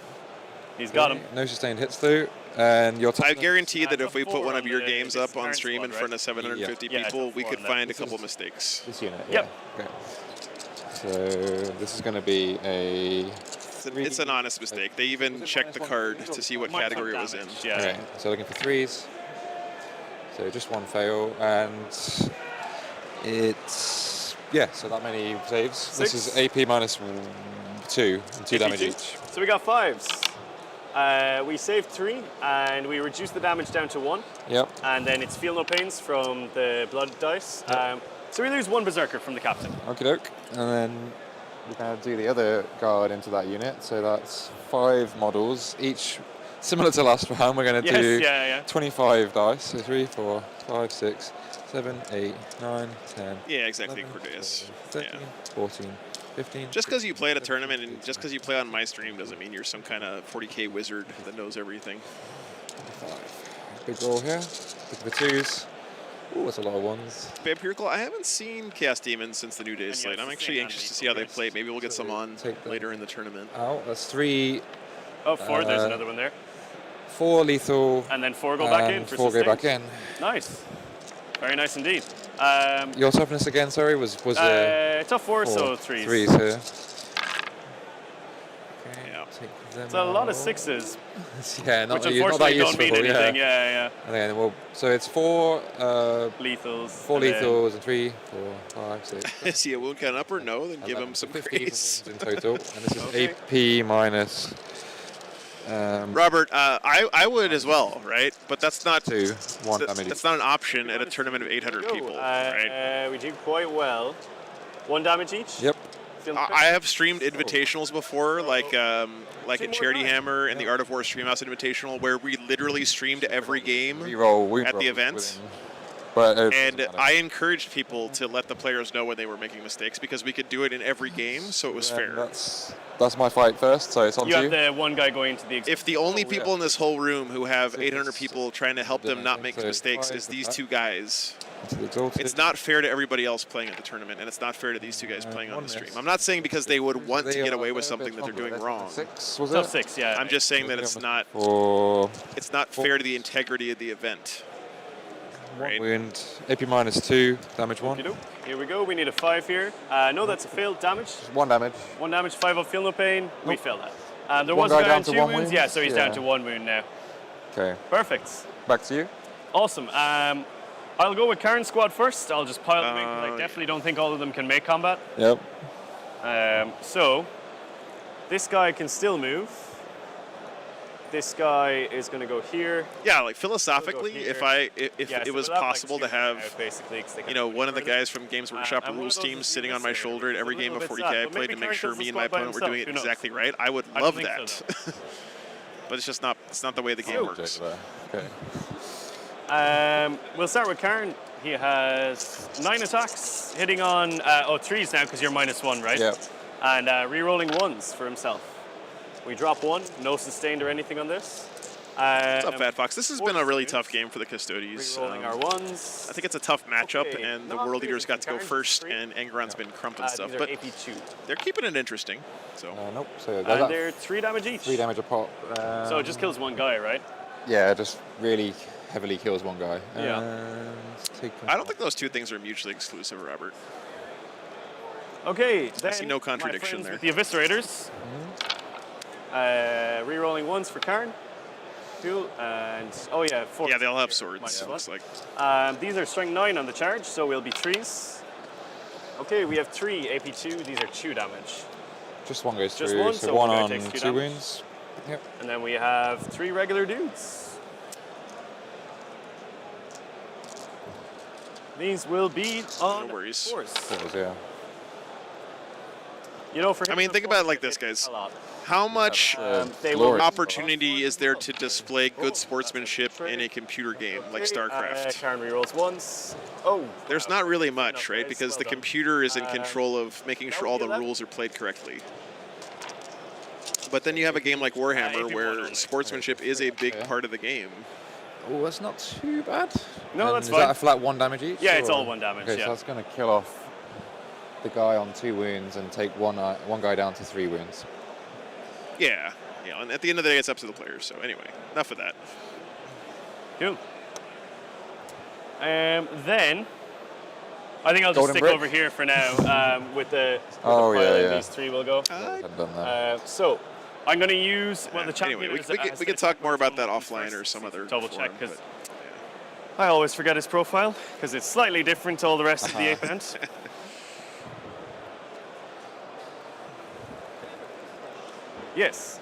He's got him. No sustained hits though, and your I guarantee that if we put one of your games up on stream in front of 750 people, we could find a couple mistakes. This unit. Yep. Okay. So this is going to be a. It's an honest mistake. They even checked the card to see what category it was in. Yeah. Okay. So looking for 3s. So just 1 fail, and it's so that many saves. 6. This is AP -2 and 2 damage each. So we got 5s. We saved 3 and we reduced the damage down to 1. Yep. And then it's feel no pains from the blood dice. So we lose 1 berserker from the captain. Okie doke. And then we're going to do the other guard into that unit. So that's 5 models, each similar to last round. We're going to do 25 dice. So 3, 4, 5, 6, 7, 8, 9, 10. Yeah, exactly, 11, Cordeus. 13, 14, 15. Just because you play at a tournament and just because you play on my stream doesn't mean you're some kind of 40k wizard that knows everything. 5. Big roll here. Look for 2s. Ooh, that's a lot of 1s. Vampirical, I haven't seen Chaos Demons since the New Day slate. I'm actually anxious to see how they play. Maybe we'll get some on later in the tournament. Out. That's 3. Oh, 4. There's another one there. 4 lethal. And then 4 go back in for 4 go back in. Nice. Very nice indeed. Your toughness again, sorry, was tough 4, so 3s. 3s here. It's a lot of 6s. Yeah, not which that, unfortunately not that don't mean useful, anything. Yeah. And then so it's 4 lethals. 4 lethals and 3, 4, 5, 6. Is he a wound count up or no? Then give him some 15 grace. in total. And this is AP minus. Robert, I would as well, right? But that's not 1 damage. That's not an option at a tournament of 800 people, right? We do quite well. 1 damage each. Yep. I have streamed invitationals before, like at Charity Hammer and the Art of War Streamhouse Invitational, where we literally streamed every game at the event. And I encouraged people to let the players know when they were making mistakes because we could do it in every game, so it was fair. That's my fight first, so it's on you. You have the one guy going to the. If the only people in this whole room who have 800 people trying to help them not make mistakes is these 2 guys, it's not fair to everybody else playing at the tournament, and it's not fair to these 2 guys playing on the stream. I'm not saying because they would want to get away with something that they're doing wrong. 6, was it? 6, yeah. I'm just saying that it's not fair to the integrity of the event. Right. Wound, AP minus 2, damage 1. Here we go. We need a 5 here. No, that's a failed damage. 1 damage. 1 damage, 5 of feel no pain. Nope. We failed that. There was guy a guy down on to 2 1 wounds. wounds? Yeah, so he's down Yeah. to 1 wound now. Okay. Perfect. Back to you. Awesome. I'll go with Karn's squad first. I'll just pile them in because I definitely don't think all of them can make combat. Yep. So this guy can still move. this guy is going to go here. Yeah, like philosophically, here. if Yeah, it so was we'll have, like, possible two to have, out, basically, 'cause they you can't know, go one of the further. guys from Games Workshop And one rules of those team is sitting on my eviscerator, shoulder which is every a game little of bit 40k I sad, but played maybe to make Karen sure does the me and my squad by opponent were doing it himself, who knows? exactly right, I would I don't love think that. so, But it's just not. It's not the way the game works. Okay. We'll start with Karen. He has 9 attacks, hitting on 3s now because you're -1, right? Yep. And re-rolling 1s for himself. We drop 1, no sustained or anything on this. What's up, Fat Fox? This has been a really tough game for the Custodies. Re-rolling our 1s. I think it's a tough matchup, Okay, and the not World crazy Eaters got to go Karen's first, 3. and Angeron's been crumping stuff. These are But AP2. they're keeping it interesting. So Nope. So And they're 3 damage each. 3 damage a pop. So it just kills one guy, right? Yeah, it just really heavily kills one guy. Yeah. I don't think those two things are mutually exclusive, Robert. Okay, I then see no contradiction my friends there. with the Eviscerators. Re-rolling 1s for Karen. Cool, and oh yeah, 4. Yeah, they all have swords. -1. Looks like. These are strength 9 on the charge, so we'll be 3s. Okay, we have 3 AP2. These are 2 damage. Just one goes Just through. one, so so one one guy on takes 2 2 damage. wounds. Yep. And then we have 3 regular dudes. These will be on No worries. 4s. Yeah. You know, for I mean, think about it like this, guys. How much they will opportunity is there to display good sportsmanship in a computer game like StarCraft? Karen rerolls once. Oh, There's not really much, right? Because the computer is in control of making sure all the rules are played correctly. But then you have a game like Warhammer where sportsmanship is a big part of the game. Oh, that's not too bad. No, And that's is fine. that a flat 1 damage each? Yeah, it's or- all 1 damage, Okay, yeah. so that's going to kill off the guy on 2 wounds and take one guy down to 3 wounds. Yeah, yeah. And at the end of the day, it's up to the players. So anyway, enough of that. Cool. Then I think I'll just Golden stick brick? over here for now with the Oh, pile yeah, in. yeah. These 3 will go. Haven't done that. So I'm going to use the champion. Anyway, is, we could talk more about that offline or some other double check forum, because but- I always forget his profile because it's slightly different to all the rest of the event. Yes.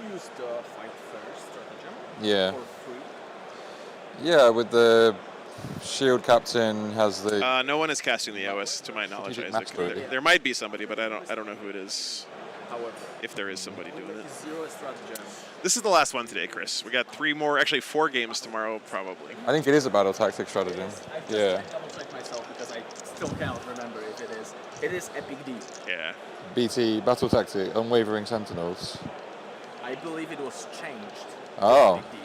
You used fight first stratagem Yeah. for free. Yeah, with the shield captain has the. No one is casting the OS, to my knowledge, Strategic Isaac. mastery. There might be somebody, but I don't know who it is. However, If there is somebody doing it. zero stratagem. This is the last one today, Chris. We got 3 more, actually 4 games tomorrow, probably. I think it is a battle tactic stratagem. I just Yeah. double check myself because I still cannot remember if it is. It is Epic D. Yeah. BT battle tactic, unwavering sentinels. I believe it was changed. Oh, Epic D.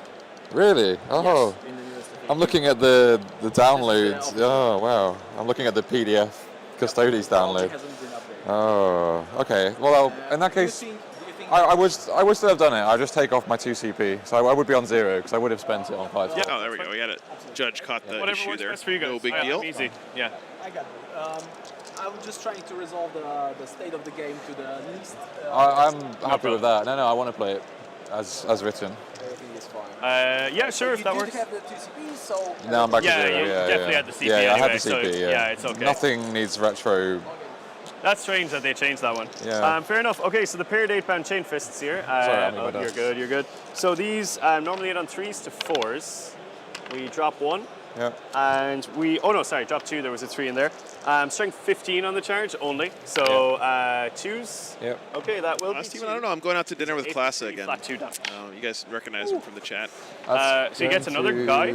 really? Oh, Yes, in the newest edition. I'm looking at the downloads. This is the Oh, wow. I'm looking at the PDF Custodes Technology download. hasn't been updated. Oh, okay. Well, in that Do you case, think I would still have done it. I just take off my 2 CP, so I would be on 0 because I would have spent it on 5. Yeah, oh, there we go. We got it. Judge caught the Whatever issue works there. best for you guys. No big I'm deal. Easy. Yeah. I got it. I was just trying to resolve the state of the game to the least. I'm happy with that. No, I want to play it as written. Everything is fine. Yeah, sure, if that You works. did have the 2 CPs, so. Now I'm back Yeah, to 0. you Yeah, definitely yeah. had the CP Yeah, I had anyway, the CP. so yeah, it's okay. Nothing needs retro. That's strange that they changed that one. Yeah. Fair enough. Okay, so the paired 8-band chain fists here. Sorry, I mean my you're dice. good, you're good. So these normally hit on 3s to 4s. We drop 1. Yeah. And drop 2, there was a 3 in there. Strength 15 on the charge only. So 2s. Yep. Okay, that will be Steven, I don't know. I'm going out to dinner with Eight, Klasa three, again. flat 2 down. You guys recognize him from the chat. So he gets another guy.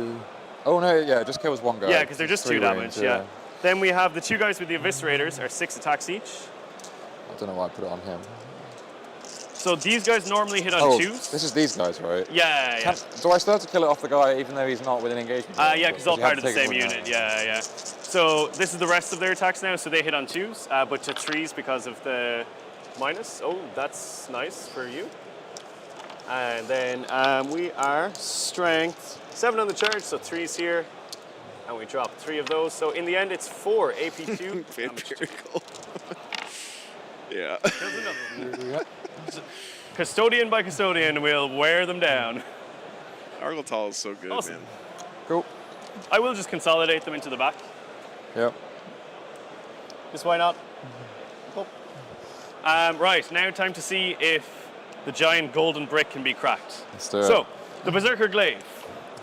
Oh no, yeah, it just kills one guy. Yeah, because they're just 3 2 damage, wounds, yeah. Then we have the 2 guys with the Eviscerators, are 6 attacks each. I don't know why I put it on him. So these guys normally hit on Oh, 2s. this is these guys, right? Yeah. Do I still have to kill it off the guy even though he's not within engagement? Yeah, because all you have part of to the take same him unit. out? Yeah. So this is the rest of their attacks now. So they hit on 2s, but to 3s because of the minus. Oh, that's nice for you. And then we are strength 7 on the charge, so 3s here. And we drop 3 of those. So in the end, it's 4 AP2. Vampirical. Yeah. Custodian by custodian, we'll wear them down. Argletal is so good, Awesome. man. Cool. I will just consolidate them into the back. Yep. Just why not? Cool. Right, now time to see if the giant golden brick can be cracked. Let's do it. So, the Berserker Glaive.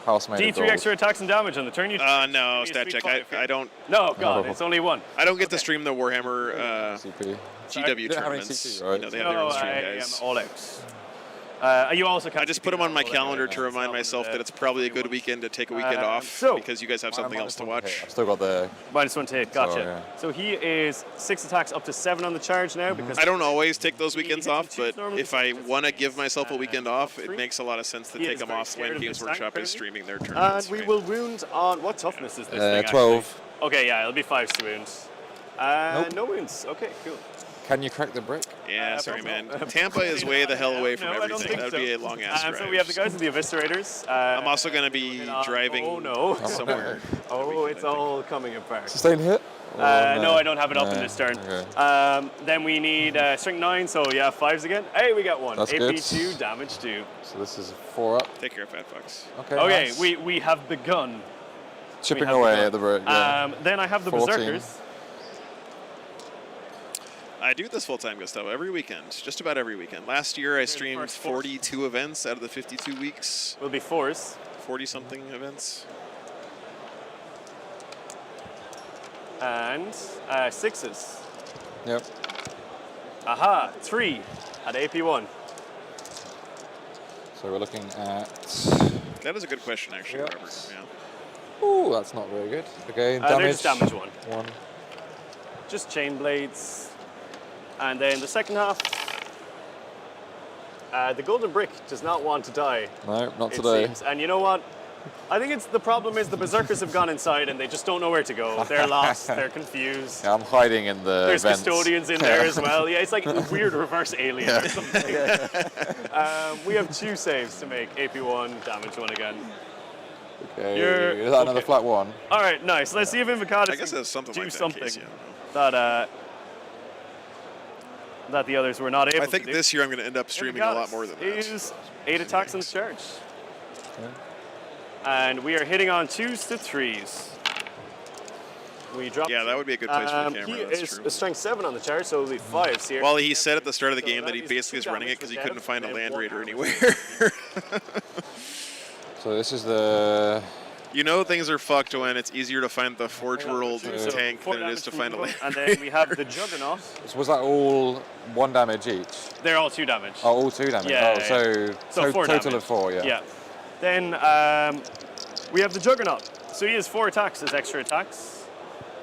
House made of D3 gold. extra attacks and damage on the turn you No, stat check. I don't. No, God, it's only one. I don't get to stream the Warhammer CP. GW tournaments. You know, they have their own stream, guys. I am all out. You also I just put them on my calendar to remind myself that it's probably a good weekend to take a weekend off because you guys have something else to watch. I've still got the -1 to hit. Gotcha. So, yeah. So he is 6 attacks up to 7 on the charge now because I don't always take those weekends off, but if I want to give myself a weekend off, it makes a lot of sense to take them off when Games Workshop is streaming their tournaments. And we will wound on what toughness is this thing? 12. Actually? Okay, yeah, it'll be 5 to wounds. No wounds. Okay, cool. Can you crack the brick? Yeah, sorry, man. Tampa is way the hell away from No, I don't everything. think That would be a long ass drive. So we have the guys with the Eviscerators. I'm also going to be driving somewhere. Oh, it's all coming apart. Sustain hit? No, I don't have it up in this turn. Okay. Then we need strength 9, so yeah, 5s again. Hey, we got one. That's AP good. 2, damage 2. So this is 4 up. Take care, Fat Fox. Okay. Okay, nice. we have begun. Chipping away at the brick. Yeah. Then I have the 14. Berserkers. I do this full time, Gustavo, every weekend, just about every weekend. Last year I streamed 42 events out of the 52 weeks. Will be 4s. 40-something events. And 6s. Yep. Aha, 3 at AP1. So we're looking at... That is a good question, actually, Robert. Yeah. Ooh, that's not very good. Okay, There's damage. damage 1. 1. Just chain blades. And then the second half, the golden brick does not want to die. No, not it today. seems. And you know what? I think the problem is the Berserkers have gone inside and they just don't know where to go. They're lost, they're confused. Yeah, I'm hiding in the There's vents. custodians in there as well. Yeah, it's like a weird reverse alien or something. We have 2 saves to make. AP1, damage 1 again. Okay, is that another flat 1? All right, nice. Let's see if Invocatus I guess there's something do like that something case, yeah. that the others were not able to do. I think this year I'm going to end up streaming a lot more than that. Is 8 attacks on the charge. And we are hitting on 2s to 3s. We drop. Yeah, that would be a good place for the camera. He That's is true. a strength 7 on the charge, so it'll be 5s here. Well, he said at the start of the game that he basically is running it because he couldn't find a Land Raider anywhere. So this is the... You know things are fucked when it's easier to find the Forge World tank than it is to find a Land And then we have the Juggernaut. So was that all 1 damage each? They're all 2 damage. Oh, all 2 damage? Yeah, oh, so 4 total damage. of 4, yeah. Yeah. Then we have the Juggernaut. So he has 4 attacks as extra attacks.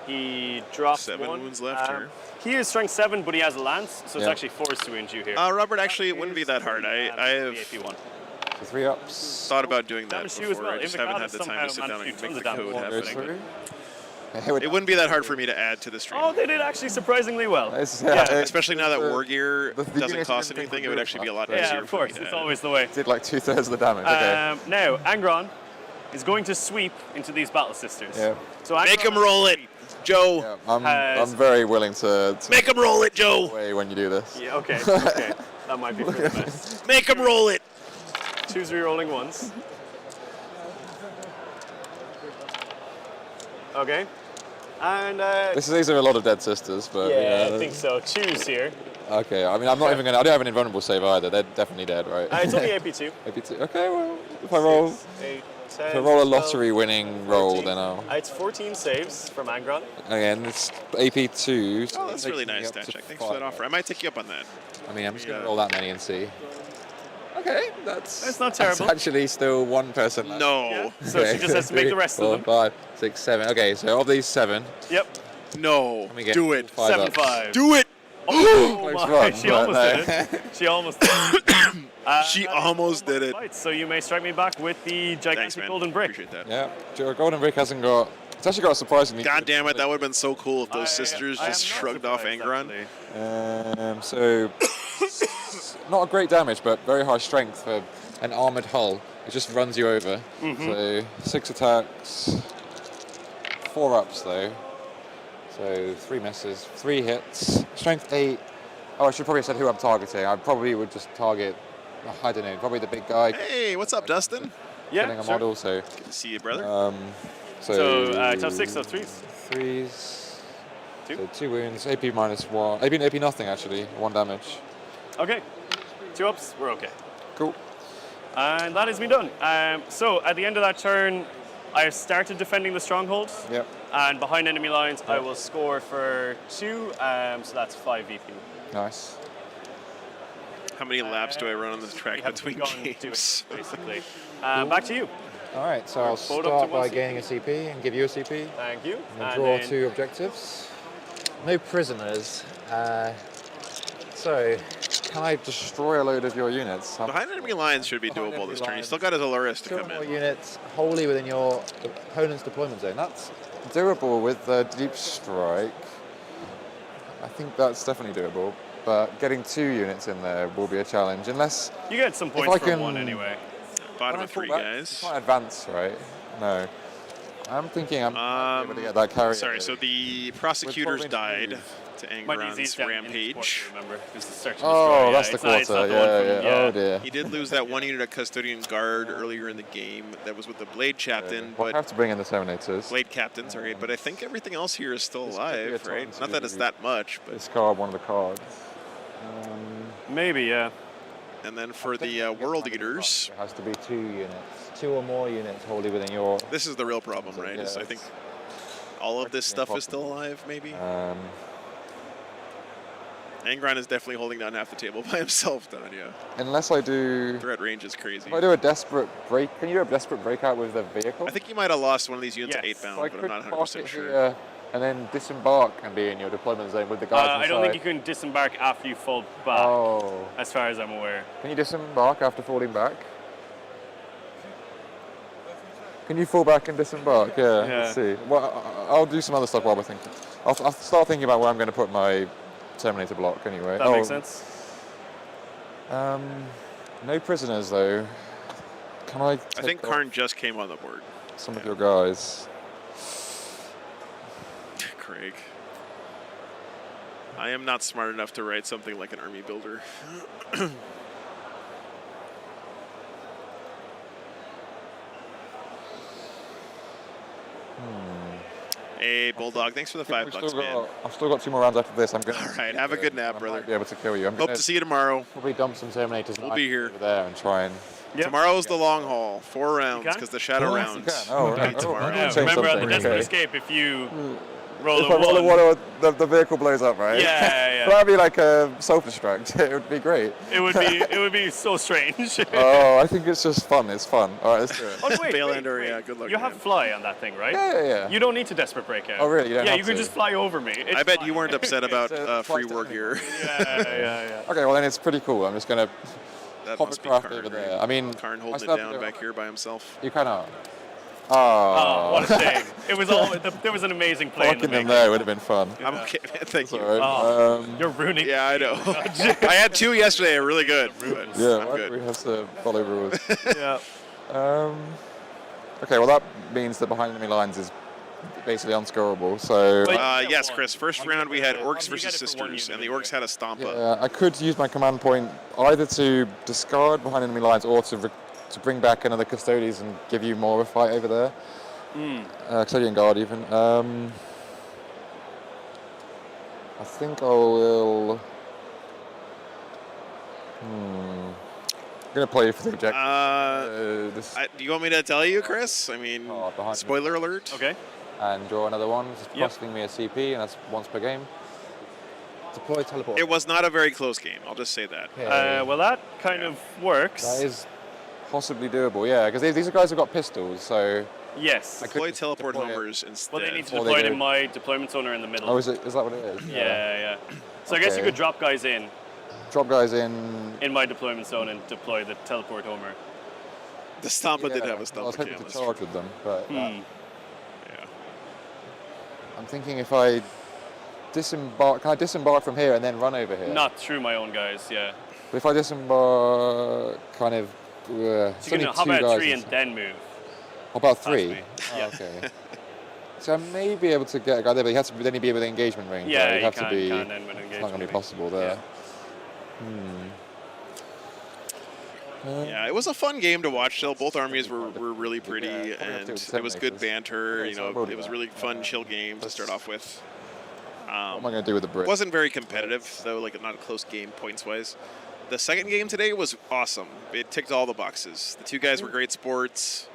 He drops 7 1. wounds left here. He is strength 7, but he has a lance, so it's Yeah. actually 4s to wound you here. Robert, actually, it wouldn't be that hard. I have AP1. So 3 ups. thought about doing that Damage to you before. as well. I just haven't had Invocatus the time to sit somehow down and managed to make do the tons code of damage. happen. It wouldn't be that hard for me to add to the stream. Oh, they did actually surprisingly well. Especially now that War Gear doesn't cost anything, it would actually be a lot easier. Yeah, of course. It's always the way. Did like 2/3 of the damage, okay. Now, Angron is going to sweep into these Battle Sisters. Yeah. So Make him roll it, Joe. I'm very willing to Make him roll it, Joe. away when you do this. Yeah, okay, okay. That might be for the best. Make him roll it. 2's re-rolling once. Okay. And These are a lot of dead sisters, but yeah, I think so. 2's here. Okay, I mean I'm not even gonna. I don't have an invulnerable save either. They're definitely dead, right? It's only AP2. AP2. Okay, well if I roll, 8, 10, if I roll a 12, lottery-winning roll, then I'll. It's 14 saves from Angron. Again, it's AP2. Oh, that's really nice, Stat Check. Thanks for that offer. I might take you up on that. I mean, I'm just gonna roll that many and see. Okay, that's not terrible. That's actually still 1 person left. No. Yeah. So she just has to make the rest of them. 5, 6, 7. Okay, so of these 7, Yep. No. let me get Do it. 5 ups. 7-5. Do it. Oh Close my! run, She but almost no. did it. She almost did it. She almost did it. Right, so you may strike me back with the gigantic Thanks, man. golden brick. Appreciate that. Yeah, Golden Brick hasn't got. It's actually got a surprisingly. God damn it, that would have been so cool if those sisters I just am not shrugged off surprised, Angron. So not a great damage, but very high strength for an armored hull. It just runs you over. So 6 attacks, 4 ups though. So 3 misses, 3 hits, strength 8. Oh, I should probably have said who I'm targeting. I probably would just target, I don't know, probably the big guy. Hey, what's up, Dustin? Yeah, Killing a sure. model, so. Good to see you, brother. So tough 6, tough 3s. 3s. 2. So 2 wounds, AP -1. AP nothing actually, 1 damage. Okay. 2-ups, we're okay. Cool. And that has been done. So at the end of that turn, I have started defending the strongholds. Yep. And behind enemy lines, I will score for 2, so that's 5 VP. Nice. How many laps do I run on this track We have between begun doing games? it, basically. Back to you. All right, so I'll Boat up start to one by CP. gaining a CP and give you a CP. Thank you. And then And draw then- 2 objectives. No prisoners. So, Can I destroy a load of your units? Behind enemy lines should be doable this turn. You still got his Alluris to 2 come more in. units wholly within your opponent's deployment zone. That's doable with the deep strike. I think that's definitely doable. But getting 2 units in there will be a challenge, unless You get some if points I for can, 1 anyway. Bottom when of I pull 3 back, guys. You can't advance, right? No. I'm thinking I'm able to get that carry. Sorry, so the prosecutors died to Angron's rampage. Remember, this is search and Oh, destroy. that's Yeah, the it's not- it's quarter. not the one Yeah, from- yeah. Oh dear. He did lose that 1 unit of custodian guard earlier in the game. That was with the blade captain, We'll but have to bring in the Terminators. blade captain, sorry. But I think everything else here is still This could be a alive, time right? to Not that it's that much, but discard one of the cards. Maybe, yeah. and then for the world eaters, it has to be 2 units. 2 or more units wholly within your... this is the real problem, right? Yeah, Is I think all of this stuff is still alive, maybe. Angron is definitely holding down half the table by himself, down, yeah. Unless I do... Threat range is crazy. If I do a desperate break, can you do a desperate breakout with the vehicle? I think you might have lost one of these units at Yes. 8 bound, So I but I'm could not park 100% it sure. here and then disembark and be in your deployment zone with the guys inside. I don't think you can disembark after you fall back, Oh. as far as I'm aware. Can you disembark after falling back? Can you fall back and disembark? Yeah, let's see. Well, I'll do some other stuff while we're thinking. I'll start thinking about where I'm going to put my Terminator block anyway. That makes sense. No prisoners though. Can I I think take Karn just came on the board. some of your guys? Craig. I am not smart enough to write something like an army builder. Hey, Bulldog, thanks for the $5, man. I've still got 2 more rounds after this. I'm going. All right, have a good nap, I brother. might be able to kill you. I'm Hope gonna to see you tomorrow. Probably dump some Terminators. We'll be here over there and try and. Tomorrow's the long haul. 4 rounds can? because the shadow Yes, rounds. you can. Oh, will be right. Oh, tomorrow. I Yeah, didn't say remember at the something, Desperate okay. Escape, if you roll If a I roll 1, a 1, the vehicle blows up, right? Yeah. So that'd be like a self-destruct. It would be great. it would be so strange. Oh, I think it's just fun. It's fun. All right, let's do it. Oh, wait, Baelander, yeah, good luck. You have fly on that thing, right? Yeah. You don't need to desperate breakout. Oh, really? You don't yeah, have you can to? just fly over me. I bet you weren't upset about free flight war to gear. Yeah. Okay, well then it's pretty cool. I'm just gonna That pop must a be craft Karn, over right? there. I mean, Karn I holding still it have to down do- back here by himself. You kind of. Oh, what a shame! It was all. There was an amazing play in the Parking them making. there would have been fun. I'm okay, man. Thank you. Sorry. Oh, you're ruining. Yeah, I know. I had 2 yesterday, really good. But Yeah, I'm why good. do we have to follow rules? Yeah. Okay, well that means that behind enemy lines is basically unscorable. So Yes, Chris. First round we had Orcs versus Sisters, and the Orcs had a Stompa. I could use my command point either to discard behind enemy lines or to bring back another Custodians and give you more of a fight over there. Custodian Guard even. I think I will. I'm going to play for the objective. Do you want me to tell you, Chris? I mean, spoiler alert. Okay. And draw another one. It's costing me a CP, and that's once per game. Deploy teleport. It was not a very close game. I'll just say that. Well, that kind of works. That is possibly doable, yeah, because these guys have got pistols, so. Yes. Deploy teleport homers instead. Well, they need to deploy it in my deployment zone or in the middle. Oh, is that what it is? Yeah. So I guess you Okay. could drop guys in Drop guys in. my deployment zone and deploy the teleport homer. The Stompa did have a I was Stompa hoping cam. to charge with them, but Yeah. I'm thinking if I disembark, can I disembark from here and then run over here? Not through my own guys, yeah. But if I disembark, kind of. So you can how about 3 and then move? How about 3? Yeah. Okay. So I may be able to get a guy there, but then he'd be within engagement range. Yeah, right? He'd you have can, to be. can then with It's not going engagement to be range. possible there. Yeah, it was a fun game to watch. Still, both armies were really pretty, and it was good banter. You know, it was really fun, chill game to start off with. What am I going to do with the brick? Wasn't very competitive though, like not a close game points wise. The second game today was awesome. It ticked all the boxes. The two guys were great sports,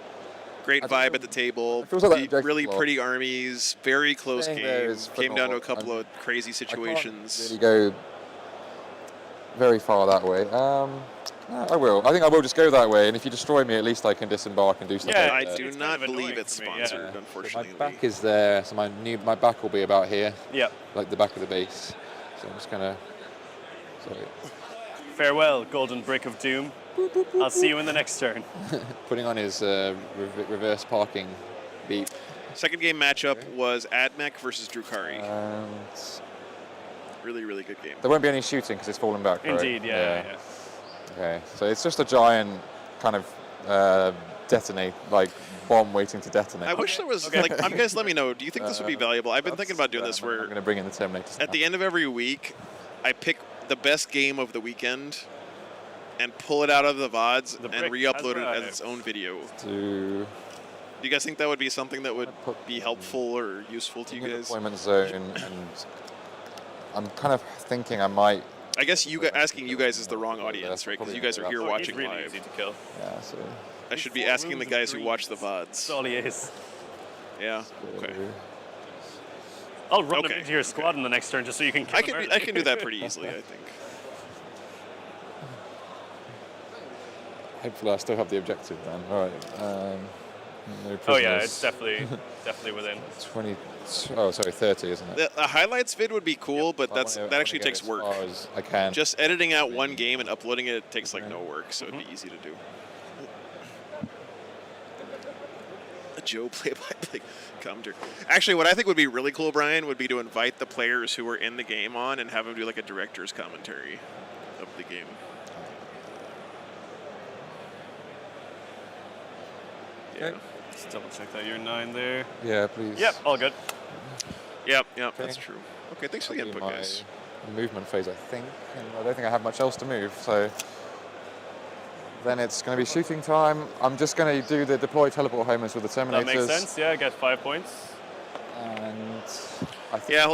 great vibe at the table, really pretty armies, very close game. Came down to a couple of crazy situations. Really go very far that way. I will. I think I will just go that way, and if you destroy me, at least I can disembark and do stuff. Yeah, like I do not believe it's sponsored, unfortunately. So my back is there, so my back will be about here. Yeah. Like the back of the base. So I'm just gonna. Sorry. Farewell, Golden Brick of Doom. I'll see you in the next turn. Putting on his reverse parking beep. Second game matchup was Admech versus Drukari. Really, really good game. There won't be any shooting because it's fallen back, right? Indeed, yeah. Okay, so it's just a giant kind of detonate, like bomb waiting to detonate. I wish there was, like, you guys let me know, do you think this would be valuable? I've been thinking about doing this where I'm going to bring in the Terminators. At the end of every week, I pick the best game of the weekend and pull it out of the VODs and re-upload it as its own video. Do you guys think that would be something that would be helpful or useful to you guys? Deployment zone, and I'm kind of thinking I might. I guess asking you guys is the wrong audience, right? Because you guys are here watching really live. easy to kill. Yeah, so I should be asking the guys who watch the VODs. That's all he is. Yeah. Okay. I'll run him into your squad in the next turn just so you can kill him early. I can do that pretty easily, I think. Hopefully, I still have the objective then. All right. No Oh yeah, prisoners. it's definitely within. 20. Oh, sorry, 30, isn't it? The highlights vid would be cool, but that actually takes work. As I can. Just editing out one game and uploading it takes like no work, so it'd be easy to do. A Joe play-by-play commentator. Actually, what I think would be really cool, Brian, would be to invite the players who were in the game on and have them do like a director's commentary of the game. Yeah. Let's double check that you're 9 there. Yeah, please. Yep, all good. Yep, that's true. Okay, thanks for the input, my guys. Movement phase, I think. And I don't think I have much else to move, so then it's going to be shooting time. I'm just going to do the deploy teleport homers with the Terminators. That makes sense, yeah, get 5 points. And Yeah,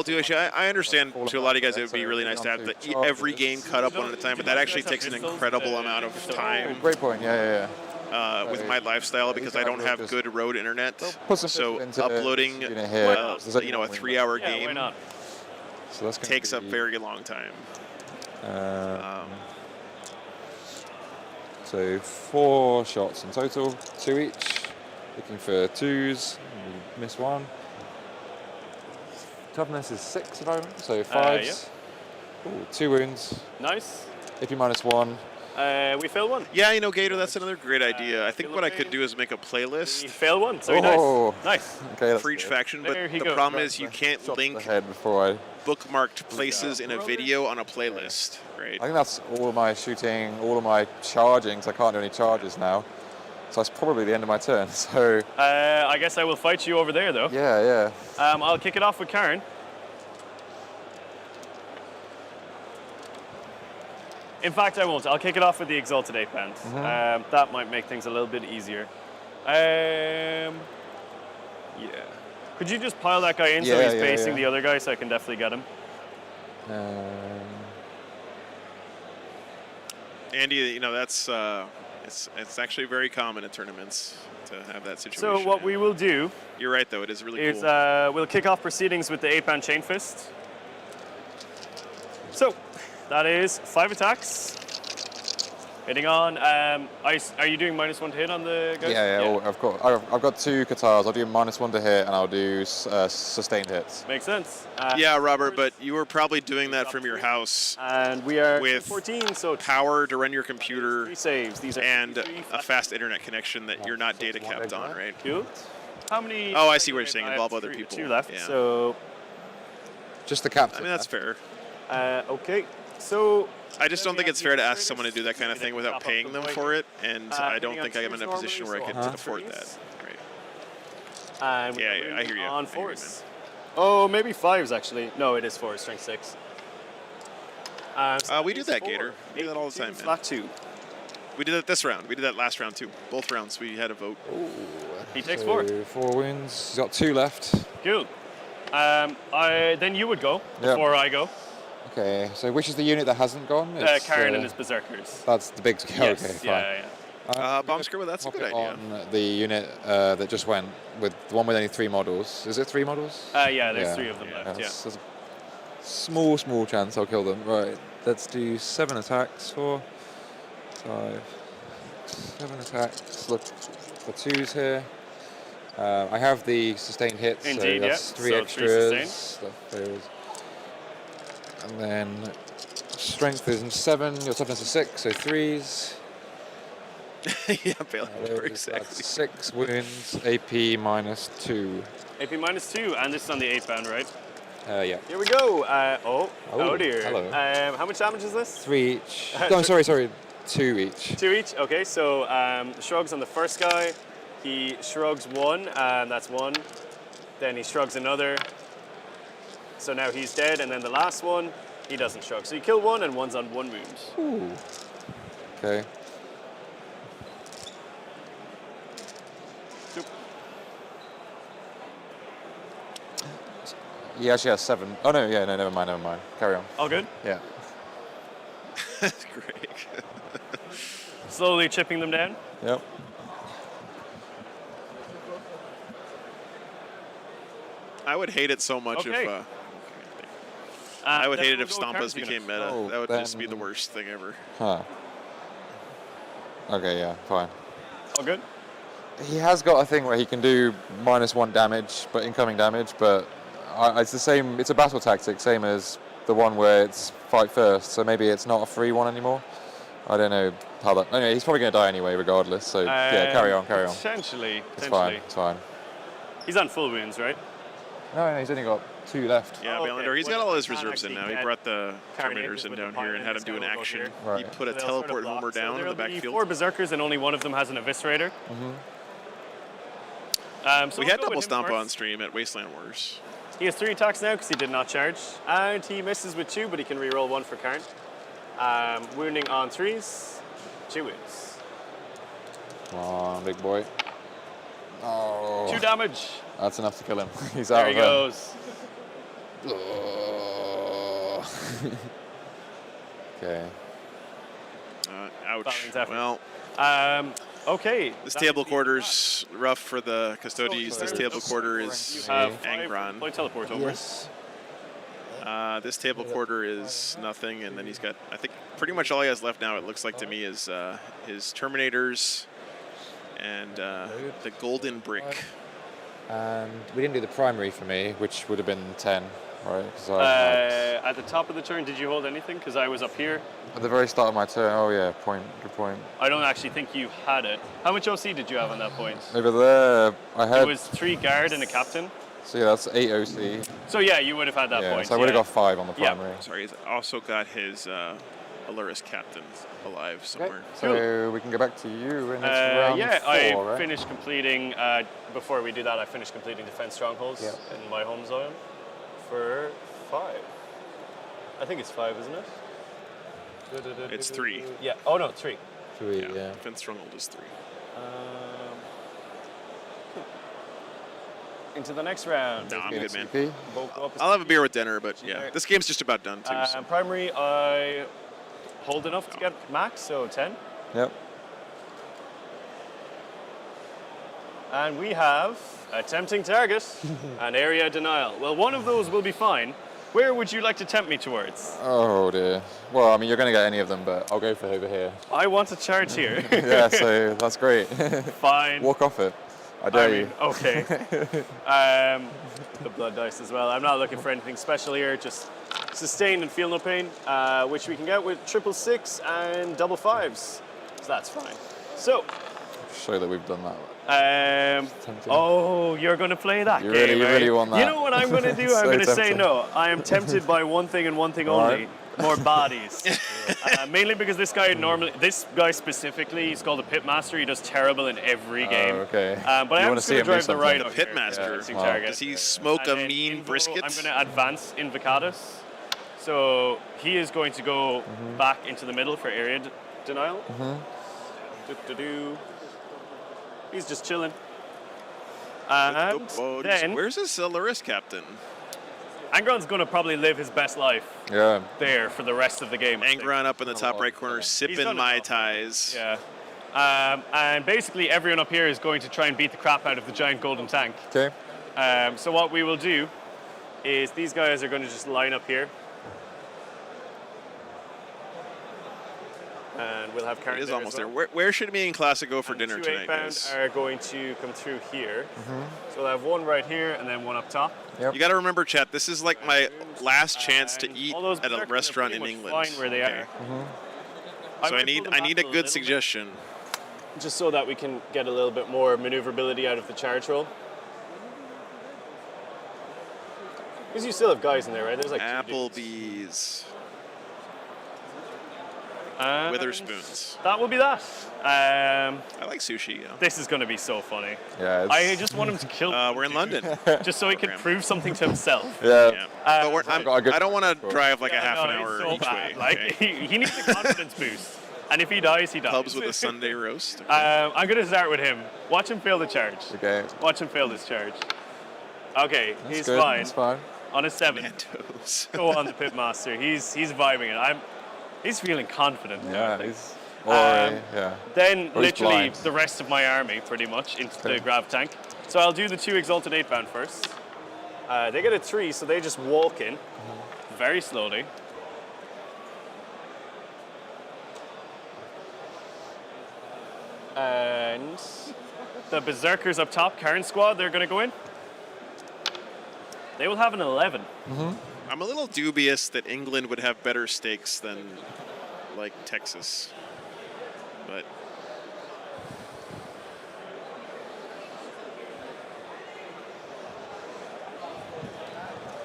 I understand to a lot of you guys it would be really nice to have every game cut up one at a time, but that actually takes an incredible amount of time. Great point, yeah. With my lifestyle, because I don't have good road internet, so uploading a 3-hour game takes a very long time. So 4 shots in total, 2 each. Looking for 2s, miss 1. Toughness is 6 if I remember, so 5s. Ooh, 2 wounds. Nice. If you -1. We failed 1. Yeah, Gator, that's another great idea. I think what I could do is make a playlist. We failed 1, so nice. Okay, for each faction, but the problem is you can't link before bookmarked places in a video on a playlist, right? I think that's all of my shooting, all of my charging, because I can't do any charges now. So that's probably the end of my turn. So I guess I will fight you over there, though. Yeah. I'll kick it off with Karen. In fact, I won't. I'll kick it off with the Exalted Ape Band. That might make things a little bit easier. Yeah. Could you just pile that guy in so he's facing the other guy so I can definitely get him? Andy, that's it's actually very common in tournaments to have that situation. So what we will do... You're right, though. It is really cool. We'll kick off proceedings with the Ape Band Chain Fist. So... That is 5 attacks. Hitting on. Are you doing -1 to hit on the guys? Yeah. I've got 2 Katars. I'll do -1 to hit, and I'll do sustained hits. Makes sense. Yeah, Robert, but you were probably doing that from your house. And we are with 14, so power to run your computer. 3 saves. These are and a fast internet connection that you're not data capped on, right? Cool. How many? Oh, I see what you're saying. Involve other people. 2 left. Yeah. So. Just the captain. I mean, that's fair. Okay. So I just don't think it's fair to ask someone to do that kind of thing without paying them for it, and I don't think I'm in a position where I could afford that. Right. Yeah, I hear you. On 4s. Oh, maybe 5s actually. No, it is 4s. Strength 6. We do that, Gator. We do that all the time, man. Flat 2. We did that this round. We did that last round too. Both rounds we had a vote. Ooh. He takes 4. 4 wins. He's got 2 left. Cool. Then you would go before I go. Okay, so which is the unit that hasn't gone? Karen and his Berserkers. That's the big... Yes, okay, fine. yeah. Bomb Screamer, that's a good idea. On the unit that just went, with the one with only 3 models. Is it 3 models? Yeah, there's 3 of them left, There's a small chance I'll kill them. Right, let's do 7 attacks. 4, 5, 7 attacks. Look for 2s here. I have the sustained hits, Indeed, so that's 3 So extras. And then strength is 7, your toughness is 6, so 3s. Yeah, exactly. 6 wounds, AP minus 2. AP minus 2, and this is on the 8 bound, right? Yeah. Here we go. Oh dear. Hello. How much damage is this? 3 each. No, sorry, 2 each. 2 each. Okay, so shrugs on the first guy. He shrugs 1, and that's 1. Then he shrugs another. So now he's dead, and then the last one, he doesn't shrug. So you kill 1, and 1's on 1 wound. Ooh. Okay. He actually has 7. Oh no, yeah, no, never mind. Carry on. All good? Yeah. That's great. Slowly chipping them down. Yep. I would hate it so much Okay. if... I would hate it we'll if go with Stompas Karen's became unit. meta. Oh, That would just be the then- worst thing ever. Huh. Okay, yeah, fine. All good? He has got a thing where he can do -1 damage, but incoming damage, but it's the same, it's a battle tactic, same as the one where it's fight first, so maybe it's not a free one anymore. I don't know how that... Anyway, he's probably going to die anyway, regardless, so yeah, carry on. Potentially. It's fine. He's on full wounds, right? No, he's only got 2 left. Yeah, okay. Ballandor, he's got Well, all his you can't reserves in now. actually He get brought the Karen Terminators Akers in with down the here and had him do an Pioneers, action. so we'll go He here. put a They'll sort of teleport block. Homer So down in the there'll be backfield. 4 Berserkers, and only one of them has an Eviscerator. So We we'll had go double with him stomp first. on stream at Wasteland Wars. He has 3 attacks now because he did not charge. And he misses with 2, but he can reroll 1 for Karen. Wounding on 3s. 2 wounds. Come on, big boy. Oh. 2 damage. That's enough to kill him. He's There out he of goes. Okay. Ouch. Valiant effort. Well, okay. this table quarter's rough for the Custodies. This table quarter is You have 5 Angron. point teleport over. Yes. This table quarter is nothing, and then he's got, I think, pretty much all he has left now, it looks like to me, is his Terminators and the Golden Brick. And we didn't do the primary for me, which would have been 10, right? 'Cause At the top of the turn, did you hold anything? Because I was up here. at the very start of my turn, oh yeah, good point. I don't actually think you had it. How much OC did you have on that point? Over there, I had... It was 3 guard and a captain. So yeah, that's 8 OC. So yeah, you would have had that Yeah, point. so I would have got 5 on the primary. Sorry, he's also got his Aluris Captain alive somewhere. So we can go back to you, and it's round 4, I right? finished completing, before we do that, I finished completing Defense Strongholds in my home zone for 5. I think it's 5, isn't it? It's 3. Yeah. Oh no, 3. 3, yeah. Defense Stronghold is 3. Into the next round. No, I'm good, man. Both I'll have a beer with dinner, but yeah, this game's just about done too. So. Primary, I hold enough to get max, so 10. Yep. And we have attempting target and area denial. Well, one of those will be fine. Where would you like to tempt me towards? Oh dear. Well, I mean, you're going to get any of them, but I'll go for over here. I want to charge here. Yeah, so that's great. Fine. Walk off it. I dare you. Okay. The blood dice as well. I'm not looking for anything special here. Just sustain and feel no pain, which we can get with 666 and double 5s. So that's fine. So. Show that we've done that. Oh, you're going to play that You game, really want that. You know what I'm going to do? I'm So going to say tempting. no. I am tempted by one thing and one thing only. More bodies. Mainly because this guy specifically, he's called a Pitmaster. He does terrible in every game. Okay. But I am just going to drive the right The Pitmaster. Does he smoke a mean brisket? I'm going to advance Invocatus. So he is going to go back into the middle for area denial. He's just chilling. And then... Where's his Aluris Captain? Angron's going to probably live his best life there for the rest of the game. Angron up in the top right corner, sipping Mai Tais. Yeah. And basically everyone up here is going to try and beat the crap out of the giant golden tank. Okay. So what we will do is these guys are going to just line up here. And we'll have Karen. It is almost there. Where should me and Classic go for dinner two tonight, 8-pound guys? are going to come through here. So we'll have one right here and then one up top. You got to remember, chat, this is like my last chance to eat at a restaurant in England. Fine where they are. So I need a good suggestion. Just so that we can get a little bit more maneuverability out of the charge roll. Because you still have guys in there, right? There's like Applebee's. Witherspoons. That will be that. I like sushi. Yeah. This is going to be so funny. Yeah. I just want him to kill. We're in London, just so he can prove something to himself. Yeah. But I don't want to drive like a half an hour so each bad. way. Like he needs a confidence boost, and if he dies, he dies. Pubs with a Sunday roast. I'm going to start with him. Watch him fail the charge. Okay. Watch him fail this charge. Okay, That's he's good. fine. That's fine. On a 7. Go on, the pitmaster. He's vibing it. He's feeling confident. Yeah. Then Or he's literally blind. the rest of my army, pretty much, into the grav tank. So I'll do the 2 exalted 8-pound first. They get a 3, so they just walk in very slowly. And the berserkers up top, Karen squad, they're going to go in. They will have an 11. I'm a little dubious that England would have better stakes than like Texas, but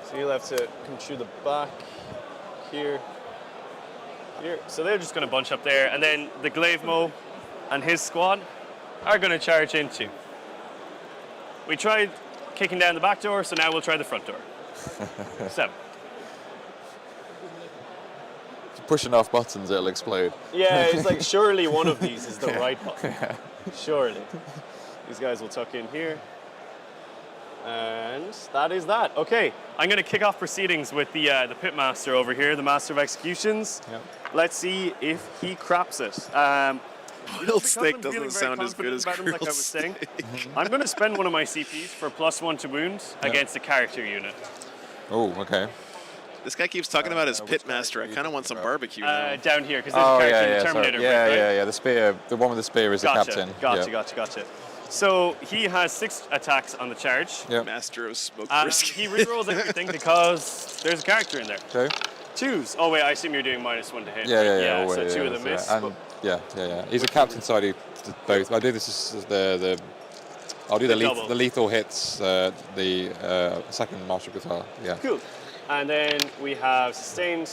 so you'll have to come through the back here. So they're just going to bunch up there, and then the Glavemo and his squad are going to charge into. We tried kicking down the back door, so now we'll try the front door. 7. Pushing off buttons, it'll explode. Yeah, it's like surely one of these is the right button. Surely. These guys will tuck in here. And that is that. Okay, I'm going to kick off proceedings with the pitmaster over here, the master of executions. Yep. Let's see if he craps it. Boiled steak doesn't sound as good as like I grilled was saying. steak. I'm going to spend one of my CPs for +1 to wound against a character unit. Oh, okay. This guy keeps talking about his pitmaster. I kind of want some barbecue now. Down here, because there's a character in the Terminator. Yeah, right? The spear, the one with the spear is the captain. Gotcha. So he has 6 attacks on the charge. Yep. Master of smoke He brisket. rerolls everything because there's a character in there. Okay. 2s. Oh wait, I assume you're doing -1 to hit. Yeah. So always, 2 of them miss. And he's a captain, so I do both. I do this as the. I'll do the lethal hits. The second martial guitar. Yeah. Cool. And then we have sustained.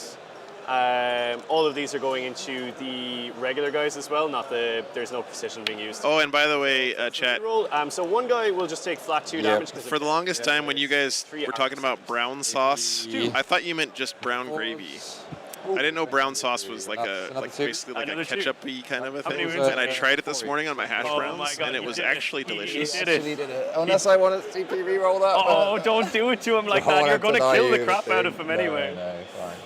All of these are going into the regular guys as well. There's no precision being used. Oh, and by the way, chat. So one guy will just take flat 2 damage. For the longest time, when you guys were talking about brown sauce, I thought you meant just brown gravy. I didn't know brown sauce was like basically like a ketchup-y kind of a thing. And I tried it this morning on my hash browns, and it was actually delicious. He did it. Unless I want to CP reroll that. Oh, don't do it to him like that. You're going to kill the crap out of him anyway. No, fine.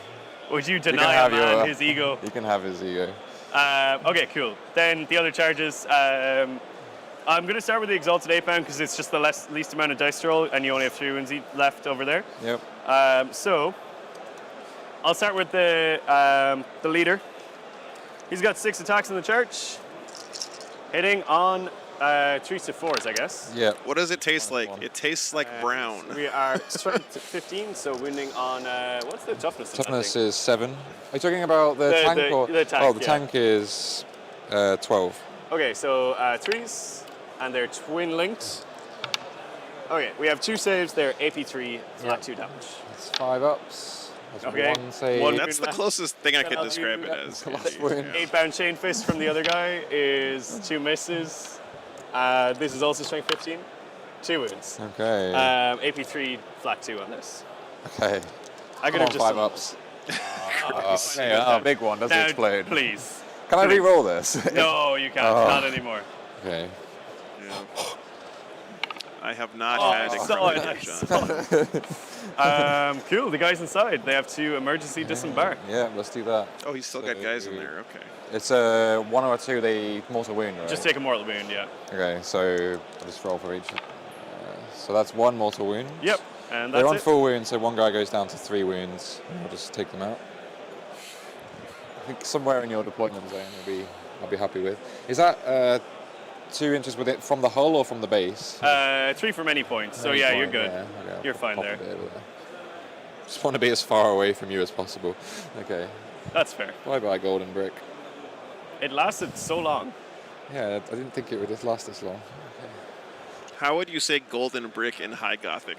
Would you deny a man his ego? You can have his ego. Okay, cool. Then the other charges. I'm going to start with the Exalted 8-pound because it's just the least amount of dice to roll, and you only have 3 wounds left over there. Yep. So I'll start with the leader. He's got 6 attacks in the charge, hitting on 3s to 4s, I guess. Yeah. What does it taste like? It tastes like brown. We are strength 15, so wounding on what's the toughness? Toughness is 7. Are you talking about the tank or? The tank, oh, the tank is 12. Okay, so 3s, and they're twin linked. Okay, we have 2 saves. They're AP3, flat 2 damage. That's 5 ups. That's Okay. 1 save. That's the closest thing I could describe it as. 8-pound chain fist from the other guy is 2 misses. This is also strength 15. 2 wounds. Okay. AP3 flat 2 on this. Okay. I could have just 5 ups. A big one doesn't now, explode. Please. Can I re-roll this? No, you can't. Not anymore. Okay. I have not Oh, had solid, incredible John. Cool. The guys inside, they have to emergency disembark. Yeah, let's do that. Oh, he's still got guys in there. Okay. It's 1 or 2 the mortal wound, right? Just take a mortal wound, yeah. Okay, so I'll just roll for each. So that's 1 mortal wound. Yep, and They're that's on it. full wounds, so 1 guy goes down to 3 wounds. I'll just take them out. I think somewhere in your deployment zone I'll be happy with. Is that 2 inches with it from the hull or from the base? 3 from any point. So Any yeah, point, you're good. yeah, okay, You're I'll fine pop there. a bit of that. Just want to be as far away from you as possible. Okay. That's fair. Bye-bye, golden brick. It lasted so long. Yeah, I didn't think it would just last this long. How would you say golden brick in High Gothic?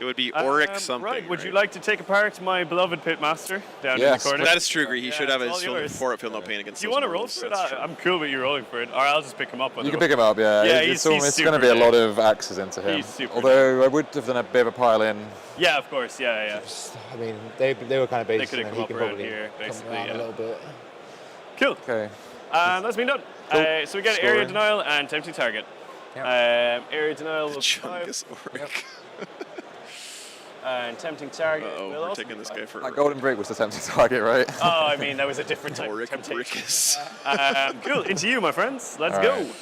It would be Auric something. Right. Would you like to take apart my beloved pitmaster down in the Yes, corner? that is true. He should have it's his all yours. forward feel no pain against. Do you those want to roll mortals, for it? that's true. I'm cool with you rolling for it. Or I'll just pick him up. You can pick him up, yeah. Yeah, it's he's going super to be a lot dead. of axes into him. He's super Although I would have done a bit of a pile in. Yeah, of course. Yeah. I mean, they were kind of They basic, could and have he come can up around probably here, come basically. around Yeah. a little bit. Cool. Okay. That's been done. Cool. So we get Scoring. area denial and tempting target. Area denial will Chungus Auric. And tempting target. Oh, will we're also taking be this fine. guy for. That golden brick was the tempting target, right? Oh, I mean, that was a different type of temptation. Cool. Into you, my friends. Let's All go. right.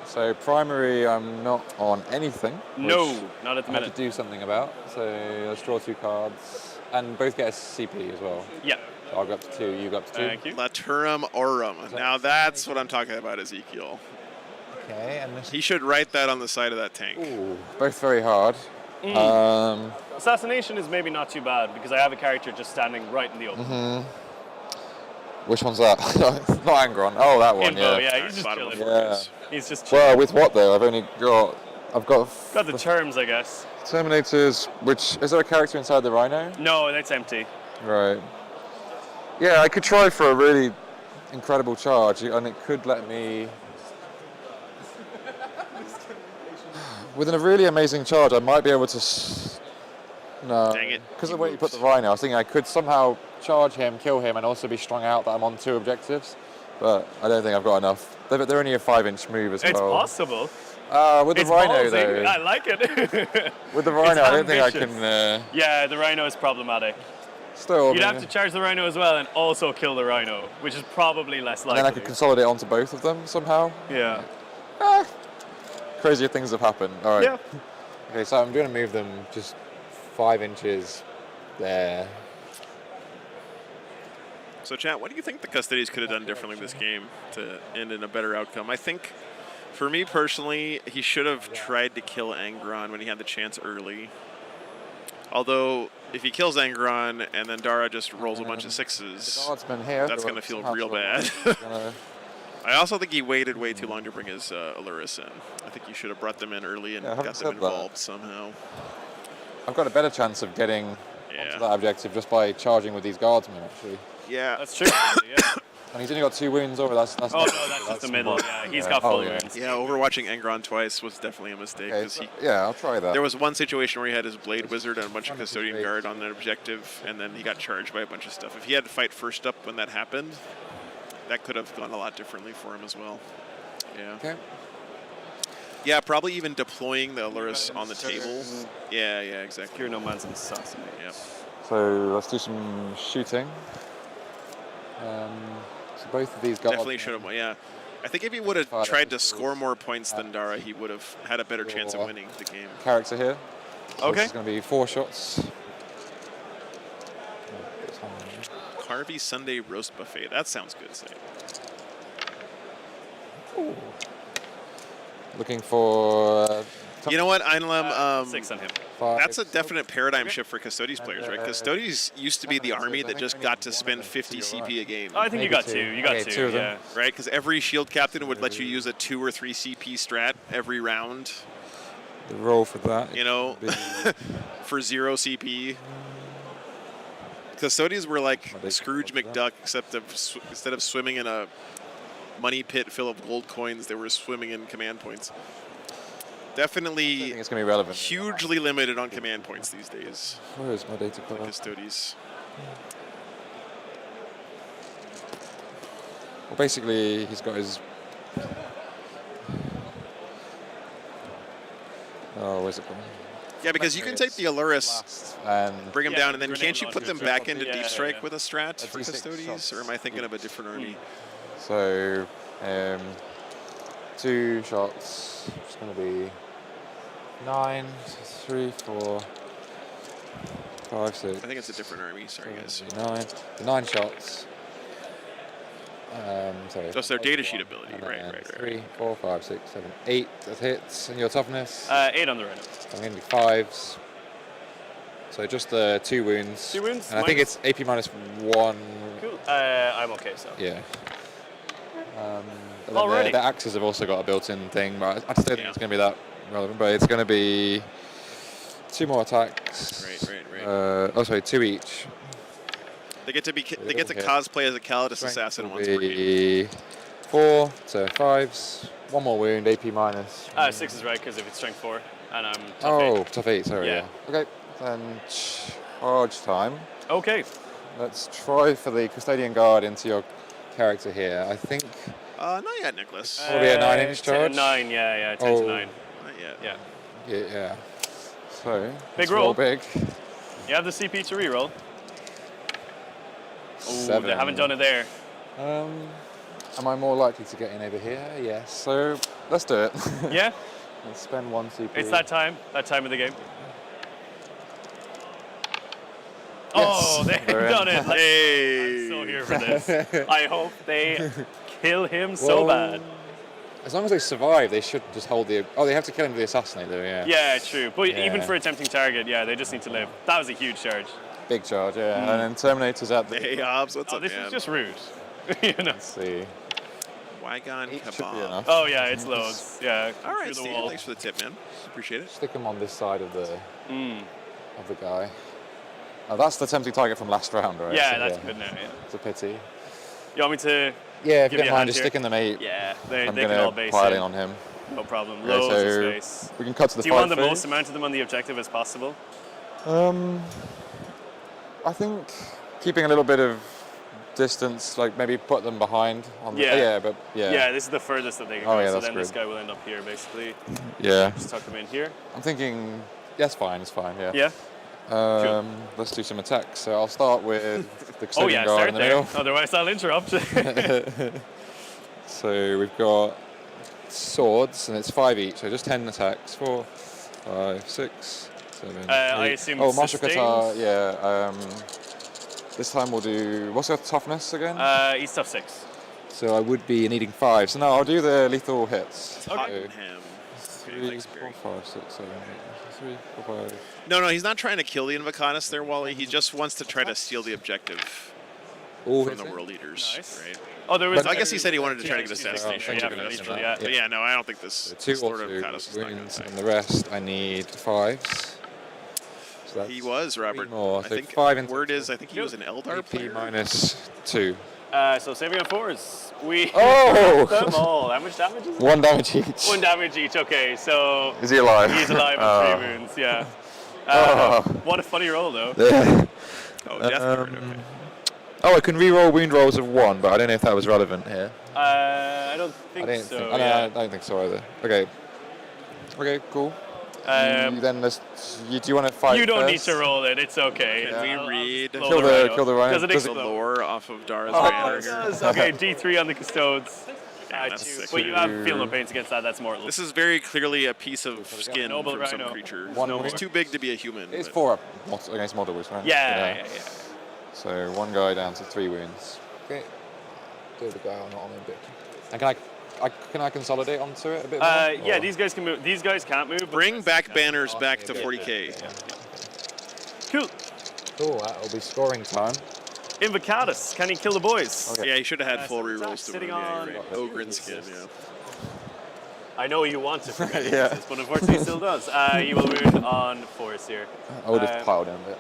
So primary, I'm not on anything. No, which not at the I have minute. to do something about. So let's draw 2 cards, and both get a CP as well. Yeah. So I'll go up to 2. You go up to 2. Thank you. Laturum Aurum. Now that's what I'm talking about, Ezekiel. Okay, and this He should write that on the side of that tank. Ooh, both very hard. Assassination is maybe not too bad because I have a character just standing right in the open. Which one's that? Not Angron. Oh, that one. Info, yeah. yeah, he's just chilling. Yeah. He's just chilling. Well, with what though? I've got Got the terms, I guess. Terminators. Which is there a character inside the Rhino? No, that's empty. Right. Yeah, I could try for a really incredible charge, and it could let me. With a really amazing charge, I might be able to. No. Dang it. Because of the way you put the Rhino, I was thinking I could somehow charge him, kill him, and also be strung out that I'm on 2 objectives. But I don't think I've got enough. They're only a 5-inch move as It's well. possible. With the It's Rhino, ballsy. though. I like it. With the Rhino, I don't think I ambitious. can. Yeah, the Rhino is problematic. Still, You'd have to charge the Rhino as well and also kill the Rhino, which is probably less And likely. then I could consolidate onto both of them somehow. Yeah. Crazier things have happened. All right. Yeah. Okay, so I'm going to move them just 5 inches there. So, chat, what do you think the Custodians could have done differently this game to end in a better outcome? I think, for me personally, he should have tried to kill Angron when he had the chance early. Although, if he kills Angron and then Dara just rolls a bunch of 6s, Guardsman here. that's going to feel real bad. I also think he waited way too long to bring his Aluris in. I think he should have brought them in early and having got them said that, involved somehow. I've got a better chance of getting onto that objective just by charging with these guardsmen, actually. Yeah. That's true. Yeah. And he's only got 2 wounds over. That's Oh, no, that's just the middle. Yeah, he's got full wounds. Yeah, overwatching Angron twice was definitely a mistake. Okay, 'cause he, yeah, I'll try that. There was one situation where he had his Blade Wizard and a bunch of Custodian Guard on an objective, and then he got charged by a bunch of stuff. If he had to fight first up when that happened, that could have gone a lot differently for him as well. Yeah. Okay. Yeah, probably even deploying the Aluris on the table. Yeah, exactly. Secure no man's assassinate. Yep. So let's do some shooting. So both of these guards. Definitely should have. Yeah, I think if he would have tried to score more points than Dara, he would have had a better chance of winning the game. Character here. So Okay. This is going to be 4 shots. Harvey Sunday Roast Buffet. That sounds good, say. Looking for. You know what, Einlem? 6 on him. That's a definite paradigm shift for Custodies players, right? Custodies used to be the army that just got to spend 50 CP a game. I think you got 2. You got 2, yeah. Right? Because every shield captain would let you use a 2 or 3 CP strat every round. The roll for that. You know, for 0 CP. Custodians were like Scrooge McDuck, except instead of swimming in a money pit full of gold coins, they were swimming in command points. Definitely, I think it's going to be relevant. Hugely limited on command points these days. Where is my data cover? Custodies. Well, basically, he's got his. Oh, where's it going? Yeah, because you can take the Allurus, And bring them Yeah, down, and then grenade can't you put launcher them too. back into Yeah, Deep yeah, Strike yeah. with a strat That's for D6 Custodies, shots. or am I thinking of a different army? So, 2 shots. It's going to be 9, 3, 4, 5, 6. I think it's a different army. Sorry, guys. 9. 9 shots. Sorry. Just their data sheet ability. And Right, then right, right. 3, 4, 5, 6, 7, 8. That hits. And your toughness? 8 on the rhino. I'm going to do 5s. So just the 2 wounds. 2 wounds? And I think it's AP minus 1. Cool. I'm okay, so. Yeah. But then Alrighty. the axes have also got a built-in thing, but I just don't think it's going to be that relevant. But it's going to be 2 more attacks. Right. 2 each. They get to hit. cosplay as a Calidus Strength assassin will once per game. be 4, so 5s. 1 more wound, AP minus. 6 is right, because if it's strength 4, and I'm tough Oh, 8. tough 8, sorry. Yeah. Okay, then charge time. Okay. Let's try for the Custodian Guard into your character here. I think. Not yet, Nicholas. Probably a 9-inch 10 charge. 9, yeah, 10 to 9. Not yet. Yeah. Yeah. So. Big let's roll. Big. You have the CP to reroll. Oh, 7. they haven't done it there. Am I more likely to get in over here? Yes. So let's do it. Yeah? Let's spend 1 CP. It's that time of the game. Oh, they've done it. I'm so here for this. I hope they kill him so bad. As long as they survive, they should just hold the. Oh, they have to kill him with the assassinator, yeah. Yeah, true. But even Yeah. for a tempting target, yeah, they just need to live. That was a huge charge. Big charge, yeah. And then Terminator's at the. Hey, Hobbs, what's up, This man? is just rude. You know. Let's see. Wagon Should be kebab. enough. Oh yeah, it's loads. Yeah. All right, through the Steve. wall. Thanks for the tip, man. Appreciate it. Stick him on this side of the guy. Oh, that's the tempting target from last round, right? Yeah, So, that's good now. Yeah. It's a pity. You want me to? Yeah, if give you don't a mind, hand just here? stick in the mate. Yeah, I'm they can gonna all base pile in. in on him. No problem. Okay, Loads of so space. we can cut to the Do you want the fight most phase. amount of them on the objective as possible? I think keeping a little bit of distance, like maybe put them behind. On the, Yeah. yeah. Yeah, this is the furthest that they can Oh, go. yeah, so that's then this good. guy will end up here, basically. Yeah. Just tuck him in here. I'm thinking, that's fine, it's fine, yeah. Yeah? Let's do some attacks. So I'll start with the Oh Custodian yeah, Guard start in the there. middle. Otherwise I'll interrupt. So we've got swords, and it's 5 each, so just 10 attacks. 4, 5, 6, 7, I 8. assume Oh, Martial sustained? Qatar, yeah. This time we'll do, what's your toughness again? He's tough 6. So I would be needing 5. So no, I'll do the lethal hits. Tottenham. 3, 4, 5, 6, 7, 8, 3, 4, 5. No, he's not trying to kill the Invocatus there, Wally. He just wants to try to steal the objective All from the hitting? World Eaters. Nice. Right? Oh, there was. I guess he said he wanted to try to get a Yeah, assassination. yeah, Yeah, lethal, yeah. But yeah, no, I don't think this. So 2 this Lord or 2 Invocatus is not going wounds, to and the rest I need 5s. So that's He was, Robert. 3 more. I So think 5 into word is I think he was an Eldar AP player. minus 2. So saving on 4s. We Oh! have them all. How much damage is it? 1 damage each. 1 damage each. Okay, so. Is he alive? He's alive Oh. on 3 wounds. Yeah. Oh. What a funny roll, though. Yeah. Oh, death bird. Okay. Oh, I can re-roll wound rolls of 1, but I don't know if that was relevant here. I don't think I don't so. think. yeah. I don't think so either. Okay. Okay, cool. Then let's. Do you want to fight? You don't need first? to roll it. It's okay. Can we read Kill the rhino. Does it the explode? lore off of Dara's Oh, banner it here? does. Okay, D3 on the custodes. That's sick. But you have feel no pains against that. That's mortal. This is very clearly a piece of skin Noble from some rhino. creature. One It's more. too big to be a human. It's but- 4 up against models, right? Yeah. So 1 guy down to 3 wounds. Okay. Do the guy on a bit. And can I consolidate onto it a bit more? Yeah, Or- these guys can move. These guys can't move. but Bring the rest back can. banners back to 40k. Cool. Cool. That'll be scoring time. Invocatus, can he kill the boys? Yeah, he should have had full so rerolls to sitting win. Yeah, on- you're right. Ogren skin, yeah. I know you want to forget Yeah. this, but unfortunately he still does. You will wound on 4s here. I would have piled in a bit.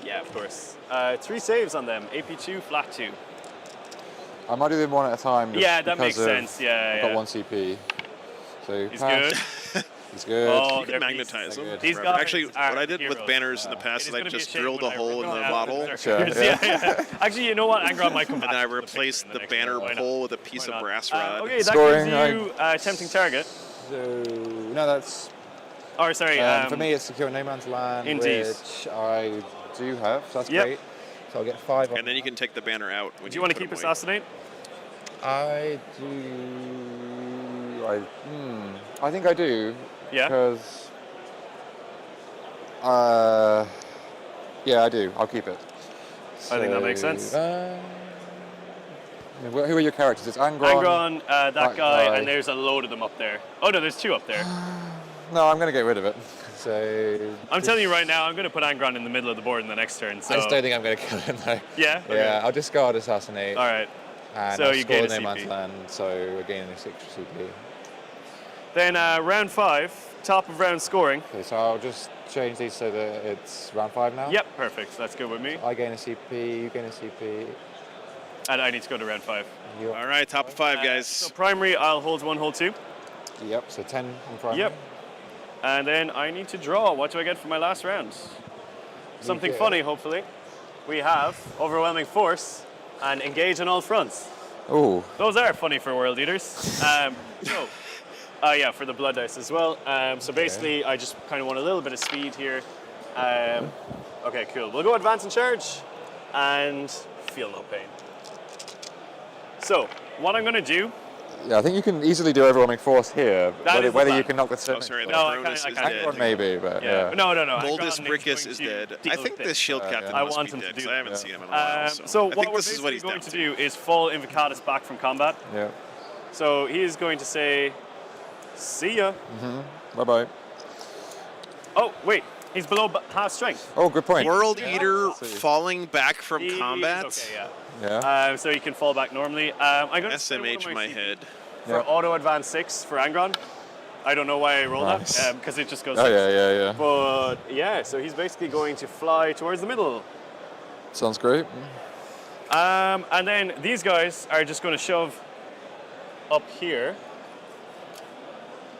Yeah, of course. 3 saves on them. AP2, flat 2. I might do them one at a time. Just Yeah, that because makes of- sense. Yeah, I've got yeah. 1 CP. So He's pass. good. He's good. Oh, You they're can magnetize beasts. them. These Robert. guys Actually, are what I did with heroes. banners in the past It is I gonna be a just shame drilled a when I hole in rip the it out bottle. with Sure, berserkers. Yeah. Actually, you know what? Angron might come back. And I to the replaced picture the in banner next one. Why not? pole with a piece Why of not? brass rod. Okay, that Scoring, gives you tempting target. So, no, that's Or sorry. For me, it's secure no man's land, Indeed. which I do have, so that's Yep. great. So I'll get 5 on. And then you can take the banner out. When Do you want to put keep them away. Assassinate? I do. I think I do. Yeah. Because. Yeah, I do. I'll keep it. I think that makes sense. Who are your characters? It's Angron. Angron, that guy, and there's a load of them up there. Oh no, there's 2 up there. No, I'm going to get rid of it. So. I'm telling you right now, I'm going to put Angron in the middle of the board in the next turn. So. I just don't think I'm going to kill him though. Yeah? Okay. Yeah, I'll discard Assassinate. All right. And So I'll you score gain a no man's CP. land, so I gain a 6 CP. Then round 5, top of round scoring. Okay, so I'll just change these so that it's round 5 now. Yep, perfect. That's good with me. I gain a CP, you gain a CP. And I need to go to round 5. All right, top of 5, guys. So primary, I'll hold 1, hold 2. Yep, so 10 in primary. Yep. And then I need to draw. What do I get for my last round? Something get- funny, hopefully. We have Overwhelming Force and Engage on all fronts. Ooh. Those are funny for World Eaters. Yeah, for the Blood Dice as well. So basically, I just kind of want a little bit of speed here. Okay, cool. We'll go Advance and Charge and feel no pain. So, what I'm going to do... Yeah, I think you can easily do Overwhelming Force here. That is the Whether you plan. can knock the Oh, sorry, the No, I Cronus kinda- is I kinda dead. think- maybe, but yeah. No. Boldus Angron Brickus going is to dead. deal I think with the it. shield captain I must want be him to dead, do 'cause I haven't it. seen him in a while. So I what think we're this is what basically he's going down to to. do is fall Invocatus back from combat. Yeah. So he is going to say, see ya. Bye-bye. Oh, wait. He's below half strength. Oh, good point. World Eater falling back from He- combat. Okay, yeah. Yeah. So he can fall back normally. I'm going to SMH my head. for auto advance 6 for Angron. I don't know why I rolled Nice. that because it just goes. Oh, 6. yeah. But yeah, so he's basically going to fly towards the middle. Sounds great. And then these guys are just going to shove up here.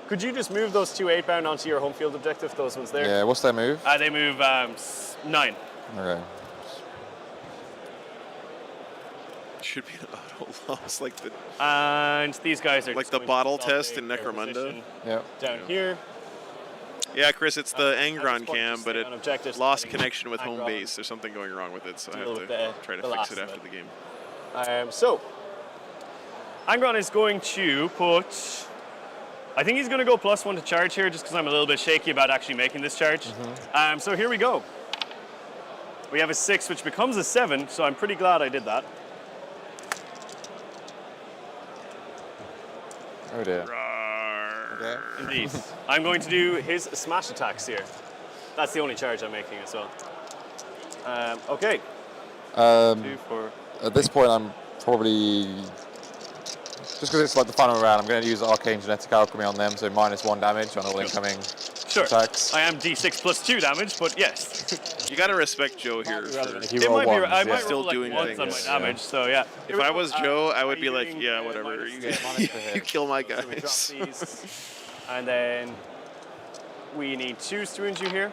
Could you just move those 2 8-bound onto your home field objective? Those ones there. Yeah, what's their move? They move 9. Okay. Should be an auto loss, like the And these guys are like just the going to bottle consolidate test in their Necromunda. position Yep. Down here. Yeah, Chris, it's the at this Angron point, cam, just but stay it on objectives, lost depending connection with home Angron. base. There's something going wrong with it, so I Deal have with to the try to last fix it of after it. the game. So, Angron is going to put. I think he's going to go +1 to charge here, just because I'm a little bit shaky about actually making this charge. So here we go. We have a 6, which becomes a 7. So I'm pretty glad I did that. Oh dear. Okay. Indeed. I'm going to do his smash attacks here. That's the only charge I'm making as well. Okay. 2, 4. At this point, I'm probably just because it's like the final round. I'm going to use Arcane Genetic Alchemy on them, so -1 damage on all incoming Sure. attacks. I am D6 +2 damage, but yes. You gotta respect Joe here. If you It roll might be. ones, I yeah. might Still roll like doing ones on my things. damage. So yeah. If I was Joe, I would be like, using, yeah, whatever. minus You, the you kill my So we drop guys. these, and then we need 2 Struinju here.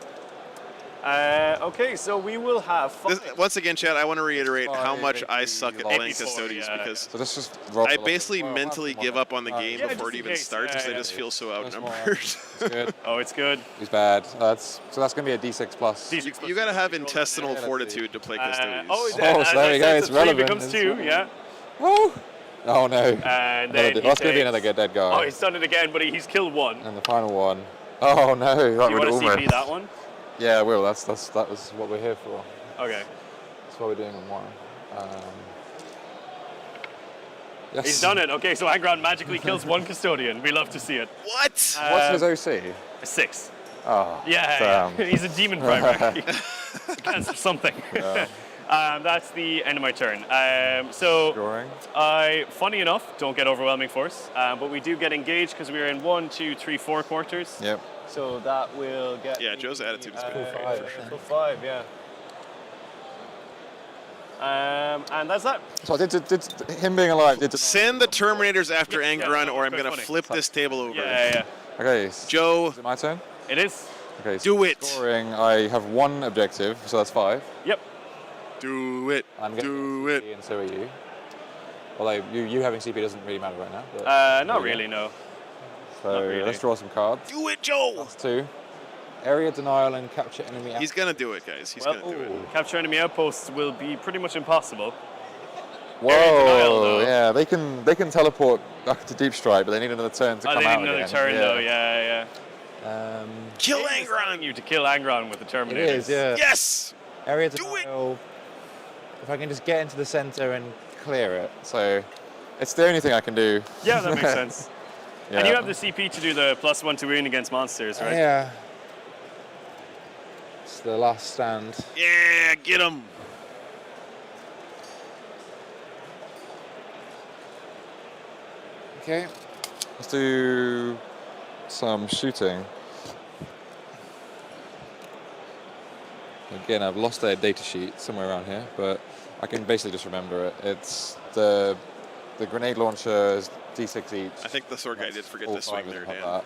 Okay, so we will have 5. Once again, Chad, I want to reiterate how much I suck at playing 84, Custodians yeah. because So let's just roll I the basically losses. mentally give up on the game Yeah, before just it in even case. starts because Yeah, I just feel so That's more. outnumbered. It's good. Oh, it's good. He's bad. That's going to be a D6 plus. D6 You gotta have plus intestinal let's see. fortitude to play Custodians. so there we go, it's relevant. It becomes 2, yeah. Woo! Oh no. And then he That's going to be takes- another dead guy. Oh, he's done it again, but he's killed 1. And the final one. Oh no, that Do you would want to almost. CP that one? Yeah, I will. That was what we're here for. Okay. That's what we're doing on one. Yes. He's done it. Okay, so Angron magically kills 1 Custodian. We love to see it. What? What's his OC? A 6. Oh. Yeah. damn. He's a demon primarily. He counts for something. Yeah. That's the end of my turn. So Scoring. I, funny enough, don't get Overwhelming Force, but we do get engaged because we're in 1, 2, 3, 4 quarters. Yep. So that will get. Yeah, Joe's attitude has been great for sure. Full 5, yeah. And that's that. So did him being alive. Did Send the Terminators after Angron, or I'm that's gonna funny. flip this table over. Yeah. Okay. Joe, Is it my turn? It is. Okay. Do it. Scoring. I have 1 objective, so that's 5. Yep. Do it. I'm Do it. And so are you. Although you having CP doesn't really matter right now. But Not really, no. So not really. let's draw some cards. Do it, Joe. That's 2. area denial and capture enemy. He's gonna do it, guys. He's gonna do it. Capture enemy outposts will be pretty much impossible. Area denial, Whoa! though. Yeah, they can teleport back to Deep Strike, but they need another turn to come They out need another again. turn, though. Yeah. Kill Angron! You to kill Angron with the Terminator. It is, yeah. Yes! Area denial. If I can just get into the center and clear it, so it's the only thing I can do. Yeah, that makes sense. Yeah. And you have the CP to do the +1 to wound against monsters, right? Yeah. It's the last stand. Yeah, get him! Okay. Let's do some shooting. Again, I've lost their data sheet somewhere around here, but I can basically just remember it. It's the grenade launcher is D6 each. I think the sword guy did forget All to swing five of there, them Dan. have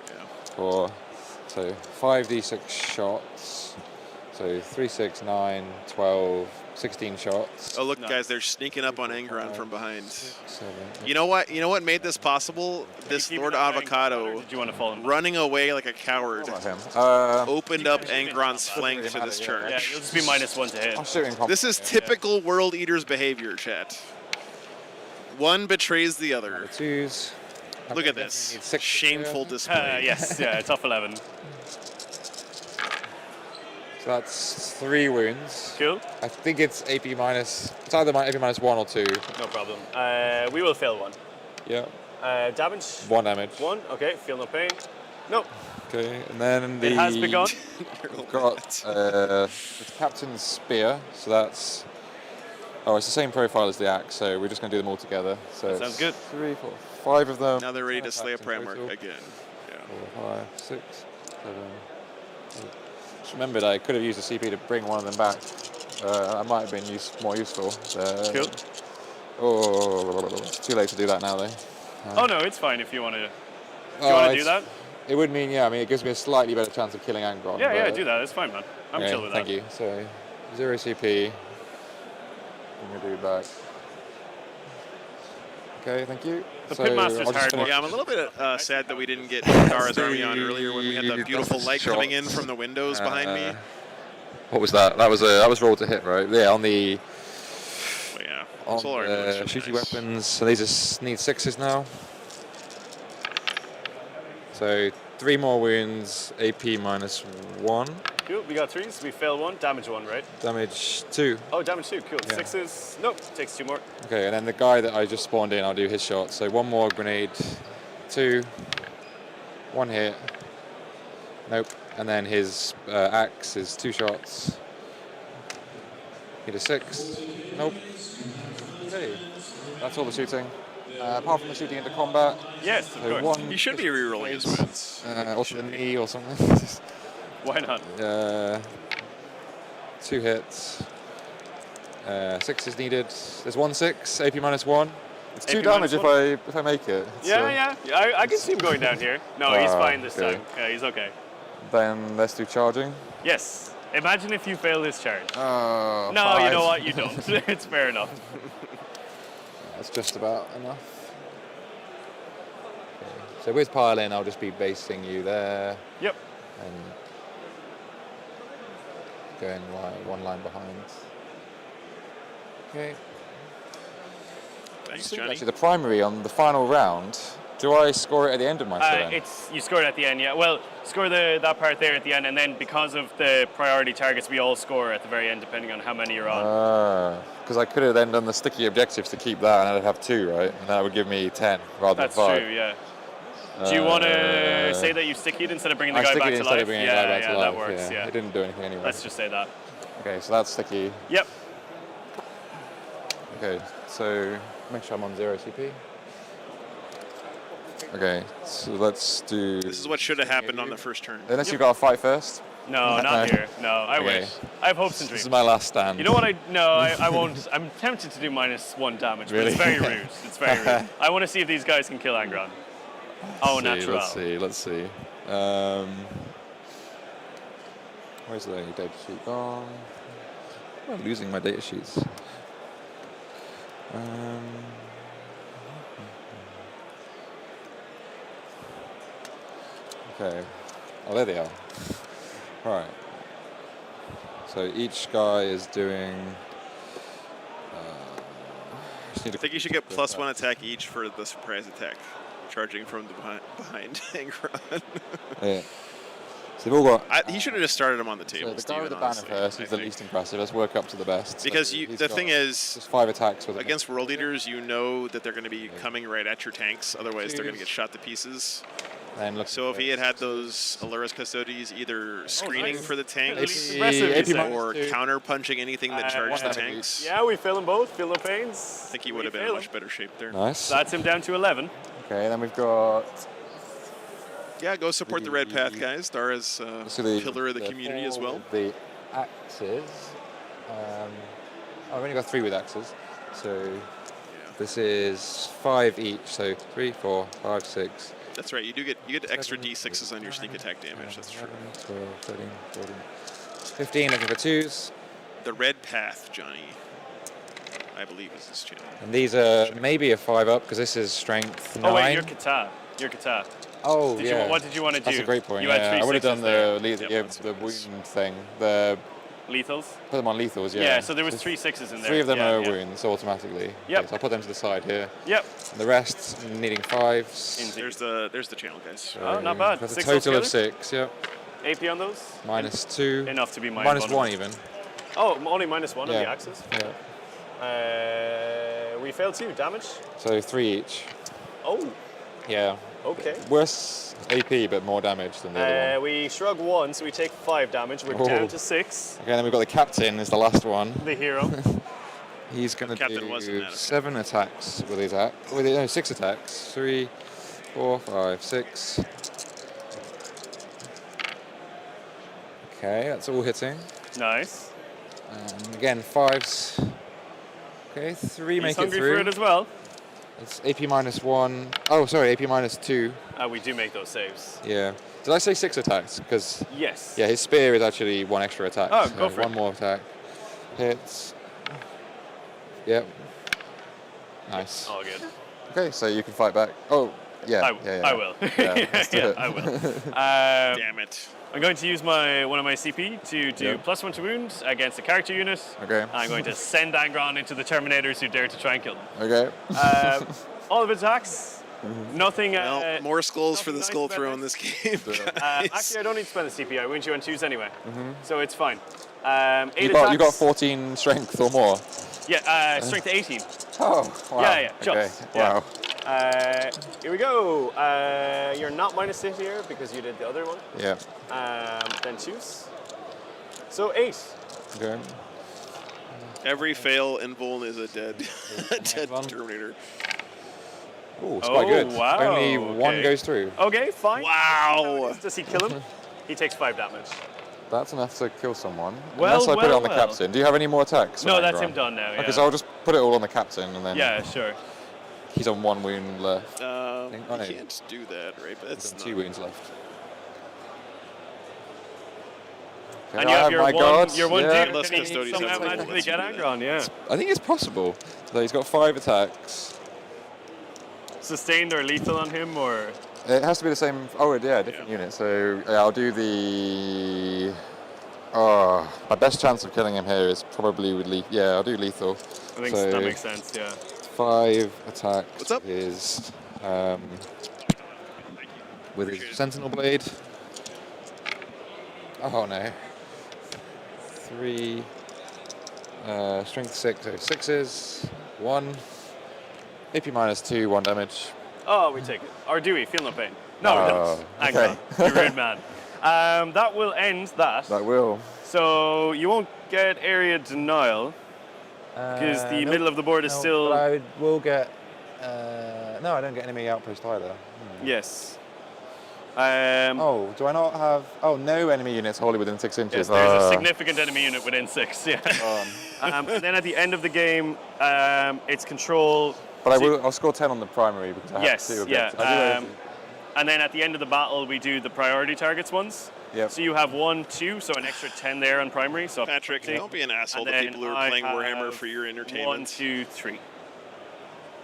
that. So 5 D6 shots. So 3, 6, 9, 12, 16 shots. Oh look, guys, they're sneaking up on Angron from behind. 7, You know what? You know what made this possible? This Lord Avocado Did you want to follow him? running away like a coward opened up Angron's flank for this charge. Yeah, you'll just be -1 to hit. This is typical World Eaters behavior, chat. One betrays the other. Look at this. Shameful display. Yes, yeah, tough 11. So that's 3 wounds. Cool. I think it's AP minus. It's either AP minus 1 or 2. No problem. We will fail 1. Yeah. Damage? 1 damage. 1, okay, feel no pain. No. Okay, and then It has begun. We've got the Captain's Spear, so that's. Oh, it's the same profile as the axe, so we're just going to do them all together. So That sounds good. 3, 4, 5 of them. Now they're ready to slay a Primarch again. 4, 5, 6, 7, 8. Just remembered I could have used the CP to bring one of them back. That might have been more useful. Cool. Oh, it's too late to do that now, though. Oh no, it's fine if you want to. Do you want to do that? It would mean, yeah. I mean, it gives me a slightly better chance of killing Angron. Yeah, do that. It's fine, man. I'm chill with that. Thank you. So 0 CP. Bring your dude back. Okay, thank you. The So Pitmaster's I'll just hard. finish- Yeah, I'm a little bit sad that we didn't get Kara's army on earlier when we had the beautiful light coming in from the windows behind me. What was that? That was rolled to hit, right? Yeah, on the. But yeah, On solar the influence shooty was nice. weapons. So these need 6s now. So 3 more wounds. AP minus 1. Cool. We got 3s. We fail 1. Damage 1, right? Damage 2. Oh, damage 2. Cool. Yeah. 6s. Nope. Takes 2 more. Okay, and then the guy that I just spawned in, I'll do his shot. So 1 more grenade, 2, 1 hit, nope. And then his axe is 2 shots. Hit a 6, nope. Okay, that's all the shooting. Apart from the shooting into combat. Yes, of so course. 1 You should be rerolling his wounds. also the knee or something. Why not? 2 hits. 6 is needed. There's 1 6, AP minus 1. It's 2 AP damage minus if I make it. Yeah. I can see him going down here. No, he's fine this okay. time. Yeah, he's okay. Then let's do charging. Yes. Imagine if you fail this charge. Oh, No, 5. you know what? You don't. It's fair enough. That's just about enough. Okay. So with pile in, I'll just be basing you there. Yep. And going one line behind. Okay. Thanks, Johnny. Actually, the primary on the final round, do I score it at the end of my turn? You score it at the end, yeah. Well, score that part there at the end, and then because of the priority targets, we all score at the very end, depending on how many you're on. Because I could have then done the sticky objectives to keep that, and I'd have 2, right? And that would give me 10 rather That's than 5. true, yeah. Do you want to say that you stickied instead of bringing the I guy sticky back to instead life? of bringing the guy back to life. that works, yeah. It didn't do anything anyway. Let's just say that. Okay, so that's sticky. Yep. Okay, so make sure I'm on 0 CP. Okay, so let's do. This is what should have happened on the first turn. Unless you've got to fight first. No, not here. No, I Okay. wish. I have hopes and dreams. This is my last stand. You know what? I won't. I'm tempted to do -1 damage, but Really? it's very rude. It's very rude. I want to see if these guys can kill Angron. Oh, natural. Let's see. Where's the data sheet gone? I'm losing my data sheets. Okay. Oh, there they are. Right. So each guy is doing. I think you should get +1 attack each for the surprise attack, charging from the behind Angron. Yeah. So they've all got. He should have just started them on the So table. the guy with the banner first is the least impressive. Let's work up to the best. Because So the he's got thing is, just 5 attacks with against world eaters, you know that they're going to be coming right at your tanks. Otherwise, they're going to get shot to pieces. So if he had those Alura's Custodies either screening for the tanks or counter punching anything that charged the tanks, Yeah, we fill them both. Feel no pains. I think he would have been in much better shape there. Nice. So that's him down to 11. Okay, then we've got. Yeah, go support the Red Path guys. Dara's pillar of the community as well. The axes. I've only got 3 with axes, so this is 5 each. So 3, 4, 5, 6. That's right. You get extra d6s on your sneak attack damage. That's true. 12, 13, 14, 15. Looking for 2s. The Red Path, Johnny, I believe is this channel. And these are maybe a 5 up because this is strength 9. Oh wait, your kata. Your kata. Oh, Did yeah. what did you want to do? That's a great point. You had Yeah, 3 I would have done sixes the wound thing. The lethals. Put them on lethals. Yeah. Yeah. So there was 3 6s in there. 3 of them yeah, are yeah. wounds automatically. Yep. Okay, so I'll put them to the side here. Yep. And the rest needing 5s. There's the channel, guys. So Oh, not bad. That's a 6 total of altogether? 6. Yep. AP on those. -2. Enough to be my minus bonus. 1 even. Oh, only -1 on Yeah. the axes. Yeah. We failed 2 damage. So 3 each. Oh. Yeah. Okay. Worse AP but more damage than the other one. We shrug 1, so we take 5 damage. We're Oh. down to 6. Okay, then we've got the captain is the last one. The hero. He's going to Captain wasn't do that 7 attacks with his attack. No, 6 attacks. 3, 4, 5, 6. Okay, that's all hitting. Nice. Again, 5s. Okay, 3 He's make it hungry through. for it as well. It's AP -1. Oh, sorry, AP -2. We do make those saves. Yeah. Did I say 6 attacks? Because Yes. yeah, his spear is actually 1 extra attack. Oh, so go for it. 1 more attack. Hits. Yep. Nice. All good. Okay, so you can fight back. Oh, yeah. I will. Yeah, let's do Yeah, it. I will. Damn it. I'm going to use one of my CP to do +1 to wound against a character unit. Okay. I'm going to send Angron into the Terminators who dare to try and kill them. Okay. All of its attacks. Nothing. Well, more skulls for the nice skull about throw this. in this game. Actually, I don't need to spend the CP. I wound you on 2s anyway, so it's fine. 8 You attacks. got 14 strength or more. Yeah, strength 18. Oh, wow. Yeah, just. Okay. Yeah. Wow. Here we go. You're not -6 here because you did the other one. Yeah. Then 2s. So 8. Okay. Every fail in Vuln is a dead Terminator. Ooh, it's quite good. Wow. Only 1 goes through. Okay, fine. Wow. Does he kill him? He takes 5 damage. That's enough to kill someone. Well, Unless I put it on the well. captain. Do you have any more attacks? No, on that's Angron? him done now. Yeah. Okay, so I'll just put it all on the captain and then. Yeah, sure. He's on 1 wound left. You no. can't do that, right? But He's that's on 2 wounds left. Okay, And you I have your my one, guards. your one Yeah. dude. Can he somehow magically get Angron? Yeah. I think it's possible. So he's got 5 attacks. Sustained or lethal on him, or It has to be the same. Oh, yeah, different unit. So yeah, I'll do the. Oh, my best chance of killing him here is probably with lethal. Yeah, I'll do lethal. I think so that makes sense. Yeah. 5 attacks. What's up? Is with his sentinel blade. Oh no. 3. Strength 6. So 6s. 1. AP -2. 1 damage. Oh, we take it. Or do we? Feel no pain. No, we don't. Hang okay. on. You're rude, man. That will end that. That will. So you won't get area denial because the middle of the board is still. But I will get. No, I don't get enemy outpost either. Yes. Oh, do I not have? Oh, no enemy units wholly within 6 inches. Yes, there's a significant enemy unit within 6. Yeah. And then at the end of the game, it's control. But I'll score 10 on the primary because I have 2 yeah. objectives. I do And then at the end of the battle, we do the priority targets ones. Yep. So you have 1, 2, so an extra 10 there on primary. So Patrick, don't be an asshole to people who are playing Warhammer for your entertainment. 1, 2, 3.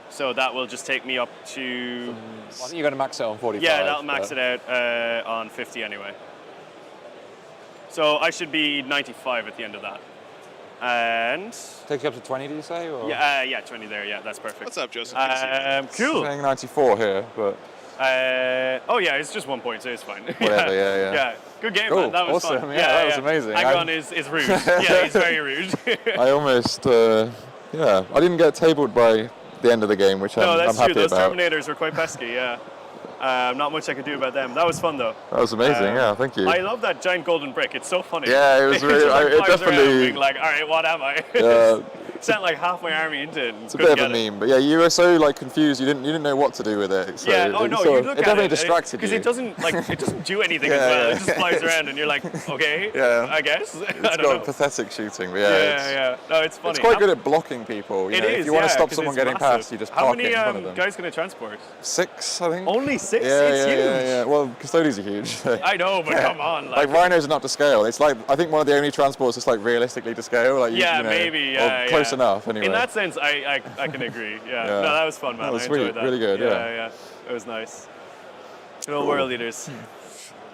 So that will just take me up to. I think you're going to max it on 45. Yeah, that'll max it out on 50 anyway. So I should be 95 at the end of that. And Takes you up to 20, do you say? Or? yeah, 20 there. Yeah, that's perfect. What's up, Joseph? Cool. Saying 94 here, but oh yeah, it's just 1 point, so it's fine. whatever. Yeah. Yeah, good game, Cool, man. That was awesome. fun. Yeah, that was amazing. Agon is rude. Yeah, he's very rude. I almost, I didn't get tabled by the end of the game, which No, I'm that's happy true. Those about. Terminators were quite pesky. Yeah. Not much I could do about them. That was fun though. That was amazing. Yeah, thank you. I love that giant golden brick. It's so funny. Yeah, it was really. just, like, it flies around definitely. being like, all right, what am I? Yeah. Sent like half my army into it. And It's a bit of a meme, but yeah, you were so like confused. You didn't know what to do with it. So yeah. Oh it no, sort you of- look it at definitely it distracted because you. it doesn't do anything Yeah, as well. yeah. It just flies around, and you're like, okay, Yeah. I guess. It's I got don't know. pathetic shooting, but yeah. Yeah. No, it's funny. It's quite good at blocking people. You It know, is. if you want to stop 'cause someone it's getting massive. past, you just How park many it in front of them. guys can it transport? 6, I think. Only 6? Yeah, It's huge. yeah. Well, custodians are huge. I know, but come on. Like rhinos are not to scale. It's like I think one of the only transports that's like realistically to scale. Like Yeah, you know, maybe. or Yeah, close yeah. enough. Anyway. In that sense, I can agree. Yeah. Yeah. No, that was fun, man. That was I enjoyed really- that. really good, yeah. Yeah. It was nice. Good old world leaders.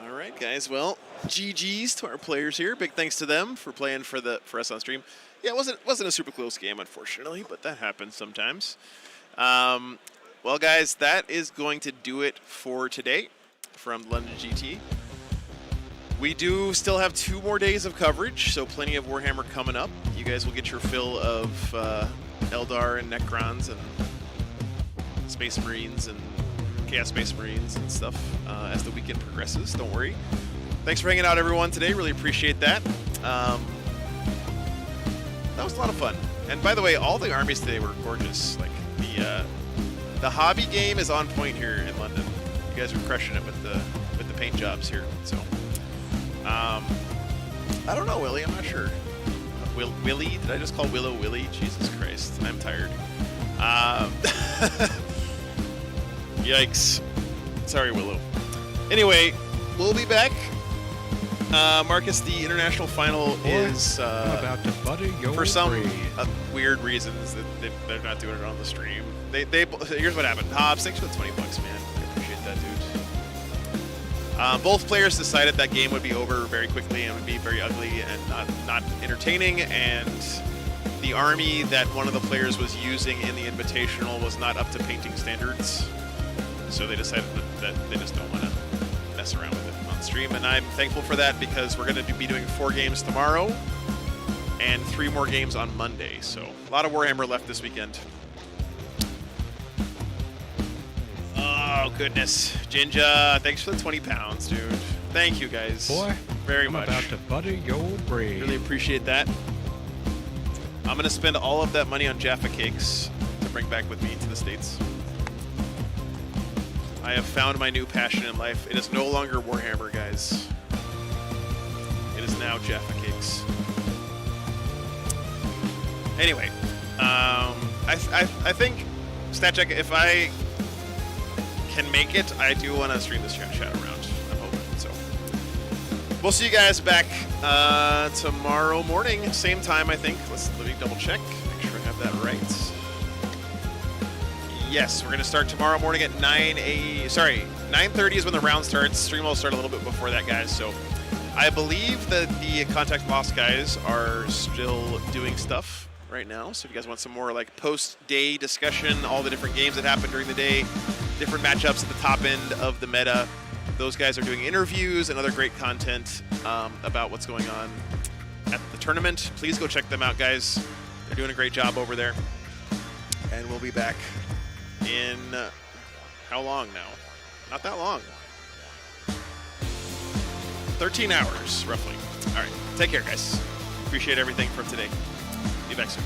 All right, guys. Well, GGs to our players here. Big thanks to them for playing for us on stream. Yeah, it wasn't a super close game, unfortunately, but that happens sometimes. Well, guys, that is going to do it for today from London GT. We do still have 2 more days of coverage, so plenty of Warhammer coming up. You guys will get your fill of Eldar and Necrons and Space Marines and Chaos Space Marines and stuff as the weekend progresses. Don't worry. Thanks for hanging out, everyone, today. Really appreciate that. That was a lot of fun. And by the way, all the armies today were gorgeous. Like the hobby game is on point here in London. You guys are crushing it with the paint jobs here. So I don't know, Willie. I'm not sure. Willie? Did I just call Willow Willie? Jesus Christ. I'm tired. Yikes. Sorry, Willow. Anyway, we'll be back. Marcus, the international final is I'm about to butter your for some brain. weird reasons that they're not doing it on the stream. Here's what happened. Hobbs, thanks for the $20, man. I appreciate that, dude. Both players decided that game would be over very quickly and would be very ugly and not entertaining, and the army that one of the players was using in the Invitational was not up to painting standards, so they decided that they just don't want to mess around with it on stream, and I'm thankful for that because we're going to be doing 4 games tomorrow and 3 more games on Monday, so a lot of Warhammer left this weekend. Oh, goodness. Jinja, thanks for the 20 pounds, dude. Thank you, guys. Boy, very I'm much. about to butter your brain. Really appreciate that. I'm going to spend all of that money on Jaffa cakes to bring back with me to the States. I have found my new passion in life. It is no longer Warhammer, guys. It is now Jaffa cakes. Anyway, I think, StatCheck, if I can make it, I do want to stream this chat around. I'm hoping. So we'll see you guys back tomorrow morning, same time, I think. Let me double check, make sure I have that right. Yes, we're gonna start tomorrow morning at 9:30 is when the round starts. Stream will start a little bit before that, guys. So I believe that the Contact Lost guys are still doing stuff right now. So if you guys want some more like post-day discussion, all the different games that happened during the day, different matchups at the top end of the meta, those guys are doing interviews and other great content about what's going on at the tournament. Please go check them out, guys. They're doing a great job over there. And we'll be back in how long now? Not that long. 13 hours, roughly. All right, take care, guys. Appreciate everything from today. Be back soon.